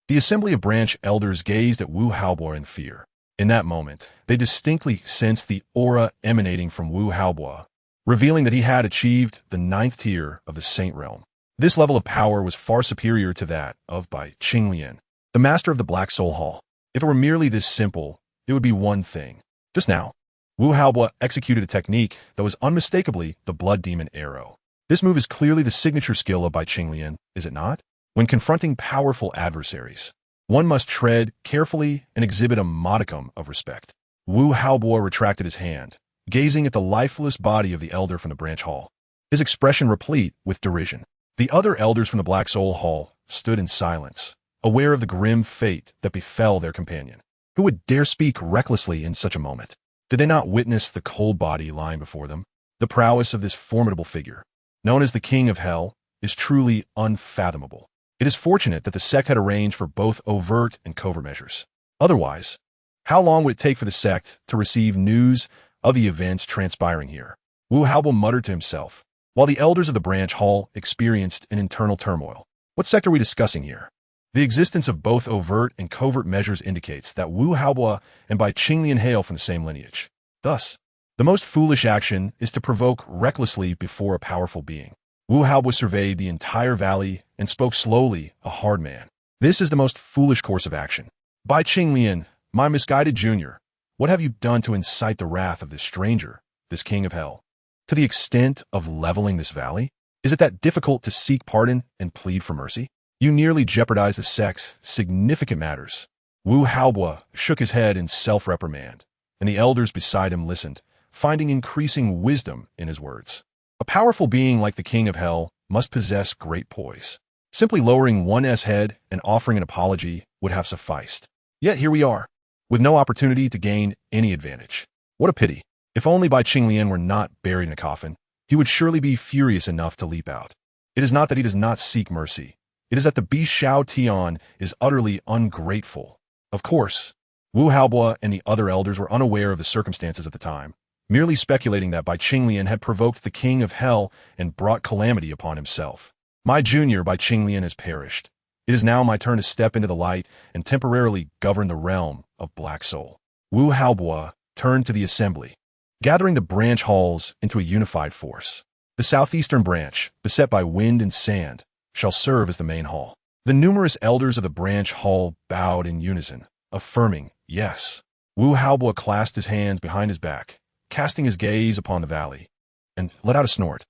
The assembly of branch elders gazed at Wu Haobua in fear. In that moment, they distinctly sensed the aura emanating from Wu Haobua, revealing that he had achieved the 9th tier of the Saint Realm. This level of power was far superior to that of Bai Qinglian, the master of the Black Soul Hall. If it were merely this simple, it would be one thing. Just now, Wu Haobua executed a technique that was unmistakably the Blood Demon Arrow. This move is clearly the signature skill of Bai Qinglian, is it not? When confronting powerful adversaries, one must tread carefully and exhibit a modicum of respect. Wu Haobua retracted his hand, gazing at the lifeless body of the elder from the branch hall, his expression replete with derision. The other elders from the Black Soul Hall stood in silence, aware of the grim fate that befell their companion. Who would dare speak recklessly in such a moment? Did they not witness the cold body lying before them? The prowess of this formidable figure, known as the King of Hell, is truly unfathomable. It is fortunate that the sect had arranged for both overt and covert measures. Otherwise, how long would it take for the sect to receive news of the events transpiring here? Wu Haobua muttered to himself, while the elders of the branch hall experienced an internal turmoil. What sect are we discussing here? The existence of both overt and covert measures indicates that Wu Haobua and Bai Qinglian hail from the same lineage. Thus, the most foolish action is to provoke recklessly before a powerful being. Wu Haobua surveyed the entire valley and spoke slowly, a hard man. This is the most foolish course of action. Bai Qinglian, my misguided junior, what have you done to incite the wrath of this stranger, this king of hell? To the extent of leveling this valley? Is it that difficult to seek pardon and plead for mercy? You nearly jeopardized the sect's significant matters. Wu Haobua shook his head in self-reprimand, and the elders beside him listened, finding increasing wisdom in his words. A powerful being like the King of Hell must possess great poise. Simply lowering one's head and offering an apology would have sufficed. Yet here we are, with no opportunity to gain any advantage. What a pity. If only Bai Qinglian were not buried in a coffin, he would surely be furious enough to leap out. It is not that he does not seek mercy. It is that the beast Xiao Tian is utterly ungrateful. Of course, Wu Haobua and the other elders were unaware of the circumstances at the time, merely speculating that Bai Qinglian had provoked the King of Hell and brought calamity upon himself. My junior Bai Qinglian has perished. It is now my turn to step into the light and temporarily govern the realm of Black Soul. Wu Haobua turned to the assembly, gathering the branch halls into a unified force. The southeastern branch, beset by wind and sand, shall serve as the main hall. The numerous elders of the branch hall bowed in unison, affirming, yes. Wu Haobua clasped his hands behind his back, casting his gaze upon the valley, and let out a snort.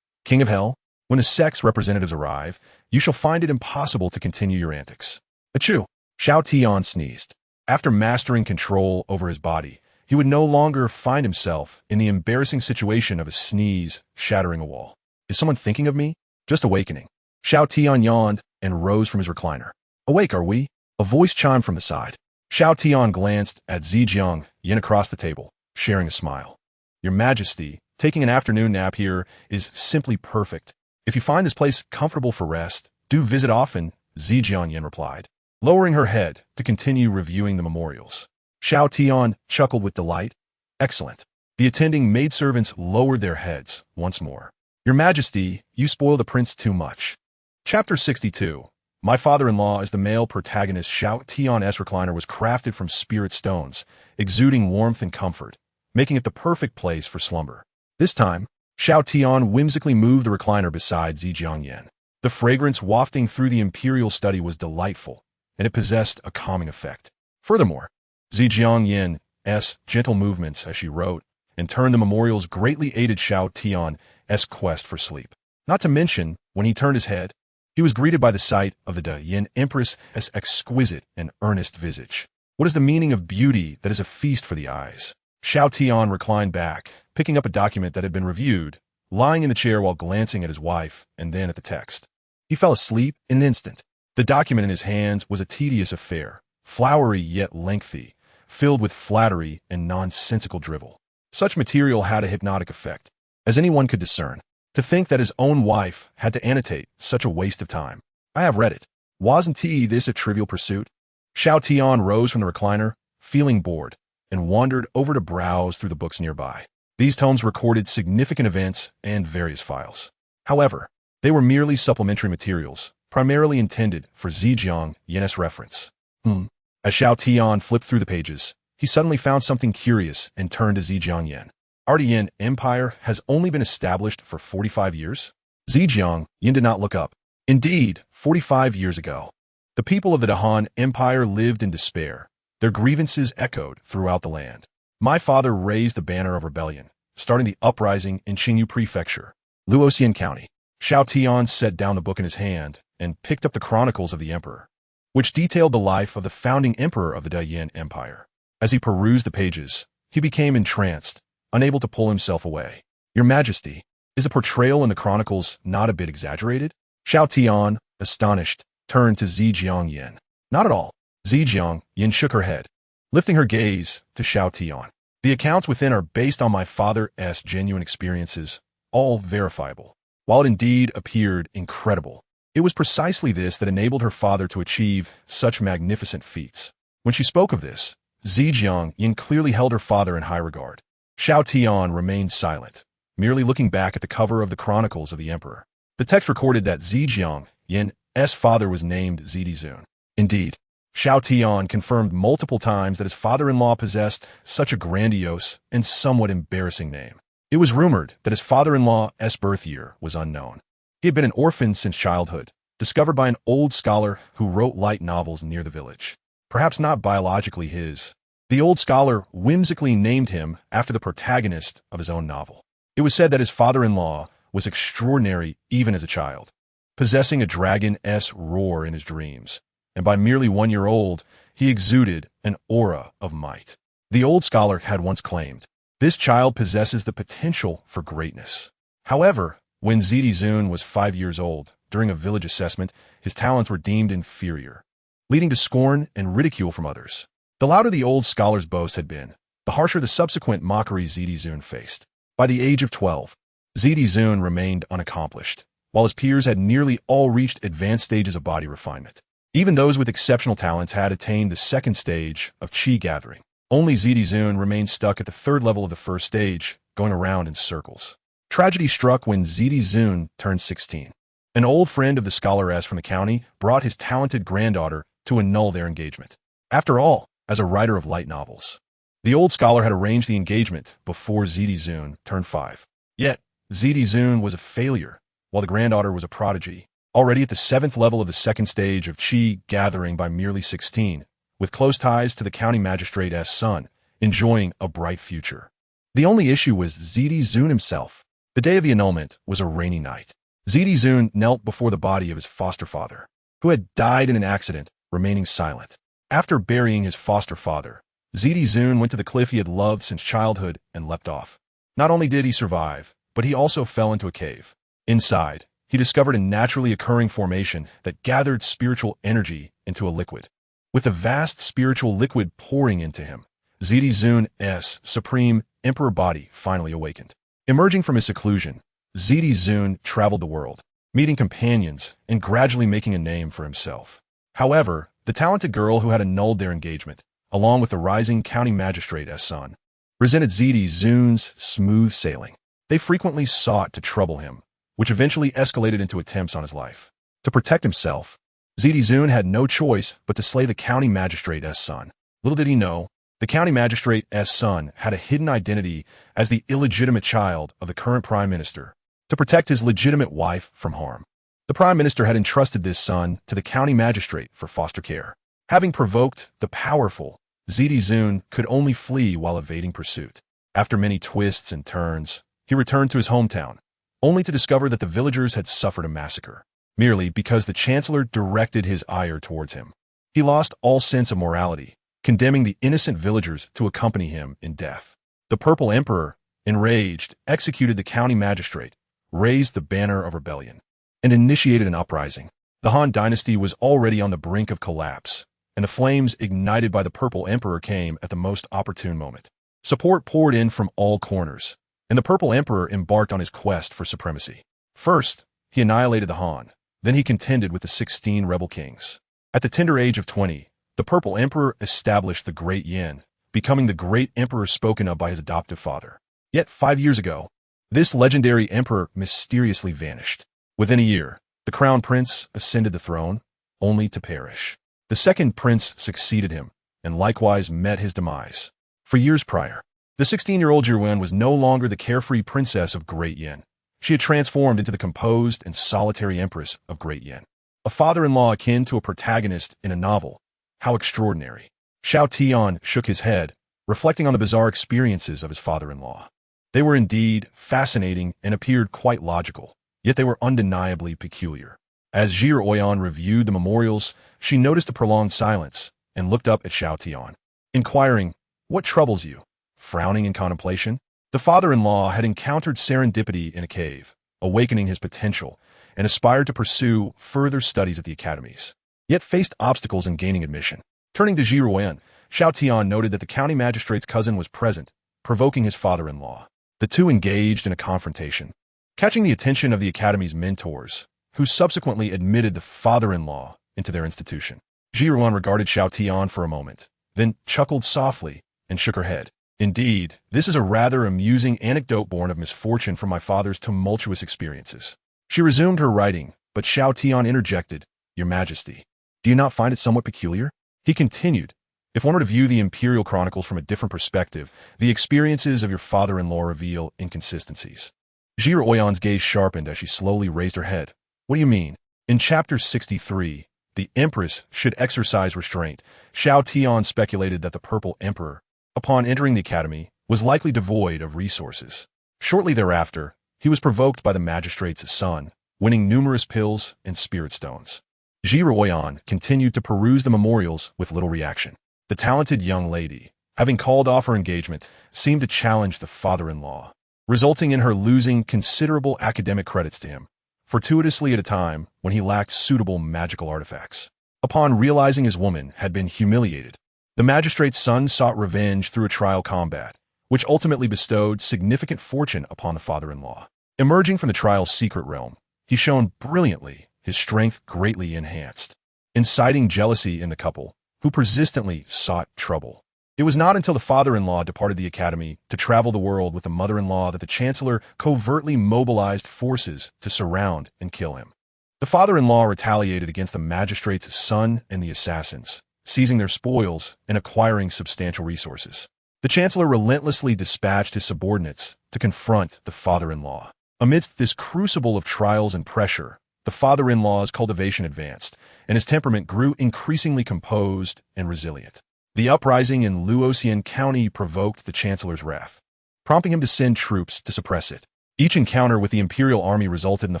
King of Hell, when the sect's representatives arrive, you shall find it impossible to continue your antics. Achoo! Xiao Tian sneezed. After mastering control over his body, he would no longer find himself in the embarrassing situation of a sneeze shattering a wall. Is someone thinking of me? Just awakening. Xiao Tian yawned and rose from his recliner. Awake, are we? A voice chimed from the side. Xiao Tian glanced at Zijiang Yin across the table, sharing a smile. Your Majesty, taking an afternoon nap here is simply perfect. If you find this place comfortable for rest, do visit often, Zijiang Yin replied, lowering her head to continue reviewing the memorials. Xiao Tian chuckled with delight. Excellent. The attending maidservants lowered their heads once more. Your Majesty, you spoil the prince too much. Chapter 62. My father-in-law is the male protagonist. Xiao Tian's recliner was crafted from spirit stones, exuding warmth and comfort, making it the perfect place for slumber. This time, Xiao Tian whimsically moved the recliner beside Zijiang Yin. The fragrance wafting through the imperial study was delightful, and it possessed a calming effect. Furthermore, Zijiang Yin's gentle movements as she wrote and turned the memorials greatly aided Xiao Tian's quest for sleep. Not to mention, when he turned his head, he was greeted by the sight of the Yin Empress's exquisite and earnest visage. What is the meaning of beauty that is a feast for the eyes? Xiao Tian reclined back, picking up a document that had been reviewed, lying in the chair while glancing at his wife and then at the text. He fell asleep in an instant. The document in his hands was a tedious affair, flowery yet lengthy, filled with flattery and nonsensical drivel. Such material had a hypnotic effect, as anyone could discern. To think that his own wife had to annotate such a waste of time. I have read it. Wasn't this a trivial pursuit? Xiao Tian rose from the recliner, feeling bored, and wandered over to browse through the books nearby. These tomes recorded significant events and various files. However, they were merely supplementary materials, primarily intended for Zijiang Yin's reference. As Xiao Tian flipped through the pages, he suddenly found something curious and turned to Zijiang Yin. Our Yin Empire has only been established for 45 years? Zijiang Yin did not look up. Indeed, 45 years ago, the people of the Han Empire lived in despair. Their grievances echoed throughout the land. My father raised the banner of rebellion, starting the uprising in Qingyu Prefecture, Luoxian County. Xiao Tian set down the book in his hand and picked up the Chronicles of the Emperor, which detailed the life of the founding emperor of the Yin Empire. As he perused the pages, he became entranced, unable to pull himself away. Your Majesty, is the portrayal in the Chronicles not a bit exaggerated? Xiao Tian, astonished, turned to Zijiang Yin. Not at all. Zijiang Yin shook her head, lifting her gaze to Xiao Tian. The accounts within are based on my father's genuine experiences, all verifiable. While it indeed appeared incredible, it was precisely this that enabled her father to achieve such magnificent feats. When she spoke of this, Zijiang Yin clearly held her father in high regard. Xiao Tian remained silent, merely looking back at the cover of the Chronicles of the Emperor. The text recorded that Zijiang Yin's father was named Zidizun. Indeed, Xiao Tian confirmed multiple times that his father-in-law possessed such a grandiose and somewhat embarrassing name. It was rumored that his father-in-law's birth year was unknown. He had been an orphan since childhood, discovered by an old scholar who wrote light novels near the village. Perhaps not biologically his. The old scholar whimsically named him after the protagonist of his own novel. It was said that his father-in-law was extraordinary even as a child, possessing a dragon's roar in his dreams, and by merely 1 year old, he exuded an aura of might. The old scholar had once claimed, this child possesses the potential for greatness. However, when Zidizun was 5 years old, during a village assessment, his talents were deemed inferior, leading to scorn and ridicule from others. The louder the old scholar's boast had been, the harsher the subsequent mockery Zidizun faced. By the age of 12, Zidizun remained unaccomplished, while his peers had nearly all reached advanced stages of body refinement. Even those with exceptional talents had attained the second stage of qi gathering. Only Zidizun remained stuck at the third level of the first stage, going around in circles. Tragedy struck when Zidizun turned 16. An old friend of the scholaress from the county brought his talented granddaughter to annul their engagement. After all, as a writer of light novels, the old scholar had arranged the engagement before Zidizun turned 5. Yet, Zidizun was a failure, while the granddaughter was a prodigy, already at the 7th level of the second stage of qi gathering by merely 16, with close ties to the county magistrate's son, enjoying a bright future. The only issue was Zidizun himself. The day of the annulment was a rainy night. Zidizun knelt before the body of his foster father, who had died in an accident, remaining silent. After burying his foster father, Zidizun went to the cliff he had loved since childhood and leapt off. Not only did he survive, but he also fell into a cave. Inside, he discovered a naturally occurring formation that gathered spiritual energy into a liquid. With a vast spiritual liquid pouring into him, Ziti Zun's supreme emperor body finally awakened. Emerging from his seclusion, Ziti Zun traveled the world, meeting companions and gradually making a name for himself. However, the talented girl who had annulled their engagement, along with the rising county magistrate's son, resented Ziti Zun's smooth sailing. They frequently sought to trouble him, which eventually escalated into attempts on his life. To protect himself, Ziti Zun had no choice but to slay the county magistrate's son. Little did he know, the county magistrate's son had a hidden identity as the illegitimate child of the current prime minister, to protect his legitimate wife from harm. The prime minister had entrusted this son to the county magistrate for foster care. Having provoked the powerful, Ziti Zun could only flee while evading pursuit. After many twists and turns, he returned to his hometown, only to discover that the villagers had suffered a massacre, merely because the chancellor directed his ire towards him. He lost all sense of morality, condemning the innocent villagers to accompany him in death. The Purple Emperor, enraged, executed the county magistrate, raised the banner of rebellion, and initiated an uprising. The Han dynasty was already on the brink of collapse, and the flames ignited by the Purple Emperor came at the most opportune moment. Support poured in from all corners, and the Purple Emperor embarked on his quest for supremacy. First, he annihilated the Han. Then he contended with the 16 rebel kings. At the tender age of 20, the Purple Emperor established the Great Yin, becoming the great emperor spoken of by his adoptive father. Yet 5 years ago, this legendary emperor mysteriously vanished. Within a year, the crown prince ascended the throne, only to perish. The second prince succeeded him, and likewise met his demise. For years prior, the 16-year-old Jirwen was no longer the carefree princess of Great Yin. She had transformed into the composed and solitary empress of Great Yin. A father-in-law akin to a protagonist in a novel. How extraordinary. Xiao Tian shook his head, reflecting on the bizarre experiences of his father-in-law. They were indeed fascinating and appeared quite logical, yet they were undeniably peculiar. As Oyan reviewed the memorials, she noticed a prolonged silence and looked up at Xiao Tian, inquiring, "What troubles you?" Frowning in contemplation, the father-in-law had encountered serendipity in a cave, awakening his potential, and aspired to pursue further studies at the academies, yet faced obstacles in gaining admission. Turning to Oyan, Xiao Tian noted that the county magistrate's cousin was present, provoking his father-in-law. The two engaged in a confrontation, catching the attention of the academy's mentors, who subsequently admitted the father-in-law into their institution. Oyan regarded Xiao Tian for a moment, then chuckled softly and shook her head. "Indeed, this is a rather amusing anecdote born of misfortune from my father's tumultuous experiences." She resumed her writing, but Xiao Tian interjected, "Your Majesty, do you not find it somewhat peculiar?" He continued, "If one were to view the imperial chronicles from a different perspective, the experiences of your father-in-law reveal inconsistencies." Oyan's gaze sharpened as she slowly raised her head. "What do you mean?" In chapter 63, the Empress should exercise restraint. Xiao Tian speculated that the Purple Emperor, upon entering the academy, was likely devoid of resources. Shortly thereafter, he was provoked by the magistrate's son, winning numerous pills and spirit stones. Oyan continued to peruse the memorials with little reaction. The talented young lady, having called off her engagement, seemed to challenge the father-in-law, resulting in her losing considerable academic credits to him, fortuitously at a time when he lacked suitable magical artifacts. Upon realizing his woman had been humiliated, the magistrate's son sought revenge through a trial combat, which ultimately bestowed significant fortune upon the father-in-law. Emerging from the trial's secret realm, he shone brilliantly, his strength greatly enhanced, inciting jealousy in the couple, who persistently sought trouble. It was not until the father-in-law departed the academy to travel the world with the mother-in-law that the chancellor covertly mobilized forces to surround and kill him. The father-in-law retaliated against the magistrate's son and the assassins, seizing their spoils and acquiring substantial resources. The chancellor relentlessly dispatched his subordinates to confront the father-in-law. Amidst this crucible of trials and pressure, the father-in-law's cultivation advanced, and his temperament grew increasingly composed and resilient. The uprising in Luoxian County provoked the chancellor's wrath, prompting him to send troops to suppress it. Each encounter with the imperial army resulted in the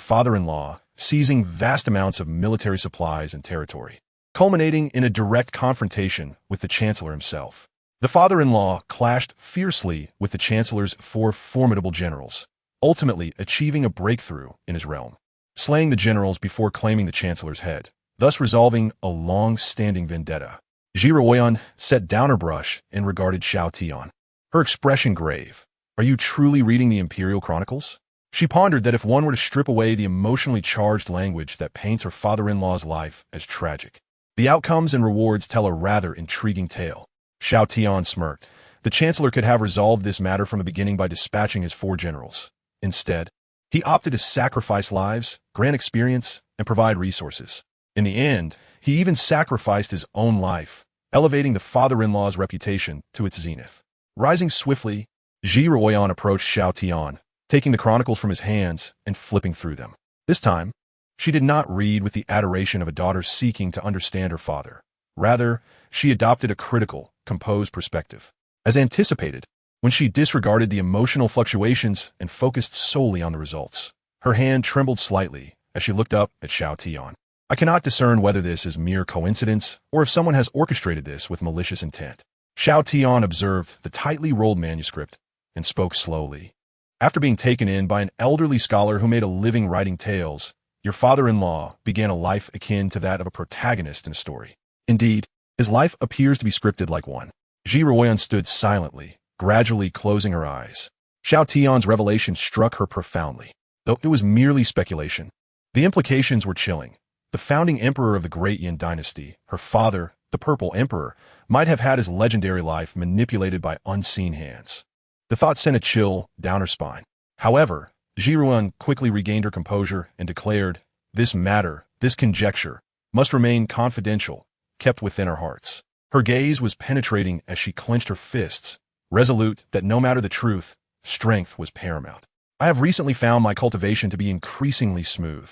father-in-law seizing vast amounts of military supplies and territory, culminating in a direct confrontation with the chancellor himself. The father-in-law clashed fiercely with the chancellor's four formidable generals, ultimately achieving a breakthrough in his realm, slaying the generals before claiming the chancellor's head, thus resolving a long-standing vendetta. Ji Ruoyan set down her brush and regarded Xiao Tian, her expression grave. Are you truly reading the Imperial Chronicles? She pondered that if one were to strip away the emotionally charged language that paints her father-in-law's life as tragic, the outcomes and rewards tell a rather intriguing tale. Xiao Tian smirked. The chancellor could have resolved this matter from the beginning by dispatching his 4 generals. Instead, he opted to sacrifice lives, grant experience, and provide resources. In the end, he even sacrificed his own life, elevating the father-in-law's reputation to its zenith. Rising swiftly, Ji Ruoyan approached Xiao Tian, taking the chronicles from his hands and flipping through them. This time, she did not read with the adoration of a daughter seeking to understand her father. Rather, she adopted a critical, composed perspective. As anticipated, when she disregarded the emotional fluctuations and focused solely on the results, her hand trembled slightly as she looked up at Xiao Tian. I cannot discern whether this is mere coincidence or if someone has orchestrated this with malicious intent. Xiao Tian observed the tightly rolled manuscript and spoke slowly. After being taken in by an elderly scholar who made a living writing tales, your father-in-law began a life akin to that of a protagonist in a story. Indeed, his life appears to be scripted like one. Ji Ruoyan stood silently, gradually closing her eyes. Xiao Tian's revelation struck her profoundly. Though it was merely speculation, the implications were chilling. The founding emperor of the Great Yin dynasty, her father, the Purple Emperor, might have had his legendary life manipulated by unseen hands. The thought sent a chill down her spine. However, Ji Ruoyan quickly regained her composure and declared, this matter, this conjecture, must remain confidential, kept within our hearts. Her gaze was penetrating as she clenched her fists, resolute that no matter the truth, strength was paramount. I have recently found my cultivation to be increasingly smooth.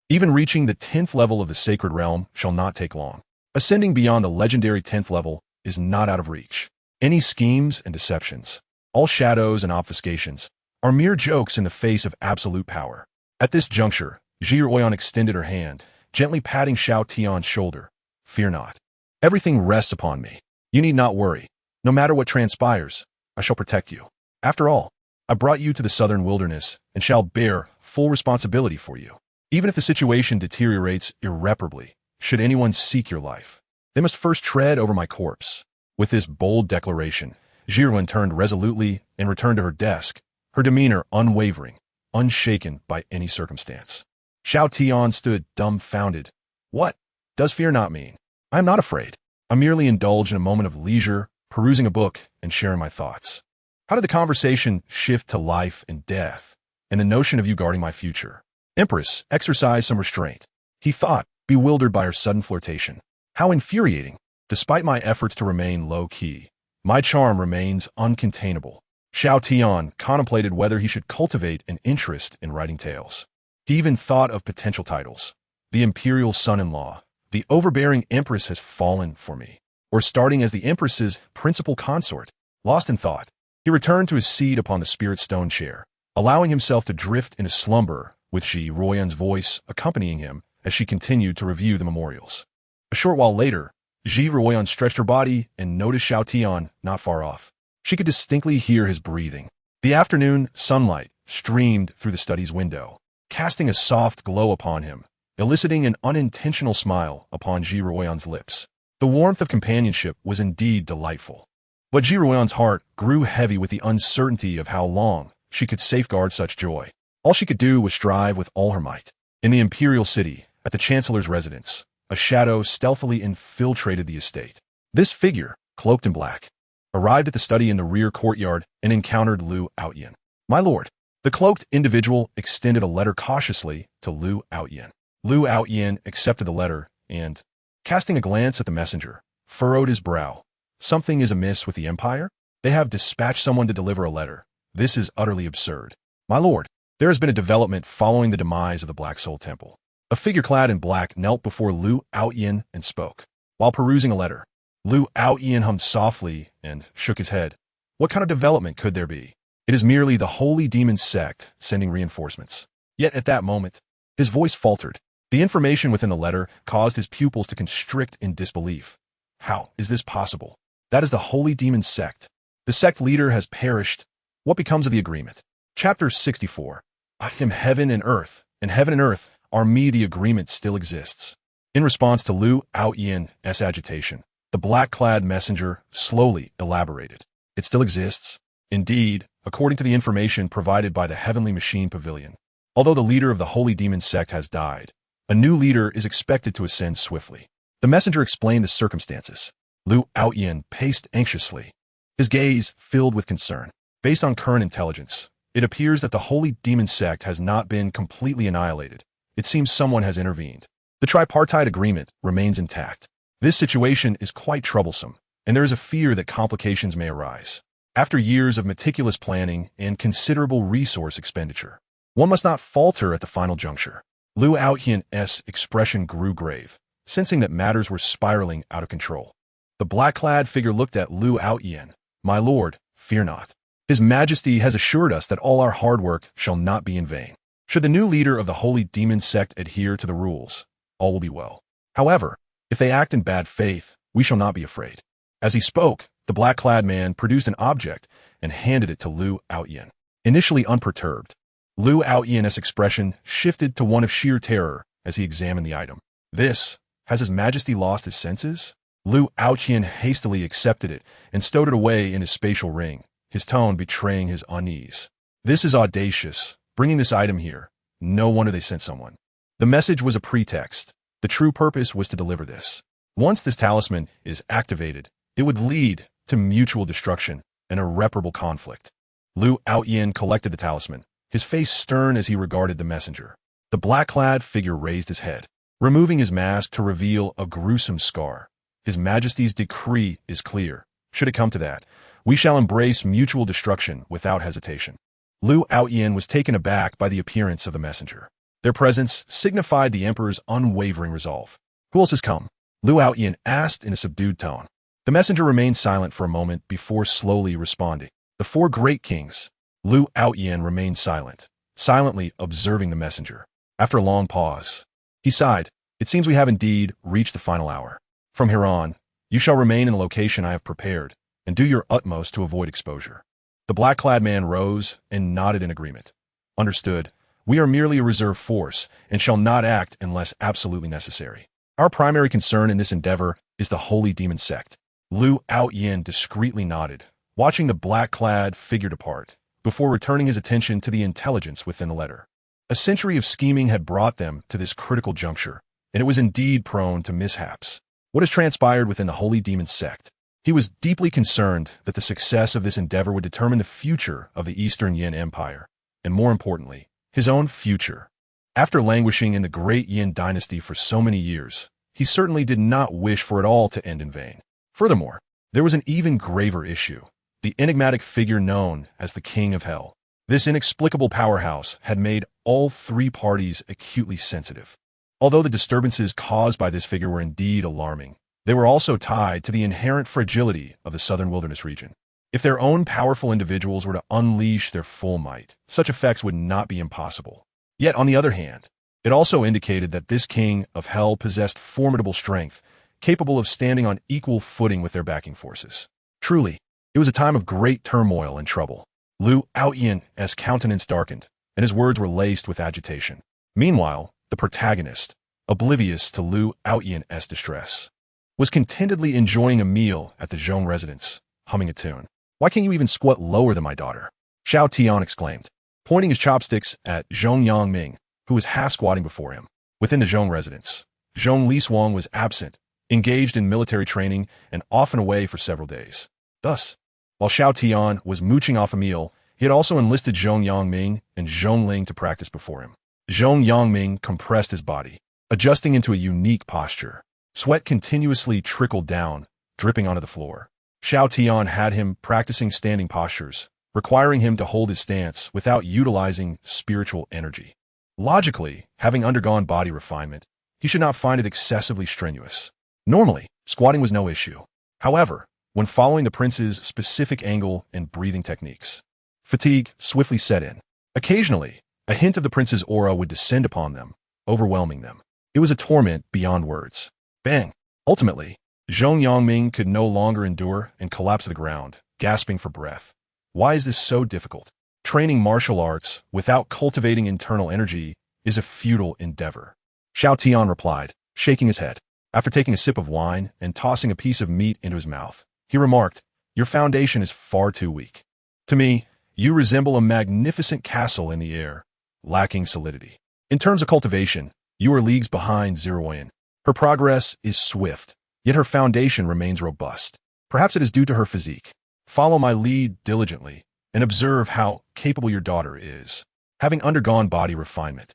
Even reaching the 10th level of the sacred realm shall not take long. Ascending beyond the legendary 10th level is not out of reach. Any schemes and deceptions, all shadows and obfuscations, are mere jokes in the face of absolute power. At this juncture, Ji Ruoyan extended her hand, gently patting Xiao Tian's shoulder. Fear not. Everything rests upon me. You need not worry. No matter what transpires, I shall protect you. After all, I brought you to the southern wilderness and shall bear full responsibility for you. Even if the situation deteriorates irreparably, should anyone seek your life, they must first tread over my corpse. With this bold declaration, Ji Ruoyan turned resolutely and returned to her desk, her demeanor unwavering, unshaken by any circumstance. Xiao Tian stood dumbfounded. What does fear not mean? I am not afraid. I merely indulge in a moment of leisure, perusing a book and sharing my thoughts. How did the conversation shift to life and death, and the notion of you guarding my future? Empress exercised some restraint, he thought, bewildered by her sudden flirtation. How infuriating. Despite my efforts to remain low-key, my charm remains uncontainable. Xiao Tian contemplated whether he should cultivate an interest in writing tales. He even thought of potential titles. The Imperial Son-in-Law, the overbearing Empress has fallen for me, or starting as the Empress's principal consort. Lost in thought, he returned to his seat upon the spirit stone chair, allowing himself to drift into slumber with Ji Ruoyan's voice accompanying him as she continued to review the memorials. A short while later, Ji Ruoyan stretched her body and noticed Xiao Tian not far off. She could distinctly hear his breathing. The afternoon sunlight streamed through the study's window, casting a soft glow upon him, eliciting an unintentional smile upon Ji Ruoyan's lips. The warmth of companionship was indeed delightful. But Ji Ruoyan's heart grew heavy with the uncertainty of how long she could safeguard such joy. All she could do was strive with all her might. In the imperial city, at the chancellor's residence, a shadow stealthily infiltrated the estate. This figure, cloaked in black, arrived at the study in the rear courtyard and encountered Lu Outyin. My lord. The cloaked individual extended a letter cautiously to Lu Outyin. Lu Outyin accepted the letter and, casting a glance at the messenger, furrowed his brow. Something is amiss with the Empire? They have dispatched someone to deliver a letter. This is utterly absurd. My lord, there has been a development following the demise of the Black Soul Temple. A figure clad in black knelt before Lu Outyin and spoke. While perusing a letter, Lu Outyin hummed softly and shook his head. What kind of development could there be? It is merely the holy demon sect sending reinforcements. Yet at that moment, his voice faltered. The information within the letter caused his pupils to constrict in disbelief. How is this possible? That is the holy demon sect. The sect leader has perished. What becomes of the agreement? Chapter 64. I am heaven and earth, and heaven and earth are me. The agreement still exists. In response to Liu Aoyan's agitation, the black-clad messenger slowly elaborated. It still exists? Indeed, according to the information provided by the Heavenly Machine Pavilion. Although the leader of the Holy Demon sect has died, a new leader is expected to ascend swiftly. The messenger explained the circumstances. Liu Aoyan paced anxiously, his gaze filled with concern. Based on current intelligence, it appears that the Holy Demon sect has not been completely annihilated. It seems someone has intervened. The tripartite agreement remains intact. This situation is quite troublesome, and there is a fear that complications may arise. After years of meticulous planning and considerable resource expenditure, one must not falter at the final juncture. Liu Aoyan's expression grew grave, sensing that matters were spiraling out of control. The black-clad figure looked at Liu Aoyan. My lord, fear not. His Majesty has assured us that all our hard work shall not be in vain. Should the new leader of the Holy Demon sect adhere to the rules, all will be well. However, if they act in bad faith, we shall not be afraid. As he spoke, the black-clad man produced an object and handed it to Liu Aoyan. Initially unperturbed, Liu Aoyan's expression shifted to one of sheer terror as he examined the item. This, has His Majesty lost his senses? Liu Aoyan hastily accepted it and stowed it away in his spatial ring, his tone betraying his unease. This is audacious, bringing this item here. No wonder they sent someone. The message was a pretext. The true purpose was to deliver this. Once this talisman is activated, it would lead to mutual destruction and irreparable conflict. Liu Aoyan collected the talisman, his face stern as he regarded the messenger. The black-clad figure raised his head, removing his mask to reveal a gruesome scar. His Majesty's decree is clear. Should it come to that, we shall embrace mutual destruction without hesitation. Liu Aoyan was taken aback by the appearance of the messenger. Their presence signified the Emperor's unwavering resolve. Who else has come? Liu Aoyan asked in a subdued tone. The messenger remained silent for a moment before slowly responding. The four great kings. Liu Aoyan remained silent, silently observing the messenger. After a long pause, he sighed. It seems we have indeed reached the final hour. From here on, you shall remain in the location I have prepared, and do your utmost to avoid exposure. The black-clad man rose and nodded in agreement. Understood. We are merely a reserve force, and shall not act unless absolutely necessary. Our primary concern in this endeavor is the Holy Demon sect. Liu Aoyan discreetly nodded, watching the black-clad figure depart, before returning his attention to the intelligence within the letter. A century of scheming had brought them to this critical juncture, and it was indeed prone to mishaps. What has transpired within the Holy Demon sect? He was deeply concerned that the success of this endeavor would determine the future of the Eastern Yin Empire, and more importantly, his own future. After languishing in the Great Yin dynasty for so many years, he certainly did not wish for it all to end in vain. Furthermore, there was an even graver issue, the enigmatic figure known as the King of Hell. This inexplicable powerhouse had made all three parties acutely sensitive. Although the disturbances caused by this figure were indeed alarming, they were also tied to the inherent fragility of the southern wilderness region. If their own powerful individuals were to unleash their full might, such effects would not be impossible. Yet, on the other hand, it also indicated that this King of Hell possessed formidable strength, capable of standing on equal footing with their backing forces. Truly, it was a time of great turmoil and trouble. Liu Aoyan's countenance darkened, and his words were laced with agitation. Meanwhile, the protagonist, oblivious to Liu Aoyan's distress, was contentedly enjoying a meal at the Zhong residence, humming a tune. Why can't you even squat lower than my daughter? Xiao Tian exclaimed, pointing his chopsticks at Zhong Yangming, who was half squatting before him. Within the Zhong residence, Zhong Liswang was absent, engaged in military training and often away for several days. Thus, while Xiao Tian was mooching off a meal, he had also enlisted Zhong Yangming and Zhong Ling to practice before him. Zhong Yangming compressed his body, adjusting into a unique posture. Sweat continuously trickled down, dripping onto the floor. Xiao Tian had him practicing standing postures, requiring him to hold his stance without utilizing spiritual energy. Logically, having undergone body refinement, he should not find it excessively strenuous. Normally, squatting was no issue. However, when following the prince's specific angle and breathing techniques, fatigue swiftly set in. Occasionally, a hint of the prince's aura would descend upon them, overwhelming them. It was a torment beyond words. Bang! Ultimately, Zhong Yangming could no longer endure and collapsed to the ground, gasping for breath. Why is this so difficult? Training martial arts without cultivating internal energy is a futile endeavor. Xiao Tian replied, shaking his head. After taking a sip of wine and tossing a piece of meat into his mouth, he remarked, "Your foundation is far too weak. To me, you resemble a magnificent castle in the air, lacking solidity. In terms of cultivation, you are leagues behind Xiao. Her progress is swift, yet her foundation remains robust. Perhaps it is due to her physique. Follow my lead diligently and observe how capable your daughter is." Having undergone body refinement,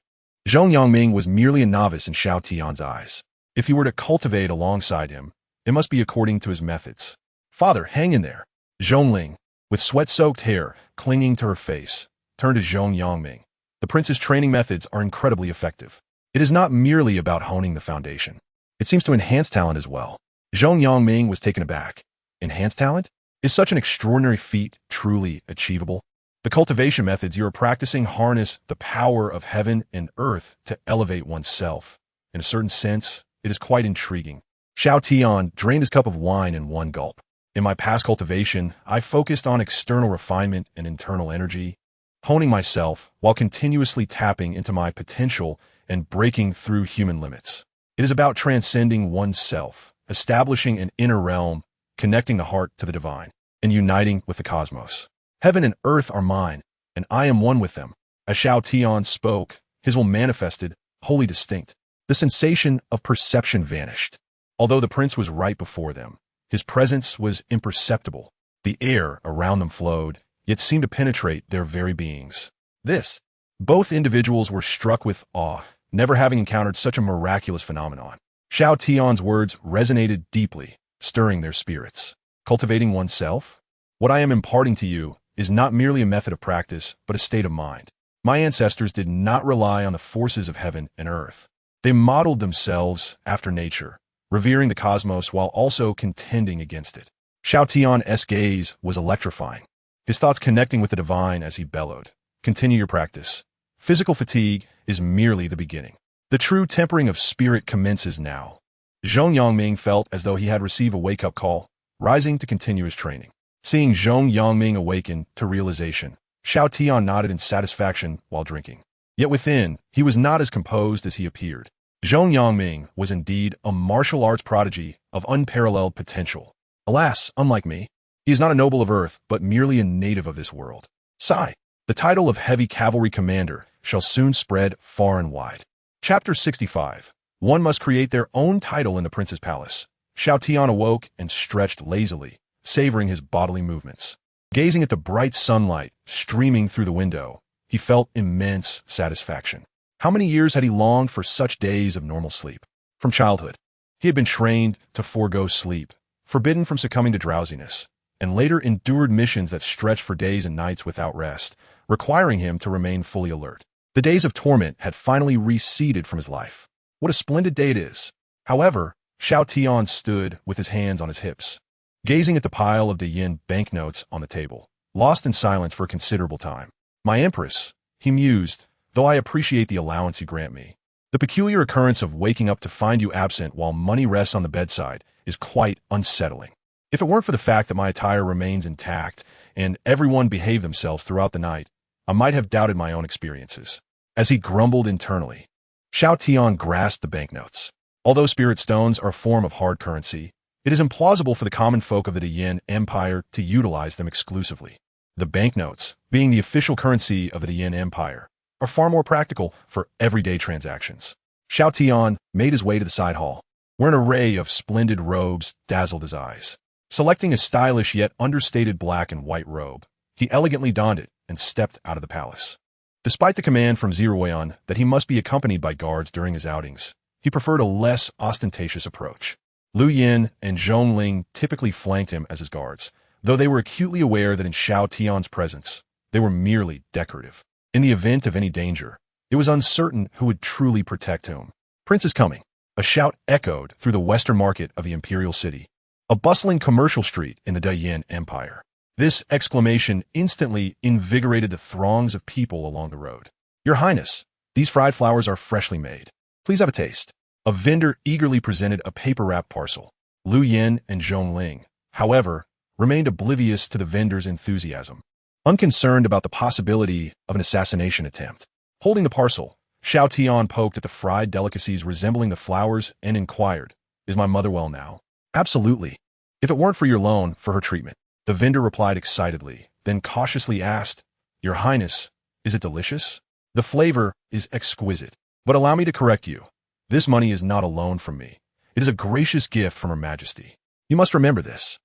Zhong Yangming was merely a novice in Xiao Tian's eyes. If he were to cultivate alongside him, it must be according to his methods. "Father, hang in there." Zhongling, with sweat-soaked hair clinging to her face, turned to Zhong Yangming. The prince's training methods are incredibly effective. It is not merely about honing the foundation. It seems to enhance talent as well. Zhong Yangming was taken aback. Enhance talent? Is such an extraordinary feat truly achievable? The cultivation methods you are practicing harness the power of heaven and earth to elevate oneself. In a certain sense, it is quite intriguing. Xiao Tian drained his cup of wine in one gulp. In my past cultivation, I focused on external refinement and internal energy, honing myself while continuously tapping into my potential and breaking through human limits. It is about transcending oneself, establishing an inner realm, connecting the heart to the divine, and uniting with the cosmos. Heaven and earth are mine, and I am one with them. As Xiao Tian spoke, his will manifested, wholly distinct. The sensation of perception vanished. Although the prince was right before them, his presence was imperceptible. The air around them flowed, yet seemed to penetrate their very beings. Both individuals were struck with awe, never having encountered such a miraculous phenomenon. Xiao Tian's words resonated deeply, stirring their spirits. Cultivating oneself? What I am imparting to you is not merely a method of practice, but a state of mind. My ancestors did not rely on the forces of heaven and earth. They modeled themselves after nature, revering the cosmos while also contending against it. Xiao Tian's gaze was electrifying, his thoughts connecting with the divine as he bellowed, "Continue your practice. Physical fatigue is merely the beginning. The true tempering of spirit commences now." Zhong Yangming felt as though he had received a wake-up call, rising to continue his training. Seeing Zhong Yangming awaken to realization, Xiao Tian nodded in satisfaction while drinking. Yet within, he was not as composed as he appeared. Zhong Yangming was indeed a martial arts prodigy of unparalleled potential. Alas, unlike me, he is not a noble of earth, but merely a native of this world. Sigh. The title of heavy cavalry commander shall soon spread far and wide. Chapter 65. One must create their own title in the prince's palace. Xiao Tian awoke and stretched lazily, savoring his bodily movements. Gazing at the bright sunlight streaming through the window, he felt immense satisfaction. How many years had he longed for such days of normal sleep? From childhood, he had been trained to forego sleep, forbidden from succumbing to drowsiness, and later endured missions that stretched for days and nights without rest, requiring him to remain fully alert. The days of torment had finally receded from his life. What a splendid day it is! However, Xiao Tian stood with his hands on his hips, gazing at the pile of the yen banknotes on the table, lost in silence for a considerable time. "My Empress," he mused, "though I appreciate the allowance you grant me, the peculiar occurrence of waking up to find you absent while money rests on the bedside is quite unsettling. If it weren't for the fact that my attire remains intact and everyone behaved themselves throughout the night, I might have doubted my own experiences." As he grumbled internally, Xiao Tian grasped the banknotes. Although spirit stones are a form of hard currency, it is implausible for the common folk of the Yin Empire to utilize them exclusively. The banknotes, being the official currency of the Yin Empire, are far more practical for everyday transactions. Xiao Tian made his way to the side hall, where an array of splendid robes dazzled his eyes. Selecting a stylish yet understated black and white robe, he elegantly donned it and stepped out of the palace. Despite the command from Ziruoyan that he must be accompanied by guards during his outings, he preferred a less ostentatious approach. Lu Yin and Zhongling typically flanked him as his guards, though they were acutely aware that in Xiao Tian's presence, they were merely decorative. In the event of any danger, it was uncertain who would truly protect whom. "Prince is coming." A shout echoed through the western market of the imperial city, a bustling commercial street in the Dayin Empire. This exclamation instantly invigorated the throngs of people along the road. "Your Highness, these fried flowers are freshly made. Please have a taste." A vendor eagerly presented a paper-wrapped parcel. Lu Yin and Zhongling, however, remained oblivious to the vendor's enthusiasm. unconcerned about the possibility of an assassination attempt. Holding the parcel, Xiao Tian poked at the fried delicacies resembling the flowers and inquired, "Is my mother well now?" "Absolutely. If it weren't for your loan for her treatment." The vendor replied excitedly, then cautiously asked, "Your Highness, is it delicious?" "The flavor is exquisite. But allow me to correct you. This money is not a loan from me. It is a gracious gift from Her Majesty. You must remember this."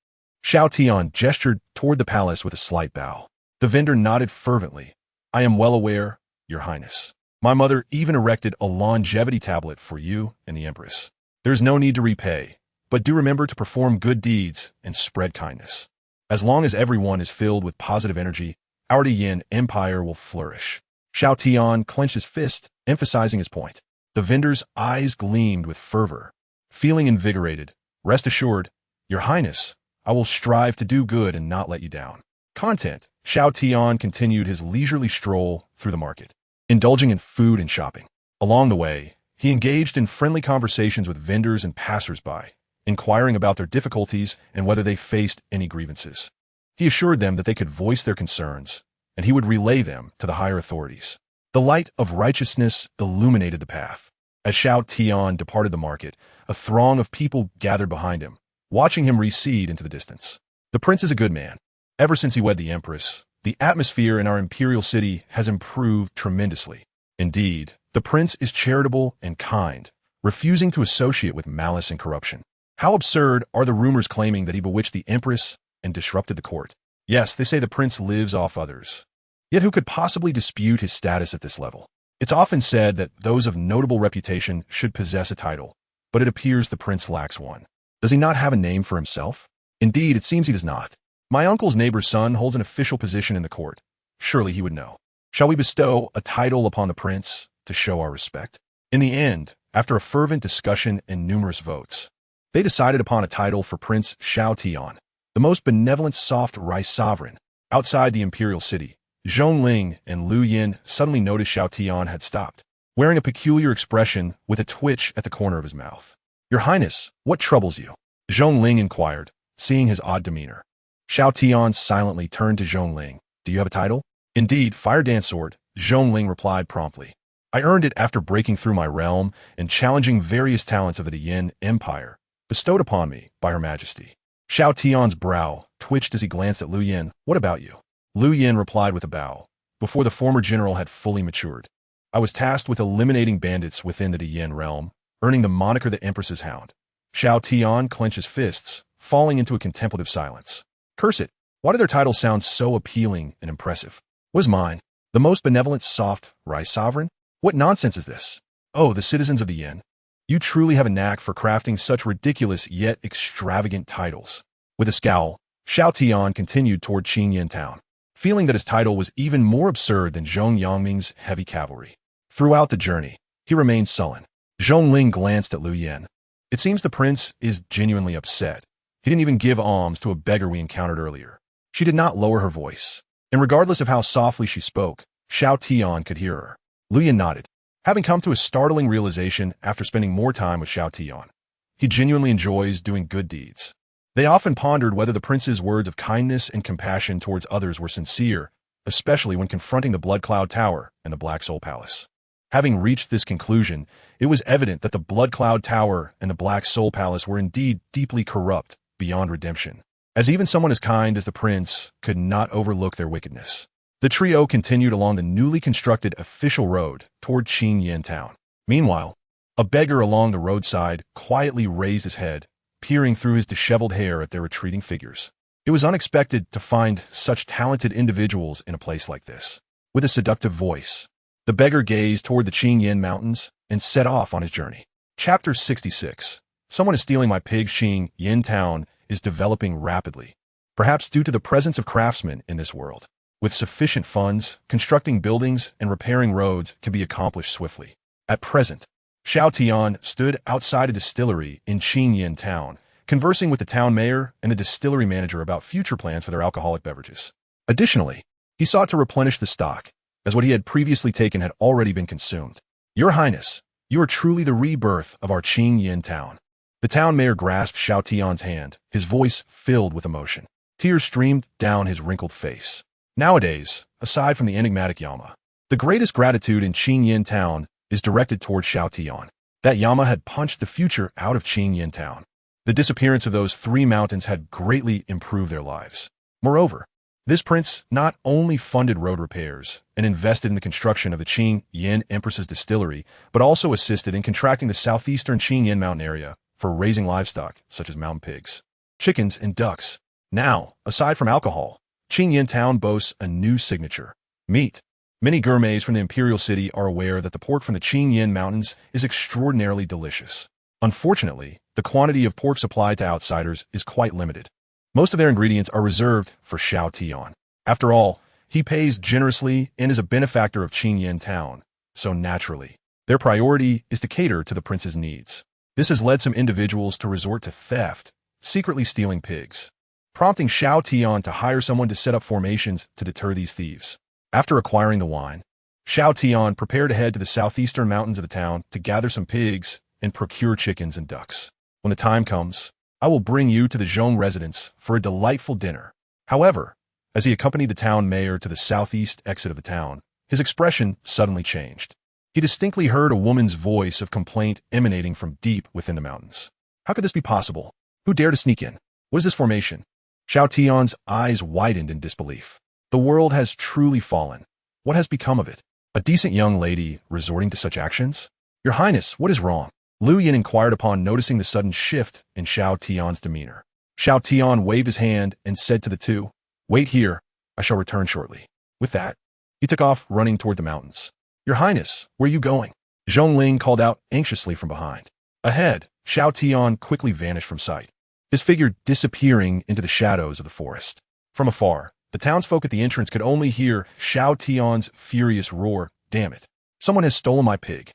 Xiao Tian gestured toward the palace with a slight bow. The vendor nodded fervently. "I am well aware, Your Highness. My mother even erected a longevity tablet for you and the Empress. There is no need to repay, but do remember to perform good deeds and spread kindness. As long as everyone is filled with positive energy, our Yin Empire will flourish." Xiao Tian clenched his fist, emphasizing his point. The vendor's eyes gleamed with fervor. Feeling invigorated, "Rest assured, Your Highness, I will strive to do good and not let you down." Content. Xiao Tian continued his leisurely stroll through the market, indulging in food and shopping. Along the way, he engaged in friendly conversations with vendors and passers-by, inquiring about their difficulties and whether they faced any grievances. He assured them that they could voice their concerns, and he would relay them to the higher authorities. The light of righteousness illuminated the path. As Xiao Tian departed the market, a throng of people gathered behind him, watching him recede into the distance. The prince is a good man. Ever since he wed the Empress, the atmosphere in our imperial city has improved tremendously. Indeed, the prince is charitable and kind, refusing to associate with malice and corruption. How absurd are the rumors claiming that he bewitched the Empress and disrupted the court. Yes, they say the prince lives off others. Yet who could possibly dispute his status at this level? It's often said that those of notable reputation should possess a title, but it appears the prince lacks one. Does he not have a name for himself? Indeed, it seems he does not. My uncle's neighbor's son holds an official position in the court. Surely he would know. Shall we bestow a title upon the prince to show our respect? In the end, after a fervent discussion and numerous votes, they decided upon a title for Prince Xiao Tian, the most benevolent soft rice sovereign. Outside the imperial city, Zhongling and Lu Yin suddenly noticed Xiao Tian had stopped, wearing a peculiar expression with a twitch at the corner of his mouth. "Your Highness, what troubles you?" Zhongling inquired, seeing his odd demeanor. Xiao Tian silently turned to Zhongling. "Do you have a title?" "Indeed, Fire Dance Sword," Zhongling replied promptly. "I earned it after breaking through my realm and challenging various talents of the Yin Empire, bestowed upon me by Her Majesty." Xiao Tian's brow twitched as he glanced at Lu Yin. "What about you?" Lu Yin replied with a bow. Before the former general had fully matured, "I was tasked with eliminating bandits within the Yin realm, earning the moniker the Empress's Hound." Xiao Tian clenched his fists, falling into a contemplative silence. Curse it, why do their titles sound so appealing and impressive? Was mine the most benevolent soft rice sovereign? What nonsense is this? Oh, the citizens of the Yin. You truly have a knack for crafting such ridiculous yet extravagant titles. With a scowl, Xiao Tian continued toward Qingyan town, feeling that his title was even more absurd than Zhong Yangming's heavy cavalry. Throughout the journey, he remained sullen. Zhongling glanced at Lu Yin. "It seems the prince is genuinely upset. He didn't even give alms to a beggar we encountered earlier." She did not lower her voice, and regardless of how softly she spoke, Xiao Tian could hear her. Lu Yin nodded, having come to a startling realization after spending more time with Xiao Tian. He genuinely enjoys doing good deeds. They often pondered whether the prince's words of kindness and compassion towards others were sincere, especially when confronting the Blood Cloud Tower and the Black Soul Palace. Having reached this conclusion, it was evident that the Blood Cloud Tower and the Black Soul Palace were indeed deeply corrupt beyond redemption, as even someone as kind as the prince could not overlook their wickedness. The trio continued along the newly constructed official road toward Qingyan town. Meanwhile, a beggar along the roadside quietly raised his head, peering through his disheveled hair at their retreating figures. It was unexpected to find such talented individuals in a place like this. With a seductive voice, the beggar gazed toward the Qingyan mountains and set off on his journey. Chapter 66. Someone is stealing my pig. Qingyan town is developing rapidly, perhaps due to the presence of craftsmen in this world. With sufficient funds, constructing buildings and repairing roads can be accomplished swiftly. At present, Xiao Tian stood outside a distillery in Qingyan town, conversing with the town mayor and the distillery manager about future plans for their alcoholic beverages. Additionally, he sought to replenish the stock, as what he had previously taken had already been consumed. "Your Highness, you are truly the rebirth of our Qingyan town." The town mayor grasped Xiao Tian's hand, his voice filled with emotion. Tears streamed down his wrinkled face. Nowadays, aside from the enigmatic Yama, the greatest gratitude in Qingyin Town is directed toward Xiao Tian. That Yama had punched the future out of Qingyin Town. The disappearance of those 3 mountains had greatly improved their lives. Moreover, this prince not only funded road repairs and invested in the construction of the Qingyin Empress's distillery, but also assisted in contracting the southeastern Qingyin mountain area for raising livestock, such as mountain pigs, chickens, and ducks. Now, aside from alcohol, Qingyin Town boasts a new signature: meat. Many gourmets from the imperial city are aware that the pork from the Qingyin Mountains is extraordinarily delicious. Unfortunately, the quantity of pork supplied to outsiders is quite limited. Most of their ingredients are reserved for Xiao Tian. After all, he pays generously and is a benefactor of Qingyin Town, so naturally, their priority is to cater to the prince's needs. This has led some individuals to resort to theft, secretly stealing pigs, prompting Xiao Tian to hire someone to set up formations to deter these thieves. After acquiring the wine, Xiao Tian prepared to head to the southeastern mountains of the town to gather some pigs and procure chickens and ducks. When the time comes, I will bring you to the Zhong residence for a delightful dinner. However, as he accompanied the town mayor to the southeast exit of the town, his expression suddenly changed. He distinctly heard a woman's voice of complaint emanating from deep within the mountains. How could this be possible? Who dared to sneak in? What is this formation? Xiao Tian's eyes widened in disbelief. The world has truly fallen. What has become of it? A decent young lady resorting to such actions? Your Highness, what is wrong? Lu Yin inquired upon noticing the sudden shift in Xiao Tian's demeanor. Xiao Tian waved his hand and said to the two, "Wait here, I shall return shortly." With that, he took off running toward the mountains. "Your Highness, where are you going?" Zhongling called out anxiously from behind. Ahead, Xiao Tian quickly vanished from sight, his figure disappearing into the shadows of the forest. From afar, the townsfolk at the entrance could only hear Xiao Tian's furious roar, "Damn it! Someone has stolen my pig."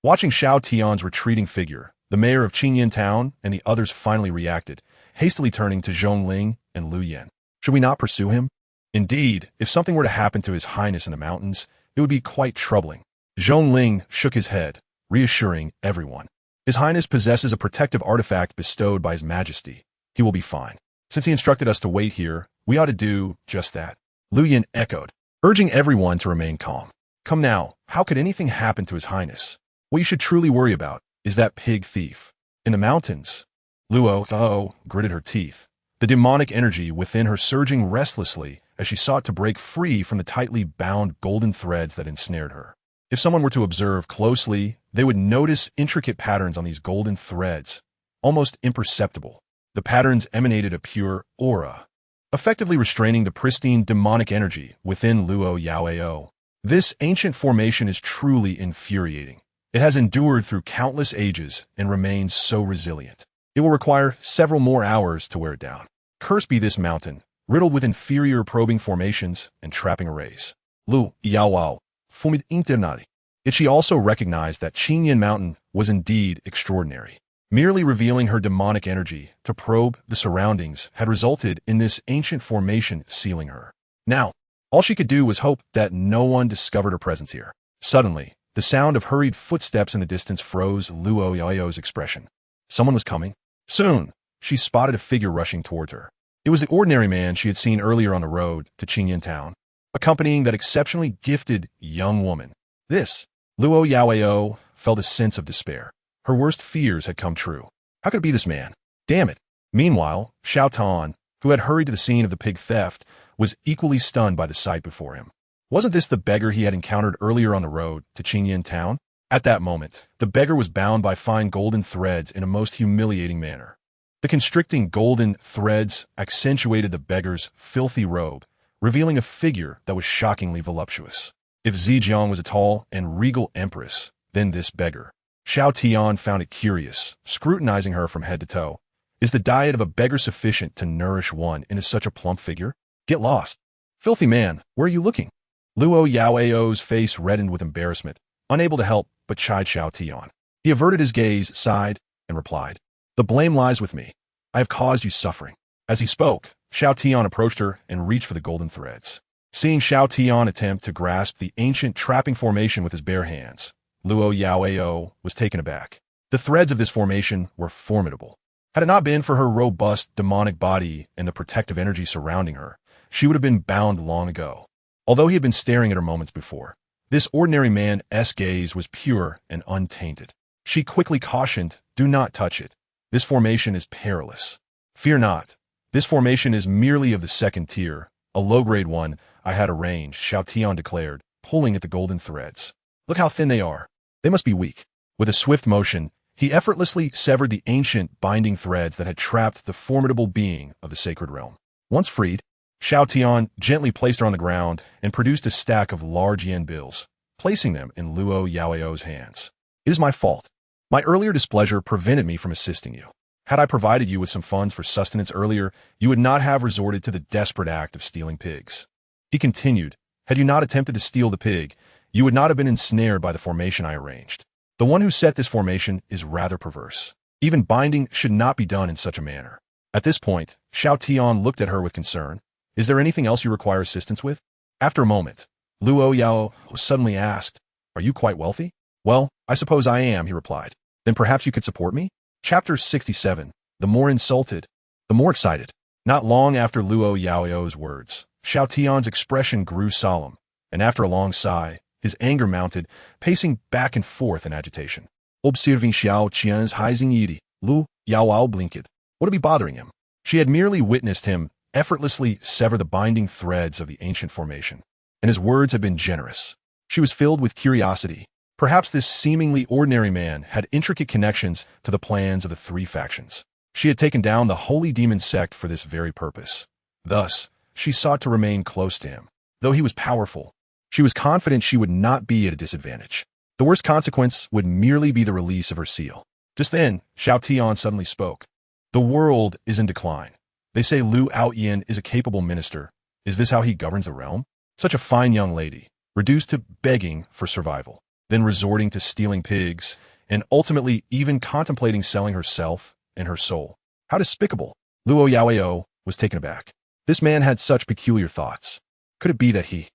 Watching Xiao Tian's retreating figure, the mayor of Qingyin Town and the others finally reacted, hastily turning to Zhongling and Lu Yin. "Should we not pursue him? Indeed, if something were to happen to His Highness in the mountains, it would be quite troubling." Zhongling shook his head, reassuring everyone. "His Highness possesses a protective artifact bestowed by His Majesty. He will be fine. Since he instructed us to wait here, we ought to do just that." Lu Yin echoed, urging everyone to remain calm. "Come now, how could anything happen to His Highness? What you should truly worry about is that pig thief. In the mountains." Luo gritted her teeth, the demonic energy within her surging restlessly as she sought to break free from the tightly bound golden threads that ensnared her. If someone were to observe closely, they would notice intricate patterns on these golden threads, almost imperceptible. The patterns emanated a pure aura, effectively restraining the pristine demonic energy within Luo Yaoao. This ancient formation is truly infuriating. It has endured through countless ages and remains so resilient. It will require several more hours to wear it down. Cursed be this mountain, riddled with inferior probing formations and trapping arrays. Lu Yaoao, fumid internali. Yet she also recognized that Qingyin Mountain was indeed extraordinary. Merely revealing her demonic energy to probe the surroundings had resulted in this ancient formation sealing her. Now, all she could do was hope that no one discovered her presence here. Suddenly, the sound of hurried footsteps in the distance froze Luo Yao's expression. Someone was coming. Soon, she spotted a figure rushing toward her. It was the ordinary man she had seen earlier on the road to Qingyin Town, accompanying that exceptionally gifted young woman. Luo Yaoao felt a sense of despair. Her worst fears had come true. How could it be this man? Damn it! Meanwhile, Xiao Tian, who had hurried to the scene of the pig theft, was equally stunned by the sight before him. Wasn't this the beggar he had encountered earlier on the road to Qingyin Town? At that moment, the beggar was bound by fine golden threads in a most humiliating manner. The constricting golden threads accentuated the beggar's filthy robe, revealing a figure that was shockingly voluptuous. If Zijiang was a tall and regal empress, then this beggar. Xiao Tian found it curious, scrutinizing her from head to toe. Is the diet of a beggar sufficient to nourish one into such a plump figure? Get lost. Filthy man, where are you looking? Luo Yaoao's face reddened with embarrassment, unable to help but chide Xiao Tian. He averted his gaze, sighed, and replied, "The blame lies with me. I have caused you suffering." As he spoke, Xiao Tian approached her and reached for the golden threads. Seeing Xiao Tian attempt to grasp the ancient trapping formation with his bare hands, Luo Yaoao was taken aback. The threads of this formation were formidable. Had it not been for her robust demonic body and the protective energy surrounding her, she would have been bound long ago. Although he had been staring at her moments before, this ordinary man's gaze was pure and untainted. She quickly cautioned, "Do not touch it. This formation is perilous." "Fear not. This formation is merely of the second tier, a low-grade one I had arranged," Xiao Tian declared, pulling at the golden threads. "Look how thin they are. They must be weak." With a swift motion, he effortlessly severed the ancient binding threads that had trapped the formidable being of the sacred realm. Once freed, Xiao Tian gently placed her on the ground and produced a stack of large yen bills, placing them in Luo Yaoyao's hands. "It is my fault. My earlier displeasure prevented me from assisting you. Had I provided you with some funds for sustenance earlier, you would not have resorted to the desperate act of stealing pigs." He continued, "Had you not attempted to steal the pig, you would not have been ensnared by the formation I arranged. The one who set this formation is rather perverse. Even binding should not be done in such a manner." At this point, Xiao Tian looked at her with concern. "Is there anything else you require assistance with?" After a moment, Luo Yao suddenly asked, "Are you quite wealthy?" "Well, I suppose I am," he replied. "Then perhaps you could support me?" Chapter 67. The more insulted, the more excited. Not long after Luo Yaoyao's words, Xiao Tian's expression grew solemn, and after a long sigh, his anger mounted, pacing back and forth in agitation. Observing Xiao Tian's anxiety, Lu Yaoyao blinked. What would be bothering him? She had merely witnessed him effortlessly sever the binding threads of the ancient formation, and his words had been generous. She was filled with curiosity. Perhaps this seemingly ordinary man had intricate connections to the plans of the three factions. She had taken down the holy demon sect for this very purpose. Thus, she sought to remain close to him. Though he was powerful, she was confident she would not be at a disadvantage. The worst consequence would merely be the release of her seal. Just then, Xiao Tian suddenly spoke. "The world is in decline. They say Lu Outyin is a capable minister. Is this how he governs the realm? Such a fine young lady, reduced to begging for survival, then resorting to stealing pigs, and ultimately even contemplating selling herself and her soul. How despicable!" Luo Yaoyao was taken aback. This man had such peculiar thoughts. Could it be that he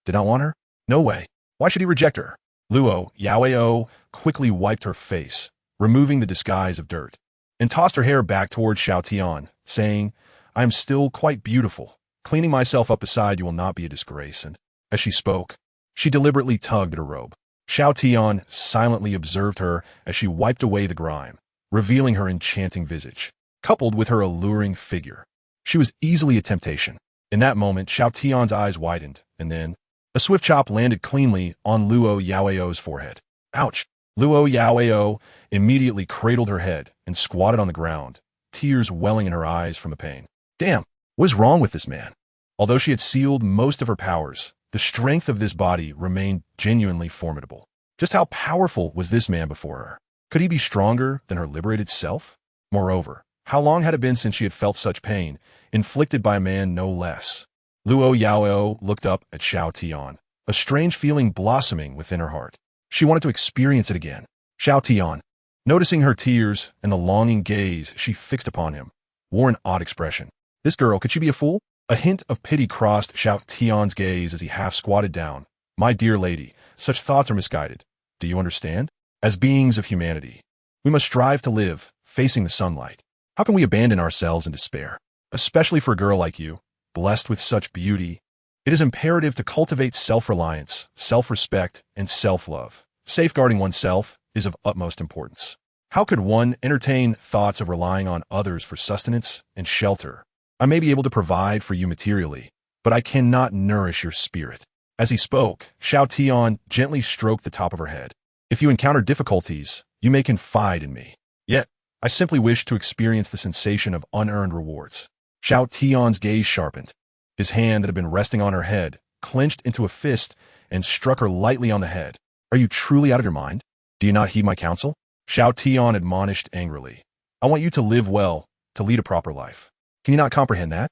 did not want her? No way. Why should he reject her? Luo Yaoyao quickly wiped her face, removing the disguise of dirt, and tossed her hair back toward Xiao Tian, saying, "I am still quite beautiful. Cleaning myself up beside you will not be a disgrace." And as she spoke, she deliberately tugged at her robe. Xiao Tian silently observed her as she wiped away the grime, revealing her enchanting visage, coupled with her alluring figure. She was easily a temptation. In that moment, Xiao Tian's eyes widened, and then a swift chop landed cleanly on Luo Yaoyao's forehead. Ouch! Luo Yaoyao immediately cradled her head and squatted on the ground, tears welling in her eyes from the pain. Damn, what is wrong with this man? Although she had sealed most of her powers, the strength of this body remained genuinely formidable. Just how powerful was this man before her? Could he be stronger than her liberated self? Moreover, how long had it been since she had felt such pain, inflicted by a man no less? Luo Yaoyao looked up at Xiao Tian, a strange feeling blossoming within her heart. She wanted to experience it again. Xiao Tian, noticing her tears and the longing gaze she fixed upon him, wore an odd expression. This girl, could she be a fool? A hint of pity crossed Xiao Tian's gaze as he half squatted down. "My dear lady, such thoughts are misguided. Do you understand? As beings of humanity, we must strive to live, facing the sunlight. How can we abandon ourselves in despair? Especially for a girl like you, blessed with such beauty. It is imperative to cultivate self-reliance, self-respect, and self-love. Safeguarding oneself is of utmost importance. How could one entertain thoughts of relying on others for sustenance and shelter? I may be able to provide for you materially, but I cannot nourish your spirit." As he spoke, Xiao Tian gently stroked the top of her head. "If you encounter difficulties, you may confide in me. Yet, I simply wish to experience the sensation of unearned rewards." Xiao Tian's gaze sharpened. His hand that had been resting on her head clenched into a fist and struck her lightly on the head. "Are you truly out of your mind? Do you not heed my counsel?" Xiao Tian admonished angrily. "I want you to live well, to lead a proper life. Can you not comprehend that?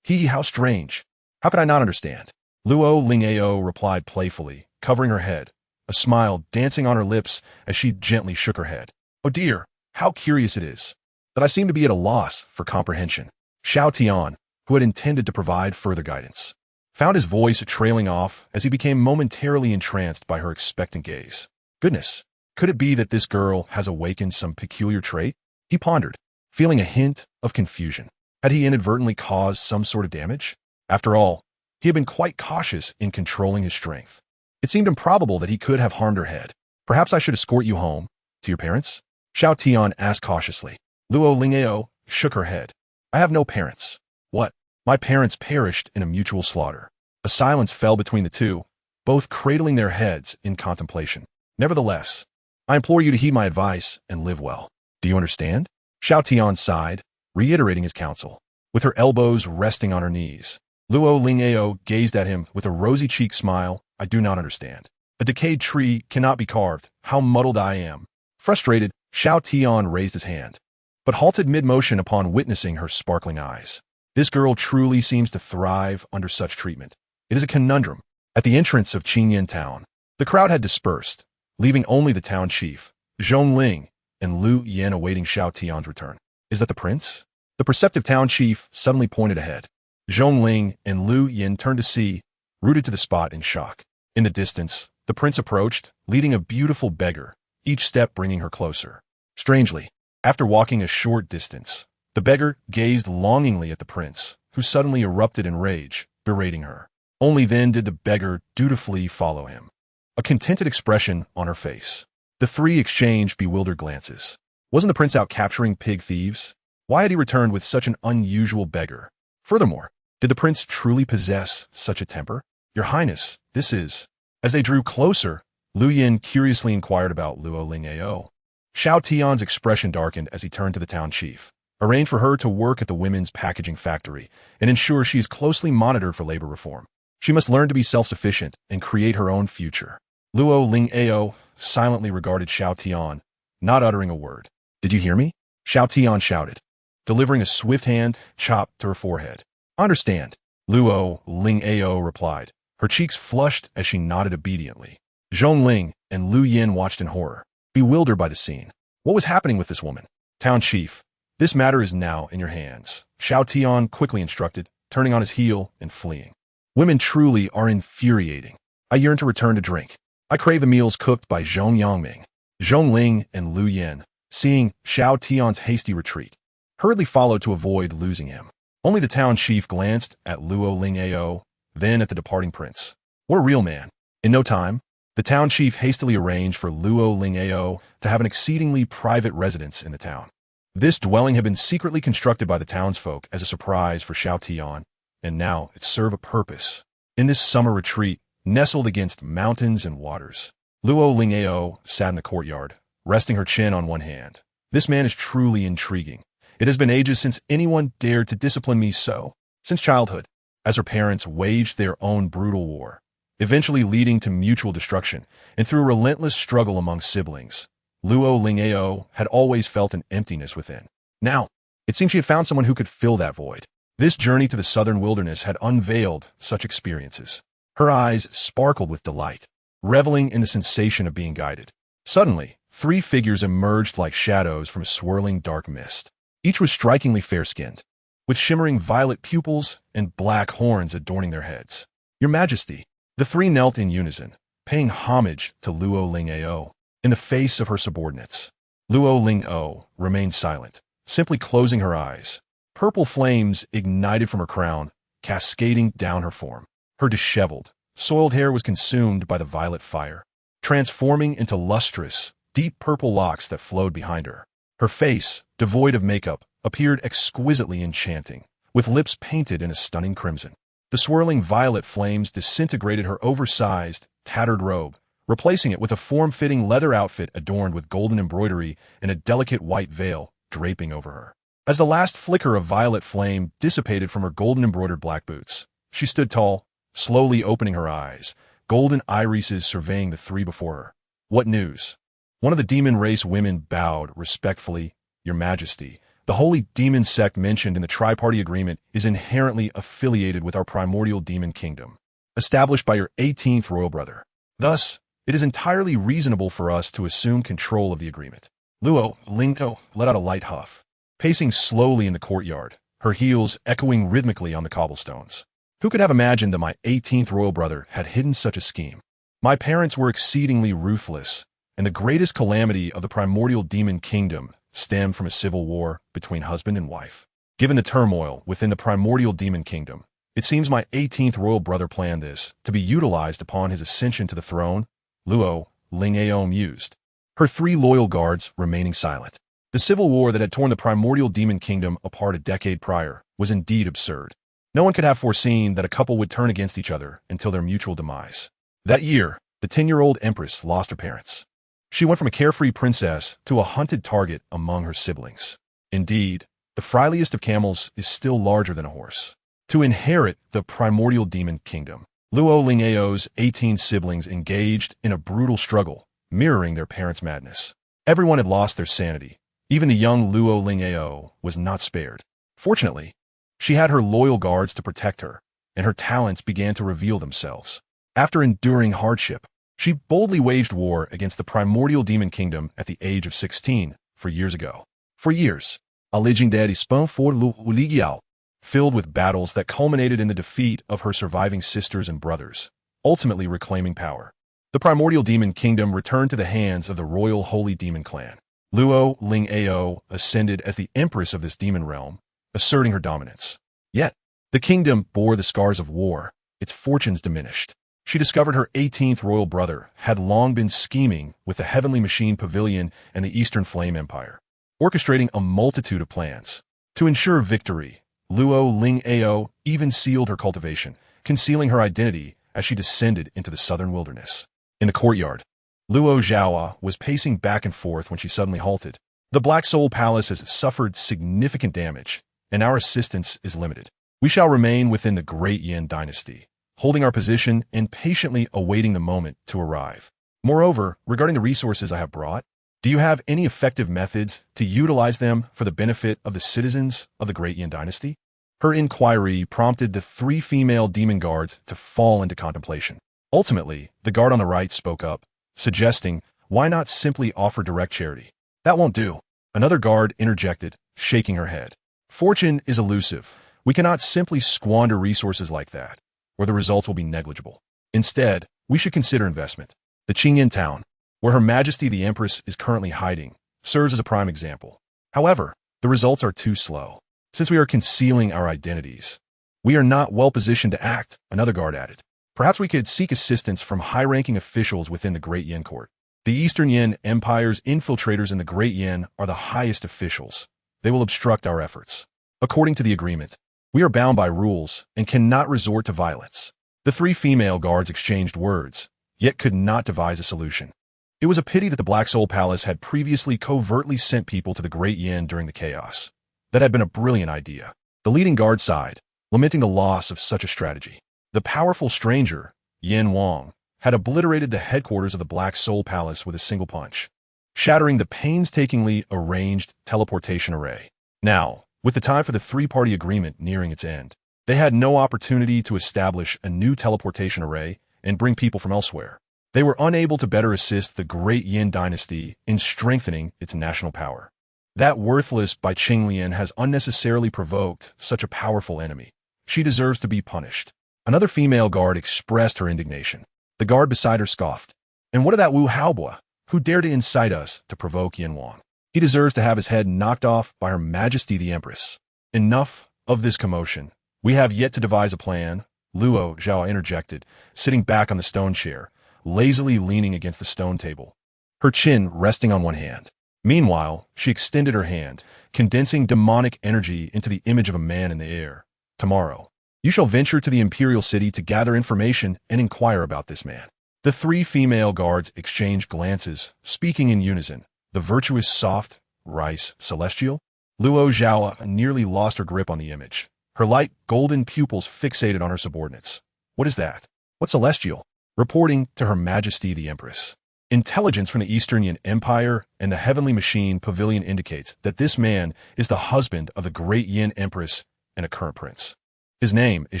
How strange. How could I not understand?" Luo Lingao replied playfully, covering her head, a smile dancing on her lips as she gently shook her head. "Oh dear, how curious it is that I seem to be at a loss for comprehension." Xiao Tian, who had intended to provide further guidance, found his voice trailing off as he became momentarily entranced by her expectant gaze. Goodness, could it be that this girl has awakened some peculiar trait? He pondered, feeling a hint of confusion. Had he inadvertently caused some sort of damage? After all, he had been quite cautious in controlling his strength. It seemed improbable that he could have harmed her head. Perhaps I should escort you home, to your parents? Xiao Tian asked cautiously. Luo Lingao shook her head. I have no parents. What? My parents perished in a mutual slaughter. A silence fell between the two, both cradling their heads in contemplation. Nevertheless, I implore you to heed my advice and live well. Do you understand? Xiao Tian sighed, reiterating his counsel. With her elbows resting on her knees, Luo Lingao gazed at him with a rosy-cheeked smile. I do not understand. A decayed tree cannot be carved. How muddled I am. Frustrated, Xiao Tian raised his hand, but halted mid-motion upon witnessing her sparkling eyes. This girl truly seems to thrive under such treatment. It is a conundrum. At the entrance of Qingyan town, the crowd had dispersed, leaving only the town chief, Zhongling, and Lu Yen awaiting Xiao Tian's return. Is that the prince? The perceptive town chief suddenly pointed ahead. Zhongling and Lu Yen turned to see, rooted to the spot in shock. In the distance, the prince approached, leading a beautiful beggar, each step bringing her closer. Strangely, after walking a short distance, the beggar gazed longingly at the prince, who suddenly erupted in rage, berating her. Only then did the beggar dutifully follow him, a contented expression on her face. The three exchanged bewildered glances. Wasn't the prince out capturing pig thieves? Why had he returned with such an unusual beggar? Furthermore, did the prince truly possess such a temper? Your Highness, this is... As they drew closer, Lu Yin curiously inquired about Luo Lingao. Xiao Tian's expression darkened as he turned to the town chief. Arrange for her to work at the women's packaging factory and ensure she is closely monitored for labor reform. She must learn to be self-sufficient and create her own future. Luo Lingao silently regarded Xiao Tian, not uttering a word. Did you hear me? Xiao Tian shouted, delivering a swift hand chop to her forehead. I understand, Luo Lingao replied. Her cheeks flushed as she nodded obediently. Zhongling and Lu Yin watched in horror, bewildered by the scene. What was happening with this woman? Town chief, this matter is now in your hands, Xiao Tian quickly instructed, turning on his heel and fleeing. Women truly are infuriating. I yearn to return to drink. I crave the meals cooked by Zhong Yangming. Zhongling and Lu Yin, seeing Xiao Tian's hasty retreat, hurriedly followed to avoid losing him. Only the town chief glanced at Luo Lingao, then at the departing prince. What a real man. In no time, the town chief hastily arranged for Luo Lingao to have an exceedingly private residence in the town. This dwelling had been secretly constructed by the townsfolk as a surprise for Xiao Tian, and now it served a purpose. In this summer retreat, nestled against mountains and waters, Luo Lingao sat in the courtyard, resting her chin on one hand. This man is truly intriguing. It has been ages since anyone dared to discipline me so. Since childhood, as her parents waged their own brutal war, eventually leading to mutual destruction, and through a relentless struggle among siblings, Luo Lingao had always felt an emptiness within. Now, it seemed she had found someone who could fill that void. This journey to the southern wilderness had unveiled such experiences. Her eyes sparkled with delight, reveling in the sensation of being guided. Suddenly, three figures emerged like shadows from a swirling dark mist. Each was strikingly fair-skinned, with shimmering violet pupils and black horns adorning their heads. Your Majesty, the three knelt in unison, paying homage to Luo Lingao in the face of her subordinates. Luo Lingao remained silent, simply closing her eyes. Purple flames ignited from her crown, cascading down her form. Her disheveled, soiled hair was consumed by the violet fire, transforming into lustrous, deep purple locks that flowed behind her. Her face, devoid of makeup, appeared exquisitely enchanting, with lips painted in a stunning crimson. The swirling violet flames disintegrated her oversized, tattered robe, replacing it with a form-fitting leather outfit adorned with golden embroidery and a delicate white veil draping over her. As the last flicker of violet flame dissipated from her golden-embroidered black boots, she stood tall, slowly opening her eyes, golden irises surveying the three before her. What news? One of the demon race women bowed respectfully. Your Majesty, the holy demon sect mentioned in the tri-party agreement is inherently affiliated with our primordial demon kingdom, established by your 18th royal brother. Thus, it is entirely reasonable for us to assume control of the agreement. Luo Lingao let out a light huff, pacing slowly in the courtyard, her heels echoing rhythmically on the cobblestones. Who could have imagined that my 18th royal brother had hidden such a scheme? My parents were exceedingly ruthless, and the greatest calamity of the primordial demon kingdom stemmed from a civil war between husband and wife. Given the turmoil within the primordial demon kingdom, It seems my 18th royal brother planned this, to be utilized upon his ascension to the throne, Luo Lingao mused, her 3 loyal guards remaining silent. The civil war that had torn the primordial demon kingdom apart a decade prior was indeed absurd. No one could have foreseen that a couple would turn against each other until their mutual demise. That year, the 10-year-old Empress lost her parents. She went from a carefree princess to a hunted target among her siblings. Indeed, the friliest of camels is still larger than a horse. To inherit the primordial demon kingdom, Luo Lingao's 18 siblings engaged in a brutal struggle, mirroring their parents' madness. Everyone had lost their sanity. Even the young Luo Lingao was not spared. Fortunately, she had her loyal guards to protect her, and her talents began to reveal themselves. After enduring hardship, she boldly waged war against the primordial demon kingdom at the age of 16, 4 years ago. For years, a legendary spun for Luo, filled with battles that culminated in the defeat of her surviving sisters and brothers, ultimately reclaiming power. The primordial demon kingdom returned to the hands of the royal holy demon clan. Luo Lingao ascended as the empress of this demon realm, asserting her dominance. Yet, the kingdom bore the scars of war, its fortunes diminished. She discovered her 18th royal brother had long been scheming with the Heavenly Machine Pavilion and the Eastern Flame Empire, orchestrating a multitude of plans. To ensure victory, Luo Lingao even sealed her cultivation, concealing her identity as she descended into the southern wilderness. In the courtyard, Luo Xiao was pacing back and forth when she suddenly halted. The Black Soul Palace has suffered significant damage, and our assistance is limited. We shall remain within the Great Yin dynasty, holding our position and patiently awaiting the moment to arrive. Moreover, regarding the resources I have brought, do you have any effective methods to utilize them for the benefit of the citizens of the Great Yin dynasty? Her inquiry prompted the 3 female demon guards to fall into contemplation. Ultimately, the guard on the right spoke up, suggesting, why not simply offer direct charity? That won't do. Another guard interjected, shaking her head. Fortune is elusive. We cannot simply squander resources like that, or the results will be negligible. Instead, we should consider investment. The Qingyan town, where Her Majesty the Empress is currently hiding, serves as a prime example. However, the results are too slow. Since we are concealing our identities, we are not well positioned to act, another guard added. Perhaps we could seek assistance from high-ranking officials within the Great Yin Court. The Eastern Yin Empire's infiltrators in the Great Yin are the highest officials. They will obstruct our efforts. According to the agreement, we are bound by rules and cannot resort to violence. The 3 female guards exchanged words, yet could not devise a solution. It was a pity that the Black Soul Palace had previously covertly sent people to the Great Yin during the chaos. That had been a brilliant idea. The leading guard sighed, lamenting the loss of such a strategy. The powerful stranger, Yin Wang, had obliterated the headquarters of the Black Soul Palace with a single punch, shattering the painstakingly arranged teleportation array. Now, with the time for the 3-party agreement nearing its end, they had no opportunity to establish a new teleportation array and bring people from elsewhere. They were unable to better assist the Great Yin dynasty in strengthening its national power. That worthless Bai Qinglian has unnecessarily provoked such a powerful enemy. She deserves to be punished. Another female guard expressed her indignation. The guard beside her scoffed. And what of that Wu Haobua, who dared to incite us to provoke Yin Wang? He deserves to have his head knocked off by Her Majesty the Empress. Enough of this commotion. We have yet to devise a plan, Luo Xiao interjected, sitting back on the stone chair, lazily leaning against the stone table, her chin resting on one hand. Meanwhile, she extended her hand, condensing demonic energy into the image of a man in the air. Tomorrow, you shall venture to the imperial city to gather information and inquire about this man. The 3 female guards exchanged glances, speaking in unison. The virtuous soft rice celestial? Luo Xiao nearly lost her grip on the image, her light golden pupils fixated on her subordinates. What is that? What celestial? Reporting to Her Majesty the Empress. Intelligence from the Eastern Yin Empire and the Heavenly Machine Pavilion indicates that this man is the husband of the Great Yin Empress and a current prince. His name is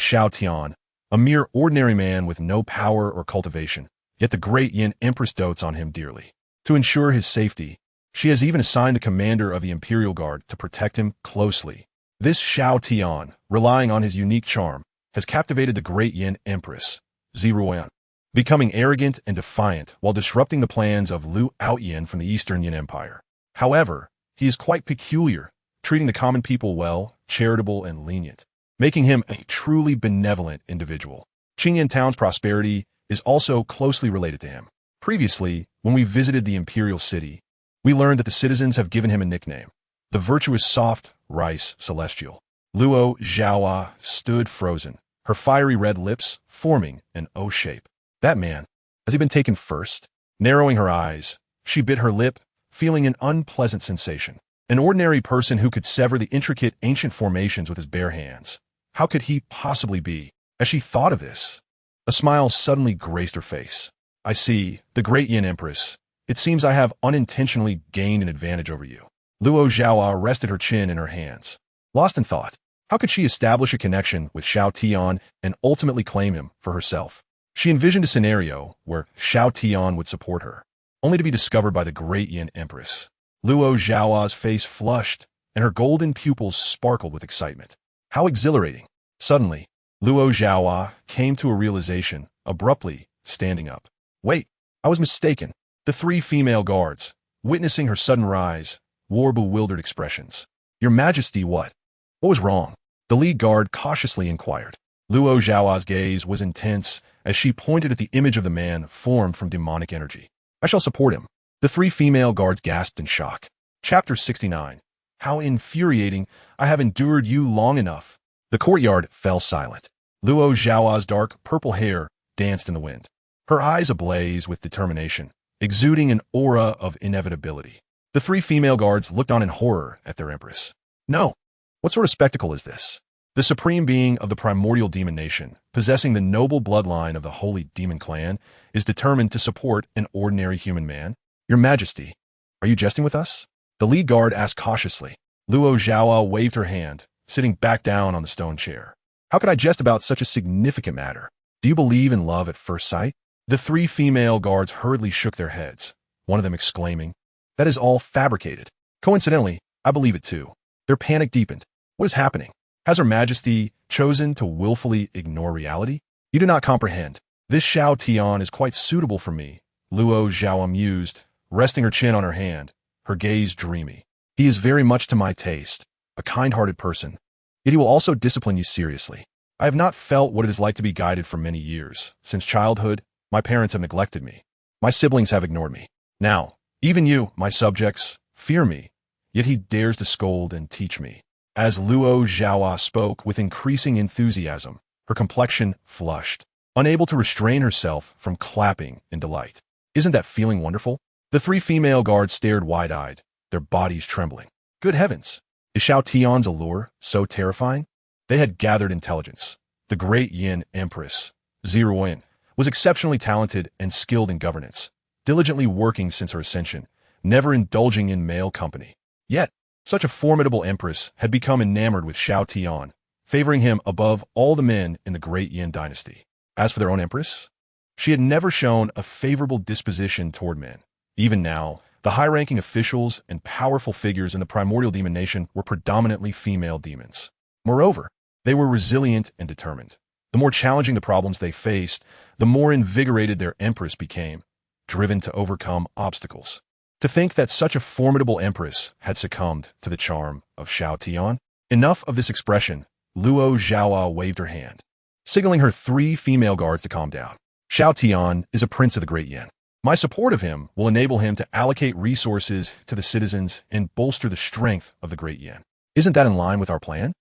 Xiao Tian, a mere ordinary man with no power or cultivation, yet the Great Yin Empress dotes on him dearly. To ensure his safety, she has even assigned the commander of the Imperial Guard to protect him closely. This Xiao Tian, relying on his unique charm, has captivated the Great Yin Empress, Ziruan, becoming arrogant and defiant while disrupting the plans of Lu Outyin from the Eastern Yin Empire. However, he is quite peculiar, treating the common people well, charitable, and lenient. making him a truly benevolent individual. Qingyan Town's prosperity is also closely related to him. Previously, when we visited the imperial city, we learned that the citizens have given him a nickname, the virtuous soft rice celestial. Luo Zhaoa stood frozen, her fiery red lips forming an O shape. That man, has he been taken first? Narrowing her eyes, she bit her lip, feeling an unpleasant sensation. An ordinary person who could sever the intricate ancient formations with his bare hands. How could he possibly be? As she thought of this, a smile suddenly graced her face. I see, the great Yin Empress. It seems I have unintentionally gained an advantage over you. Luo Zhaoa rested her chin in her hands. Lost in thought, how could she establish a connection with Xiao Tian and ultimately claim him for herself? She envisioned a scenario where Xiao Tian would support her, only to be discovered by the great Yin Empress. Luo Zhaoa's face flushed, and her golden pupils sparkled with excitement. How exhilarating! Suddenly, Luo Zhaoa came to a realization, abruptly standing up. Wait, I was mistaken. The three female guards, witnessing her sudden rise, wore bewildered expressions. Your Majesty, what? What was wrong? The lead guard cautiously inquired. Luo Zhaoa's gaze was intense as she pointed at the image of the man formed from demonic energy. I shall support him. The three female guards gasped in shock. Chapter 69. How infuriating. I have endured you long enough. The courtyard fell silent. Luo Zhaoa's dark purple hair danced in the wind, her eyes ablaze with determination, exuding an aura of inevitability. The three female guards looked on in horror at their empress. No! What sort of spectacle is this? The supreme being of the primordial demon nation, possessing the noble bloodline of the holy demon clan, is determined to support an ordinary human man? Your Majesty, are you jesting with us? The lead guard asked cautiously. Luo Zhaoa waved her hand, sitting back down on the stone chair. How could I jest about such a significant matter? Do you believe in love at first sight? The three female guards hurriedly shook their heads, one of them exclaiming, that is all fabricated. Coincidentally, I believe it too. Their panic deepened. What is happening? Has Her Majesty chosen to willfully ignore reality? You do not comprehend. This Xiao Tian is quite suitable for me, Luo Zhaoa mused, resting her chin on her hand, her gaze dreamy. He is very much to my taste, a kind-hearted person, yet he will also discipline you seriously. I have not felt what it is like to be guided for many years. Since childhood, my parents have neglected me. My siblings have ignored me. Now, even you, my subjects, fear me, yet he dares to scold and teach me. As Luo Zhaoa spoke with increasing enthusiasm, her complexion flushed, unable to restrain herself from clapping in delight. Isn't that feeling wonderful? The three female guards stared wide-eyed, their bodies trembling. Good heavens! Is Xiao Tian's allure so terrifying? They had gathered intelligence. The great Yin Empress, Ziruin, was exceptionally talented and skilled in governance, diligently working since her ascension, never indulging in male company. Yet, such a formidable empress had become enamored with Xiao Tian, favoring him above all the men in the great Yin dynasty. As for their own empress, she had never shown a favorable disposition toward men. Even now, the high-ranking officials and powerful figures in the primordial demon nation were predominantly female demons. Moreover, they were resilient and determined. The more challenging the problems they faced, the more invigorated their empress became, driven to overcome obstacles. To think that such a formidable empress had succumbed to the charm of Xiao Tian. Enough of this expression. Luo Zhaoa waved her hand, signaling her three female guards to calm down. Xiao Tian is a prince of the great Yin. My support of him will enable him to allocate resources to the citizens and bolster the strength of the great Yin. Isn't that in line with our plan?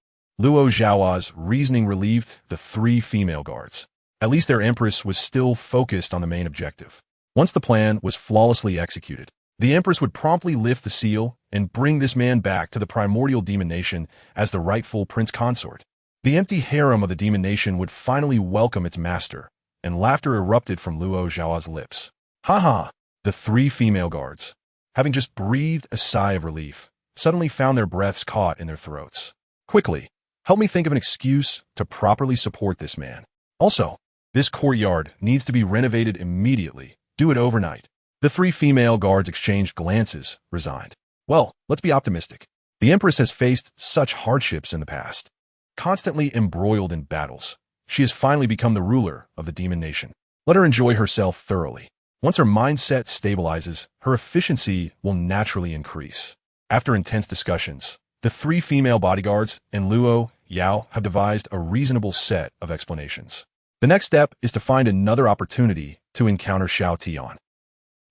Luo Zhaoa's reasoning relieved the three female guards. At least their empress was still focused on the main objective. Once the plan was flawlessly executed, the empress would promptly lift the seal and bring this man back to the primordial demon nation as the rightful prince consort. The empty harem of the demon nation would finally welcome its master, and laughter erupted from Luo Zhaoa's lips. Ha ha! The three female guards, having just breathed a sigh of relief, suddenly found their breaths caught in their throats. Quickly, help me think of an excuse to properly support this man. Also, this courtyard needs to be renovated immediately. Do it overnight. The three female guards exchanged glances, resigned. Well, let's be optimistic. The Empress has faced such hardships in the past. Constantly embroiled in battles, she has finally become the ruler of the demon nation. Let her enjoy herself thoroughly. Once her mindset stabilizes, her efficiency will naturally increase. After intense discussions, the three female bodyguards and Luo Yao have devised a reasonable set of explanations. The next step is to find another opportunity to encounter Xiao Tian.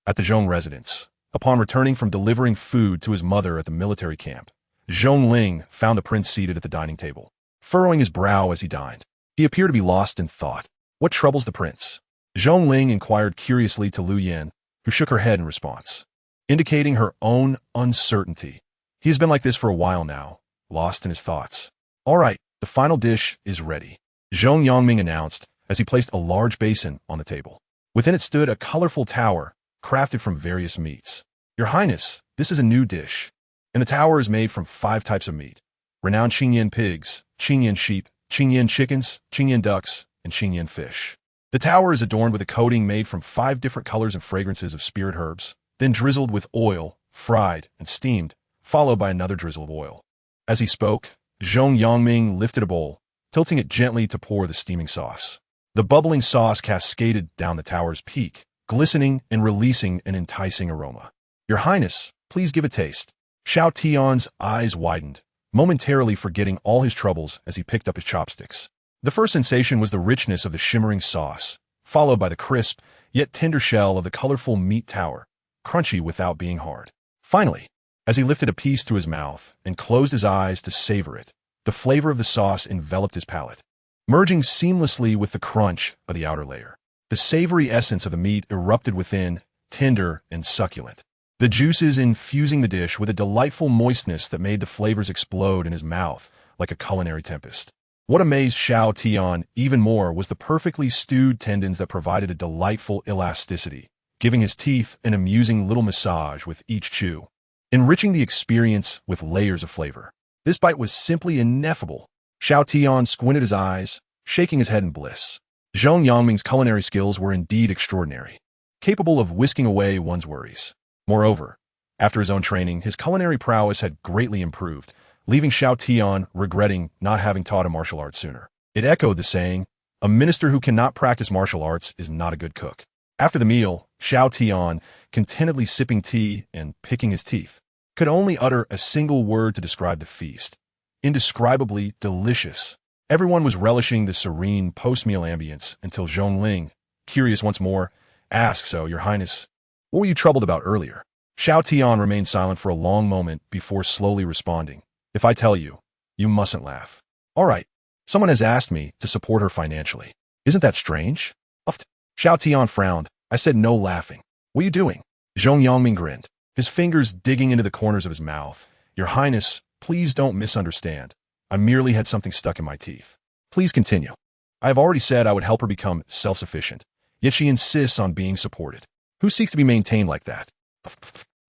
At the Zhong residence, upon returning from delivering food to his mother at the military camp, Zhongling found the prince seated at the dining table, furrowing his brow as he dined. He appeared to be lost in thought. What troubles the prince? Zhongling inquired curiously to Lu Yin, who shook her head in response, indicating her own uncertainty. He has been like this for a while now, lost in his thoughts. All right, the final dish is ready, Zhong Yangming announced as he placed a large basin on the table. Within it stood a colorful tower, crafted from various meats. Your Highness, this is a new dish, and the tower is made from 5 types of meat: renowned Qingyan pigs, Qingyan sheep, Qingyan chickens, Qingyan ducks, and Qingyan fish. The tower is adorned with a coating made from 5 different colors and fragrances of spirit herbs, then drizzled with oil, fried, and steamed, followed by another drizzle of oil. As he spoke, Zhong Yangming lifted a bowl, tilting it gently to pour the steaming sauce. The bubbling sauce cascaded down the tower's peak, glistening and releasing an enticing aroma. Your Highness, please give a taste. Xiao Tian's eyes widened, momentarily forgetting all his troubles as he picked up his chopsticks. The first sensation was the richness of the shimmering sauce, followed by the crisp, yet tender shell of the colorful meat tower, crunchy without being hard. Finally, as he lifted a piece to his mouth and closed his eyes to savor it, the flavor of the sauce enveloped his palate, merging seamlessly with the crunch of the outer layer. The savory essence of the meat erupted within, tender and succulent, the juices infusing the dish with a delightful moistness that made the flavors explode in his mouth like a culinary tempest. What amazed Xiao Tian even more was the perfectly stewed tendons that provided a delightful elasticity, giving his teeth an amusing little massage with each chew, enriching the experience with layers of flavor. This bite was simply ineffable. Xiao Tian squinted his eyes, shaking his head in bliss. Zhong Yangming's culinary skills were indeed extraordinary, capable of whisking away one's worries. Moreover, after his own training, his culinary prowess had greatly improved, leaving Xiao Tian regretting not having taught him martial arts sooner. It echoed the saying, a minister who cannot practice martial arts is not a good cook. After the meal, Xiao Tian, contentedly sipping tea and picking his teeth, could only utter a single word to describe the feast. Indescribably delicious. Everyone was relishing the serene post-meal ambience until Zhongling, curious once more, asked, so, Your Highness, what were you troubled about earlier? Xiao Tian remained silent for a long moment before slowly responding. If I tell you, you mustn't laugh. All right, someone has asked me to support her financially. Isn't that strange? Xiao Tian frowned. I said no laughing. What are you doing? Zhong Yangming grinned, his fingers digging into the corners of his mouth. Your Highness, please don't misunderstand. I merely had something stuck in my teeth. Please continue. I have already said I would help her become self-sufficient, yet she insists on being supported. Who seeks to be maintained like that?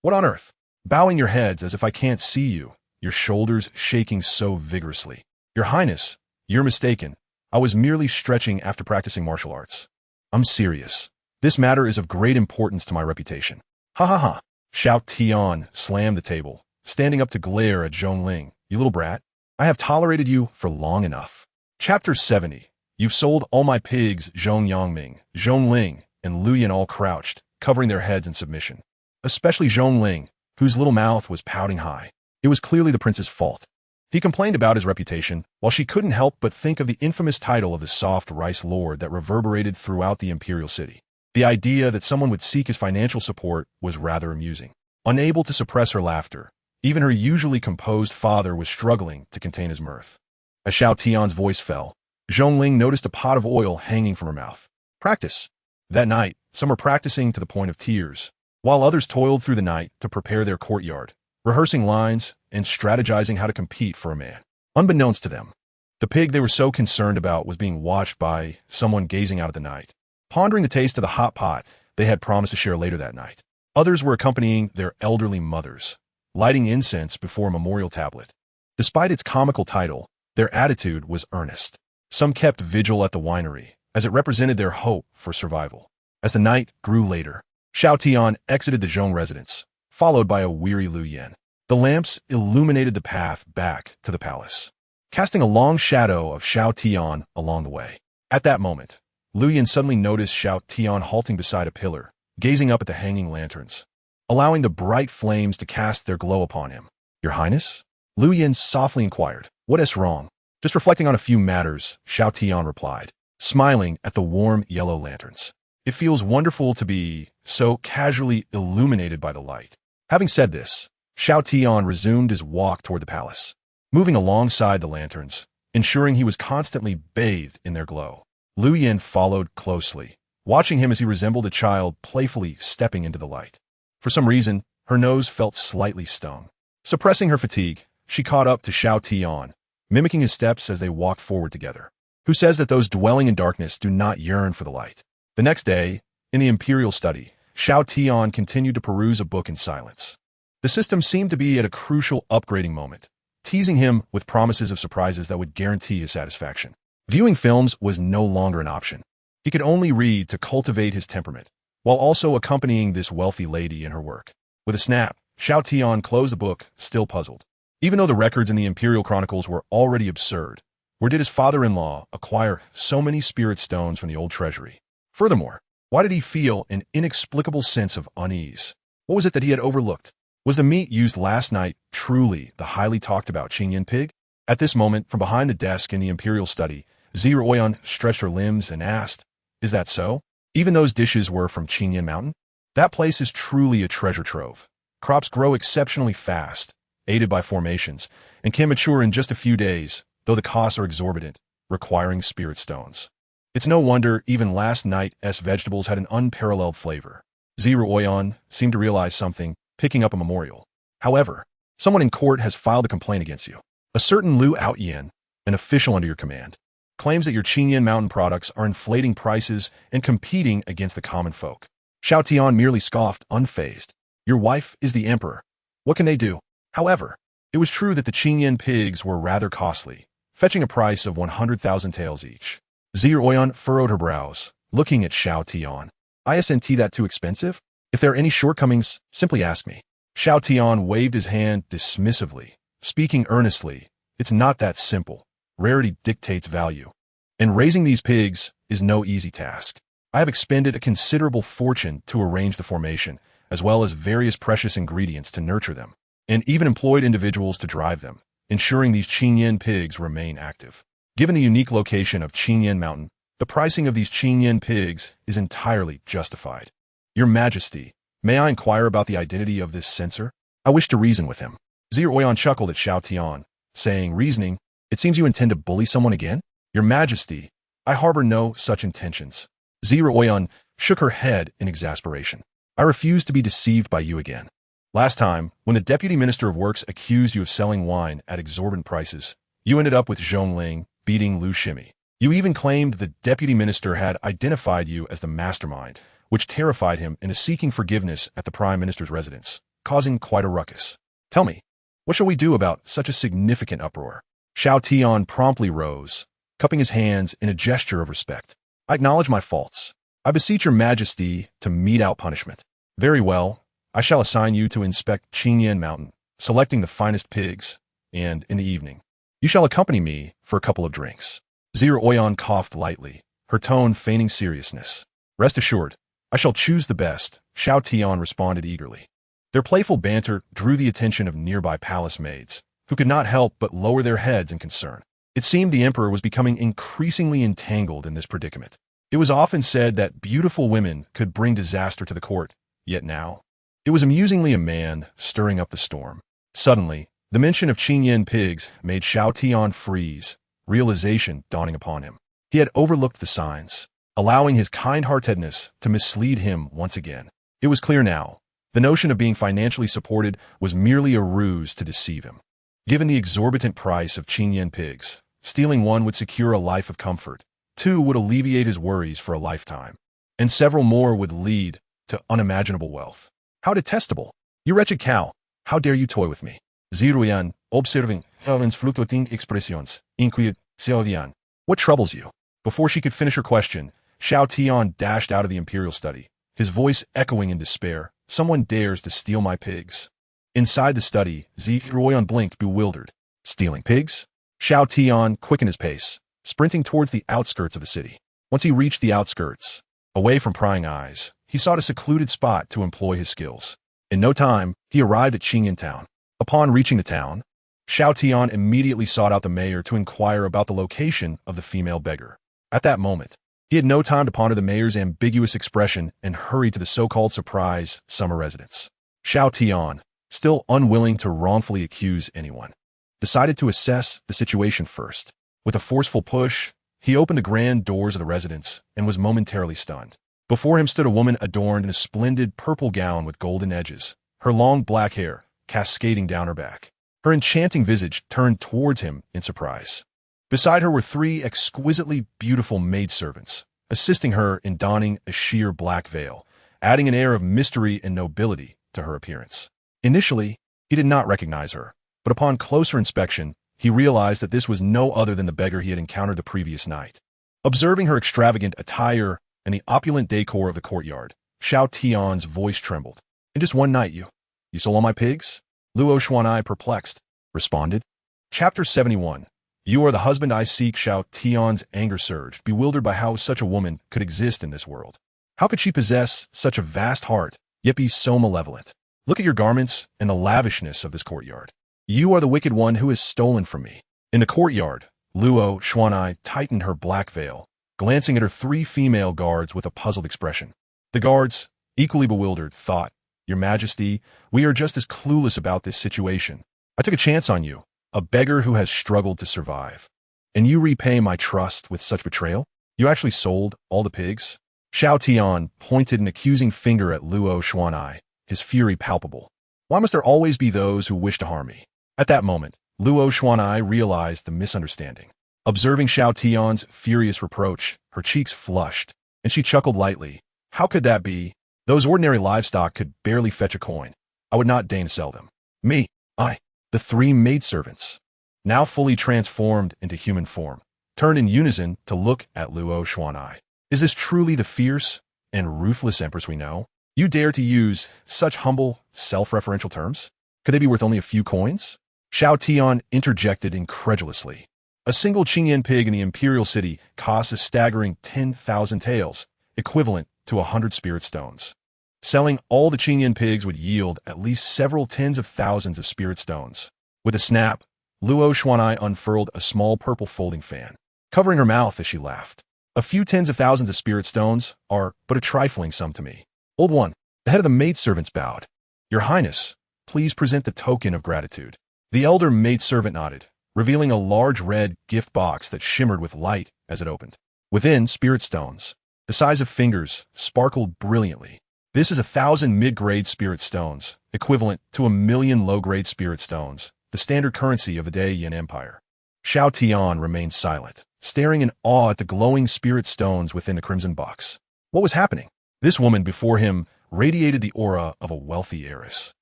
What on earth? Bowing your heads as if I can't see you, your shoulders shaking so vigorously. Your Highness, you're mistaken. I was merely stretching after practicing martial arts. I'm serious. This matter is of great importance to my reputation. Ha ha ha. Xiao Tian slammed the table, standing up to glare at Zhongling. You little brat. I have tolerated you for long enough. Chapter 70. You've sold all my pigs, Zhong Yangming, Zhongling, and Lu Yin all crouched, covering their heads in submission. Especially Zhongling, whose little mouth was pouting high. It was clearly the prince's fault. He complained about his reputation, while she couldn't help but think of the infamous title of the soft rice lord that reverberated throughout the imperial city. The idea that someone would seek his financial support was rather amusing. Unable to suppress her laughter, even her usually composed father was struggling to contain his mirth. As Xiao Tian's voice fell, Zhongling noticed a pot of oil hanging from her mouth. Practice. That night, some were practicing to the point of tears, while others toiled through the night to prepare their courtyard, rehearsing lines and strategizing how to compete for a man. Unbeknownst to them, the pig they were so concerned about was being watched by someone gazing out at the night, pondering the taste of the hot pot they had promised to share later that night. Others were accompanying their elderly mothers, lighting incense before a memorial tablet. Despite its comical title, their attitude was earnest. Some kept vigil at the winery, as it represented their hope for survival. As the night grew later, Xiao Tian exited the Zhong residence, followed by a weary Lu Yin. The lamps illuminated the path back to the palace, casting a long shadow of Xiao Tian along the way. At that moment, Lu Yin suddenly noticed Xiao Tian halting beside a pillar, gazing up at the hanging lanterns, allowing the bright flames to cast their glow upon him. Your Highness? Lu Yin softly inquired. What is wrong? Just reflecting on a few matters, Xiao Tian replied, smiling at the warm yellow lanterns. It feels wonderful to be so casually illuminated by the light. Having said this, Xiao Tian resumed his walk toward the palace, moving alongside the lanterns, ensuring he was constantly bathed in their glow. Lu Yin followed closely, watching him as he resembled a child playfully stepping into the light. For some reason, her nose felt slightly stung. Suppressing her fatigue, she caught up to Xiao Tian, mimicking his steps as they walked forward together. Who says that those dwelling in darkness do not yearn for the light? The next day, in the imperial study, Xiao Tian continued to peruse a book in silence. The system seemed to be at a crucial upgrading moment, teasing him with promises of surprises that would guarantee his satisfaction. Viewing films was no longer an option. He could only read to cultivate his temperament, while also accompanying this wealthy lady in her work. With a snap, Xiao Tian closed the book, still puzzled. Even though the records in the imperial chronicles were already absurd, where did his father-in-law acquire so many spirit stones from the old treasury? Furthermore, why did he feel an inexplicable sense of unease? What was it that he had overlooked? Was the meat used last night truly the highly talked-about Qingyan pig? At this moment, from behind the desk in the imperial study, Ziruoyan stretched her limbs and asked, "Is that so? Even those dishes were from Qingyan Mountain? That place is truly a treasure trove. Crops grow exceptionally fast, aided by formations, and can mature in just a few days, though the costs are exorbitant, requiring spirit stones. It's no wonder even last night's vegetables had an unparalleled flavor." Ziruoyan seemed to realize something, picking up a memorial. "However, someone in court has filed a complaint against you. A certain Lu Outyan, an official under your command, claims that your Qingyan Mountain products are inflating prices and competing against the common folk." Xiao Tian merely scoffed, unfazed. "Your wife is the emperor. What can they do?" However, it was true that the Qingyan pigs were rather costly, fetching a price of 100,000 taels each. Ziruoyan furrowed her brows, looking at Xiao Tian. "Isn't that too expensive? If there are any shortcomings, simply ask me." Xiao Tian waved his hand dismissively, speaking earnestly. "It's not that simple. Rarity dictates value. And raising these pigs is no easy task. I have expended a considerable fortune to arrange the formation, as well as various precious ingredients to nurture them, and even employed individuals to drive them, ensuring these Qingyan pigs remain active. Given the unique location of Qingyan Mountain, the pricing of these Qingyan pigs is entirely justified. Your Majesty, may I inquire about the identity of this censor? I wish to reason with him." Ziruoyan chuckled at Xiao Tian, saying, "Reasoning? It seems you intend to bully someone again?" "Your Majesty, I harbor no such intentions." Ziruoyan shook her head in exasperation. "I refuse to be deceived by you again. Last time, when the Deputy Minister of Works accused you of selling wine at exorbitant prices, you ended up with Zhongling beating Lu Shimi. You even claimed the Deputy Minister had identified you as the mastermind, which terrified him into seeking forgiveness at the Prime Minister's residence, causing quite a ruckus. Tell me, what shall we do about such a significant uproar?" Xiao Tian promptly rose, cupping his hands in a gesture of respect. "I acknowledge my faults. I beseech your Majesty to mete out punishment." "Very well. I shall assign you to inspect Qingyan Mountain, selecting the finest pigs, and in the evening, you shall accompany me for a couple of drinks." Ziruoyan coughed lightly, her tone feigning seriousness. "Rest assured, I shall choose the best," Xiao Tian responded eagerly. Their playful banter drew the attention of nearby palace maids, who could not help but lower their heads in concern. It seemed the emperor was becoming increasingly entangled in this predicament. It was often said that beautiful women could bring disaster to the court, yet now, it was amusingly a man stirring up the storm. Suddenly, the mention of Qingyan pigs made Xiao Tian freeze, realization dawning upon him. He had overlooked the signs, allowing his kind-heartedness to mislead him once again. It was clear now. The notion of being financially supported was merely a ruse to deceive him. Given the exorbitant price of Qingyan pigs, stealing one would secure a life of comfort, two would alleviate his worries for a lifetime, and several more would lead to unimaginable wealth. How detestable! You wretched cow! How dare you toy with me? Ziruoyan, observing Helen's fluctuating expressions, inquired, Xiao Tian, what troubles you? Before she could finish her question, Xiao Tian dashed out of the imperial study, his voice echoing in despair. "Someone dares to steal my pigs." Inside the study, Ziruoyan blinked, bewildered. Stealing pigs? Xiao Tian quickened his pace, sprinting towards the outskirts of the city. Once he reached the outskirts, away from prying eyes, he sought a secluded spot to employ his skills. In no time, he arrived at Qingyan Town. Upon reaching the town, Xiao Tian immediately sought out the mayor to inquire about the location of the female beggar. At that moment, he had no time to ponder the mayor's ambiguous expression and hurried to the so-called surprise summer residence. Xiao Tian, still unwilling to wrongfully accuse anyone, decided to assess the situation first. With a forceful push, he opened the grand doors of the residence and was momentarily stunned. Before him stood a woman adorned in a splendid purple gown with golden edges, her long black hair cascading down her back. Her enchanting visage turned towards him in surprise. Beside her were three exquisitely beautiful maidservants, assisting her in donning a sheer black veil, adding an air of mystery and nobility to her appearance. Initially, he did not recognize her, but upon closer inspection, he realized that this was no other than the beggar he had encountered the previous night. Observing her extravagant attire and the opulent decor of the courtyard, Xiao Tian's voice trembled. "In just one night, you stole all my pigs?" Luo Xuanai, perplexed, responded. Chapter 71. You are the husband I seek. Xiao Tian's anger surged, bewildered by how such a woman could exist in this world. How could she possess such a vast heart, yet be so malevolent? Look at your garments and the lavishness of this courtyard. You are the wicked one who has stolen from me. In the courtyard, Luo Xuanai tightened her black veil, glancing at her three female guards with a puzzled expression. The guards, equally bewildered, thought, "Your Majesty, we are just as clueless about this situation. I took a chance on you, a beggar who has struggled to survive. And you repay my trust with such betrayal? You actually sold all the pigs?" Xiao Tian pointed an accusing finger at Luo Xuanai, his fury palpable. "Why must there always be those who wish to harm me?" At that moment, Luo Xuanai realized the misunderstanding. Observing Xiao Tian's furious reproach, her cheeks flushed, and she chuckled lightly. "How could that be? Those ordinary livestock could barely fetch a coin. I would not deign to sell them. Me, the three maidservants, now fully transformed into human form, turned in unison to look at Luo Xuanai. Is this truly the fierce and ruthless Empress we know? You dare to use such humble, self-referential terms? Could they be worth only a few coins?" Xiao Tian interjected incredulously. "A single Qingyan pig in the imperial city costs a staggering 10,000 taels, equivalent to 100 spirit stones. Selling all the Qingyan pigs would yield at least several tens of thousands of spirit stones." With a snap, Luo Xuanai unfurled a small purple folding fan, covering her mouth as she laughed. "A few tens of thousands of spirit stones are but a trifling sum to me." Old one, the head of the maidservants bowed. "Your Highness, please present the token of gratitude." The elder maidservant nodded, revealing a large red gift box that shimmered with light as it opened. Within, spirit stones, the size of fingers, sparkled brilliantly. "This is 1,000 mid-grade spirit stones, equivalent to 1,000,000 low-grade spirit stones, the standard currency of the Yin Empire." Xiao Tian remained silent, staring in awe at the glowing spirit stones within the crimson box. What was happening? This woman before him radiated the aura of a wealthy heiress.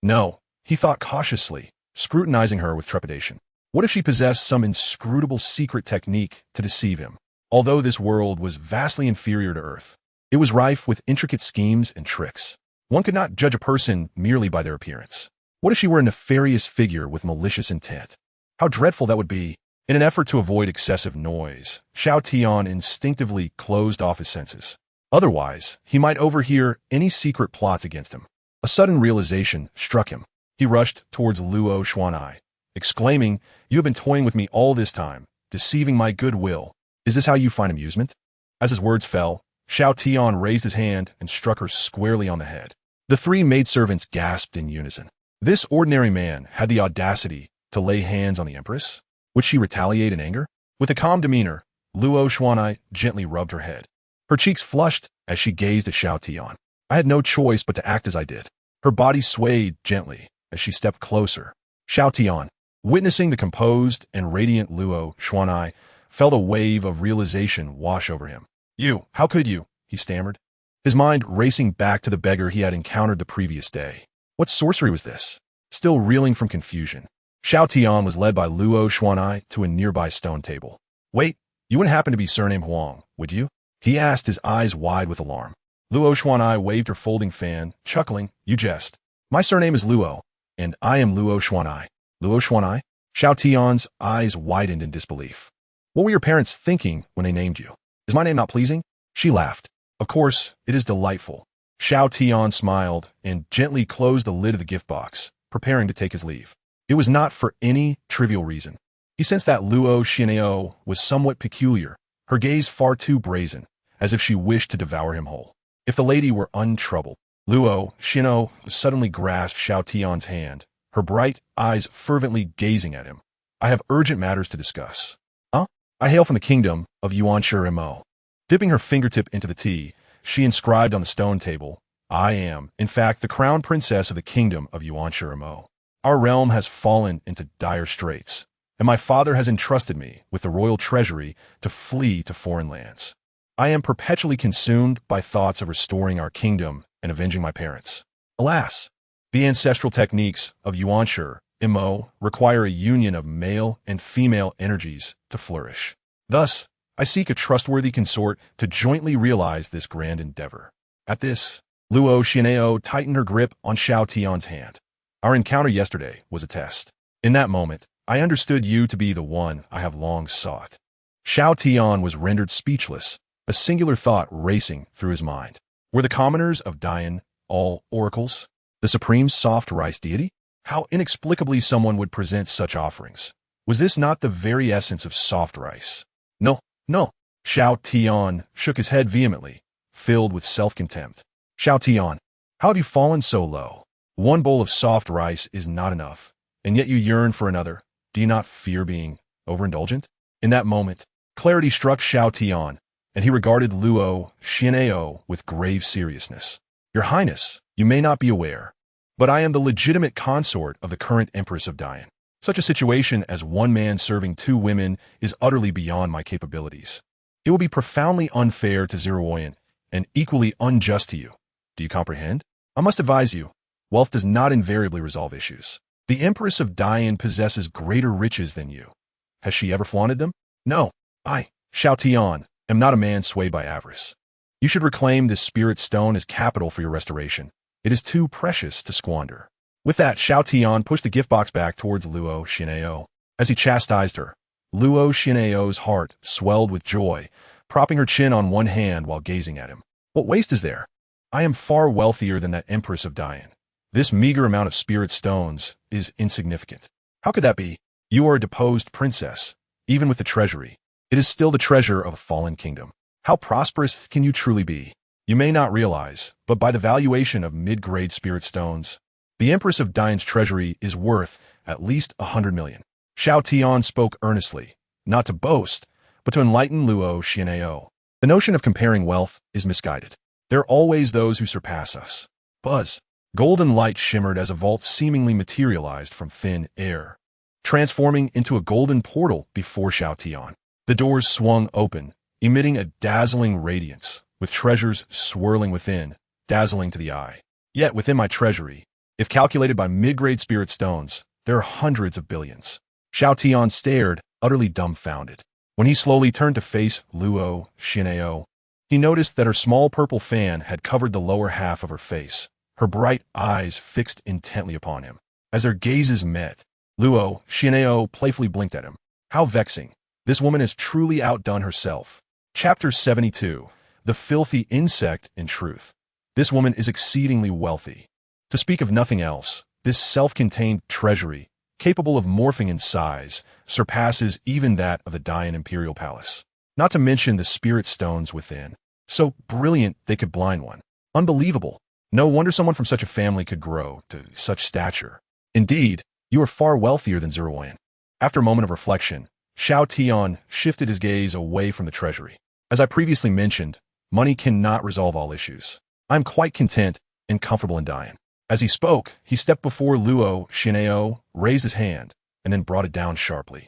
No, he thought cautiously, scrutinizing her with trepidation. What if she possessed some inscrutable secret technique to deceive him? Although this world was vastly inferior to Earth, it was rife with intricate schemes and tricks. One could not judge a person merely by their appearance. What if she were a nefarious figure with malicious intent? How dreadful that would be. In an effort to avoid excessive noise, Xiao Tian instinctively closed off his senses. Otherwise, he might overhear any secret plots against him. A sudden realization struck him. He rushed towards Luo Xuanai, exclaiming, "You have been toying with me all this time, deceiving my goodwill. Is this how you find amusement?" As his words fell, Xiao Tian raised his hand and struck her squarely on the head. The three maidservants gasped in unison. This ordinary man had the audacity to lay hands on the Empress? Would she retaliate in anger? With a calm demeanor, Luo Xuanai gently rubbed her head. Her cheeks flushed as she gazed at Xiao Tian. "I had no choice but to act as I did." Her body swayed gently as she stepped closer. Xiao Tian, witnessing the composed and radiant Luo Xuanai, felt a wave of realization wash over him. How could you?" he stammered, his mind racing back to the beggar he had encountered the previous day. What sorcery was this? Still reeling from confusion, Xiao Tian was led by Luo Xuanai to a nearby stone table. "Wait, you wouldn't happen to be surnamed Huang, would you?" he asked, his eyes wide with alarm. Luo Xuanai waved her folding fan, chuckling. "You jest. My surname is Luo, and I am Luo Xuanai." "Luo Xuanai?" Xiao Tian's eyes widened in disbelief. "What were your parents thinking when they named you? Is my name not pleasing?" She laughed. "Of course, it is delightful." Xiao Tian smiled and gently closed the lid of the gift box, preparing to take his leave. It was not for any trivial reason. He sensed that Luo Xian'ao was somewhat peculiar, her gaze far too brazen, as if she wished to devour him whole. If the lady were untroubled, Luo Xian'ao suddenly grasped Xiao Tian's hand, her bright eyes fervently gazing at him. I have urgent matters to discuss. Huh? I hail from the kingdom of Yuanshi Mo. Dipping her fingertip into the tea, she inscribed on the stone table, I am, in fact, the crown princess of the kingdom of Yuanshi Mo. Our realm has fallen into dire straits, and my father has entrusted me with the royal treasury to flee to foreign lands. I am perpetually consumed by thoughts of restoring our kingdom and avenging my parents. Alas, the ancestral techniques of Yuanshi Mo require a union of male and female energies to flourish. Thus, I seek a trustworthy consort to jointly realize this grand endeavor. At this, Luo Xian'ao tightened her grip on Xiao Tian's hand. Our encounter yesterday was a test. In that moment, I understood you to be the one I have long sought. Xiao Tian was rendered speechless, a singular thought racing through his mind. Were the commoners of Dian all oracles? The supreme soft rice deity? How inexplicably someone would present such offerings. Was this not the very essence of soft rice? No, no. Xiao Tian shook his head vehemently, filled with self-contempt. Xiao Tian, how have you fallen so low? One bowl of soft rice is not enough, and yet you yearn for another. Do you not fear being overindulgent? In that moment, clarity struck Xiao Tian, and he regarded Luo Xian'ao with grave seriousness. Your Highness, you may not be aware, but I am the legitimate consort of the current Empress of Dian. Such a situation as one man serving two women is utterly beyond my capabilities. It will be profoundly unfair to Zeroyan and equally unjust to you. Do you comprehend? I must advise you, wealth does not invariably resolve issues. The Empress of Dian possesses greater riches than you. Has she ever flaunted them? No. I, Xiao Tian, am not a man swayed by avarice. You should reclaim this spirit stone as capital for your restoration. It is too precious to squander. With that, Xiao Tian pushed the gift box back towards Luo Xian'ao. As he chastised her, Luo Xian'ao's heart swelled with joy, propping her chin on one hand while gazing at him. What waste is there? I am far wealthier than that Empress of Dian. This meager amount of spirit stones is insignificant. How could that be? You are a deposed princess. Even with the treasury, it is still the treasure of a fallen kingdom. How prosperous can you truly be? You may not realize, but by the valuation of mid-grade spirit stones, the Empress of Dian's treasury is worth at least 100 million. Xiao Tian spoke earnestly, not to boast, but to enlighten Luo Xian'ao. The notion of comparing wealth is misguided. There are always those who surpass us. Buzz. Golden light shimmered as a vault seemingly materialized from thin air, transforming into a golden portal before Xiao Tian. The doors swung open, emitting a dazzling radiance, with treasures swirling within, dazzling to the eye. Yet within my treasury, if calculated by mid-grade spirit stones, there are hundreds of billions. Xiao Tian stared, utterly dumbfounded. When he slowly turned to face Luo Xian'ao, he noticed that her small purple fan had covered the lower half of her face, her bright eyes fixed intently upon him. As their gazes met, Luo Xian'ao playfully blinked at him. How vexing. This woman has truly outdone herself. Chapter 72. The filthy insect in truth. This woman is exceedingly wealthy. To speak of nothing else, this self-contained treasury, capable of morphing in size, surpasses even that of the Dian Imperial Palace. Not to mention the spirit stones within. So brilliant they could blind one. Unbelievable. No wonder someone from such a family could grow to such stature. Indeed, you are far wealthier than Zeroyan. After a moment of reflection, Xiao Tian shifted his gaze away from the treasury. As I previously mentioned, money cannot resolve all issues. I am quite content and comfortable in Dian. As he spoke, he stepped before Luo Xian'ao, raised his hand, and then brought it down sharply.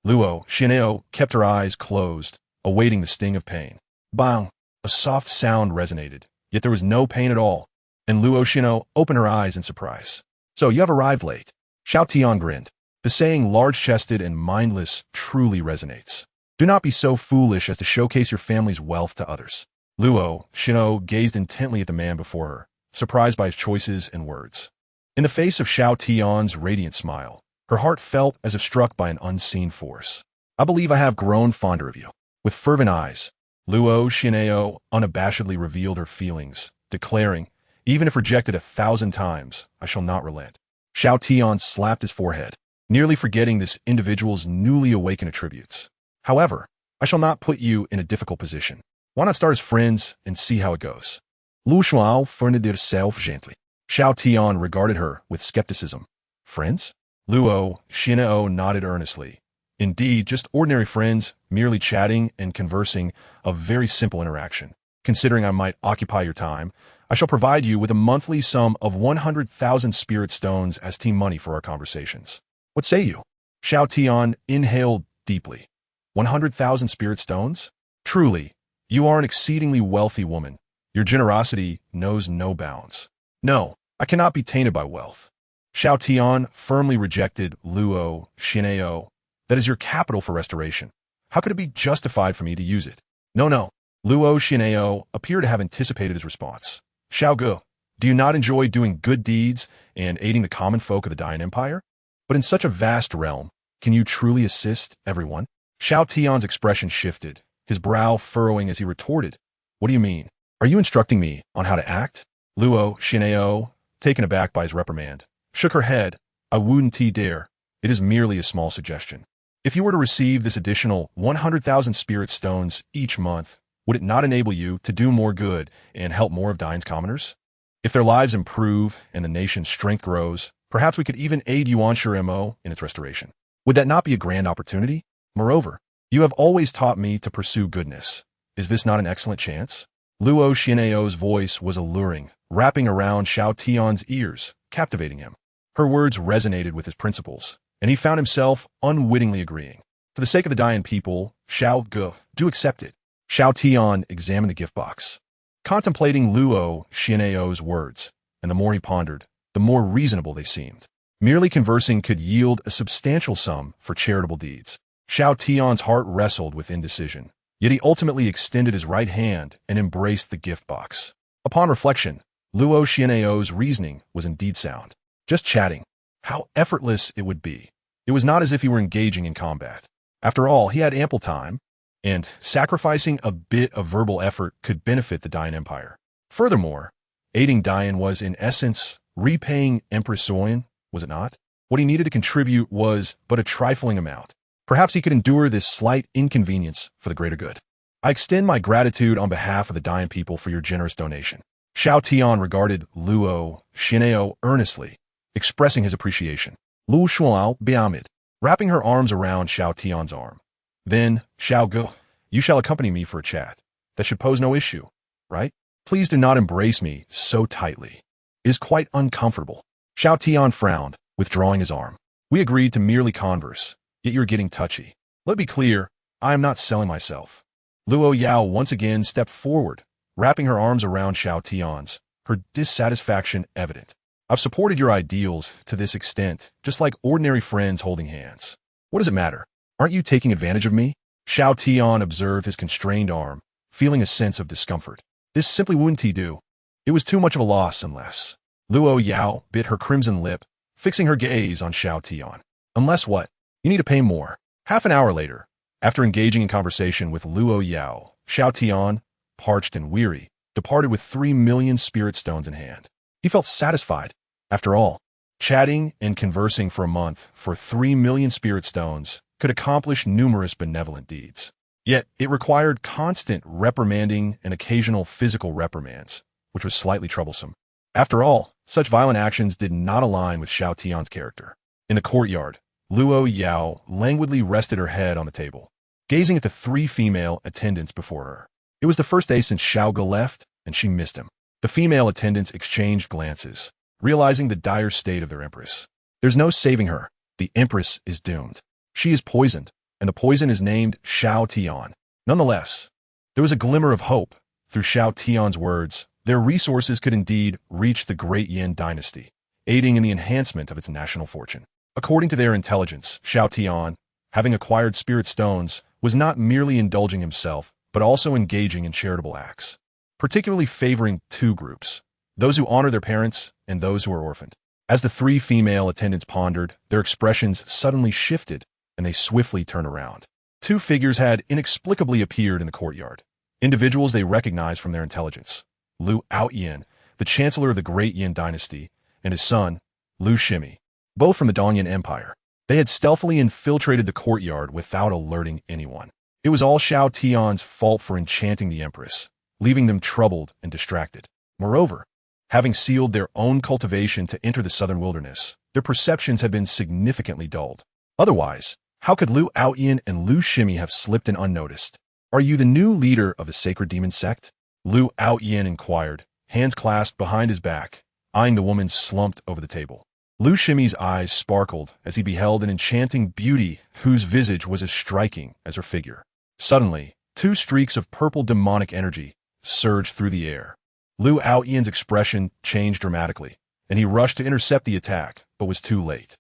Luo Xian'ao kept her eyes closed, awaiting the sting of pain. Bang! A soft sound resonated, yet there was no pain at all, and Luo Xian'ao opened her eyes in surprise. So you have arrived late. Xiao Tian grinned. The saying large-chested and mindless truly resonates. Do not be so foolish as to showcase your family's wealth to others. Luo Xian'ao gazed intently at the man before her, surprised by his choices and words. In the face of Xiao Tian's radiant smile, her heart felt as if struck by an unseen force. I believe I have grown fonder of you. With fervent eyes, Luo Xian'ao unabashedly revealed her feelings, declaring, even if rejected 1,000 times, I shall not relent. Xiao Tian slapped his forehead. nearly forgetting this individual's newly awakened attributes. However, I shall not put you in a difficult position. Why not start as friends and see how it goes? Lu Shuao furned herself gently. Xiao Tian regarded her with skepticism. Friends? Luo Xianao nodded earnestly. Indeed, just ordinary friends, merely chatting and conversing, a very simple interaction. Considering I might occupy your time, I shall provide you with a monthly sum of 100,000 spirit stones as team money for our conversations. What say you? Xiao Tian inhaled deeply. 100,000 spirit stones? Truly, you are an exceedingly wealthy woman. Your generosity knows no bounds. No, I cannot be tainted by wealth. Xiao Tian firmly rejected Luo Xianao. That is your capital for restoration. How could it be justified for me to use it? No. Luo Xianao appeared to have anticipated his response. Xiao Gu, do you not enjoy doing good deeds and aiding the common folk of the Dian Empire? But in such a vast realm, can you truly assist everyone? Xiao Tian's expression shifted, his brow furrowing as he retorted. What do you mean? Are you instructing me on how to act? Luo Xianao, taken aback by his reprimand, shook her head. I wouldn't dare. It is merely a small suggestion. If you were to receive this additional 100,000 spirit stones each month, would it not enable you to do more good and help more of Dian's commoners? If their lives improve and the nation's strength grows, perhaps we could even aid Yuanshire Mo in its restoration. Would that not be a grand opportunity? Moreover, you have always taught me to pursue goodness. Is this not an excellent chance? Luo Xianao's voice was alluring, wrapping around Xiao Tian's ears, captivating him. Her words resonated with his principles, and he found himself unwittingly agreeing. For the sake of the Dian people, Xiao Gu, do accept it. Xiao Tian examined the gift box, contemplating Luo Xianao's words, and the more he pondered, the more reasonable they seemed. Merely conversing could yield a substantial sum for charitable deeds. Xiao Tian's heart wrestled with indecision, yet he ultimately extended his right hand and embraced the gift box. Upon reflection, Luo Xianao's reasoning was indeed sound. Just chatting. How effortless it would be. It was not as if he were engaging in combat. After all, he had ample time, and sacrificing a bit of verbal effort could benefit the Dian Empire. Furthermore, aiding Dian was, in essence, repaying Empress Soyan, was it not? What he needed to contribute was but a trifling amount. Perhaps he could endure this slight inconvenience for the greater good. I extend my gratitude on behalf of the Dian people for your generous donation. Xiao Tian regarded Luo Xianao earnestly, expressing his appreciation. Lu Shuao Biamid, wrapping her arms around Xiao Tian's arm. Then, Xiao Gu, you shall accompany me for a chat. That should pose no issue, right? Please do not embrace me so tightly. It is quite uncomfortable. Xiao Tian frowned, withdrawing his arm. We agreed to merely converse, yet you're getting touchy. Let me be clear, I am not selling myself. Luo Yao once again stepped forward, wrapping her arms around Xiao Tian's, her dissatisfaction evident. I've supported your ideals to this extent, just like ordinary friends holding hands. What does it matter? Aren't you taking advantage of me? Xiao Tian observed his constrained arm, feeling a sense of discomfort. This simply wouldn't do. It was too much of a loss unless. Luo Yao bit her crimson lip, fixing her gaze on Xiao Tian. Unless what? You need to pay more. Half an hour later, after engaging in conversation with Luo Yao, Xiao Tian, parched and weary, departed with 3 million spirit stones in hand. He felt satisfied. After all, chatting and conversing for a month for 3 million spirit stones could accomplish numerous benevolent deeds. Yet, it required constant reprimanding and occasional physical reprimands, which was slightly troublesome. After all, such violent actions did not align with Xiao Tian's character. In the courtyard, Luo Yao languidly rested her head on the table, gazing at the 3 female attendants before her. It was the first day since Xiao Gu left, and she missed him. The female attendants exchanged glances, realizing the dire state of their Empress. There's no saving her. The Empress is doomed. She is poisoned, and the poison is named Xiao Tian. Nonetheless, there was a glimmer of hope. Through Xiao Tian's words, their resources could indeed reach the Great Yin dynasty, aiding in the enhancement of its national fortune. According to their intelligence, Xiao Tian, having acquired spirit stones, was not merely indulging himself, but also engaging in charitable acts, particularly favoring 2 groups, those who honor their parents and those who are orphaned. As the 3 female attendants pondered, their expressions suddenly shifted, and they swiftly turned around. 2 figures had inexplicably appeared in the courtyard, individuals they recognized from their intelligence. Lu Outyin, the chancellor of the Great Yin dynasty, and his son, Lu Shimi, both from the Dongyan Empire. They had stealthily infiltrated the courtyard without alerting anyone. It was all Xiao Tian's fault for enchanting the Empress, leaving them troubled and distracted. Moreover, having sealed their own cultivation to enter the southern wilderness, their perceptions had been significantly dulled. Otherwise, how could Lu Aoyan and Lu Shimi have slipped in unnoticed? Are you the new leader of the sacred demon sect? Lu Aoyan inquired, hands clasped behind his back, eyeing the woman slumped over the table. Lu Shimi's eyes sparkled as he beheld an enchanting beauty whose visage was as striking as her figure. Suddenly, two streaks of purple demonic energy surged through the air. Lu Aoyan's expression changed dramatically, and he rushed to intercept the attack, but was too late.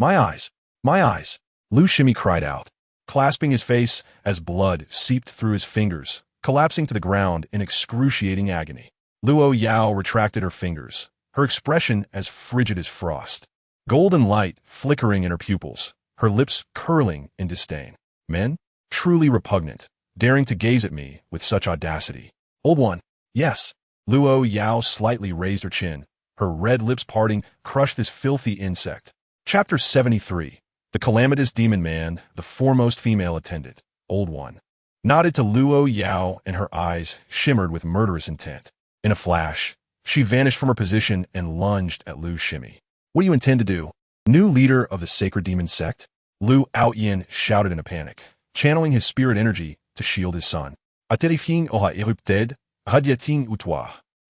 My eyes! My eyes! Lu Shimi cried out, clasping his face as blood seeped through his fingers, collapsing to the ground in excruciating agony. Luo Yao retracted her fingers, her expression as frigid as frost. Golden light flickering in her pupils, her lips curling in disdain. Men? Truly repugnant, daring to gaze at me with such audacity. Old one, yes. Luo Yao slightly raised her chin, her red lips parting, crushed this filthy insect. Chapter 73. The Calamitous Demon Man, the foremost female attendant, Old One, nodded to Luo Yao, and her eyes shimmered with murderous intent. In a flash, she vanished from her position and lunged at Lu Shimi. What do you intend to do? New leader of the sacred demon sect? Lu Aoyan shouted in a panic, channeling his spirit energy to shield his son.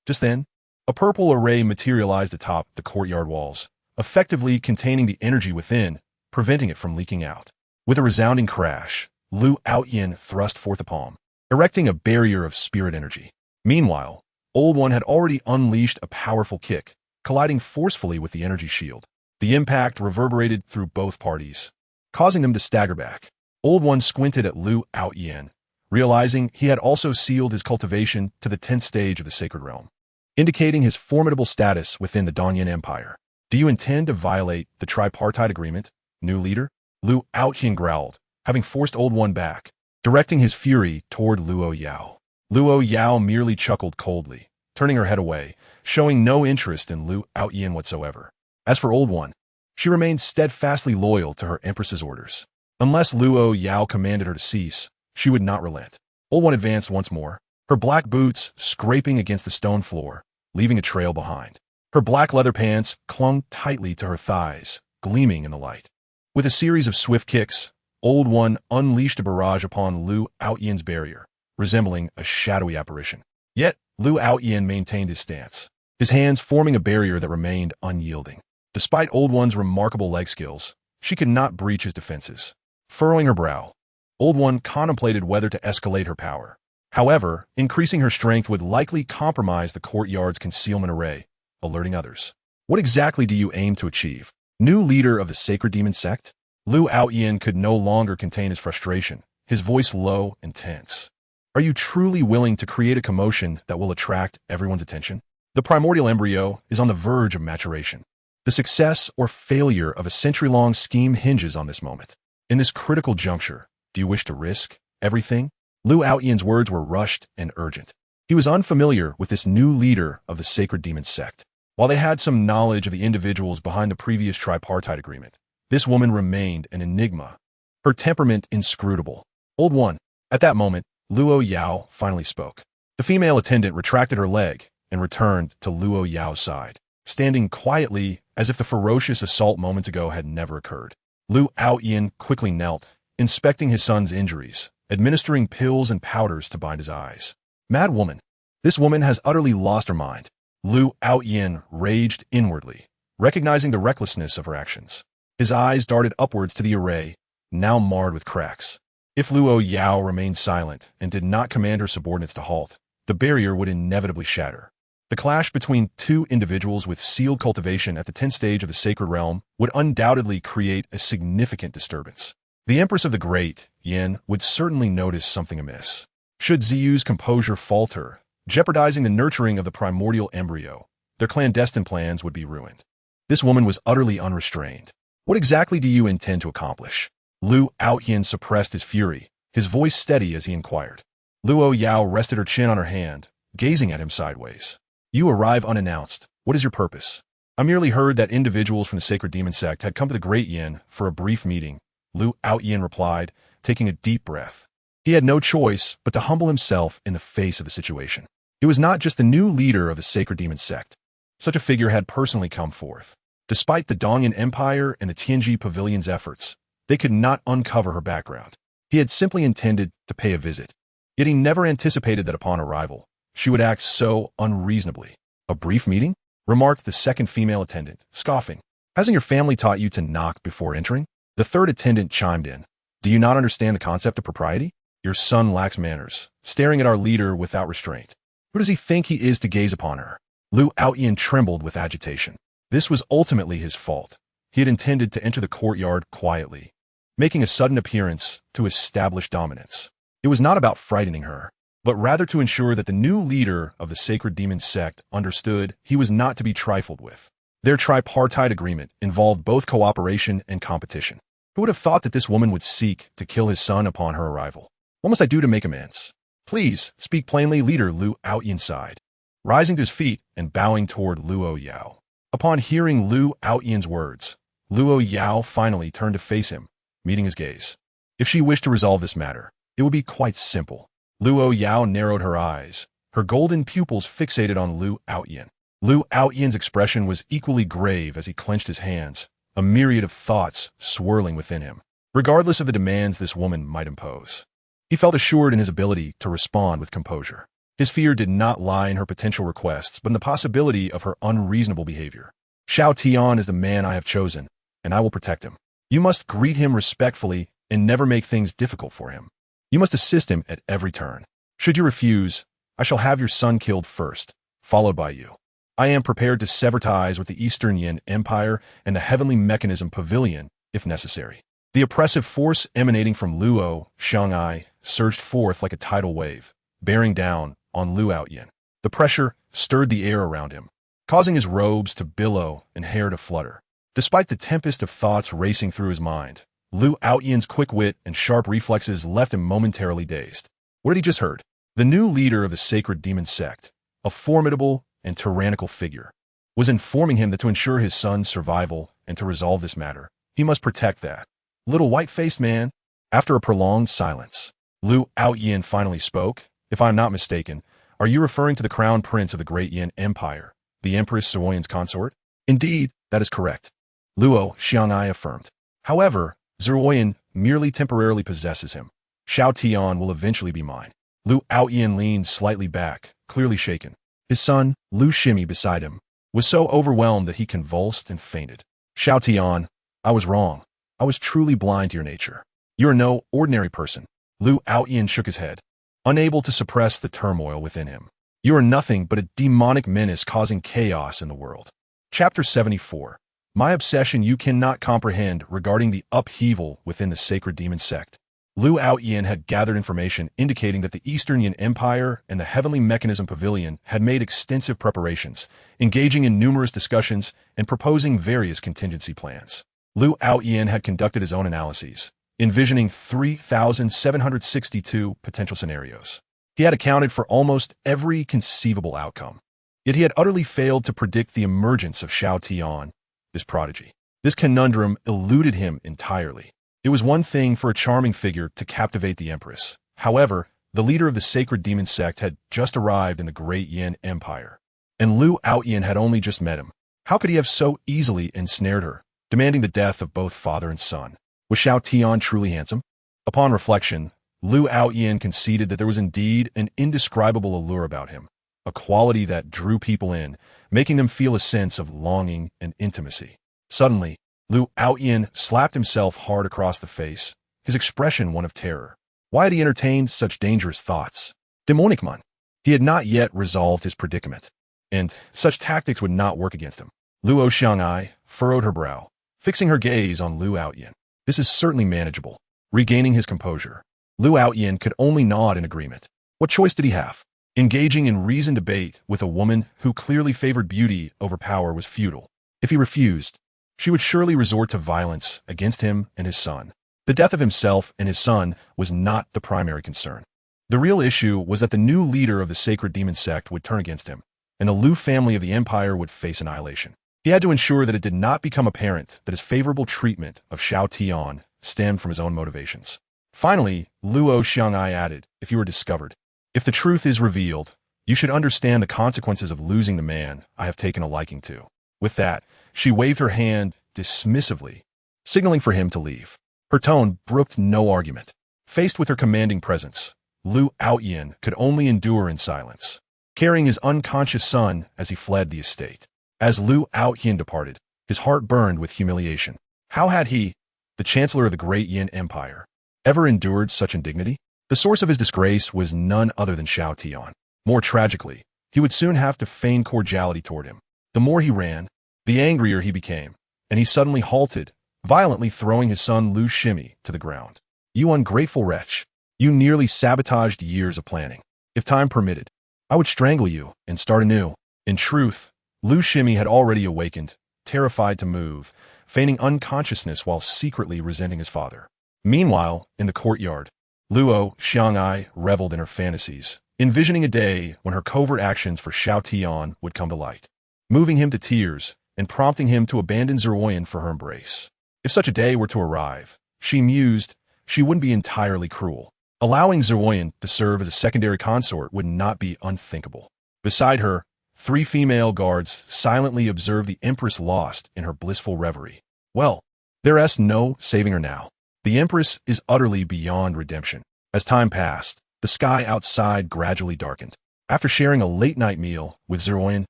Just then, a purple array materialized atop the courtyard walls, effectively containing the energy within, preventing it from leaking out. With a resounding crash, Lu Aoyan thrust forth a palm, erecting a barrier of spirit energy. Meanwhile, Old One had already unleashed a powerful kick, colliding forcefully with the energy shield. The impact reverberated through both parties, causing them to stagger back. Old One squinted at Lu Aoyan, realizing he had also sealed his cultivation to the 10th stage of the sacred realm, indicating his formidable status within the Dongyan Empire. Do you intend to violate the tripartite agreement, new leader? Lu Aoyan growled, having forced Old One back, directing his fury toward Luo Yao. Luo Yao merely chuckled coldly, turning her head away, showing no interest in Lu Aoyan whatsoever. As for Old One, she remained steadfastly loyal to her Empress's orders. Unless Luo Yao commanded her to cease, she would not relent. Old One advanced once more, her black boots scraping against the stone floor, leaving a trail behind. Her black leather pants clung tightly to her thighs, gleaming in the light. With a series of swift kicks, Old One unleashed a barrage upon Lu Aoyan's barrier, resembling a shadowy apparition. Yet, Lu Aoyan maintained his stance, his hands forming a barrier that remained unyielding. Despite Old One's remarkable leg skills, she could not breach his defenses. Furrowing her brow, Old One contemplated whether to escalate her power. However, increasing her strength would likely compromise the courtyard's concealment array, alerting others. What exactly do you aim to achieve? New leader of the sacred demon sect? Lu Aoyan could no longer contain his frustration, his voice low and tense. Are you truly willing to create a commotion that will attract everyone's attention? The primordial embryo is on the verge of maturation. The success or failure of a century-long scheme hinges on this moment. In this critical juncture, do you wish to risk everything? Lu Aoyan's words were rushed and urgent. He was unfamiliar with this new leader of the sacred demon sect. While they had some knowledge of the individuals behind the previous tripartite agreement, this woman remained an enigma, her temperament inscrutable. Old One. At that moment, Luo Yao finally spoke. The female attendant retracted her leg and returned to Luo Yao's side, standing quietly as if the ferocious assault moments ago had never occurred. Lu Aoyan quickly knelt, inspecting his son's injuries, administering pills and powders to bind his eyes. Mad woman. This woman has utterly lost her mind. Lu Aoyan raged inwardly, recognizing the recklessness of her actions. His eyes darted upwards to the array, now marred with cracks. If Luo Yao remained silent and did not command her subordinates to halt, the barrier would inevitably shatter. The clash between two individuals with sealed cultivation at the 10th stage of the sacred realm would undoubtedly create a significant disturbance. The Empress of the Great, Yin, would certainly notice something amiss. Should Ziyu's composure falter, jeopardizing the nurturing of the primordial embryo, their clandestine plans would be ruined. This woman was utterly unrestrained. What exactly do you intend to accomplish? Lu Aoyan suppressed his fury, his voice steady as he inquired. Luo Yao rested her chin on her hand, gazing at him sideways. You arrive unannounced. What is your purpose? I merely heard that individuals from the sacred demon sect had come to the Great Yin for a brief meeting, Lu Outyin replied, taking a deep breath. He had no choice but to humble himself in the face of the situation. It was not just the new leader of the sacred demon sect. Such a figure had personally come forth. Despite the Dongyan Empire and the Tianji Pavilion's efforts, they could not uncover her background. He had simply intended to pay a visit. Yet he never anticipated that upon arrival, she would act so unreasonably. A brief meeting? Remarked the second female attendant, scoffing. Hasn't your family taught you to knock before entering? The third attendant chimed in. Do you not understand the concept of propriety? Your son lacks manners, staring at our leader without restraint. Who does he think he is to gaze upon her? Lu Outyin trembled with agitation. This was ultimately his fault. He had intended to enter the courtyard quietly, making a sudden appearance to establish dominance. It was not about frightening her, but rather to ensure that the new leader of the sacred demon sect understood he was not to be trifled with. Their tripartite agreement involved both cooperation and competition. Who would have thought that this woman would seek to kill his son upon her arrival? What must I do to make amends? Please, speak plainly, leader Lu Outyin sighed, rising to his feet and bowing toward Luo Yao. Upon hearing Lu Outyin's words, Luo Yao finally turned to face him, meeting his gaze. If she wished to resolve this matter, it would be quite simple. Luo Yao narrowed her eyes, her golden pupils fixated on Lu Outyin. Lu Outyin's expression was equally grave as he clenched his hands, a myriad of thoughts swirling within him, regardless of the demands this woman might impose. He felt assured in his ability to respond with composure. His fear did not lie in her potential requests, but in the possibility of her unreasonable behavior. Xiao Tian is the man I have chosen, and I will protect him. You must greet him respectfully and never make things difficult for him. You must assist him at every turn. Should you refuse, I shall have your son killed first, followed by you. I am prepared to sever ties with the Eastern Yin Empire and the Heavenly Mechanism Pavilion, if necessary. The oppressive force emanating from Luo, Shanghai, surged forth like a tidal wave, bearing down on Lu Outyin. The pressure stirred the air around him, causing his robes to billow and hair to flutter. Despite the tempest of thoughts racing through his mind, Lu Outyin's quick wit and sharp reflexes left him momentarily dazed. What had he just heard? The new leader of the sacred demon sect, a formidable and tyrannical figure, was informing him that to ensure his son's survival and to resolve this matter, he must protect that little white-faced man. After a prolonged silence, Lu Outyin finally spoke. If I am not mistaken, are you referring to the crown prince of the Great Yin Empire, the Empress Zuoyan's consort? Indeed, that is correct, Luo Xiangai affirmed. However, Zuoyan merely temporarily possesses him. Xiao Tian will eventually be mine. Lu Outyin leaned slightly back, clearly shaken. His son, Lu Shimi beside him, was so overwhelmed that he convulsed and fainted. Xiao Tian, I was wrong. I was truly blind to your nature. You are no ordinary person. Lu Outyin shook his head, unable to suppress the turmoil within him. You are nothing but a demonic menace causing chaos in the world. Chapter 74. My obsession you cannot comprehend regarding the upheaval within the sacred demon sect. Lu Outyin had gathered information indicating that the Eastern Yin Empire and the Heavenly Mechanism Pavilion had made extensive preparations, engaging in numerous discussions and proposing various contingency plans. Lu Outyin had conducted his own analyses, envisioning 3,762 potential scenarios. He had accounted for almost every conceivable outcome. Yet he had utterly failed to predict the emergence of Xiao Tian, this prodigy. This conundrum eluded him entirely. It was one thing for a charming figure to captivate the Empress. However, the leader of the sacred demon sect had just arrived in the Great Yin Empire, and Lu Outyin had only just met him. How could he have so easily ensnared her, demanding the death of both father and son? Was Xiao Tian truly handsome? Upon reflection, Lu Outyin conceded that there was indeed an indescribable allure about him, a quality that drew people in, making them feel a sense of longing and intimacy. Suddenly, Lu Outyin slapped himself hard across the face, his expression one of terror. Why had he entertained such dangerous thoughts? Demonic man. He had not yet resolved his predicament, and such tactics would not work against him. Luo Xiangai furrowed her brow, fixing her gaze on Lu Outyin. This is certainly manageable. Regaining his composure, Lu Outyin could only nod in agreement. What choice did he have? Engaging in reasoned debate with a woman who clearly favored beauty over power was futile. If he refused, she would surely resort to violence against him and his son. The death of himself and his son was not the primary concern. The real issue was that the new leader of the sacred demon sect would turn against him, and the Lu family of the empire would face annihilation. He had to ensure that it did not become apparent that his favorable treatment of Xiao Tian stemmed from his own motivations. Finally, Luo Xiang'ai added, if you are discovered, if the truth is revealed, you should understand the consequences of losing the man I have taken a liking to. With that, she waved her hand dismissively, signaling for him to leave. Her tone brooked no argument. Faced with her commanding presence, Lu Outyin could only endure in silence, carrying his unconscious son as he fled the estate. As Lu Outyin departed, his heart burned with humiliation. How had he, the chancellor of the great Yin Empire, ever endured such indignity? The source of his disgrace was none other than Xiao Tian. More tragically, he would soon have to feign cordiality toward him. The more he ran, the angrier he became, and he suddenly halted, violently throwing his son Lu Shimi to the ground. You ungrateful wretch, you nearly sabotaged years of planning. If time permitted, I would strangle you and start anew. In truth, Lu Shimi had already awakened, terrified to move, feigning unconsciousness while secretly resenting his father. Meanwhile, in the courtyard, Luo Xiang'ai reveled in her fantasies, envisioning a day when her covert actions for Xiao Tian would come to light, moving him to tears and prompting him to abandon Zeroyan for her embrace. If such a day were to arrive, she mused, she wouldn't be entirely cruel. Allowing Zeroyan to serve as a secondary consort would not be unthinkable. Beside her, 3 female guards silently observed the Empress lost in her blissful reverie. Well, there's no saving her now. The Empress is utterly beyond redemption. As time passed, the sky outside gradually darkened. After sharing a late-night meal with Zeroyan,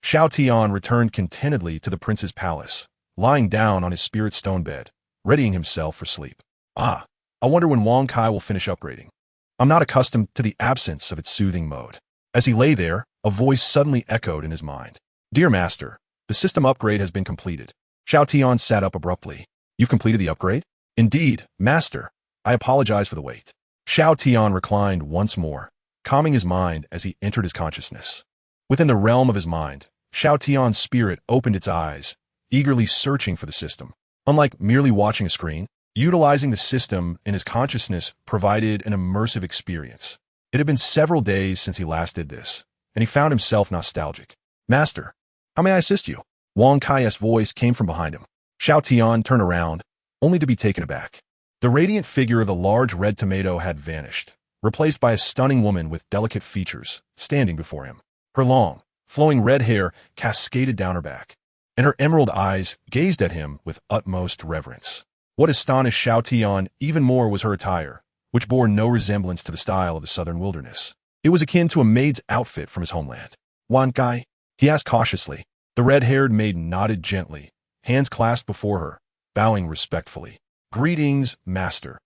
Xiao Tian returned contentedly to the prince's palace, lying down on his spirit stone bed, readying himself for sleep. I wonder when Wang Kai will finish upgrading. I'm not accustomed to the absence of its soothing mode. As he lay there, a voice suddenly echoed in his mind. Dear Master, the system upgrade has been completed. Xiao Tian sat up abruptly. You've completed the upgrade? Indeed, Master. I apologize for the wait. Xiao Tian reclined once more, calming his mind as he entered his consciousness. Within the realm of his mind, Xiao Tian's spirit opened its eyes, eagerly searching for the system. Unlike merely watching a screen, utilizing the system in his consciousness provided an immersive experience. It had been several days since he last did this, and he found himself nostalgic. Master, how may I assist you? Wang Kai's voice came from behind him. Xiao Tian turned around, only to be taken aback. The radiant figure of the large red tomato had vanished, replaced by a stunning woman with delicate features, standing before him. Her long, flowing red hair cascaded down her back, and her emerald eyes gazed at him with utmost reverence. What astonished Xiao Tian even more was her attire, which bore no resemblance to the style of the southern wilderness. It was akin to a maid's outfit from his homeland. Wan Kai? He asked cautiously. The red-haired maid nodded gently, hands clasped before her, bowing respectfully. Greetings, Master.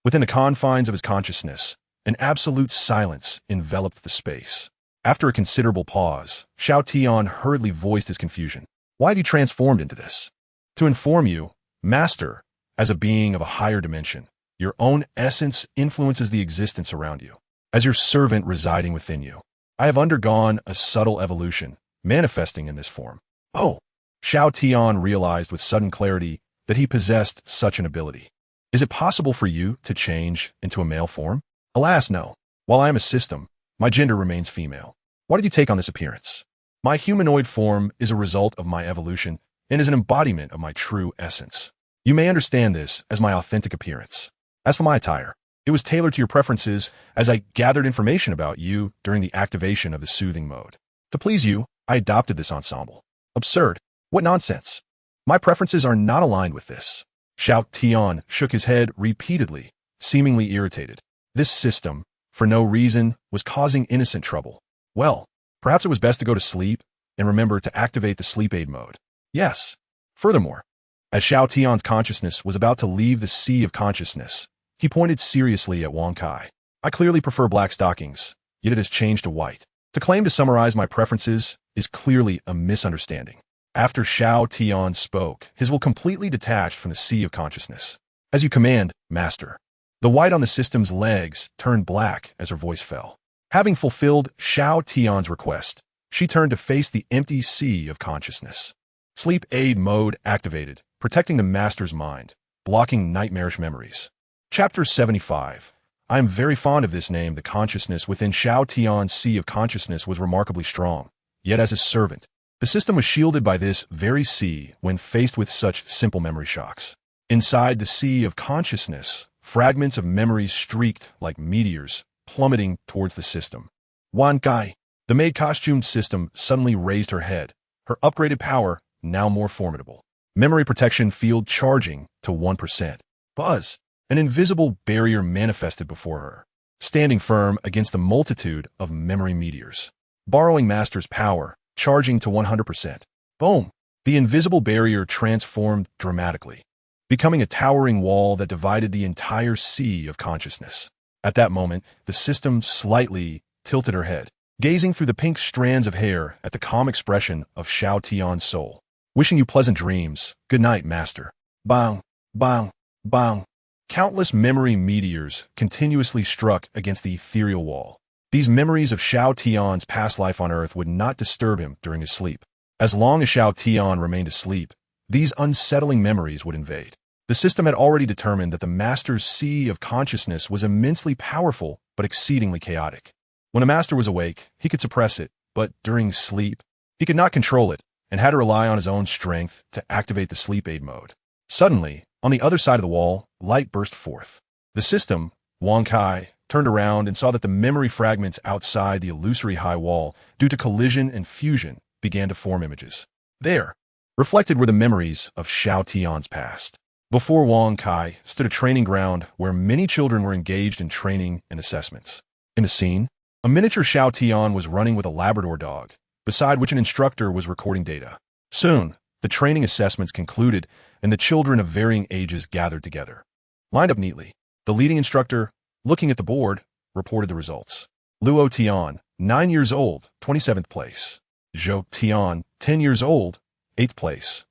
Within the confines of his consciousness, an absolute silence enveloped the space. After a considerable pause, Xiao Tian hurriedly voiced his confusion. Why have you transformed into this? To inform you, Master, as a being of a higher dimension, your own essence influences the existence around you. As your servant residing within you, I have undergone a subtle evolution, manifesting in this form. Oh! Xiao Tian realized with sudden clarity that he possessed such an ability. Is it possible for you to change into a male form? Alas, no. While I am a system, my gender remains female. Why did you take on this appearance? My humanoid form is a result of my evolution and is an embodiment of my true essence. You may understand this as my authentic appearance. As for my attire, it was tailored to your preferences as I gathered information about you during the activation of the soothing mode. To please you, I adopted this ensemble. Absurd. What nonsense. My preferences are not aligned with this. Xiao Tian shook his head repeatedly, seemingly irritated. This system, for no reason, was causing innocent trouble. Well, perhaps it was best to go to sleep and remember to activate the sleep aid mode. Yes. Furthermore, as Xiao Tian's consciousness was about to leave the sea of consciousness, he pointed seriously at Wang Kai. I clearly prefer black stockings, yet it has changed to white. To claim to summarize my preferences is clearly a misunderstanding. After Xiao Tian spoke, his will completely detached from the sea of consciousness. As you command, Master. The white on the system's legs turned black as her voice fell. Having fulfilled Xiao Tian's request, she turned to face the empty sea of consciousness. Sleep aid mode activated, protecting the Master's mind, blocking nightmarish memories. Chapter 75. I am very fond of this name. The consciousness within Xiao Tian's sea of consciousness was remarkably strong. Yet as his servant, The system was shielded by this very sea when faced with such simple memory shocks. Inside the sea of consciousness, fragments of memories streaked like meteors, plummeting towards the system. Wan Kai, the maid-costumed system, suddenly raised her head, her upgraded power now more formidable. Memory protection field charging to 1%. Buzz, an invisible barrier manifested before her, standing firm against the multitude of memory meteors. Borrowing master's power, charging to 100%. Boom! The invisible barrier transformed dramatically, becoming a towering wall that divided the entire sea of consciousness. At that moment, the system slightly tilted her head, gazing through the pink strands of hair at the calm expression of Xiao Tian's soul. Wishing you pleasant dreams. Good night, master. Bang, bang, bang. Countless memory meteors continuously struck against the ethereal wall. These memories of Xiao Tian's past life on Earth would not disturb him during his sleep. As long as Xiao Tian remained asleep, these unsettling memories would invade. The system had already determined that the master's sea of consciousness was immensely powerful but exceedingly chaotic. When the master was awake, he could suppress it, but during sleep, he could not control it and had to rely on his own strength to activate the sleep aid mode. Suddenly, on the other side of the wall, light burst forth. The system, Wang Kai, turned around and saw that the memory fragments outside the illusory high wall, due to collision and fusion, began to form images. There, reflected were the memories of Xiao Tian's past. Before Wang Kai stood a training ground where many children were engaged in training and assessments. In the scene, a miniature Xiao Tian was running with a Labrador dog, beside which an instructor was recording data. Soon, the training assessments concluded and the children of varying ages gathered together. Lined up neatly, the leading instructor, looking at the board, reported the results. Luo Tian, 9 years old, 27th place. Zhou Tian, 10 years old, 8th place.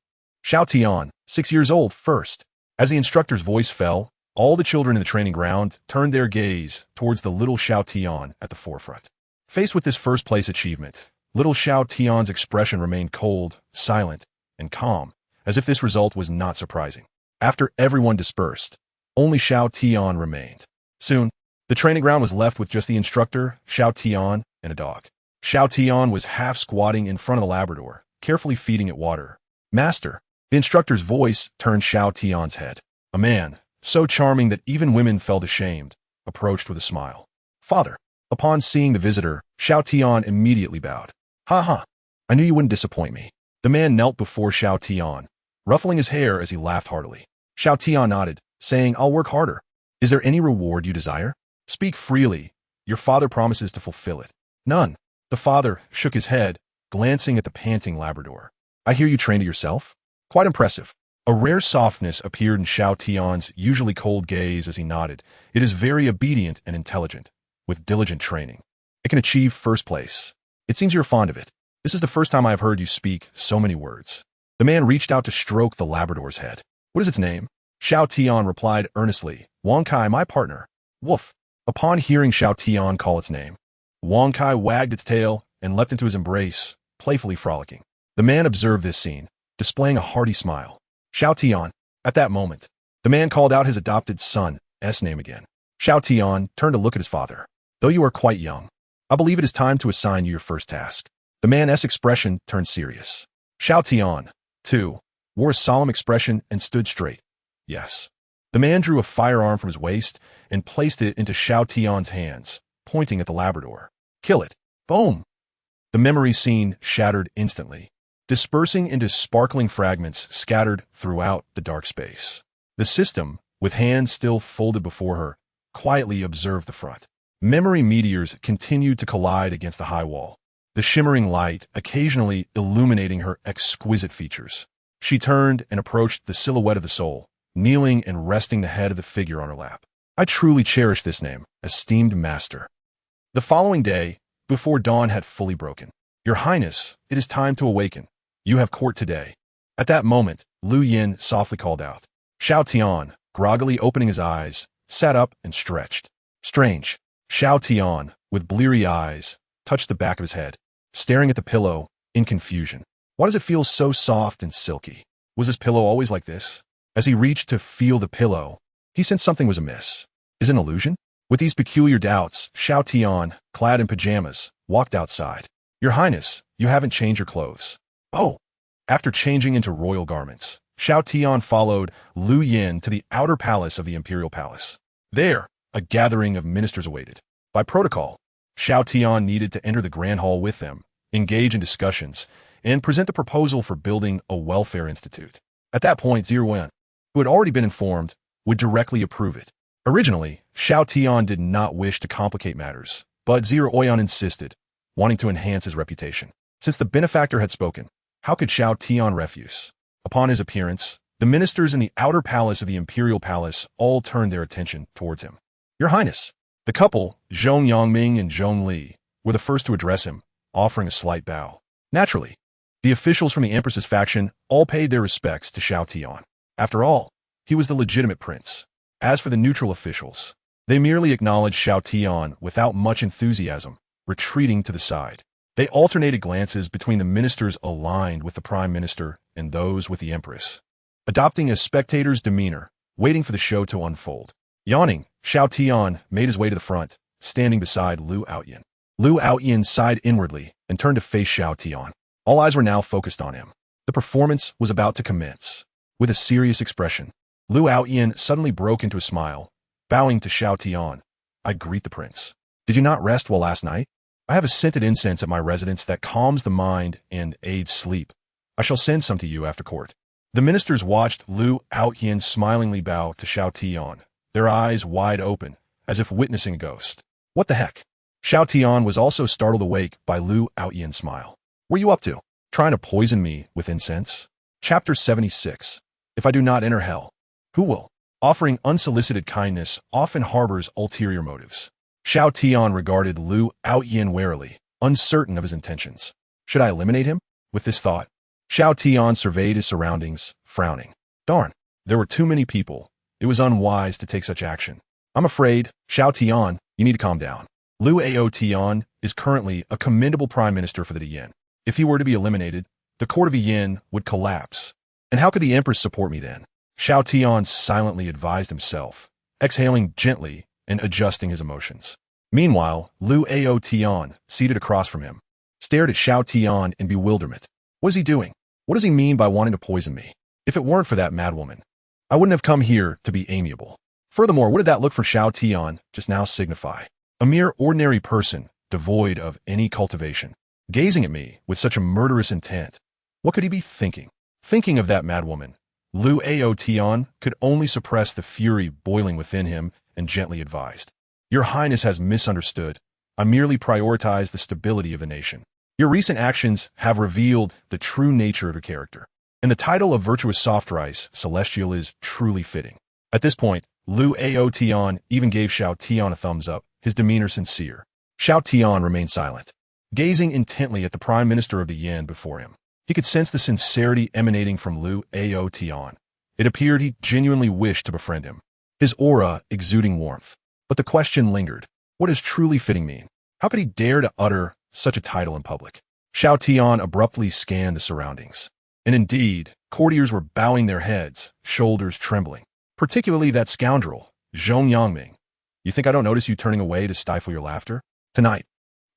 Xiao Tian, 6 years old, 1st. As the instructor's voice fell, all the children in the training ground turned their gaze towards the little Xiao Tian at the forefront. Faced with this first-place achievement, little Xiao Tian's expression remained cold, silent, and calm, as if this result was not surprising. After everyone dispersed, only Xiao Tian remained. Soon, the training ground was left with just the instructor, Xiao Tian, and a dog. Xiao Tian was half squatting in front of the Labrador, carefully feeding it water. Master, the instructor's voice turned Xiao Tian's head. A man, so charming that even women felt ashamed, approached with a smile. Father. Upon seeing the visitor, Xiao Tian immediately bowed. Ha ha, I knew you wouldn't disappoint me. The man knelt before Xiao Tian, ruffling his hair as he laughed heartily. Xiao Tian nodded, saying, I'll work harder. Is there any reward you desire? Speak freely. Your father promises to fulfill it. None. The father shook his head, glancing at the panting Labrador. I hear you trained it yourself? Quite impressive. A rare softness appeared in Xiao Tian's usually cold gaze as he nodded. It is very obedient and intelligent, with diligent training. It can achieve first place. It seems you're fond of it. This is the first time I have heard you speak so many words. The man reached out to stroke the Labrador's head. What is its name? Xiao Tian replied earnestly. Wang Kai, my partner. Woof. Upon hearing Xiao Tian call its name, Wang Kai wagged its tail and leapt into his embrace, playfully frolicking. The man observed this scene, displaying a hearty smile. Xiao Tian. At that moment, the man called out his adopted son's name again. Xiao Tian turned to look at his father. Though you are quite young, I believe it is time to assign you your first task. The man's expression turned serious. Xiao Tian, too, wore a solemn expression and stood straight. Yes. The man drew a firearm from his waist and placed it into Xiao Tian's hands, pointing at the Labrador. Kill it. Boom. The memory scene shattered instantly, dispersing into sparkling fragments scattered throughout the dark space. The system, with hands still folded before her, quietly observed the front. Memory meteors continued to collide against the high wall, the shimmering light occasionally illuminating her exquisite features. She turned and approached the silhouette of the soul, kneeling and resting the head of the figure on her lap. I truly cherish this name, esteemed master. The following day, before dawn had fully broken, Your Highness, it is time to awaken. You have court today. At that moment, Lu Yin softly called out. Xiao Tian, groggily opening his eyes, sat up and stretched. Strange. Xiao Tian, with bleary eyes, touched the back of his head, staring at the pillow, in confusion. Why does it feel so soft and silky? Was his pillow always like this? As he reached to feel the pillow, he sensed something was amiss. Is it an illusion? With these peculiar doubts, Xiao Tian, clad in pajamas, walked outside. Your Highness, you haven't changed your clothes. Oh! After changing into royal garments, Xiao Tian followed Lu Yin to the outer palace of the imperial palace. There, a gathering of ministers awaited. By protocol, Xiao Tian needed to enter the grand hall with them, engage in discussions, and present the proposal for building a welfare institute. At that point, Zero Wen, who had already been informed, would directly approve it. Originally, Xiao Tian did not wish to complicate matters, but Zero Oyan insisted, wanting to enhance his reputation. Since the benefactor had spoken, how could Xiao Tian refuse? Upon his appearance, the ministers in the outer palace of the imperial palace all turned their attention towards him. Your Highness, the couple, Zhong Yangming and Zhong Li, were the first to address him, offering a slight bow. Naturally, the officials from the Empress's faction all paid their respects to Xiao Tian. After all, he was the legitimate prince. As for the neutral officials, they merely acknowledged Xiao Tian without much enthusiasm, retreating to the side. They alternated glances between the ministers aligned with the prime minister and those with the empress, adopting a spectator's demeanor, waiting for the show to unfold. Yawning, Xiao Tian made his way to the front, standing beside Lu Outyin. Lu Outyin sighed inwardly and turned to face Xiao Tian. All eyes were now focused on him. The performance was about to commence. With a serious expression, Lu Outyin suddenly broke into a smile, bowing to Xiao Tian. I greet the prince. Did you not rest well last night? I have a scented incense at my residence that calms the mind and aids sleep. I shall send some to you after court. The ministers watched Lu Outyin smilingly bow to Xiao Tian, their eyes wide open, as if witnessing a ghost. What the heck? Xiao Tian was also startled awake by Lu Outyin's smile. What are you up to? Trying to poison me with incense? Chapter 76. If I do not enter hell, who will? Offering unsolicited kindness often harbors ulterior motives. Xiao Tian regarded Lu Outyin warily, uncertain of his intentions. Should I eliminate him? With this thought, Xiao Tian surveyed his surroundings, frowning. Darn, there were too many people. It was unwise to take such action. I'm afraid, Xiao Tian, you need to calm down. Lu Tian is currently a commendable prime minister for the Yin. If he were to be eliminated, the court of Yin would collapse. And how could the empress support me then? Xiao Tian silently advised himself, exhaling gently and adjusting his emotions. Meanwhile, Lu Tian, seated across from him, stared at Xiao Tian in bewilderment. What is he doing? What does he mean by wanting to poison me? If it weren't for that madwoman, I wouldn't have come here to be amiable. Furthermore, what did that look for Xiao Tian just now signify? A mere ordinary person, devoid of any cultivation, gazing at me with such a murderous intent. What could he be thinking? Thinking of that madwoman, Lu Tian could only suppress the fury boiling within him and gently advised. Your Highness has misunderstood. I merely prioritize the stability of the nation. Your recent actions have revealed the true nature of your character. And the title of virtuous soft rice, celestial, is truly fitting. At this point, Lu Tian even gave Xiao Tian a thumbs up, his demeanor sincere. Xiao Tian remained silent, gazing intently at the prime minister of the Yin before him. He could sense the sincerity emanating from Lu Tian. It appeared he genuinely wished to befriend him, his aura exuding warmth. But the question lingered. What does truly fitting mean? How could he dare to utter such a title in public? Xiao Tian abruptly scanned the surroundings. And indeed, courtiers were bowing their heads, shoulders trembling. Particularly that scoundrel, Zhong Yangming. You think I don't notice you turning away to stifle your laughter? Tonight,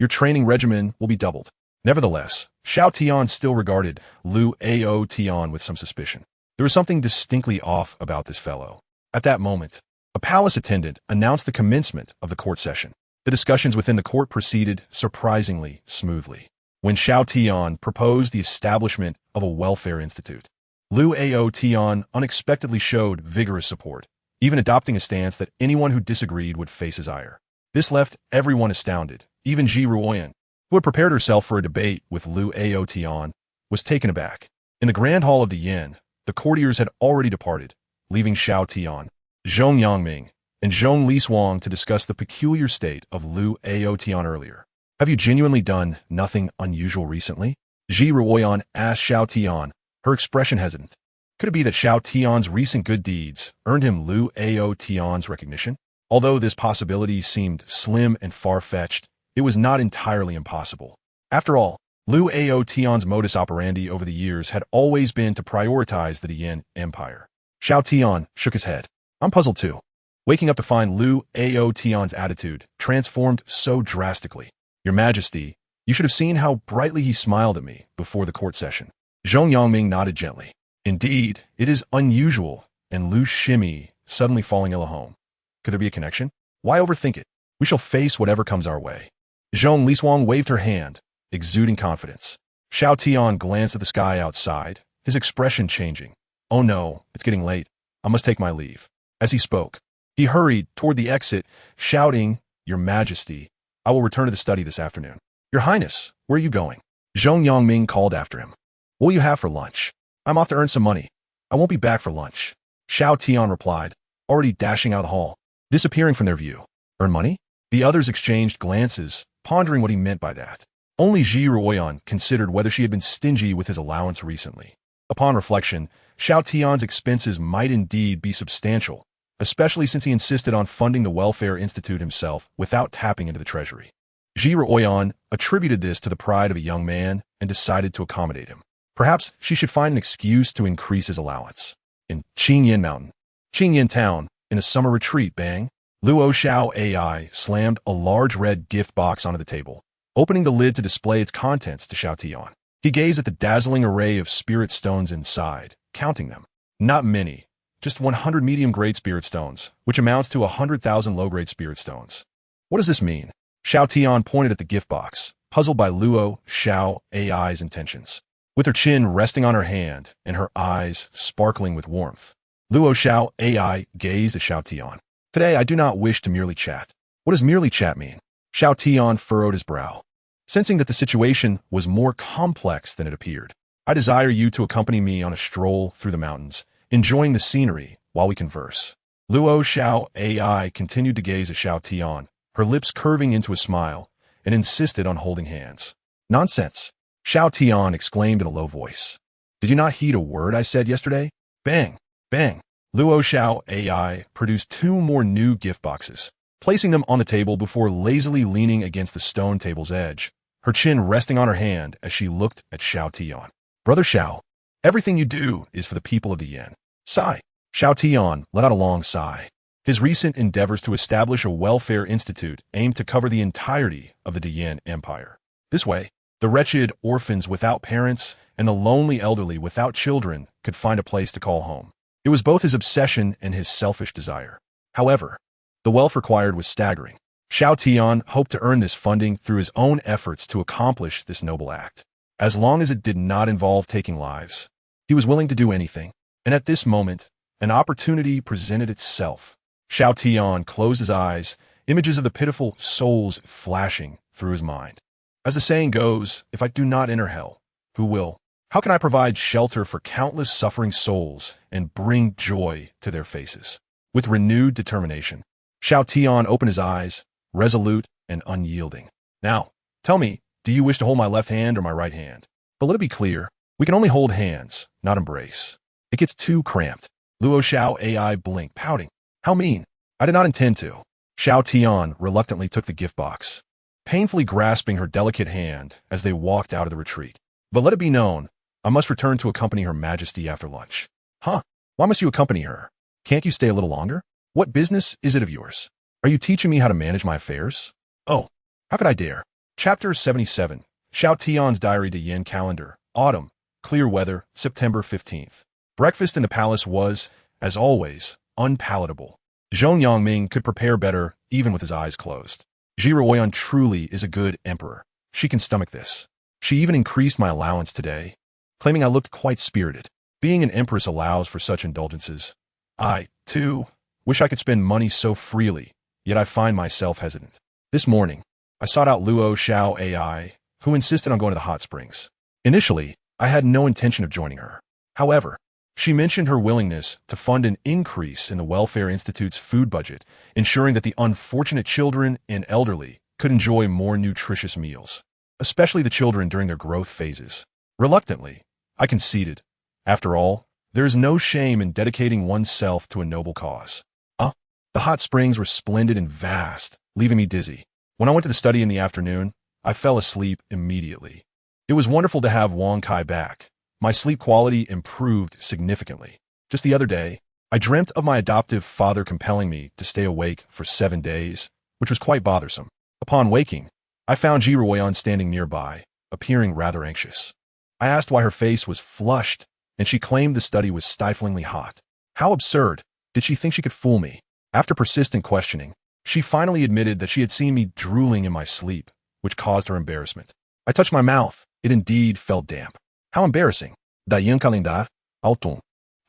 your training regimen will be doubled. Nevertheless, Xiao Tian still regarded Lu Tian with some suspicion. There was something distinctly off about this fellow. At that moment, a palace attendant announced the commencement of the court session. The discussions within the court proceeded surprisingly smoothly. When Xiao Tian proposed the establishment of a welfare institute, Lu Tian unexpectedly showed vigorous support, even adopting a stance that anyone who disagreed would face his ire. This left everyone astounded. Even Ji Ruoyan, who had prepared herself for a debate with Lu Tian, was taken aback. In the grand hall of the Yin, the courtiers had already departed, leaving Xiao Tian, Zhong Yangming, and Zhong Liswang to discuss the peculiar state of Lu Tian earlier. Have you genuinely done nothing unusual recently? Ji Ruoyan asked Xiao Tian, her expression hesitant. Could it be that Xiao Tian's recent good deeds earned him Lu Tian's recognition? Although this possibility seemed slim and far-fetched, it was not entirely impossible. After all, Lu Tian's modus operandi over the years had always been to prioritize the Yin Empire. Xiao Tian shook his head. I'm puzzled too. Waking up to find Lu Tian's attitude transformed so drastically. Your Majesty, you should have seen how brightly he smiled at me before the court session. Zhong Yangming nodded gently. Indeed, it is unusual, and Lu Shimi suddenly falling ill at home. Could there be a connection? Why overthink it? We shall face whatever comes our way. Zhong Liswang waved her hand, exuding confidence. Xiao Tian glanced at the sky outside, his expression changing. Oh no, it's getting late. I must take my leave. As he spoke, he hurried toward the exit, shouting, Your Majesty, I will return to the study this afternoon. Your Highness, where are you going? Zhong Yangming called after him. What will you have for lunch? I'm off to earn some money. I won't be back for lunch. Xiao Tian replied, already dashing out of the hall, disappearing from their view. Earn money? The others exchanged glances, pondering what he meant by that. Only Ji Ruoyan considered whether she had been stingy with his allowance recently. Upon reflection, Xiao Tian's expenses might indeed be substantial, especially since he insisted on funding the Welfare Institute himself without tapping into the treasury. Ji Ruoyan attributed this to the pride of a young man and decided to accommodate him. Perhaps she should find an excuse to increase his allowance. In Qingyan Mountain, Qingyan Town, in a summer retreat, bang, Luo Xiao AI slammed a large red gift box onto the table, opening the lid to display its contents to Xiao Tian. He gazed at the dazzling array of spirit stones inside, counting them. Not many, just 100 medium-grade spirit stones, which amounts to 100,000 low-grade spirit stones. What does this mean? Xiao Tian pointed at the gift box, puzzled by Luo Xiao AI's intentions. With her chin resting on her hand and her eyes sparkling with warmth, Luo Xiao AI gazed at Xiao Tian. Today I do not wish to merely chat. What does merely chat mean? Xiao Tian furrowed his brow, sensing that the situation was more complex than it appeared. I desire you to accompany me on a stroll through the mountains, enjoying the scenery while we converse. Luo Xiao AI continued to gaze at Xiao Tian, her lips curving into a smile, and insisted on holding hands. Nonsense! Xiao Tian exclaimed in a low voice. Did you not heed a word I said yesterday? Bang! Bang! Luo Xiao AI produced 2 more new gift boxes, placing them on the table before lazily leaning against the stone table's edge, her chin resting on her hand as she looked at Xiao Tian. Brother Xiao, everything you do is for the people of the Yin. Sigh. Xiao Tian let out a long sigh. His recent endeavors to establish a welfare institute aimed to cover the entirety of the Dian Empire. This way, the wretched orphans without parents and the lonely elderly without children could find a place to call home. It was both his obsession and his selfish desire. However, the wealth required was staggering. Xiao Tian hoped to earn this funding through his own efforts to accomplish this noble act. As long as it did not involve taking lives, he was willing to do anything. And at this moment, an opportunity presented itself. Xiao Tian closed his eyes, images of the pitiful souls flashing through his mind. As the saying goes, if I do not enter hell, who will? How can I provide shelter for countless suffering souls and bring joy to their faces? With renewed determination, Xiao Tian opened his eyes, resolute and unyielding. Now, tell me, do you wish to hold my left hand or my right hand? But let it be clear, we can only hold hands, not embrace. It gets too cramped. Luo Xiao AI blinked, pouting. How mean. I did not intend to. Xiao Tian reluctantly took the gift box, painfully grasping her delicate hand as they walked out of the retreat. But let it be known, I must return to accompany Her Majesty after lunch. Huh? Why must you accompany her? Can't you stay a little longer? What business is it of yours? Are you teaching me how to manage my affairs? Oh, how could I dare? Chapter 77, Xiao Tian's Diary to Yin Calendar, Autumn, Clear Weather, September 15th. Breakfast in the palace was, as always, unpalatable. Zhong Yangming could prepare better even with his eyes closed. Ji Ruoyan truly is a good emperor. She can stomach this. She even increased my allowance today, claiming I looked quite spirited. Being an empress allows for such indulgences. I, too, wish I could spend money so freely, yet I find myself hesitant. This morning, I sought out Luo Xiao AI, who insisted on going to the hot springs. Initially, I had no intention of joining her. However, she mentioned her willingness to fund an increase in the Welfare Institute's food budget, ensuring that the unfortunate children and elderly could enjoy more nutritious meals, especially the children during their growth phases. Reluctantly, I conceded. After all, there is no shame in dedicating oneself to a noble cause. The hot springs were splendid and vast, leaving me dizzy. When I went to the study in the afternoon, I fell asleep immediately. It was wonderful to have Wang Kai back. My sleep quality improved significantly. Just the other day, I dreamt of my adoptive father compelling me to stay awake for 7 days, which was quite bothersome. Upon waking, I found Ji Ruoyan standing nearby, appearing rather anxious. I asked why her face was flushed, and she claimed the study was stiflingly hot. How absurd. Did she think she could fool me? After persistent questioning, she finally admitted that she had seen me drooling in my sleep, which caused her embarrassment. I touched my mouth. It indeed felt damp. How embarrassing. Dayan calendar, autumn.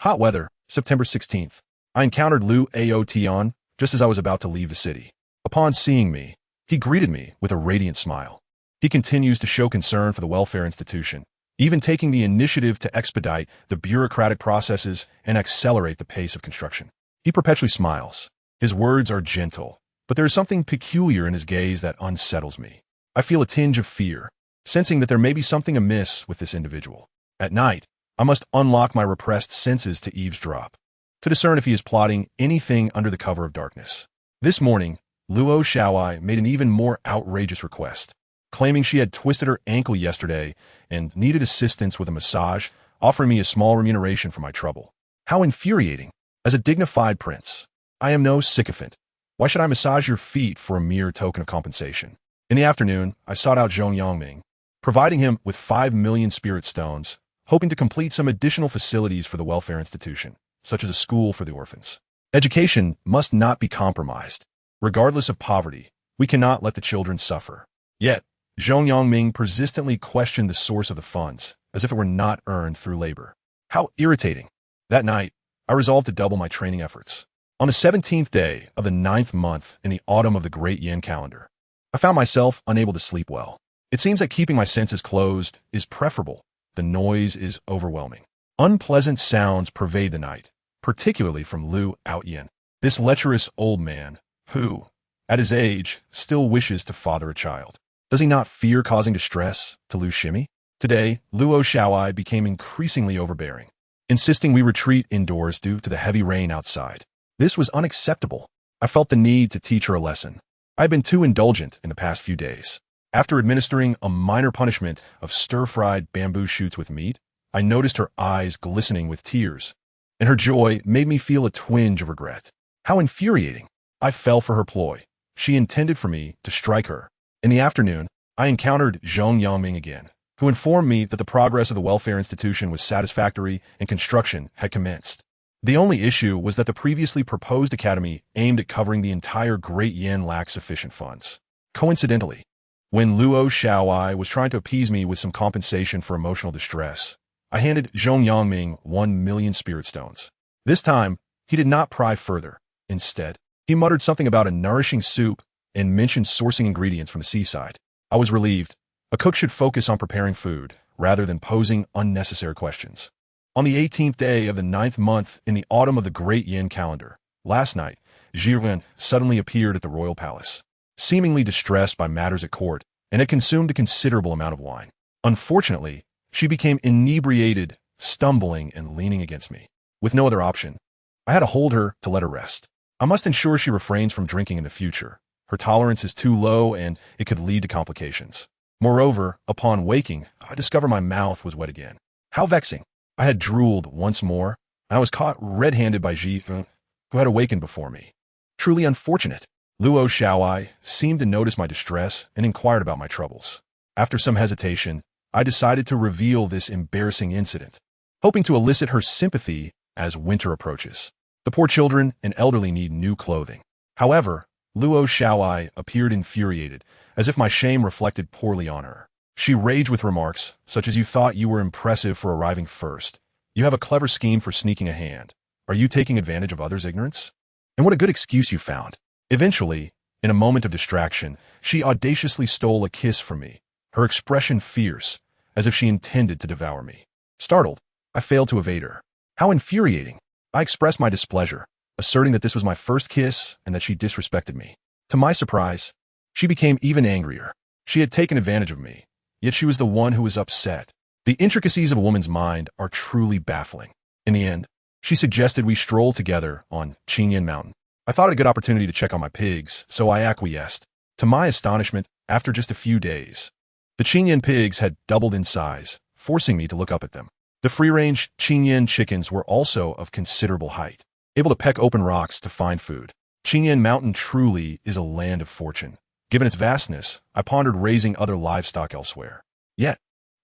Hot weather, September 16th. I encountered Xiao Tian just as I was about to leave the city. Upon seeing me, he greeted me with a radiant smile. He continues to show concern for the welfare institution, even taking the initiative to expedite the bureaucratic processes and accelerate the pace of construction. He perpetually smiles. His words are gentle, but there is something peculiar in his gaze that unsettles me. I feel a tinge of fear, sensing that there may be something amiss with this individual. At night, I must unlock my repressed senses to eavesdrop, to discern if he is plotting anything under the cover of darkness. This morning, Luo Xiaowai made an even more outrageous request, claiming she had twisted her ankle yesterday and needed assistance with a massage, offering me a small remuneration for my trouble. How infuriating. As a dignified prince, I am no sycophant. Why should I massage your feet for a mere token of compensation? In the afternoon, I sought out Zhong Yangming, providing him with 5 million spirit stones, hoping to complete some additional facilities for the welfare institution, such as a school for the orphans. Education must not be compromised. Regardless of poverty, we cannot let the children suffer. Yet, Zhong Yangming persistently questioned the source of the funds, as if it were not earned through labor. How irritating. That night, I resolved to double my training efforts. On the 17th day of the 9th month in the autumn of the Great Yin calendar, I found myself unable to sleep well. It seems that keeping my senses closed is preferable. The noise is overwhelming. Unpleasant sounds pervade the night, particularly from Lu Outyin, this lecherous old man who, at his age, still wishes to father a child. Does he not fear causing distress to Lu Shimi? Today, Luo Xiaowai became increasingly overbearing, insisting we retreat indoors due to the heavy rain outside. This was unacceptable. I felt the need to teach her a lesson. I had been too indulgent in the past few days. After administering a minor punishment of stir-fried bamboo shoots with meat, I noticed her eyes glistening with tears, and her joy made me feel a twinge of regret. How infuriating. I fell for her ploy. She intended for me to strike her. In the afternoon, I encountered Zhong Yangming again, who informed me that the progress of the welfare institution was satisfactory and construction had commenced. The only issue was that the previously proposed academy aimed at covering the entire Great Yin lacked sufficient funds. Coincidentally, when Luo Xiaowai was trying to appease me with some compensation for emotional distress, I handed Zhong Yangming 1 million spirit stones. This time, he did not pry further. Instead, he muttered something about a nourishing soup and mentioned sourcing ingredients from the seaside. I was relieved. A cook should focus on preparing food, rather than posing unnecessary questions. On the 18th day of the 9th month in the autumn of the Great Yin calendar, last night, Zhiwen suddenly appeared at the royal palace, seemingly distressed by matters at court, and had consumed a considerable amount of wine. Unfortunately, she became inebriated, stumbling and leaning against me. With no other option, I had to hold her to let her rest. I must ensure she refrains from drinking in the future. Her tolerance is too low and it could lead to complications. Moreover, upon waking, I discovered my mouth was wet again. How vexing. I had drooled once more, and I was caught red-handed by Ji, who had awakened before me. Truly unfortunate. Luo Xiaowai seemed to notice my distress and inquired about my troubles. After some hesitation, I decided to reveal this embarrassing incident, hoping to elicit her sympathy as winter approaches. The poor children and elderly need new clothing. However, Luo Xiaowai appeared infuriated, as if my shame reflected poorly on her. She raged with remarks, such as, "You thought you were impressive for arriving first. You have a clever scheme for sneaking a hand. Are you taking advantage of others' ignorance? And what a good excuse you found." Eventually, in a moment of distraction, she audaciously stole a kiss from me, her expression fierce, as if she intended to devour me. Startled, I failed to evade her. How infuriating. I expressed my displeasure, asserting that this was my first kiss and that she disrespected me. To my surprise, she became even angrier. She had taken advantage of me, yet she was the one who was upset. The intricacies of a woman's mind are truly baffling. In the end, she suggested we stroll together on Qingyan Mountain. I thought it a good opportunity to check on my pigs, so I acquiesced. To my astonishment, after just a few days, the Qingyan pigs had doubled in size, forcing me to look up at them. The free-range Qingyan chickens were also of considerable height, able to peck open rocks to find food. Qingyan Mountain truly is a land of fortune. Given its vastness, I pondered raising other livestock elsewhere. Yet,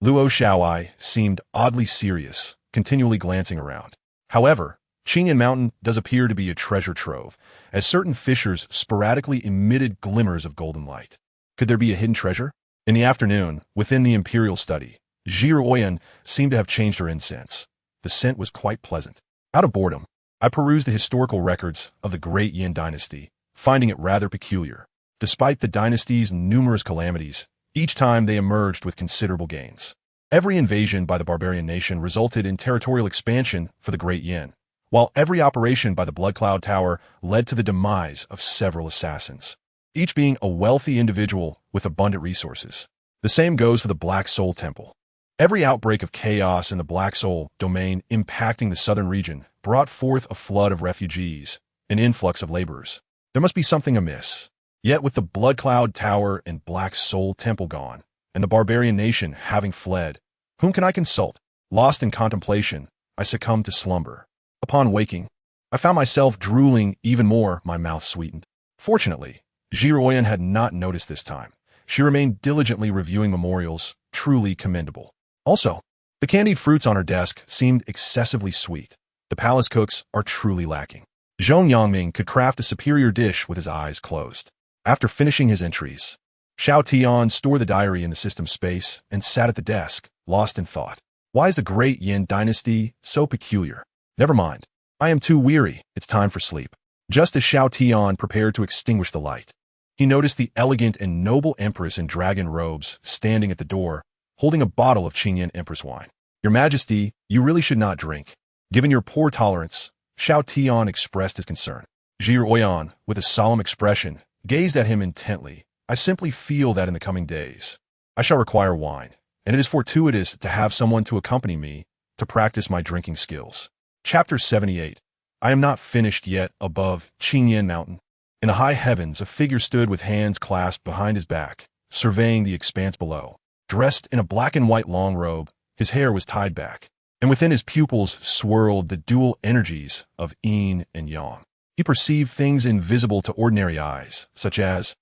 Luo Xiaoai seemed oddly serious, continually glancing around. However, Qingyan Mountain does appear to be a treasure trove, as certain fissures sporadically emitted glimmers of golden light. Could there be a hidden treasure? In the afternoon, within the imperial study, Zhi seemed to have changed her incense. The scent was quite pleasant. Out of boredom, I perused the historical records of the Great Yin dynasty, finding it rather peculiar. Despite the dynasty's numerous calamities, each time they emerged with considerable gains. Every invasion by the barbarian nation resulted in territorial expansion for the Great Yin, while every operation by the Blood Cloud Tower led to the demise of several assassins, each being a wealthy individual with abundant resources. The same goes for the Black Soul Temple. Every outbreak of chaos in the Black Soul domain impacting the southern region brought forth a flood of refugees, an influx of laborers. There must be something amiss. Yet with the Blood Cloud Tower and Black Soul Temple gone, and the barbarian nation having fled, whom can I consult? Lost in contemplation, I succumbed to slumber. Upon waking, I found myself drooling even more, my mouth sweetened. Fortunately, Zhi had not noticed this time. She remained diligently reviewing memorials, truly commendable. Also, the candied fruits on her desk seemed excessively sweet. The palace cooks are truly lacking. Zhong Yangming could craft a superior dish with his eyes closed. After finishing his entries, Xiao Tian stored the diary in the system space and sat at the desk, lost in thought. Why is the Great Yin dynasty so peculiar? Never mind. I am too weary. It's time for sleep. Just as Xiao Tian prepared to extinguish the light, he noticed the elegant and noble Empress in dragon robes standing at the door, holding a bottle of Qingyan Empress wine. Your Majesty, you really should not drink. Given your poor tolerance, Xiao Tian expressed his concern. Zhi, with a solemn expression, gazed at him intently. I simply feel that in the coming days, I shall require wine, and it is fortuitous to have someone to accompany me to practice my drinking skills. Chapter 78. I am not finished yet. Above Qingyan Mountain, in the high heavens, a figure stood with hands clasped behind his back, surveying the expanse below. Dressed in a black and white long robe, his hair was tied back, and within his pupils swirled the dual energies of yin and yang. He perceived things invisible to ordinary eyes, such as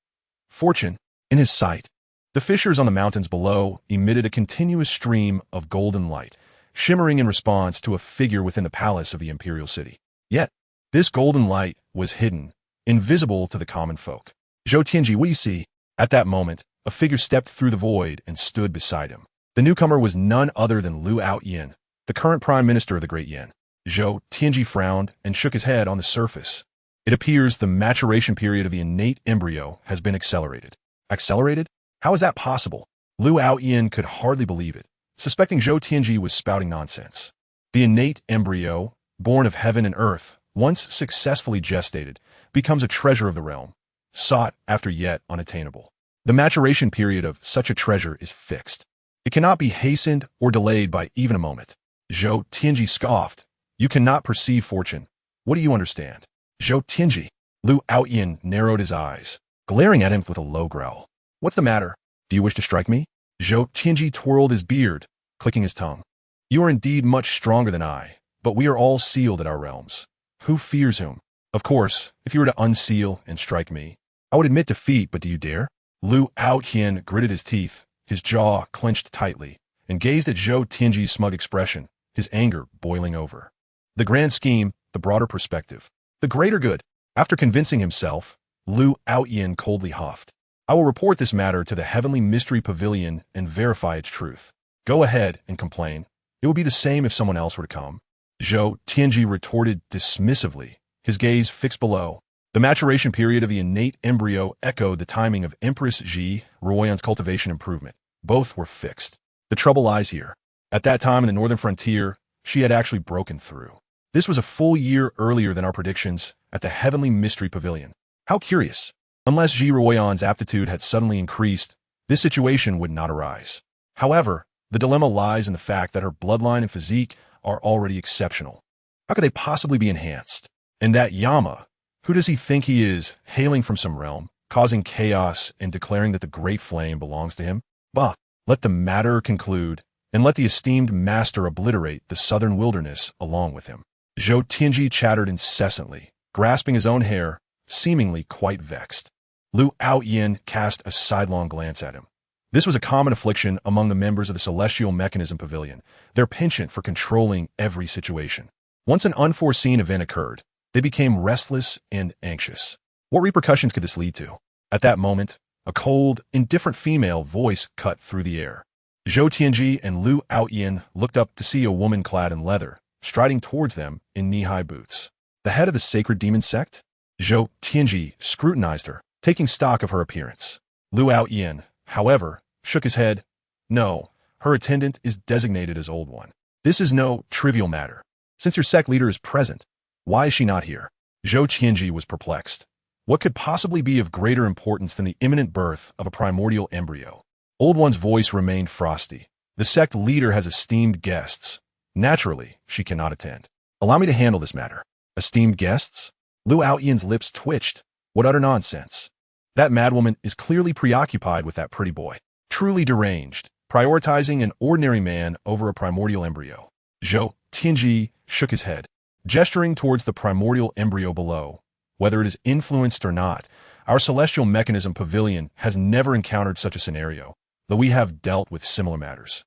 fortune. In his sight, the fissures on the mountains below emitted a continuous stream of golden light, shimmering in response to a figure within the palace of the imperial city. Yet, this golden light was hidden, invisible to the common folk. Xiao Tian, what do you see? At that moment, a figure stepped through the void and stood beside him. The newcomer was none other than Lu Yin, the current prime minister of the Great Yin. Xiao Tian frowned and shook his head on the surface. It appears the maturation period of the innate embryo has been accelerated. Accelerated? How is that possible? Lu Yin could hardly believe it, suspecting Xiao Tian was spouting nonsense. The innate embryo, born of heaven and earth, once successfully gestated, becomes a treasure of the realm, sought after yet unattainable. The maturation period of such a treasure is fixed. It cannot be hastened or delayed by even a moment. Xiao Tian scoffed. You cannot perceive fortune. What do you understand? Xiao Tian. Lu Yin narrowed his eyes, glaring at him with a low growl. What's the matter? Do you wish to strike me? Xiao Tian twirled his beard, clicking his tongue. You are indeed much stronger than I, but we are all sealed at our realms. Who fears whom? Of course, if you were to unseal and strike me, I would admit defeat, but do you dare? Lu Yin gritted his teeth, his jaw clenched tightly, and gazed at Xiao Tian's smug expression, his anger boiling over. The grand scheme, the broader perspective, the greater good. After convincing himself, Lu Yin coldly huffed. I will report this matter to the Heavenly Mystery Pavilion and verify its truth. Go ahead and complain. It would be the same if someone else were to come. Xiao Tian retorted dismissively, his gaze fixed below. The maturation period of the innate embryo echoed the timing of Empress Zhi Ruoyan's cultivation improvement. Both were fixed. The trouble lies here. At that time in the northern frontier, she had actually broken through. This was a full year earlier than our predictions at the Heavenly Mystery Pavilion. How curious. Unless Zhi Ruoyan's aptitude had suddenly increased, this situation would not arise. However, the dilemma lies in the fact that her bloodline and physique are already exceptional. How could they possibly be enhanced? And that Yama, who does he think he is, hailing from some realm, causing chaos and declaring that the great flame belongs to him? Bah, let the matter conclude, and let the esteemed master obliterate the southern wilderness along with him. Xiao Tian chattered incessantly, grasping his own hair, seemingly quite vexed. Lu Yin cast a sidelong glance at him. This was a common affliction among the members of the Celestial Mechanism Pavilion, their penchant for controlling every situation. Once an unforeseen event occurred, they became restless and anxious. What repercussions could this lead to? At that moment, a cold, indifferent female voice cut through the air. Xiao Tian and Lu Outyin looked up to see a woman clad in leather, striding towards them in knee-high boots. The head of the sacred demon sect? Xiao Tian scrutinized her, taking stock of her appearance. Lu Outyin, however, shook his head. No, her attendant is designated as Old One. This is no trivial matter. Since your sect leader is present, why is she not here? Xiao Tianji was perplexed. What could possibly be of greater importance than the imminent birth of a primordial embryo? Old One's voice remained frosty. The sect leader has esteemed guests. Naturally, she cannot attend. Allow me to handle this matter. Esteemed guests? Lu Outyan's lips twitched. What utter nonsense. That madwoman is clearly preoccupied with that pretty boy. Truly deranged, prioritizing an ordinary man over a primordial embryo. Xiao Tianji shook his head, gesturing towards the primordial embryo below. Whether it is influenced or not, our Celestial Mechanism Pavilion has never encountered such a scenario, though we have dealt with similar matters.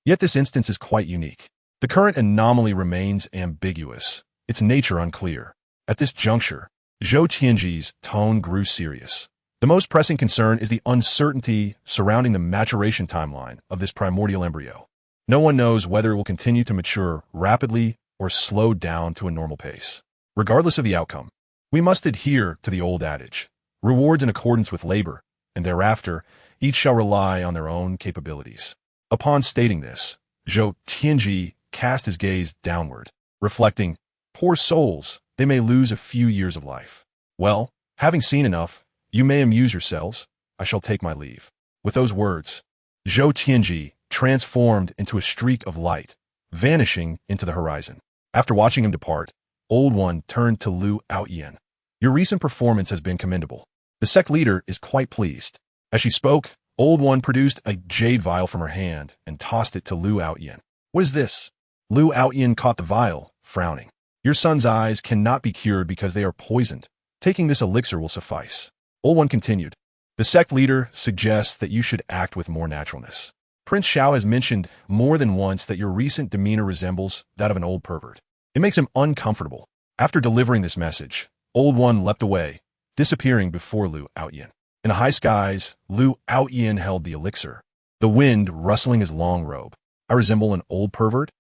Yet this instance is quite unique. The current anomaly remains ambiguous, its nature unclear. At this juncture, Xiao Tianji's tone grew serious. The most pressing concern is the uncertainty surrounding the maturation timeline of this primordial embryo. No one knows whether it will continue to mature rapidly or slow down to a normal pace. Regardless of the outcome, we must adhere to the old adage, rewards in accordance with labor, and thereafter, each shall rely on their own capabilities. Upon stating this, Xiao Tianji cast his gaze downward, reflecting, poor souls, they may lose a few years of life. Well, having seen enough, you may amuse yourselves. I shall take my leave. With those words, Xiao Tianji transformed into a streak of light, vanishing into the horizon. After watching him depart, Old One turned to Lu Outyin. Your recent performance has been commendable. The sect leader is quite pleased. As she spoke, Old One produced a jade vial from her hand and tossed it to Lu Outyin. What is this? Lu Outyin caught the vial, frowning. Your son's eyes cannot be cured because they are poisoned. Taking this elixir will suffice. Old One continued. The sect leader suggests that you should act with more naturalness. Prince Xiao has mentioned more than once that your recent demeanor resembles that of an old pervert. It makes him uncomfortable. After delivering this message, Old One leapt away, disappearing before Lu Outyin. In the high skies, Lu Outyin held the elixir, the wind rustling his long robe. I resemble an old pervert?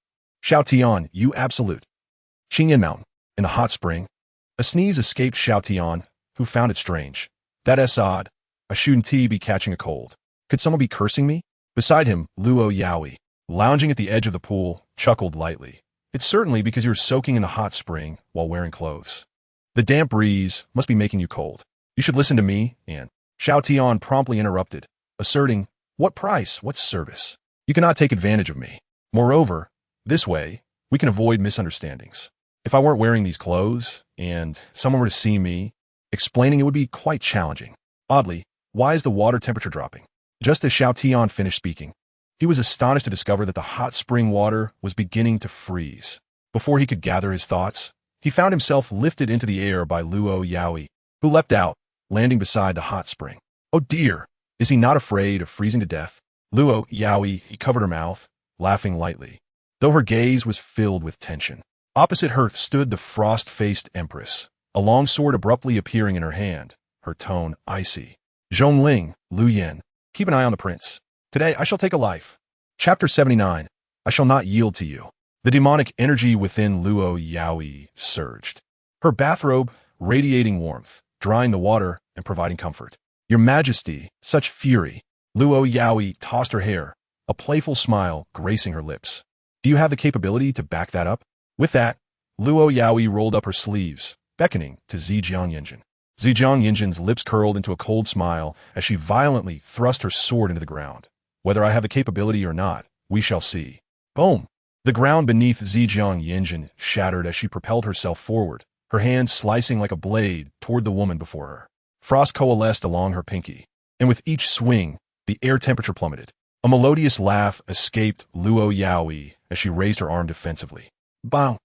Xiao Tian, you absolute. Qingyan Mountain, in the hot spring. A sneeze escaped Xiao Tian, who found it strange. That is odd. I shouldn't be catching a cold. Could someone be cursing me? Beside him, Luo Yaoi, lounging at the edge of the pool, chuckled lightly. It's certainly because you're soaking in the hot spring while wearing clothes. The damp breeze must be making you cold. You should listen to me, and Xiao Tian promptly interrupted, asserting, what price, what service? You cannot take advantage of me. Moreover, this way, we can avoid misunderstandings. If I weren't wearing these clothes, and someone were to see me, explaining it would be quite challenging. Oddly, why is the water temperature dropping? Just as Xiao Tian finished speaking, he was astonished to discover that the hot spring water was beginning to freeze. Before he could gather his thoughts, he found himself lifted into the air by Luo Yaoi, who leapt out, landing beside the hot spring. Oh dear, is he not afraid of freezing to death? Luo Yaoi, he covered her mouth, laughing lightly, though her gaze was filled with tension. Opposite her stood the frost-faced Empress, a long sword abruptly appearing in her hand, her tone icy. Zhongling, Lu Yen, keep an eye on the prince. Today I shall take a life. Chapter 79. I shall not yield to you. The demonic energy within Luo Yaoi surged. Her bathrobe radiating warmth, drying the water and providing comfort. Your Majesty, such fury. Luo Yaoi tossed her hair, a playful smile gracing her lips. Do you have the capability to back that up? With that, Luo Yaoi rolled up her sleeves, beckoning to Zhejiang Yinjin. Zhejiang Yinjin's lips curled into a cold smile as she violently thrust her sword into the ground. Whether I have the capability or not, we shall see. Boom! The ground beneath Zhejiang Yinjin shattered as she propelled herself forward, her hand slicing like a blade toward the woman before her. Frost coalesced along her pinky, and with each swing, the air temperature plummeted. A melodious laugh escaped Luo Yaoi as she raised her arm defensively. Bow!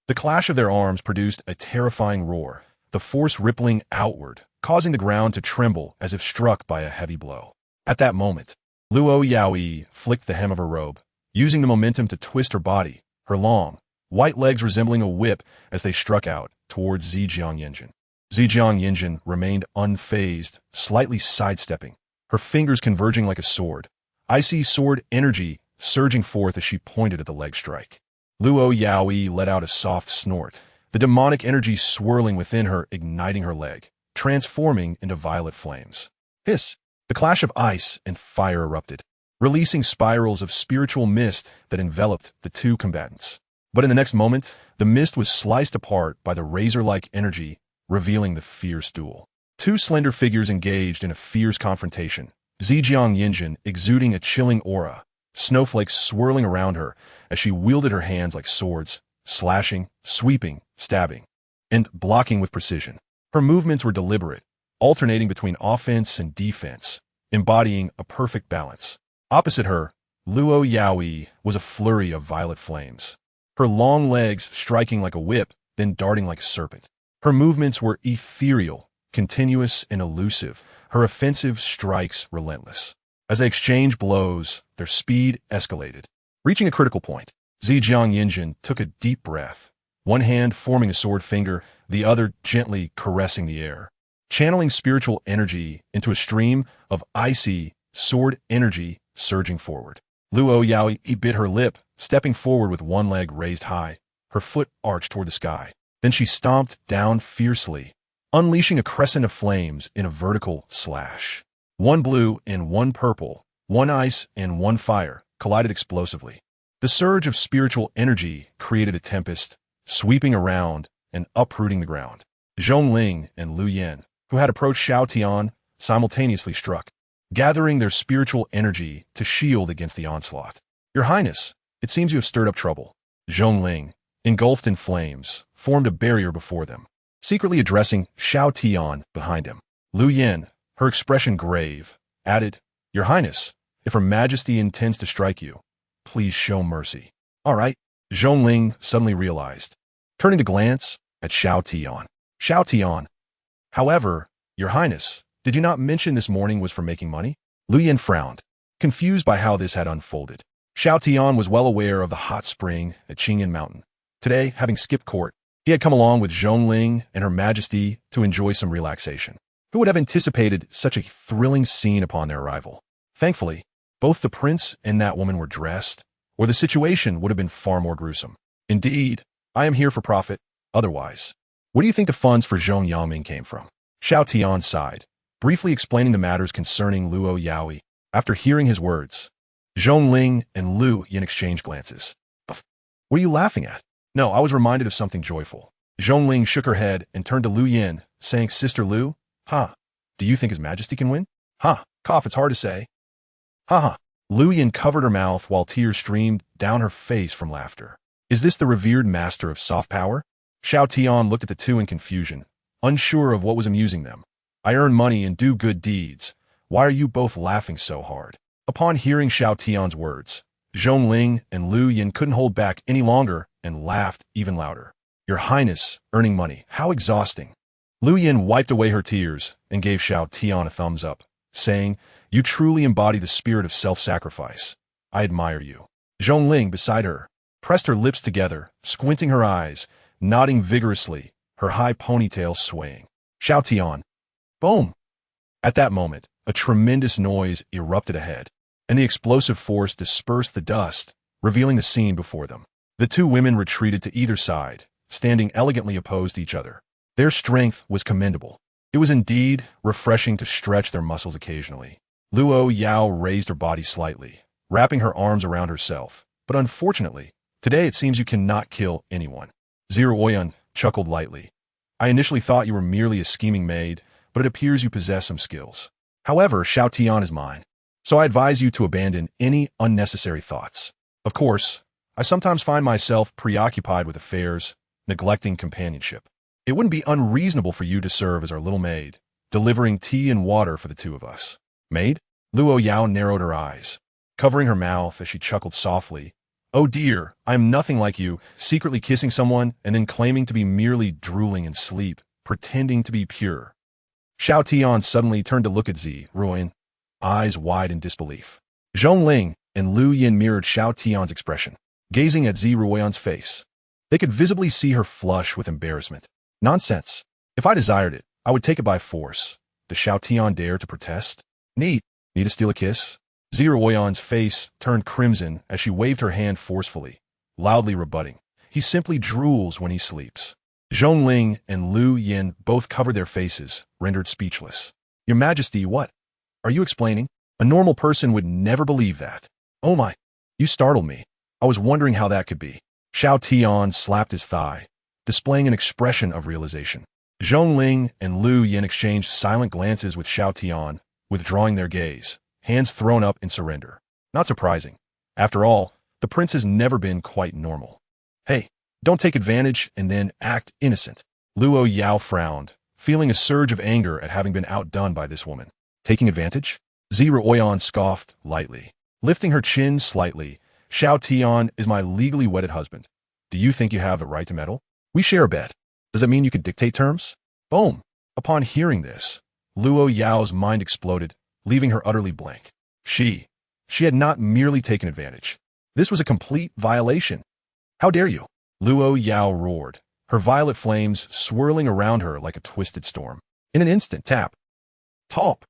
The clash of their arms produced a terrifying roar, the force rippling outward, causing the ground to tremble as if struck by a heavy blow. At that moment, Luo Yaoi flicked the hem of her robe, using the momentum to twist her body, her long, white legs resembling a whip as they struck out towards Zhejiang Yinjin. Zhejiang Yinjin remained unfazed, slightly sidestepping, her fingers converging like a sword. Icy sword energy surging forth as she pointed at the leg strike. Luo Yaoi let out a soft snort, the demonic energy swirling within her, igniting her leg, transforming into violet flames. Hiss! The clash of ice and fire erupted, releasing spirals of spiritual mist that enveloped the two combatants. But in the next moment, the mist was sliced apart by the razor-like energy, revealing the fierce duel. Two slender figures engaged in a fierce confrontation, Zhejiang Yinjin exuding a chilling aura, snowflakes swirling around her as she wielded her hands like swords, slashing, sweeping, stabbing, and blocking with precision. Her movements were deliberate, alternating between offense and defense, embodying a perfect balance. Opposite her, Luo Yaoi was a flurry of violet flames, her long legs striking like a whip, then darting like a serpent. Her movements were ethereal, continuous, and elusive, her offensive strikes relentless. As they exchanged blows, their speed escalated. Reaching a critical point, Zhejiang Yinjin took a deep breath, one hand forming a sword finger, the other gently caressing the air, channeling spiritual energy into a stream of icy sword energy surging forward. Luo Yaoi bit her lip, stepping forward with one leg raised high, her foot arched toward the sky. Then she stomped down fiercely, unleashing a crescent of flames in a vertical slash. One blue and one purple, one ice and one fire, collided explosively. The surge of spiritual energy created a tempest, sweeping around and uprooting the ground. Zhongling and Lu Yen, who had approached Xiao Tian, simultaneously struck, gathering their spiritual energy to shield against the onslaught. Your Highness, it seems you have stirred up trouble. Zhongling, engulfed in flames, formed a barrier before them, secretly addressing Xiao Tian behind him. Lu Yen, her expression grave, added, Your Highness, if Her Majesty intends to strike you, please show mercy. All right, Zhongling suddenly realized, turning to glance at Xiao Tian. Xiao Tian, however, Your Highness, did you not mention this morning was for making money? Lu Yen frowned, confused by how this had unfolded. Xiao Tian was well aware of the hot spring at Qingyan Mountain. Today, having skipped court, he had come along with Zhongling and Her Majesty to enjoy some relaxation. Who would have anticipated such a thrilling scene upon their arrival? Thankfully, both the prince and that woman were dressed, or the situation would have been far more gruesome. Indeed, I am here for profit, otherwise. Where do you think the funds for Zhong Yangming came from? Xiao Tian sighed, briefly explaining the matters concerning Luo Yaoi. After hearing his words, Zhongling and Lu Yen exchanged glances. What are you laughing at? No, I was reminded of something joyful. Zhongling shook her head and turned to Lu Yen, saying, Sister Lu, do you think His Majesty can win? Cough, it's hard to say. Lu Yen covered her mouth while tears streamed down her face from laughter. Is this the revered master of soft power? Xiao Tian looked at the two in confusion, unsure of what was amusing them. I earn money and do good deeds. Why are you both laughing so hard? Upon hearing Xiao Tian's words, Zhongling and Lu Yen couldn't hold back any longer and laughed even louder. Your Highness, earning money, how exhausting. Lu Yen wiped away her tears and gave Xiao Tian a thumbs up, saying, You truly embody the spirit of self-sacrifice. I admire you. Zhongling, beside her, pressed her lips together, squinting her eyes, nodding vigorously, her high ponytail swaying. Xiao Tian. Boom! At that moment, a tremendous noise erupted ahead, and the explosive force dispersed the dust, revealing the scene before them. The two women retreated to either side, standing elegantly opposed to each other. Their strength was commendable. It was indeed refreshing to stretch their muscles occasionally. Luo Yao raised her body slightly, wrapping her arms around herself. But unfortunately, today it seems you cannot kill anyone. Zero Oyan chuckled lightly. I initially thought you were merely a scheming maid, but it appears you possess some skills. However, Xiao Tian is mine, so I advise you to abandon any unnecessary thoughts. Of course, I sometimes find myself preoccupied with affairs, neglecting companionship. It wouldn't be unreasonable for you to serve as our little maid, delivering tea and water for the two of us. Maid? Luo Yao narrowed her eyes, covering her mouth as she chuckled softly. Oh dear, I am nothing like you, secretly kissing someone and then claiming to be merely drooling in sleep, pretending to be pure. Xiao Tian suddenly turned to look at Zi Ruoyan, eyes wide in disbelief. Zhongling and Lu Yin mirrored Xiao Tian's expression, gazing at Zi Ruoyan's face. They could visibly see her flush with embarrassment. Nonsense. If I desired it, I would take it by force. Does Xiao Tian dare to protest? Need to steal a kiss? Zi Ruoyan's face turned crimson as she waved her hand forcefully, loudly rebutting. He simply drools when he sleeps. Zhongling and Lu Yin both covered their faces, rendered speechless. Your Majesty, what? Are you explaining? A normal person would never believe that. Oh my, you startled me. I was wondering how that could be. Xiao Tian slapped his thigh, displaying an expression of realization. Zhongling and Lu Yin exchanged silent glances with Xiao Tian, withdrawing their gaze, hands thrown up in surrender. Not surprising. After all, the prince has never been quite normal. Hey, don't take advantage and then act innocent. Luo Yao frowned, feeling a surge of anger at having been outdone by this woman. Taking advantage? Zi Ruoyan scoffed lightly. Lifting her chin slightly, Xiao Tian is my legally wedded husband. Do you think you have the right to meddle? We share a bed. Does that mean you could dictate terms? Boom. Upon hearing this, Luo Yao's mind exploded, leaving her utterly blank. She had not merely taken advantage. This was a complete violation. How dare you? Luo Yao roared, her violet flames swirling around her like a twisted storm. In an instant, tap. Top.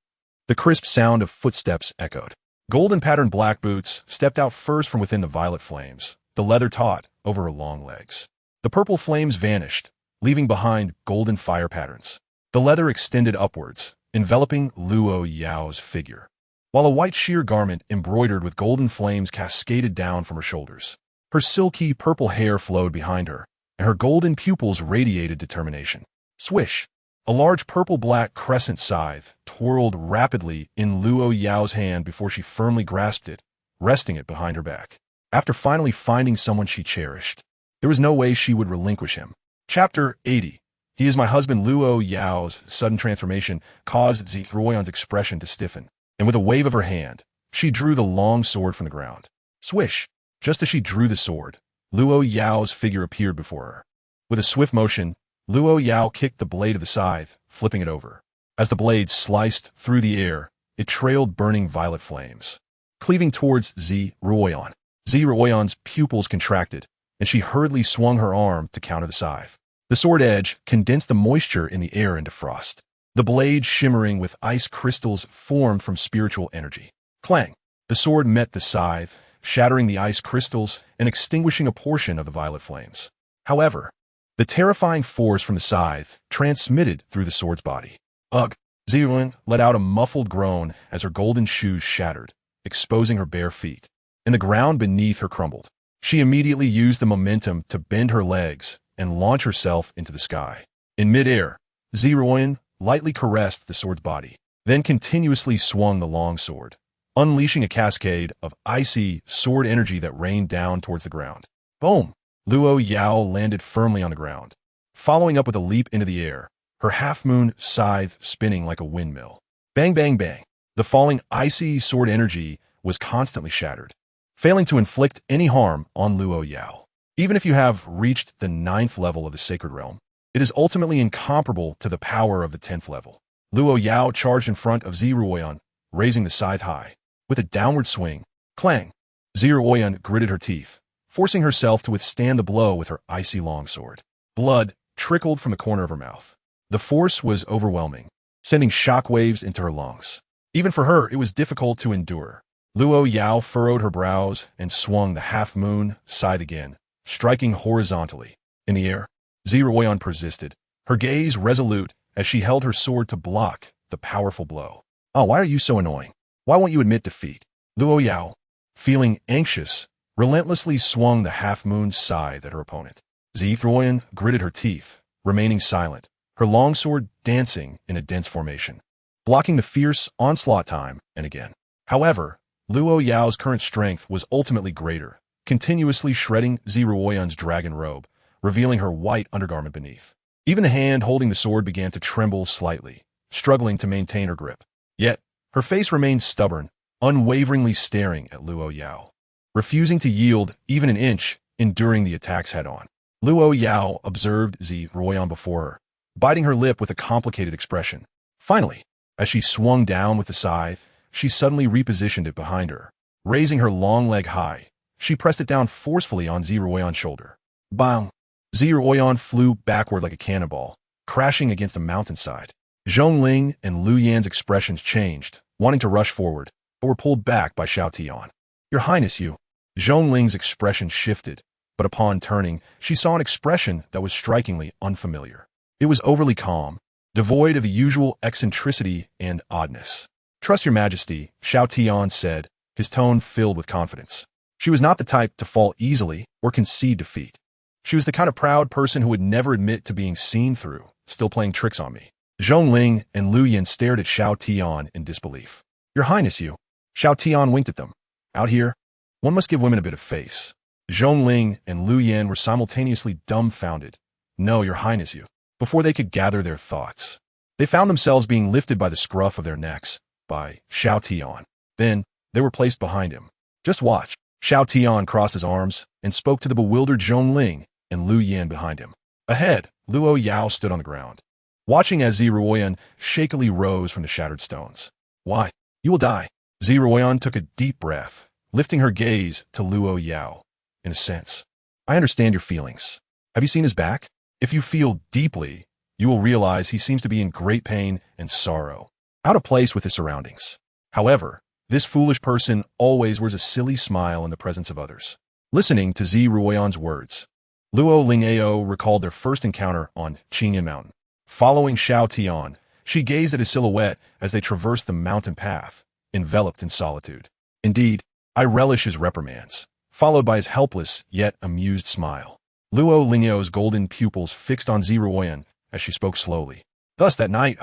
The crisp sound of footsteps echoed. Golden-patterned black boots stepped out first from within the violet flames, the leather taut over her long legs. The purple flames vanished, leaving behind golden fire patterns. The leather extended upwards, enveloping Luo Yao's figure, while a white sheer garment embroidered with golden flames cascaded down from her shoulders. Her silky purple hair flowed behind her, and her golden pupils radiated determination. Swish! A large purple-black crescent scythe twirled rapidly in Luo Yao's hand before she firmly grasped it, resting it behind her back. After finally finding someone she cherished, there was no way she would relinquish him. Chapter 80. He is my husband. Luo Yao's sudden transformation caused Zi Ruoyan's expression to stiffen, and with a wave of her hand, she drew the long sword from the ground. Swish! Just as she drew the sword, Luo Yao's figure appeared before her. With a swift motion, Luo Yao kicked the blade of the scythe, flipping it over. As the blade sliced through the air, it trailed burning violet flames, cleaving towards Zi Ruoyan. Zi Ruoyan's pupils contracted, and she hurriedly swung her arm to counter the scythe. The sword edge condensed the moisture in the air into frost. The blade shimmering with ice crystals formed from spiritual energy. Clang! The sword met the scythe, shattering the ice crystals and extinguishing a portion of the violet flames. However, the terrifying force from the scythe transmitted through the sword's body. Ugh! Zi Ruoyan let out a muffled groan as her golden shoes shattered, exposing her bare feet, and the ground beneath her crumbled. She immediately used the momentum to bend her legs and launch herself into the sky. In midair, Zi Ruoyan lightly caressed the sword's body, then continuously swung the long sword, unleashing a cascade of icy sword energy that rained down towards the ground. Boom! Luo Yao landed firmly on the ground, following up with a leap into the air, her half-moon scythe spinning like a windmill. Bang, bang, bang. The falling icy sword energy was constantly shattered, failing to inflict any harm on Luo Yao. Even if you have reached the 9th level of the sacred realm, it is ultimately incomparable to the power of the 10th level. Luo Yao charged in front of Zi Ruoyan, raising the scythe high. With a downward swing, clang! Zi Ruoyan gritted her teeth, forcing herself to withstand the blow with her icy longsword. Blood trickled from the corner of her mouth. The force was overwhelming, sending shockwaves into her lungs. Even for her, it was difficult to endure. Luo Yao furrowed her brows and swung the half-moon scythe again, striking horizontally. In the air, Zi Ruoyan persisted, her gaze resolute as she held her sword to block the powerful blow. Oh, why are you so annoying? Why won't you admit defeat? Luo Yao, feeling anxious, relentlessly swung the half-moon scythe at her opponent. Zi Ruoyan gritted her teeth, remaining silent, her longsword dancing in a dense formation, blocking the fierce onslaught time and again. However, Luo Yao's current strength was ultimately greater, continuously shredding Zi Ruoyan's dragon robe, revealing her white undergarment beneath. Even the hand holding the sword began to tremble slightly, struggling to maintain her grip. Yet, her face remained stubborn, unwaveringly staring at Luo Yao, refusing to yield even an inch, enduring the attacks head-on. Luo Yao observed Zi Ruoyan before her, biting her lip with a complicated expression. Finally, as she swung down with the scythe, she suddenly repositioned it behind her, Raising her long leg high, she pressed it down forcefully on Ziruoyan's shoulder. Bang! Ziruoyan flew backward like a cannonball, crashing against a mountainside. Zhongling and Lu Yan's expressions changed, wanting to rush forward, but were pulled back by Xiao Tian. Your Highness, you. Zhongling's expression shifted, but upon turning, she saw an expression that was strikingly unfamiliar. It was overly calm, devoid of the usual eccentricity and oddness. Trust your majesty, Xiao Tian said, his tone filled with confidence. She was not the type to fall easily or concede defeat. She was the kind of proud person who would never admit to being seen through, still playing tricks on me. Zhongling and Lu Yan stared at Xiao Tian in disbelief. Your Highness, you. Xiao Tian winked at them. Out here, one must give women a bit of face. Zhongling and Lu Yan were simultaneously dumbfounded. No, Your Highness, you. Before they could gather their thoughts, they found themselves being lifted by the scruff of their necks by Xiao Tian. Then, they were placed behind him. Just watch. Xiao Tian crossed his arms and spoke to the bewildered Zhongling and Lu Yan behind him. Ahead, Luo Yao stood on the ground, watching as Ziruoyan shakily rose from the shattered stones. Why? You will die. Ziruoyan took a deep breath, lifting her gaze to Luo Yao. In a sense, I understand your feelings. Have you seen his back? If you feel deeply, you will realize he seems to be in great pain and sorrow, out of place with his surroundings. However, this foolish person always wears a silly smile in the presence of others. Listening to Ziruoyan's words, Luo Lingao recalled their first encounter on Qingyan Mountain. Following Xiao Tian, she gazed at his silhouette as they traversed the mountain path, enveloped in solitude. Indeed, I relish his reprimands, followed by his helpless yet amused smile. Luo Lingao's golden pupils fixed on Ziruoyan as she spoke slowly. Thus that night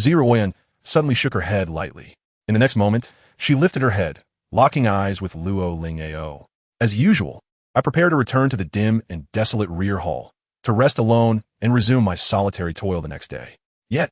Ziruoyan suddenly shook her head lightly. In the next moment, she lifted her head, locking eyes with Luo Lingao. As usual, I prepare to return to the dim and desolate rear hall, to rest alone and resume my solitary toil the next day. Yet,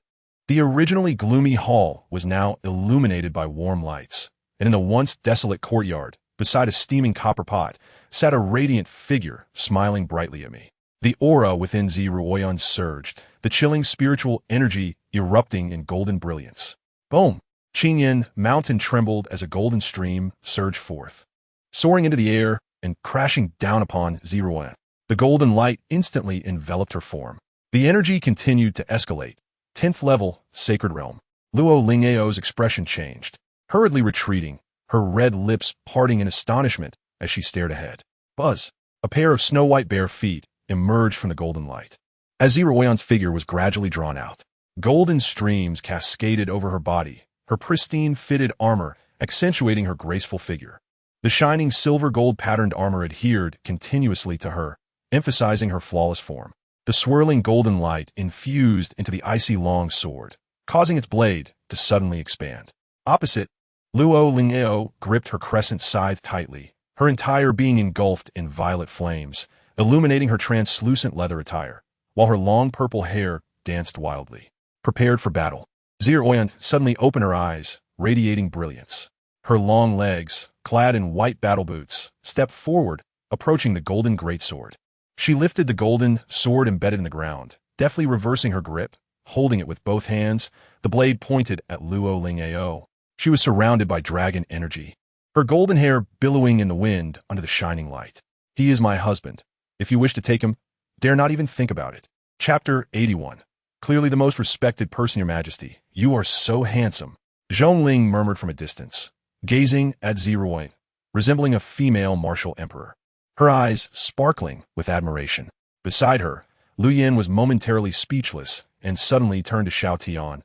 the originally gloomy hall was now illuminated by warm lights, and in the once desolate courtyard, beside a steaming copper pot, sat a radiant figure smiling brightly at me. The aura within Ziruoyan surged, the chilling spiritual energy erupting in golden brilliance. Boom! Qingyan Mountain trembled as a golden stream surged forth, soaring into the air and crashing down upon Ziruoyan. The golden light instantly enveloped her form. The energy continued to escalate. 10th level, Sacred Realm. Luo Lingao's expression changed, hurriedly retreating, her red lips parting in astonishment as she stared ahead. Buzz! A pair of snow-white bare feet emerged from the golden light. As Ziruoyan's figure was gradually drawn out, golden streams cascaded over her body, her pristine fitted armor accentuating her graceful figure. The shining silver-gold patterned armor adhered continuously to her, emphasizing her flawless form. The swirling golden light infused into the icy long sword, causing its blade to suddenly expand. Opposite, Luo Lingao gripped her crescent scythe tightly, her entire being engulfed in violet flames, illuminating her translucent leather attire, while her long purple hair danced wildly. Prepared for battle, Ziruoyan suddenly opened her eyes, radiating brilliance. Her long legs, clad in white battle boots, stepped forward, approaching the golden greatsword. She lifted the golden sword embedded in the ground, deftly reversing her grip, holding it with both hands, the blade pointed at Luo Lingao. She was surrounded by dragon energy, her golden hair billowing in the wind under the shining light. He is my husband. If you wish to take him, dare not even think about it. Chapter 81. Clearly the most respected person, Your Majesty. You are so handsome. Zhongling murmured from a distance, gazing at Ziruoyan, resembling a female martial emperor, her eyes sparkling with admiration. Beside her, Lu Yan was momentarily speechless and suddenly turned to Xiao Tian.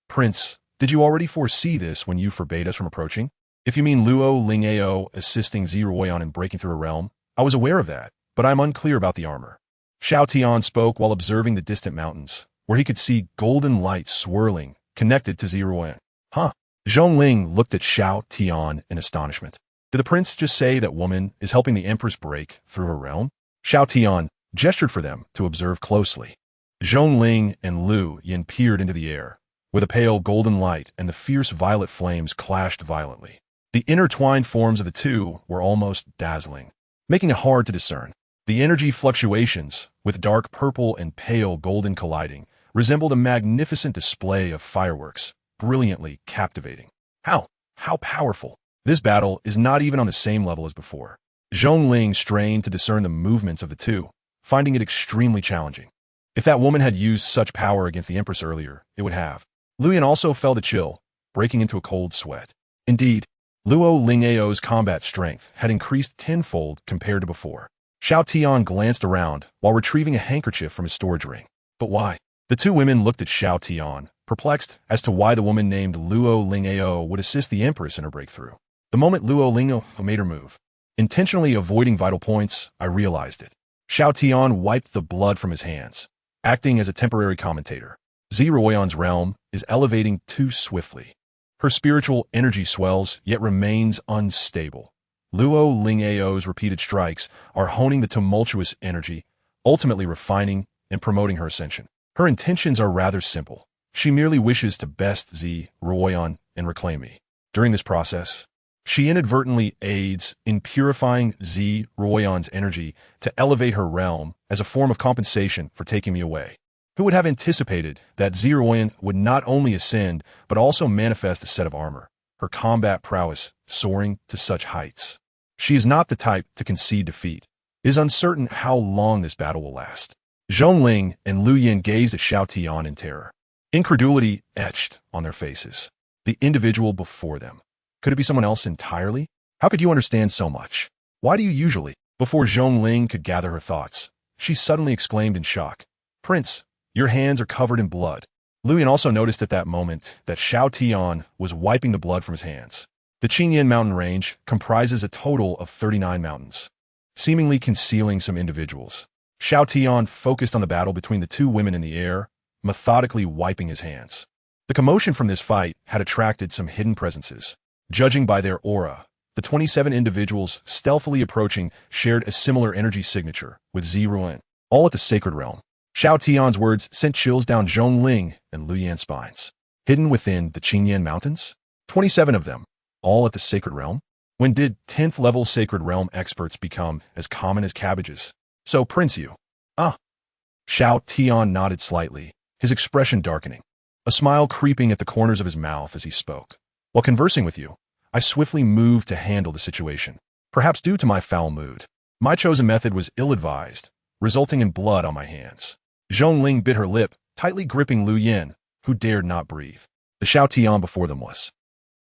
Prince, did you already foresee this when you forbade us from approaching? If you mean Luo Lingao assisting Ziruoyan in breaking through a realm, I was aware of that, but I'm unclear about the armor. Xiao Tian spoke while observing the distant mountains, where he could see golden lights swirling, connected to Ziruoyan. Huh? Zhongling looked at Xiao Tian in astonishment. Did the prince just say that woman is helping the Empress break through her realm? Xiao Tian gestured for them to observe closely. Zhongling and Lu Yan peered into the air, where the pale golden light and the fierce violet flames clashed violently. The intertwined forms of the two were almost dazzling, making it hard to discern. The energy fluctuations, with dark purple and pale golden colliding, resembled a magnificent display of fireworks, brilliantly captivating. How powerful! This battle is not even on the same level as before. Zhongling strained to discern the movements of the two, finding it extremely challenging. If that woman had used such power against the Empress earlier, it would have. Luoyan also felt a chill, breaking into a cold sweat. Indeed, Luo Lingao's combat strength had increased tenfold compared to before. Xiao Tian glanced around while retrieving a handkerchief from his storage ring. But why? The two women looked at Xiao Tian, perplexed as to why the woman named Luo Lingao would assist the Empress in her breakthrough. The moment Luo Lingao made her move, intentionally avoiding vital points, I realized it. Xiao Tian wiped the blood from his hands, acting as a temporary commentator. Ziruoyan's realm is elevating too swiftly. Her spiritual energy swells, yet remains unstable. Luo Lingao's repeated strikes are honing the tumultuous energy, ultimately refining and promoting her ascension. Her intentions are rather simple. She merely wishes to best Ziruoyan and reclaim me. During this process, she inadvertently aids in purifying Ziruoyan's energy to elevate her realm as a form of compensation for taking me away. Who would have anticipated that Ziruoyan would not only ascend, but also manifest a set of armor, her combat prowess soaring to such heights? She is not the type to concede defeat. It is uncertain how long this battle will last. Zhongling and Lu Yin gazed at Xiao Tian in terror. Incredulity etched on their faces. The individual before them. Could it be someone else entirely? How could you understand so much? Why do you usually? Before Zhongling could gather her thoughts, she suddenly exclaimed in shock. Prince, your hands are covered in blood. Lu Yin also noticed at that moment that Xiao Tian was wiping the blood from his hands. The Qingyan mountain range comprises a total of 39 mountains, seemingly concealing some individuals. Xiao Tian focused on the battle between the two women in the air, methodically wiping his hands. The commotion from this fight had attracted some hidden presences. Judging by their aura, the 27 individuals stealthily approaching shared a similar energy signature with Ziruoyan, all at the sacred realm. Xiao Tian's words sent chills down Zhongling and Lu Yan's spines. Hidden within the Qingyan mountains? 27 of them, all at the sacred realm? When did 10th level sacred realm experts become as common as cabbages? So, Prince you. Xiao Tian nodded slightly, his expression darkening, a smile creeping at the corners of his mouth as he spoke. While conversing with you, I swiftly moved to handle the situation. Perhaps due to my foul mood, my chosen method was ill-advised, resulting in blood on my hands. Zhongling bit her lip, tightly gripping Lu Yin, who dared not breathe. The Xiao Tian before them was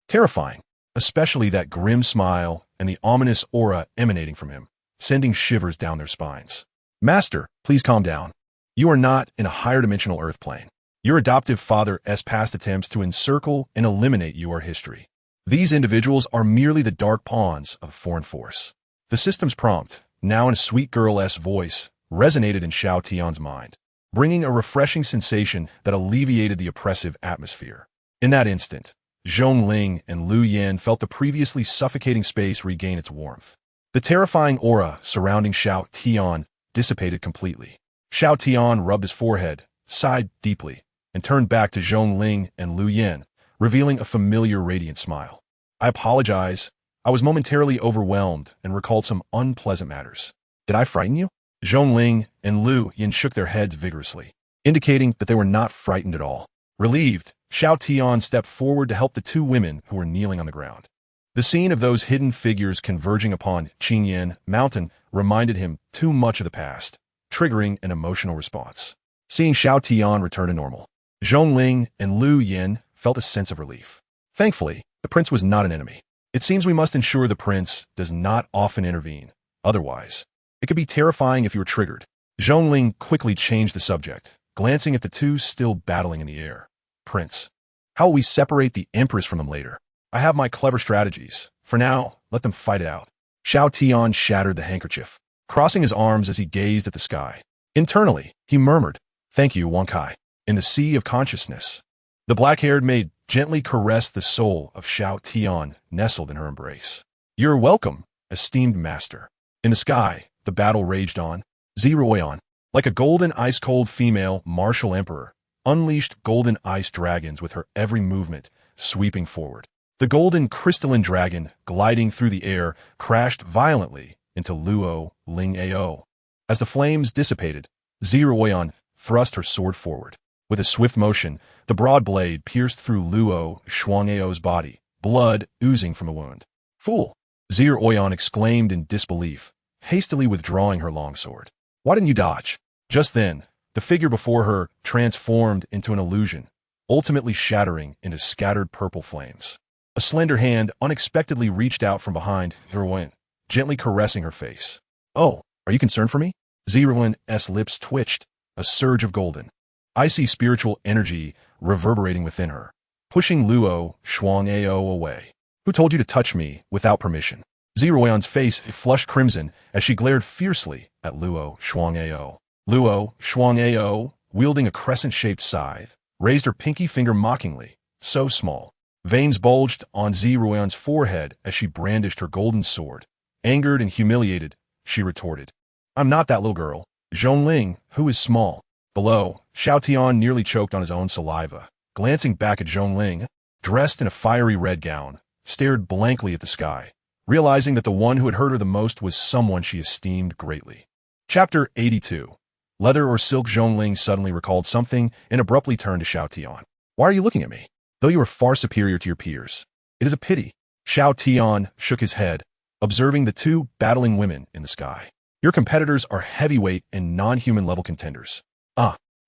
terrifying, especially that grim smile and the ominous aura emanating from him, sending shivers down their spines. Master, please calm down. You are not in a higher dimensional earth plane. Your adoptive father's past attempts to encircle and eliminate you are history. These individuals are merely the dark pawns of a foreign force. The system's prompt, now in a sweet girl's voice, resonated in Xiao Tian's mind, bringing a refreshing sensation that alleviated the oppressive atmosphere. In that instant, Zhongling and Lu Yin felt the previously suffocating space regain its warmth. The terrifying aura surrounding Xiao Tian dissipated completely. Xiao Tian rubbed his forehead, sighed deeply, and turned back to Zhongling and Lu Yin, revealing a familiar radiant smile. I apologize. I was momentarily overwhelmed and recalled some unpleasant matters. Did I frighten you? Zhongling and Lu Yin shook their heads vigorously, indicating that they were not frightened at all. Relieved, Xiao Tian stepped forward to help the two women who were kneeling on the ground. The scene of those hidden figures converging upon Qingyan Mountain reminded him too much of the past, triggering an emotional response. Seeing Xiao Tian return to normal, Zhongling and Lu Yin felt a sense of relief. Thankfully, the prince was not an enemy. It seems we must ensure the prince does not often intervene. Otherwise, it could be terrifying if you were triggered. Zhongling quickly changed the subject, glancing at the two still battling in the air. Prince, how will we separate the Empress from them later? I have my clever strategies. For now, let them fight it out. Xiao Tian shattered the handkerchief, crossing his arms as he gazed at the sky. Internally, he murmured, "Thank you, Wang Kai." In the sea of consciousness, the black-haired maid gently caressed the soul of Xiao Tian, nestled in her embrace. "You're welcome, esteemed master." In the sky, the battle raged on. Ziruoyan, like a golden ice-cold female martial emperor, unleashed golden ice dragons with her every movement, sweeping forward. The golden crystalline dragon, gliding through the air, crashed violently into Luo Lingao. As the flames dissipated, Ziruoyan thrust her sword forward. With a swift motion, the broad blade pierced through Luo Shuang'ao's body, blood oozing from the wound. Fool! Zir Oyan exclaimed in disbelief, hastily withdrawing her longsword. Why didn't you dodge? Just then, the figure before her transformed into an illusion, ultimately shattering into scattered purple flames. A slender hand unexpectedly reached out from behind Zirwin, gently caressing her face. Oh, are you concerned for me? Zirwin's lips twitched, a surge of golden, icy spiritual energy reverberating within her, pushing Luo Shuangao away. Who told you to touch me without permission? Zirwin's face flushed crimson as she glared fiercely at Luo Shuangao. Luo Shuangao, wielding a crescent-shaped scythe, raised her pinky finger mockingly, so small. Veins bulged on Zirwin's forehead as she brandished her golden sword. Angered and humiliated, she retorted, I'm not that little girl. Zhongling, who is small. Below, Xiao Tian nearly choked on his own saliva. Glancing back at Zhongling, dressed in a fiery red gown, stared blankly at the sky, realizing that the one who had hurt her the most was someone she esteemed greatly. Chapter 82. Leather or silk? Zhongling suddenly recalled something and abruptly turned to Xiao Tian. Why are you looking at me? Though you are far superior to your peers. It is a pity. Xiao Tian shook his head, observing the two battling women in the sky. Your competitors are heavyweight and non-human level contenders.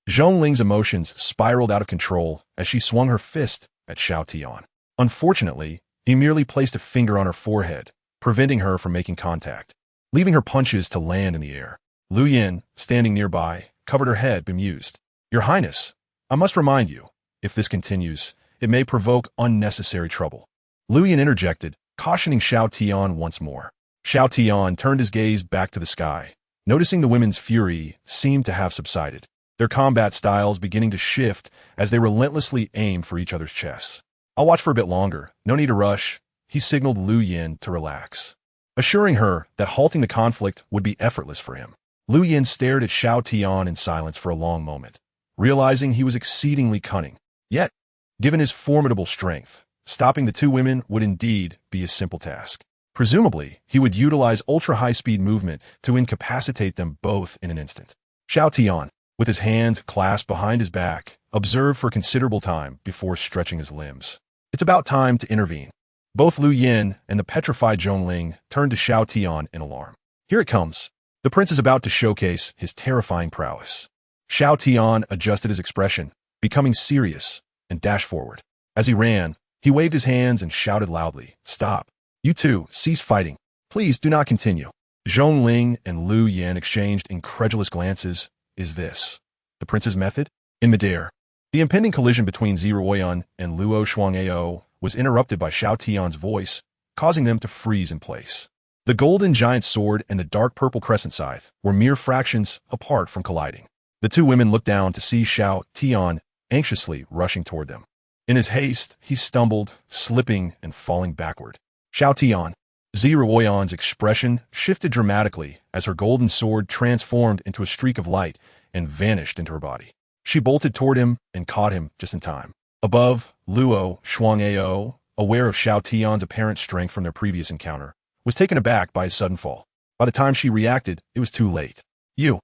Zhongling's emotions spiraled out of control as she swung her fist at Xiao Tian. Unfortunately, he merely placed a finger on her forehead, preventing her from making contact, leaving her punches to land in the air. Lu Yin, standing nearby, covered her head, bemused. Your Highness, I must remind you, if this continues, it may provoke unnecessary trouble. Lu Yin interjected, cautioning Xiao Tian once more. Xiao Tian turned his gaze back to the sky, noticing the women's fury seemed to have subsided, their combat styles beginning to shift as they relentlessly aimed for each other's chests. I'll watch for a bit longer, no need to rush, he signaled Lu Yin to relax, assuring her that halting the conflict would be effortless for him. Lu Yin stared at Xiao Tian in silence for a long moment, realizing he was exceedingly cunning. Yet, given his formidable strength, stopping the two women would indeed be a simple task. Presumably, he would utilize ultra-high-speed movement to incapacitate them both in an instant. Xiao Tian, with his hands clasped behind his back, observed for considerable time before stretching his limbs. It's about time to intervene. Both Lu Yin and the petrified Zhongling turned to Xiao Tian in alarm. Here it comes. The prince is about to showcase his terrifying prowess. Xiao Tian adjusted his expression, becoming serious, and dashed forward. As he ran, he waved his hands and shouted loudly, Stop. You two, cease fighting. Please do not continue. Zhongling and Lu Yin exchanged incredulous glances. Is this the prince's method? In midair, the impending collision between Ziruoyan and Luo Shuangao was interrupted by Xiao Tian's voice, causing them to freeze in place. The golden giant sword and the dark purple crescent scythe were mere fractions apart from colliding. The two women looked down to see Xiao Tian anxiously rushing toward them. In his haste, he stumbled, slipping and falling backward. Xiao Tian. Ziruoyan's expression shifted dramatically as her golden sword transformed into a streak of light and vanished into her body. She bolted toward him and caught him just in time. Above, Luo Shuangao, aware of Xiao Tian's apparent strength from their previous encounter, was taken aback by his sudden fall. By the time she reacted, it was too late. You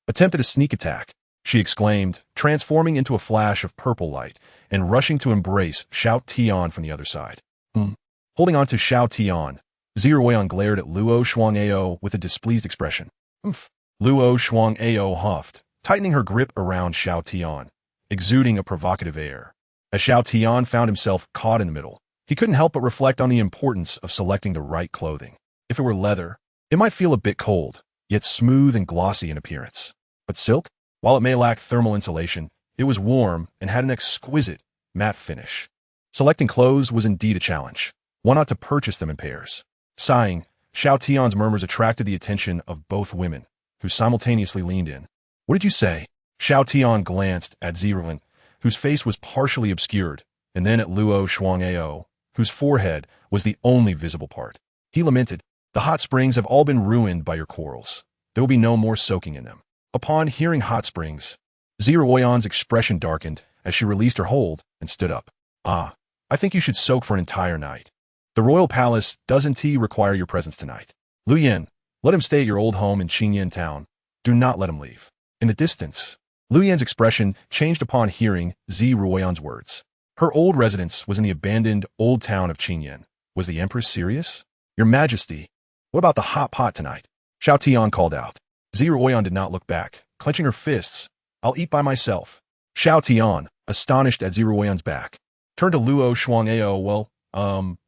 attempted a sneak attack, she exclaimed, transforming into a flash of purple light and rushing to embrace Xiao Tian from the other side. Holding on to Xiao Tian, Ziruoyan glared at Luo Shuangao with a displeased expression. Luo Shuangao huffed, tightening her grip around Xiao Tian, exuding a provocative air. As Xiao Tian found himself caught in the middle, he couldn't help but reflect on the importance of selecting the right clothing. If it were leather, it might feel a bit cold, yet smooth and glossy in appearance. But silk, while it may lack thermal insulation, it was warm and had an exquisite, matte finish. Selecting clothes was indeed a challenge. One ought to purchase them in pairs. Sighing, Xiao Tian's murmurs attracted the attention of both women, who simultaneously leaned in. What did you say? Xiao Tian glanced at Zirlin, whose face was partially obscured, and then at Luo Shuangao, whose forehead was the only visible part. He lamented, The hot springs have all been ruined by your quarrels. There will be no more soaking in them. Upon hearing hot springs, Ziruoyan's expression darkened as she released her hold and stood up. I think you should soak for an entire night. The royal palace doesn't require your presence tonight. Lu Yin, let him stay at your old home in Qingyan town. Do not let him leave. In the distance, Lu Yin's expression changed upon hearing Ziruoyan's words. Her old residence was in the abandoned old town of Qingyan, Was the Empress serious? Your Majesty, what about the hot pot tonight? Xiao Tian called out. Ziruoyan did not look back, clenching her fists. I'll eat by myself. Xiao Tian, astonished at Ziruoyan's back, turned to Luo Shuangao. Well,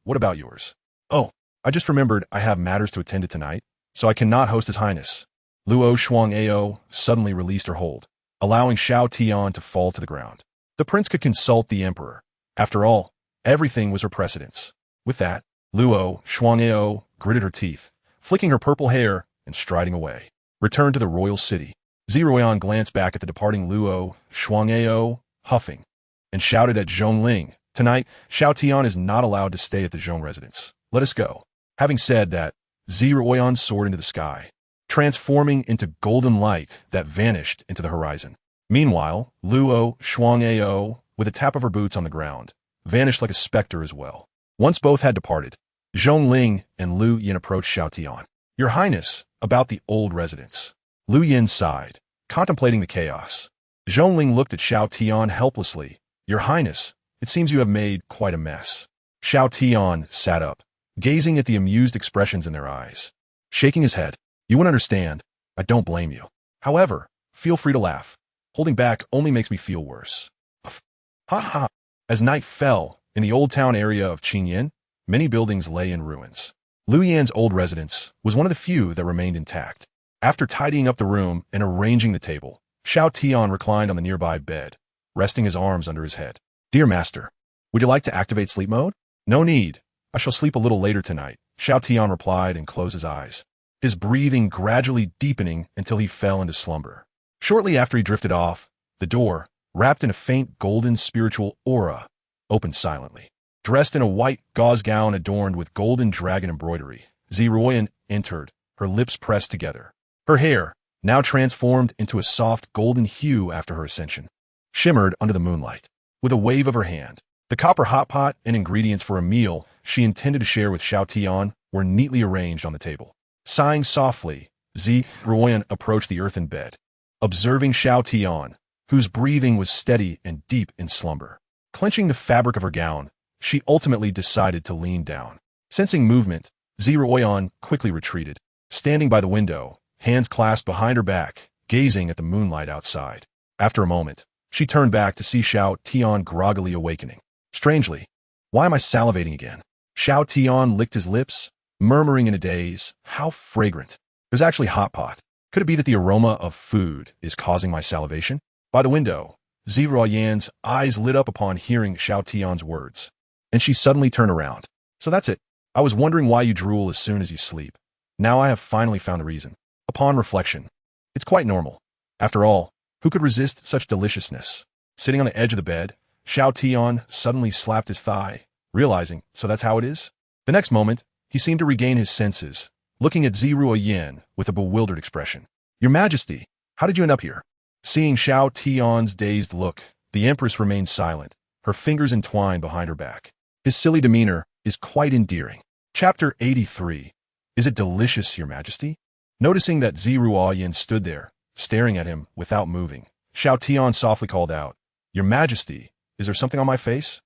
what about yours? Oh, I just remembered I have matters to attend to tonight, so I cannot host His Highness. Luo Shuangao suddenly released her hold, allowing Xiao Tian to fall to the ground. The prince could consult the emperor. After all, everything was her precedence. With that, Luo Shuangao gritted her teeth, flicking her purple hair and striding away. Returned to the royal city. Ziruoyan glanced back at the departing Luo Shuangao, huffing, and shouted at Zhongling, "Tonight, Xiao Tian is not allowed to stay at the Zhong residence. Let us go." Having said that, Ziruoyan soared into the sky, transforming into golden light that vanished into the horizon. Meanwhile, Luo Shuangao, with a tap of her boots on the ground, vanished like a specter as well. Once both had departed, Zhongling and Lu Yin approached Xiao Tian. "Your Highness, about the old residence." Lu Yin sighed, contemplating the chaos. Zhongling looked at Xiao Tian helplessly. "Your Highness, it seems you have made quite a mess." Xiao Tian sat up, gazing at the amused expressions in their eyes. Shaking his head, "You wouldn't understand. I don't blame you. However, feel free to laugh. Holding back only makes me feel worse." Ha ha. As night fell, in the old town area of Qingyan, many buildings lay in ruins. Lu Yan's old residence was one of the few that remained intact. After tidying up the room and arranging the table, Xiao Tian reclined on the nearby bed, resting his arms under his head. "Dear master, would you like to activate sleep mode?" "No need. I shall sleep a little later tonight," Xiao Tian replied and closed his eyes, his breathing gradually deepening until he fell into slumber. Shortly after he drifted off, the door, wrapped in a faint golden spiritual aura, opened silently. Dressed in a white gauze gown adorned with golden dragon embroidery, Ziruoyan entered, her lips pressed together. Her hair, now transformed into a soft golden hue after her ascension, shimmered under the moonlight. With a wave of her hand, the copper hot pot and ingredients for a meal she intended to share with Xiao Tian were neatly arranged on the table. Sighing softly, Ziruoyan approached the earthen bed, observing Xiao Tian, whose breathing was steady and deep in slumber. Clenching the fabric of her gown, she ultimately decided to lean down. Sensing movement, Ziruoyan quickly retreated, standing by the window, hands clasped behind her back, gazing at the moonlight outside. After a moment, she turned back to see Xiao Tian groggily awakening. Strangely, why am I salivating again? Xiao Tian licked his lips, murmuring in a daze, "How fragrant." There's actually hot pot. Could it be that the aroma of food is causing my salivation? By the window, Ziruoyan's eyes lit up upon hearing Xiao Tian's words, and she suddenly turned around. "So that's it. I was wondering why you drool as soon as you sleep. Now I have finally found a reason. Upon reflection, it's quite normal. After all, who could resist such deliciousness?" Sitting on the edge of the bed, Xiao Tian suddenly slapped his thigh, realizing, so that's how it is? The next moment, he seemed to regain his senses, looking at Ziruoyan with a bewildered expression. "Your Majesty, how did you end up here?" Seeing Xiao Tian's dazed look, the Empress remained silent, her fingers entwined behind her back. His silly demeanor is quite endearing. Chapter 83. Is it delicious, Your Majesty? Noticing that Ziruoyan stood there, staring at him without moving, Xiao Tian softly called out, "Your Majesty, is there something on my face?"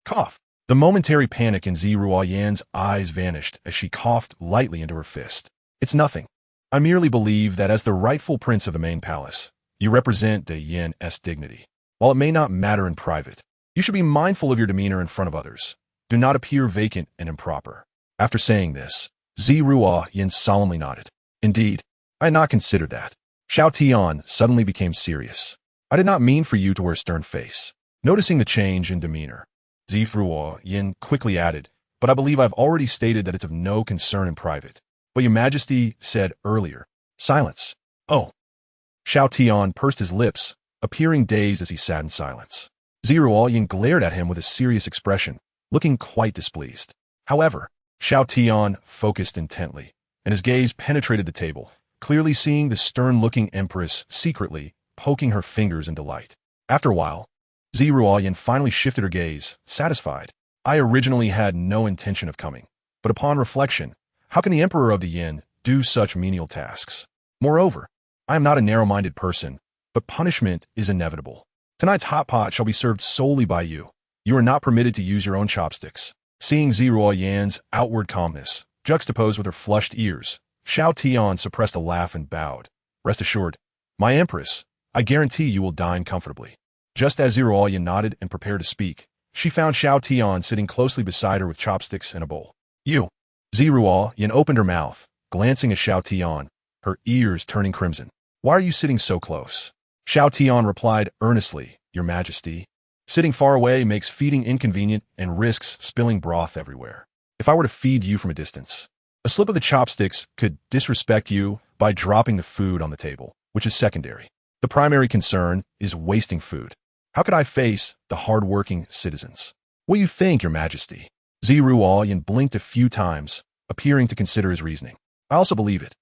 Cough. The momentary panic in Ziruoyan's eyes vanished as she coughed lightly into her fist. "It's nothing. I merely believe that as the rightful prince of the main palace, you represent the Yan's dignity. While it may not matter in private, you should be mindful of your demeanor in front of others. Do not appear vacant and improper." After saying this, Ziruoyan solemnly nodded. "Indeed, I had not considered that." Xiao Tian suddenly became serious. "I did not mean for you to wear a stern face." Noticing the change in demeanor, Ziruoyan quickly added, "But I believe I've already stated that it's of no concern in private. But Your Majesty said earlier." Silence. "Oh." Xiao Tian pursed his lips, appearing dazed as he sat in silence. Ziruoyan glared at him with a serious expression, looking quite displeased. However, Xiao Tian focused intently, and his gaze penetrated the table, clearly seeing the stern-looking Empress secretly poking her fingers in delight. After a while, Ziruoyan finally shifted her gaze, satisfied. "I originally had no intention of coming, but upon reflection, how can the Emperor of the Yin do such menial tasks? Moreover, I am not a narrow-minded person, but punishment is inevitable. Tonight's hot pot shall be served solely by you. You are not permitted to use your own chopsticks." Seeing Xiao Yan's outward calmness, juxtaposed with her flushed ears, Xiao Tian suppressed a laugh and bowed. Rest assured, my Empress, I guarantee you will dine comfortably. Just as Xiao Yan nodded and prepared to speak, she found Xiao Tian sitting closely beside her with chopsticks and a bowl. You! Xiao Yan opened her mouth, glancing at Xiao Tian, her ears turning crimson. Why are you sitting so close? Xiao Tian replied earnestly, Your Majesty. Sitting far away makes feeding inconvenient and risks spilling broth everywhere. If I were to feed you from a distance, a slip of the chopsticks could disrespect you by dropping the food on the table, which is secondary. The primary concern is wasting food. How could I face the hard-working citizens? What do you think, Your Majesty? Xiao Yan blinked a few times, appearing to consider his reasoning. I also believe it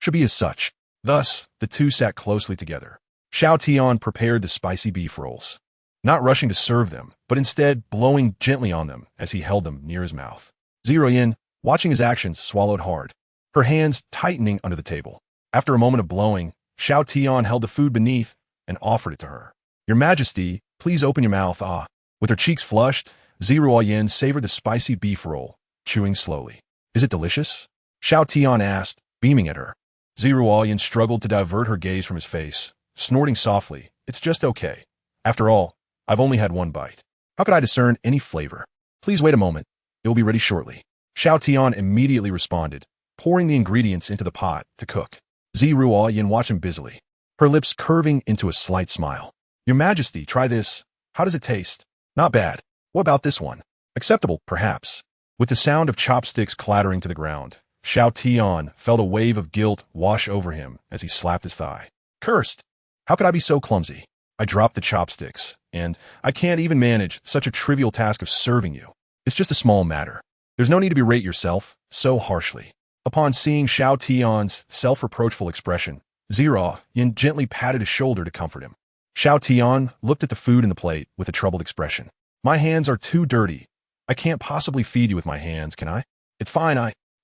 should be as such. Thus, the two sat closely together. Xiao Tian prepared the spicy beef rolls, not rushing to serve them, but instead blowing gently on them as he held them near his mouth. Xiao Yan, watching his actions, swallowed hard, her hands tightening under the table. After a moment of blowing, Xiao Tian held the food beneath and offered it to her. Your Majesty, please open your mouth. Ah. With her cheeks flushed, Xiao Yan savored the spicy beef roll, chewing slowly. Is it delicious? Xiao Tian asked, beaming at her. Xiao Yan struggled to divert her gaze from his face, snorting softly. It's just okay. After all, I've only had one bite. How could I discern any flavor? Please wait a moment. It will be ready shortly. Xiao Tian immediately responded, pouring the ingredients into the pot to cook. Xiao Yan watched him busily, her lips curving into a slight smile. Your Majesty, try this. How does it taste? Not bad. What about this one? Acceptable, perhaps. With the sound of chopsticks clattering to the ground, Xiao Tian felt a wave of guilt wash over him as he slapped his thigh. Cursed! How could I be so clumsy? I dropped the chopsticks, and I can't even manage such a trivial task of serving you. It's just a small matter. There's no need to berate yourself so harshly. Upon seeing Xiao Tian's self-reproachful expression, Xiao Yan gently patted his shoulder to comfort him. Xiao Tian looked at the food in the plate with a troubled expression. My hands are too dirty. I can't possibly feed you with my hands, can I? It's fine,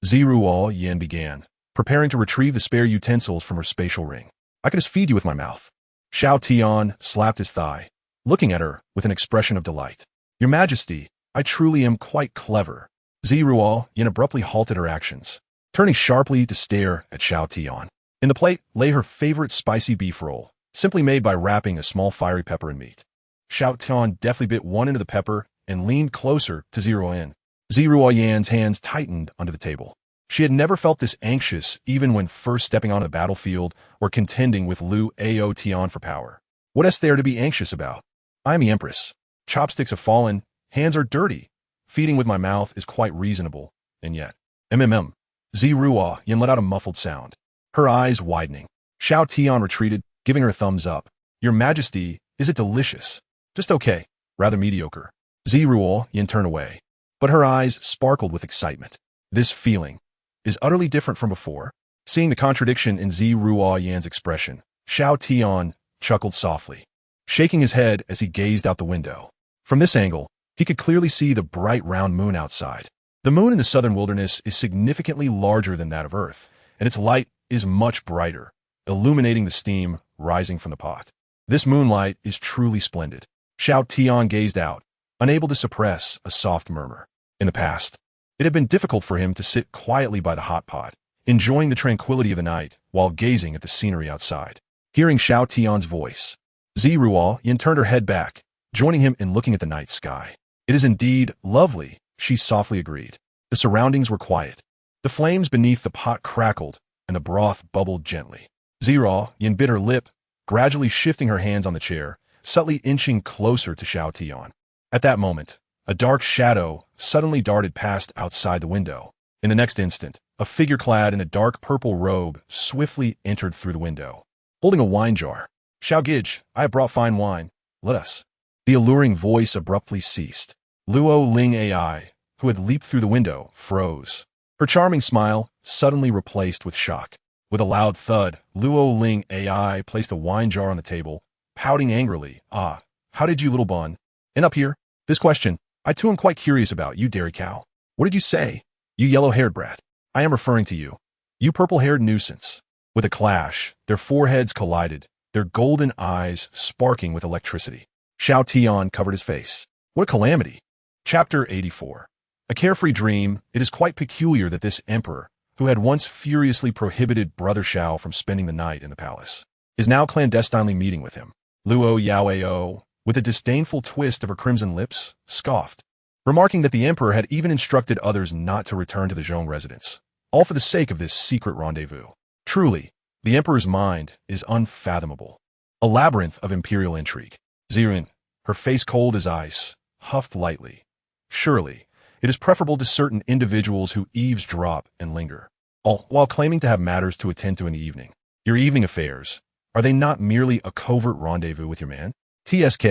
Xiao Yan began, preparing to retrieve the spare utensils from her spatial ring. I can just feed you with my mouth. Xiao Tian slapped his thigh, looking at her with an expression of delight. Your Majesty, I truly am quite clever. Xiao Yan abruptly halted her actions, turning sharply to stare at Xiao Tian. In the plate lay her favorite spicy beef roll, simply made by wrapping a small fiery pepper in meat. Xiao Tian deftly bit one end of the pepper and leaned closer to Xiao Yan. Xiao Yan's hands tightened under the table. She had never felt this anxious even when first stepping on the battlefield or contending with Xiao Tian for power. What is there to be anxious about? I am the Empress. Chopsticks have fallen, hands are dirty. Feeding with my mouth is quite reasonable, and yet. Xiao Yan let out a muffled sound, her eyes widening. Xiao Tian retreated, giving her a thumbs up. Your Majesty, is it delicious? Just okay, rather mediocre. Xiao Yan turned away, but her eyes sparkled with excitement. This feeling is utterly different from before. Seeing the contradiction in Xiao Yan's expression, Xiao Tian chuckled softly, shaking his head as he gazed out the window. From this angle, he could clearly see the bright round moon outside. The moon in the southern wilderness is significantly larger than that of Earth, and its light is much brighter, illuminating the steam rising from the pot. This moonlight is truly splendid. Xiao Tian gazed out, unable to suppress a soft murmur. In the past, it had been difficult for him to sit quietly by the hot pot, enjoying the tranquility of the night while gazing at the scenery outside. Hearing Xiao Tian's voice, Xiao Yan turned her head back, joining him in looking at the night sky. It is indeed lovely, she softly agreed. The surroundings were quiet. The flames beneath the pot crackled, and the broth bubbled gently. Xiao Yan bit her lip, gradually shifting her hands on the chair, subtly inching closer to Xiao Tian. At that moment, a dark shadow suddenly darted past outside the window. In the next instant, a figure clad in a dark purple robe swiftly entered through the window, holding a wine jar. Xiao Gij, I have brought fine wine. Let us. The alluring voice abruptly ceased. Luo Ling AI, who had leaped through the window, froze. Her charming smile suddenly replaced with shock. With a loud thud, Luo Ling AI placed a wine jar on the table, pouting angrily. Ah, how did you, little bun? And up here? This question, I too am quite curious about, you dairy cow. What did you say? You yellow-haired brat. I am referring to you. You purple-haired nuisance. With a clash, their foreheads collided, their golden eyes sparking with electricity. Xiao Tian covered his face. What a calamity. Chapter 84. A carefree dream, it is quite peculiar that this emperor, who had once furiously prohibited Brother Xiao from spending the night in the palace, is now clandestinely meeting with him. Luo Yaoao, with a disdainful twist of her crimson lips, scoffed, remarking that the emperor had even instructed others not to return to the Zhong residence, all for the sake of this secret rendezvous. Truly, the emperor's mind is unfathomable. A labyrinth of imperial intrigue. Zirin, her face cold as ice, huffed lightly. Surely, it is preferable to certain individuals who eavesdrop and linger, all while claiming to have matters to attend to in the evening. Your evening affairs, are they not merely a covert rendezvous with your man? TSK.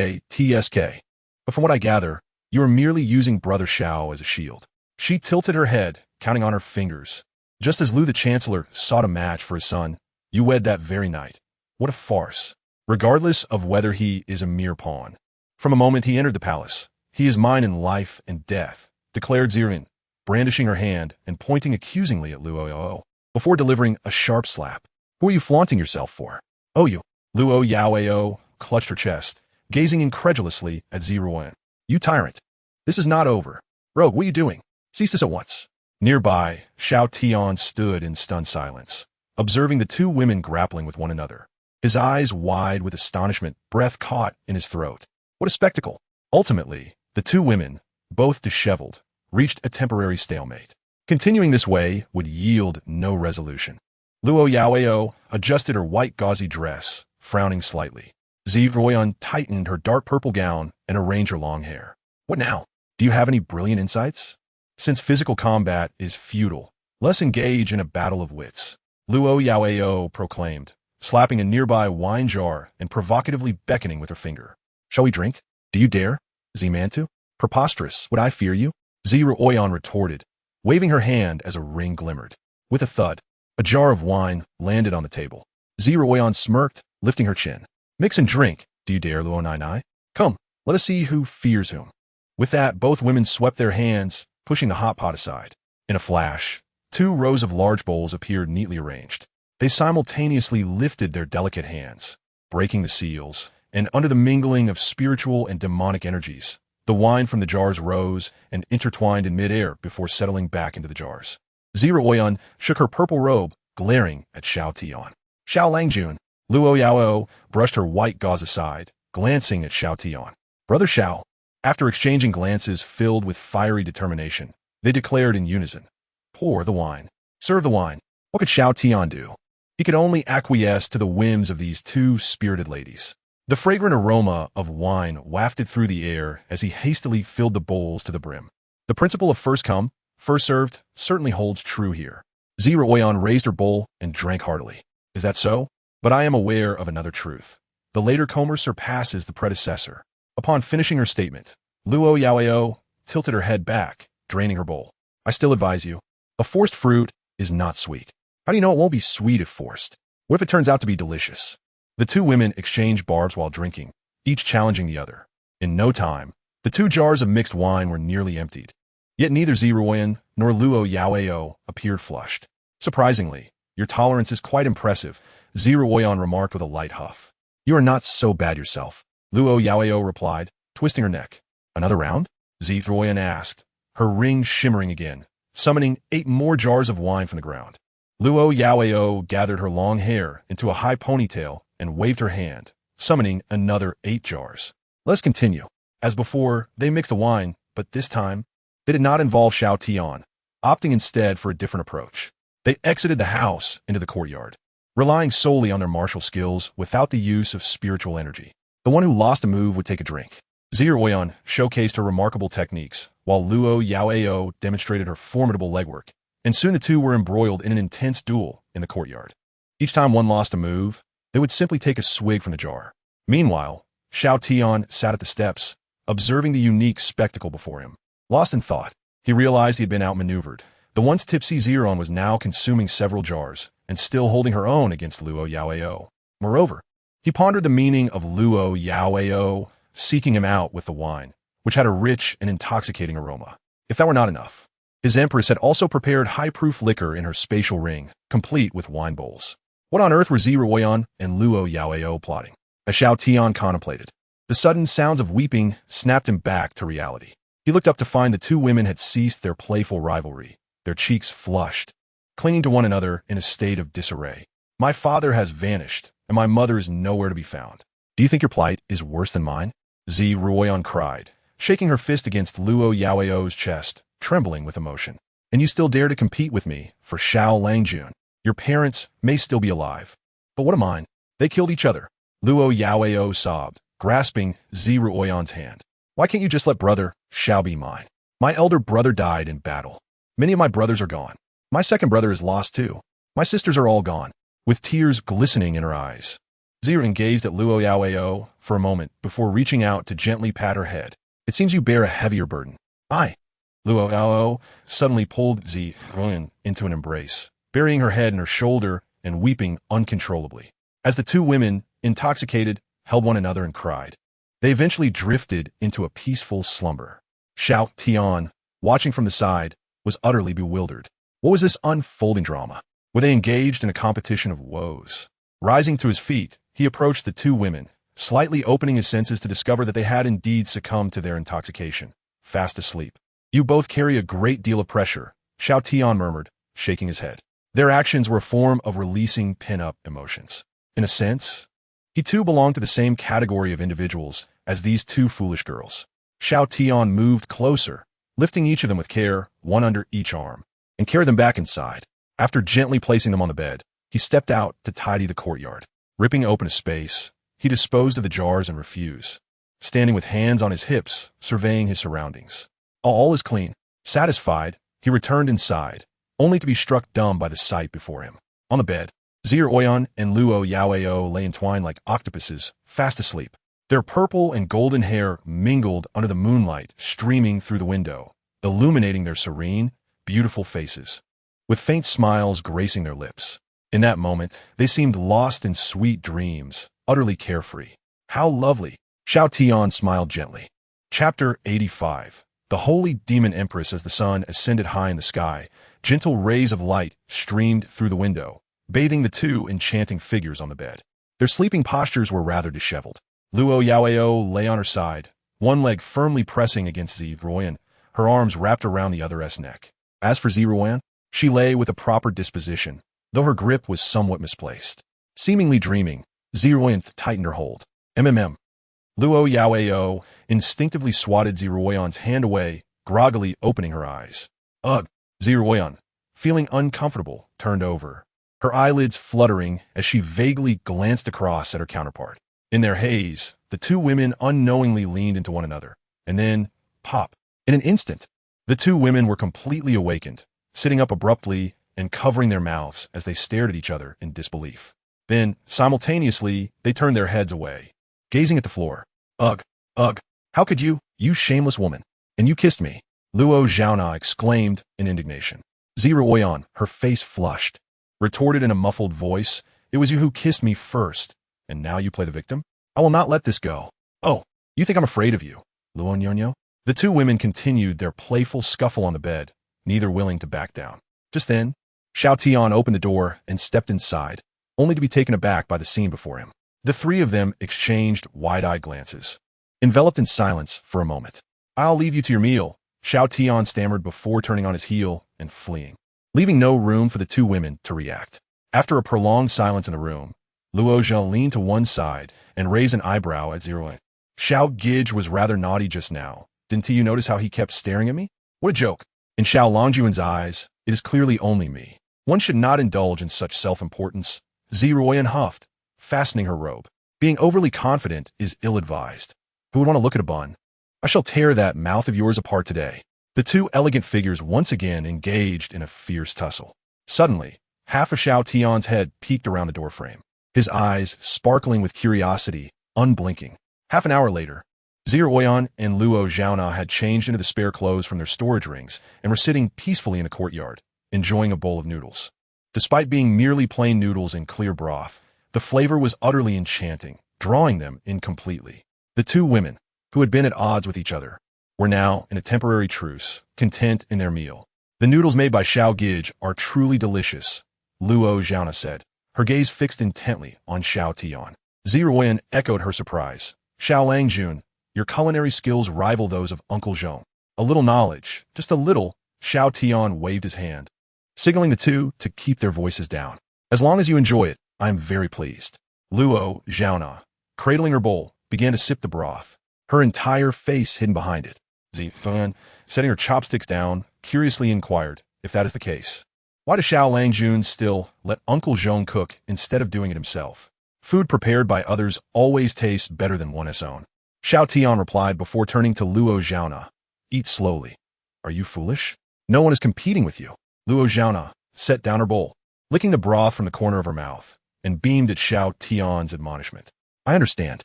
But from what I gather, you are merely using Brother Xiao as a shield. She tilted her head, counting on her fingers. Just as Lu the Chancellor sought a match for his son, you wed that very night. What a farce. Regardless of whether he is a mere pawn. From the moment he entered the palace, he is mine in life and death, declared Zirin, brandishing her hand and pointing accusingly at Luo, before delivering a sharp slap. Who are you flaunting yourself for? Oh, you. Luo Yaoao clutched her chest, gazing incredulously at Ziruan. You tyrant. This is not over. Rogue, what are you doing? Cease this at once. Nearby, Xiao Tian stood in stunned silence, observing the two women grappling with one another. His eyes wide with astonishment, breath caught in his throat. What a spectacle! Ultimately, the two women, both disheveled, reached a temporary stalemate. Continuing this way would yield no resolution. Luo Yaoao adjusted her white gauzy dress, frowning slightly. Ziruan tightened her dark purple gown and arranged her long hair. What now? Do you have any brilliant insights? Since physical combat is futile, let's engage in a battle of wits, Luo Yaoao proclaimed, slapping a nearby wine jar and provocatively beckoning with her finger. Shall we drink? Do you dare? Zimantu? Preposterous, would I fear you? Ziruan retorted, waving her hand as a ring glimmered. With a thud, a jar of wine landed on the table. Ziruan smirked, lifting her chin. Mix and drink, do you dare, Luo Nai? Come, let us see who fears whom. With that, both women swept their hands, pushing the hot pot aside. In a flash, 2 rows of large bowls appeared neatly arranged. They simultaneously lifted their delicate hands, breaking the seals, and under the mingling of spiritual and demonic energies, the wine from the jars rose and intertwined in midair before settling back into the jars. Ziruan shook her purple robe, glaring at Xiao Tian. Xiao Langjun. Luo Yaoao brushed her white gauze aside, glancing at Xiao Tian. Brother Xiao. After exchanging glances filled with fiery determination, they declared in unison. Pour the wine. Serve the wine. What could Xiao Tian do? He could only acquiesce to the whims of these 2 spirited ladies. The fragrant aroma of wine wafted through the air as he hastily filled the bowls to the brim. The principle of first come, first served certainly holds true here. Ziruan raised her bowl and drank heartily. Is that so? But I am aware of another truth. The later comer surpasses the predecessor. Upon finishing her statement, Luo Yaoao tilted her head back, draining her bowl. I still advise you. A forced fruit is not sweet. How do you know it won't be sweet if forced? What if it turns out to be delicious? The 2 women exchanged barbs while drinking, each challenging the other. In no time, the 2 jars of mixed wine were nearly emptied. Yet neither Ziruan nor Luo Yaoao appeared flushed. Surprisingly, your tolerance is quite impressive, Ziruan remarked with a light huff. You are not so bad yourself, Luo Yaoao replied, twisting her neck. Another round? Ziruan asked, her ring shimmering again, summoning 8 more jars of wine from the ground. Luo Yaoao gathered her long hair into a high ponytail and waved her hand, summoning another 8 jars. Let's continue. As before, they mixed the wine, but this time, they did not involve Xiao Tian, opting instead for a different approach. They exited the house into the courtyard, relying solely on their martial skills without the use of spiritual energy. The one who lost a move would take a drink. Ziruan showcased her remarkable techniques, while Luo Yaoao demonstrated her formidable legwork, and soon the 2 were embroiled in an intense duel in the courtyard. Each time one lost a move, they would simply take a swig from the jar. Meanwhile, Xiao Tian sat at the steps, observing the unique spectacle before him. Lost in thought, he realized he had been outmaneuvered. The once tipsy Ziruan was now consuming several jars, and still holding her own against Luo Yaoao. Moreover, he pondered the meaning of Luo Yaoao seeking him out with the wine, which had a rich and intoxicating aroma. If that were not enough, his Empress had also prepared high-proof liquor in her spatial ring, complete with wine bowls. What on earth were Ziruan and Luo Yaoao plotting? As Xiao Tian contemplated, the sudden sounds of weeping snapped him back to reality. He looked up to find the two women had ceased their playful rivalry, their cheeks flushed, clinging to one another in a state of disarray. My father has vanished, and my mother is nowhere to be found. Do you think your plight is worse than mine? Ruoyan cried, shaking her fist against Luo Yaoyao's chest, trembling with emotion. And you still dare to compete with me for Xiao Langjun. Your parents may still be alive. But what of mine? They killed each other. Luo Yaoyao sobbed, grasping Ruoyan's hand. Why can't you just let brother Xiao be mine? My elder brother died in battle. Many of my brothers are gone. My second brother is lost too. My sisters are all gone. With tears glistening in her eyes, Ziran gazed at Luo Yaoyao for a moment before reaching out to gently pat her head. It seems you bear a heavier burden. Luo Yaoyao suddenly pulled Ziran into an embrace, burying her head in her shoulder and weeping uncontrollably. As the two women, intoxicated, held one another and cried, they eventually drifted into a peaceful slumber. Xiao Tian, watching from the side, was utterly bewildered. What was this unfolding drama? Were they engaged in a competition of woes? Rising to his feet, he approached the two women, slightly opening his senses to discover that they had indeed succumbed to their intoxication, fast asleep. You both carry a great deal of pressure, Xiao Tian murmured, shaking his head. Their actions were a form of releasing pin-up emotions. In a sense, he too belonged to the same category of individuals as these two foolish girls. Xiao Tian moved closer, lifting each of them with care, one under each arm, and carried them back inside. After gently placing them on the bed, he stepped out to tidy the courtyard. Ripping open a space, he disposed of the jars and refuse, standing with hands on his hips, surveying his surroundings. All is clean. Satisfied, he returned inside, only to be struck dumb by the sight before him. On the bed, Oyan and Luo Yaoyao lay entwined like octopuses, fast asleep. Their purple and golden hair mingled under the moonlight streaming through the window, illuminating their serene, beautiful faces, with faint smiles gracing their lips. In that moment, they seemed lost in sweet dreams, utterly carefree. How lovely! Xiao Tian smiled gently. Chapter 85. The holy demon Empress. As the sun ascended high in the sky, gentle rays of light streamed through the window, bathing the two enchanting figures on the bed. Their sleeping postures were rather disheveled. Luo Yaoyao lay on her side, one leg firmly pressing against Ruoyan, her arms wrapped around the other's neck. As for Ruoyan, she lay with a proper disposition, though her grip was somewhat misplaced. Seemingly dreaming, Ruoyan tightened her hold. Luo Yaoyao instinctively swatted Ruoyan's hand away, groggily opening her eyes. Ugh! Ruoyan, feeling uncomfortable, turned over, her eyelids fluttering as she vaguely glanced across at her counterpart. In their haze, the two women unknowingly leaned into one another, and then, pop! In an instant, the two women were completely awakened, sitting up abruptly and covering their mouths as they stared at each other in disbelief. Then, simultaneously, they turned their heads away, gazing at the floor. Ugh! Ugh! How could you, you shameless woman? And you kissed me! Luo Zhaona exclaimed in indignation. Ruoyan, her face flushed, retorted in a muffled voice, "It was you who kissed me first, and now you play the victim? I will not let this go." "Oh, you think I'm afraid of you, Luo Nyonyo?" The two women continued their playful scuffle on the bed, neither willing to back down. Just then, Xiao Tian opened the door and stepped inside, only to be taken aback by the scene before him. The three of them exchanged wide-eyed glances, enveloped in silence for a moment. "I'll leave you to your meal," Xiao Tian stammered before turning on his heel and fleeing, leaving no room for the two women to react. After a prolonged silence in the room, Luo Zhao leaned to one side and raised an eyebrow at Ruoyan. "Xiao Gij was rather naughty just now. Didn't you notice how he kept staring at me? What a joke. In Xiao Longjuan's eyes, it is clearly only me. One should not indulge in such self-importance." Ruoyan huffed, fastening her robe. "Being overly confident is ill-advised. Who would want to look at a bun? I shall tear that mouth of yours apart today." The two elegant figures once again engaged in a fierce tussle. Suddenly, half of Xiao Tian's head peeked around the doorframe, his eyes sparkling with curiosity, unblinking. Half an hour later, Ruoyan and Luo Zhaona had changed into the spare clothes from their storage rings and were sitting peacefully in the courtyard, enjoying a bowl of noodles. Despite being merely plain noodles in clear broth, the flavor was utterly enchanting, drawing them in completely. The two women, who had been at odds with each other, were now in a temporary truce, content in their meal. "The noodles made by Xiao Gij are truly delicious," Luo Zhaona said, her gaze fixed intently on Xiao Tian. Ruoyan echoed her surprise. "Xiao Langjun, your culinary skills rival those of Uncle Zhong." A little knowledge, just a little. Xiao Tian waved his hand, signaling the two to keep their voices down. As long as you enjoy it, I am very pleased. Luo Zhaona, cradling her bowl, began to sip the broth, her entire face hidden behind it. Zifan, setting her chopsticks down, curiously inquired if that is the case. Why does Xiao Langjun still let Uncle Zhong cook instead of doing it himself? Food prepared by others always tastes better than one's own. Xiao Tian replied before turning to Luo Zhaona. Eat slowly. Are you foolish? No one is competing with you. Luo Zhaona set down her bowl, licking the broth from the corner of her mouth, and beamed at Xiao Tian's admonishment. I understand.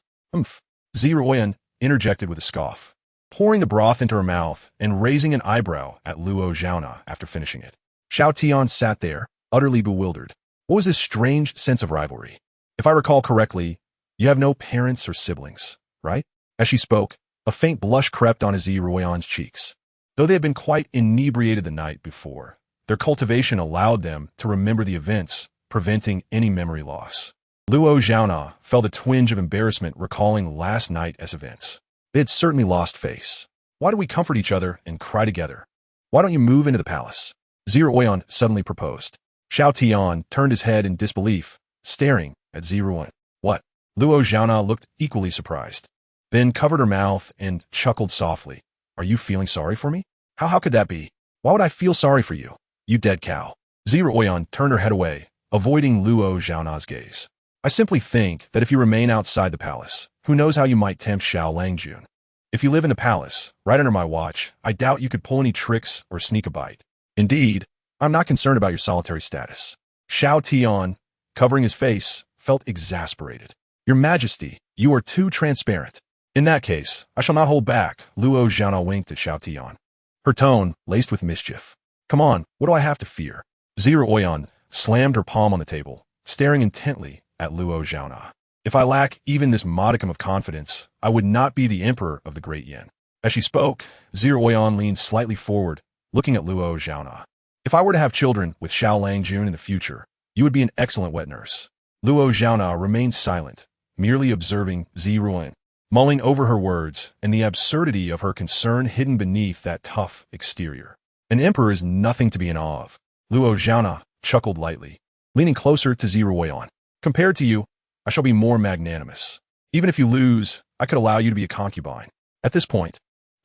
Ziruoyan interjected with a scoff, pouring the broth into her mouth and raising an eyebrow at Luo Zhaona after finishing it. Xiao Tian sat there, utterly bewildered. What was this strange sense of rivalry? If I recall correctly, you have no parents or siblings, right? As she spoke, a faint blush crept on Ziruoyan's cheeks. Though they had been quite inebriated the night before, their cultivation allowed them to remember the events, preventing any memory loss. Luo Zhaona felt a twinge of embarrassment recalling last night as events. They had certainly lost face. Why do we comfort each other and cry together? Why don't you move into the palace? Ziruoyan suddenly proposed. Xiao Tian turned his head in disbelief, staring at Ziruoyan. What? Luo Zhaona looked equally surprised, then covered her mouth and chuckled softly. Are you feeling sorry for me? How could that be? Why would I feel sorry for you? You dead cow. Ziruoyan turned her head away, avoiding Luo Zhaona's gaze. I simply think that if you remain outside the palace, who knows how you might tempt Xiao Langjun. If you live in the palace, right under my watch, I doubt you could pull any tricks or sneak a bite. Indeed, I'm not concerned about your solitary status. Xiao Tian, covering his face, felt exasperated. Your Majesty, you are too transparent. In that case, I shall not hold back, Luo Zhaona winked at Xiao Tian, her tone laced with mischief. Come on, what do I have to fear? Ziruoyan slammed her palm on the table, staring intently at Luo Zhaona. If I lack even this modicum of confidence, I would not be the emperor of the Great Yin. As she spoke, Ziruoyan leaned slightly forward, looking at Luo Zhaona. If I were to have children with Xiao Langjun in the future, you would be an excellent wet nurse. Luo Zhaona remained silent, merely observing Ziruoyan, mulling over her words and the absurdity of her concern hidden beneath that tough exterior. An emperor is nothing to be in awe of. Luo Zhaona chuckled lightly, leaning closer to Ziruoyan. Compared to you, I shall be more magnanimous. Even if you lose, I could allow you to be a concubine. At this point,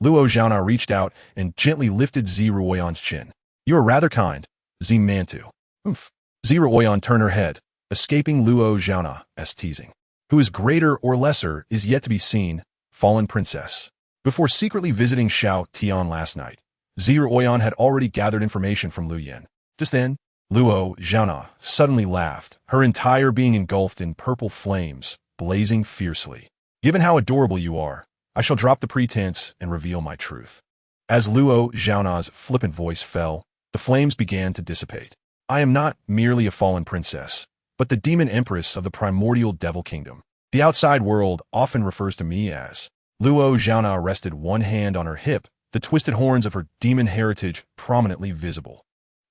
Luo Zhaona reached out and gently lifted Ziruoyan's chin. You are rather kind, Zimantu. Ziruoyan turned her head, escaping Luo Zhaona's teasing. Who is greater or lesser is yet to be seen, fallen princess. Before secretly visiting Xiao Tian last night, Ziruoyan had already gathered information from Lu Yin. Just then, Luo Zhaona suddenly laughed, her entire being engulfed in purple flames, blazing fiercely. Given how adorable you are, I shall drop the pretense and reveal my truth. As Luo Zhaona's flippant voice fell, the flames began to dissipate. I am not merely a fallen princess, but the demon empress of the primordial devil kingdom. The outside world often refers to me as. Luo Zhaona rested one hand on her hip, the twisted horns of her demon heritage prominently visible.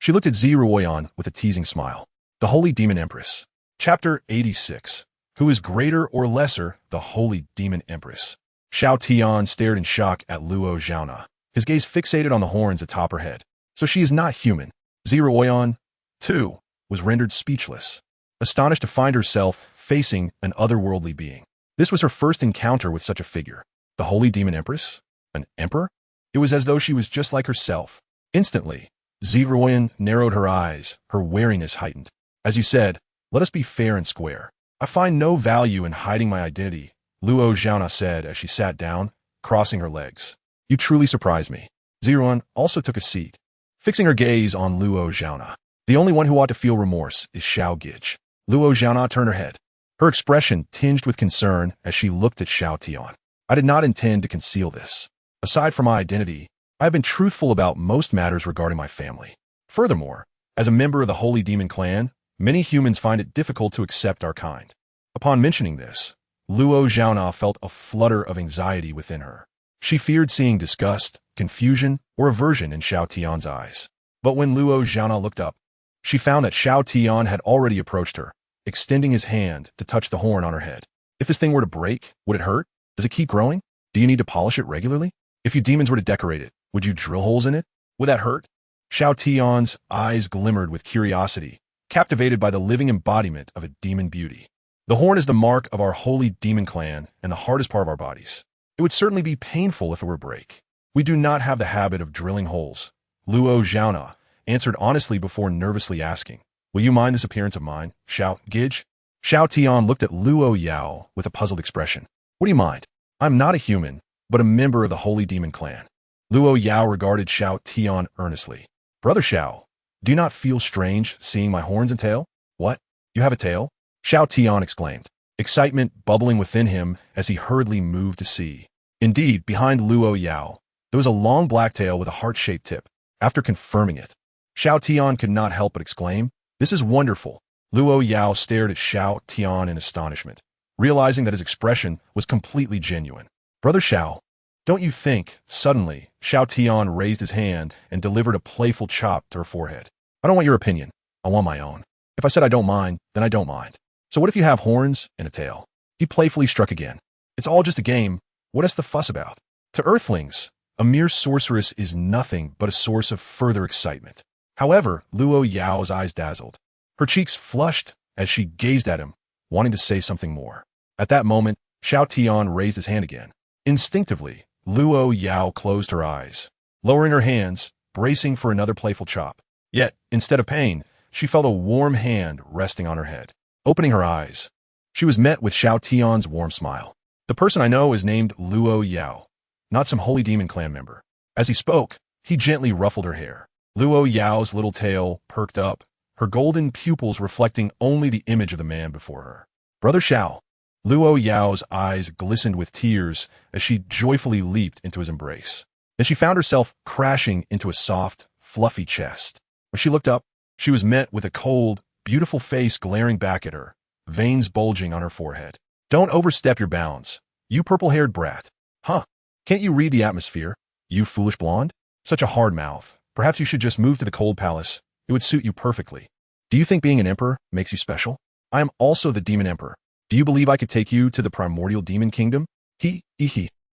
She looked at Ziruoyan with a teasing smile. The Holy Demon Empress. Chapter 86. Who is greater or lesser, the Holy Demon Empress? Xiao Tian stared in shock at Luo Zhaona, his gaze fixated on the horns atop her head. So she is not human. Ziruoyan, too, was rendered speechless, astonished to find herself facing an otherworldly being. This was her first encounter with such a figure. The Holy Demon Empress? An emperor? It was as though she was just like herself. Instantly, Ziruoyan narrowed her eyes, her wariness heightened. As you said, let us be fair and square. I find no value in hiding my identity, Luo Zhaona said as she sat down, crossing her legs. You truly surprise me. Ziruoyan also took a seat, fixing her gaze on Luo Zhaona. The only one who ought to feel remorse is Xiao Gij. Luo Zhaona turned her head, her expression tinged with concern as she looked at Xiao Tian. I did not intend to conceal this. Aside from my identity, I have been truthful about most matters regarding my family. Furthermore, as a member of the Holy Demon Clan, many humans find it difficult to accept our kind. Upon mentioning this, Luo Zhaona felt a flutter of anxiety within her. She feared seeing disgust, confusion, or aversion in Xiao Tian's eyes. But when Luo Zhaona looked up, she found that Xiao Tian had already approached her, extending his hand to touch the horn on her head. If this thing were to break, would it hurt? Does it keep growing? Do you need to polish it regularly? If you demons were to decorate it, Would you drill holes in it? Would that hurt? Xiao Tian's eyes glimmered with curiosity, captivated by the living embodiment of a demon beauty. The horn is the mark of our holy demon clan and the hardest part of our bodies. It would certainly be painful if it were to break. We do not have the habit of drilling holes. Luo Zhaona answered honestly before nervously asking, will you mind this appearance of mine, Xiao Gij? Xiao Tian looked at Luo Yao with a puzzled expression. What do you mind? I'm not a human, but a member of the holy demon clan. Luo Yao regarded Xiao Tian earnestly. Brother Xiao, do you not feel strange seeing my horns and tail? What? You have a tail? Xiao Tian exclaimed, excitement bubbling within him as he hurriedly moved to see. Indeed, behind Luo Yao, there was a long black tail with a heart-shaped tip. After confirming it, Xiao Tian could not help but exclaim, this is wonderful. Luo Yao stared at Xiao Tian in astonishment, realizing that his expression was completely genuine. Brother Xiao, don't you think? Suddenly, Xiao Tian raised his hand and delivered a playful chop to her forehead. I don't want your opinion. I want my own. If I said I don't mind, then I don't mind. So what if you have horns and a tail? He playfully struck again. It's all just a game. What is the fuss about? To Earthlings, a mere sorceress is nothing but a source of further excitement. However, Luo Yao's eyes dazzled. Her cheeks flushed as she gazed at him, wanting to say something more. At that moment, Xiao Tian raised his hand again. Instinctively, Luo Yao closed her eyes, lowering her hands, bracing for another playful chop. Yet, instead of pain, she felt a warm hand resting on her head. Opening her eyes, she was met with Xiao Tian's warm smile. The person I know is named Luo Yao, not some holy demon clan member. As he spoke, he gently ruffled her hair. Luo Yao's little tail perked up, her golden pupils reflecting only the image of the man before her. Brother Xiao. Luo Yao's eyes glistened with tears as she joyfully leaped into his embrace. Then she found herself crashing into a soft, fluffy chest. When she looked up, she was met with a cold, beautiful face glaring back at her, veins bulging on her forehead. Don't overstep your bounds, you purple-haired brat. Huh? Can't you read the atmosphere, you foolish blonde? Such a hard mouth. Perhaps you should just move to the cold palace. It would suit you perfectly. Do you think being an emperor makes you special? I am also the demon emperor. Do you believe I could take you to the primordial demon kingdom? He.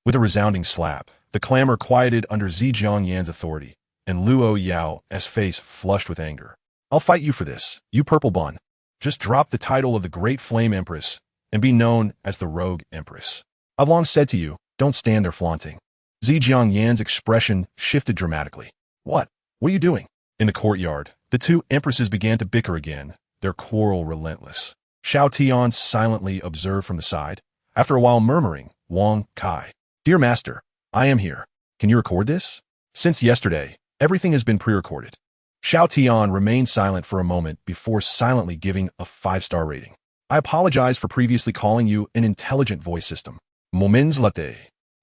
With a resounding slap, the clamor quieted under Zhejiang Yan's authority, and Luo Yao's face flushed with anger. I'll fight you for this, you purple bun. Just drop the title of the Great Flame Empress and be known as the Rogue Empress. I've long said to you, don't stand there flaunting. Zhejiang Yan's expression shifted dramatically. What are you doing? In the courtyard, the two empresses began to bicker again, their quarrel relentless. Xiao Tian silently observed from the side, after a while murmuring, Wang Kai. Dear Master, I am here. Can you record this? Since yesterday, everything has been pre-recorded. Xiao Tian remained silent for a moment before silently giving a 5-star rating. I apologize for previously calling you an intelligent voice system. Moments latte.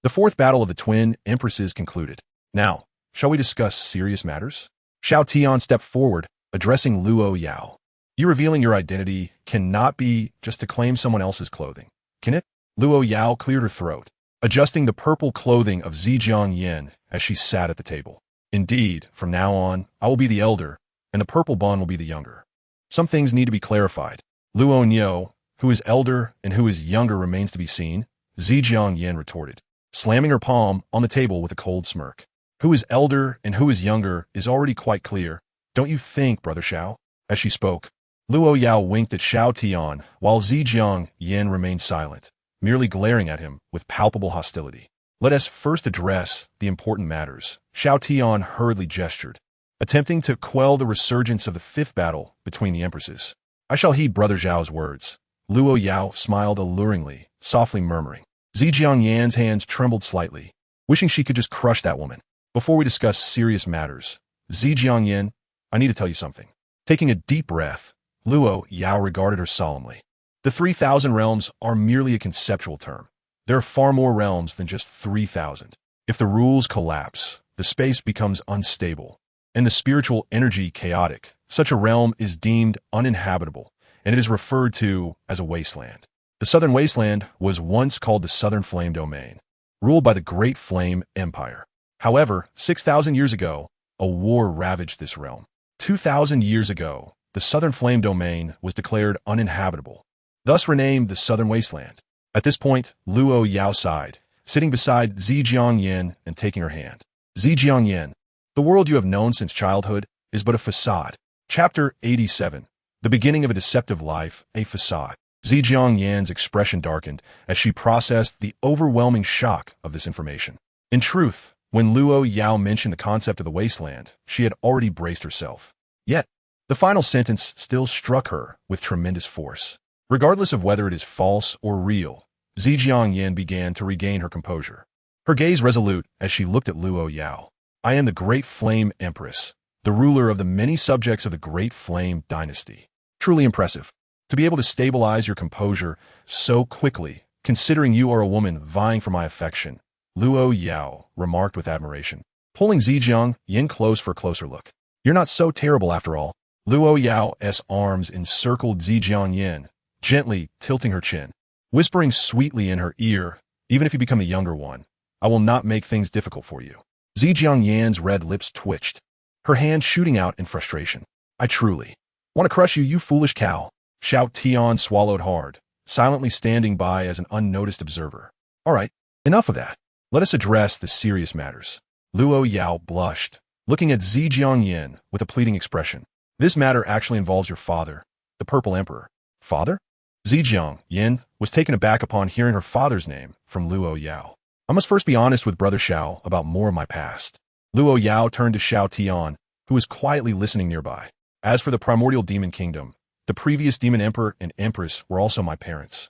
The fourth battle of the twin empresses concluded. Now, shall we discuss serious matters? Xiao Tian stepped forward, addressing Luo Yao. You revealing your identity cannot be just to claim someone else's clothing, can it? Luo Yao cleared her throat, adjusting the purple clothing of Zhejiang Yan as she sat at the table. Indeed, from now on, I will be the elder, and the purple bun will be the younger. Some things need to be clarified. Luo Niu, who is elder and who is younger remains to be seen, Zhejiang Yan retorted, slamming her palm on the table with a cold smirk. Who is elder and who is younger is already quite clear, don't you think, Brother Xiao? As she spoke, Luo Yao winked at Xiao Tian while Zhejiang Yan remained silent, merely glaring at him with palpable hostility. Let us first address the important matters. Xiao Tian hurriedly gestured, attempting to quell the resurgence of the fifth battle between the empresses. I shall heed Brother Zhao's words. Luo Yao smiled alluringly, softly murmuring. Zhejiang Yan's hands trembled slightly, wishing she could just crush that woman. Before we discuss serious matters, Zhejiang Yan, I need to tell you something. Taking a deep breath, Luo Yao regarded her solemnly. The 3,000 realms are merely a conceptual term. There are far more realms than just 3,000. If the rules collapse, the space becomes unstable, and the spiritual energy chaotic. Such a realm is deemed uninhabitable, and it is referred to as a wasteland. The Southern Wasteland was once called the Southern Flame Domain, ruled by the Great Flame Empire. However, 6,000 years ago, a war ravaged this realm. 2,000 years ago, the Southern Flame Domain was declared uninhabitable, thus renamed the Southern Wasteland. At this point, Luo Yao sighed, sitting beside Zhejiang Yan and taking her hand. Zhejiang Yin. The world you have known since childhood is but a facade. Chapter 87. The beginning of a deceptive life, a facade. Zhejiang Yan's expression darkened as she processed the overwhelming shock of this information. In truth, when Luo Yao mentioned the concept of the wasteland, she had already braced herself. Yet, the final sentence still struck her with tremendous force. Regardless of whether it is false or real, Zhejiang Yin began to regain her composure. Her gaze resolute as she looked at Luo Yao. I am the Great Flame Empress, the ruler of the many subjects of the Great Flame dynasty. Truly impressive. To be able to stabilize your composure so quickly, considering you are a woman vying for my affection, Luo Yao remarked with admiration, pulling Zhejiang Yin close for a closer look. You're not so terrible after all. Luo Yao's arms encircled Zhejiang Yin, gently tilting her chin, whispering sweetly in her ear, even if you become the younger one, I will not make things difficult for you. Zhejiang Yan's red lips twitched, her hand shooting out in frustration. I truly want to crush you, you foolish cow. Xiao Tian swallowed hard, silently standing by as an unnoticed observer. All right, enough of that. Let us address the serious matters. Luo Yao blushed, looking at Zhejiang Yin with a pleading expression. This matter actually involves your father, the Purple Emperor. Father? Zhejiang Yin was taken aback upon hearing her father's name from Luo Yao. I must first be honest with Brother Xiao about more of my past. Luo Yao turned to Xiao Tian, who was quietly listening nearby. As for the primordial demon kingdom, the previous demon emperor and empress were also my parents.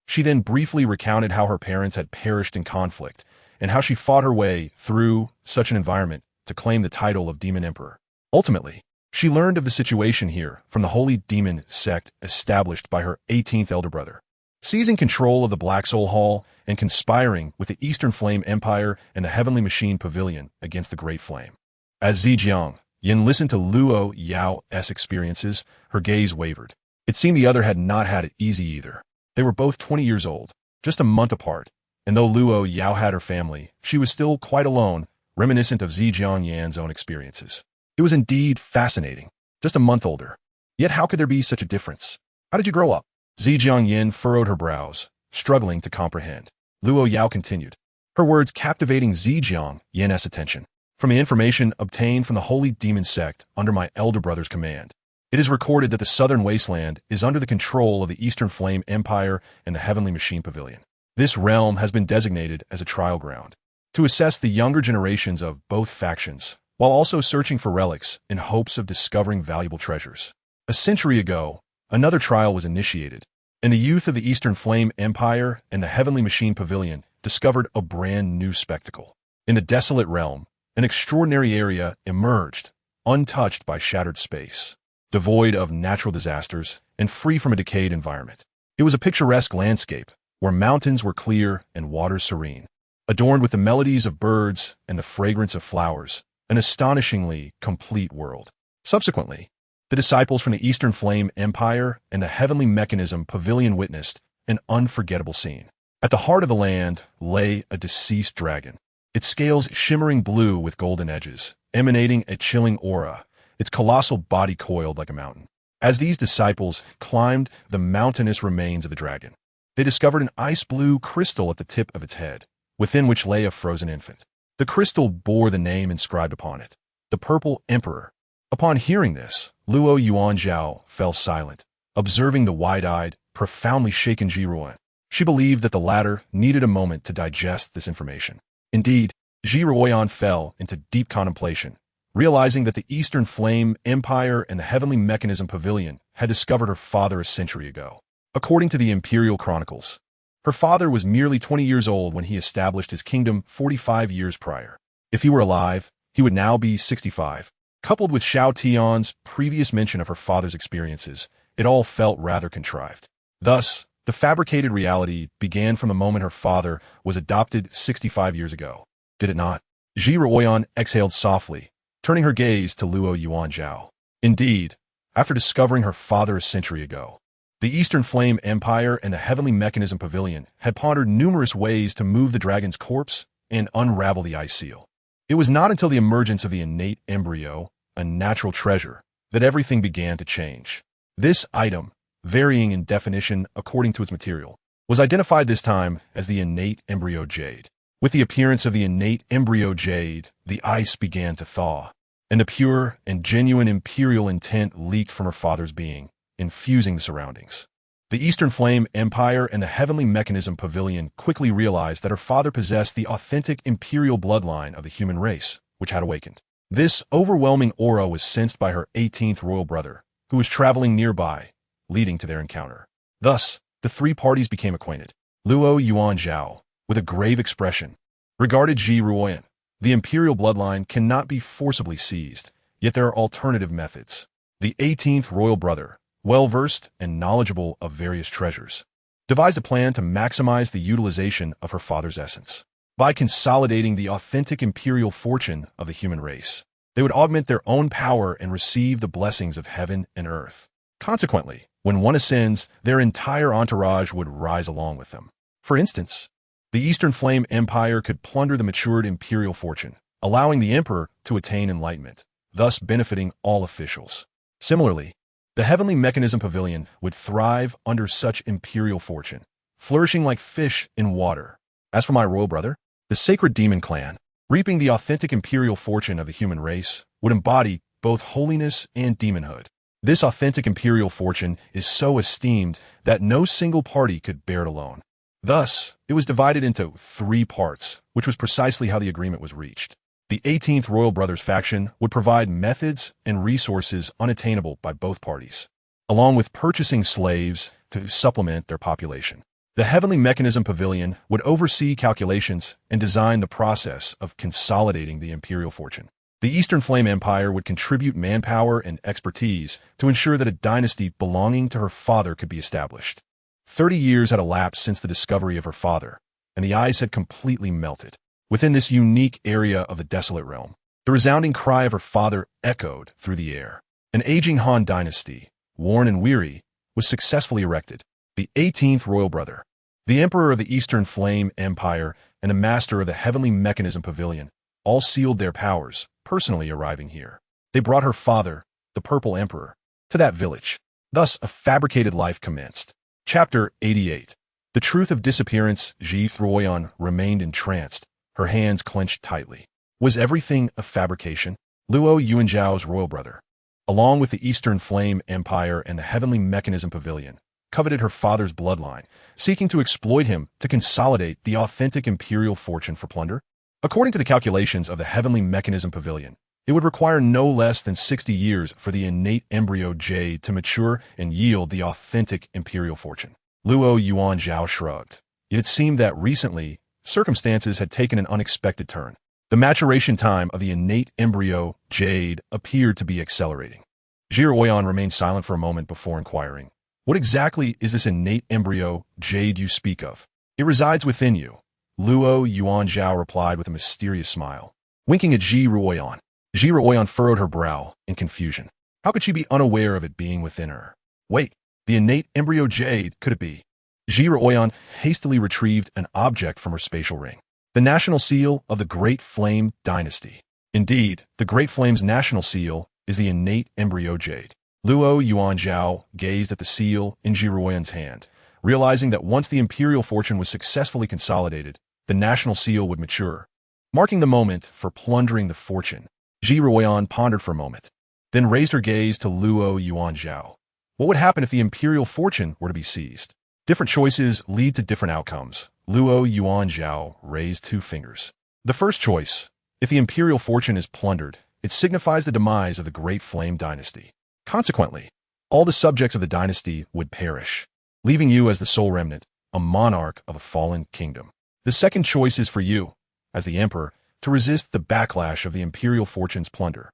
She then briefly recounted how her parents had perished in conflict and how she fought her way through such an environment to claim the title of demon emperor. Ultimately, she learned of the situation here from the holy demon sect established by her 18th elder brother, seizing control of the Black Soul Hall and conspiring with the Eastern Flame Empire and the Heavenly Machine Pavilion against the Great Flame. As Zhejiang Yin listened to Luo Yao's experiences, her gaze wavered. It seemed the other had not had it easy either. They were both 20 years old, just a month apart, and though Luo Yao had her family, she was still quite alone, reminiscent of Zhejiang Yan's own experiences. It was indeed fascinating, just a month older. Yet how could there be such a difference? How did you grow up? Zhejiang Yin furrowed her brows, struggling to comprehend. Luo Yao continued, her words captivating Zhejiang Yin's attention. From the information obtained from the holy demon sect under my elder brother's command, it is recorded that the southern wasteland is under the control of the Eastern Flame Empire and the Heavenly Machine Pavilion. This realm has been designated as a trial ground to assess the younger generations of both factions, while also searching for relics in hopes of discovering valuable treasures. A century ago, another trial was initiated, and the youth of the Eastern Flame Empire and the Heavenly Machine Pavilion discovered a brand new spectacle. In the desolate realm, an extraordinary area emerged, untouched by shattered space, devoid of natural disasters and free from a decayed environment. It was a picturesque landscape where mountains were clear and waters serene, adorned with the melodies of birds and the fragrance of flowers, an astonishingly complete world. Subsequently, the disciples from the Eastern Flame Empire and the Heavenly Mechanism Pavilion witnessed an unforgettable scene. At the heart of the land lay a deceased dragon, its scales shimmering blue with golden edges, emanating a chilling aura, its colossal body coiled like a mountain. As these disciples climbed the mountainous remains of the dragon, they discovered an ice-blue crystal at the tip of its head, within which lay a frozen infant. The crystal bore the name inscribed upon it, the Purple Emperor. Upon hearing this, Luo Yuanzhao fell silent, observing the wide-eyed, profoundly shaken Ji Ruoyan. She believed that the latter needed a moment to digest this information. Indeed, Ji Ruoyan fell into deep contemplation, realizing that the Eastern Flame Empire and the Heavenly Mechanism Pavilion had discovered her father a century ago. According to the Imperial Chronicles, her father was merely 20 years old when he established his kingdom 45 years prior. If he were alive, he would now be 65. Coupled with Xiao Tian's previous mention of her father's experiences, it all felt rather contrived. Thus, the fabricated reality began from the moment her father was adopted 65 years ago. Did it not? Ji Ruoyan exhaled softly, turning her gaze to Luo Yuanzhao. Indeed, after discovering her father a century ago, the Eastern Flame Empire and the Heavenly Mechanism Pavilion had pondered numerous ways to move the dragon's corpse and unravel the ice seal. It was not until the emergence of the innate embryo, a natural treasure, that everything began to change. This item, varying in definition according to its material, was identified this time as the innate embryo jade. With the appearance of the innate embryo jade, the ice began to thaw, and a pure and genuine imperial intent leaked from her father's being, infusing the surroundings. The Eastern Flame Empire and the Heavenly Mechanism Pavilion quickly realized that her father possessed the authentic imperial bloodline of the human race, which had awakened. This overwhelming aura was sensed by her 18th royal brother, who was traveling nearby, leading to their encounter. Thus, the three parties became acquainted. Luo Yuan Zhao, with a grave expression, regarded Ji Ruoyan. The imperial bloodline cannot be forcibly seized, yet there are alternative methods. The 18th royal brother, well-versed and knowledgeable of various treasures, devised a plan to maximize the utilization of her father's essence. By consolidating the authentic imperial fortune of the human race, they would augment their own power and receive the blessings of heaven and earth. Consequently, when one ascends, their entire entourage would rise along with them. For instance, the Eastern Flame Empire could plunder the matured imperial fortune, allowing the emperor to attain enlightenment, thus benefiting all officials. Similarly, the Heavenly Mechanism Pavilion would thrive under such imperial fortune, flourishing like fish in water. As for my royal brother, the Sacred Demon Clan, reaping the authentic imperial fortune of the human race, would embody both holiness and demonhood. This authentic imperial fortune is so esteemed that no single party could bear it alone. Thus, it was divided into 3 parts, which was precisely how the agreement was reached. The 18th Royal Brothers faction would provide methods and resources unattainable by both parties, along with purchasing slaves to supplement their population. The Heavenly Mechanism Pavilion would oversee calculations and design the process of consolidating the imperial fortune. The Eastern Flame Empire would contribute manpower and expertise to ensure that a dynasty belonging to her father could be established. 30 years had elapsed since the discovery of her father, and the ice had completely melted. Within this unique area of the desolate realm, the resounding cry of her father echoed through the air. An aging Han dynasty, worn and weary, was successfully erected. The 18th royal brother, the emperor of the Eastern Flame Empire, and the master of the Heavenly Mechanism Pavilion, all sealed their powers, personally arriving here. They brought her father, the Purple Emperor, to that village. Thus, a fabricated life commenced. Chapter 88. The truth of disappearance. Ji Ruoyan remained entranced, her hands clenched tightly. Was everything a fabrication? Luo Yuanzhao's royal brother, along with the Eastern Flame Empire and the Heavenly Mechanism Pavilion, coveted her father's bloodline, seeking to exploit him to consolidate the authentic imperial fortune for plunder. According to the calculations of the Heavenly Mechanism Pavilion, it would require no less than 60 years for the innate embryo jade to mature and yield the authentic imperial fortune. Luo Yuanzhao shrugged. Yet it seemed that recently, circumstances had taken an unexpected turn. The maturation time of the innate embryo jade appeared to be accelerating. Ji Ruoyan remained silent for a moment before inquiring, "What exactly is this innate embryo jade you speak of?" "It resides within you," Luo Yuanzhao replied with a mysterious smile. Winking at Ji Ruoyan, Ji Ruoyan furrowed her brow in confusion. How could she be unaware of it being within her? Wait, the innate embryo jade, could it be? Ji Ruoyan hastily retrieved an object from her spatial ring. The national seal of the Great Flame Dynasty. Indeed, the Great Flame's national seal is the innate embryo jade. Luo Yuanzhao gazed at the seal in Ji Ruoyan's hand, realizing that once the imperial fortune was successfully consolidated, the national seal would mature, marking the moment for plundering the fortune. Ji Ruoyan pondered for a moment, then raised her gaze to Luo Yuanzhao. What would happen if the imperial fortune were to be seized? Different choices lead to different outcomes. Luo Yuanzhao raised 2 fingers. The first choice, if the imperial fortune is plundered, it signifies the demise of the Great Flame Dynasty. Consequently, all the subjects of the dynasty would perish, leaving you as the sole remnant, a monarch of a fallen kingdom. The second choice is for you, as the emperor, to resist the backlash of the imperial fortune's plunder,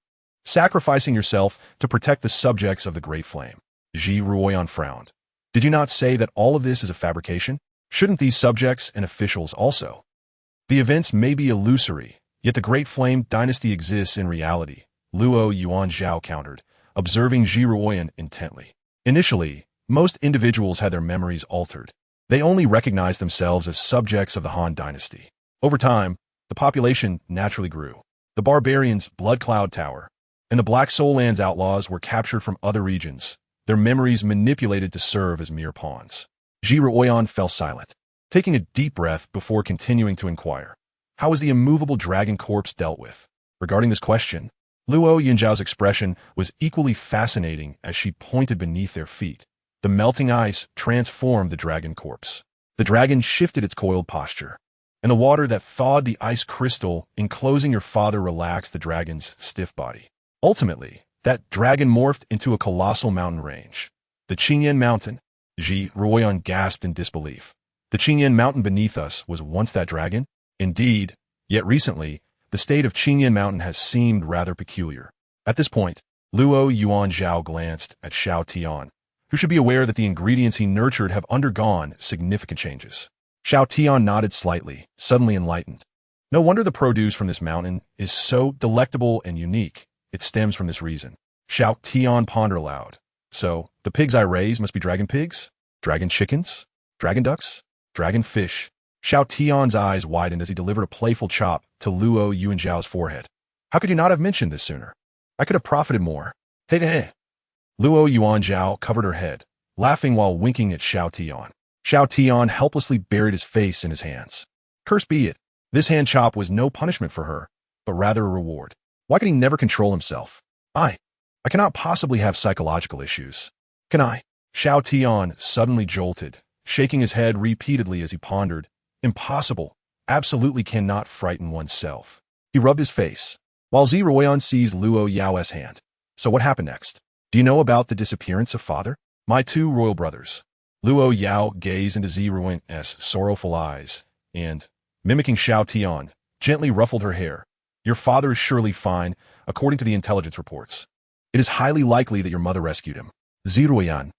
sacrificing yourself to protect the subjects of the Great Flame. Ji Ruoyan frowned. Did you not say that all of this is a fabrication? Shouldn't these subjects and officials also? The events may be illusory, yet the Great Flame Dynasty exists in reality, Luo Yuanzhao countered, observing Ji Ruoyan intently. Initially, most individuals had their memories altered. They only recognized themselves as subjects of the Han Dynasty. Over time, the population naturally grew. The barbarians' Blood Cloud Tower and the Black Soul Lands outlaws were captured from other regions, their memories manipulated to serve as mere pawns. Ji Ruoyan fell silent, taking a deep breath before continuing to inquire. How is the immovable dragon corpse dealt with? Regarding this question, Luo Yunjiao's expression was equally fascinating as she pointed beneath their feet. The melting ice transformed the dragon corpse. The dragon shifted its coiled posture, and the water that thawed the ice crystal enclosing your father relaxed the dragon's stiff body. Ultimately, that dragon morphed into a colossal mountain range. The Qingyan Mountain. Ji Ruoyan gasped in disbelief. The Qingyan Mountain beneath us was once that dragon? Indeed, yet recently, the state of Qingyan Mountain has seemed rather peculiar. At this point, Luo Yuanzhao glanced at Xiao Tian, who should be aware that the ingredients he nurtured have undergone significant changes. Xiao Tian nodded slightly, suddenly enlightened. No wonder the produce from this mountain is so delectable and unique. It stems from this reason. Xiao Tian pondered aloud. So, the pigs I raise must be dragon pigs? Dragon chickens? Dragon ducks? Dragon fish? Xiao Tian's eyes widened as he delivered a playful chop to Luo Yuanzhao's forehead. How could you not have mentioned this sooner? I could have profited more. Hey, hey. Luo Yuanzhao covered her head, laughing while winking at Xiao Tian. Xiao Tian helplessly buried his face in his hands. Curse be it. This hand chop was no punishment for her, but rather a reward. Why could he never control himself? I cannot possibly have psychological issues. Can I? Xiao Tian suddenly jolted, shaking his head repeatedly as he pondered. Impossible. Absolutely cannot frighten oneself. He rubbed his face, while Ziruoyan seized Luo Yao's hand. So what happened next? Do you know about the disappearance of father? My two royal brothers. Luo Yao gazed into Ziruoyan's sorrowful eyes, and, mimicking Xiao Tian, gently ruffled her hair. Your father is surely fine, according to the intelligence reports. It is highly likely that your mother rescued him. Ziruoyan.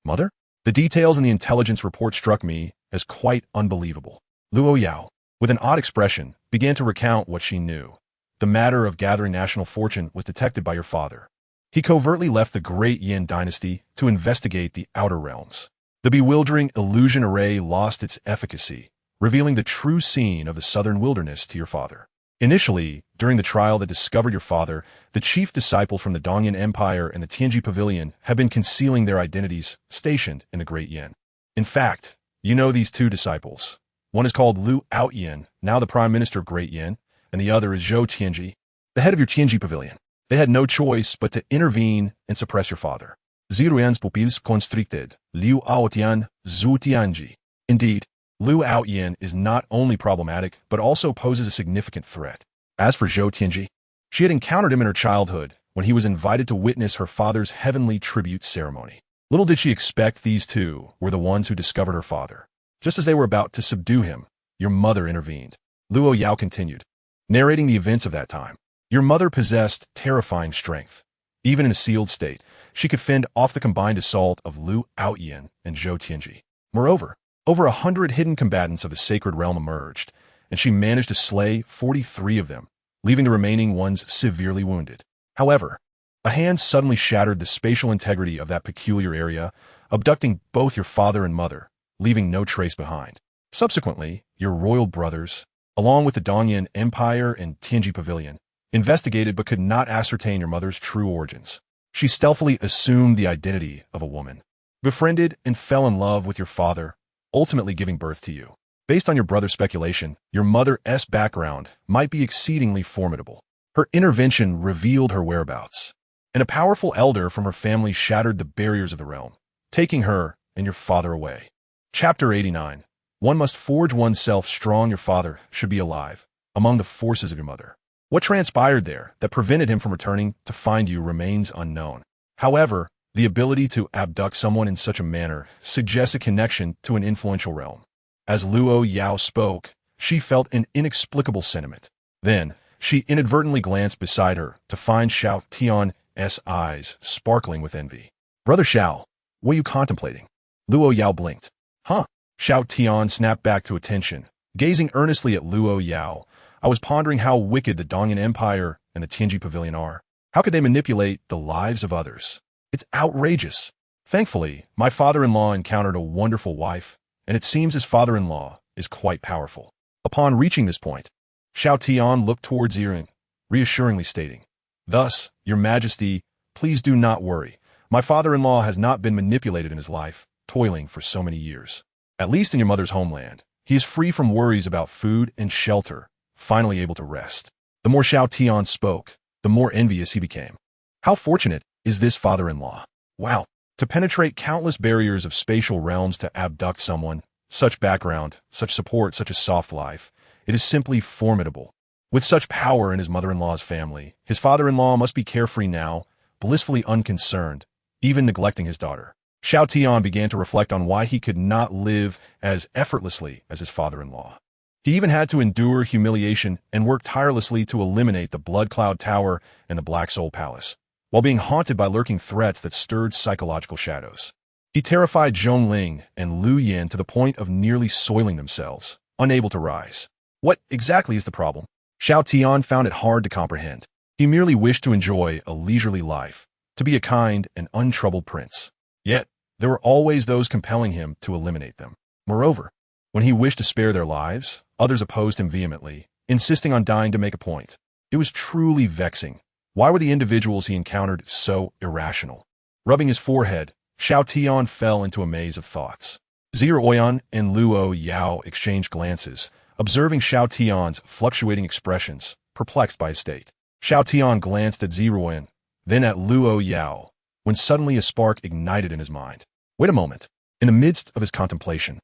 Mother? The details in the intelligence report struck me as quite unbelievable. Luo Yao, with an odd expression, began to recount what she knew. The matter of gathering national fortune was detected by your father. He covertly left the Great Yin dynasty to investigate the outer realms. The bewildering illusion array lost its efficacy, revealing the true scene of the southern wilderness to your father. Initially, during the trial that discovered your father, the chief disciples from the Dongyan Empire and the Tianji Pavilion have been concealing their identities, stationed in the Great Yin. In fact, you know these two disciples. One is called Lu Outyin, now the Prime Minister of Great Yin, and the other is Zhou Tianji, the head of your Tianji Pavilion. They had no choice but to intervene and suppress your father. Ziruyan's pupils constricted, Liu Aotian, Zhu Tianji. Indeed, Lu Outyin is not only problematic, but also poses a significant threat. As for Zhou Tianji, she had encountered him in her childhood when he was invited to witness her father's heavenly tribute ceremony. Little did she expect these two were the ones who discovered her father. Just as they were about to subdue him, your mother intervened. Luo Yao continued, narrating the events of that time. Your mother possessed terrifying strength. Even in a sealed state, she could fend off the combined assault of Lu Outyin and Zhou Tianji. Moreover, over 100 hidden combatants of the sacred realm emerged, and she managed to slay 43 of them, leaving the remaining ones severely wounded. However, a hand suddenly shattered the spatial integrity of that peculiar area, abducting both your father and mother, leaving no trace behind. Subsequently, your royal brothers, along with the Dongyan Empire and Tianji Pavilion, investigated but could not ascertain your mother's true origins. She stealthily assumed the identity of a woman, befriended and fell in love with your father, ultimately giving birth to you. Based on your brother's speculation, your mother's background might be exceedingly formidable. Her intervention revealed her whereabouts, and a powerful elder from her family shattered the barriers of the realm, taking her and your father away. Chapter 89. One must forge oneself strong. Your father should be alive, among the forces of your mother. What transpired there that prevented him from returning to find you remains unknown. However, the ability to abduct someone in such a manner suggests a connection to an influential realm. As Luo Yao spoke, she felt an inexplicable sentiment. Then, she inadvertently glanced beside her to find Xiao Tian's eyes sparkling with envy. Brother Xiao, what are you contemplating? Luo Yao blinked. Huh? Xiao Tian snapped back to attention, gazing earnestly at Luo Yao. I was pondering how wicked the Dongyan Empire and the Tianji Pavilion are. How could they manipulate the lives of others? It's outrageous. Thankfully, my father-in-law encountered a wonderful wife, and it seems his father-in-law is quite powerful. Upon reaching this point, Xiao Tian looked towards Ziruoyan, reassuringly stating, Thus, your majesty, please do not worry. My father-in-law has not been manipulated in his life, toiling for so many years. At least in your mother's homeland, he is free from worries about food and shelter, finally able to rest. The more Xiao Tian spoke, the more envious he became. How fortunate is this father-in-law? Wow. To penetrate countless barriers of spatial realms to abduct someone, such background, such support, such a soft life, it is simply formidable. With such power in his mother-in-law's family, his father-in-law must be carefree now, blissfully unconcerned, even neglecting his daughter. Xiao Tian began to reflect on why he could not live as effortlessly as his father-in-law. He even had to endure humiliation and work tirelessly to eliminate the Blood Cloud Tower and the Black Soul Palace, while being haunted by lurking threats that stirred psychological shadows. He terrified Zhongling and Lu Yin to the point of nearly soiling themselves, unable to rise. What exactly is the problem? Xiao Tian found it hard to comprehend. He merely wished to enjoy a leisurely life, to be a kind and untroubled prince. Yet, there were always those compelling him to eliminate them. Moreover, when he wished to spare their lives, others opposed him vehemently, insisting on dying to make a point. It was truly vexing. Why were the individuals he encountered so irrational? Rubbing his forehead, Xiao Tian fell into a maze of thoughts. Ziruoyan and Luo Yao exchanged glances, observing Xiao Tian's fluctuating expressions, perplexed by his state. Xiao Tian glanced at Ziruoyan, then at Luo Yao, when suddenly a spark ignited in his mind. Wait a moment. In the midst of his contemplation,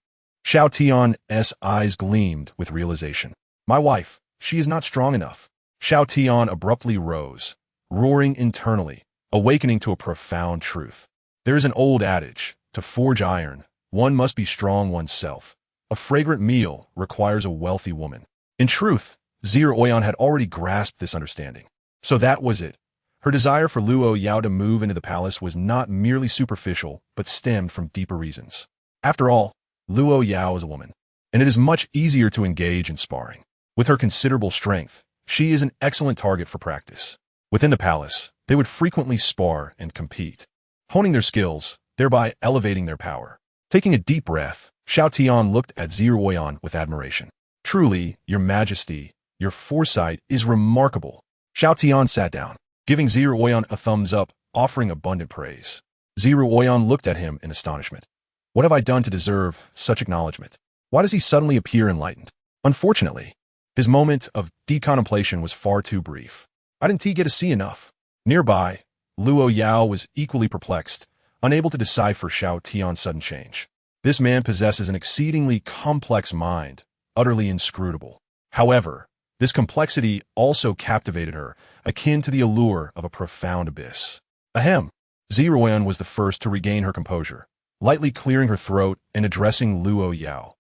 Xiao Tian's eyes gleamed with realization. My wife, she is not strong enough. Xiao Tian abruptly rose, roaring internally, awakening to a profound truth. There is an old adage, to forge iron, one must be strong oneself. A fragrant meal requires a wealthy woman. In truth, Ziruoyan had already grasped this understanding. So that was it. Her desire for Luo Yao to move into the palace was not merely superficial, but stemmed from deeper reasons. After all, Luo Yao is a woman, and it is much easier to engage in sparring. With her considerable strength, she is an excellent target for practice. Within the palace, they would frequently spar and compete, honing their skills, thereby elevating their power. Taking a deep breath, Xiao Tian looked at Ziruoyan with admiration. Truly, your majesty, your foresight is remarkable. Xiao Tian sat down, giving Ziruoyan a thumbs up, offering abundant praise. Ziruoyan looked at him in astonishment. What have I done to deserve such acknowledgement? Why does he suddenly appear enlightened? Unfortunately, his moment of deep contemplation was far too brief. I didn't get to see enough. Nearby, Luo Yao was equally perplexed, unable to decipher Xiao Tian's sudden change. This man possesses an exceedingly complex mind, utterly inscrutable. However, this complexity also captivated her, akin to the allure of a profound abyss. Ahem. Ziruoyan was the first to regain her composure, lightly clearing her throat and addressing Luo Yao.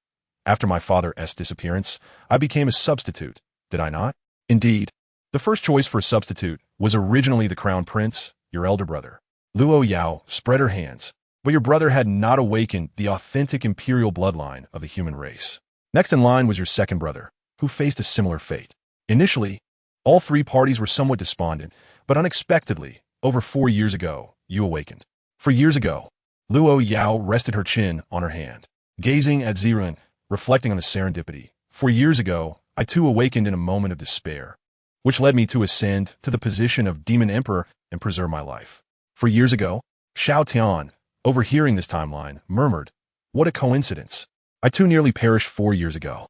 After my father's disappearance, I became a substitute, did I not? Indeed. The first choice for a substitute was originally the crown prince, your elder brother. Luo Yao spread her hands, but your brother had not awakened the authentic imperial bloodline of the human race. Next in line was your second brother, who faced a similar fate. Initially, all three parties were somewhat despondent, but unexpectedly, over 4 years ago, you awakened. 4 years ago, Luo Yao rested her chin on her hand, gazing at Ziruoyan, reflecting on the serendipity. 4 years ago, I too awakened in a moment of despair, which led me to ascend to the position of Demon Emperor and preserve my life. 4 years ago, Xiao Tian, overhearing this timeline, murmured, what a coincidence. I too nearly perished 4 years ago.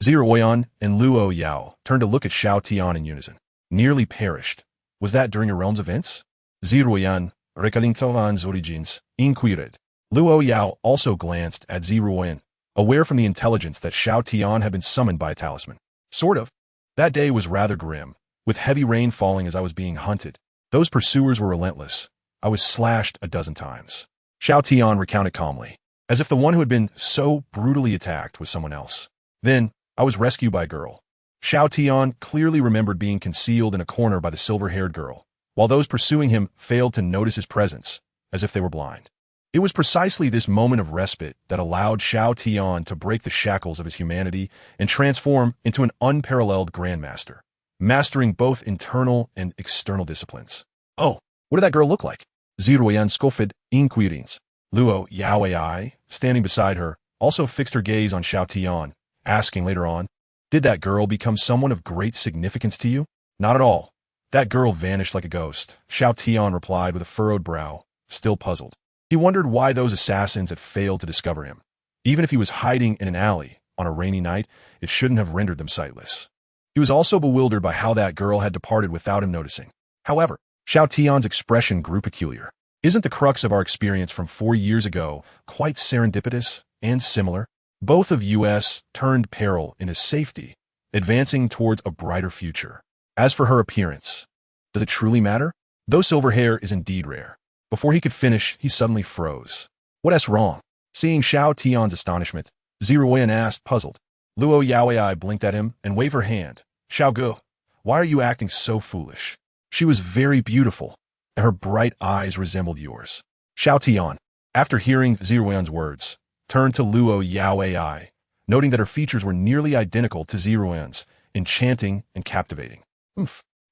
Ziruoyan and Luo Yao turned to look at Xiao Tian in unison. Nearly perished. Was that during your realm's events? Ziruoyan, recalentovan's origins, inquired. Luo Yao also glanced at Ziruoyan, aware from the intelligence that Xiao Tian had been summoned by a talisman. Sort of. That day was rather grim, with heavy rain falling as I was being hunted. Those pursuers were relentless. I was slashed a dozen times. Xiao Tian recounted calmly, as if the one who had been so brutally attacked was someone else. Then, I was rescued by a girl. Xiao Tian clearly remembered being concealed in a corner by the silver-haired girl, while those pursuing him failed to notice his presence, as if they were blind. It was precisely this moment of respite that allowed Xiao Tian to break the shackles of his humanity and transform into an unparalleled grandmaster, mastering both internal and external disciplines. Oh, what did that girl look like? Ziruoyan scoffed inquirings. Luo Yao Ai, standing beside her, also fixed her gaze on Xiao Tian, asking later on, did that girl become someone of great significance to you? Not at all. That girl vanished like a ghost, Xiao Tian replied with a furrowed brow, still puzzled. He wondered why those assassins had failed to discover him. Even if he was hiding in an alley on a rainy night, it shouldn't have rendered them sightless. He was also bewildered by how that girl had departed without him noticing. However, Xiao Tian's expression grew peculiar. Isn't the crux of our experience from 4 years ago quite serendipitous and similar? Both of us turned peril into safety, advancing towards a brighter future. As for her appearance, does it truly matter? Though silver hair is indeed rare. Before he could finish, he suddenly froze. What's wrong? Seeing Xiao Tian's astonishment, Ziruoyan asked, puzzled. Luo Yaoai blinked at him and waved her hand. Xiao Gu, why are you acting so foolish? She was very beautiful, and her bright eyes resembled yours. Xiao Tian, after hearing Ziruoyan's words, turned to Luo Yaoai, noting that her features were nearly identical to Ziruoyan's, enchanting and captivating.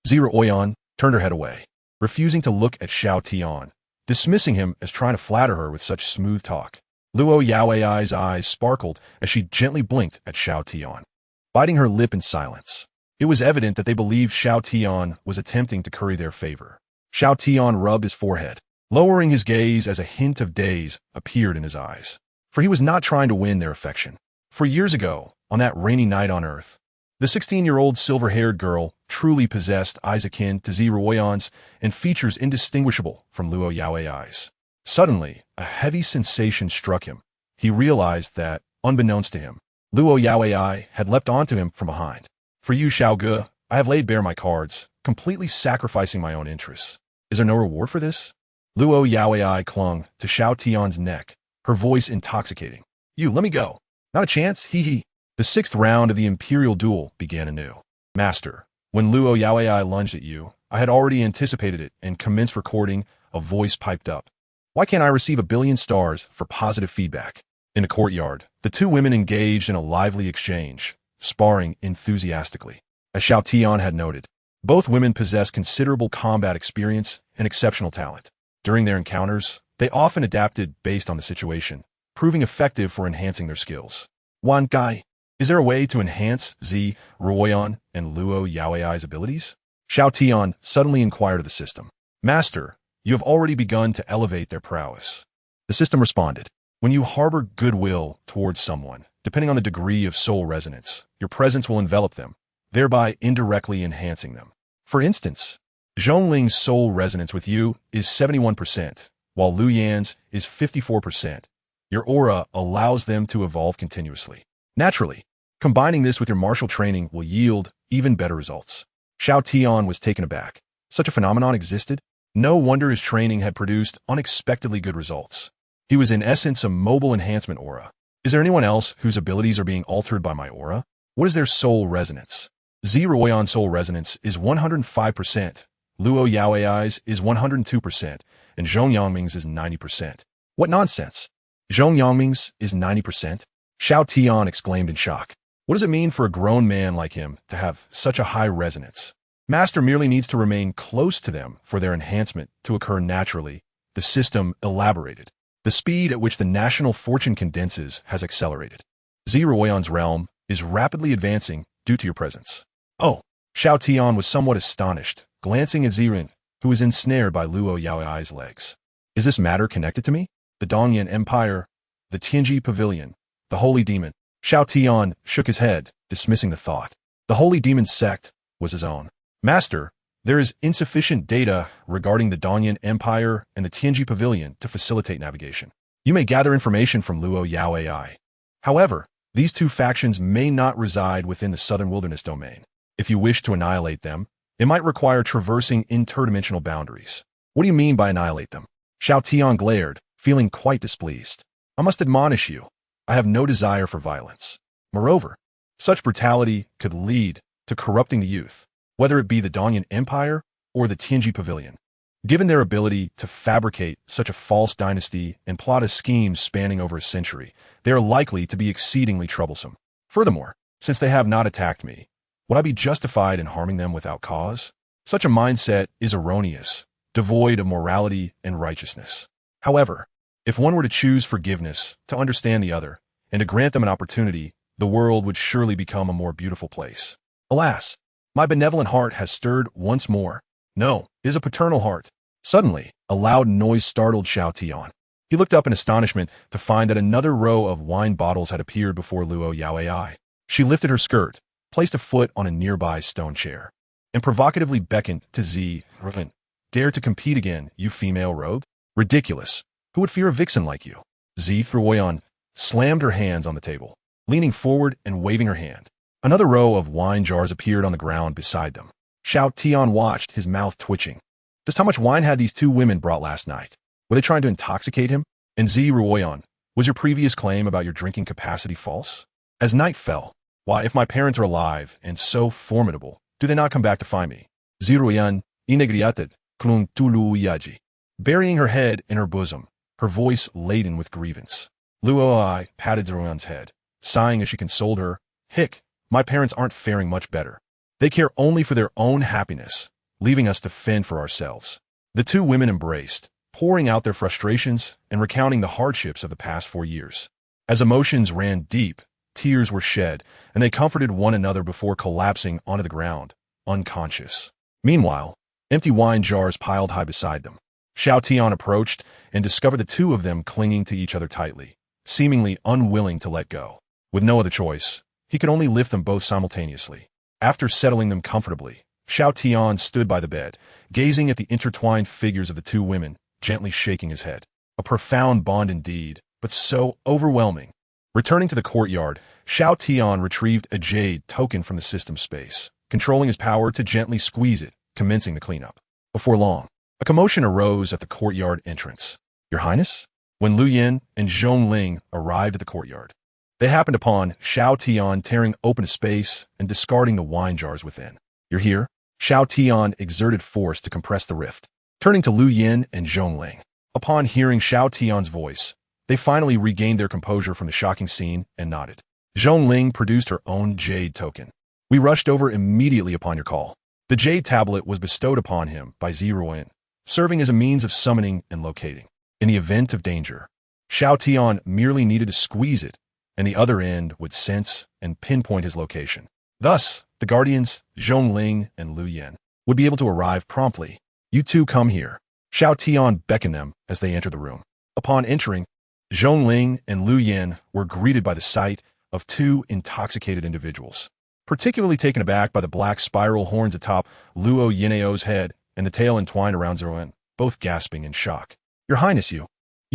Ziruoyan turned her head away, refusing to look at Xiao Tian, dismissing him as trying to flatter her with such smooth talk. Luo Yaoai's eyes sparkled as she gently blinked at Xiao Tian, biting her lip in silence. It was evident that they believed Xiao Tian was attempting to curry their favor. Xiao Tian rubbed his forehead, lowering his gaze as a hint of daze appeared in his eyes. For he was not trying to win their affection. For years ago, on that rainy night on Earth, the 16-year-old silver-haired girl truly possessed eyes akin to Ziruoyan's and features indistinguishable from Luo Yaoai's. Suddenly, a heavy sensation struck him. He realized that, unbeknownst to him, Luo Yaoai had leapt onto him from behind. For you, Xiao Gu, I have laid bare my cards, completely sacrificing my own interests. Is there no reward for this? Luo Yaoai clung to Xiao Tian's neck, her voice intoxicating. You, let me go. Not a chance, hee hee. The 6th round of the Imperial Duel began anew. Master, when Luo Yaoai lunged at you, I had already anticipated it and commenced recording. A voice piped up. Why can't I receive 1 billion stars for positive feedback? In the courtyard, the two women engaged in a lively exchange, sparring enthusiastically. As Xiao Tian had noted, both women possessed considerable combat experience and exceptional talent. During their encounters, they often adapted based on the situation, proving effective for enhancing their skills. Wan Gai, is there a way to enhance Ziruoyan and Luo Yaoai's abilities? Xiao Tian suddenly inquired of the system. Master, you have already begun to elevate their prowess. The system responded. When you harbor goodwill towards someone, depending on the degree of soul resonance, your presence will envelop them, thereby indirectly enhancing them. For instance, Zhongling's soul resonance with you is 71%, while Lu Yan's is 54%. Your aura allows them to evolve continuously. Naturally, combining this with your martial training will yield even better results. Xiao Tian was taken aback. Such a phenomenon existed? No wonder his training had produced unexpectedly good results. He was in essence a mobile enhancement aura. Is there anyone else whose abilities are being altered by my aura? What is their soul resonance? Ziruoyan's soul resonance is 105%, Luo Yaoai's is 102%, and Zhong Yangming's is 90%. What nonsense! Zhong Yangming's is 90%? Xiao Tian exclaimed in shock. What does it mean for a grown man like him to have such a high resonance? Master merely needs to remain close to them for their enhancement to occur naturally. The system elaborated. The speed at which the national fortune condenses has accelerated. Ziruoyan's realm is rapidly advancing due to your presence. Oh, Xiao Tian was somewhat astonished, glancing at Zirin, who was ensnared by Luo Yaoai's legs. Is this matter connected to me? The Dongyan Empire, the Tianji Pavilion, the Holy Demon. Xiao Tian shook his head, dismissing the thought. The Holy Demon sect was his own. Master, there is insufficient data regarding the Dongyan Empire and the Tianji Pavilion to facilitate navigation. You may gather information from Luo Yaoai. However, these two factions may not reside within the Southern Wilderness domain. If you wish to annihilate them, it might require traversing interdimensional boundaries. What do you mean by annihilate them? Xiao Tian glared, feeling quite displeased. I must admonish you. I have no desire for violence. Moreover, such brutality could lead to corrupting the youth, whether it be the Dongyan Empire or the Tianji Pavilion. Given their ability to fabricate such a false dynasty and plot a scheme spanning over a century, they are likely to be exceedingly troublesome. Furthermore, since they have not attacked me, would I be justified in harming them without cause? Such a mindset is erroneous, devoid of morality and righteousness. However, if one were to choose forgiveness to understand the other and to grant them an opportunity, the world would surely become a more beautiful place. Alas, my benevolent heart has stirred once more. No, it is a paternal heart. Suddenly, a loud noise startled Xiao Tian. He looked up in astonishment to find that another row of wine bottles had appeared before Luo Yaoai. She lifted her skirt, placed a foot on a nearby stone chair, and provocatively beckoned to Zi Ruin. Dare to compete again, you female rogue? Ridiculous. Who would fear a vixen like you? Zi Ruoyan slammed her hands on the table, leaning forward and waving her hand. Another row of wine jars appeared on the ground beside them. Xiao Tian watched, his mouth twitching. Just how much wine had these two women brought last night? Were they trying to intoxicate him? And Zi Ruoyan, was your previous claim about your drinking capacity false? As night fell, why, if my parents are alive and so formidable, do they not come back to find me? Zi Ruoyan, inegriated, klung tulu yaji. Burying her head in her bosom, her voice laden with grievance. Luoi patted Ruoyan's head, sighing as she consoled her. Hick, my parents aren't faring much better. They care only for their own happiness, leaving us to fend for ourselves. The two women embraced, pouring out their frustrations and recounting the hardships of the past 4 years. As emotions ran deep, tears were shed, and they comforted one another before collapsing onto the ground, unconscious. Meanwhile, empty wine jars piled high beside them. Xiao Tian approached and discovered the two of them clinging to each other tightly, seemingly unwilling to let go. With no other choice, he could only lift them both simultaneously. After settling them comfortably, Xiao Tian stood by the bed, gazing at the intertwined figures of the two women, gently shaking his head. A profound bond indeed, but so overwhelming. Returning to the courtyard, Xiao Tian retrieved a jade token from the system space, controlling his power to gently squeeze it, commencing the cleanup. Before long, a commotion arose at the courtyard entrance. Your Highness? When Lu Yin and Zhongling arrived at the courtyard, they happened upon Xiao Tian tearing open a space and discarding the wine jars within. You're here? Xiao Tian exerted force to compress the rift. Turning to Lu Yin and Zhongling, upon hearing Xiao Tian's voice, they finally regained their composure from the shocking scene and nodded. Zhongling produced her own jade token. We rushed over immediately upon your call. The jade tablet was bestowed upon him by Zi Ruoyan, serving as a means of summoning and locating. In the event of danger, Xiao Tian merely needed to squeeze it, and the other end would sense and pinpoint his location. Thus, the guardians, Zhongling and Lu Yin, would be able to arrive promptly. You two come here. Xiao Tian beckoned them as they entered the room. Upon entering, Zhongling and Lu Yin were greeted by the sight of two intoxicated individuals, particularly taken aback by the black spiral horns atop Luo Yineo's head and the tail entwined around Zhongling, both gasping in shock. Your Highness, you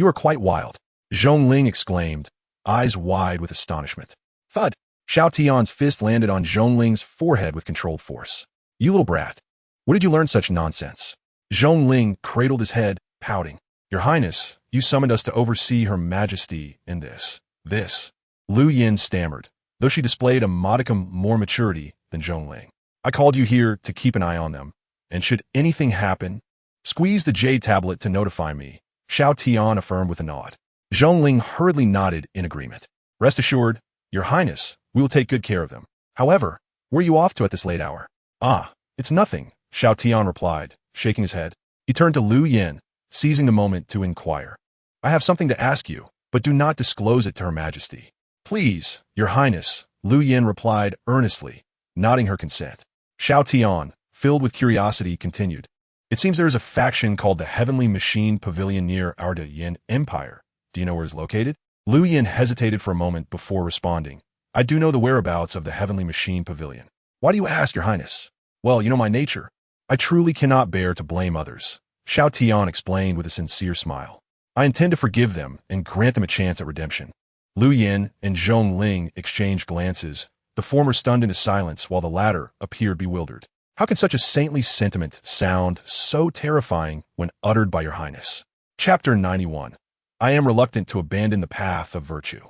are quite wild, Zhongling exclaimed, eyes wide with astonishment. Thud! Xiao Tian's fist landed on Zhongling's forehead with controlled force. You little brat. Where did you learn such nonsense? Zhongling cradled his head, pouting. Your Highness, you summoned us to oversee Her Majesty in this. Lu Yin stammered, though she displayed a modicum more maturity than Zhongling. I called you here to keep an eye on them, and should anything happen, squeeze the jade tablet to notify me, Xiao Tian affirmed with a nod. Zhongling hurriedly nodded in agreement. Rest assured, Your Highness, we will take good care of them. However, where are you off to at this late hour? Ah, it's nothing, Xiao Tian replied, shaking his head. He turned to Lu Yin, seizing the moment to inquire. I have something to ask you, but do not disclose it to Her Majesty. Please, Your Highness, Lu Yin replied earnestly, nodding her consent. Xiao Tian, filled with curiosity, continued. It seems there is a faction called the Heavenly Machine Pavilion near our Yin Empire. Do you know where it's located? Lu Yin hesitated for a moment before responding. I do know the whereabouts of the Heavenly Machine Pavilion. Why do you ask, Your Highness? Well, you know my nature. I truly cannot bear to blame others, Xiao Tian explained with a sincere smile. I intend to forgive them and grant them a chance at redemption. Lu Yin and Zhongling exchanged glances, the former stunned into silence while the latter appeared bewildered. How can such a saintly sentiment sound so terrifying when uttered by Your Highness? Chapter 91. I am reluctant to abandon the path of virtue.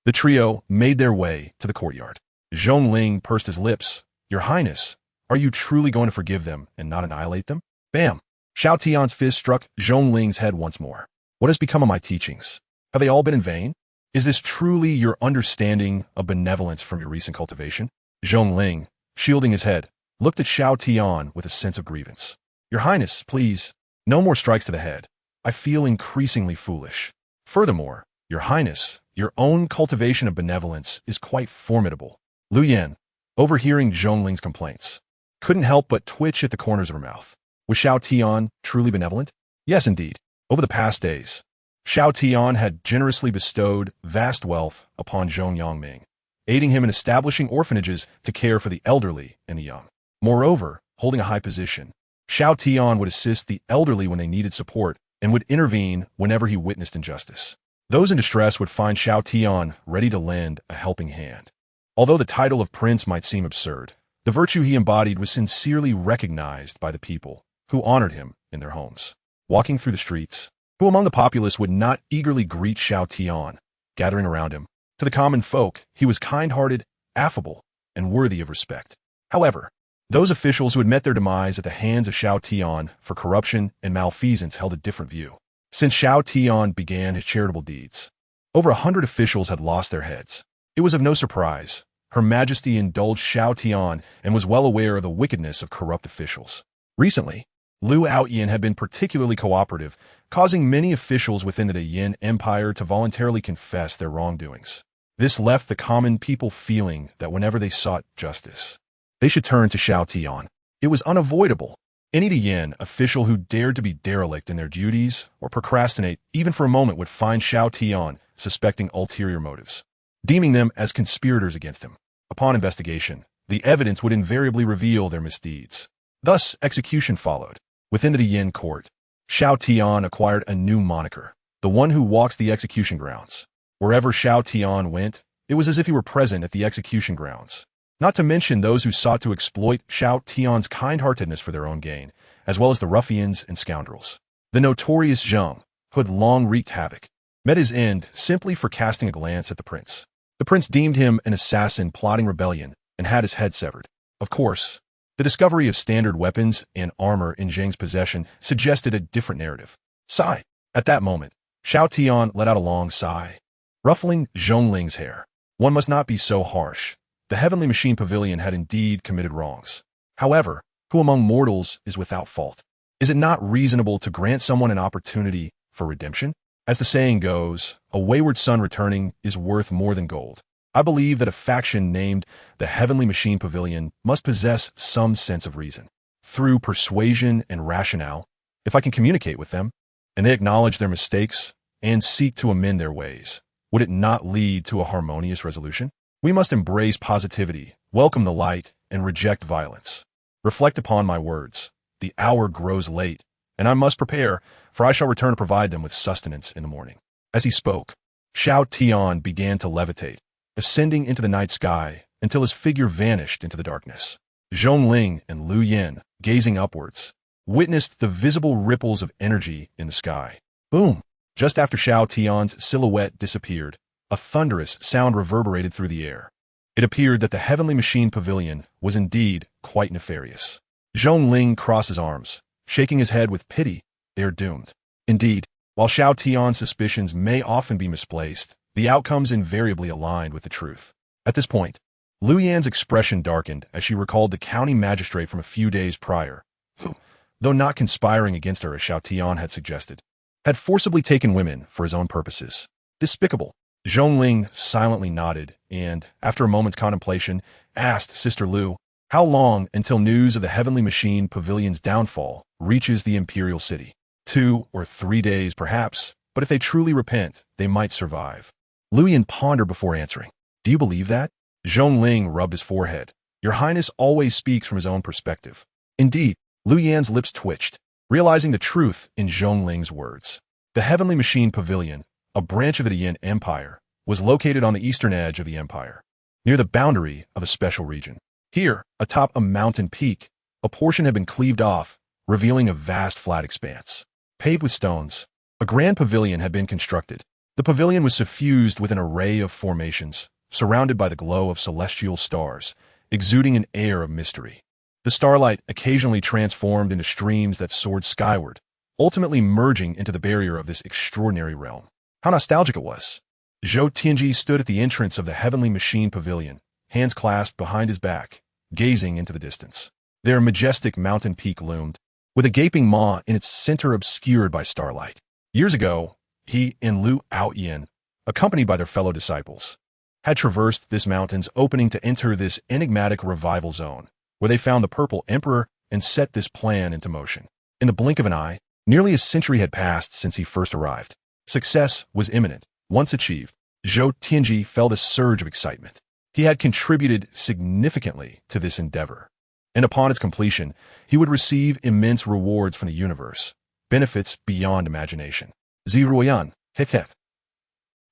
The trio made their way to the courtyard. Zhongling pursed his lips. Your Highness, are you truly going to forgive them and not annihilate them? Bam! Xiao Tian's fist struck Zhongling's head once more. What has become of my teachings? Have they all been in vain? Is this truly your understanding of benevolence from your recent cultivation? Zhongling, shielding his head, looked at Xiao Tian with a sense of grievance. Your Highness, please, no more strikes to the head. I feel increasingly foolish. Furthermore, Your Highness, your own cultivation of benevolence is quite formidable. Lu Yin, overhearing Zhongling's complaints, couldn't help but twitch at the corners of her mouth. Was Xiao Tian truly benevolent? Yes, indeed. Over the past days, Xiao Tian had generously bestowed vast wealth upon Zhong Yangming, aiding him in establishing orphanages to care for the elderly and the young. Moreover, holding a high position, Xiao Tian would assist the elderly when they needed support and would intervene whenever he witnessed injustice. Those in distress would find Xiao Tian ready to lend a helping hand. Although the title of prince might seem absurd, the virtue he embodied was sincerely recognized by the people, who honored him in their homes. Walking through the streets, who among the populace would not eagerly greet Xiao Tian, gathering around him? To the common folk, he was kind-hearted, affable, and worthy of respect. However, those officials who had met their demise at the hands of Xiao Tian for corruption and malfeasance held a different view. Since Xiao Tian began his charitable deeds, over 100 officials had lost their heads. It was of no surprise. Her Majesty indulged Xiao Tian and was well aware of the wickedness of corrupt officials. Recently, Liu Aoyan had been particularly cooperative, causing many officials within the Yin Empire to voluntarily confess their wrongdoings. This left the common people feeling that whenever they sought justice, they should turn to Xiao Tian. It was unavoidable. Any Yin official who dared to be derelict in their duties or procrastinate even for a moment would find Xiao Tian suspecting ulterior motives, deeming them as conspirators against him. Upon investigation, the evidence would invariably reveal their misdeeds. Thus, execution followed. Within the Yin court, Xiao Tian acquired a new moniker, the one who walks the execution grounds. Wherever Xiao Tian went, it was as if he were present at the execution grounds. Not to mention those who sought to exploit Xiao Tian's kind-heartedness for their own gain, as well as the ruffians and scoundrels. The notorious Zheng, who had long wreaked havoc, met his end simply for casting a glance at the prince. The prince deemed him an assassin plotting rebellion and had his head severed. Of course, the discovery of standard weapons and armor in Zheng's possession suggested a different narrative. Sigh. At that moment, Xiao Tian let out a long sigh, ruffling Zhongling's hair. One must not be so harsh. The Heavenly Machine Pavilion had indeed committed wrongs. However, who among mortals is without fault? Is it not reasonable to grant someone an opportunity for redemption? As the saying goes, a wayward son returning is worth more than gold. I believe that a faction named the Heavenly Machine Pavilion must possess some sense of reason. Through persuasion and rationale, if I can communicate with them, and they acknowledge their mistakes and seek to amend their ways, would it not lead to a harmonious resolution? We must embrace positivity, welcome the light, and reject violence. Reflect upon my words. The hour grows late, and I must prepare, for I shall return to provide them with sustenance in the morning. As he spoke, Xiao Tian began to levitate, ascending into the night sky until his figure vanished into the darkness. Zhongling and Liu Yin, gazing upwards, witnessed the visible ripples of energy in the sky. Boom! Just after Xiao Tian's silhouette disappeared, a thunderous sound reverberated through the air. It appeared that the Heavenly Machine Pavilion was indeed quite nefarious. Zhongling crossed his arms, shaking his head with pity. They are doomed. Indeed, while Xiao Tian's suspicions may often be misplaced, the outcomes invariably aligned with the truth. At this point, Liu Yan's expression darkened as she recalled the county magistrate from a few days prior, who, though not conspiring against her as Xiao Tian had suggested, had forcibly taken women for his own purposes. Despicable. Zhongling silently nodded and, after a moment's contemplation, asked Sister Liu, how long until news of the Heavenly Machine Pavilion's downfall reaches the Imperial City? 2 or 3 days, perhaps, but if they truly repent, they might survive. Liu Yan pondered before answering. Do you believe that? Zhongling rubbed his forehead. Your Highness always speaks from his own perspective. Indeed, Liu Yan's lips twitched, realizing the truth in Zhongling's words. The Heavenly Machine Pavilion, a branch of the Yin Empire, was located on the eastern edge of the empire, near the boundary of a special region. Here, atop a mountain peak, a portion had been cleaved off, revealing a vast flat expanse. Paved with stones, a grand pavilion had been constructed. The pavilion was suffused with an array of formations, surrounded by the glow of celestial stars, exuding an air of mystery. The starlight occasionally transformed into streams that soared skyward, ultimately merging into the barrier of this extraordinary realm. How nostalgic it was. Xiao Tian stood at the entrance of the Heavenly Machine Pavilion, hands clasped behind his back, gazing into the distance. There a majestic mountain peak loomed, with a gaping maw in its center obscured by starlight. Years ago, he and Liu Aoyan, accompanied by their fellow disciples, had traversed this mountain's opening to enter this enigmatic revival zone, where they found the Purple Emperor and set this plan into motion. In the blink of an eye, nearly a century had passed since he first arrived. Success was imminent. Once achieved, Xiao Tian felt a surge of excitement. He had contributed significantly to this endeavor, and upon its completion, he would receive immense rewards from the universe, benefits beyond imagination. Ziruoyan, hek hek.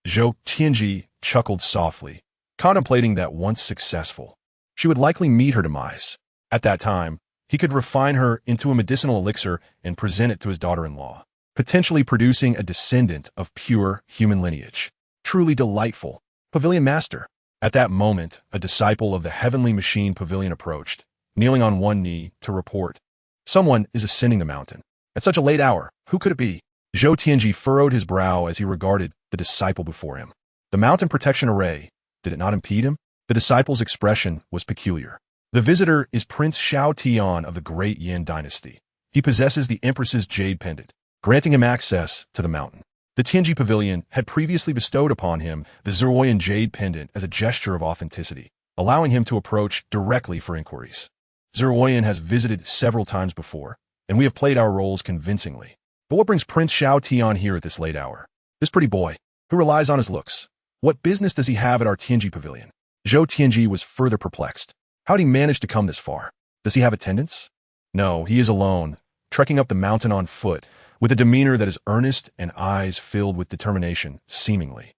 Xiao Tianji chuckled softly, contemplating that once successful, she would likely meet her demise. At that time, he could refine her into a medicinal elixir and present it to his daughter-in-law, potentially producing a descendant of pure human lineage. Truly delightful. Pavilion Master. At that moment, a disciple of the heavenly machine pavilion approached, kneeling on one knee to report. Someone is ascending the mountain. At such a late hour, who could it be? Xiao Tianji furrowed his brow as he regarded the disciple before him. The mountain protection array, did it not impede him? The disciple's expression was peculiar. The visitor is Prince Xiao Tian of the Great Yin dynasty. He possesses the Empress's jade pendant, granting him access to the mountain. The Tianji Pavilion had previously bestowed upon him the Ziruoyan jade pendant as a gesture of authenticity, allowing him to approach directly for inquiries. Ziruoyan has visited several times before, and we have played our roles convincingly. But what brings Prince Xiao Tian here at this late hour? This pretty boy, who relies on his looks. What business does he have at our Tianji Pavilion? Xiao Tianji was further perplexed. How'd he manage to come this far? Does he have attendants? No, he is alone, trekking up the mountain on foot, with a demeanor that is earnest and eyes filled with determination, seemingly.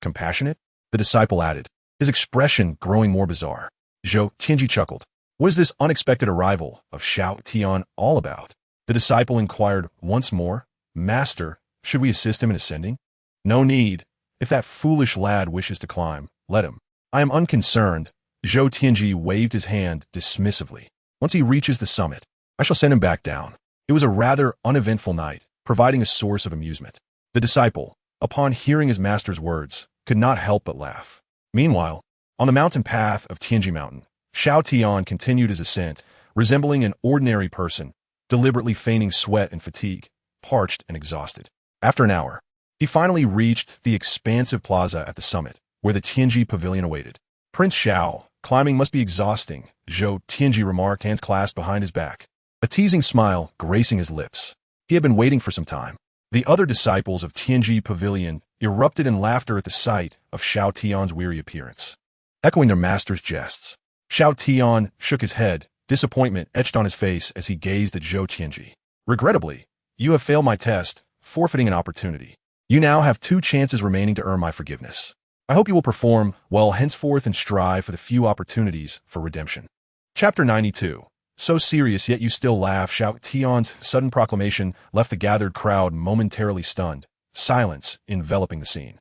Compassionate? The disciple added, his expression growing more bizarre. Xiao Tianji chuckled. What is this unexpected arrival of Xiao Tian all about? The disciple inquired once more, Master, should we assist him in ascending? No need. If that foolish lad wishes to climb, let him. I am unconcerned. Xiao Tianji waved his hand dismissively. Once he reaches the summit, I shall send him back down. It was a rather uneventful night, providing a source of amusement. The disciple, upon hearing his master's words, could not help but laugh. Meanwhile, on the mountain path of Tianji Mountain, Xiao Tian continued his ascent, resembling an ordinary person, deliberately feigning sweat and fatigue, parched and exhausted. After an hour, he finally reached the expansive plaza at the summit, where the Tianji Pavilion awaited. Prince Xiao, climbing must be exhausting, Xiao Tianji remarked, hands clasped behind his back, a teasing smile gracing his lips. He had been waiting for some time. The other disciples of Tianji Pavilion erupted in laughter at the sight of Xiao Tian's weary appearance, echoing their master's jests. Xiao Tian shook his head, disappointment etched on his face as he gazed at Xiao Tianji. Regrettably, you have failed my test, forfeiting an opportunity. You now have 2 chances remaining to earn my forgiveness. I hope you will perform well henceforth and strive for the few opportunities for redemption. Chapter 92. So serious, yet you still laugh. Xiao Tian's sudden proclamation left the gathered crowd momentarily stunned, silence enveloping the scene.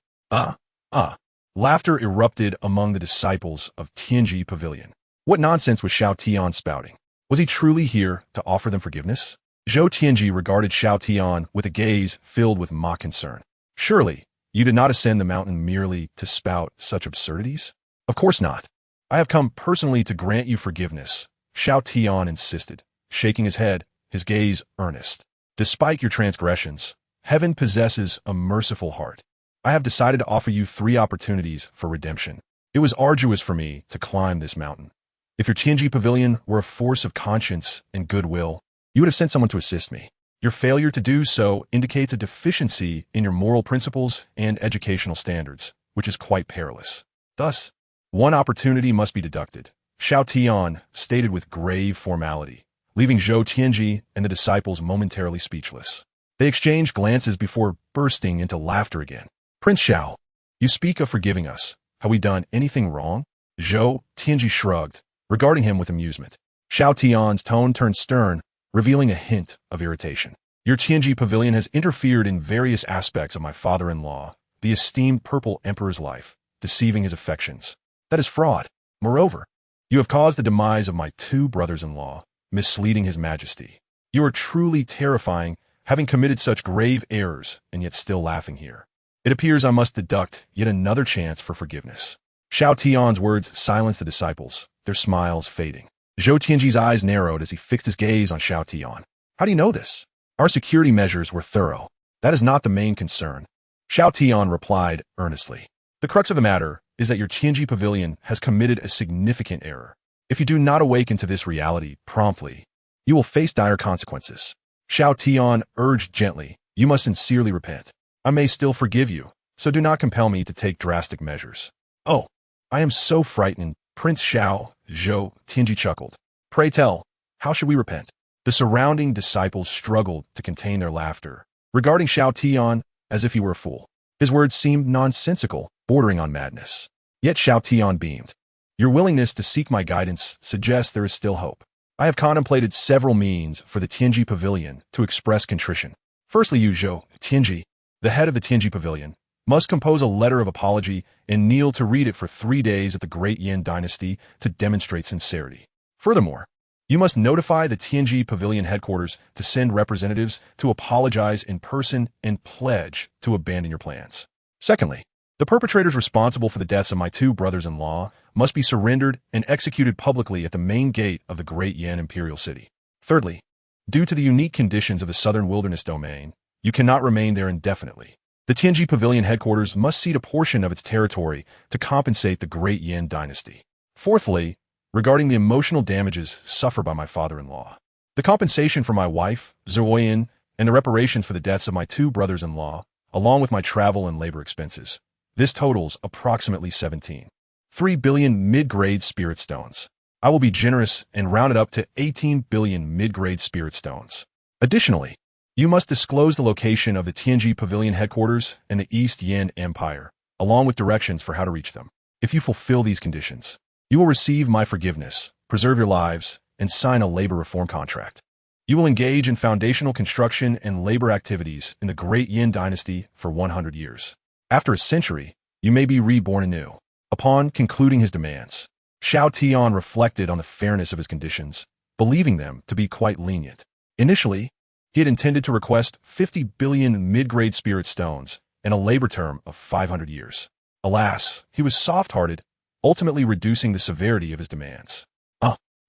Laughter erupted among the disciples of Tianji Pavilion. What nonsense was Xiao Tian spouting? Was he truly here to offer them forgiveness? Xiao Tianji regarded Xiao Tian with a gaze filled with mock concern. Surely, you did not ascend the mountain merely to spout such absurdities? Of course not. I have come personally to grant you forgiveness, Xiao Tian insisted, shaking his head, his gaze earnest. Despite your transgressions, heaven possesses a merciful heart. I have decided to offer you 3 opportunities for redemption. It was arduous for me to climb this mountain. If your Tianji Pavilion were a force of conscience and goodwill, you would have sent someone to assist me. Your failure to do so indicates a deficiency in your moral principles and educational standards, which is quite perilous. Thus, 1 opportunity must be deducted, Xiao Tian stated with grave formality, leaving Xiao Tianji and the disciples momentarily speechless. They exchanged glances before bursting into laughter again. Prince Xiao, you speak of forgiving us. Have we done anything wrong? Xiao Tianji shrugged, regarding him with amusement. Xiao Tian's tone turned stern, revealing a hint of irritation. Your Tianji Pavilion has interfered in various aspects of my father-in-law, the esteemed Purple Emperor's life, deceiving his affections. That is fraud. Moreover, you have caused the demise of my 2 brothers-in-law, misleading his majesty. You are truly terrifying, having committed such grave errors and yet still laughing here. It appears I must deduct yet another chance for forgiveness. Xiao Tian's words silenced the disciples, their smiles fading. Xiao Tianji's eyes narrowed as he fixed his gaze on Xiao Tian. How do you know this? Our security measures were thorough. That is not the main concern. Xiao Tian replied earnestly. The crux of the matter is that your Tianji Pavilion has committed a significant error. If you do not awaken to this reality promptly, you will face dire consequences. Xiao Tian urged gently, you must sincerely repent. I may still forgive you, so do not compel me to take drastic measures. Oh, I am so frightened. Prince Xiao Tian chuckled. Pray tell, how should we repent? The surrounding disciples struggled to contain their laughter, regarding Xiao Tian as if he were a fool. His words seemed nonsensical, bordering on madness. Yet Xiao Tian beamed. Your willingness to seek my guidance suggests there is still hope. I have contemplated several means for the Tianji Pavilion to express contrition. Firstly, you Xiao Tianji, the head of the Tianji Pavilion, must compose a letter of apology and kneel to read it for 3 days at the Great Yin Dynasty to demonstrate sincerity. Furthermore, you must notify the Tianji Pavilion headquarters to send representatives to apologize in person and pledge to abandon your plans. Secondly, the perpetrators responsible for the deaths of my 2 brothers-in-law must be surrendered and executed publicly at the main gate of the Great Yin Imperial City. Thirdly, due to the unique conditions of the Southern Wilderness Domain, you cannot remain there indefinitely. The Tianji Pavilion headquarters must cede a portion of its territory to compensate the Great Yin Dynasty. Fourthly, regarding the emotional damages suffered by my father-in-law, the compensation for my wife, Xiao Tian, and the reparations for the deaths of my 2 brothers-in-law, along with my travel and labor expenses. This totals approximately 17.3 billion mid-grade spirit stones. I will be generous and round it up to 18 billion mid-grade spirit stones. Additionally, you must disclose the location of the Tianji Pavilion headquarters and the East Yin Empire, along with directions for how to reach them. If you fulfill these conditions, you will receive my forgiveness, preserve your lives, and sign a labor reform contract. You will engage in foundational construction and labor activities in the Great Yin Dynasty for 100 years. After a century, you may be reborn anew. Upon concluding his demands, Xiao Tian reflected on the fairness of his conditions, believing them to be quite lenient. Initially, he had intended to request 50 billion mid-grade spirit stones and a labor term of 500 years. Alas, he was soft-hearted, ultimately reducing the severity of his demands.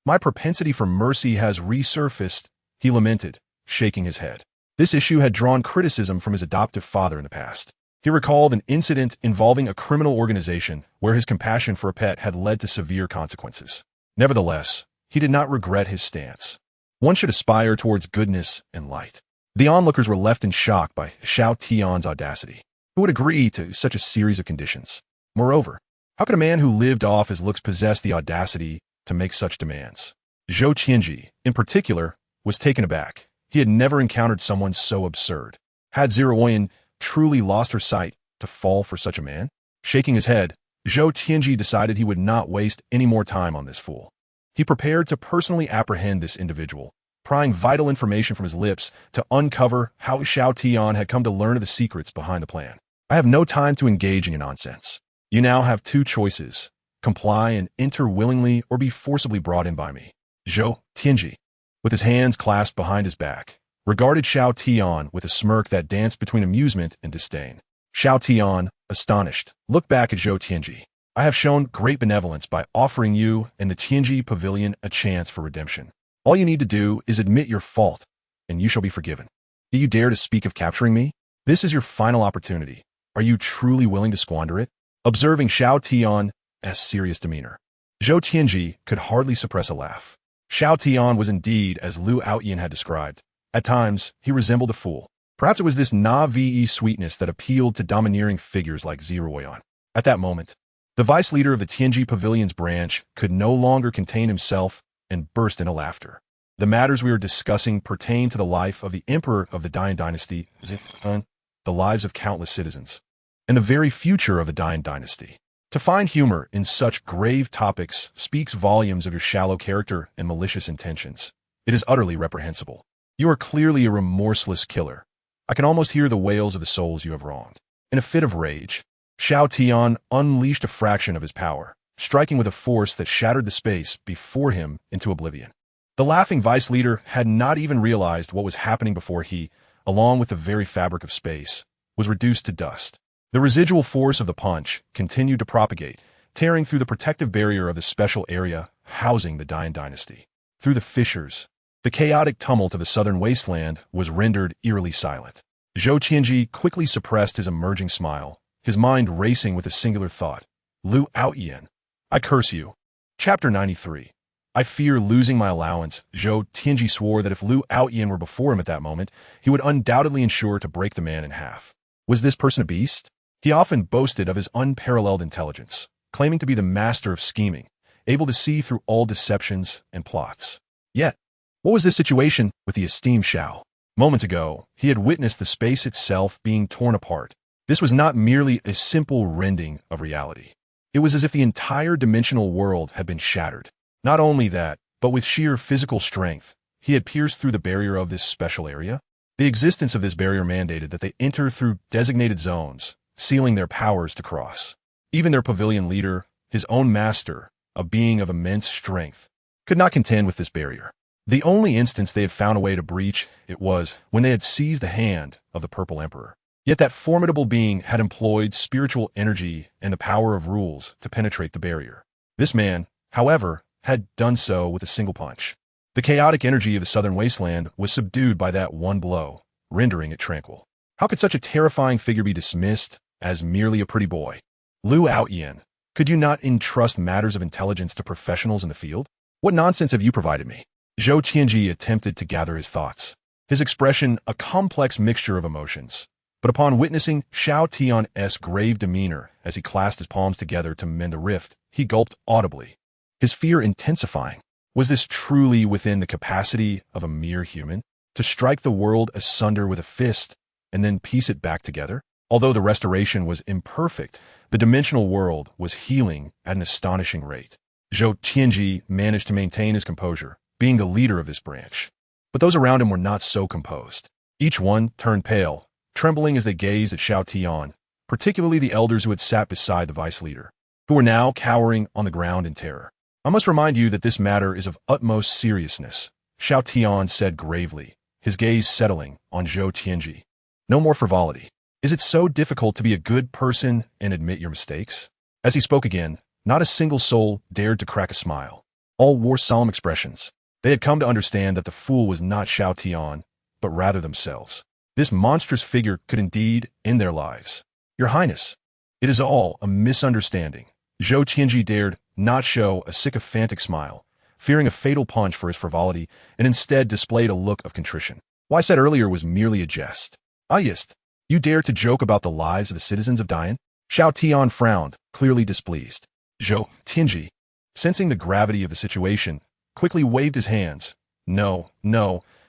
My propensity for mercy has resurfaced, he lamented, shaking his head. This issue had drawn criticism from his adoptive father in the past. He recalled an incident involving a criminal organization where his compassion for a pet had led to severe consequences. Nevertheless, he did not regret his stance. One should aspire towards goodness and light. The onlookers were left in shock by Xiao Tian's audacity. Who would agree to such a series of conditions? Moreover, how could a man who lived off his looks possess the audacity to make such demands? Xiao Tianji, in particular, was taken aback. He had never encountered someone so absurd. Had Xiao Tian truly lost her sight to fall for such a man? Shaking his head, Xiao Tianji decided he would not waste any more time on this fool. He prepared to personally apprehend this individual, prying vital information from his lips to uncover how Xiao Tian had come to learn of the secrets behind the plan. I have no time to engage in your nonsense. You now have 2 choices: comply and enter willingly or be forcibly brought in by me. Xiao Tianji, with his hands clasped behind his back, regarded Xiao Tian with a smirk that danced between amusement and disdain. Xiao Tian, astonished, looked back at Xiao Tianji. I have shown great benevolence by offering you and the Tianji Pavilion a chance for redemption. All you need to do is admit your fault, and you shall be forgiven. Do you dare to speak of capturing me? This is your final opportunity. Are you truly willing to squander it? Observing Xiao Tian's serious demeanor, Xiao Tianji could hardly suppress a laugh. Xiao Tian was indeed as Liu Outyin had described. At times, he resembled a fool. Perhaps it was this naive sweetness that appealed to domineering figures like Ziruoyan. At that moment, the vice leader of the Tianji Pavilion's branch could no longer contain himself and burst into laughter. The matters we are discussing pertain to the life of the emperor of the Dian dynasty, the lives of countless citizens, and the very future of the Dian dynasty. To find humor in such grave topics speaks volumes of your shallow character and malicious intentions. It is utterly reprehensible. You are clearly a remorseless killer. I can almost hear the wails of the souls you have wronged. In a fit of rage, Xiao Tian unleashed a fraction of his power, striking with a force that shattered the space before him into oblivion. The laughing vice leader had not even realized what was happening before he, along with the very fabric of space, was reduced to dust. The residual force of the punch continued to propagate, tearing through the protective barrier of the special area housing the Dian dynasty. Through the fissures, the chaotic tumult of the southern wasteland was rendered eerily silent. Xiao Tianji quickly suppressed his emerging smile, his mind racing with a singular thought. Liu Outyin, I curse you. Chapter 93. I fear losing my allowance. Xiao Tianji swore that if Liu Outyin were before him at that moment, he would undoubtedly ensure to break the man in half. Was this person a beast? He often boasted of his unparalleled intelligence, claiming to be the master of scheming, able to see through all deceptions and plots. Yet, what was this situation with the esteemed Xiao? Moments ago, he had witnessed the space itself being torn apart. This was not merely a simple rending of reality. It was as if the entire dimensional world had been shattered. Not only that, but with sheer physical strength, he had pierced through the barrier of this special area. The existence of this barrier mandated that they enter through designated zones, sealing their powers to cross. Even their pavilion leader, his own master, a being of immense strength, could not contend with this barrier. The only instance they had found a way to breach it was when they had seized the hand of the Purple Emperor. Yet that formidable being had employed spiritual energy and the power of rules to penetrate the barrier. This man, however, had done so with a single punch. The chaotic energy of the southern wasteland was subdued by that one blow, rendering it tranquil. How could such a terrifying figure be dismissed as merely a pretty boy? Xiao Tian, could you not entrust matters of intelligence to professionals in the field? What nonsense have you provided me? Xiao Tian attempted to gather his thoughts, his expression a complex mixture of emotions. But upon witnessing Xiao Tian's grave demeanor as he clasped his palms together to mend the rift, he gulped audibly, his fear intensifying. Was this truly within the capacity of a mere human, to strike the world asunder with a fist and then piece it back together? Although the restoration was imperfect, the dimensional world was healing at an astonishing rate. Xiao Tian managed to maintain his composure, being the leader of this branch. But those around him were not so composed. Each one turned pale, trembling as they gazed at Xiao Tian, particularly the elders who had sat beside the vice leader, who were now cowering on the ground in terror. I must remind you that this matter is of utmost seriousness, Xiao Tian said gravely, his gaze settling on Xiao Tian. No more frivolity. Is it so difficult to be a good person and admit your mistakes? As he spoke again, not a single soul dared to crack a smile. All wore solemn expressions. They had come to understand that the fool was not Xiao Tian, but rather themselves. This monstrous figure could indeed end their lives. Your Highness, it is all a misunderstanding. Xiao Tian dared not show a sycophantic smile, fearing a fatal punch for his frivolity, and instead displayed a look of contrition. What I said earlier was merely a jest. Ah, yes, you dare to joke about the lives of the citizens of Dian? Xiao Tian frowned, clearly displeased. Xiao Tian, sensing the gravity of the situation, quickly waved his hands. No,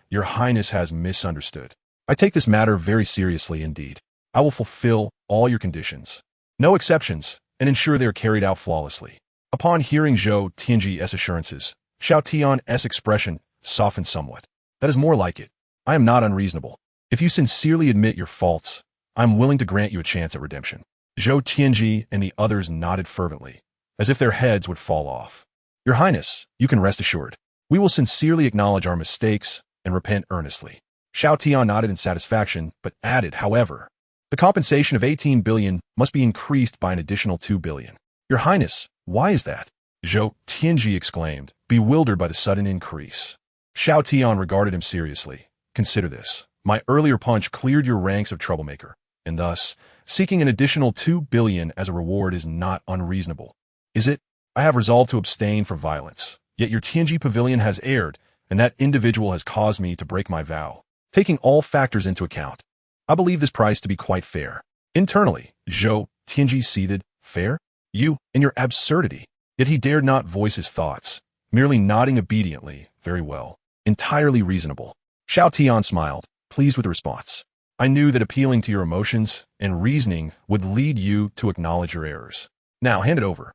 your Highness has misunderstood. I take this matter very seriously indeed. I will fulfill all your conditions, no exceptions, and ensure they are carried out flawlessly. Upon hearing Xiao Tian's assurances, Xiao Tian's expression softened somewhat. That is more like it. I am not unreasonable. If you sincerely admit your faults, I am willing to grant you a chance at redemption. Xiao Tian and the others nodded fervently, as if their heads would fall off. Your Highness, you can rest assured. We will sincerely acknowledge our mistakes and repent earnestly. Xiao Tian nodded in satisfaction, but added, however, the compensation of 18 billion must be increased by an additional 2 billion. Your Highness, why is that? Xiao Tian exclaimed, bewildered by the sudden increase. Xiao Tian regarded him seriously. Consider this. My earlier punch cleared your ranks of troublemaker, and thus, seeking an additional 2 billion as a reward is not unreasonable. Is it? I have resolved to abstain from violence, yet your Tianji pavilion has erred, and that individual has caused me to break my vow. Taking all factors into account, I believe this price to be quite fair. Internally, Xiao Tian seethed. Fair? You and your absurdity. Yet he dared not voice his thoughts, merely nodding obediently. Very well. Entirely reasonable. Xiao Tian smiled, pleased with the response. I knew that appealing to your emotions and reasoning would lead you to acknowledge your errors. Now, hand it over.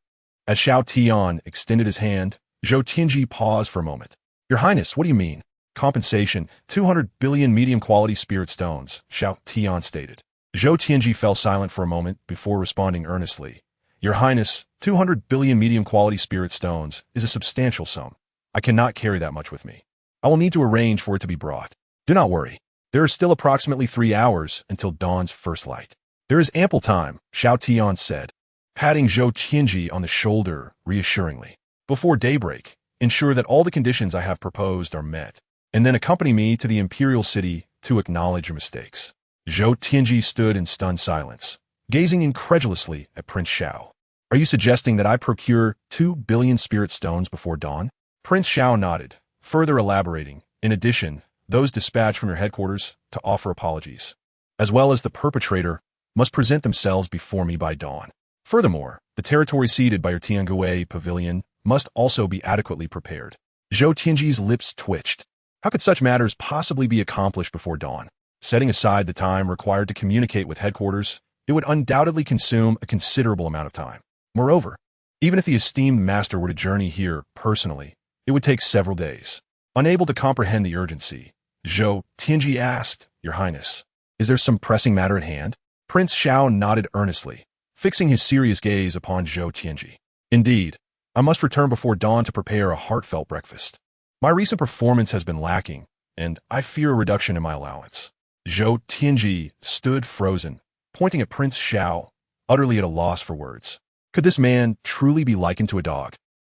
As Xiao Tian extended his hand, Xiao Tian paused for a moment. Your Highness, what do you mean? Compensation, 200 billion medium-quality spirit stones, Xiao Tian stated. Xiao Tian fell silent for a moment before responding earnestly. Your Highness, 200 billion medium-quality spirit stones is a substantial sum. I cannot carry that much with me. I will need to arrange for it to be brought. Do not worry. There are still approximately 3 hours until dawn's first light. There is ample time, Xiao Tian said, patting Xiao Tian on the shoulder reassuringly. Before daybreak, ensure that all the conditions I have proposed are met, and then accompany me to the imperial city to acknowledge your mistakes. Xiao Tian stood in stunned silence, gazing incredulously at Prince Xiao. Are you suggesting that I procure 2 billion spirit stones before dawn? Prince Xiao nodded, further elaborating, in addition, those dispatched from your headquarters to offer apologies, as well as the perpetrator, must present themselves before me by dawn. Furthermore, the territory ceded by your Tiangue pavilion must also be adequately prepared. Xiao Tianji's lips twitched. How could such matters possibly be accomplished before dawn? Setting aside the time required to communicate with headquarters, it would undoubtedly consume a considerable amount of time. Moreover, even if the esteemed master were to journey here personally, it would take several days. Unable to comprehend the urgency, Xiao Tianji asked, Your Highness, is there some pressing matter at hand? Prince Xiao nodded earnestly, fixing his serious gaze upon Xiao Tianji. Indeed, I must return before dawn to prepare a heartfelt breakfast. My recent performance has been lacking, and I fear a reduction in my allowance. Xiao Tianji stood frozen, pointing at Prince Xiao, utterly at a loss for words. Could this man truly be likened to a dog?